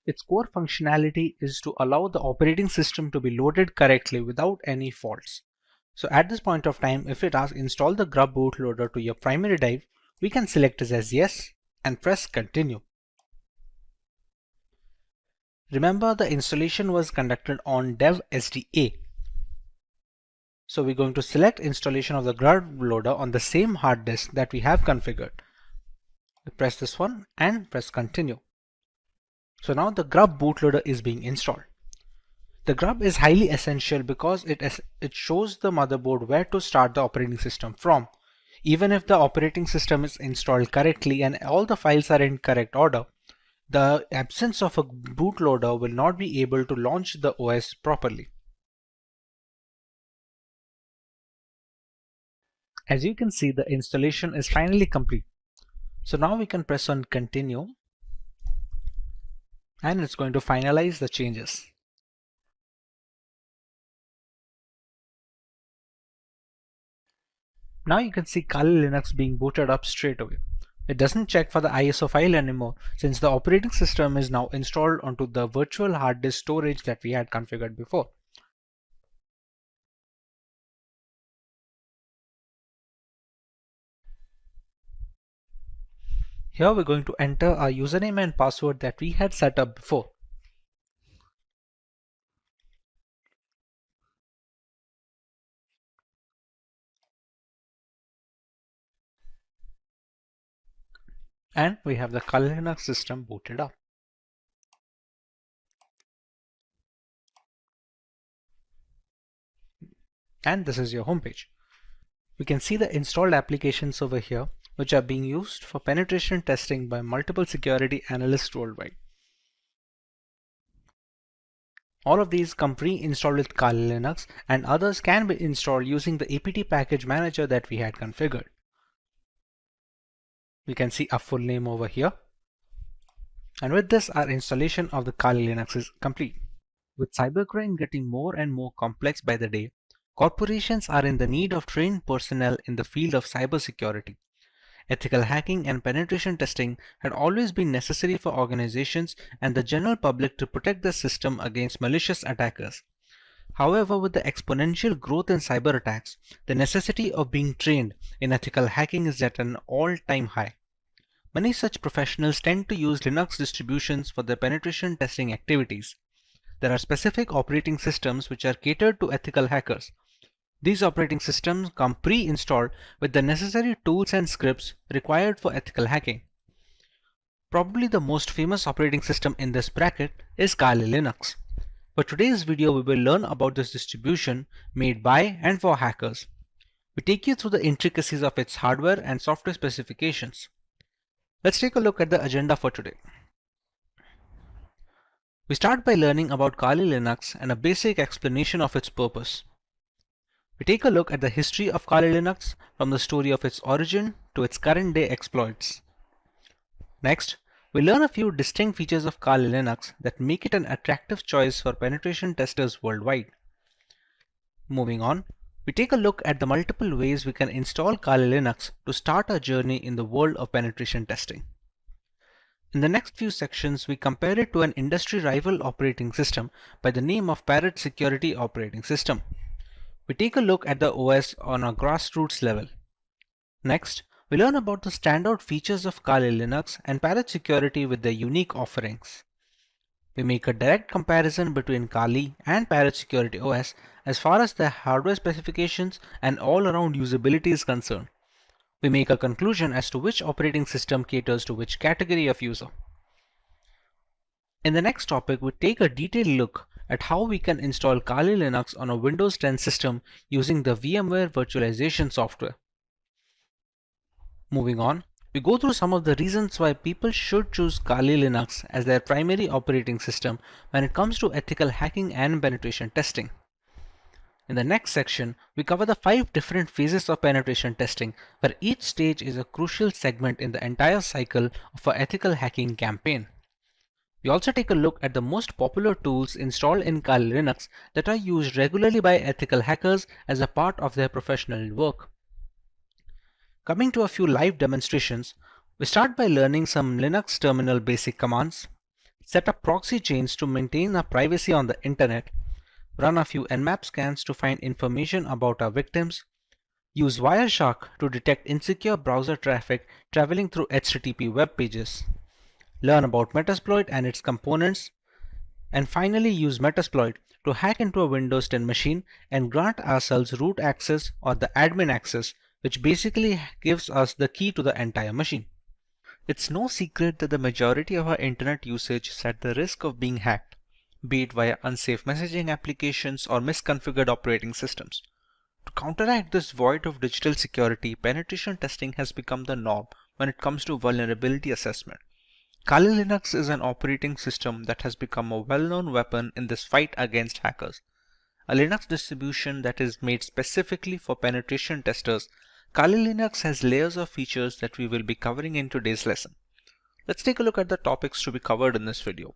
Its core functionality is to allow the operating system to be loaded correctly without any faults. So at this point of time, if it asks install the grub bootloader to your primary drive, we can select it as yes and press continue. Remember, the installation was conducted on dev SDA. So we're going to select installation of the grub loader on the same hard disk that we have configured. We press this one and press continue. So now the grub bootloader is being installed. The grub is highly essential because it shows the motherboard where to start the operating system from. Even if the operating system is installed correctly and all the files are in correct order, the absence of a bootloader will not be able to launch the OS properly. As you can see, the installation is finally complete. So now we can press on continue and it's going to finalize the changes. Now you can see Kali Linux being booted up straight away. It doesn't check for the ISO file anymore since the operating system is now installed onto the virtual hard disk storage that we had configured before. Here we're going to enter our username and password that we had set up before. And we have the Kali Linux system booted up. And this is your homepage. We can see the installed applications over here, which are being used for penetration testing by multiple security analysts worldwide. All of these come pre-installed with Kali Linux, and others can be installed using the apt package manager that we had configured. We can see our full name over here. And with this, our installation of the Kali Linux is complete. With cybercrime getting more and more complex by the day, corporations are in the need of trained personnel in the field of cybersecurity. Ethical hacking and penetration testing had always been necessary for organizations and the general public to protect the system against malicious attackers. However, with the exponential growth in cyber attacks, the necessity of being trained in ethical hacking is at an all-time high. Many such professionals tend to use Linux distributions for their penetration testing activities. There are specific operating systems which are catered to ethical hackers. These operating systems come pre-installed with the necessary tools and scripts required for ethical hacking. Probably the most famous operating system in this bracket is Kali Linux. For today's video, we will learn about this distribution made by and for hackers. We take you through the intricacies of its hardware and software specifications. Let's take a look at the agenda for today. We start by learning about Kali Linux and a basic explanation of its purpose. We take a look at the history of Kali Linux from the story of its origin to its current day exploits. Next, we learn a few distinct features of Kali Linux that make it an attractive choice for penetration testers worldwide. Moving on, we take a look at the multiple ways we can install Kali Linux to start our journey in the world of penetration testing. In the next few sections, we compare it to an industry rival operating system by the name of Parrot Security Operating System. We take a look at the OS on a grassroots level. Next, we learn about the standout features of Kali Linux and Parrot Security with their unique offerings. We make a direct comparison between Kali and Parrot Security OS as far as their hardware specifications and all-around usability is concerned. We make a conclusion as to which operating system caters to which category of user. In the next topic, we take a detailed look at how we can install Kali Linux on a Windows 10 system using the VMware virtualization software. Moving on, we go through some of the reasons why people should choose Kali Linux as their primary operating system when it comes to ethical hacking and penetration testing. In the next section, we cover the 5 different phases of penetration testing, where each stage is a crucial segment in the entire cycle of an ethical hacking campaign. We also take a look at the most popular tools installed in Kali Linux that are used regularly by ethical hackers as a part of their professional work. Coming to a few live demonstrations, we start by learning some Linux terminal basic commands, set up proxy chains to maintain our privacy on the internet, run a few Nmap scans to find information about our victims, use Wireshark to detect insecure browser traffic traveling through HTTP web pages, learn about Metasploit and its components, and finally use Metasploit to hack into a Windows 10 machine and grant ourselves root access or the admin access, which basically gives us the key to the entire machine. It's no secret that the majority of our internet usage is at the risk of being hacked, be it via unsafe messaging applications or misconfigured operating systems. To counteract this void of digital security, penetration testing has become the norm when it comes to vulnerability assessment. Kali Linux is an operating system that has become a well-known weapon in this fight against hackers. A Linux distribution that is made specifically for penetration testers, Kali Linux has layers of features that we will be covering in today's lesson. Let's take a look at the topics to be covered in this video.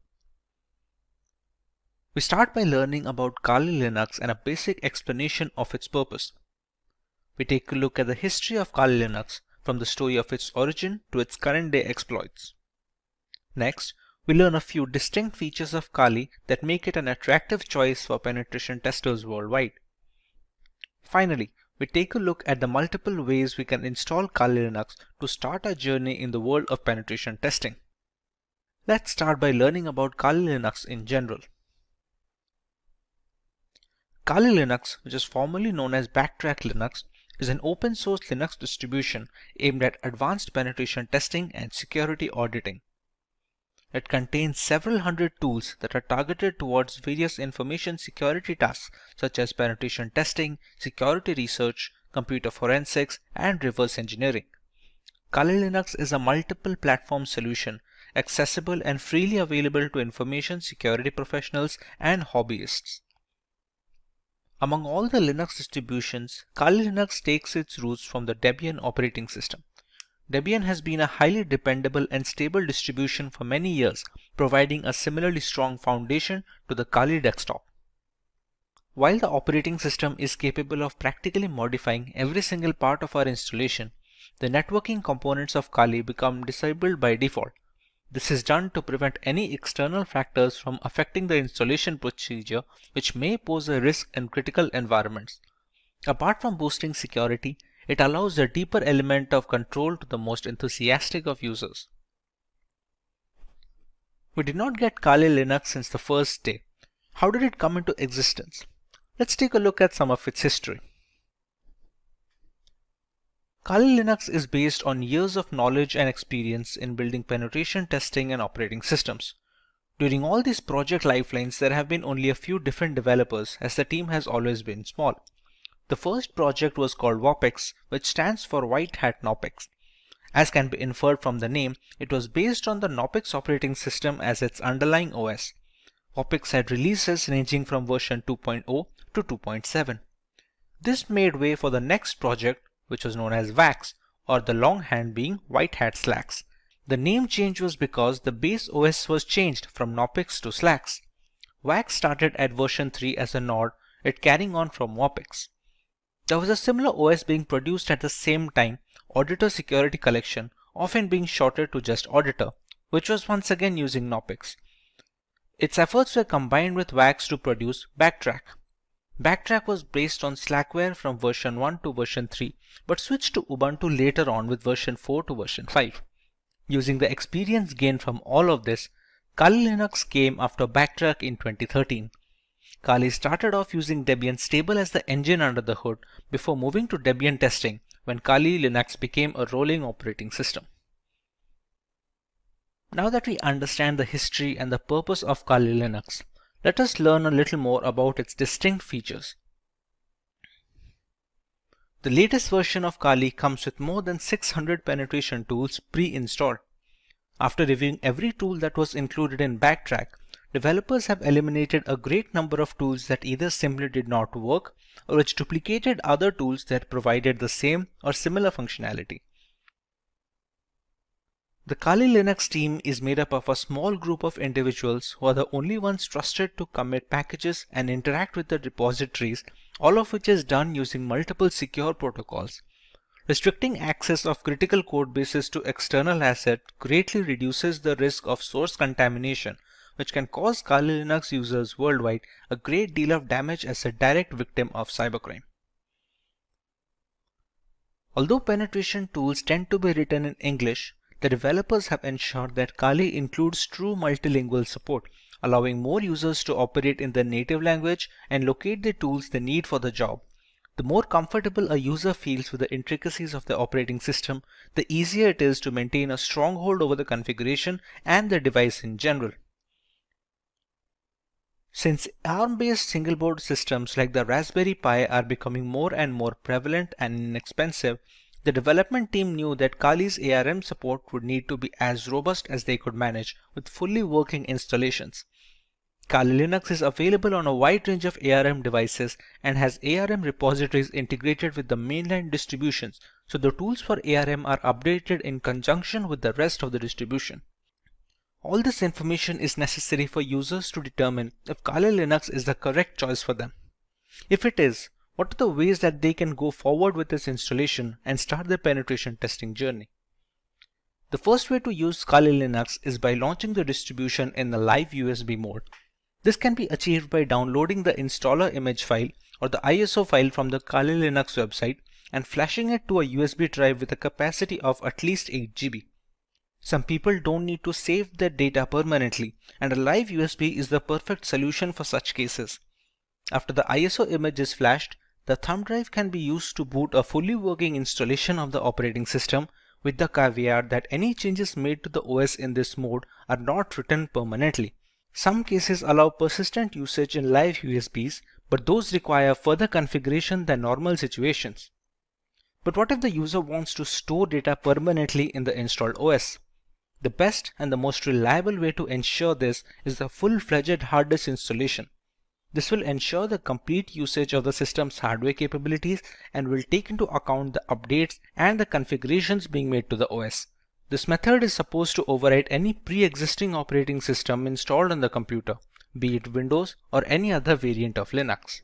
We start by learning about Kali Linux and a basic explanation of its purpose. We take a look at the history of Kali Linux from the story of its origin to its current day exploits. Next, we learn a few distinct features of Kali that make it an attractive choice for penetration testers worldwide. Finally, we take a look at the multiple ways we can install Kali Linux to start our journey in the world of penetration testing. Let's start by learning about Kali Linux in general. Kali Linux, which is formerly known as Backtrack Linux, is an open source Linux distribution aimed at advanced penetration testing and security auditing. It contains several hundred tools that are targeted towards various information security tasks such as penetration testing, security research, computer forensics, and reverse engineering. Kali Linux is a multiple platform solution accessible and freely available to information security professionals and hobbyists. Among all the Linux distributions, Kali Linux takes its roots from the Debian operating system. Debian has been a highly dependable and stable distribution for many years, providing a similarly strong foundation to the Kali desktop. While the operating system is capable of practically modifying every single part of our installation, the networking components of Kali become disabled by default. This is done to prevent any external factors from affecting the installation procedure, which may pose a risk in critical environments. Apart from boosting security, it allows a deeper element of control to the most enthusiastic of users. We did not get Kali Linux since the first day. How did it come into existence? Let's take a look at some of its history. Kali Linux is based on years of knowledge and experience in building penetration testing and operating systems. During all these project lifelines, there have been only a few different developers, as the team has always been small. The first project was called WOPEX, which stands for White Hat Knopex. As can be inferred from the name, it was based on the Knopex operating system as its underlying OS. WOPEX had releases ranging from version 2.0 to 2.7. This made way for the next project, which was known as VAX, or the longhand being White Hat Slacks. The name change was because the base OS was changed from Knoppix to Slacks. WAX started at version 3 as a nod, it carrying on from Wapix. There was a similar OS being produced at the same time, Auditor Security Collection, often being shortened to just Auditor, which was once again using Knoppix. Its efforts were combined with WAX to produce Backtrack. Backtrack was based on Slackware from version 1 to version 3, but switched to Ubuntu later on with version 4 to version 5. Using the experience gained from all of this, Kali Linux came after Backtrack in 2013. Kali started off using Debian Stable as the engine under the hood before moving to Debian testing when Kali Linux became a rolling operating system. Now that we understand the history and the purpose of Kali Linux, let us learn a little more about its distinct features. The latest version of Kali comes with more than 600 penetration tools pre-installed. After reviewing every tool that was included in Backtrack, developers have eliminated a great number of tools that either simply did not work or which duplicated other tools that provided the same or similar functionality. The Kali Linux team is made up of a small group of individuals who are the only ones trusted to commit packages and interact with the repositories, all of which is done using multiple secure protocols. Restricting access of critical code bases to external assets greatly reduces the risk of source contamination, which can cause Kali Linux users worldwide a great deal of damage as a direct victim of cybercrime. Although penetration tools tend to be written in English, the developers have ensured that Kali includes true multilingual support, allowing more users to operate in their native language and locate the tools they need for the job. The more comfortable a user feels with the intricacies of the operating system, the easier it is to maintain a stronghold over the configuration and the device in general. Since ARM-based single-board systems like the Raspberry Pi are becoming more and more prevalent and inexpensive, the development team knew that Kali's ARM support would need to be as robust as they could manage with fully working installations. Kali Linux is available on a wide range of ARM devices and has ARM repositories integrated with the mainline distributions, so the tools for ARM are updated in conjunction with the rest of the distribution. All this information is necessary for users to determine if Kali Linux is the correct choice for them. If it is, what are the ways that they can go forward with this installation and start their penetration testing journey? The first way to use Kali Linux is by launching the distribution in the live USB mode. This can be achieved by downloading the installer image file or the ISO file from the Kali Linux website and flashing it to a USB drive with a capacity of at least 8 GB. Some people don't need to save their data permanently, and a live USB is the perfect solution for such cases. After the ISO image is flashed, the thumb drive can be used to boot a fully working installation of the operating system, with the caveat that any changes made to the OS in this mode are not written permanently. Some cases allow persistent usage in live USBs, but those require further configuration than normal situations. But what if the user wants to store data permanently in the installed OS? The best and the most reliable way to ensure this is the full-fledged hard disk installation. This will ensure the complete usage of the system's hardware capabilities and will take into account the updates and the configurations being made to the OS. This method is supposed to override any pre-existing operating system installed on the computer, be it Windows or any other variant of Linux.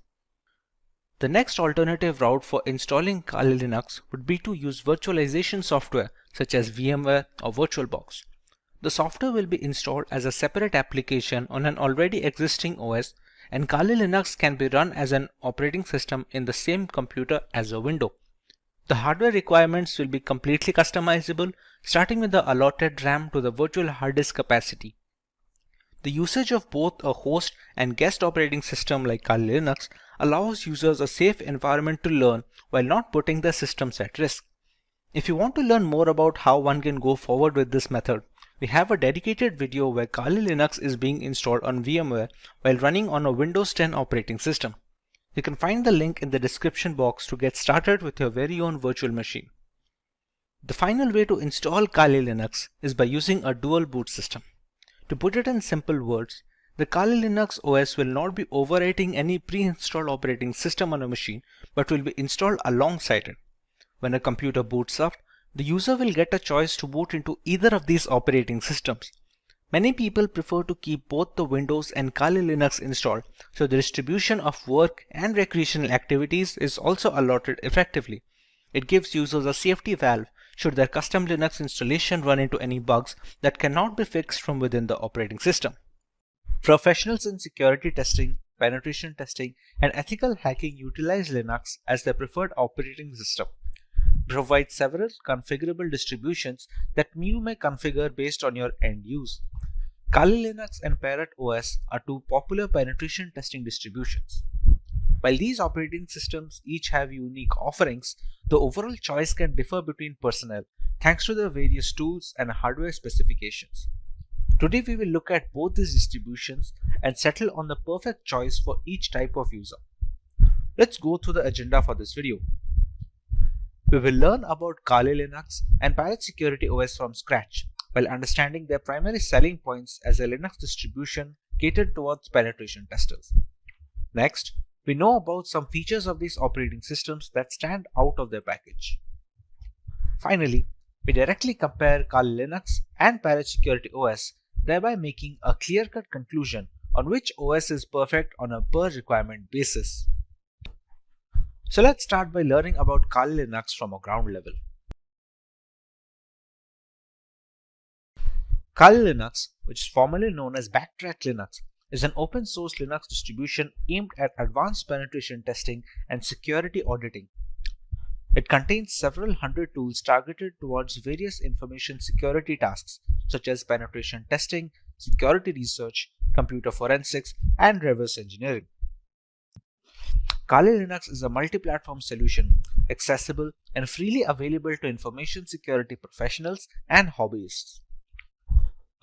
The next alternative route for installing Kali Linux would be to use virtualization software such as VMware or VirtualBox. The software will be installed as a separate application on an already existing OS, and Kali Linux can be run as an operating system in the same computer as a window. The hardware requirements will be completely customizable, starting with the allotted RAM to the virtual hard disk capacity. The usage of both a host and guest operating system like Kali Linux allows users a safe environment to learn while not putting their systems at risk. If you want to learn more about how one can go forward with this method, we have a dedicated video where Kali Linux is being installed on VMware while running on a Windows 10 operating system. You can find the link in the description box to get started with your very own virtual machine. The final way to install Kali Linux is by using a dual boot system. To put it in simple words, the Kali Linux OS will not be overwriting any pre-installed operating system on a machine, but will be installed alongside it. When a computer boots up, The user will get a choice to boot into either of these operating systems. Many people prefer to keep both the Windows and Kali Linux installed, so the distribution of work and recreational activities is also allotted effectively. It gives users a safety valve should their custom Linux installation run into any bugs that cannot be fixed from within the operating system. Professionals in security testing, penetration testing, and ethical hacking utilize Linux as their preferred operating system. It provides several configurable distributions that you may configure based on your end use. Kali Linux and Parrot OS are two popular penetration testing distributions. While these operating systems each have unique offerings, the overall choice can differ between personnel thanks to their various tools and hardware specifications. Today we will look at both these distributions and settle on the perfect choice for each type of user. Let's go through the agenda for this video. We will learn about Kali Linux and Parrot Security OS from scratch, while understanding their primary selling points as a Linux distribution catered towards penetration testers. Next, we know about some features of these operating systems that stand out of their package. Finally, we directly compare Kali Linux and Parrot Security OS, thereby making a clear-cut conclusion on which OS is perfect on a per-requirement basis. So let's start by learning about Kali Linux from a ground level. Kali Linux, which is formerly known as Backtrack Linux, is an open source Linux distribution aimed at advanced penetration testing and security auditing. It contains several hundred tools targeted towards various information security tasks such as penetration testing, security research, computer forensics, and reverse engineering. Kali Linux is a multi-platform solution, accessible and freely available to information security professionals and hobbyists.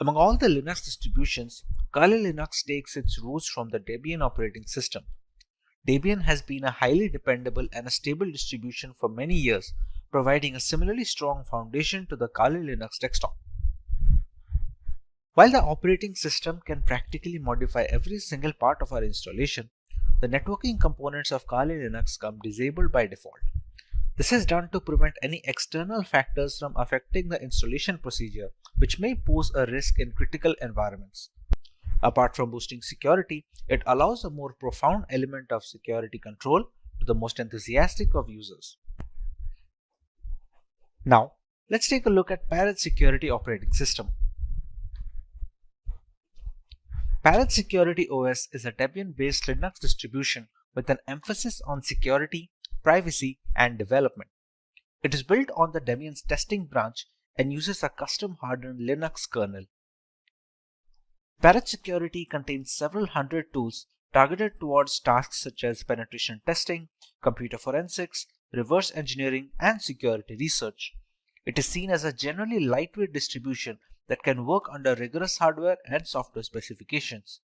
Among all the Linux distributions, Kali Linux takes its roots from the Debian operating system. Debian has been a highly dependable and a stable distribution for many years, providing a similarly strong foundation to the Kali Linux desktop. While the operating system can practically modify every single part of our installation, the networking components of Kali Linux come disabled by default. This is done to prevent any external factors from affecting the installation procedure, which may pose a risk in critical environments. Apart from boosting security, it allows a more profound element of security control to the most enthusiastic of users. Now, let's take a look at Parrot Security operating system. Parrot Security OS is a Debian-based Linux distribution with an emphasis on security, privacy, and development. It is built on the Debian's testing branch and uses a custom hardened Linux kernel. Parrot Security contains several hundred tools targeted towards tasks such as penetration testing, computer forensics, reverse engineering, and security research. It is seen as a generally lightweight distribution that can work under rigorous hardware and software specifications.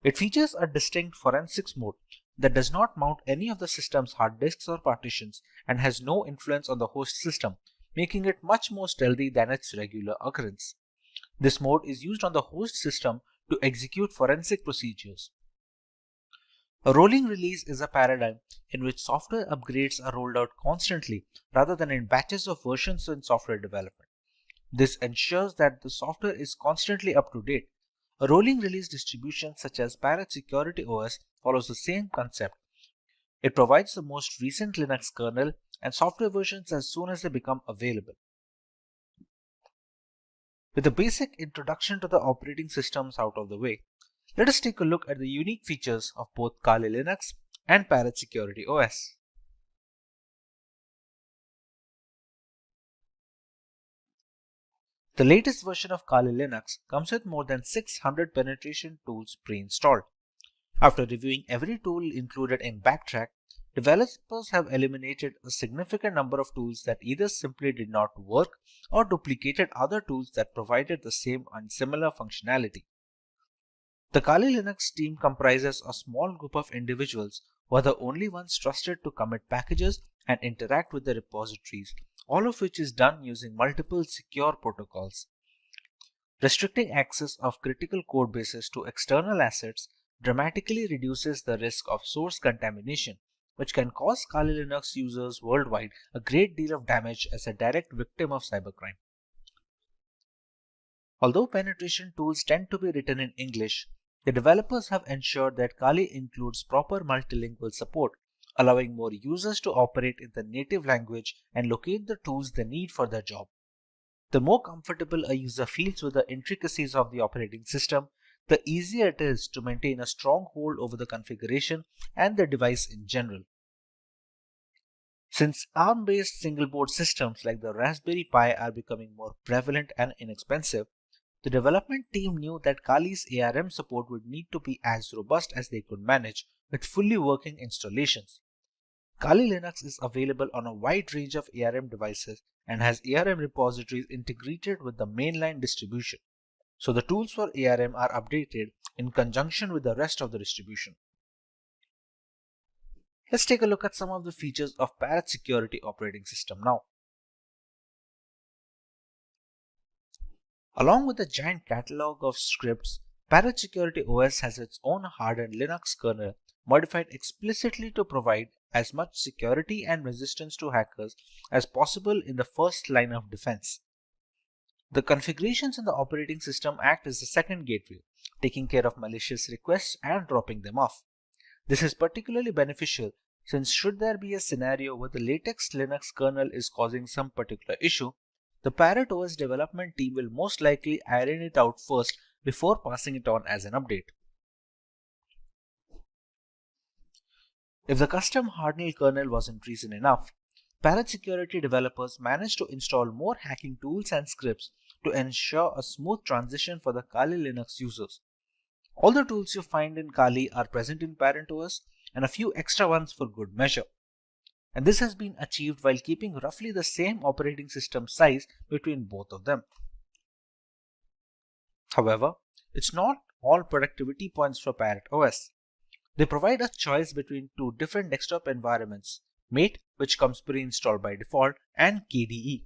It features a distinct forensics mode that does not mount any of the system's hard disks or partitions and has no influence on the host system, making it much more stealthy than its regular occurrence. This mode is used on the host system to execute forensic procedures. A rolling release is a paradigm in which software upgrades are rolled out constantly rather than in batches of versions in software development. This ensures that the software is constantly up to date. A rolling release distribution such as Parrot Security OS follows the same concept. It provides the most recent Linux kernel and software versions as soon as they become available. With the basic introduction to the operating systems out of the way, let us take a look at the unique features of both Kali Linux and Parrot Security OS. The latest version of Kali Linux comes with more than 600 penetration tools pre-installed. After reviewing every tool included in Backtrack, developers have eliminated a significant number of tools that either simply did not work or duplicated other tools that provided the same and similar functionality. The Kali Linux team comprises a small group of individuals who are the only ones trusted to commit packages and interact with the repositories, all of which is done using multiple secure protocols. Restricting access of critical code bases to external assets dramatically reduces the risk of source contamination, which can cause Kali Linux users worldwide a great deal of damage as a direct victim of cybercrime. Although penetration tools tend to be written in English, the developers have ensured that Kali includes proper multilingual support, allowing more users to operate in the native language and locate the tools they need for their job. The more comfortable a user feels with the intricacies of the operating system, the easier it is to maintain a strong hold over the configuration and the device in general. Since ARM-based single-board systems like the Raspberry Pi are becoming more prevalent and inexpensive, the development team knew that Kali's ARM support would need to be as robust as they could manage with fully working installations. Kali Linux is available on a wide range of ARM devices and has ARM repositories integrated with the mainline distribution, so the tools for ARM are updated in conjunction with the rest of the distribution. Let's take a look at some of the features of Parrot Security operating system now. Along with a giant catalog of scripts, Parrot Security OS has its own hardened Linux kernel modified explicitly to provide as much security and resistance to hackers as possible in the first line of defense. The configurations in the operating system act as the second gateway, taking care of malicious requests and dropping them off. This is particularly beneficial since should there be a scenario where the latest Linux kernel is causing some particular issue, the Parrot OS development team will most likely iron it out first before passing it on as an update. If the custom hardened kernel wasn't reason enough, Parrot Security developers managed to install more hacking tools and scripts to ensure a smooth transition for the Kali Linux users. All the tools you find in Kali are present in Parrot OS and a few extra ones for good measure. And this has been achieved while keeping roughly the same operating system size between both of them. However, it's not all productivity points for Parrot OS. They provide a choice between two different desktop environments, Mate, which comes pre-installed by default, and KDE.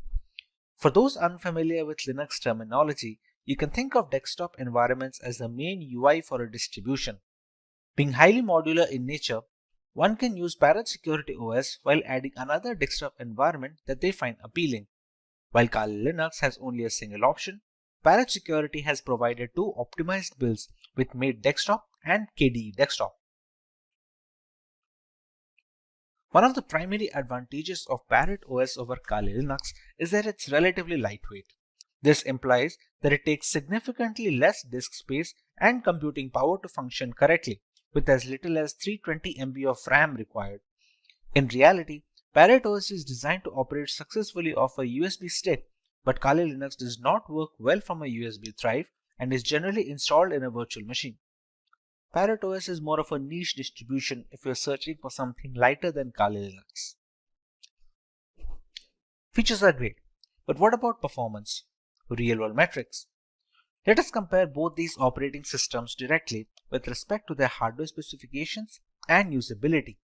For those unfamiliar with Linux terminology, you can think of desktop environments as the main UI for a distribution. Being highly modular in nature, one can use Parrot Security OS while adding another desktop environment that they find appealing. While Kali Linux has only a single option, Parrot Security has provided two optimized builds with Mate Desktop and KDE Desktop. One of the primary advantages of Parrot OS over Kali Linux is that it's relatively lightweight. This implies that it takes significantly less disk space and computing power to function correctly, with as little as 320 MB of RAM required. In reality, Parrot OS is designed to operate successfully off a USB stick, but Kali Linux does not work well from a USB drive and is generally installed in a virtual machine. Parrot OS is more of a niche distribution if you're searching for something lighter than Kali Linux. Features are great, but what about performance? Real-world metrics. Let us compare both these operating systems directly with respect to their hardware specifications and usability.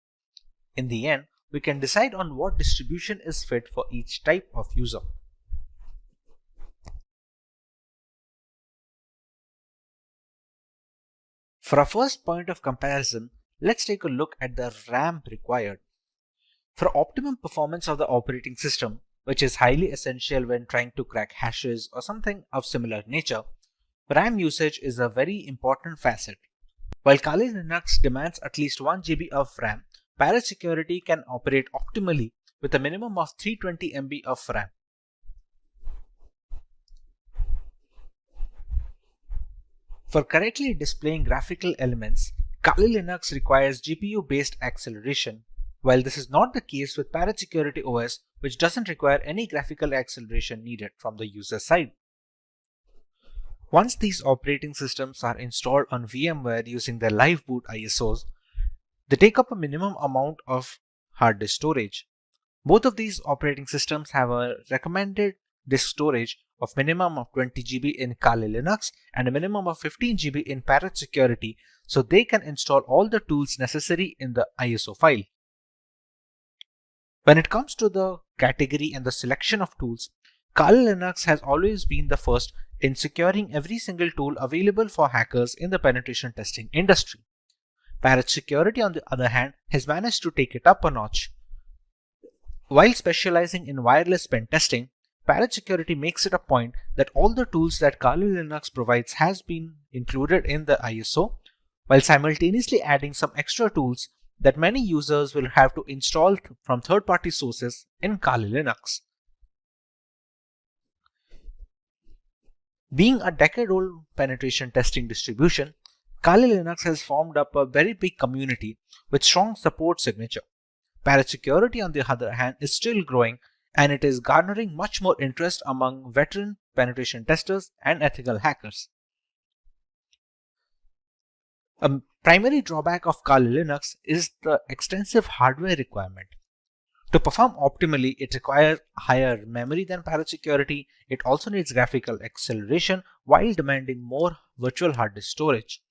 In the end, we can decide on what distribution is fit for each type of user. For our first point of comparison, let's take a look at the RAM required. For optimum performance of the operating system, which is highly essential when trying to crack hashes or something of similar nature, RAM usage is a very important facet. While Kali Linux demands at least 1 GB of RAM, Parrot Security can operate optimally with a minimum of 320 MB of RAM. For correctly displaying graphical elements, Kali Linux requires GPU-based acceleration, while this is not the case with Parrot Security OS, which doesn't require any graphical acceleration needed from the user side. Once these operating systems are installed on VMware using their live boot ISOs, they take up a minimum amount of hard disk storage. Both of these operating systems have a recommended disk storage of minimum of 20 GB in Kali Linux and a minimum of 15 GB in Parrot Security, so they can install all the tools necessary in the ISO file. When it comes to the category and the selection of tools, Kali Linux has always been the first in securing every single tool available for hackers in the penetration testing industry. Security, on the other hand, has managed to take it up a notch. While specializing in wireless pen testing, Security makes it a point that all the tools that Kali Linux provides has been included in the ISO, while simultaneously adding some extra tools that many users will have to install from third-party sources in Kali Linux. Being a decade-old penetration testing distribution, Kali Linux has formed up a very big community with strong support signature. Security, on the other hand, is still growing, and it is garnering much more interest among veteran penetration testers and ethical hackers. A primary drawback of Kali Linux is the extensive hardware requirement. To perform optimally, it requires higher memory than Security. It also needs graphical acceleration while demanding more virtual hard disk storage.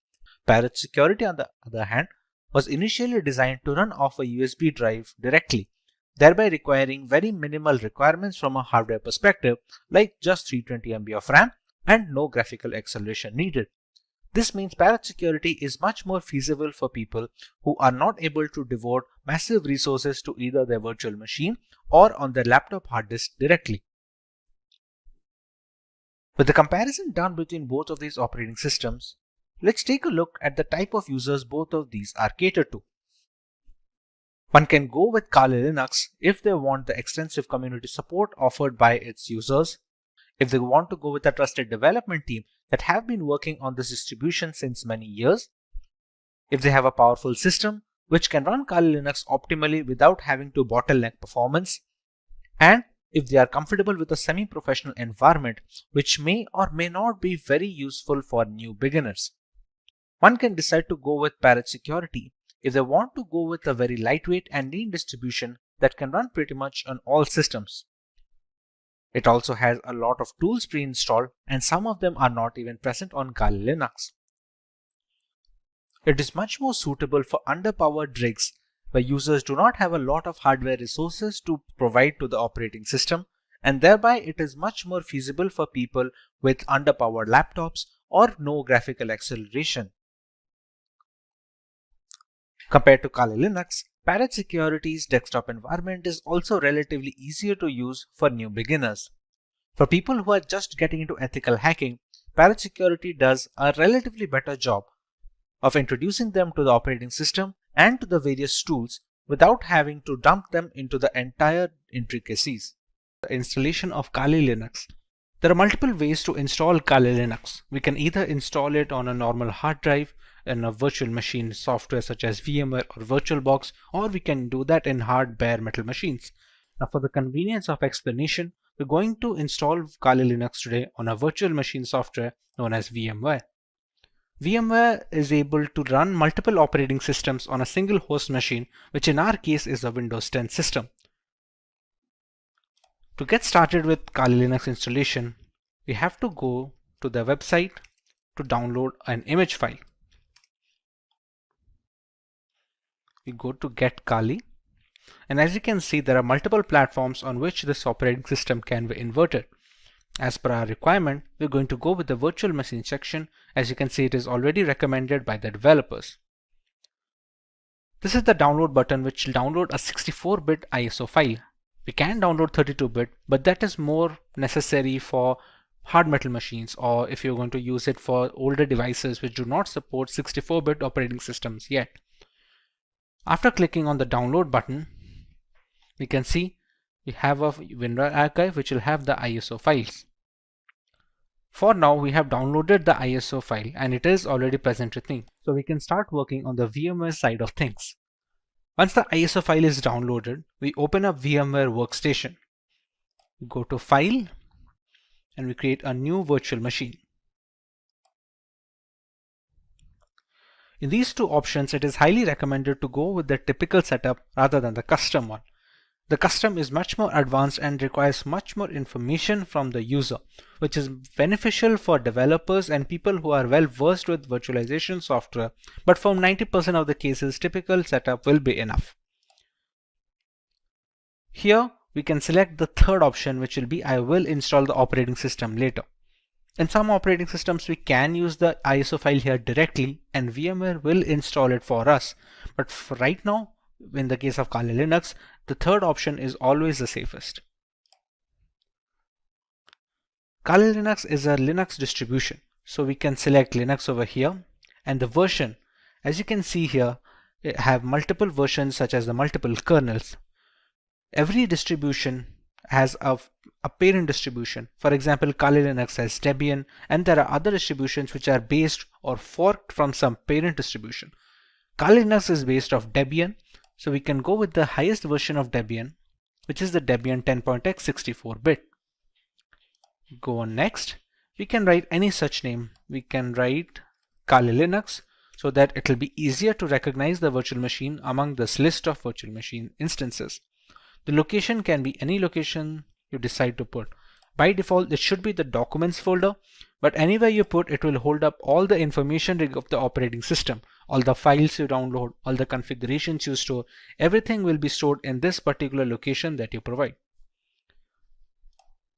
Security, on the other hand, was initially designed to run off a USB drive directly, thereby requiring very minimal requirements from a hardware perspective, like just 320 MB of RAM and no graphical acceleration needed. This means Security is much more feasible for people who are not able to devote massive resources to either their virtual machine or on their laptop hard disk directly. With the comparison done between both of these operating systems, let's take a look at the type of users both of these are catered to. One can go with Kali Linux if they want the extensive community support offered by its users, if they want to go with a trusted development team that have been working on this distribution since many years, if they have a powerful system which can run Kali Linux optimally without having to bottleneck performance, and if they are comfortable with a semi-professional environment which may or may not be very useful for new beginners. One can decide to go with Security if they want to go with a very lightweight and lean distribution that can run pretty much on all systems. It also has a lot of tools pre-installed, and some of them are not even present on Kali Linux. It is much more suitable for underpowered rigs where users do not have a lot of hardware resources to provide to the operating system, and thereby it is much more feasible for people with underpowered laptops or no graphical acceleration. Compared to Kali Linux, Security's desktop environment is also relatively easier to use for new beginners. For people who are just getting into ethical hacking, Security does a relatively better job of introducing them to the operating system and to the various tools without having to dump them into the entire intricacies. The installation of Kali Linux. There are multiple ways to install Kali Linux. We can either install it on a normal hard drive in a virtual machine software such as VMware or VirtualBox, or we can do that in hard bare metal machines. Now, for the convenience of explanation, we're going to install Kali Linux today on a virtual machine software known as VMware. VMware is able to run multiple operating systems on a single host machine, which in our case is a Windows 10 system. To get started with Kali Linux installation, we have to go to the website to download an image file. We go to Get Kali, and as you can see, there are multiple platforms on which this operating system can be inverted. As per our requirement, we're going to go with the virtual machine section. As you can see, it is already recommended by the developers. This is the download button, which will download a 64-bit ISO file. We can download 32-bit, but that is more necessary for hard metal machines, or if you're going to use it for older devices which do not support 64-bit operating systems yet. After clicking on the download button, we can see we have a WinRAR archive which will have the ISO files. For now, we have downloaded the ISO file and it is already present with me. So we can start working on the VMware side of things. Once the ISO file is downloaded, we open up VMware Workstation. We go to File and we create a new virtual machine. In these two options, it is highly recommended to go with the typical setup rather than the custom one. The custom is much more advanced and requires much more information from the user, which is beneficial for developers and people who are well versed with virtualization software, but for 90% of the cases, typical setup will be enough. Here, we can select the third option, which will be I will install the operating system later. In some operating systems, we can use the ISO file here directly and VMware will install it for us. But for right now, in the case of Kali Linux, the third option is always the safest. Kali Linux is a Linux distribution. So we can select Linux over here, and the version, as you can see here, it have multiple versions such as the multiple kernels. Every distribution has a parent distribution. For example, Kali Linux has Debian, and there are other distributions which are based or forked from some parent distribution. Kali Linux is based off Debian, so we can go with the highest version of Debian, which is the Debian 10.x 64-bit. Go on next. We can write any such name. We can write Kali Linux so that it will be easier to recognize the virtual machine among this list of virtual machine instances. The location can be any location you decide to put. By default, it should be the documents folder, but anywhere you put, it will hold up all the information of the operating system, all the files you download, all the configurations you store, everything will be stored in this particular location that you provide.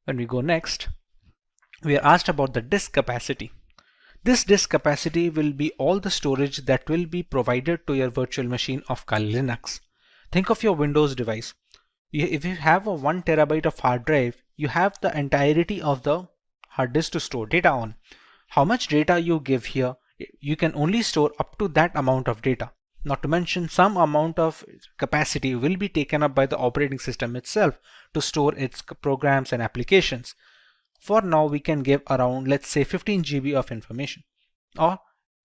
When we go next, we are asked about the disk capacity. This disk capacity will be all the storage that will be provided to your virtual machine of Kali Linux. Think of your Windows device. If you have a 1 terabyte of hard drive, you have the entirety of the hard disk to store data on. How much data you give here, you can only store up to that amount of data. Not to mention, some amount of capacity will be taken up by the operating system itself to store its programs and applications. For now, we can give around, let's say, 15 GB of information. Or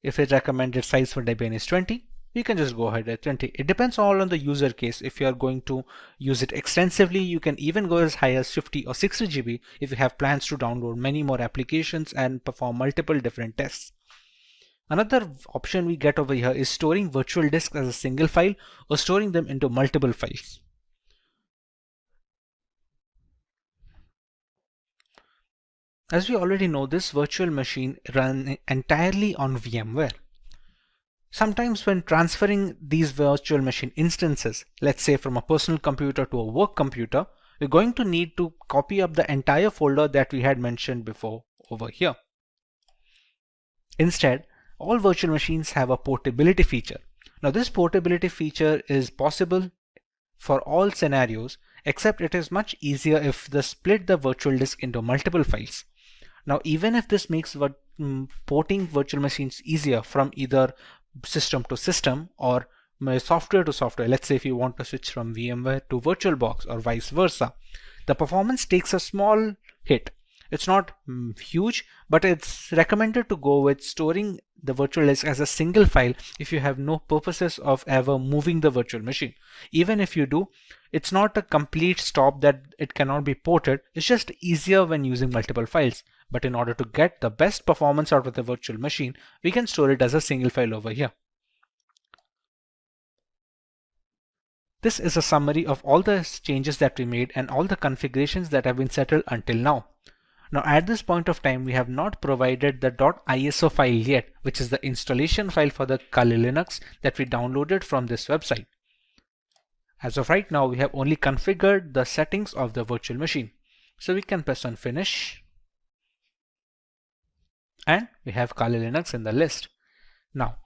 if its recommended size for Debian is 20, we can just go ahead at 20. It depends all on the user case. If you are going to use it extensively, you can even go as high as 50 or 60 GB if you have plans to download many more applications and perform multiple different tests. Another option we get over here is storing virtual disks as a single file or storing them into multiple files. As we already know, this virtual machine runs entirely on VMware. Sometimes when transferring these virtual machine instances, let's say from a personal computer to a work computer, we're going to need to copy up the entire folder that we had mentioned before over here. Instead, all virtual machines have a portability feature. Now this portability feature is possible for all scenarios, except it is much easier if they split the virtual disk into multiple files. Now even if this makes porting virtual machines easier from either system to system or software to software, let's say if you want to switch from VMware to VirtualBox or vice versa, the performance takes a small hit. It's not huge, but it's recommended to go with storing the virtual disk as a single file if you have no purposes of ever moving the virtual machine. Even if you do, it's not a complete stop that it cannot be ported. It's just easier when using multiple files. But in order to get the best performance out of the virtual machine, we can store it as a single file over here. This is a summary of all the changes that we made and all the configurations that have been settled until now. Now at this point of time, we have not provided the .iso file yet, which is the installation file for the Kali Linux that we downloaded from this website. As of right now, we have only configured the settings of the virtual machine. So we can press on Finish. And we have Kali Linux in the list. Now,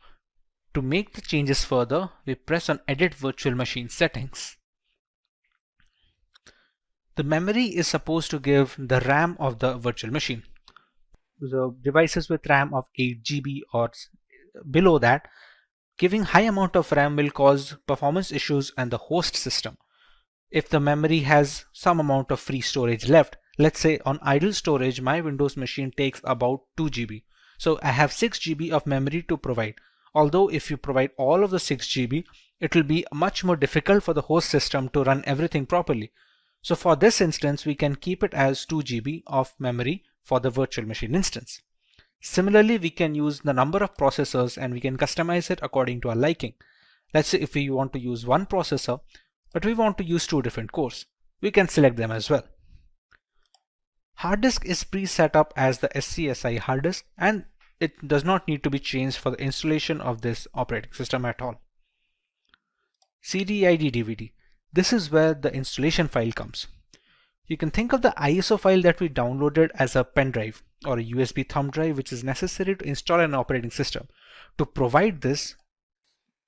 to make the changes further, we press on Edit Virtual Machine Settings. The memory is supposed to give the RAM of the virtual machine. The devices with RAM of 8 GB or below that, giving high amount of RAM will cause performance issues on the host system. If the memory has some amount of free storage left, let's say on idle storage, my Windows machine takes about 2 GB. So I have 6 GB of memory to provide. Although if you provide all of the 6 GB, it will be much more difficult for the host system to run everything properly. So for this instance, we can keep it as 2 GB of memory for the virtual machine instance. Similarly, we can use the number of processors and we can customize it according to our liking. Let's say if we want to use one processor, but we want to use 2 different cores, we can select them as well. Hard disk is pre-set up as the SCSI hard disk and it does not need to be changed for the installation of this operating system at all. CD-ID DVD. This is where the installation file comes. You can think of the ISO file that we downloaded as a pen drive. or a USB thumb drive which is necessary to install an operating system. To provide this,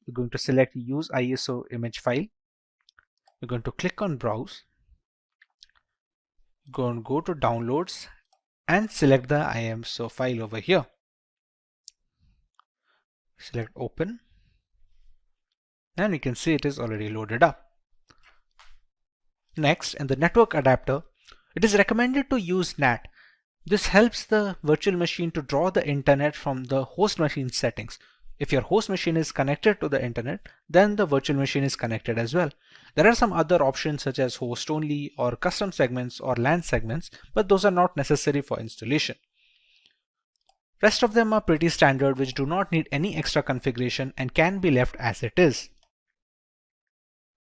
we're going to select Use ISO image file. We're going to click on Browse. Go to Downloads and select the ISO file over here. Select Open, and we can see it is already loaded up. Next, in the network adapter, it is recommended to use NAT. This helps the virtual machine to draw the internet from the host machine settings. If your host machine is connected to the internet, then the virtual machine is connected as well. There are some other options such as host only or custom segments or LAN segments, but those are not necessary for installation. Rest of them are pretty standard, which do not need any extra configuration and can be left as it is.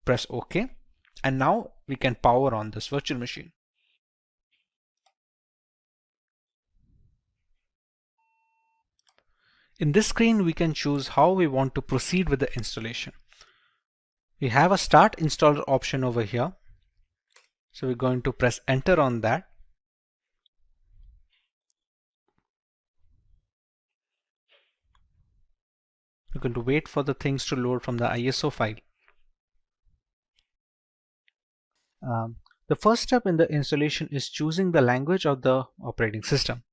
Press OK, and now we can power on this virtual machine. In this screen, we can choose how we want to proceed with the installation. We have a Start Installer option over here. So we're going to press Enter on that. We're going to wait for the things to load from the ISO file. The first step in the installation is choosing the language of the operating system.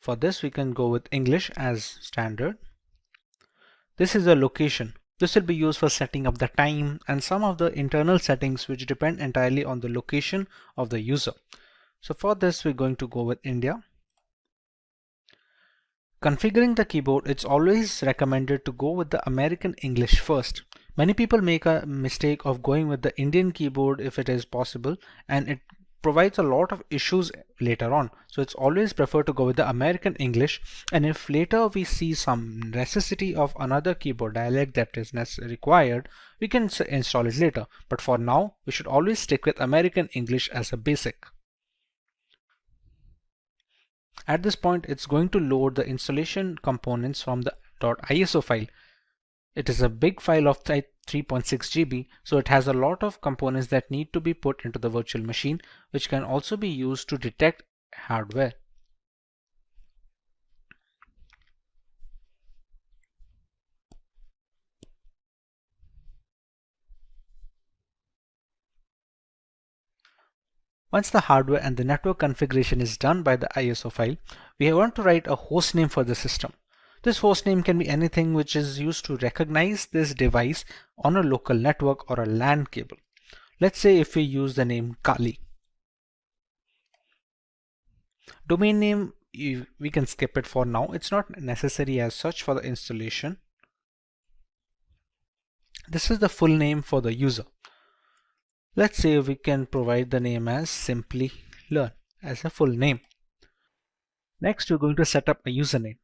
For this, we can go with English as standard. This is a location. This will be used for setting up the time and some of the internal settings which depend entirely on the location of the user. So for this, we're going to go with India. Configuring the keyboard, it's always recommended to go with the American English first. Many people make a mistake of going with the Indian keyboard if it is possible, and it provides a lot of issues later on. So it's always preferred to go with the American English, and if later we see some necessity of another keyboard dialect that is required, we can install it later. But for now, we should always stick with American English as a basic. At this point, it's going to load the installation components from the .iso file. It is a big file of 3.6 GB, so it has a lot of components that need to be put into the virtual machine, which can also be used to detect hardware. Once the hardware and the network configuration is done by the ISO file, we want to write a host name for the system. This host name can be anything which is used to recognize this device on a local network or a LAN cable. Let's say if we use the name Kali. Domain name, we can skip it for now. It's not necessary as such for the installation. This is the full name for the user. Let's say we can provide the name as Simplilearn as a full name. Next, we're going to set up a username.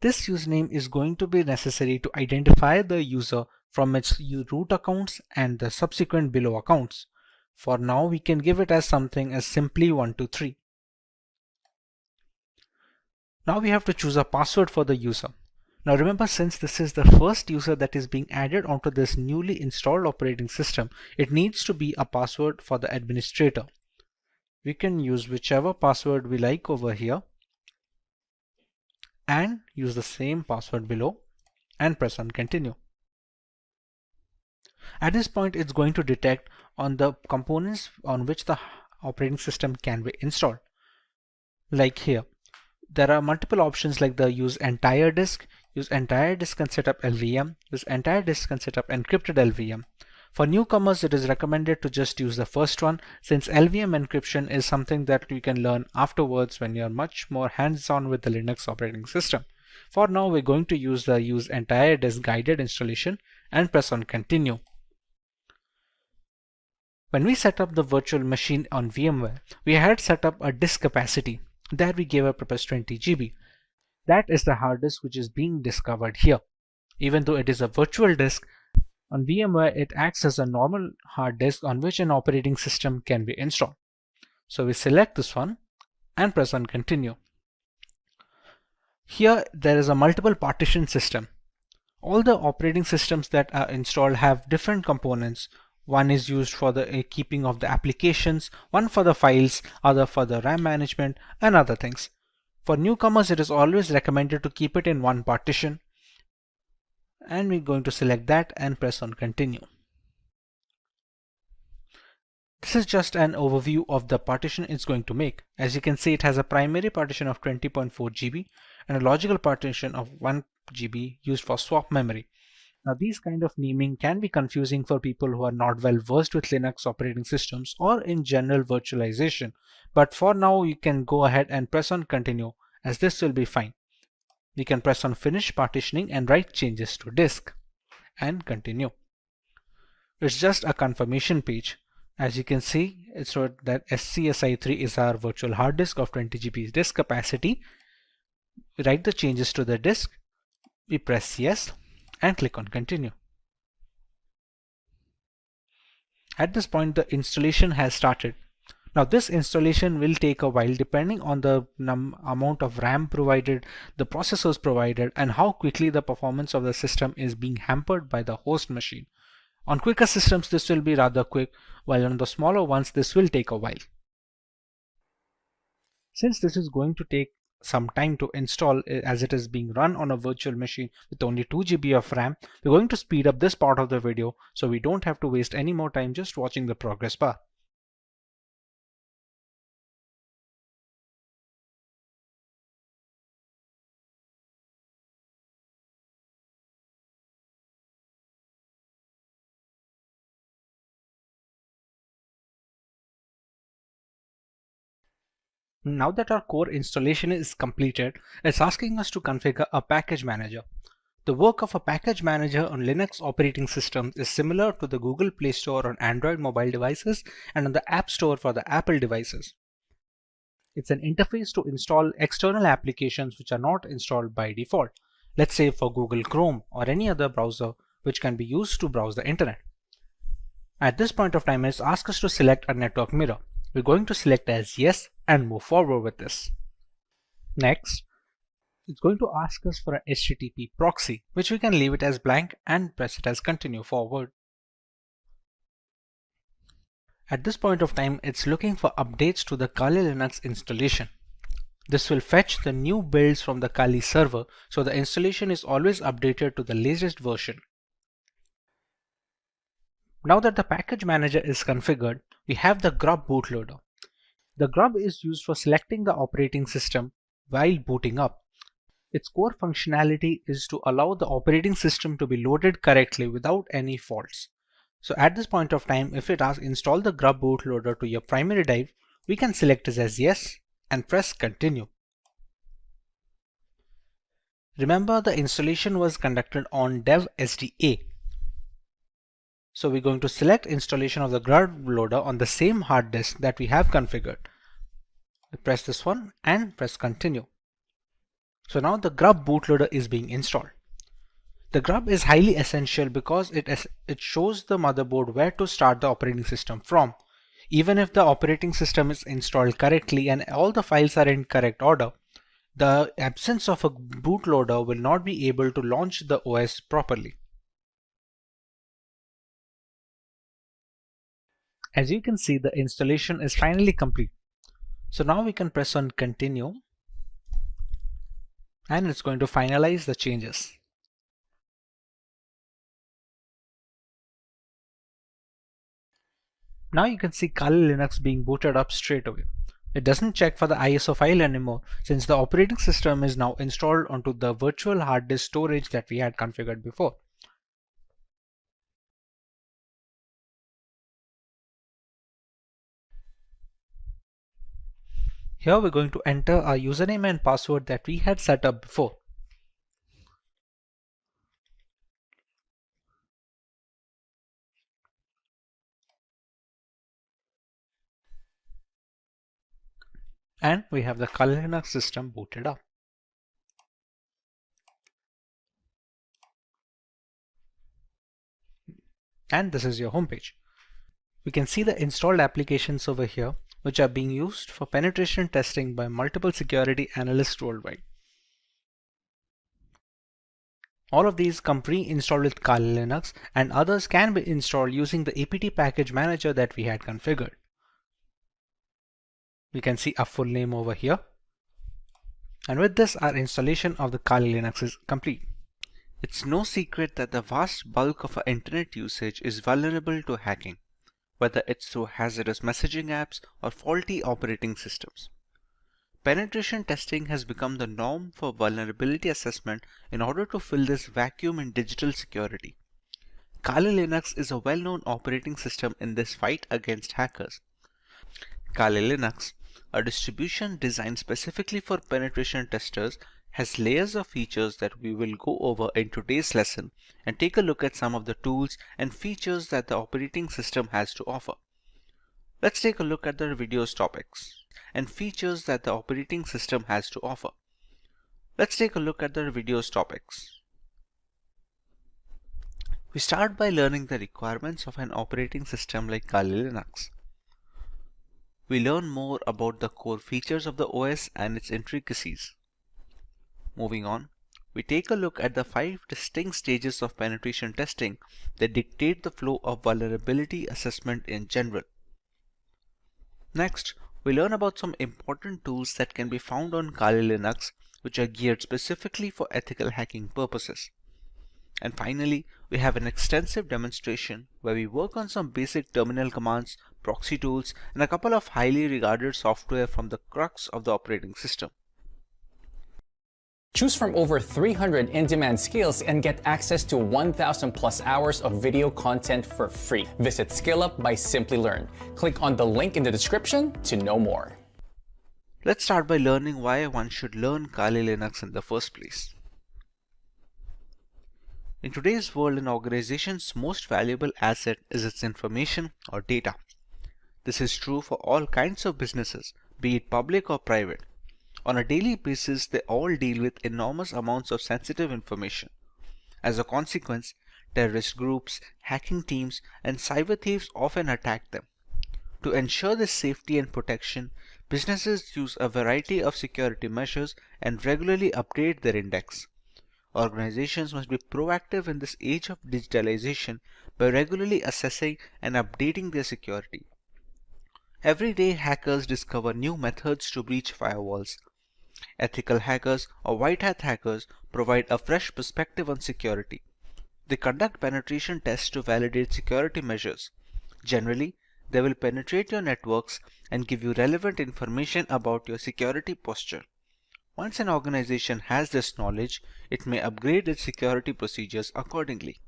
This username is going to be necessary to identify the user from its root accounts and the subsequent below accounts. For now, we can give it as something as simply123. Now we have to choose a password for the user. Now remember, since this is the first user that is being added onto this newly installed operating system, it needs to be a password for the administrator. We can use whichever password we like over here and use the same password below and press on continue. At this point, it's going to detect on the components on which the operating system can be installed. Like here, there are multiple options like the use entire disk and set up LVM, use entire disk and set up encrypted LVM. For newcomers, it is recommended to just use the first one, since LVM encryption is something that you can learn afterwards when you're much more hands-on with the Linux operating system. For now, we're going to use the use entire disk guided installation and press on continue. When we set up the virtual machine on VMware, we had set up a disk capacity. There we gave a purpose 20 GB. That is the hard disk which is being discovered here. Even though it is a virtual disk, on VMware it acts as a normal hard disk on which an operating system can be installed. So we select this one and press on continue. Here there is a multiple partition system. All the operating systems that are installed have different components. One is used for the keeping of the applications, one for the files, other for the RAM management and other things. For newcomers, it is always recommended to keep it in one partition. And we're going to select that and press on continue. This is just an overview of the partition it's going to make. As you can see, it has a primary partition of 20.4 GB and a logical partition of 1 GB used for swap memory. Now, these kind of naming can be confusing for people who are not well versed with Linux operating systems or in general virtualization. But for now, you can go ahead and press on continue, as this will be fine. We can press on finish partitioning and write changes to disk and continue. It's just a confirmation page. As you can see, it's wrote that SCSI3 is our virtual hard disk of 20 GB disk capacity. We write the changes to the disk. We press yes and click on continue. At this point, the installation has started. Now, this installation will take a while depending on the amount of RAM provided, the processors provided, and how quickly the performance of the system is being hampered by the host machine. On quicker systems, this will be rather quick, while on the smaller ones, this will take a while. Since this is going to take some time to install, as it is being run on a virtual machine with only 2 GB of RAM, we're going to speed up this part of the video so we don't have to waste any more time just watching the progress bar. Now that our core installation is completed, it's asking us to configure a package manager. The work of a package manager on Linux operating systems is similar to the Google Play Store on Android mobile devices and on the App Store for the Apple devices. It's an interface to install external applications which are not installed by default. Let's say for Google Chrome or any other browser which can be used to browse the internet. At this point of time, it's asked us to select a network mirror. We're going to select as yes and move forward with this. Next, it's going to ask us for an HTTP proxy, which we can leave it as blank and press it as continue forward. At this point of time, it's looking for updates to the Kali Linux installation. This will fetch the new builds from the Kali server, so the installation is always updated to the latest version. Now that the package manager is configured, we have the grub bootloader. The grub is used for selecting the operating system while booting up. Its core functionality is to allow the operating system to be loaded correctly without any faults. So at this point of time, if it asks install the grub bootloader to your primary drive, we can select this as yes and press continue. Remember, the installation was conducted on dev SDA. So we're going to select installation of the grub loader on the same hard disk that we have configured. We press this one and press continue. So now the grub bootloader is being installed. The grub is highly essential because it shows the motherboard where to start the operating system from. Even if the operating system is installed correctly and all the files are in correct order, the absence of a bootloader will not be able to launch the OS properly. As you can see, the installation is finally complete. So now we can press on continue and it's going to finalize the changes. Now you can see Kali Linux being booted up straight away. It doesn't check for the ISO file anymore since the operating system is now installed onto the virtual hard disk storage that we had configured before. Here we're going to enter our username and password that we had set up before. And we have the Kali Linux system booted up. And this is your homepage. We can see the installed applications over here, which are being used for penetration testing by multiple security analysts worldwide. All of these come pre-installed with Kali Linux, and others can be installed using the apt package manager that we had configured. We can see a full name over here. And with this, our installation of the Kali Linux is complete. It's no secret that the vast bulk of our internet usage is vulnerable to hacking, whether it's through hazardous messaging apps or faulty operating systems. Penetration testing has become the norm for vulnerability assessment in order to fill this vacuum in digital security. Kali Linux is a well-known operating system in this fight against hackers. Kali Linux, a distribution designed specifically for penetration testers, has layers of features that we will go over in today's lesson and take a look at some of the tools and features that the operating system has to offer. Let's take a look at the video's topics and features that the operating system has to offer. Let's take a look at the video's topics. We start by learning the requirements of an operating system like Kali Linux. We learn more about the core features of the OS and its intricacies. Moving on, we take a look at the 5 distinct stages of penetration testing that dictate the flow of vulnerability assessment in general. Next, we learn about some important tools that can be found on Kali Linux which are geared specifically for ethical hacking purposes. And finally, we have an extensive demonstration where we work on some basic terminal commands, proxy tools, and a couple of highly regarded software from the crux of the operating system. Choose from over 300 in-demand skills and get access to 1,000 plus hours of video content for free. Visit SkillUp by Simplilearn. Click on the link in the description to know more. Let's start by learning why one should learn Kali Linux in the first place. In today's world, an organization's most valuable asset is its information or data. This is true for all kinds of businesses, be it public or private. On a daily basis, they all deal with enormous amounts of sensitive information. As a consequence, terrorist groups, hacking teams, and cyber thieves often attack them. To ensure this safety and protection, businesses use a variety of security measures and regularly update their index. Organizations must be proactive in this age of digitalization by regularly assessing and updating their security. Every day, hackers discover new methods to breach firewalls. Ethical hackers or white hat hackers provide a fresh perspective on security. They conduct penetration tests to validate security measures. Generally, they will penetrate your networks and give you relevant information about your security posture. Once an organization has this knowledge, it may upgrade its security procedures accordingly.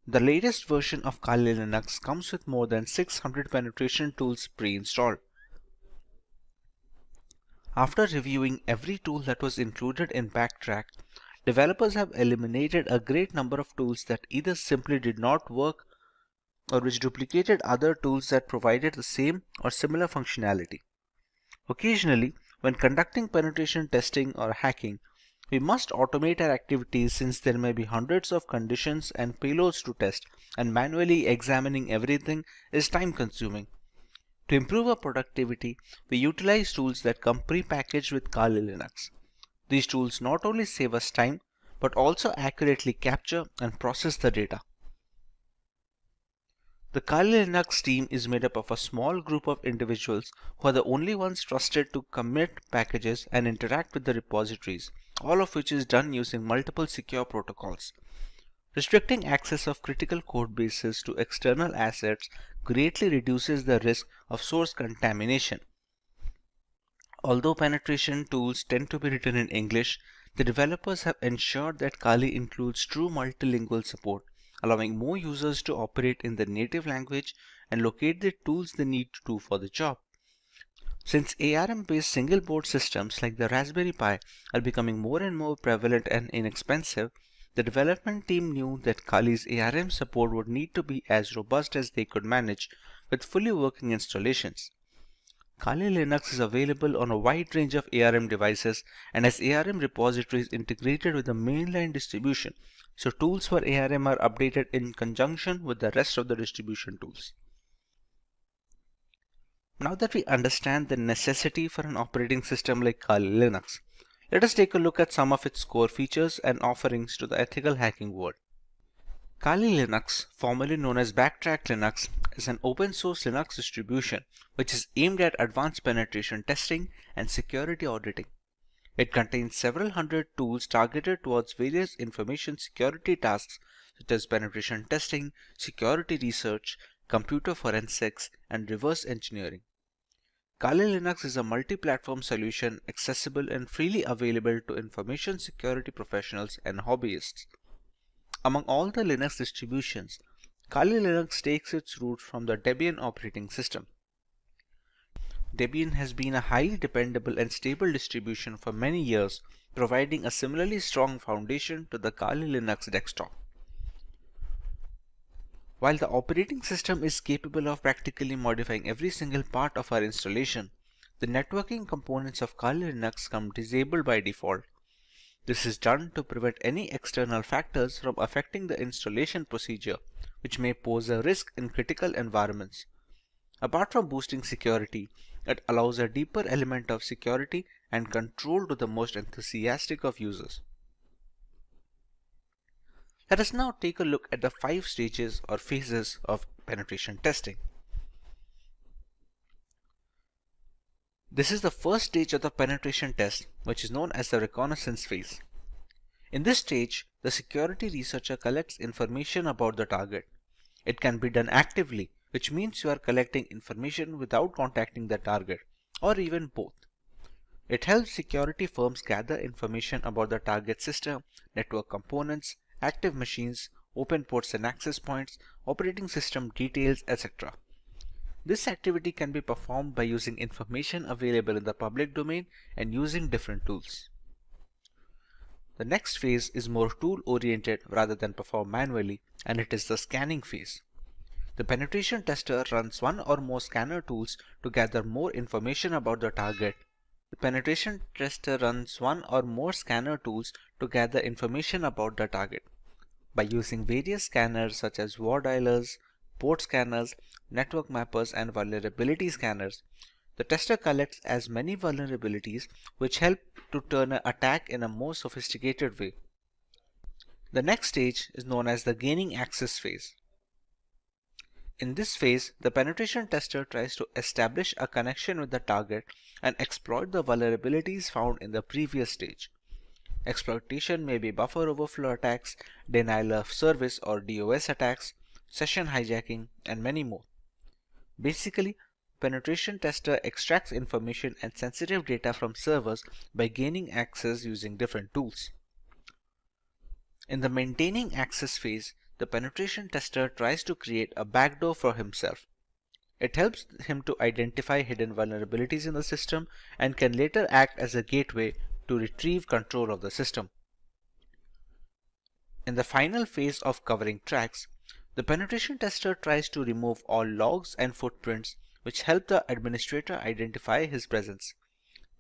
The latest version of Kali Linux comes with more than 600 penetration tools pre-installed. After reviewing every tool that was included in Backtrack, developers have eliminated a great number of tools that either simply did not work or which duplicated other tools that provided the same or similar functionality. Occasionally, when conducting penetration testing or hacking, we must automate our activities since there may be hundreds of conditions and payloads to test, and manually examining everything is time-consuming. To improve our productivity, we utilize tools that come pre-packaged with Kali Linux. These tools not only save us time, but also accurately capture and process the data. The Kali Linux team is made up of a small group of individuals who are the only ones trusted to commit packages and interact with the repositories, all of which is done using multiple secure protocols. Restricting access of critical code bases to external assets greatly reduces the risk of source contamination. Although penetration tools tend to be written in English, the developers have ensured that Kali includes true multilingual support, allowing more users to operate in their native language and locate the tools they need to do for the job. Since ARM-based single board systems like the Raspberry Pi are becoming more and more prevalent and inexpensive, the development team knew that Kali's ARM support would need to be as robust as they could manage with fully working installations. Kali Linux is available on a wide range of ARM devices and has ARM repositories integrated with the mainline distribution, so tools for ARM are updated in conjunction with the rest of the distribution tools. Now that we understand the necessity for an operating system like Kali Linux, let us take a look at some of its core features and offerings to the ethical hacking world. Kali Linux, formerly known as Backtrack Linux, is an open source Linux distribution which is aimed at advanced penetration testing and security auditing. It contains several hundred tools targeted towards various information security tasks such as penetration testing, security research, computer forensics, and reverse engineering. Kali Linux is a multi-platform solution accessible and freely available to information security professionals and hobbyists. Among all the Linux distributions, Kali Linux takes its roots from the Debian operating system. Debian has been a highly dependable and stable distribution for many years, providing a similarly strong foundation to the Kali Linux desktop. While the operating system is capable of practically modifying every single part of our installation, the networking components of Kali Linux come disabled by default. This is done to prevent any external factors from affecting the installation procedure, which may pose a risk in critical environments. Apart from boosting security, it allows a deeper element of security and control to the most enthusiastic of users. Let us now take a look at the 5 stages or phases of penetration testing. This is the first stage of the penetration test, which is known as the reconnaissance phase. In this stage, the security researcher collects information about the target. It can be done actively, which means you are collecting information without contacting the target, or even both. It helps security firms gather information about the target system, network components, active machines, open ports and access points, operating system details, etc. This activity can be performed by using information available in the public domain and using different tools. The next phase is more tool-oriented rather than performed manually, and it is the scanning phase. The penetration tester runs one or more scanner tools to gather more information about the target. The penetration tester runs one or more scanner tools to gather information about the target. By using various scanners such as war dialers, port scanners, network mappers, and vulnerability scanners, the tester collects as many vulnerabilities which help to turn an attack in a more sophisticated way. The next stage is known as the gaining access phase. In this phase, the penetration tester tries to establish a connection with the target and exploit the vulnerabilities found in the previous stage. Exploitation may be buffer overflow attacks, denial of service or DOS attacks, session hijacking, and many more. Basically, penetration tester extracts information and sensitive data from servers by gaining access using different tools. In the maintaining access phase, the penetration tester tries to create a backdoor for himself. It helps him to identify hidden vulnerabilities in the system and can later act as a gateway to retrieve control of the system. In the final phase of covering tracks, the penetration tester tries to remove all logs and footprints which help the administrator identify his presence.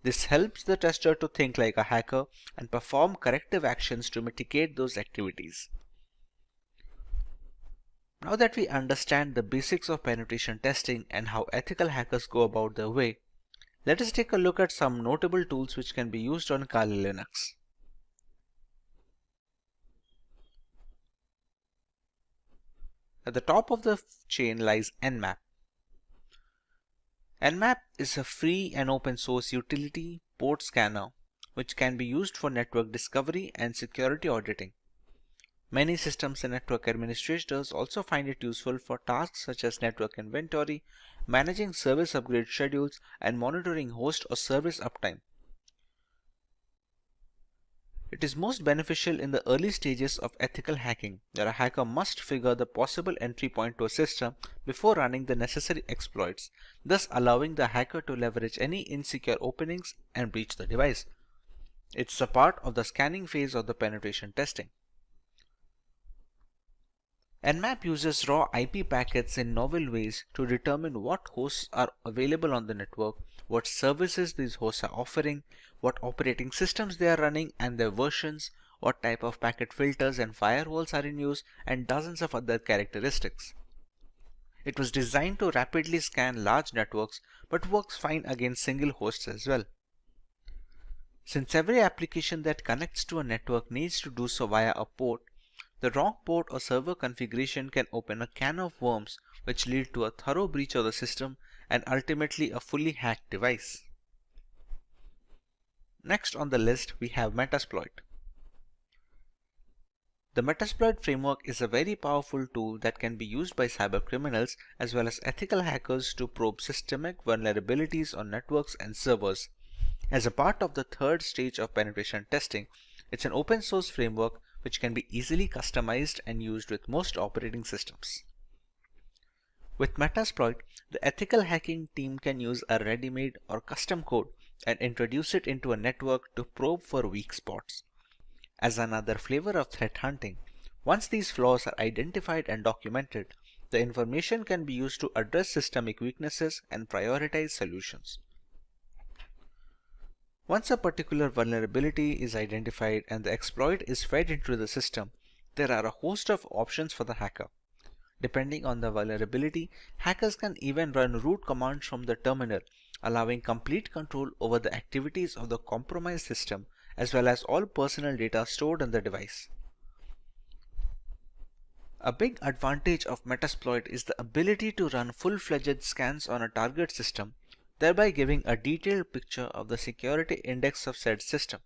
This helps the tester to think like a hacker and perform corrective actions to mitigate those activities. Now that we understand the basics of penetration testing and how ethical hackers go about their way, let us take a look at some notable tools which can be used on Kali Linux. At the top of the chain lies Nmap. Nmap is a free and open source utility port scanner which can be used for network discovery and security auditing. Many systems and network administrators also find it useful for tasks such as network inventory, managing service upgrade schedules, and monitoring host or service uptime. It is most beneficial in the early stages of ethical hacking, where a hacker must figure the possible entry point to a system before running the necessary exploits, thus allowing the hacker to leverage any insecure openings and breach the device. It's a part of the scanning phase of the penetration testing. Nmap uses raw IP packets in novel ways to determine what hosts are available on the network, what services these hosts are offering, what operating systems they are running and their versions, what type of packet filters and firewalls are in use, and dozens of other characteristics. It was designed to rapidly scan large networks but works fine against single hosts as well. Since every application that connects to a network needs to do so via a port, The wrong port or server configuration can open a can of worms which lead to a thorough breach of the system and ultimately a fully hacked device. Next on the list we have Metasploit. The Metasploit framework is a very powerful tool that can be used by cybercriminals as well as ethical hackers to probe systemic vulnerabilities on networks and servers. As a part of the third stage of penetration testing, it's an open source framework which can be easily customized and used with most operating systems. With Metasploit, the ethical hacking team can use a ready-made or custom code and introduce it into a network to probe for weak spots. As another flavor of threat hunting, once these flaws are identified and documented, the information can be used to address systemic weaknesses and prioritize solutions. Once a particular vulnerability is identified and the exploit is fed into the system, there are a host of options for the hacker. Depending on the vulnerability, hackers can even run root commands from the terminal, allowing complete control over the activities of the compromised system as well as all personal data stored on the device. A big advantage of Metasploit is the ability to run full-fledged scans on a target system, thereby giving a detailed picture of the security index of said system.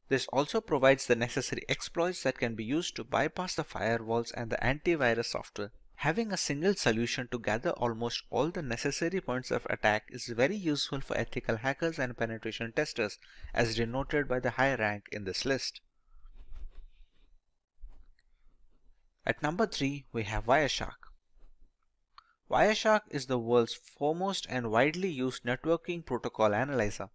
This also provides the necessary exploits that can be used to bypass the firewalls and the antivirus software. Having a single solution to gather almost all the necessary points of attack is very useful for ethical hackers and penetration testers, as denoted by the high rank in this list. At number 3, we have Wireshark. Wireshark is the world's foremost and widely used networking protocol analyzer.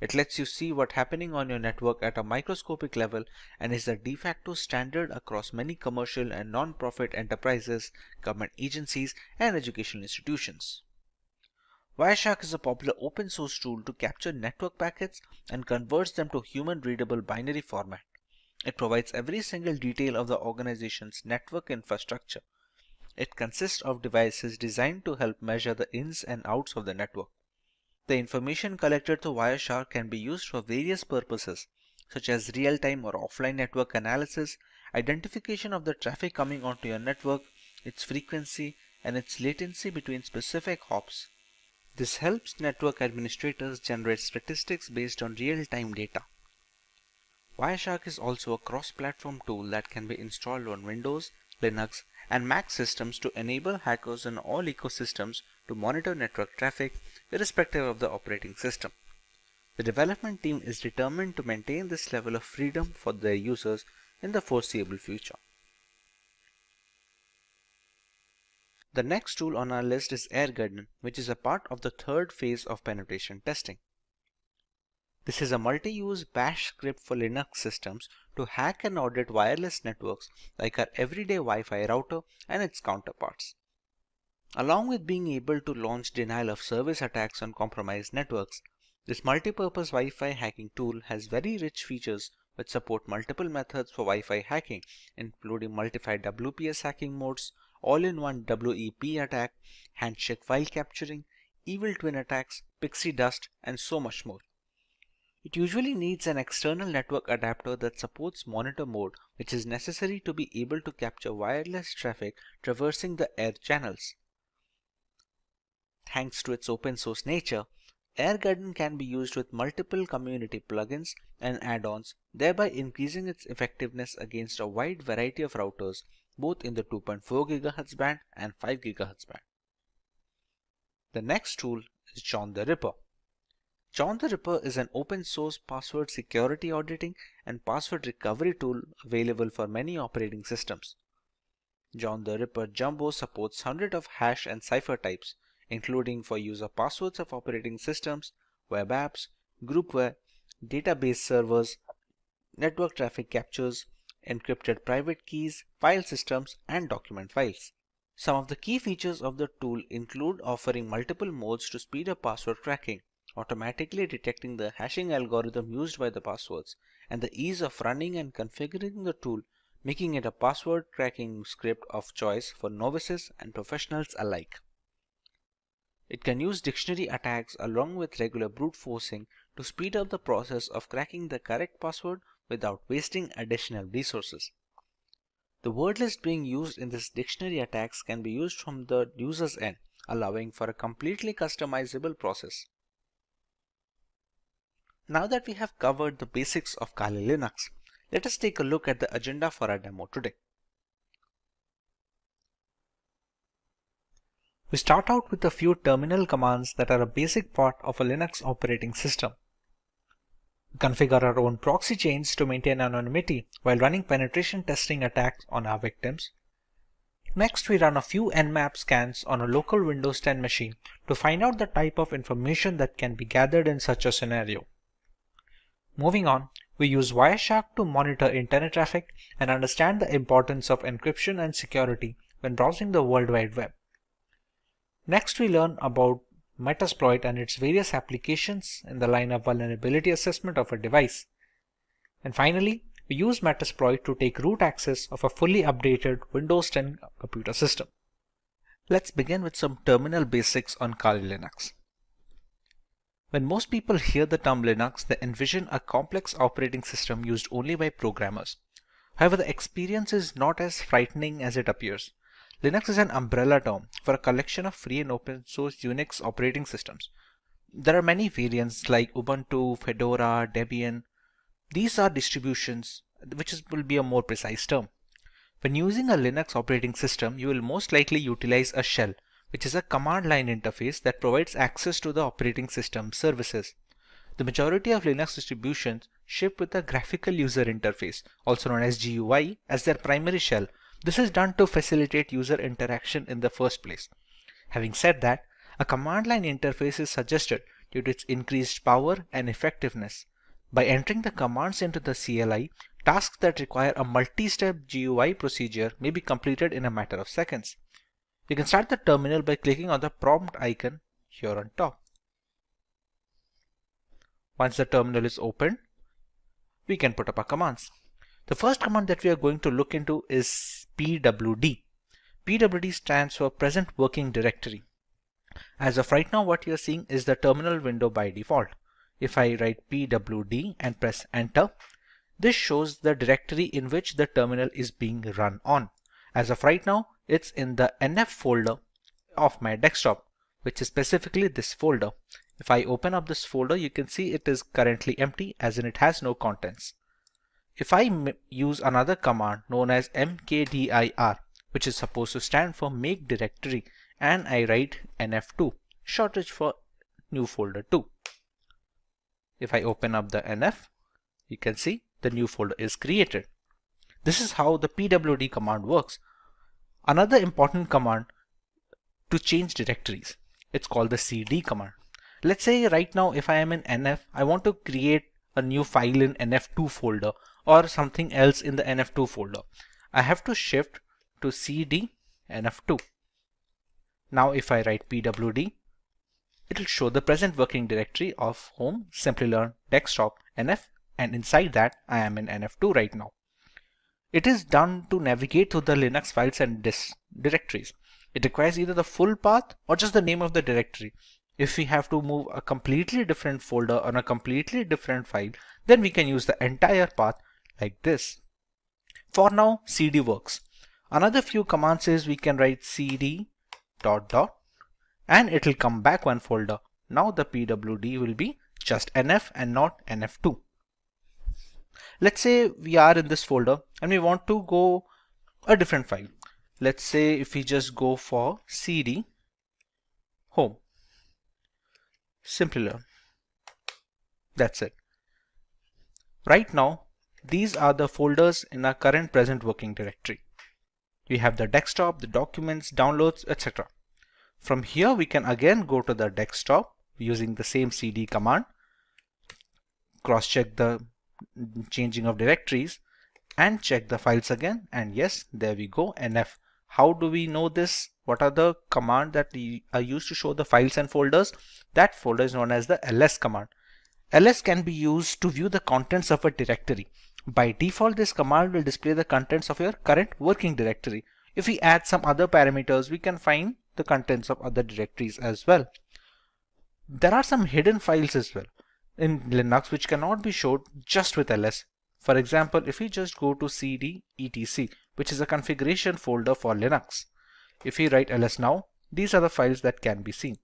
It lets you see what's happening on your network at a microscopic level and is the de facto standard across many commercial and non-profit enterprises, government agencies, and educational institutions. Wireshark is a popular open source tool to capture network packets and converts them to human-readable binary format. It provides every single detail of the organization's network infrastructure. It consists of devices designed to help measure the ins and outs of the network. The information collected through Wireshark can be used for various purposes, such as real-time or offline network analysis, identification of the traffic coming onto your network, its frequency, and its latency between specific hops. This helps network administrators generate statistics based on real-time data. Wireshark is also a cross-platform tool that can be installed on Windows, Linux, and Mac systems to enable hackers in all ecosystems to monitor network traffic irrespective of the operating system. The development team is determined to maintain this level of freedom for their users in the foreseeable future. The next tool on our list is AirGarden, which is a part of the third phase of penetration testing. This is a multi-use bash script for Linux systems to hack and audit wireless networks like our everyday Wi-Fi router and its counterparts. Along with being able to launch denial of service attacks on compromised networks, this multi-purpose Wi-Fi hacking tool has very rich features which support multiple methods for Wi-Fi hacking, including multi-field WPS hacking modes, all-in-one WEP attack, handshake file capturing, evil twin attacks, pixie dust, and so much more. It usually needs an external network adapter that supports monitor mode, which is necessary to be able to capture wireless traffic traversing the air channels. Thanks to its open source nature, AirGarden can be used with multiple community plugins and add-ons, thereby increasing its effectiveness against a wide variety of routers, both in the 2.4 GHz band and 5 GHz band. The next tool is John the Ripper. John the Ripper is an open source password security auditing and password recovery tool available for many operating systems. John the Ripper Jumbo supports hundreds of hash and cipher types, including for user passwords of operating systems, web apps, groupware, database servers, network traffic captures, encrypted private keys, file systems, and document files. Some of the key features of the tool include offering multiple modes to speed up password cracking, automatically detecting the hashing algorithm used by the passwords, and the ease of running and configuring the tool, making it a password cracking script of choice for novices and professionals alike. It can use dictionary attacks along with regular brute forcing to speed up the process of cracking the correct password without wasting additional resources. The word list being used in this dictionary attacks can be used from the user's end, allowing for a completely customizable process. Now that we have covered the basics of Kali Linux, let us take a look at the agenda for our demo today. We start out with a few terminal commands that are a basic part of a Linux operating system. We configure our own proxy chains to maintain anonymity while running penetration testing attacks on our victims. Next, we run a few Nmap scans on a local Windows 10 machine to find out the type of information that can be gathered in such a scenario. Moving on, we use Wireshark to monitor internet traffic and understand the importance of encryption and security when browsing the World Wide Web. Next, we learn about Metasploit and its various applications in the line of vulnerability assessment of a device. And finally, we use Metasploit to take root access of a fully updated Windows 10 computer system. Let's begin with some terminal basics on Kali Linux. When most people hear the term Linux, they envision a complex operating system used only by programmers. However, the experience is not as frightening as it appears. Linux is an umbrella term for a collection of free and open source Unix operating systems. There are many variants like Ubuntu, Fedora, Debian. These are distributions, will be a more precise term. When using a Linux operating system, you will most likely utilize a shell, which is a command line interface that provides access to the operating system services. The majority of Linux distributions ship with a graphical user interface, also known as GUI, as their primary shell. This is done to facilitate user interaction in the first place. Having said that, a command line interface is suggested due to its increased power and effectiveness. By entering the commands into the CLI, tasks that require a multi-step GUI procedure may be completed in a matter of seconds. You can start the terminal by clicking on the prompt icon here on top. Once the terminal is opened, we can put up our commands. The first command that we are going to look into is pwd. pwd stands for present working directory. As of right now, what you are seeing is the terminal window by default. If I write pwd and press enter, this shows the directory in which the terminal is being run on. As of right now, it's in the nf folder of my desktop, which is specifically this folder. If I open up this folder, you can see it is currently empty, as in it has no contents. If I use another command known as mkdir, which is supposed to stand for make directory, and I write nf2, shortage for new folder 2. If I open up the nf, you can see the new folder is created. This is how the pwd command works. Another important command to change directories, it's called the cd command. Let's say right now if I am in nf, I want to create a new file in nf2 folder or something else in the nf2 folder. I have to shift to cd nf2. Now if I write pwd, it will show the present working directory of home, Simplilearn, desktop, nf, and inside that I am in nf2 right now. It is done to navigate through the Linux files and directories. It requires either the full path or just the name of the directory. If we have to move a completely different folder on a completely different file, then we can use the entire path like this. For now, cd works. Another few commands is we can write cd ... and it will come back one folder. Now the pwd will be just nf and not nf2. Let's say we are in this folder and we want to go a different file. Let's say if we just go for cd home, Simplilearn. That's it. Right now, these are the folders in our current present working directory. We have the desktop, the documents, downloads, etc. From here, we can again go to the desktop using the same cd command, cross-check the changing of directories, and check the files again. And yes, there we go, nf. How do we know this? What are the commands that are used to show the files and folders? That folder is known as the ls command. ls can be used to view the contents of a directory. By default, this command will display the contents of your current working directory. If we add some other parameters, we can find the contents of other directories as well. There are some hidden files as well in Linux which cannot be showed just with ls. For example, if we just go to cd etc, which is a configuration folder for Linux. If we write ls now, these are the files that can be seen.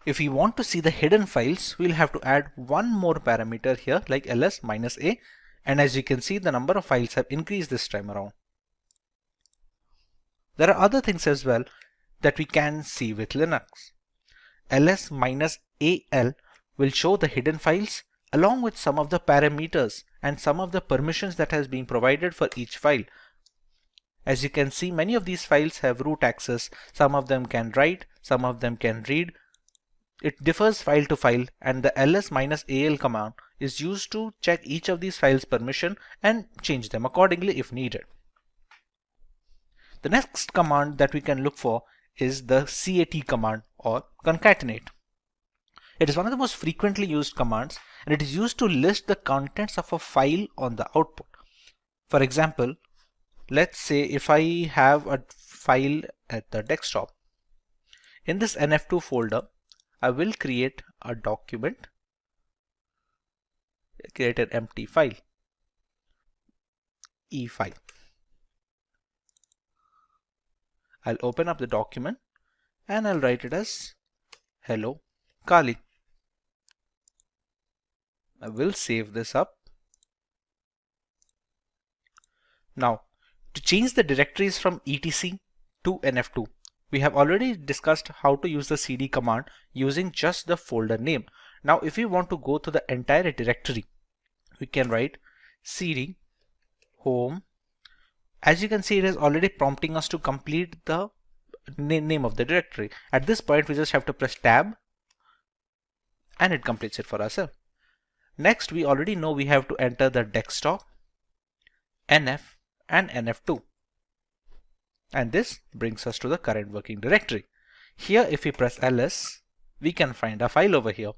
If we want to see the hidden files, we'll have to add one more parameter here like ls -a, and as you can see, the number of files have increased this time around. There are other things as well that we can see with Linux. ls -al will show the hidden files along with some of the parameters and some of the permissions that has been provided for each file. As you can see, many of these files have root access. Some of them can write, some of them can read. It differs file to file, and the ls -al command is used to check each of these files' permission and change them accordingly if needed. The next command that we can look for is the cat command or concatenate. It is one of the most frequently used commands, and it is used to list the contents of a file on the output. For example, let's say if I have a file at the desktop. In this nf2 folder, I will create a document, create an empty file, e file. I'll open up the document and I'll write it as hello Kali. I will save this up. Now, to change the directories from etc to nf2, we have already discussed how to use the cd command using just the folder name. Now, if we want to go to the entire directory, we can write cd home. As you can see, it is already prompting us to complete the name of the directory. At this point, we just have to press tab and it completes it for ourselves. Next, we already know we have to enter the desktop, nf and nf2. And this brings us to the current working directory. Here, if we press ls, we can find a file over here.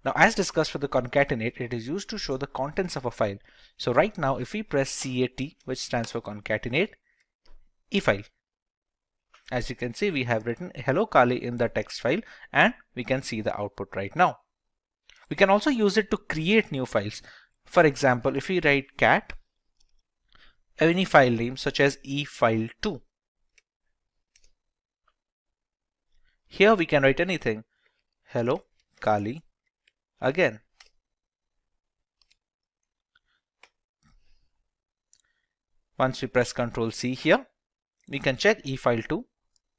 Now, as discussed for the concatenate, it is used to show the contents of a file. So right now, if we press cat, which stands for concatenate, e-file. As you can see, we have written hello Kali in the text file, and we can see the output right now. We can also use it to create new files. For example, if we write cat, any file name such as e-file2. Here we can write anything. Hello Kali again. Once we press Ctrl C here, we can check e-file2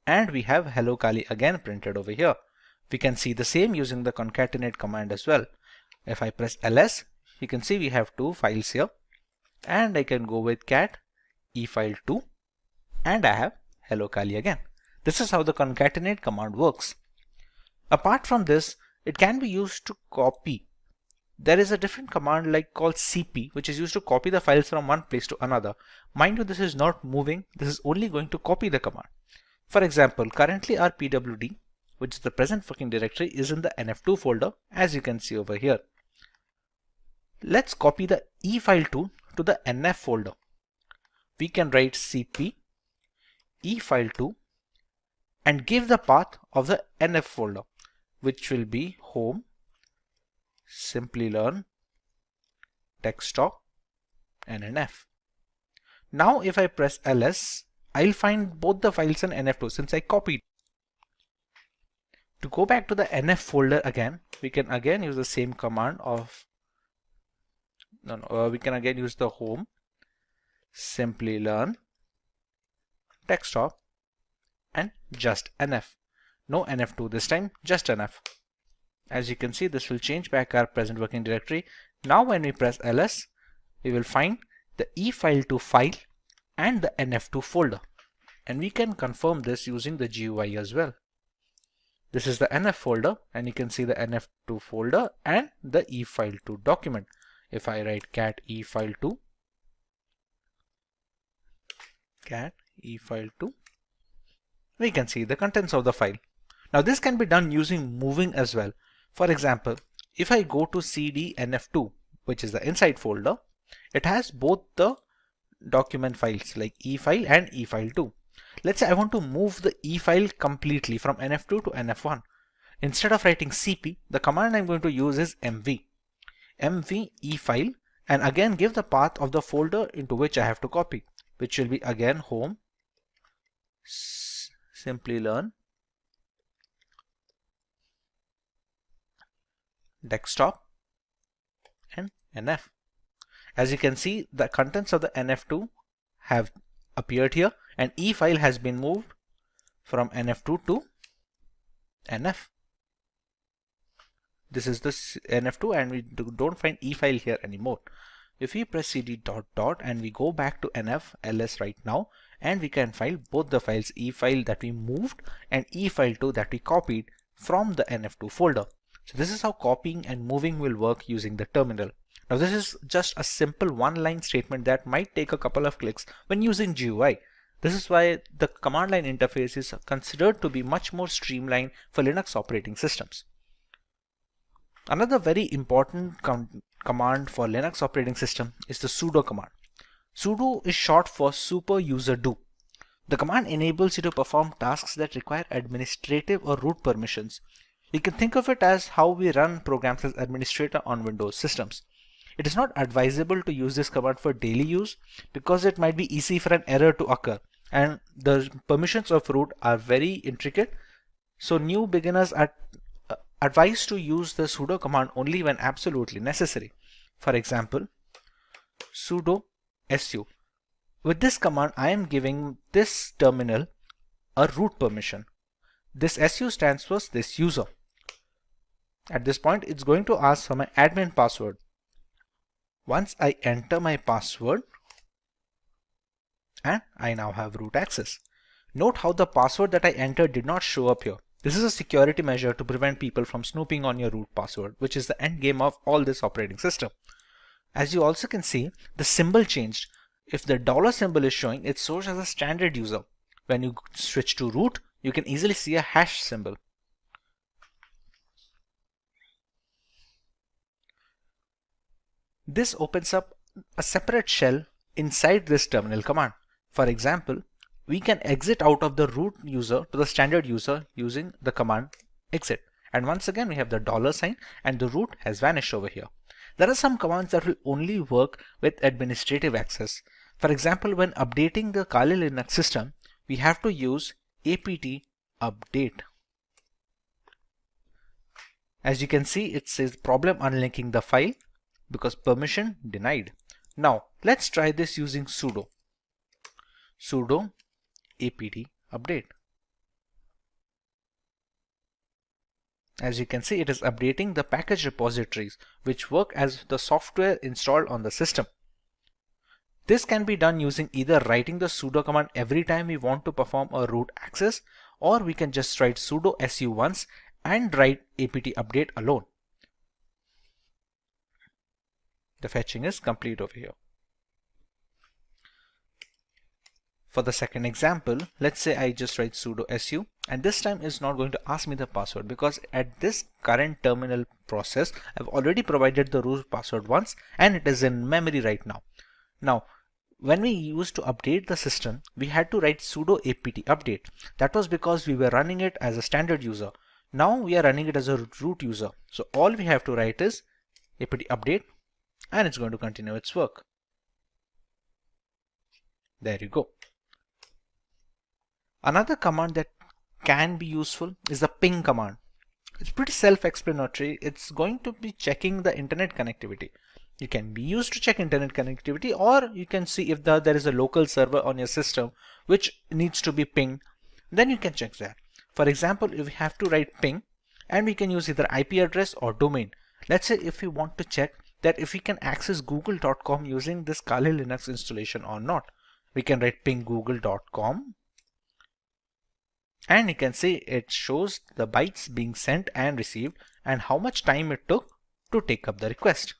and we have hello Kali again printed over here. We can see the same using the concatenate command as well. If I press ls, you can see we have two files here, and I can go with cat e-file2 and I have hello Kali again. This is how the concatenate command works. Apart from this, it can be used to copy. There is a different command called cp, which is used to copy the files from one place to another. Mind you, this is not moving. This is only going to copy the command. For example, currently our pwd, which is the present working directory, is in the nf2 folder, as you can see over here. Let's copy the e-file2 to the nf folder. We can write cp e-file2 and give the path of the nf folder, which will be home, Simplilearn, desktop, and nf. Now if I press ls, I'll find both the files in nf2 since I copied. To go back to the nf folder again, we can again use the same command of we can again use the home, Simplilearn, desktop, and just nf. No nf2 this time, just nf. As you can see, this will change back our present working directory. Now when we press ls, we will find the e-file2 file and the nf2 folder, and we can confirm this using the GUI as well. This is the nf folder, and you can see the nf2 folder and the e-file2 document. If I write cat e-file2, we can see the contents of the file. Now this can be done using moving as well. For example, if I go to cd nf2, which is the inside folder, it has both the document files like e-file and e-file2. Let's say I want to move the e-file completely from nf2 to nf1. Instead of writing cp, the command I'm going to use is mv e-file and again give the path of the folder into which I have to copy, which will be again home, Simplilearn, desktop, and NF. As you can see, the contents of the NF2 have appeared here, and E file has been moved from NF2 to NF. This is the NF2, and we don't find E file here anymore. If we press cd dot and we go back to NF ls right now, and we can find both the files, E file that we moved and E file 2 that we copied from the NF2 folder. So this is how copying and moving will work using the terminal. Now this is just a simple one-line statement that might take a couple of clicks when using GUI. This is why the command line interface is considered to be much more streamlined for Linux operating systems. Another very important command for Linux operating system is the sudo command. Sudo is short for super user do. The command enables you to perform tasks that require administrative or root permissions. You can think of it as how we run programs as administrator on Windows systems. It is not advisable to use this command for daily use because it might be easy for an error to occur, and the permissions of root are very intricate. So new beginners are advised to use the sudo command only when absolutely necessary. For example, sudo su. With this command, I am giving this terminal a root permission. This su stands for this user. At this point, it's going to ask for my admin password. Once I enter my password, and I now have root access. Note how the password that I entered did not show up here. This is a security measure to prevent people from snooping on your root password, which is the end game of all this operating system. As you also can see, the symbol changed. If the dollar symbol is showing, it shows as a standard user. When you switch to root, you can easily see a hash symbol. This opens up a separate shell inside this terminal command. For example, we can exit out of the root user to the standard user using the command exit. And once again, we have the dollar sign and the root has vanished over here. There are some commands that will only work with administrative access. For example, when updating the Kali Linux system, we have to use apt update. As you can see, it says problem unlinking the file because permission denied. Now let's try this using sudo apt update. As you can see, it is updating the package repositories which work as the software installed on the system. This can be done using either writing the sudo command every time we want to perform a root access, or we can just write sudo su once and write apt update alone. The fetching is complete over here. For the second example, let's say I just write sudo su, and this time it's not going to ask me the password because at this current terminal process, I've already provided the root password once and it is in memory right now. Now, when we used to update the system, we had to write sudo apt update. That was because we were running it as a standard user. Now we are running it as a root user. So all we have to write is apt update, and it's going to continue its work. There you go. Another command that can be useful is the ping command. It's pretty self-explanatory. It's going to be checking the internet connectivity. You can be used to check internet connectivity, or you can see if there is a local server on your system which needs to be pinged. Then you can check that. For example, if we have to write ping, and we can use either IP address or domain. Let's say if we want to check that if we can access google.com using this Kali Linux installation or not. We can write ping google.com, and you can see it shows the bytes being sent and received and how much time it took to take up the request.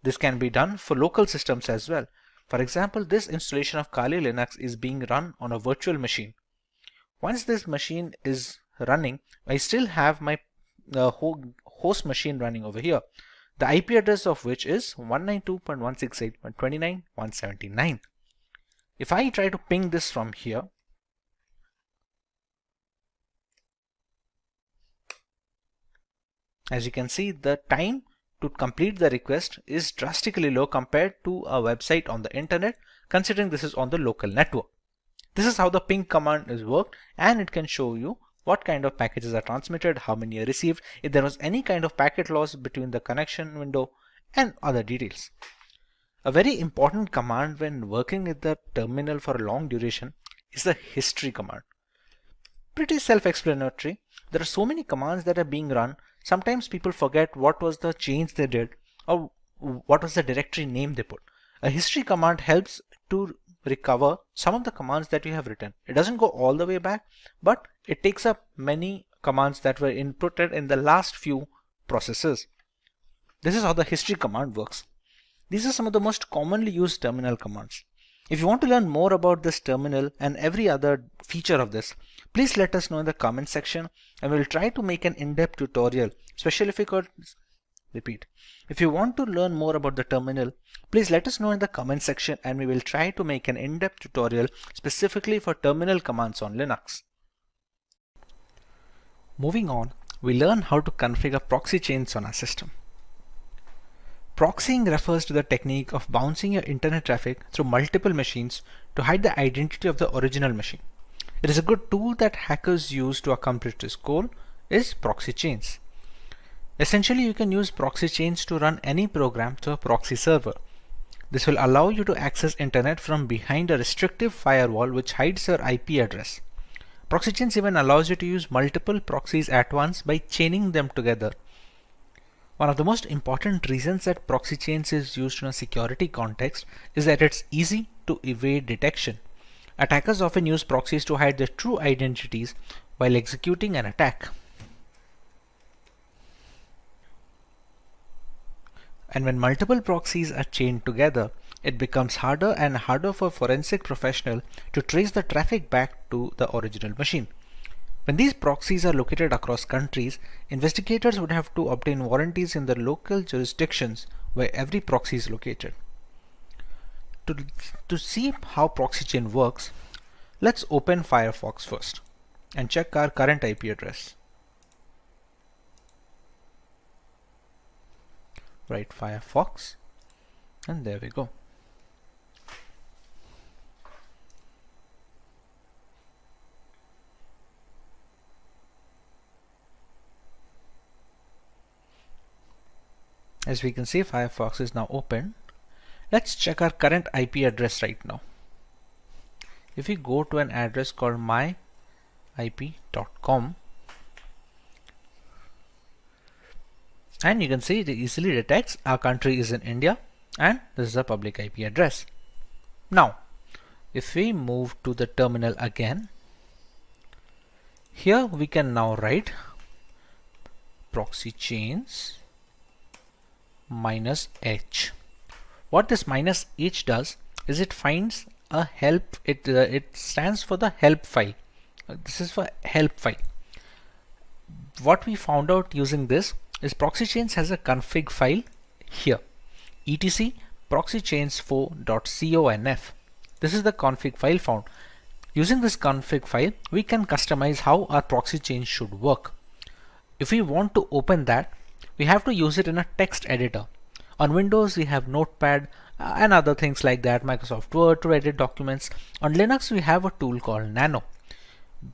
This can be done for local systems as well. For example, this installation of Kali Linux is being run on a virtual machine. Once this machine is running, I still have my host machine running over here, the IP address of which is 192.168.29.179. If I try to ping this from here, as you can see, the time to complete the request is drastically low compared to a website on the internet, considering this is on the local network. This is how the ping command is worked, and it can show you what kind of packages are transmitted, how many are received, if there was any kind of packet loss between the connection window, and other details. A very important command when working with the terminal for a long duration is the history command. Pretty self-explanatory. There are so many commands that are being run, sometimes people forget what was the change they did or what was the directory name they put. A history command helps to recover some of the commands that you have written. It doesn't go all the way back, but it takes up many commands that were inputted in the last few processes. This is how the history command works. These are some of the most commonly used terminal commands. If you want to learn more about this terminal and every other feature of this, please let us know in the comment section, and we'll try to make an in-depth tutorial, especially if you could repeat. If you want to learn more about the terminal, please let us know in the comment section, and we will try to make an in-depth tutorial specifically for terminal commands on Linux. Moving on, we learn how to configure proxy chains on our system. Proxying refers to the technique of bouncing your internet traffic through multiple machines to hide the identity of the original machine. It is a good tool that hackers use to accomplish this goal is proxy chains. Essentially, you can use proxy chains to run any program to a proxy server. This will allow you to access internet from behind a restrictive firewall which hides your IP address. Proxy chains even allows you to use multiple proxies at once by chaining them together. One of the most important reasons that proxy chains is used in a security context is that it's easy to evade detection. Attackers often use proxies to hide their true identities while executing an attack. And when multiple proxies are chained together, it becomes harder and harder for a forensic professional to trace the traffic back to the original machine. When these proxies are located across countries, investigators would have to obtain warranties in the local jurisdictions where every proxy is located. To see how proxy chain works, let's open Firefox first and check our current IP address. Write Firefox, and there we go. As we can see, Firefox is now open. Let's check our current IP address right now. If we go to an address called myip.com, and you can see it easily detects our country is in India, and this is a public IP address. Now, if we move to the terminal again, here we can now write proxy chains -h. What this -h does is it finds a help. It stands for the help file. This is for help file. What we found out using this is proxy chains has a config file here, etc proxychains4.conf. This is the config file found. Using this config file, we can customize how our proxy chain should work. If we want to open that, we have to use it in a text editor. On Windows, we have Notepad and other things like that, Microsoft Word to edit documents. On Linux, we have a tool called Nano.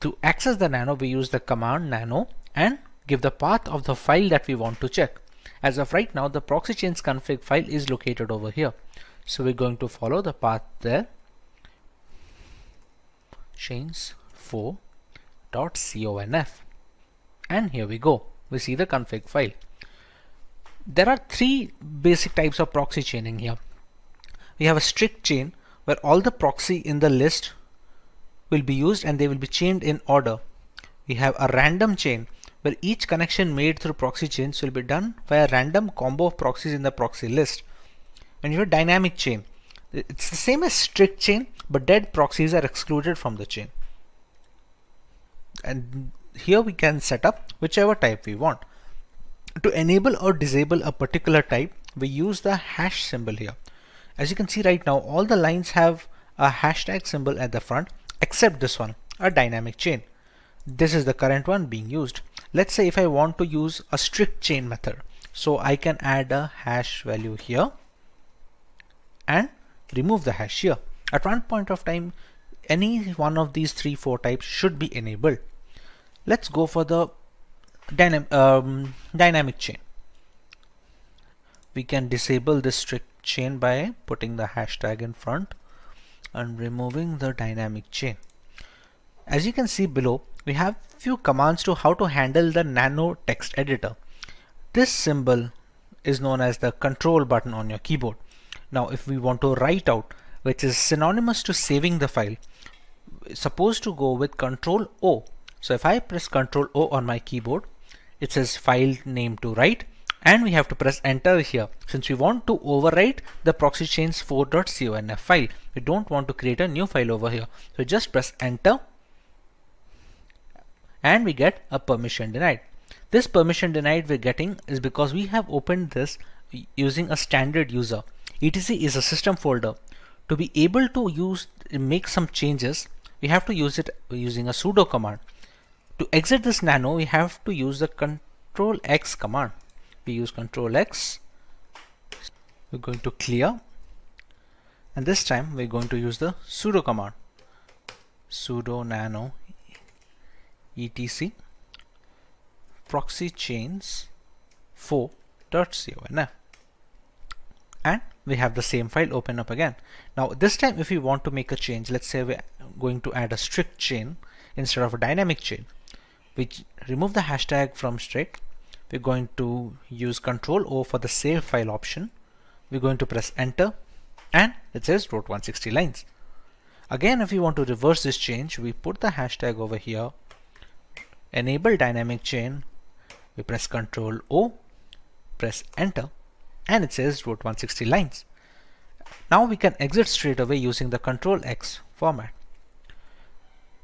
To access the Nano, we use the command nano and give the path of the file that we want to check. As of right now, the proxy chains config file is located over here. So we're going to follow the path there. chains4.conf. And here we go. We see the config file. There are three basic types of proxy chaining here. We have a strict chain where all the proxy in the list will be used and they will be chained in order. We have a random chain where each connection made through proxy chains will be done by a random combo of proxies in the proxy list. And you have a dynamic chain. It's the same as strict chain, but dead proxies are excluded from the chain. And here we can set up whichever type we want. To enable or disable a particular type, we use the hash symbol here. As you can see right now, all the lines have a hashtag symbol at the front, except this one, a dynamic chain. This is the current one being used. Let's say if I want to use a strict chain method. So I can add a hash value here and remove the hash here. At one point of time, any one of these 3-4 types should be enabled. Let's go for the dynamic chain. We can disable this strict chain by putting the hashtag in front and removing the dynamic chain. As you can see below, we have few commands to how to handle the nano text editor. This symbol is known as the control button on your keyboard. Now if we want to write out, which is synonymous to saving the file, supposed to go with Control O. So if I press Control O on my keyboard, it says file name to write, and we have to press enter here since we want to overwrite the proxy chains 4.conf file. We don't want to create a new file over here. So just press enter and we get a permission denied. This permission denied we're getting is because we have opened this using a standard user. etc is a system folder. To be able to make some changes, we have to use it using a sudo command. To exit this nano, we have to use the Control X command. We use Control X. We're going to clear, and this time we're going to use the sudo command. Sudo nano etc proxy chains 4.conf, and we have the same file open up again. Now this time if we want to make a change, let's say we're going to add a strict chain instead of a dynamic chain, we remove the hashtag from strict. We're going to use Control O for the save file option. We're going to press enter and it says wrote 160 lines. Again, if we want to reverse this change, we put the hashtag over here, enable dynamic chain, we press Control O, press enter, and it says wrote 160 lines. Now we can exit straight away using the Control X format.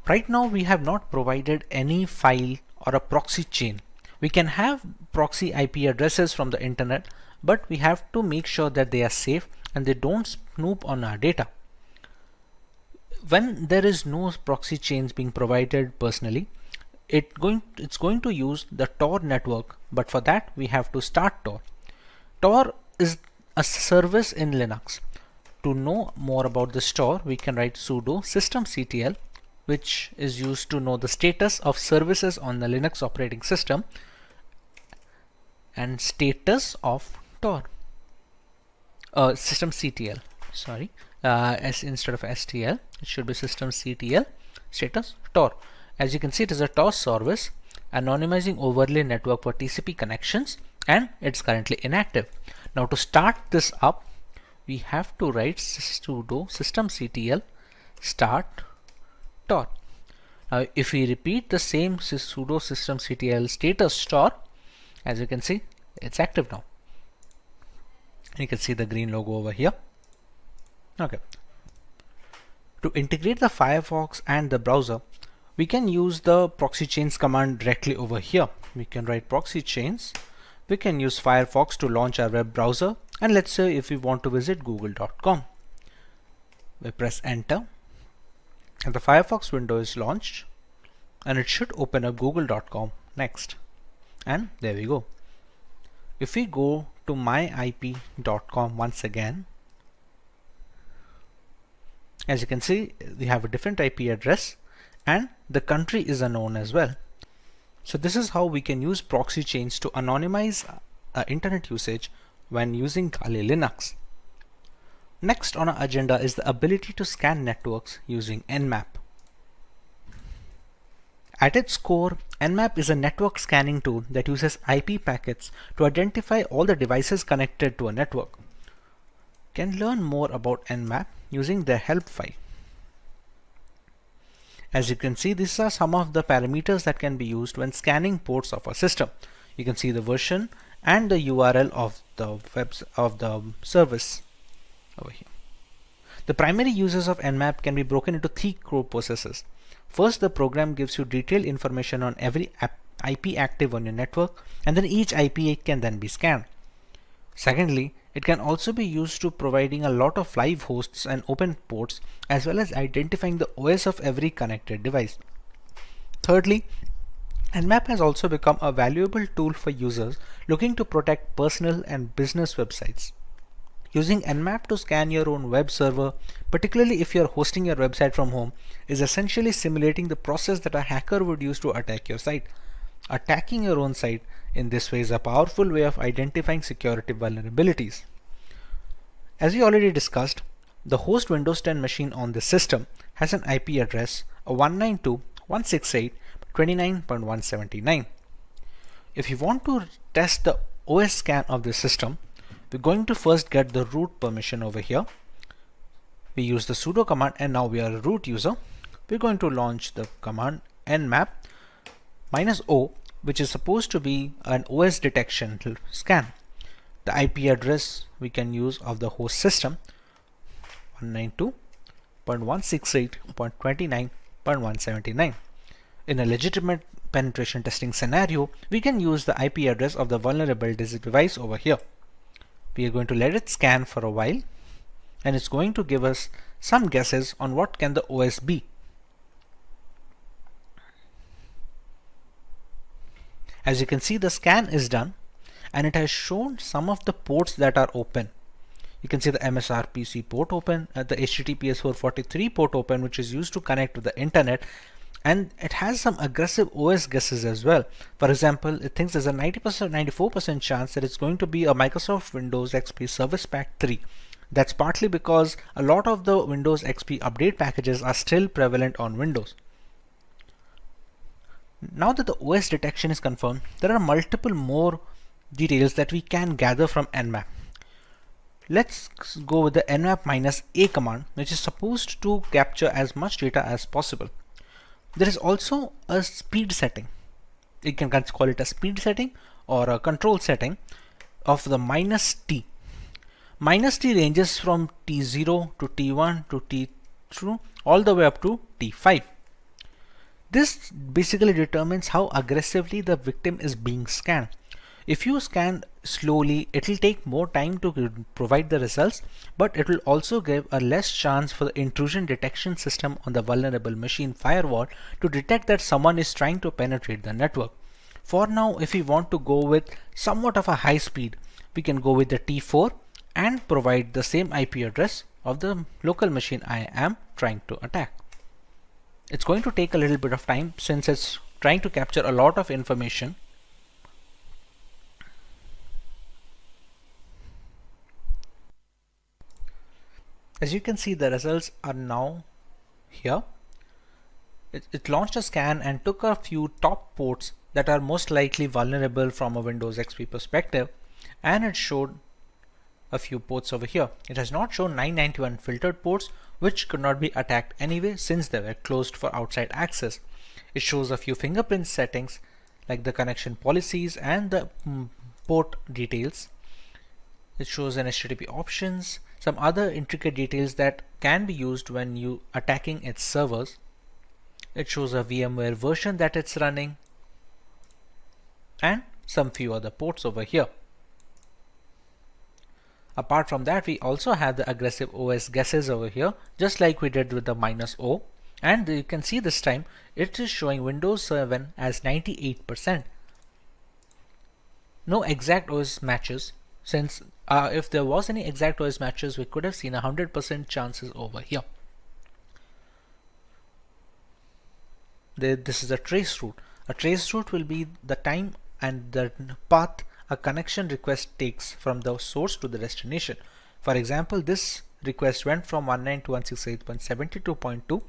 Right now we have not provided any file or a proxy chain. We can have proxy IP addresses from the internet, but we have to make sure that they are safe and they don't snoop on our data. When there is no proxy chains being provided personally, it's going to use the Tor network, but for that we have to start Tor. Tor is a service in Linux. To know more about this Tor, we can write sudo systemctl, which is used to know the status of services on the Linux operating system, and status of Tor. Systemctl, sorry, instead of stl, it should be systemctl status Tor. As you can see, it is a Tor service, anonymizing overlay network for TCP connections, and it's currently inactive. Now to start this up, we have to write sudo systemctl start Tor. Now if we repeat the same sudo systemctl status Tor, as you can see, it's active now. You can see the green logo over here. Okay. To integrate the Firefox and the browser, we can use the proxy chains command directly over here. We can write proxy chains. We can use Firefox to launch our web browser, and let's say if we want to visit google.com. We press enter and the Firefox window is launched, and it should open up google.com next. And there we go. If we go to myip.com once again, as you can see, we have a different IP address and the country is unknown as well. So this is how we can use proxy chains to anonymize internet usage when using Kali Linux. Next on our agenda is the ability to scan networks using Nmap. At its core, Nmap is a network scanning tool that uses IP packets to identify all the devices connected to a network. You can learn more about Nmap using their help file. As you can see, these are some of the parameters that can be used when scanning ports of a system. You can see the version and the URL of the service over here. The primary uses of Nmap can be broken into 3 core processes. First, the program gives you detailed information on every IP active on your network, and then each IP can then be scanned. Secondly, it can also be used to providing a lot of live hosts and open ports, as well as identifying the OS of every connected device. Thirdly, Nmap has also become a valuable tool for users looking to protect personal and business websites. Using Nmap to scan your own web server, particularly if you're hosting your website from home, is essentially simulating the process that a hacker would use to attack your site. Attacking your own site in this way is a powerful way of identifying security vulnerabilities. As we already discussed, the host Windows 10 machine on this system has an IP address of 192.168.29.179. If you want to test the OS scan of this system, we're going to first get the root permission over here. We use the sudo command, and now we are a root user. We're going to launch the command nmap -o, which is supposed to be an OS detection scan. The IP address we can use of the host system 192.168.29.179. In a legitimate penetration testing scenario, we can use the IP address of the vulnerable device over here. We are going to let it scan for a while, and it's going to give us some guesses on what can the OS be. As you can see, the scan is done, and it has shown some of the ports that are open. You can see the MSRPC port open, the HTTPS 443 port open, which is used to connect to the internet, and it has some aggressive OS guesses as well. For example, it thinks there's a 94% chance that it's going to be a Microsoft Windows XP Service Pack 3. That's partly because a lot of the Windows XP update packages are still prevalent on Windows. Now that the OS detection is confirmed, there are multiple more details that we can gather from Nmap. Let's go with the nmap -a command, which is supposed to capture as much data as possible. There is also a speed setting. You can call it a speed setting or a control setting of the -t. -t ranges from T0 to T1 to T2 all the way up to T5. This basically determines how aggressively the victim is being scanned. If you scan slowly, it will take more time to provide the results, but it will also give a less chance for the intrusion detection system on the vulnerable machine firewall to detect that someone is trying to penetrate the network. For now, if we want to go with somewhat of a high speed, we can go with the T4 and provide the same IP address of the local machine I am trying to attack. It's going to take a little bit of time since it's trying to capture a lot of information. As you can see, the results are now here. It launched a scan and took a few top ports that are most likely vulnerable from a Windows XP perspective, and it showed a few ports over here. It has not shown 991 filtered ports, which could not be attacked anyway since they were closed for outside access. It shows a few fingerprint settings like the connection policies and the port details. It shows an HTTP options, some other intricate details that can be used when you attacking its servers. It shows a VMware version that it's running and some few other ports over here. Apart from that, we also have the aggressive OS guesses over here, just like we did with the -o, and you can see this time it is showing Windows 7 as 98%. No exact OS matches, since if there was any exact OS matches, we could have seen 100% chances over here. This is a trace route. A trace route will be the time and the path a connection request takes from the source to the destination. For example, this request went from 192.168.72.2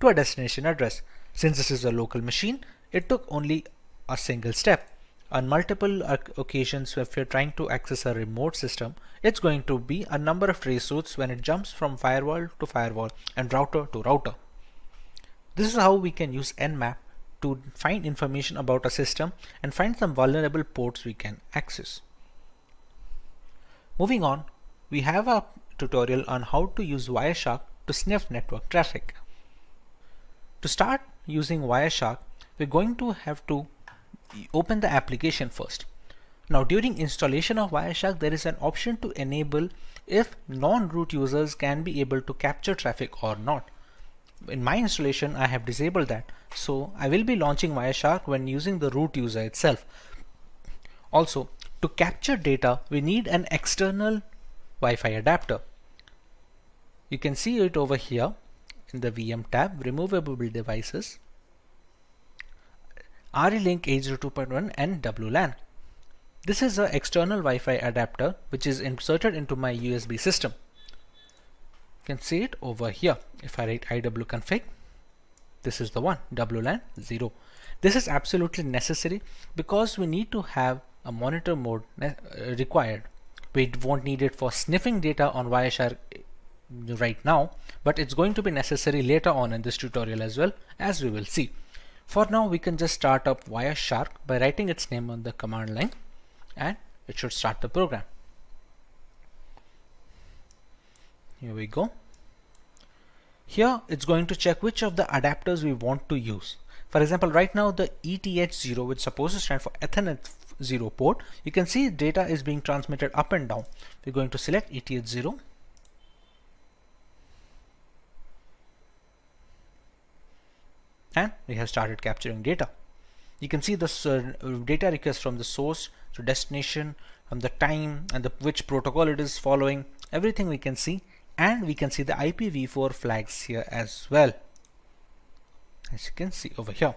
to a destination address. Since this is a local machine, it took only a single step. On multiple occasions, if you're trying to access a remote system, it's going to be a number of trace routes when it jumps from firewall to firewall and router to router. This is how we can use Nmap to find information about a system and find some vulnerable ports we can access. Moving on, we have a tutorial on how to use Wireshark to sniff network traffic. To start using Wireshark, we're going to have to open the application first. Now, during installation of Wireshark, there is an option to enable if non-root users can be able to capture traffic or not. In my installation, I have disabled that. So I will be launching Wireshark when using the root user itself. Also, to capture data, we need an external Wi-Fi adapter. You can see it over here in the VM tab, removable devices, RE-Link 802.1 and WLAN. This is an external Wi-Fi adapter which is inserted into my USB system. You can see it over here. If I write iwconfig, this is the one, WLAN 0. This is absolutely necessary because we need to have a monitor mode required. We won't need it for sniffing data on Wireshark right now, but it's going to be necessary later on in this tutorial as well, as we will see. For now, we can just start up Wireshark by writing its name on the command line, and it should start the program. Here we go. Here it's going to check which of the adapters we want to use. For example, right now the ETH0, which is supposed to stand for Ethernet 0 port, you can see data is being transmitted up and down. We're going to select ETH0. And we have started capturing data. You can see the data request from the source to destination, from the time and which protocol it is following, everything we can see, and we can see the IPv4 flags here as well, as you can see over here.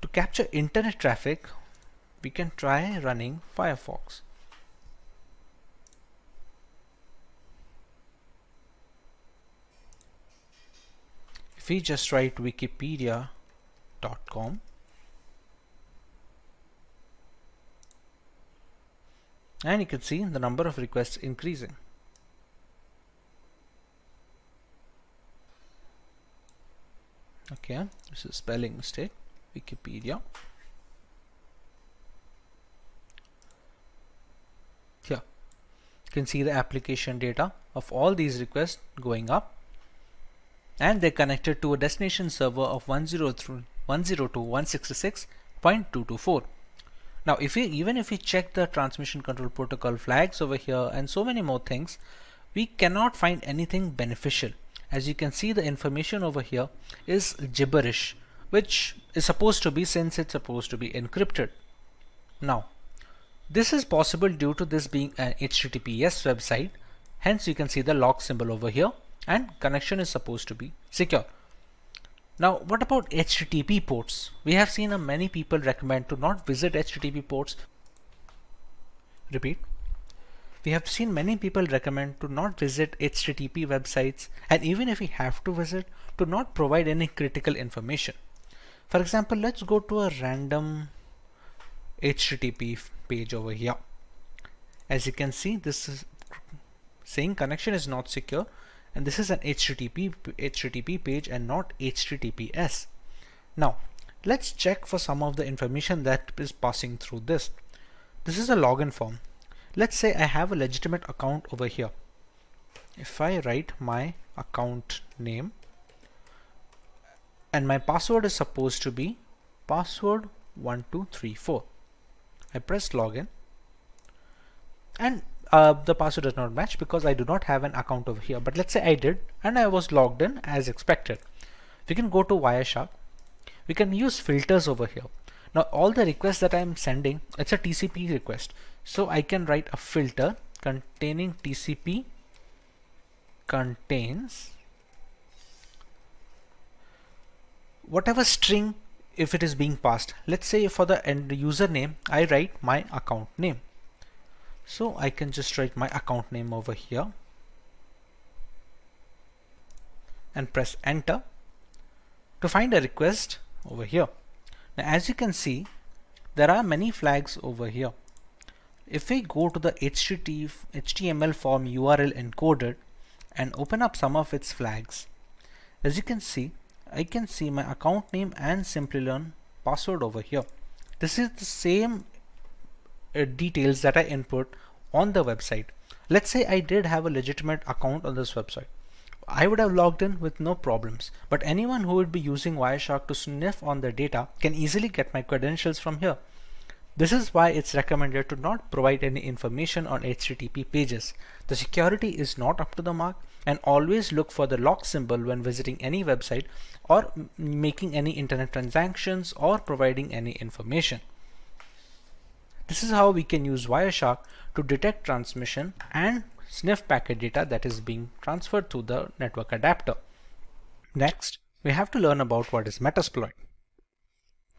To capture internet traffic, we can try running Firefox. If we just write wikipedia.com, and you can see the number of requests increasing. Okay, this is a spelling mistake. Wikipedia. Here you can see the application data of all these requests going up, and they're connected to a destination server of 102.166.224. Now even if we check the transmission control protocol flags over here and so many more things, we cannot find anything beneficial. As you can see, the information over here is gibberish, which is supposed to be, since it's supposed to be encrypted. Now this is possible due to this being an HTTPS website, hence you can see the log symbol over here, and connection is supposed to be secure. Now what about HTTP ports? We have seen many people recommend to not visit HTTP ports. Repeat. We have seen many people recommend to not visit HTTP websites, and even if we have to visit, to not provide any critical information. For example, let's go to a random HTTP page over here. As you can see, this is saying connection is not secure, and this is an HTTP page and not HTTPS. Now let's check for some of the information that is passing through this. This is a login form. Let's say I have a legitimate account over here. If I write my account name, and my password is supposed to be password 1234, I press login, and the password does not match because I do not have an account over here. But let's say I did and I was logged in as expected. We can go to Wireshark. We can use filters over here. Now all the requests that I am sending, it's a TCP request, so I can write a filter containing TCP contains whatever string if it is being passed. Let's say for the end username I write my account name. So I can just write my account name over here and press enter to find a request over here. Now as you can see, there are many flags over here. If we go to the HTML form URL encoded and open up some of its flags, as you can see, I can see my account name and Simplilearn password over here. This is the same details that I input on the website. Let's say I did have a legitimate account on this website. I would have logged in with no problems, but anyone who would be using Wireshark to sniff on the data can easily get my credentials from here. This is why it's recommended to not provide any information on HTTP pages. The security is not up to the mark, and always look for the lock symbol when visiting any website or making any internet transactions or providing any information. This is how we can use Wireshark to detect transmission and sniff packet data that is being transferred through the network adapter. Next, we have to learn about what is Metasploit.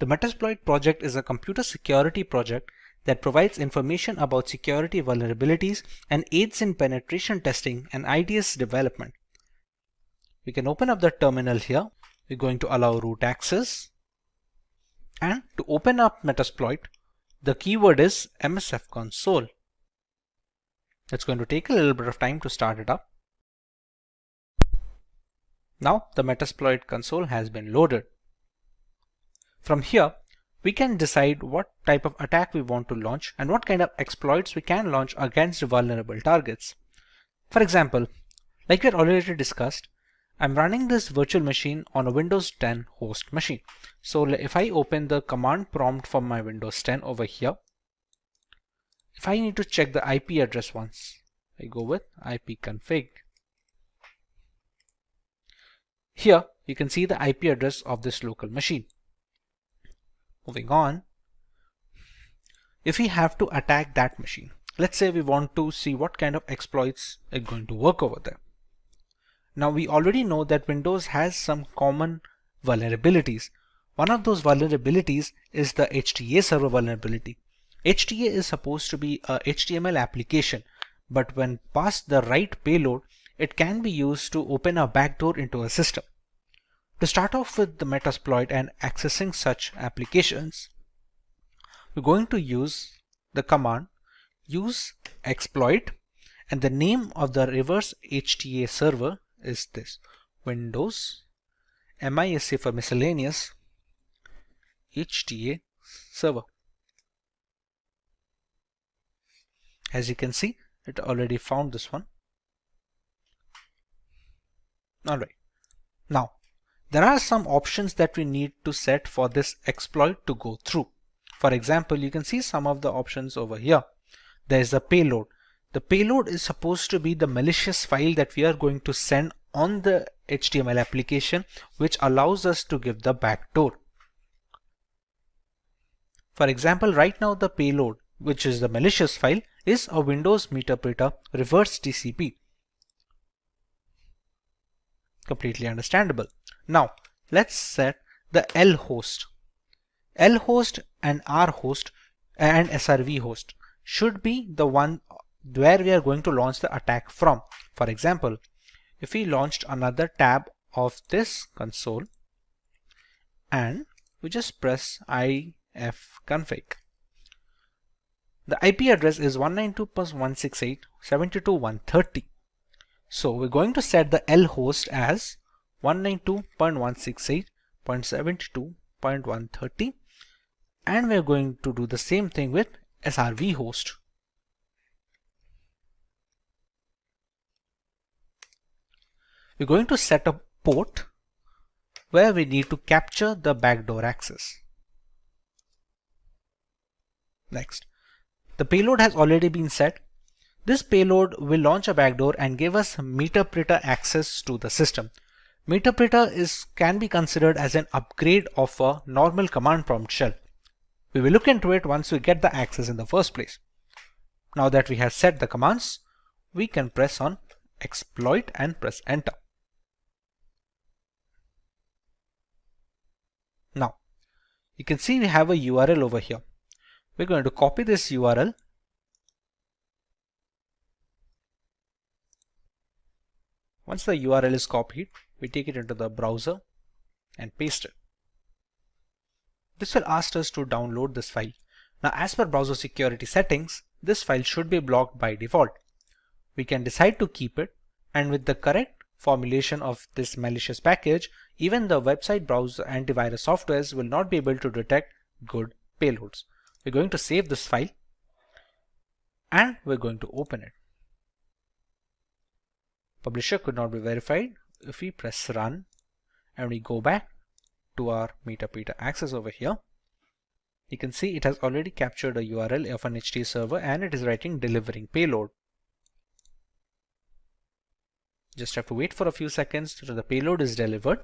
The Metasploit project is a computer security project that provides information about security vulnerabilities and aids in penetration testing and IDS development. We can open up the terminal here. We're going to allow root access. And to open up Metasploit, the keyword is MSF console. It's going to take a little bit of time to start it up. Now the Metasploit console has been loaded. From here, we can decide what type of attack we want to launch and what kind of exploits we can launch against vulnerable targets. For example, like we had already discussed, I'm running this virtual machine on a Windows 10 host machine. So if I open the command prompt from my Windows 10 over here, if I need to check the IP address once, I go with ipconfig. Here you can see the IP address of this local machine. Moving on, if we have to attack that machine, let's say we want to see what kind of exploits are going to work over there. Now we already know that Windows has some common vulnerabilities. One of those vulnerabilities is the HTA server vulnerability. HTA is supposed to be a HTML application, but when passed the right payload, it can be used to open a backdoor into a system. To start off with the Metasploit and accessing such applications, we're going to use the command use exploit, and the name of the reverse HTA server is this Windows MISC for miscellaneous HTA server. As you can see, it already found this one. Alright, now there are some options that we need to set for this exploit to go through. For example, you can see some of the options over here. There is a payload. The payload is supposed to be the malicious file that we are going to send on the HTML application, which allows us to give the backdoor. For example, right now the payload, which is the malicious file, is a Windows Meterpreter reverse TCP. Completely understandable. Now let's set the L host. L host and R host and SRV host should be the one where we are going to launch the attack from. For example, if we launched another tab of this console and we just press ifconfig, the IP address is 192.168.72.130. So we're going to set the L host as 192.168.72.130, and we're going to do the same thing with SRV host. We're going to set a port where we need to capture the backdoor access. Next, the payload has already been set. This payload will launch a backdoor and give us Meterpreter access to the system. Meterpreter can be considered as an upgrade of a normal command prompt shell. We will look into it once we get the access in the first place. Now that we have set the commands, we can press on exploit and press enter. Now you can see we have a URL over here. We're going to copy this URL . Once the URL is copied, we take it into the browser and paste it. This will ask us to download this file. Now, as per browser security settings, this file should be blocked by default. We can decide to keep it, and with the correct formulation of this malicious package, even the website browser antivirus softwares will not be able to detect good payloads. We're going to save this file and we're going to open it. Publisher could not be verified. If we press run and we go back to our Meterpreter access over here, you can see it has already captured a URL of an HT server and it is writing delivering payload. Just have to wait for a few seconds till the payload is delivered.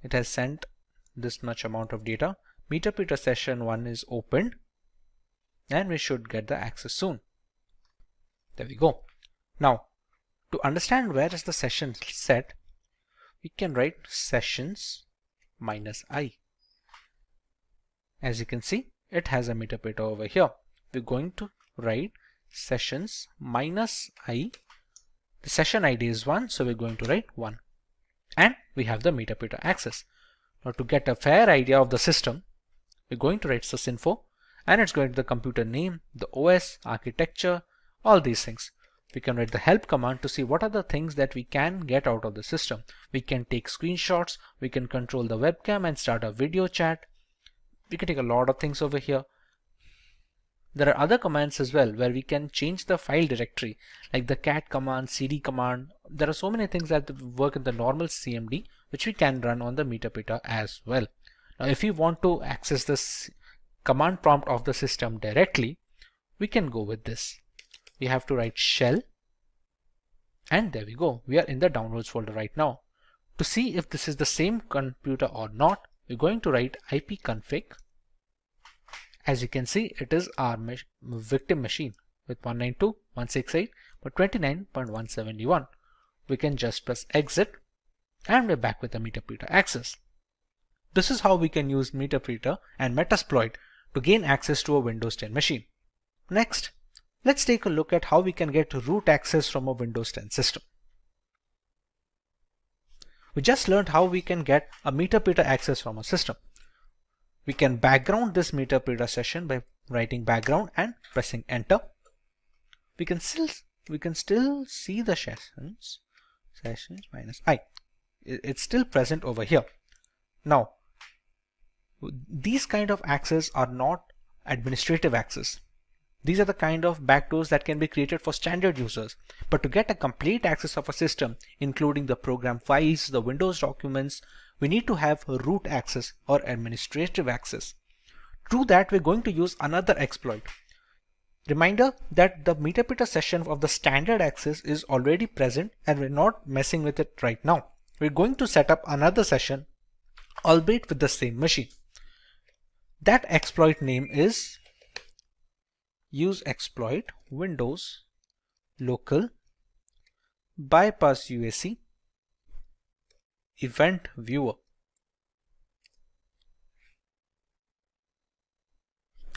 It has sent this much amount of data. MetaPeter session 1 is opened and we should get the access soon. There we go. Now, to understand where is the session set, we can write sessions -i. As you can see, it has a MetaPeter over here. We're going to write sessions -i. The session ID is 1, so we're going to write 1. And we have the MetaPeter access. Now to get a fair idea of the system, we're going to write sysinfo, and it's going to the computer name, the OS, architecture, all these things. We can write the help command to see what are the things that we can get out of the system. We can take screenshots, we can control the webcam and start a video chat. We can take a lot of things over here. There are other commands as well where we can change the file directory, like the cat command, cd command. There are so many things that work in the normal CMD which we can run on the MetaPeter as well. Now if we want to access this command prompt of the system directly, we can go with this. We have to write shell, and there we go. We are in the downloads folder right now. To see if this is the same computer or not, we're going to write ipconfig. As you can see, it is our victim machine with 192.168.29.171. We can just press exit and we're back with the MetaPeter access. This is how we can use MetaPeter and Metasploit to gain access to a Windows 10 machine. Next, let's take a look at how we can get root access from a Windows 10 system. We just learned how we can get a MetaPeter access from a system. We can background this MetaPeter session by writing background and pressing enter. We can still see the sessions -i. It's still present over here. Now, these kind of access are not administrative access. These are the kind of backdoors that can be created for standard users. But to get a complete access of a system, including the program files, the Windows documents, we need to have root access or administrative access. To do that, we're going to use another exploit. Reminder that the MetaPeter session of the standard access is already present and we're not messing with it right now. We're going to set up another session, albeit with the same machine. That exploit name is use exploit Windows local bypass UAC event viewer.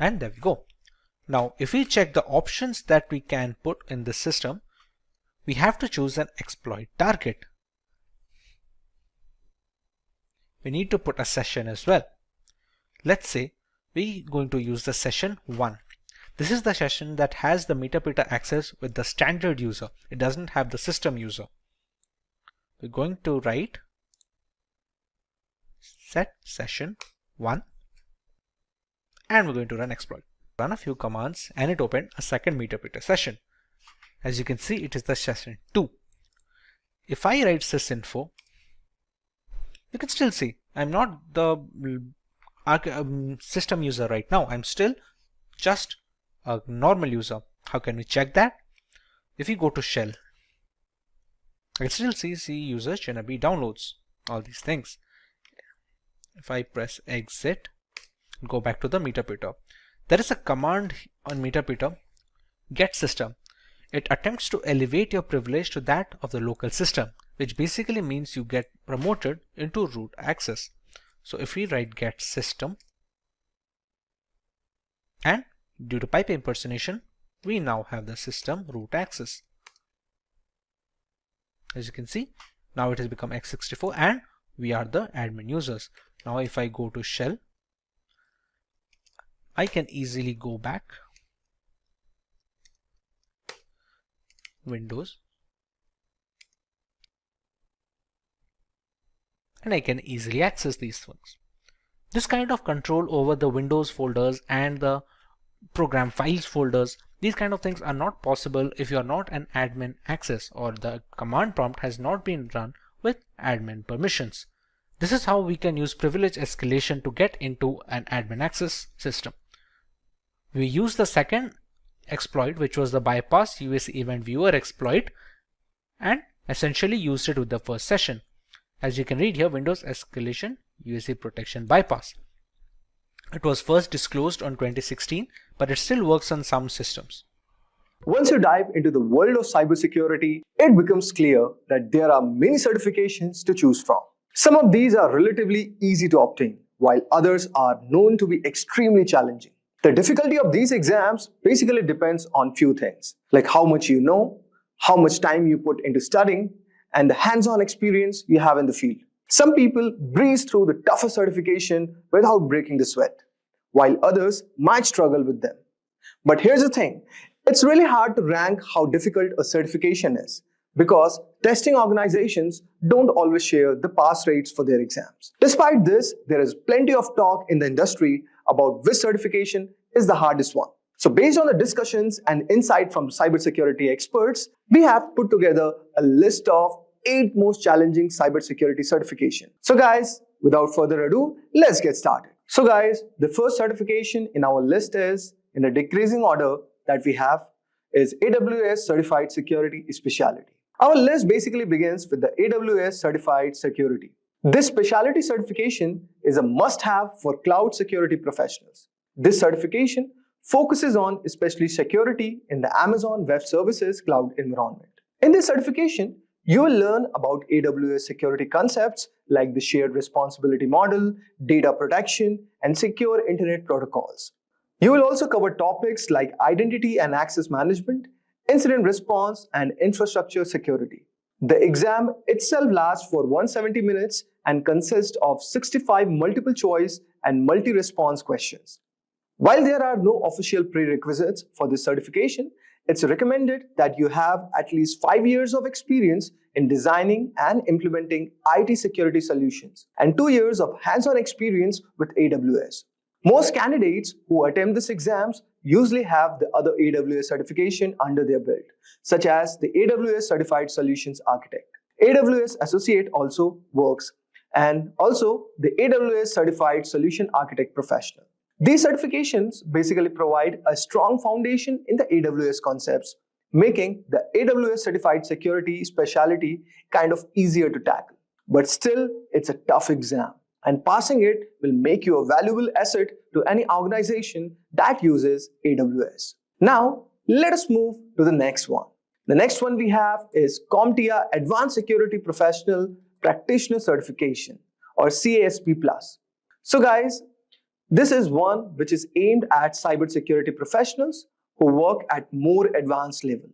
And there we go. Now, if we check the options that we can put in the system, we have to choose an exploit target. We need to put a session as well. Let's say we're going to use the session 1. This is the session that has the MetaPeter access with the standard user. It doesn't have the system user. We're going to write set session 1 and we're going to run exploit. Run a few commands and it opened a second MetaPeter session. As you can see, it is the session 2. If I write sysinfo, you can still see I'm not the system user right now. I'm still just a normal user. How can we check that? If you go to shell, I can still see user Shinabi downloads, all these things. If I press exit, go back to the MetaPeter. There is a command on MetaPeter, get system. It attempts to elevate your privilege to that of the local system, which basically means you get promoted into root access. So if we write get system, and due to pipe impersonation, we now have the system root access. As you can see, now it has become x64 and we are the admin users. Now if I go to shell, I can easily go back, Windows, and I can easily access these things. This kind of control over the Windows folders and the program files folders, these kind of things are not possible if you are not an admin access or the command prompt has not been run with admin permissions. This is how we can use privilege escalation to get into an admin access system. We use the second exploit, which was the bypass UAC event viewer exploit, and Essentially used it with the first session. As you can read here, Windows Escalation USA Protection Bypass. It was first disclosed on 2016, but it still works on some systems. Once you dive into the world of cybersecurity, it becomes clear that there are many certifications to choose from. Some of these are relatively easy to obtain, while others are known to be extremely challenging. The difficulty of these exams basically depends on few things, like how much you know, how much time you put into studying, and the hands-on experience you have in the field. Some people breeze through the toughest certification without breaking the sweat, while others might struggle with them. But here's the thing, it's really hard to rank how difficult a certification is because testing organizations don't always share the pass rates for their exams. Despite this, there is plenty of talk in the industry about which certification is the hardest one. So based on the discussions and insight from cybersecurity experts, we have put together a list of 8 most challenging cybersecurity certification. So guys, without further ado, let's get started. So guys, the first certification in our list is, in a decreasing order that we have, is AWS Certified Security Specialty. Our list basically begins with the AWS Certified Security. This specialty certification is a must-have for cloud security professionals. This certification focuses on especially security in the Amazon Web Services cloud environment. In this certification, you will learn about AWS security concepts like the shared responsibility model, data protection, and secure internet protocols. You will also cover topics like identity and access management, incident response, and infrastructure security. The exam itself lasts for 170 minutes and consists of 65 multiple choice and multi-response questions. While there are no official prerequisites for this certification, it's recommended that you have at least 5 years of experience in designing and implementing IT security solutions and 2 years of hands-on experience with AWS. Most candidates who attempt these exams usually have the other AWS certification under their belt, such as the AWS Certified Solutions Architect. AWS Associate also works, and also the AWS Certified Solution Architect Professional. These certifications basically provide a strong foundation in the AWS concepts, making the AWS Certified Security Specialty kind of easier to tackle. But still, it's a tough exam, and passing it will make you a valuable asset to any organization that uses AWS. Now, let us move to the next one. The next one we have is CompTIA Advanced Security Professional Practitioner Certification, or CASP+. So guys, this is one which is aimed at cybersecurity professionals who work at more advanced level.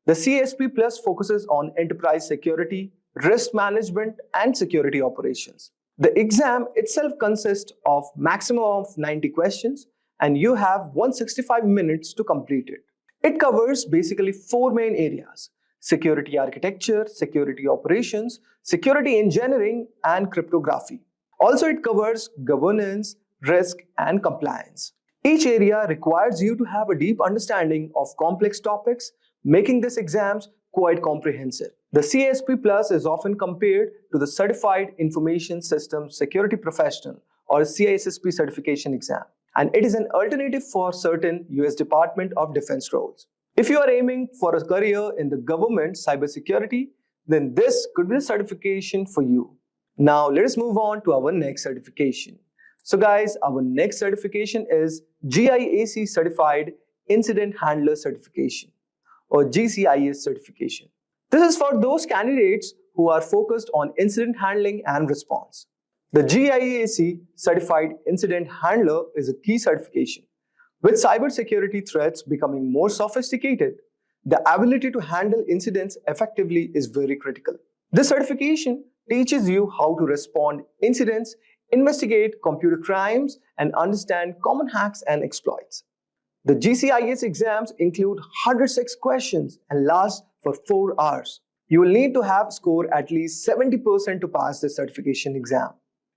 The CASP Plus focuses on enterprise security, risk management, and security operations. The exam itself consists of maximum of 90 questions, and you have 165 minutes to complete it. It covers basically 4 main areas: security architecture, security operations, security engineering, and cryptography. Also, it covers governance, risk, and compliance. Each area requires you to have a deep understanding of complex topics, making these exams quite comprehensive. The CASP Plus is often compared to the Certified Information Systems Security Professional, or CISSP certification exam, and it is an alternative for certain US Department of Defense roles. If you are aiming for a career in the government cybersecurity, then this could be a certification for you. Now let us move on to our next certification. So guys, our next certification is GIAC Certified Incident Handler Certification, or GCIS certification. This is for those candidates who are focused on incident handling and response. The GIAC Certified Incident Handler is a key certification. With cybersecurity threats becoming more sophisticated, the ability to handle incidents effectively is very critical. This certification teaches you how to respond to incidents, investigate computer crimes, and understand common hacks and exploits. The GCIS exams include 106 questions and last for 4 hours. You will need to have scored at least 70% to pass this certification exam.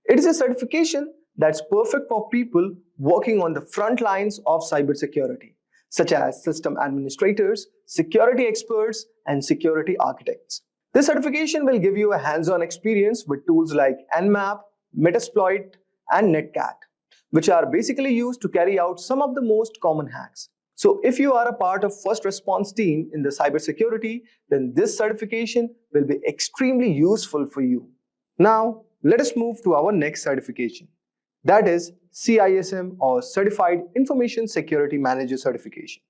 It is a certification that's perfect for people working on the front lines of cybersecurity, such as system administrators, security experts, and security architects. This certification will give you a hands-on experience with tools like Nmap, Metasploit, and Netcat, which are basically used to carry out some of the most common hacks. So if you are a part of first response team in the cybersecurity, then this certification will be extremely useful for you. Now, let us move to our next certification. That is CISM, or Certified Information Security Manager certification.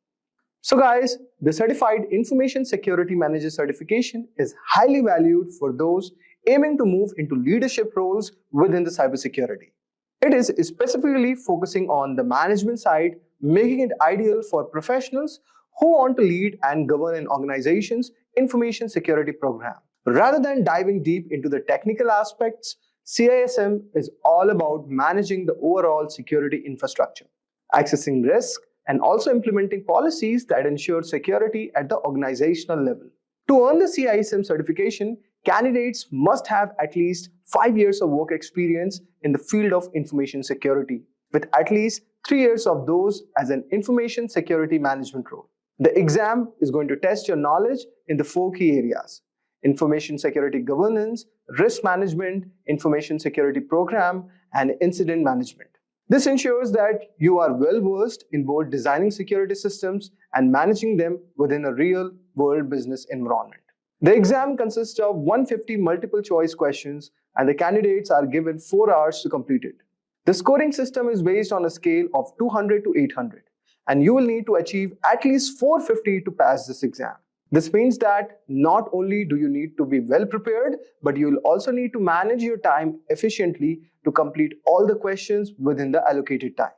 So guys, the Certified Information Security Manager certification is highly valued for those aiming to move into leadership roles within the cybersecurity. It is specifically focusing on the management side, making it ideal for professionals who want to lead and govern an organization's information security program. Rather than diving deep into the technical aspects, CISM is all about managing the overall security infrastructure, accessing risk, and also implementing policies that ensure security at the organizational level. To earn the CISM certification, candidates must have at least 5 years of work experience in the field of information security, with at least 3 years of those as an information security management role. The exam is going to test your knowledge in the 4 key areas: information security governance, risk management, information security program, and incident management. This ensures that you are well versed in both designing security systems and managing them within a real-world business environment. The exam consists of 150 multiple choice questions, and the candidates are given 4 hours to complete it. The scoring system is based on a scale of 200 to 800, and you will need to achieve at least 450 to pass this exam. This means that not only do you need to be well prepared, but you will also need to manage your time efficiently to complete all the questions within the allocated time.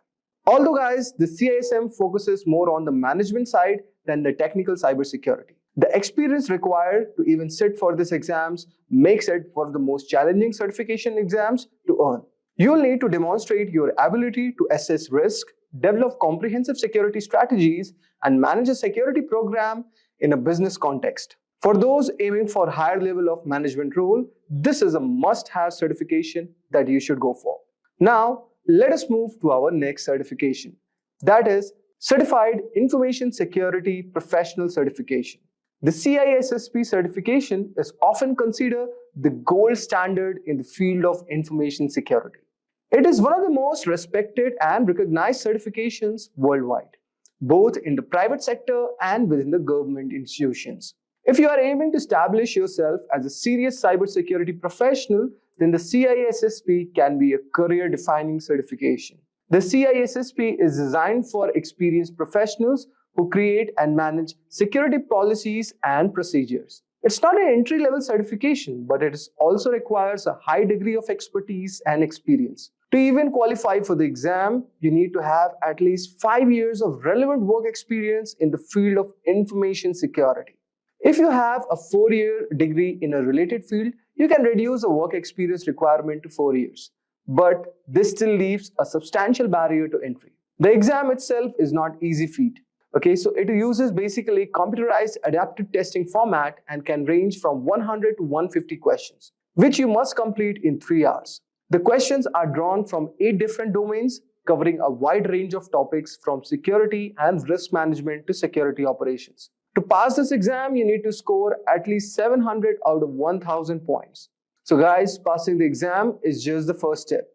Although guys, the CISM focuses more on the management side than the technical cybersecurity, the experience required to even sit for these exams makes it one of the most challenging certification exams to earn. You will need to demonstrate your ability to assess risk, develop comprehensive security strategies, and manage a security program in a business context. For those aiming for higher level of management role, this is a must-have certification that you should go for. Now, let us move to our next certification. That is Certified Information Security Professional certification. The CISSP certification is often considered the gold standard in the field of information security. It is one of the most respected and recognized certifications worldwide, both in the private sector and within the government institutions. If you are aiming to establish yourself as a serious cybersecurity professional, then the CISSP can be a career-defining certification. The CISSP is designed for experienced professionals who create and manage security policies and procedures. It's not an entry-level certification, but it also requires a high degree of expertise and experience. To even qualify for the exam, you need to have at least 5 years of relevant work experience in the field of information security. If you have a 4-year degree in a related field, you can reduce the work experience requirement to 4 years. But this still leaves a substantial barrier to entry. The exam itself is not easy feat. Okay, so it uses basically computerized adaptive testing format and can range from 100 to 150 questions, which you must complete in 3 hours. The questions are drawn from 8 different domains, covering a wide range of topics from security and risk management to security operations. To pass this exam, you need to score at least 700 out of 1000 points. So guys, passing the exam is just the first step.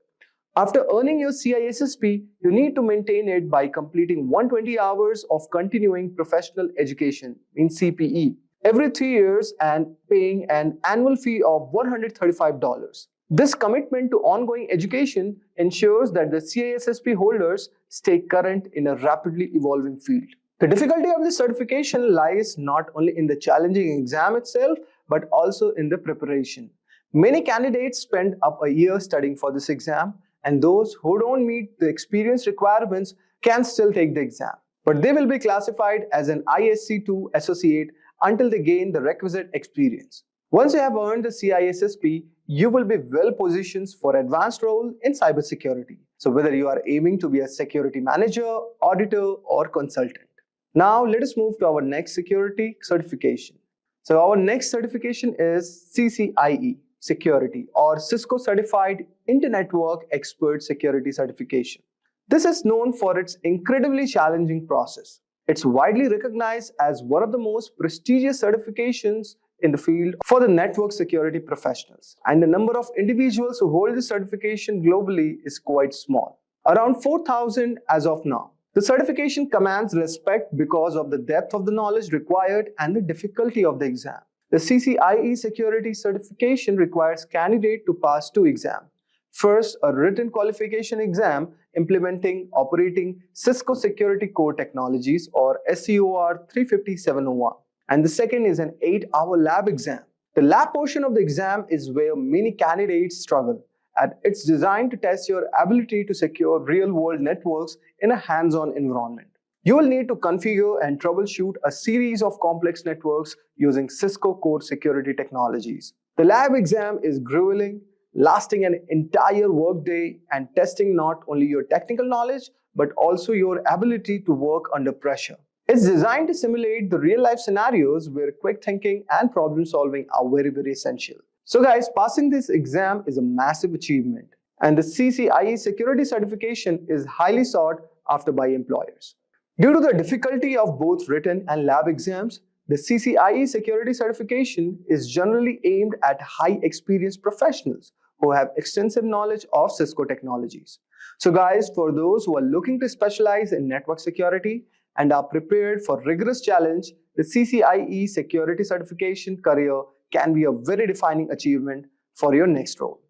After earning your CISSP, you need to maintain it by completing 120 hours of continuing professional education in CPE every 3 years and paying an annual fee of $135. This commitment to ongoing education ensures that the CISSP holders stay current in a rapidly evolving field. The difficulty of this certification lies not only in the challenging exam itself, but also in the preparation. Many candidates spend up a year studying for this exam, and those who don't meet the experience requirements can still take the exam. But they will be classified as an ISC2 associate until they gain the requisite experience. Once you have earned the CISSP, you will be well positioned for advanced role in cybersecurity. So whether you are aiming to be a security manager, auditor, or consultant. Now let us move to our next security certification. So our next certification is CCIE Security, or Cisco Certified Inter-Network Expert Security Certification. This is known for its incredibly challenging process. It's widely recognized as one of the most prestigious certifications in the field for the network security professionals, and the number of individuals who hold this certification globally is quite small, around 4,000 as of now. The certification commands respect because of the depth of the knowledge required and the difficulty of the exam. The CCIE Security Certification requires candidate to pass 2 exams. First, a written qualification exam implementing operating Cisco Security Core Technologies or SCOR 35701. And the second is an 8-hour lab exam. The lab portion of the exam is where many candidates struggle, and it's designed to test your ability to secure real-world networks in a hands-on environment. You will need to configure and troubleshoot a series of complex networks using Cisco Core Security Technologies. The lab exam is grueling, lasting an entire workday and testing not only your technical knowledge but also your ability to work under pressure. It's designed to simulate the real-life scenarios where quick thinking and problem solving are very essential. So guys, passing this exam is a massive achievement, and the CCIE Security Certification is highly sought after by employers. Due to the difficulty of both written and lab exams, the CCIE Security Certification is generally aimed at high experienced professionals who have extensive knowledge of Cisco technologies. So guys, for those who are looking to specialize in network security and are prepared for rigorous challenge, the CCIE Security Certification career can be a very defining achievement for your next role.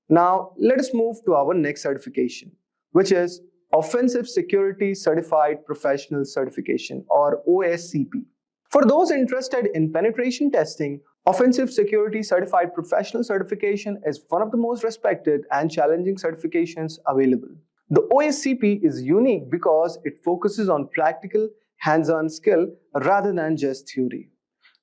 Now, let us move to our next certification, which is Offensive Security Certified Professional Certification or OSCP. For those interested in penetration testing, Offensive Security Certified Professional Certification is one of the most respected and challenging certifications available. The OSCP is unique because it focuses on practical, hands-on skill rather than just theory.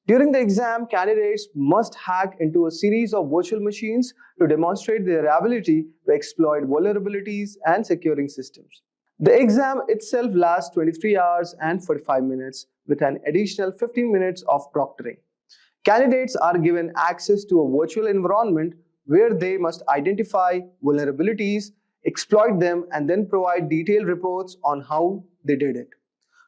During the exam, candidates must hack into a series of virtual machines to demonstrate their ability to exploit vulnerabilities and securing systems. The exam itself lasts 23 hours and 45 minutes with an additional 15 minutes of proctoring. Candidates are given access to a virtual environment where they must identify vulnerabilities, exploit them, and then provide detailed reports on how they did it.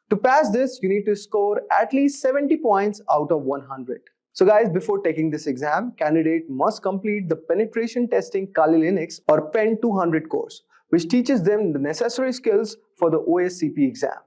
To pass this, you need to score at least 70 points out of 100. So guys, before taking this exam, candidate must complete the Penetration Testing Kali Linux or PEN 200 course, which teaches them the necessary skills for the OSCP exam.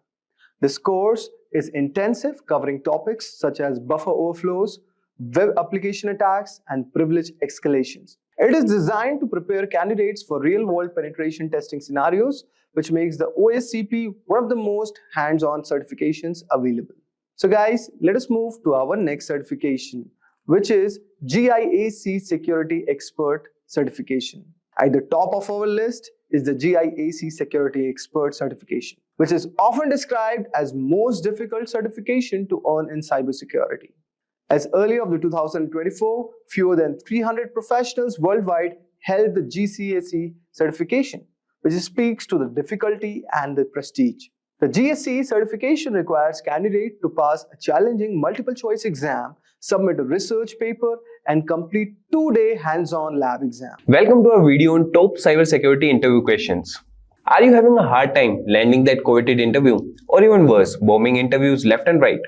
This course is intensive, covering topics such as buffer overflows, web application attacks, and privilege escalations. It is designed to prepare candidates for real-world penetration testing scenarios, which makes the OSCP one of the most hands-on certifications available. So guys, let us move to our next certification, which is GIAC Security Expert Certification. At the top of our list is the GIAC Security Expert Certification, which is often described as most difficult certification to earn in cybersecurity. As early of the 2024, fewer than 300 professionals worldwide held the GCSE certification, which speaks to the difficulty and the prestige. The GSE certification requires candidates to pass a challenging multiple choice exam, submit a research paper, and complete 2-day hands-on lab exam. Welcome to our video on top cybersecurity interview questions. Are you having a hard time landing that coveted interview, or even worse, bombing interviews left and right?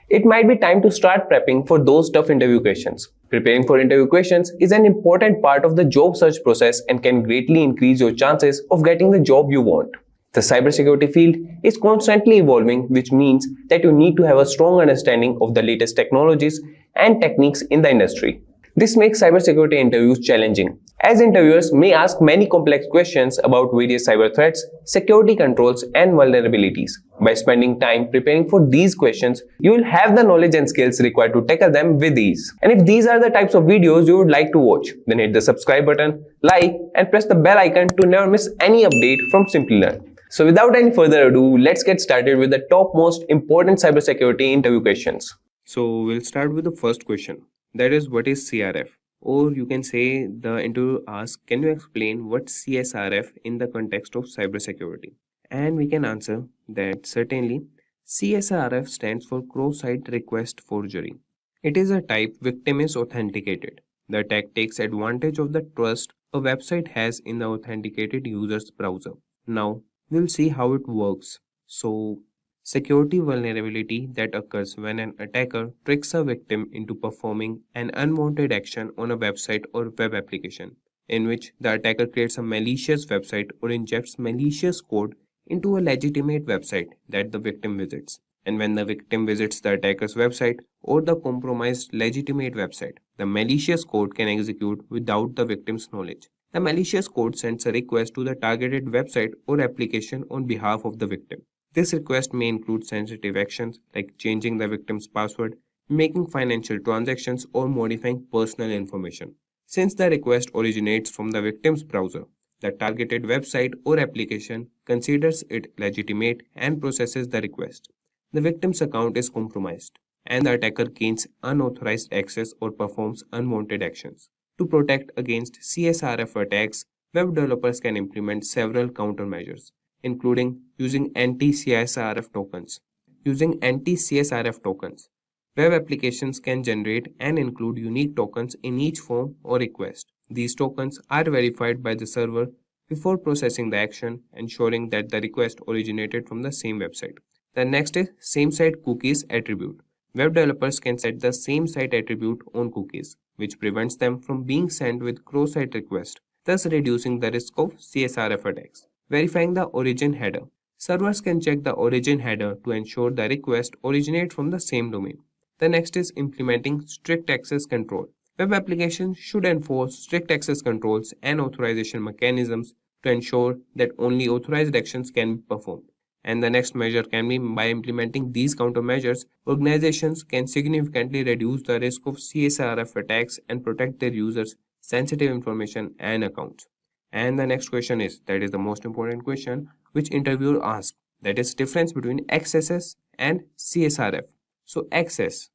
It might be time to start prepping for those tough interview questions. Preparing for interview questions is an important part of the job search process and can greatly increase your chances of getting the job you want. The cybersecurity field is constantly evolving, which means that you need to have a strong understanding of the latest technologies and techniques in the industry. This makes cybersecurity interviews challenging, as interviewers may ask many complex questions about various cyber threats, security controls, and vulnerabilities. By spending time preparing for these questions, you will have the knowledge and skills required to tackle them with ease. And if these are the types of videos you would like to watch, then hit the subscribe button, like, and press the bell icon to never miss any update from Simplilearn. So without any further ado, let's get started with the top most important cybersecurity interview questions. So we'll start with the first question. That is, what is CRF? Or you can say the interviewer asks, can you explain what CSRF in the context of cybersecurity? And we can answer that certainly. CSRF stands for cross-site request forgery. It is a type victim is authenticated. The attack takes advantage of the trust a website has in the authenticated user's browser. Now, we'll see how it works. So, security vulnerability that occurs when an attacker tricks a victim into performing an unwanted action on a website or web application, in which the attacker creates a malicious website or injects malicious code into a legitimate website that the victim visits. And when the victim visits the attacker's website or the compromised legitimate website, the malicious code can execute without the victim's knowledge. The malicious code sends a request to the targeted website or application on behalf of the victim. This request may include sensitive actions like changing the victim's password, making financial transactions, or modifying personal information. Since the request originates from the victim's browser, the targeted website or application considers it legitimate and processes the request. The victim's account is compromised, and the attacker gains unauthorized access or performs unwanted actions. To protect against CSRF attacks, web developers can implement several countermeasures, including using anti-CSRF tokens. Using anti-CSRF tokens, web applications can generate and include unique tokens in each form or request. These tokens are verified by the server before processing the action, ensuring that the request originated from the same website. The next is same-site cookies attribute. Web developers can set the same-site attribute on cookies, which prevents them from being sent with cross-site requests, thus reducing the risk of CSRF attacks. Verifying the origin header. Servers can check the origin header to ensure the request originates from the same domain. The next is implementing strict access control. Web applications should enforce strict access controls and authorization mechanisms to ensure that only authorized actions can be performed. And the next measure can be by implementing these countermeasures, organizations can significantly reduce the risk of CSRF attacks and protect their users' sensitive information and accounts. And the next question is, that is the most important question, which interviewer asked, that is difference between XSS and CSRF. So XS,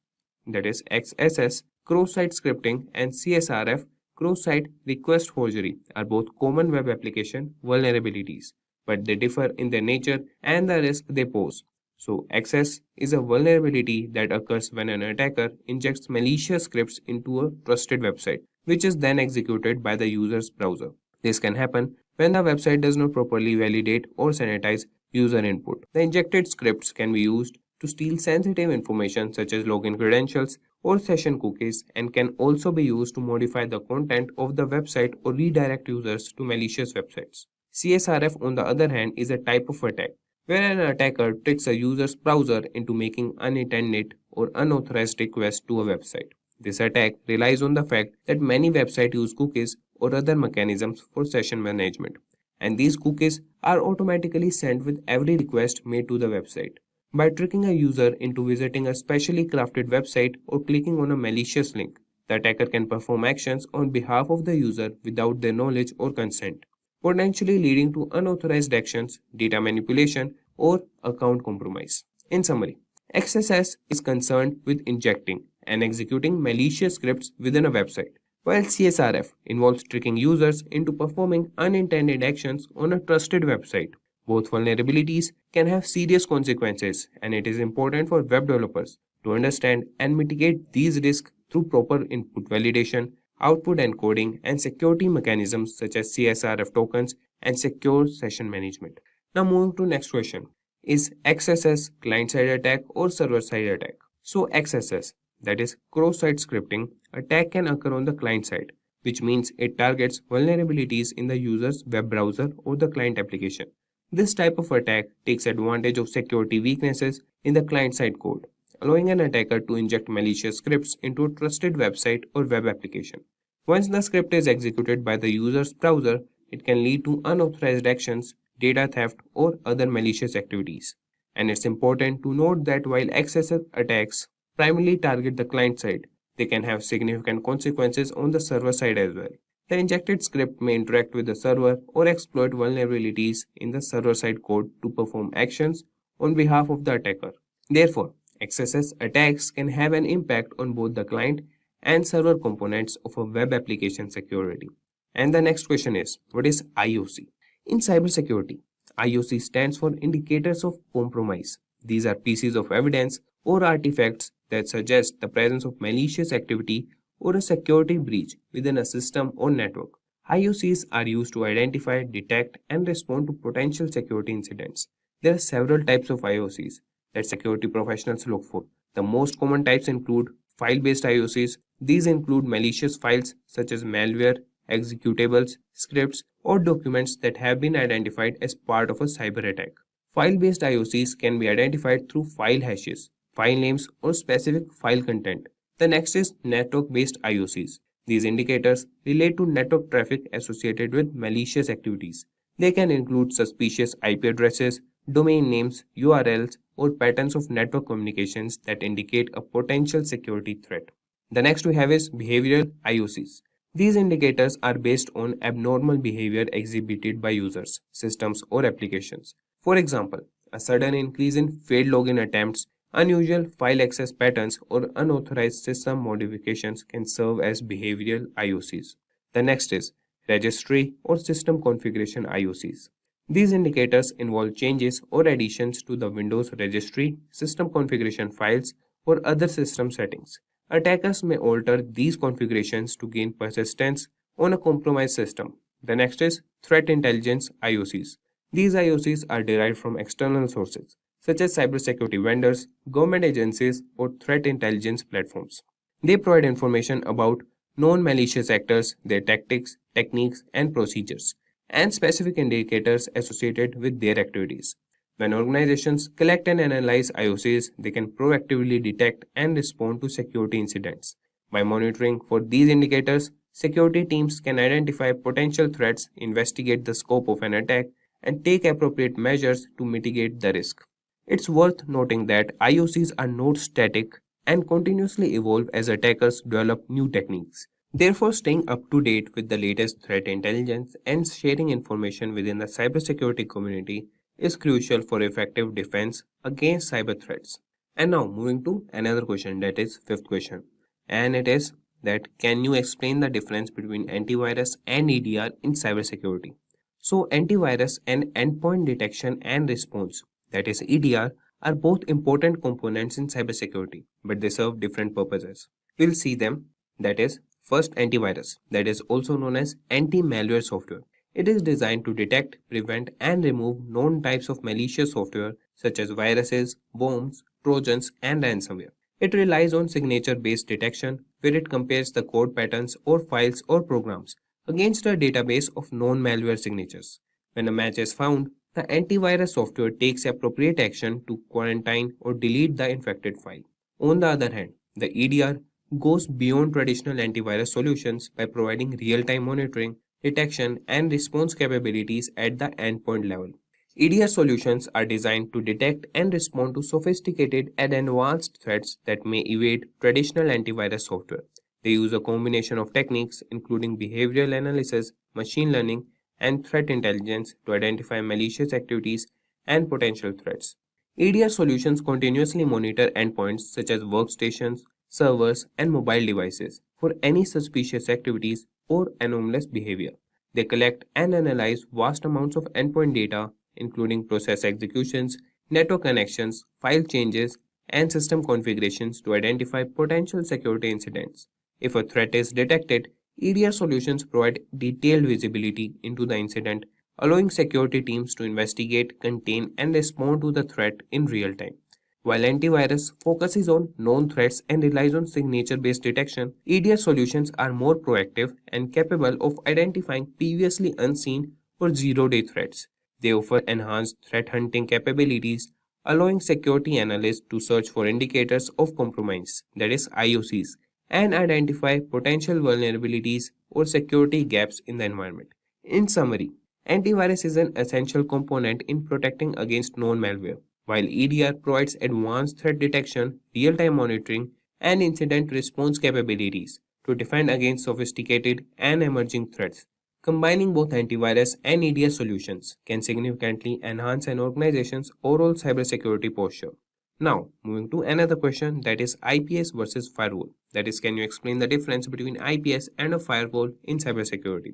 that is XSS, cross-site scripting, and CSRF, cross-site request forgery, are both common web application vulnerabilities, but they differ in their nature and the risk they pose. So XS is a vulnerability that occurs when an attacker injects malicious scripts into a trusted website, which is then executed by the user's browser. This can happen when the website does not properly validate or sanitize user input. The injected scripts can be used to steal sensitive information such as login credentials or session cookies, and can also be used to modify the content of the website or redirect users to malicious websites. CSRF, on the other hand, is a type of attack where an attacker tricks a user's browser into making unintended or unauthorized requests to a website. This attack relies on the fact that many websites use cookies or other mechanisms for session management, and these cookies are automatically sent with every request made to the website. By tricking a user into visiting a specially crafted website or clicking on a malicious link, the attacker can perform actions on behalf of the user without their knowledge or consent, potentially leading to unauthorized actions, data manipulation, or account compromise. In summary, XSS is concerned with injecting and executing malicious scripts within a website, while CSRF involves tricking users into performing unintended actions on a trusted website. Both vulnerabilities can have serious consequences, and it is important for web developers to understand and mitigate these risks through proper input validation, output encoding, and security mechanisms such as CSRF tokens and secure session management. Now moving to next question. Is XSS client-side attack or server-side attack? So XSS, that is cross-site scripting, attack can occur on the client side, which means it targets vulnerabilities in the user's web browser or the client application. This type of attack takes advantage of security weaknesses in the client-side code, allowing an attacker to inject malicious scripts into a trusted website or web application. Once the script is executed by the user's browser, it can lead to unauthorized actions, data theft, or other malicious activities. And it's important to note that while XSS attacks primarily target the client side, they can have significant consequences on the server side as well. The injected script may interact with the server or exploit vulnerabilities in the server-side code to perform actions on behalf of the attacker. Therefore, XSS attacks can have an impact on both the client and server components of a web application security. And the next question is, what is IOC? In cybersecurity, IOC stands for Indicators of Compromise. These are pieces of evidence or artifacts that suggest the presence of malicious activity or a security breach within a system or network. IOCs are used to identify, detect, and respond to potential security incidents. There are several types of IOCs that security professionals look for. The most common types include file-based IOCs. These include malicious files such as malware, executables, scripts, or documents that have been identified as part of a cyber attack. File-based IOCs can be identified through file hashes, file names, or specific file content. The next is network-based IOCs. These indicators relate to network traffic associated with malicious activities. They can include suspicious IP addresses, domain names, URLs, or patterns of network communications that indicate a potential security threat. The next we have is behavioral IOCs. These indicators are based on abnormal behavior exhibited by users, systems, or applications. For example, a sudden increase in failed login attempts, unusual file access patterns, or unauthorized system modifications can serve as behavioral IOCs. The next is registry or system configuration IOCs. These indicators involve changes or additions to the Windows registry, system configuration files, or other system settings. Attackers may alter these configurations to gain persistence on a compromised system. The next is threat intelligence IOCs. These IOCs are derived from external sources, such as cybersecurity vendors, government agencies, or threat intelligence platforms. They provide information about known malicious actors, their tactics, techniques, and procedures, and specific indicators associated with their activities. When organizations collect and analyze IOCs, they can proactively detect and respond to security incidents. By monitoring for these indicators, security teams can identify potential threats, investigate the scope of an attack, and take appropriate measures to mitigate the risk. It's worth noting that IOCs are not static and continuously evolve as attackers develop new techniques. Therefore, staying up to date with the latest threat intelligence and sharing information within the cybersecurity community is crucial for effective defense against cyber threats. And now moving to another question, that is fifth question. And it is that can you explain the difference between antivirus and EDR in cybersecurity? So antivirus and endpoint detection and response, that is EDR, are both important components in cybersecurity, but they serve different purposes. We'll see them. That is, first, antivirus, that is also known as anti-malware software. It is designed to detect, prevent, and remove known types of malicious software such as viruses, bombs, trojans, and ransomware. It relies on signature-based detection, where it compares the code patterns or files or programs against a database of known malware signatures. When a match is found, the antivirus software takes appropriate action to quarantine or delete the infected file. On the other hand, the EDR goes beyond traditional antivirus solutions by providing real-time monitoring, detection, and response capabilities at the endpoint level. EDR solutions are designed to detect and respond to sophisticated and advanced threats that may evade traditional antivirus software. They use a combination of techniques including behavioral analysis, machine learning, and threat intelligence to identify malicious activities and potential threats. EDR solutions continuously monitor endpoints such as workstations, servers, and mobile devices for any suspicious activities or anomalous behavior. They collect and analyze vast amounts of endpoint data, including process executions, network connections, file changes, and system configurations to identify potential security incidents. If a threat is detected, EDR solutions provide detailed visibility into the incident, allowing security teams to investigate, contain, and respond to the threat in real time. While antivirus focuses on known threats and relies on signature-based detection, EDR solutions are more proactive and capable of identifying previously unseen or zero-day threats. They offer enhanced threat hunting capabilities, allowing security analysts to search for indicators of compromise, that is IOCs, and identify potential vulnerabilities or security gaps in the environment. In summary, antivirus is an essential component in protecting against known malware, while EDR provides advanced threat detection, real-time monitoring, and incident response capabilities to defend against sophisticated and emerging threats. Combining both antivirus and EDR solutions can significantly enhance an organization's overall cybersecurity posture. Now, moving to another question, that is IPS versus firewall. That is, can you explain the difference between IPS and a firewall in cybersecurity?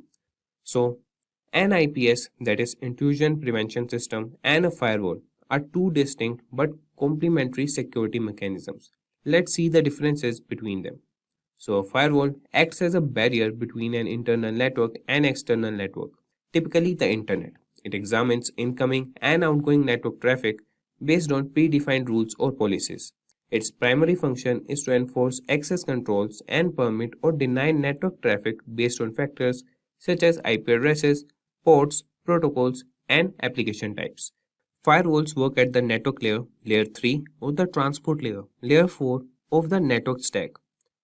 So, an IPS, that is intrusion prevention system, and a firewall are two distinct but complementary security mechanisms. Let's see the differences between them. So, a firewall acts as a barrier between an internal network and external network, typically the internet. It examines incoming and outgoing network traffic based on predefined rules or policies. Its primary function is to enforce access controls and permit or deny network traffic based on factors such as IP addresses, ports, protocols, and application types. Firewalls work at the network layer, layer 3, or the transport layer, layer 4 of the network stack.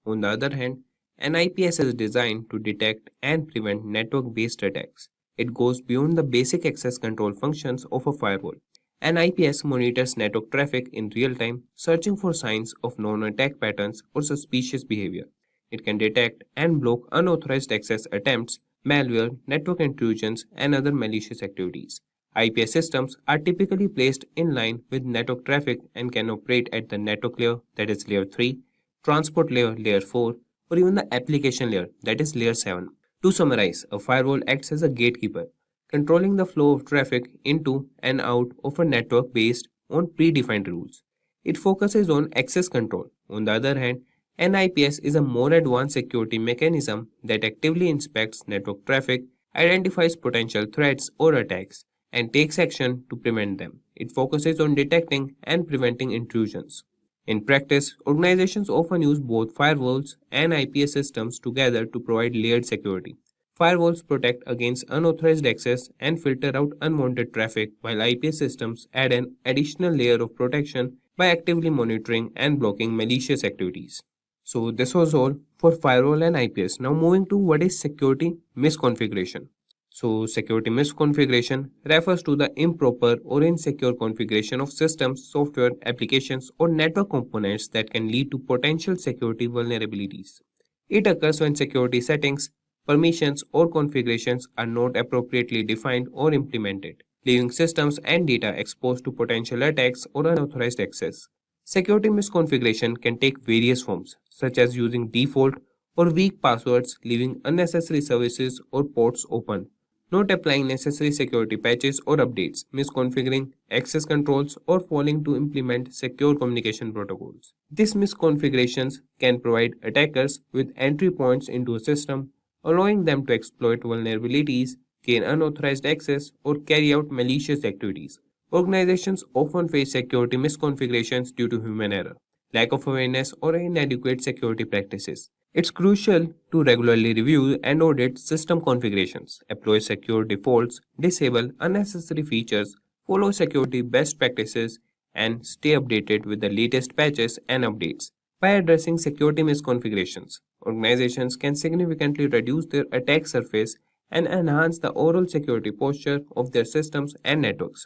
On the other hand, an IPS is designed to detect and prevent network-based attacks. It goes beyond the basic access control functions of a firewall. An IPS monitors network traffic in real time, searching for signs of known attack patterns or suspicious behavior. It can detect and block unauthorized access attempts, malware, network intrusions, and other malicious activities. IPS systems are typically placed in line with network traffic and can operate at the network layer, that is layer 3, transport layer, layer 4, or even the application layer, that is layer 7. To summarize, a firewall acts as a gatekeeper, controlling the flow of traffic into and out of a network based on predefined rules. It focuses on access control. On the other hand, an IPS is a more advanced security mechanism that actively inspects network traffic, identifies potential threats or attacks, and takes action to prevent them. It focuses on detecting and preventing intrusions. In practice, organizations often use both firewalls and IPS systems together to provide layered security. Firewalls protect against unauthorized access and filter out unwanted traffic, while IPS systems add an additional layer of protection by actively monitoring and blocking malicious activities. So this was all for firewall and IPS. Now moving to what is security misconfiguration. So security misconfiguration refers to the improper or insecure configuration of systems, software, applications, or network components that can lead to potential security vulnerabilities. It occurs when security settings, permissions, or configurations are not appropriately defined or implemented, leaving systems and data exposed to potential attacks or unauthorized access. Security misconfiguration can take various forms, such as using default or weak passwords, leaving unnecessary services or ports open, not applying necessary security patches or updates, misconfiguring access controls, or failing to implement secure communication protocols. These misconfigurations can provide attackers with entry points into a system, allowing them to exploit vulnerabilities, gain unauthorized access, or carry out malicious activities. Organizations often face security misconfigurations due to human error, lack of awareness, or inadequate security practices. It's crucial to regularly review and audit system configurations, apply secure defaults, disable unnecessary features, follow security best practices, and stay updated with the latest patches and updates. By addressing security misconfigurations, organizations can significantly reduce their attack surface and enhance the overall security posture of their systems and networks.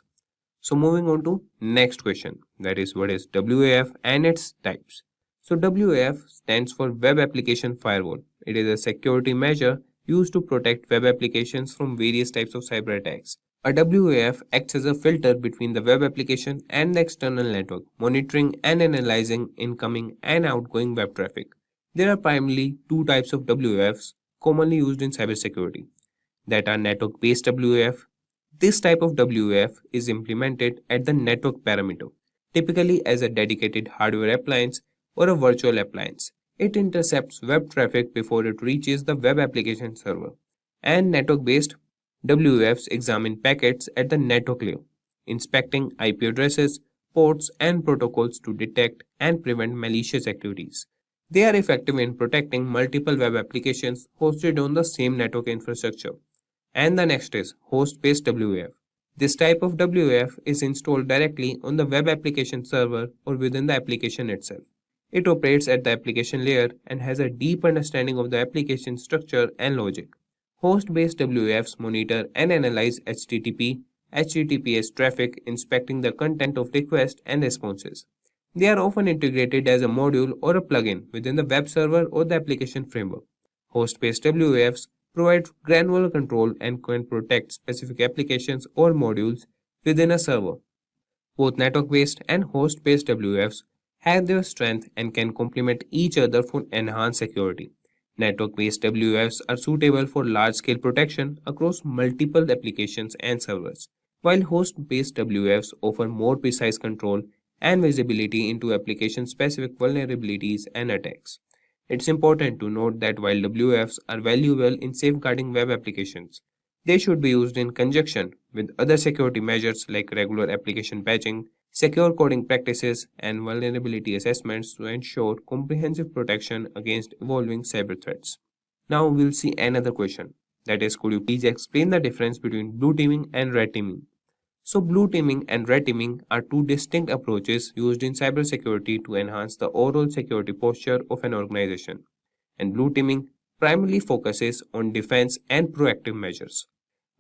So moving on to next question, that is what is WAF and its types. So WAF stands for Web Application Firewall. It is a security measure used to protect web applications from various types of cyber attacks. A WAF acts as a filter between the web application and the external network, monitoring and analyzing incoming and outgoing web traffic. There are primarily two types of WAFs commonly used in cybersecurity, that are network-based WAF. This type of WAF is implemented at the network parameter, typically as a dedicated hardware appliance or a virtual appliance. It intercepts web traffic before it reaches the web application server. And network-based WAFs examine packets at the network layer, inspecting IP addresses, ports, and protocols to detect and prevent malicious activities. They are effective in protecting multiple web applications hosted on the same network infrastructure. And the next is host-based WAF. This type of WAF is installed directly on the web application server or within the application itself. It operates at the application layer and has a deep understanding of the application structure and logic. Host-based WAFs monitor and analyze HTTP, HTTPS traffic, inspecting the content of requests and responses. They are often integrated as a module or a plugin within the web server or the application framework. Host-based WAFs provide granular control and can protect specific applications or modules within a server. Both network-based and host-based WAFs have their strength and can complement each other for enhanced security. Network-based WAFs are suitable for large-scale protection across multiple applications and servers, while host-based WAFs offer more precise control and visibility into application-specific vulnerabilities and attacks. It's important to note that while WAFs are valuable in safeguarding web applications, they should be used in conjunction with other security measures like regular application patching, secure coding practices, and vulnerability assessments to ensure comprehensive protection against evolving cyber threats. Now we'll see another question, That is, could you please explain the difference between blue teaming and red teaming? So blue teaming and red teaming are two distinct approaches used in cybersecurity to enhance the overall security posture of an organization. And blue teaming primarily focuses on defense and proactive measures.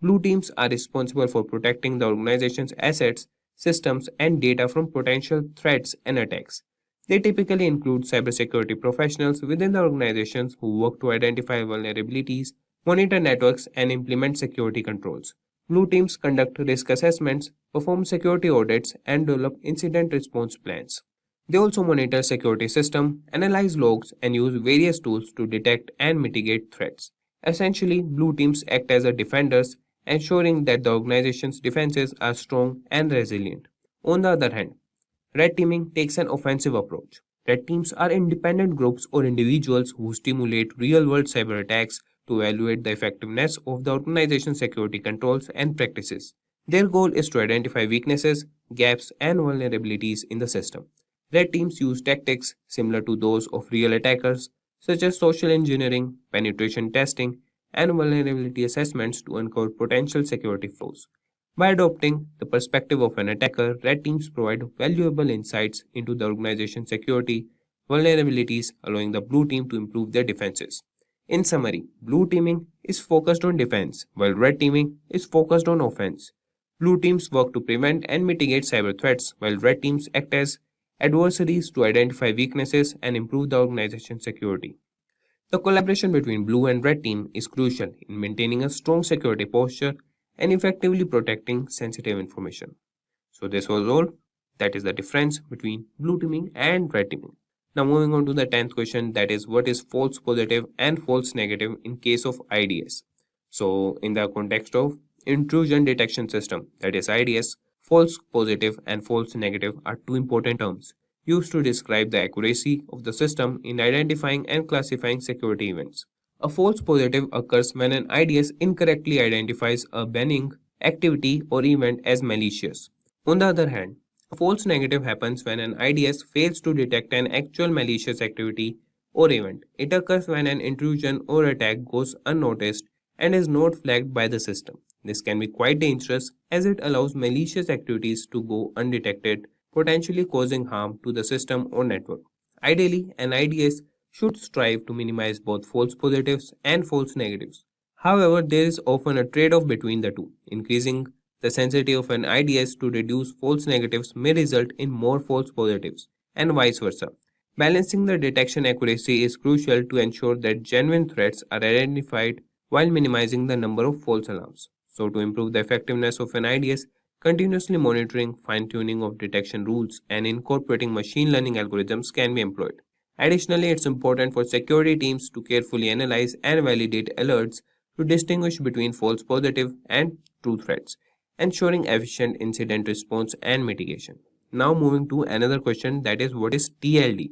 Blue teams are responsible for protecting the organization's assets, systems, and data from potential threats and attacks. They typically include cybersecurity professionals within the organizations who work to identify vulnerabilities, monitor networks, and implement security controls. Blue teams conduct risk assessments, perform security audits, and develop incident response plans. They also monitor security systems, analyze logs, and use various tools to detect and mitigate threats. Essentially, blue teams act as a defenders, ensuring that the organization's defenses are strong and resilient. On the other hand, red teaming takes an offensive approach. Red teams are independent groups or individuals who stimulate real-world cyber attacks to evaluate the effectiveness of the organization's security controls and practices. Their goal is to identify weaknesses, gaps, and vulnerabilities in the system. Red teams use tactics similar to those of real attackers, such as social engineering, penetration testing, and vulnerability assessments to uncover potential security flaws. By adopting the perspective of an attacker, red teams provide valuable insights into the organization's security vulnerabilities, allowing the blue team to improve their defenses. In summary, blue teaming is focused on defense, while red teaming is focused on offense. Blue teams work to prevent and mitigate cyber threats, while red teams act as adversaries to identify weaknesses and improve the organization's security. The collaboration between blue and red team is crucial in maintaining a strong security posture and effectively protecting sensitive information. So this was all. That is the difference between blue teaming and red teaming. Now moving on to the 10th question, that is what is false positive and false negative in case of IDS. So in the context of intrusion detection system, that is IDS, false positive and false negative are two important terms used to describe the accuracy of the system in identifying and classifying security events. A false positive occurs when an IDS incorrectly identifies a benign activity or event as malicious. On the other hand, a false negative happens when an IDS fails to detect an actual malicious activity or event. It occurs when an intrusion or attack goes unnoticed and is not flagged by the system. This can be quite dangerous as it allows malicious activities to go undetected, potentially causing harm to the system or network. Ideally, an IDS should strive to minimize both false positives and false negatives. However, there is often a trade-off between the two. Increasing the sensitivity of an IDS to reduce false negatives may result in more false positives, and vice versa. Balancing the detection accuracy is crucial to ensure that genuine threats are identified while minimizing the number of false alarms. So, to improve the effectiveness of an IDS, continuously monitoring, fine-tuning of detection rules, and incorporating machine learning algorithms can be employed. Additionally, it's important for security teams to carefully analyze and validate alerts to distinguish between false positive and true threats, ensuring efficient incident response and mitigation. Now moving to another question, that is what is TLD?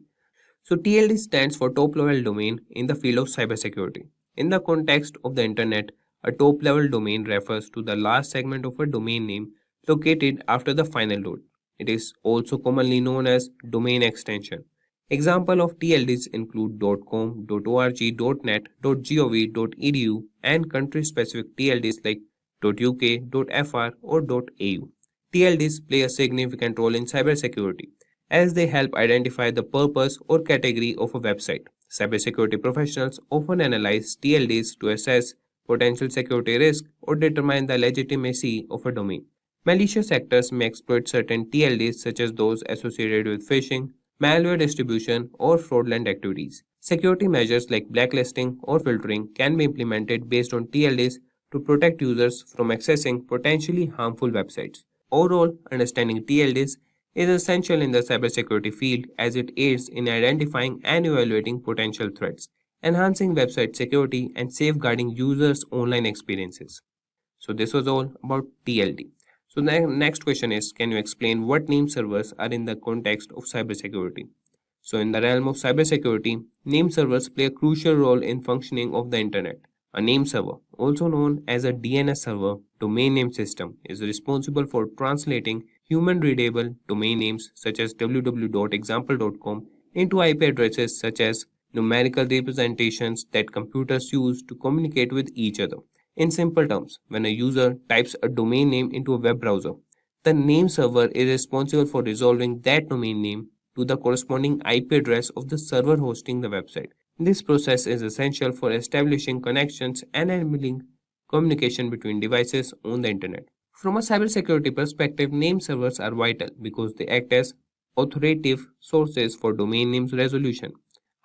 So TLD stands for top level domain in the field of cybersecurity. In the context of the internet, a top level domain refers to the last segment of a domain name located after the final dot. It is also commonly known as domain extension. Examples of TLDs include .com, .org, .net, .gov, .edu, and country-specific TLDs like .uk, .fr, or .au. TLDs play a significant role in cybersecurity as they help identify the purpose or category of a website. Cybersecurity professionals often analyze TLDs to assess potential security risk or determine the legitimacy of a domain. Malicious actors may exploit certain TLDs such as those associated with phishing, malware distribution, or fraudulent activities. Security measures like blacklisting or filtering can be implemented based on TLDs to protect users from accessing potentially harmful websites. Overall, understanding TLDs is essential in the cybersecurity field as it aids in identifying and evaluating potential threats, enhancing website security, and safeguarding users' online experiences. So this was all about TLD. So the next question is, can you explain what name servers are in the context of cybersecurity? So in the realm of cybersecurity, name servers play a crucial role in functioning of the internet. A name server, also known as a DNS server, domain name system, is responsible for translating human-readable domain names such as www.example.com into IP addresses such as numerical representations that computers use to communicate with each other. In simple terms, when a user types a domain name into a web browser, the name server is responsible for resolving that domain name to the corresponding IP address of the server hosting the website. This process is essential for establishing connections and enabling communication between devices on the internet. From a cybersecurity perspective, name servers are vital because they act as authoritative sources for domain names resolution.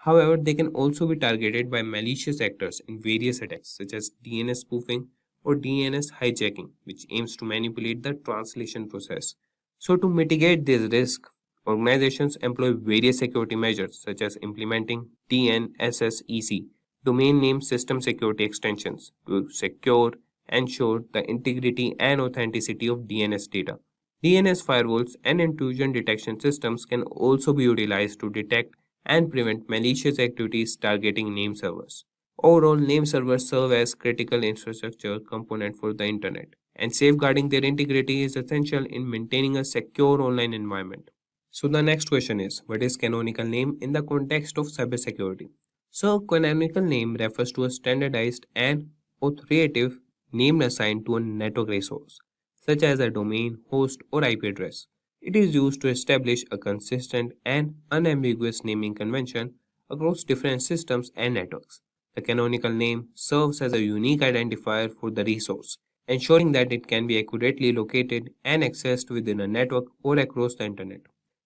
However, they can also be targeted by malicious actors in various attacks such as DNS spoofing or DNS hijacking, which aims to manipulate the translation process. So, to mitigate this risk, organizations employ various security measures such as implementing DNSSEC, domain name system security extensions, to secure ensure the integrity and authenticity of DNS data. DNS firewalls and intrusion detection systems can also be utilized to detect and prevent malicious activities targeting name servers. Overall, name servers serve as critical infrastructure component for the internet, and safeguarding their integrity is essential in maintaining a secure online environment. So the next question is, what is canonical name in the context of cybersecurity? So canonical name refers to a standardized and authoritative name assigned to a network resource, such as a domain, host, or IP address. It is used to establish a consistent and unambiguous naming convention across different systems and networks. The canonical name serves as a unique identifier for the resource, ensuring that it can be accurately located and accessed within a network or across the internet.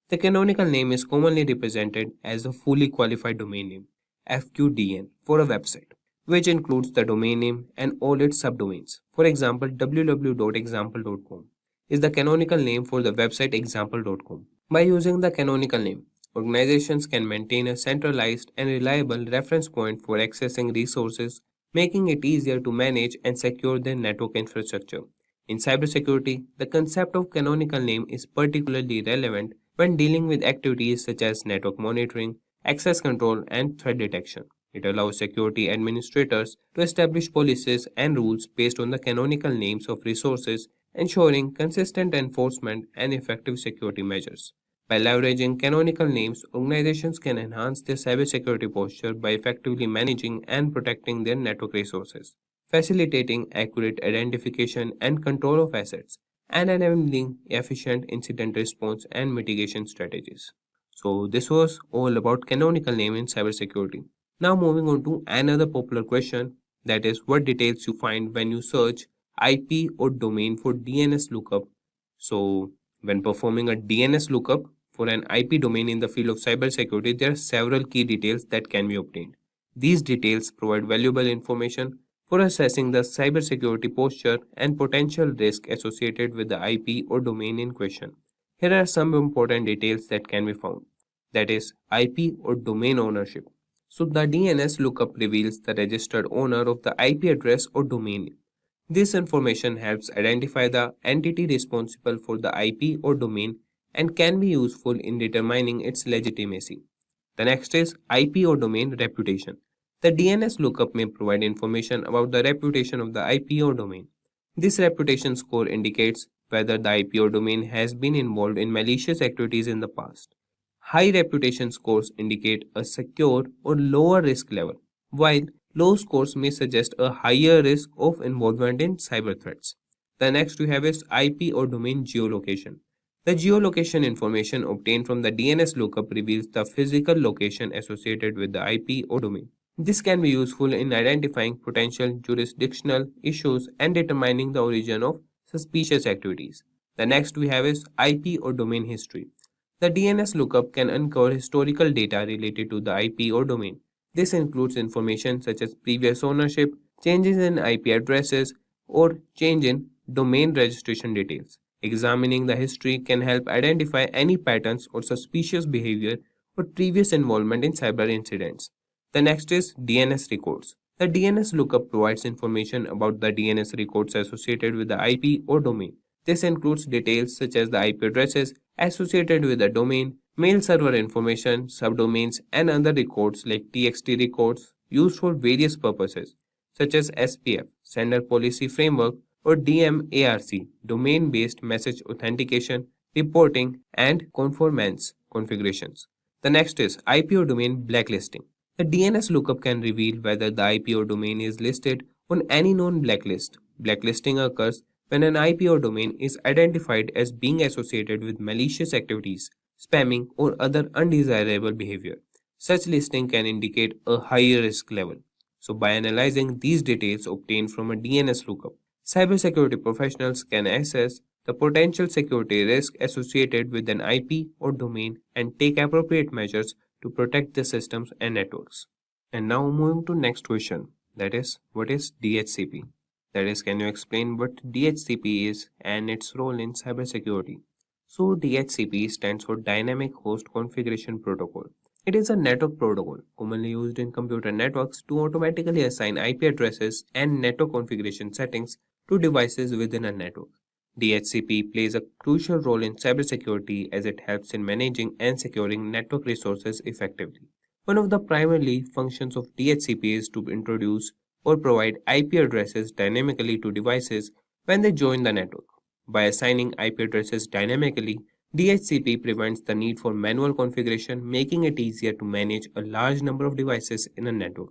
The canonical name is commonly represented as a fully qualified domain name, FQDN, for a website, which includes the domain name and all its subdomains. For example, www.example.com is the canonical name for the website example.com. By using the canonical name, organizations can maintain a centralized and reliable reference point for accessing resources, making it easier to manage and secure their network infrastructure. In cybersecurity, the concept of canonical name is particularly relevant when dealing with activities such as network monitoring, access control, and threat detection. It allows security administrators to establish policies and rules based on the canonical names of resources, ensuring consistent enforcement and effective security measures. By leveraging canonical names, organizations can enhance their cybersecurity posture by effectively managing and protecting their network resources, facilitating accurate identification and control of assets, and enabling efficient incident response and mitigation strategies. So, this was all about canonical name in cybersecurity. Now, moving on to another popular question, that is, what details you find when you search IP or domain for DNS lookup. So, when performing a DNS lookup for an IP domain in the field of cybersecurity, there are several key details that can be obtained. These details provide valuable information for assessing the cybersecurity posture and potential risk associated with the IP or domain in question. Here are some important details that can be found. That is, IP or domain ownership. So, the DNS lookup reveals the registered owner of the IP address or domain. This information helps identify the entity responsible for the IP or domain and can be useful in determining its legitimacy. The next is IP or domain reputation. The DNS lookup may provide information about the reputation of the IP or domain. This reputation score indicates whether the IP or domain has been involved in malicious activities in the past. High reputation scores indicate a secure or lower risk level, while low scores may suggest a higher risk of involvement in cyber threats. The next we have is IP or domain geolocation. The geolocation information obtained from the DNS lookup reveals the physical location associated with the IP or domain. This can be useful in identifying potential jurisdictional issues and determining the origin of suspicious activities. The next we have is IP or domain history. The DNS lookup can uncover historical data related to the IP or domain. This includes information such as previous ownership, changes in IP addresses, or change in domain registration details. Examining the history can help identify any patterns or suspicious behavior or previous involvement in cyber incidents. The next is DNS records. The DNS lookup provides information about the DNS records associated with the IP or domain. This includes details such as the IP addresses associated with the domain, mail server information, subdomains, and other records like TXT records used for various purposes, such as SPF, Sender Policy Framework, or DMARC, Domain-Based Message Authentication, Reporting, and Conformance configurations. The next is IP or domain blacklisting. The DNS lookup can reveal whether the IP or domain is listed on any known blacklist. Blacklisting occurs when an IP or domain is identified as being associated with malicious activities, spamming, or other undesirable behavior. Such listing can indicate a higher risk level. So, by analyzing these details obtained from a DNS lookup, cybersecurity professionals can assess the potential security risk associated with an IP or domain and take appropriate measures to protect the systems and networks. And now moving to next question, that is, what is DHCP? That is, can you explain what DHCP is and its role in cybersecurity? So DHCP stands for Dynamic Host Configuration Protocol. It is a network protocol commonly used in computer networks to automatically assign IP addresses and network configuration settings to devices within a network. DHCP plays a crucial role in cybersecurity as it helps in managing and securing network resources effectively. One of the primary functions of DHCP is to introduce or provide IP addresses dynamically to devices when they join the network. By assigning IP addresses dynamically, DHCP prevents the need for manual configuration, making it easier to manage a large number of devices in a network.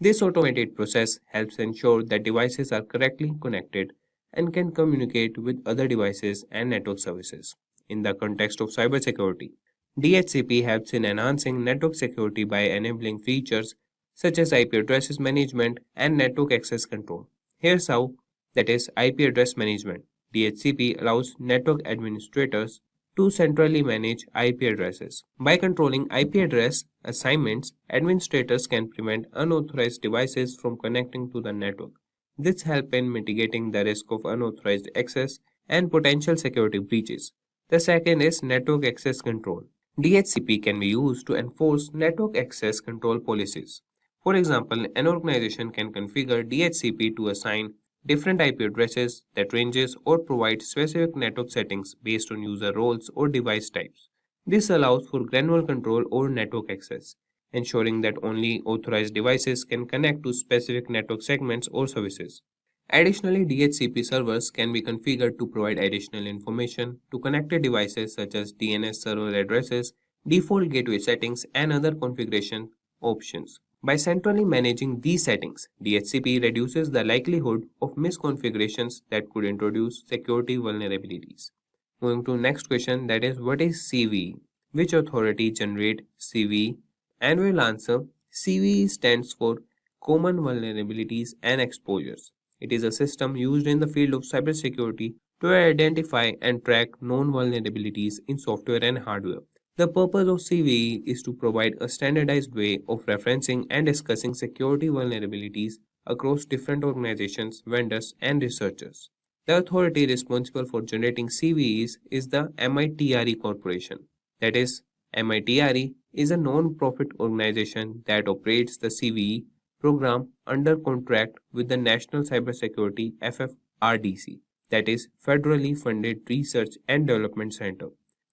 This automated process helps ensure that devices are correctly connected and can communicate with other devices and network services. In the context of cybersecurity, DHCP helps in enhancing network security by enabling features such as IP addresses management and network access control. Here's how, that is IP address management. DHCP allows network administrators to centrally manage IP addresses. By controlling IP address assignments, administrators can prevent unauthorized devices from connecting to the network. This helps in mitigating the risk of unauthorized access and potential security breaches. The second is network access control. DHCP can be used to enforce network access control policies. For example, an organization can configure DHCP to assign different IP addresses that ranges or provide specific network settings based on user roles or device types. This allows for granular control over network access, ensuring that only authorized devices can connect to specific network segments or services. Additionally, DHCP servers can be configured to provide additional information to connected devices such as DNS server addresses, default gateway settings, and other configuration options. By centrally managing these settings, DHCP reduces the likelihood of misconfigurations that could introduce security vulnerabilities. Moving to next question, that is, what is CVE? Which authority generate CVE? And we'll answer, CVE stands for Common Vulnerabilities and Exposures. It is a system used in the field of cybersecurity to identify and track known vulnerabilities in software and hardware. The purpose of CVE is to provide a standardized way of referencing and discussing security vulnerabilities across different organizations, vendors, and researchers. The authority responsible for generating CVEs is the MITRE Corporation. That is, MITRE is a non-profit organization that operates the CVE program under contract with the National Cybersecurity FFRDC, that is, Federally Funded Research and Development Center.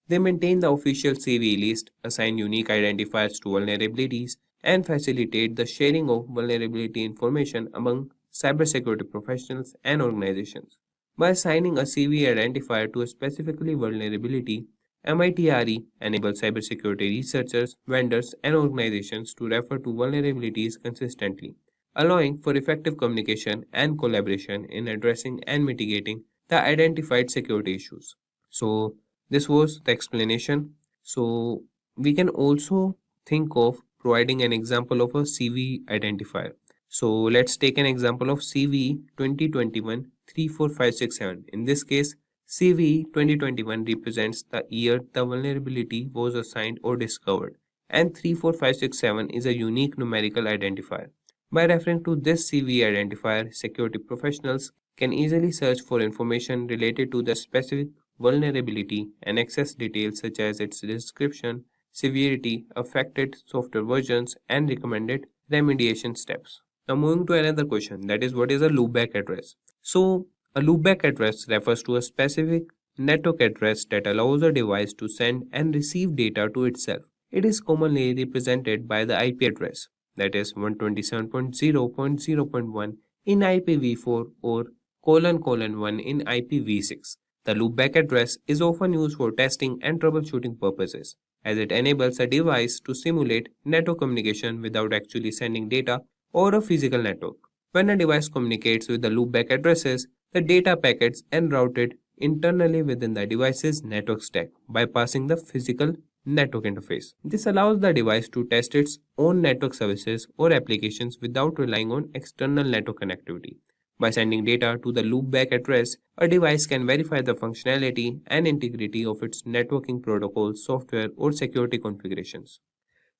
They maintain the official CVE list, assign unique identifiers to vulnerabilities, and facilitate the sharing of vulnerability information among cybersecurity professionals and organizations. By assigning a CVE identifier to a specifically vulnerability, MITRE enables cybersecurity researchers, vendors, and organizations to refer to vulnerabilities consistently, allowing for effective communication and collaboration in addressing and mitigating the identified security issues. So, this was the explanation. So we can also think of providing an example of a CVE identifier. So let's take an example of CVE 2021-34567. In this case, CVE 2021 represents the year the vulnerability was assigned or discovered, and 34567 is a unique numerical identifier. By referring to this CVE identifier, security professionals can easily search for information related to the specific vulnerability and access details such as its description, severity, affected software versions, and recommended remediation steps. Now moving to another question, that is, what is a loopback address? So a loopback address refers to a specific network address that allows a device to send and receive data to itself. It is commonly represented by the IP address, that is 127.0.0.1 in IPv4 or ::1 in IPv6. The loopback address is often used for testing and troubleshooting purposes, as it enables a device to simulate network communication without actually sending data or a physical network. When a device communicates with the loopback addresses, the data packets are routed internally within the device's network stack, bypassing the physical network interface. This allows the device to test its own network services or applications without relying on external network connectivity. By sending data to the loopback address, a device can verify the functionality and integrity of its networking protocol, software, or security configurations.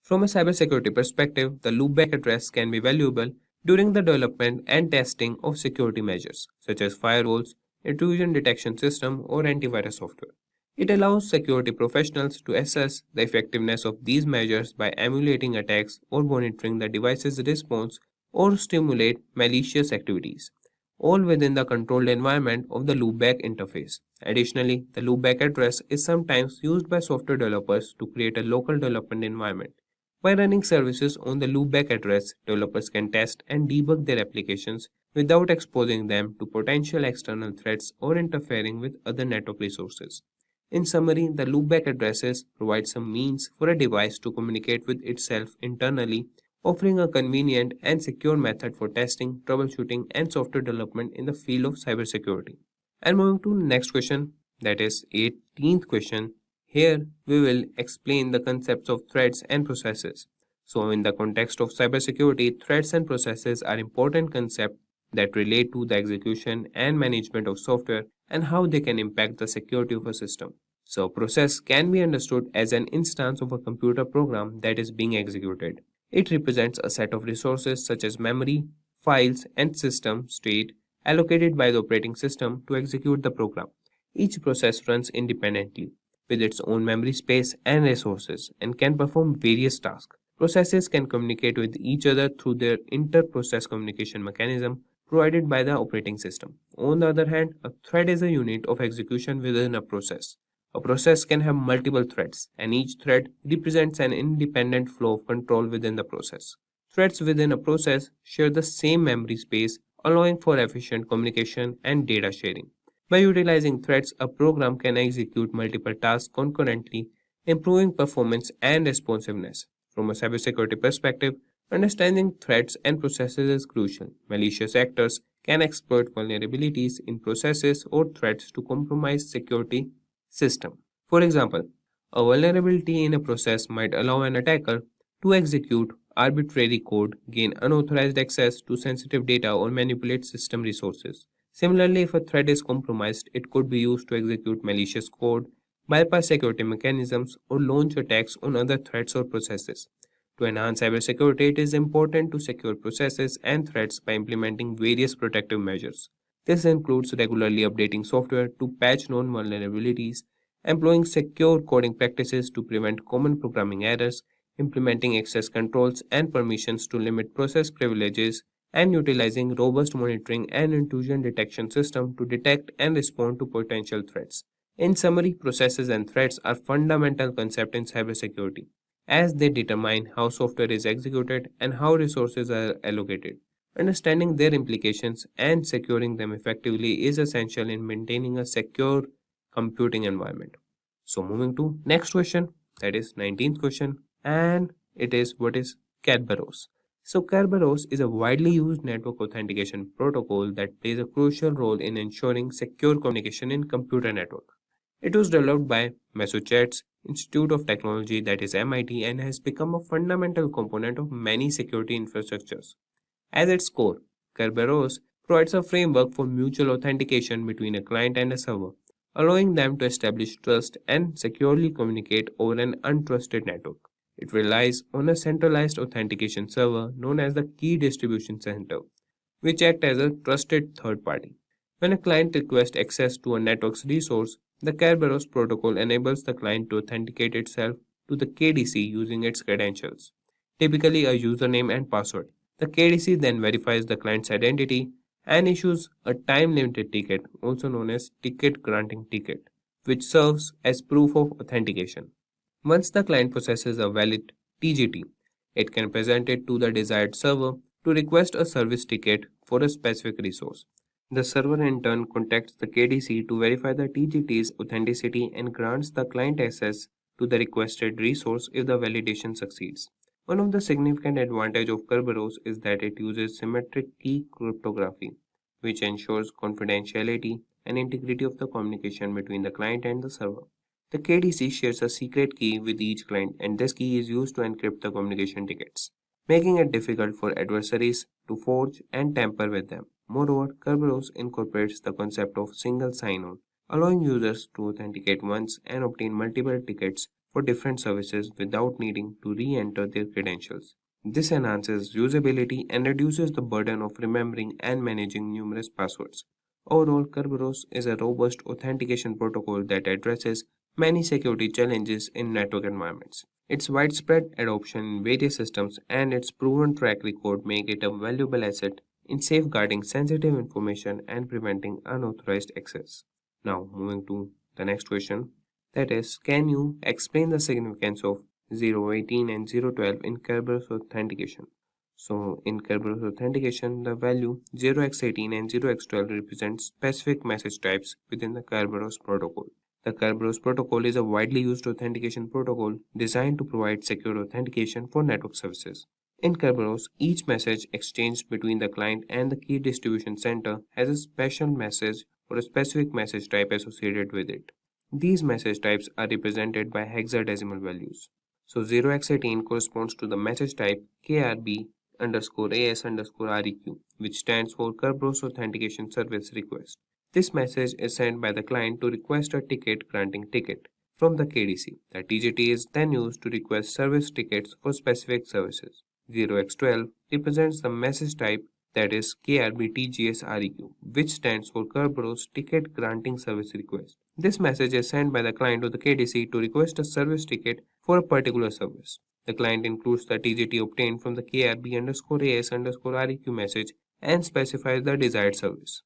From a cybersecurity perspective, the loopback address can be valuable during the development and testing of security measures, such as firewalls, intrusion detection system, or antivirus software. It allows security professionals to assess the effectiveness of these measures by emulating attacks or monitoring the device's response or stimulate malicious activities, all within the controlled environment of the loopback interface. Additionally, the loopback address is sometimes used by software developers to create a local development environment. By running services on the loopback address, developers can test and debug their applications without exposing them to potential external threats or interfering with other network resources. In summary, the loopback addresses provide some means for a device to communicate with itself internally, offering a convenient and secure method for testing, troubleshooting, and software development in the field of cybersecurity. And moving to next question, that is 18th question. Here we will explain the concepts of threats and processes. So in the context of cybersecurity, threats and processes are important concepts that relate to the execution and management of software and how they can impact the security of a system. So a process can be understood as an instance of a computer program that is being executed. It represents a set of resources such as memory, files, and system state allocated by the operating system to execute the program. Each process runs independently with its own memory space and resources and can perform various tasks. Processes can communicate with each other through their inter-process communication mechanism provided by the operating system. On the other hand, a thread is a unit of execution within a process. A process can have multiple threads, and each thread represents an independent flow of control within the process. Threads within a process share the same memory space, allowing for efficient communication and data sharing. By utilizing threads, a program can execute multiple tasks concurrently, improving performance and responsiveness. From a cybersecurity perspective, understanding threats and processes is crucial. Malicious actors can exploit vulnerabilities in processes or threats to compromise security system. For example, a vulnerability in a process might allow an attacker to execute arbitrary code, gain unauthorized access to sensitive data, or manipulate system resources. Similarly, if a thread is compromised, it could be used to execute malicious code, bypass security mechanisms, or launch attacks on other threads or processes. To enhance cybersecurity, it is important to secure processes and threads by implementing various protective measures. This includes regularly updating software to patch known vulnerabilities, employing secure coding practices to prevent common programming errors, implementing access controls and permissions to limit process privileges, and utilizing robust monitoring and intrusion detection system to detect and respond to potential threats. In summary, processes and threats are fundamental concepts in cybersecurity, as they determine how software is executed and how resources are allocated. Understanding their implications and securing them effectively is essential in maintaining a secure computing environment. So moving to next question, that is 19th question, and it is what is Kerberos. So Kerberos is a widely used network authentication protocol that plays a crucial role in ensuring secure communication in computer network. It was developed by Massachusetts Institute of Technology, that is MIT, and has become a fundamental component of many security infrastructures. At its core, Kerberos provides a framework for mutual authentication between a client and a server, allowing them to establish trust and securely communicate over an untrusted network. It relies on a centralized authentication server known as the Key Distribution Center, which acts as a trusted third party. When a client requests access to a network's resource, the Kerberos protocol enables the client to authenticate itself to the KDC using its credentials, typically a username and password. The KDC then verifies the client's identity and issues a time-limited ticket, also known as ticket granting ticket, which serves as proof of authentication. Once the client possesses a valid TGT, it can present it to the desired server to request a service ticket for a specific resource. The server in turn contacts the KDC to verify the TGT's authenticity and grants the client access to the requested resource if the validation succeeds. One of the significant advantages of Kerberos is that it uses symmetric key cryptography, which ensures confidentiality and integrity of the communication between the client and the server. The KDC shares a secret key with each client, and this key is used to encrypt the communication tickets, making it difficult for adversaries to forge and tamper with them. Moreover, Kerberos incorporates the concept of single sign-on, allowing users to authenticate once and obtain multiple tickets for different services without needing to re-enter their credentials. This enhances usability and reduces the burden of remembering and managing numerous passwords. Overall, Kerberos is a robust authentication protocol that addresses many security challenges in network environments. Its widespread adoption in various systems and its proven track record make it a valuable asset in safeguarding sensitive information and preventing unauthorized access. Now, moving to the next question, that is, can you explain the significance of 018 and 012 in Kerberos authentication? So, in Kerberos authentication, the value 0x18 and 0x12 represent specific message types within the Kerberos protocol. The Kerberos protocol is a widely used authentication protocol designed to provide secure authentication for network services. In Kerberos, each message exchanged between the client and the key distribution center has a special message or a specific message type associated with it. These message types are represented by hexadecimal values. So 0x18 corresponds to the message type KRB_AS_REQ, which stands for Kerberos Authentication Service Request. This message is sent by the client to request a ticket granting ticket from the KDC. The TGT is then used to request service tickets for specific services. 0x12 represents the message type, that is KRBTGSREQ, which stands for Kerberos Ticket Granting Service Request. This message is sent by the client to the KDC to request a service ticket for a particular service. The client includes the TGT obtained from the KRB_AS_REQ message and specifies the desired service.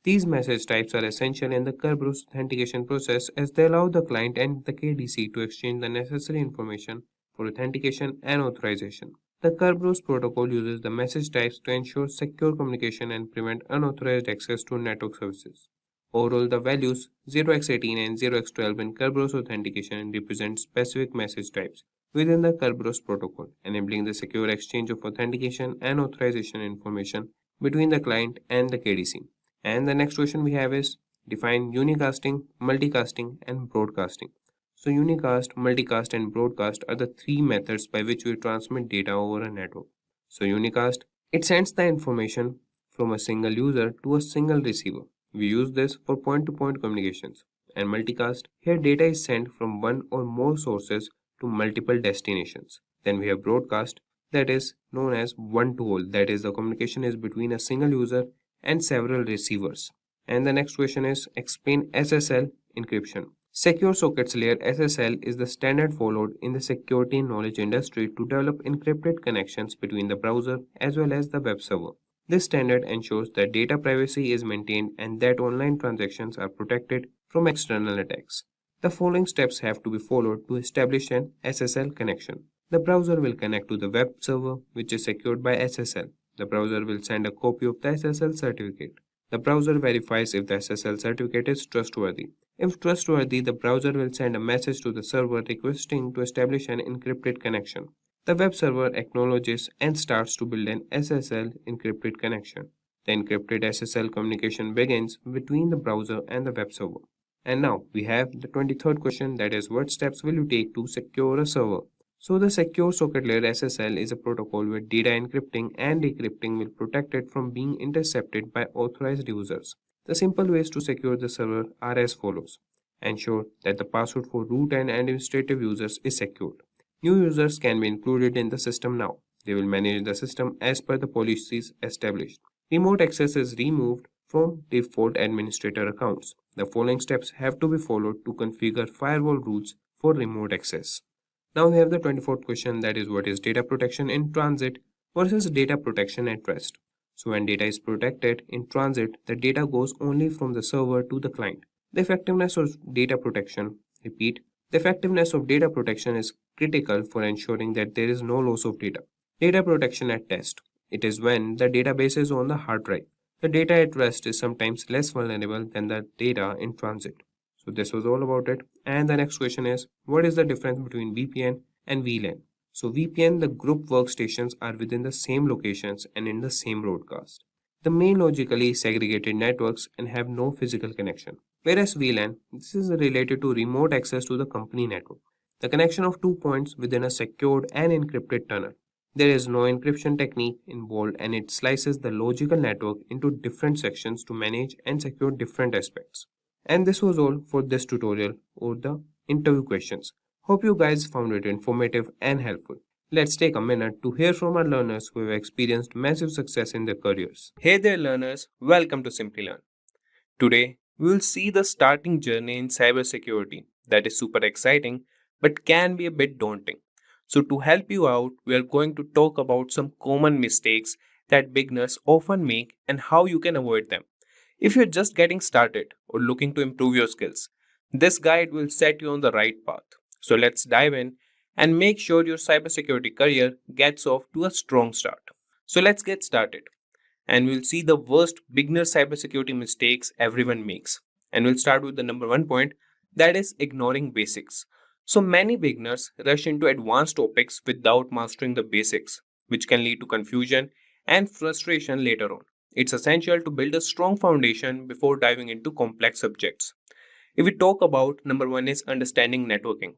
These message types are essential in the Kerberos authentication process as they allow the client and the KDC to exchange the necessary information for authentication and authorization. The Kerberos protocol uses the message types to ensure secure communication and prevent unauthorized access to network services. Overall, the values 0x18 and 0x12 in Kerberos authentication represent specific message types within the Kerberos protocol, enabling the secure exchange of authentication and authorization information between the client and the KDC. And the next question we have is define unicasting, multicasting, and broadcasting. So unicast, multicast, and broadcast are the three methods by which we transmit data over a network. So unicast, it sends the information from a single user to a single receiver. We use this for point-to-point communications. And multicast, here data is sent from one or more sources to multiple destinations. Then we have broadcast, that is known as one-to-all, that is the communication is between a single user and several receivers. And the next question is explain SSL encryption. Secure Sockets Layer SSL is the standard followed in the security knowledge industry to develop encrypted connections between the browser as well as the web server. This standard ensures that data privacy is maintained and that online transactions are protected from external attacks. The following steps have to be followed to establish an SSL connection. The browser will connect to the web server, which is secured by SSL. The browser will send a copy of the SSL certificate. The browser verifies if the SSL certificate is trustworthy. If trustworthy, the browser will send a message to the server requesting to establish an encrypted connection. The web server acknowledges and starts to build an SSL encrypted connection. The encrypted SSL communication begins between the browser and the web server. And now we have the 23rd question, that is, what steps will you take to secure a server? So the Secure Socket Layer SSL is a protocol where data encrypting and decrypting will protect it from being intercepted by authorized users. The simple ways to secure the server are as follows. Ensure that the password for root and administrative users is secured. New users can be included in the system now. They will manage the system as per the policies established. Remote access is removed from default administrator accounts. The following steps have to be followed to configure firewall rules for remote access. Now we have the 24th question, that is, what is data protection in transit versus data protection at rest. So when data is protected in transit, the data goes only from the server to the client. The effectiveness of data protection, repeat, the effectiveness of data protection is critical for ensuring that there is no loss of data. Data protection at rest, it is when the database is on the hard drive. The data at rest is sometimes less vulnerable than the data in transit. So this was all about it. And the next question is, what is the difference between VPN and VLAN? So VPN, the group workstations are within the same locations and in the same broadcast. The main logically segregated networks and have no physical connection. Whereas VLAN, this is related to remote access to the company network. The connection of 2 points within a secured and encrypted tunnel. There is no encryption technique involved and it slices the logical network into different sections to manage and secure different aspects. And this was all for this tutorial or the interview questions. Hope you guys found it informative and helpful. Let's take a minute to hear from our learners who have experienced massive success in their careers. Hey there learners, welcome to Simplilearn. Today, we will see the starting journey in cybersecurity that is super exciting but can be a bit daunting. So to help you out, we are going to talk about some common mistakes that beginners often make and how you can avoid them. If you're just getting started or looking to improve your skills, this guide will set you on the right path. So let's dive in and make sure your cybersecurity career gets off to a strong start. So let's get started. And we'll see the worst beginner cybersecurity mistakes everyone makes. And we'll start with the number 1 point, that is ignoring basics. So many beginners rush into advanced topics without mastering the basics, which can lead to confusion and frustration later on. It's essential to build a strong foundation before diving into complex subjects. If we talk about number 1 is understanding networking.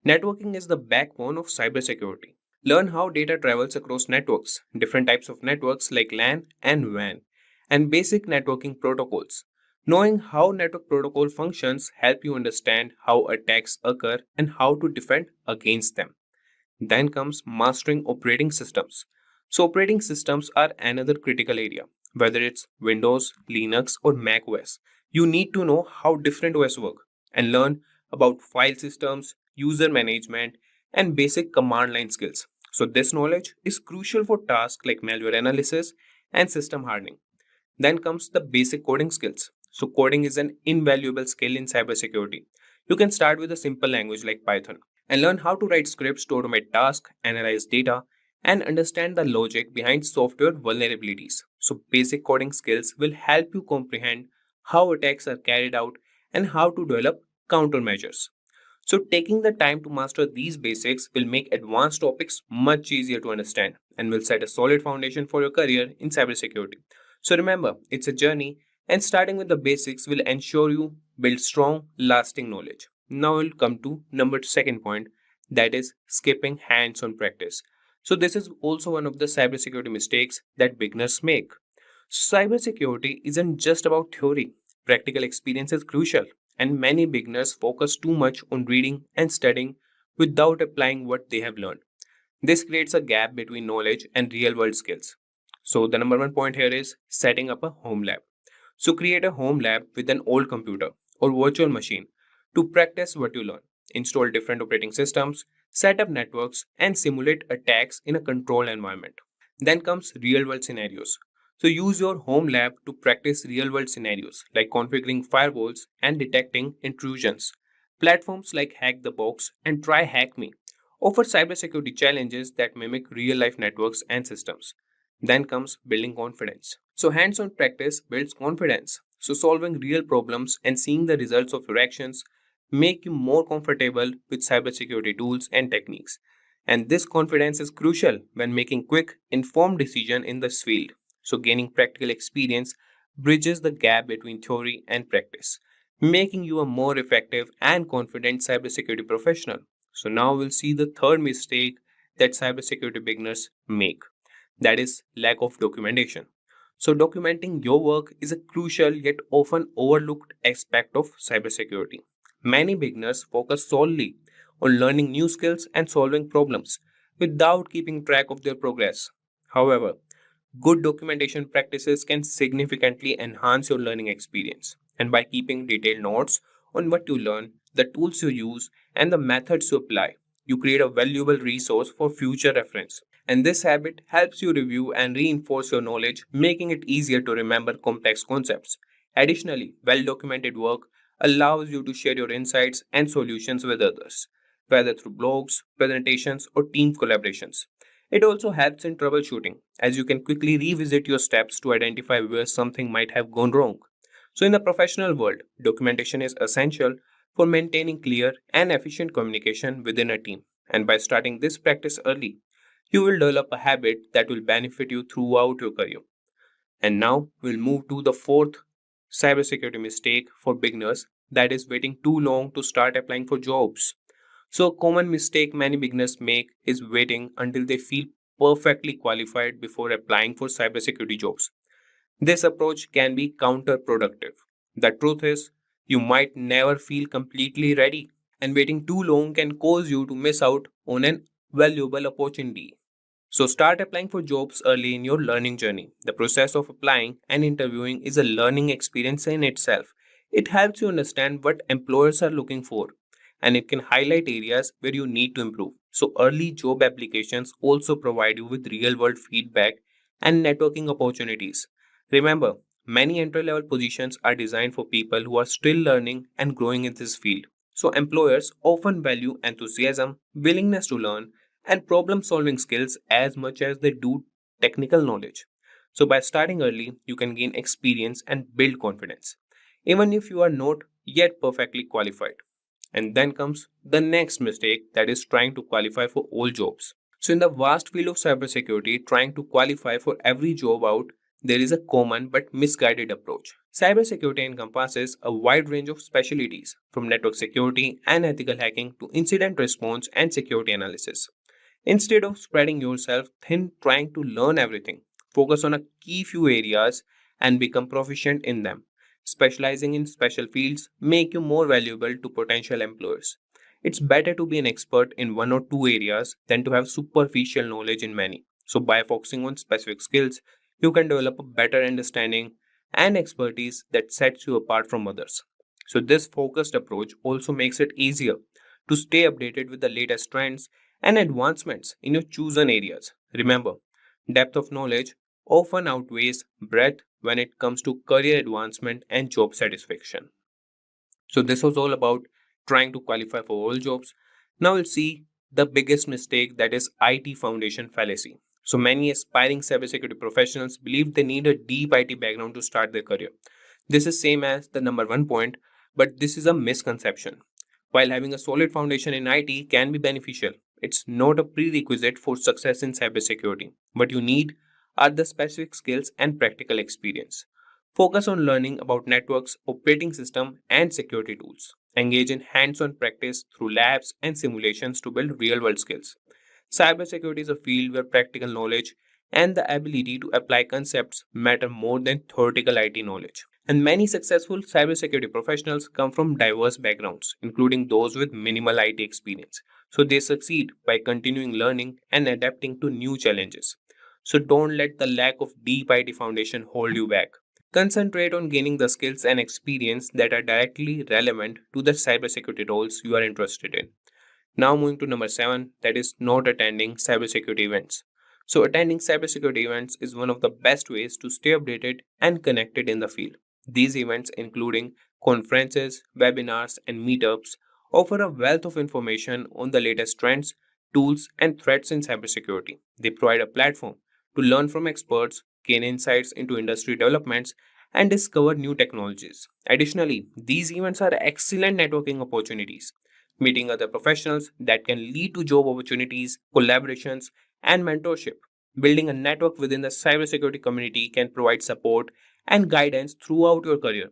Networking is the backbone of cybersecurity. Learn how data travels across networks, different types of networks like LAN and WAN, and basic networking protocols. Knowing how network protocol functions help you understand how attacks occur and how to defend against them. Then comes mastering operating systems. So operating systems are another critical area. Whether it's Windows, Linux or Mac OS, you need to know how different OS work and learn about file systems, user management, and basic command line skills. So this knowledge is crucial for tasks like malware analysis and system hardening. Then comes the basic coding skills. So coding is an invaluable skill in cybersecurity. You can start with a simple language like Python and learn how to write scripts to automate tasks, analyze data, and understand the logic behind software vulnerabilities. So basic coding skills will help you comprehend how attacks are carried out and how to develop countermeasures. So taking the time to master these basics will make advanced topics much easier to understand and will set a solid foundation for your career in cybersecurity. So remember, it's a journey and starting with the basics will ensure you build strong, lasting knowledge. Now we'll come to number 2 point, that is skipping hands-on practice. So this is also one of the cybersecurity mistakes that beginners make. Cybersecurity isn't just about theory. Practical experience is crucial, and many beginners focus too much on reading and studying without applying what they have learned. This creates a gap between knowledge and real-world skills. So the number 1 point here is setting up a home lab. So create a home lab with an old computer or virtual machine to practice what you learn. Install different operating systems, set up networks, and simulate attacks in a controlled environment. Then comes real-world scenarios. So use your home lab to practice real-world scenarios like configuring firewalls and detecting intrusions. Platforms like Hack the Box and Try Hack Me offer cybersecurity challenges that mimic real-life networks and systems. Then comes building confidence. So hands-on practice builds confidence. So solving real problems and seeing the results of your actions make you more comfortable with cybersecurity tools and techniques. And this confidence is crucial when making quick, informed decisions in this field. So gaining practical experience bridges the gap between theory and practice, making you a more effective and confident cybersecurity professional. So now we'll see the third mistake that cybersecurity beginners make. That is lack of documentation. So documenting your work is a crucial yet often overlooked aspect of cybersecurity. Many beginners focus solely on learning new skills and solving problems without keeping track of their progress. However, good documentation practices can significantly enhance your learning experience. And by keeping detailed notes on what you learn, the tools you use, and the methods you apply, you create a valuable resource for future reference. And this habit helps you review and reinforce your knowledge, making it easier to remember complex concepts. Additionally, well documented work allows you to share your insights and solutions with others, whether through blogs, presentations, or team collaborations. It also helps in troubleshooting, as you can quickly revisit your steps to identify where something might have gone wrong. So, in the professional world, documentation is essential for maintaining clear and efficient communication within a team. And by starting this practice early, you will develop a habit that will benefit you throughout your career. And now we'll move to the fourth cybersecurity mistake for beginners, that is waiting too long to start applying for jobs. So, a common mistake many beginners make is waiting until they feel perfectly qualified before applying for cybersecurity jobs. This approach can be counterproductive. The truth is, you might never feel completely ready, and waiting too long can cause you to miss out on an valuable opportunity. So, start applying for jobs early in your learning journey. The process of applying and interviewing is a learning experience in itself. It helps you understand what employers are looking for, and it can highlight areas where you need to improve. So, early job applications also provide you with real world feedback and networking opportunities. Remember, many entry level positions are designed for people who are still learning and growing in this field. So, employers often value enthusiasm, willingness to learn, and problem solving skills as much as they do technical knowledge. So, by starting early, you can gain experience and build confidence, even if you are not yet perfectly qualified. And then comes the next mistake, that is trying to qualify for all jobs. So, in the vast field of cybersecurity, trying to qualify for every job out, there is a common but misguided approach. Cybersecurity encompasses a wide range of specialties, from network security and ethical hacking to incident response and security analysis. Instead of spreading yourself thin trying to learn everything, focus on a key few areas and become proficient in them. Specializing in special fields make you more valuable to potential employers. It's better to be an expert in one or two areas than to have superficial knowledge in many. So by focusing on specific skills, you can develop a better understanding and expertise that sets you apart from others. So this focused approach also makes it easier to stay updated with the latest trends and advancements in your chosen areas. Remember, depth of knowledge often outweighs breadth when it comes to career advancement and job satisfaction. So, this was all about trying to qualify for all jobs. Now, we'll see the biggest mistake, that is IT foundation fallacy. So, many aspiring cybersecurity professionals believe they need a deep IT background to start their career. This is same as the number one point, but this is a misconception. While having a solid foundation in IT can be beneficial, it's not a prerequisite for success in cybersecurity. What you need are the specific skills and practical experience. Focus on learning about networks, operating system, and security tools. Engage in hands-on practice through labs and simulations to build real-world skills. Cybersecurity is a field where practical knowledge and the ability to apply concepts matter more than theoretical IT knowledge. And many successful cybersecurity professionals come from diverse backgrounds, including those with minimal IT experience. So they succeed by continuing learning and adapting to new challenges. So don't let the lack of deep IT foundation hold you back. Concentrate on gaining the skills and experience that are directly relevant to the cybersecurity roles you are interested in. Now moving to number 7, that is not attending cybersecurity events. So attending cybersecurity events is one of the best ways to stay updated and connected in the field. These events, including conferences, webinars, and meetups, offer a wealth of information on the latest trends, tools, and threats in cybersecurity. They provide a platform to learn from experts, gain insights into industry developments, and discover new technologies. Additionally, these events are excellent networking opportunities, meeting other professionals that can lead to job opportunities, collaborations, and mentorship. Building a network within the cybersecurity community can provide support and guidance throughout your career.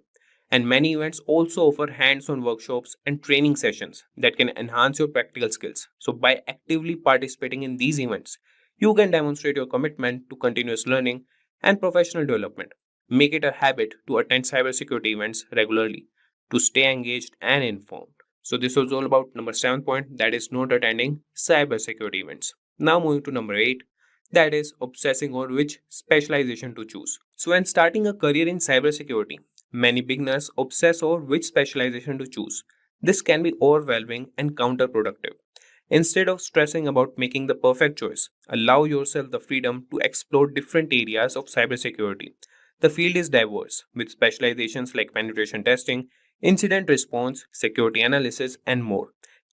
And many events also offer hands on workshops and training sessions that can enhance your practical skills. So, by actively participating in these events, you can demonstrate your commitment to continuous learning and professional development. Make it a habit to attend cybersecurity events regularly to stay engaged and informed. So, this was all about number 7 point, that is not attending cybersecurity events. Now, moving to number 8, that is obsessing over which specialization to choose. So, when starting a career in cybersecurity, many beginners obsess over which specialization to choose. This can be overwhelming and counterproductive. Instead of stressing about making the perfect choice, allow yourself the freedom to explore different areas of cybersecurity. The field is diverse, with specializations like penetration testing, incident response, security analysis, and more.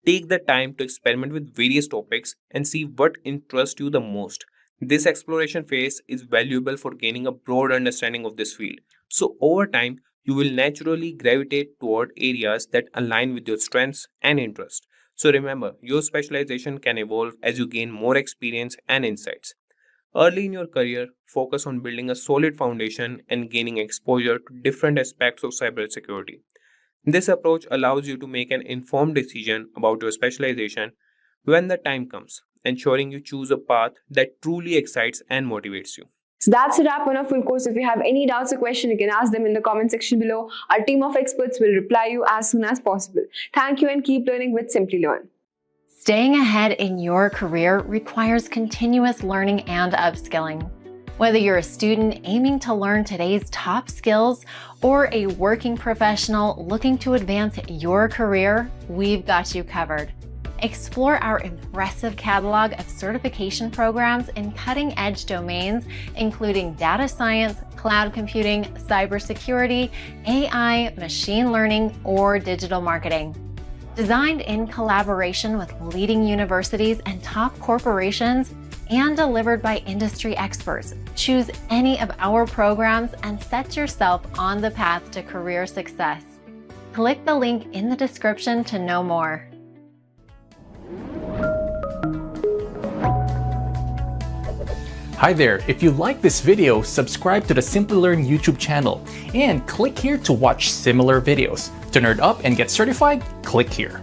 Take the time to experiment with various topics and see what interests you the most. This exploration phase is valuable for gaining a broad understanding of this field. So, over time, you will naturally gravitate toward areas that align with your strengths and interests. So remember, your specialization can evolve as you gain more experience and insights. Early in your career, focus on building a solid foundation and gaining exposure to different aspects of cybersecurity. This approach allows you to make an informed decision about your specialization when the time comes, ensuring you choose a path that truly excites and motivates you. So that's a wrap on our full course. If you have any doubts or questions, you can ask them in the comment section below. Our team of experts will reply you as soon as possible. Thank you and keep learning with Simplilearn. Staying ahead in your career requires continuous learning and upskilling. Whether you're a student aiming to learn today's top skills or a working professional looking to advance your career, we've got you covered. Explore our impressive catalog of certification programs in cutting-edge domains, including data science, cloud computing, cybersecurity, AI, machine learning, or digital marketing. Designed in collaboration with leading universities and top corporations, and delivered by industry experts, choose any of our programs and set yourself on the path to career success. Click the link in the description to know more. Hi there, if you like this video, subscribe to the Simplilearn YouTube channel and click here to watch similar videos. To nerd up and get certified, click here.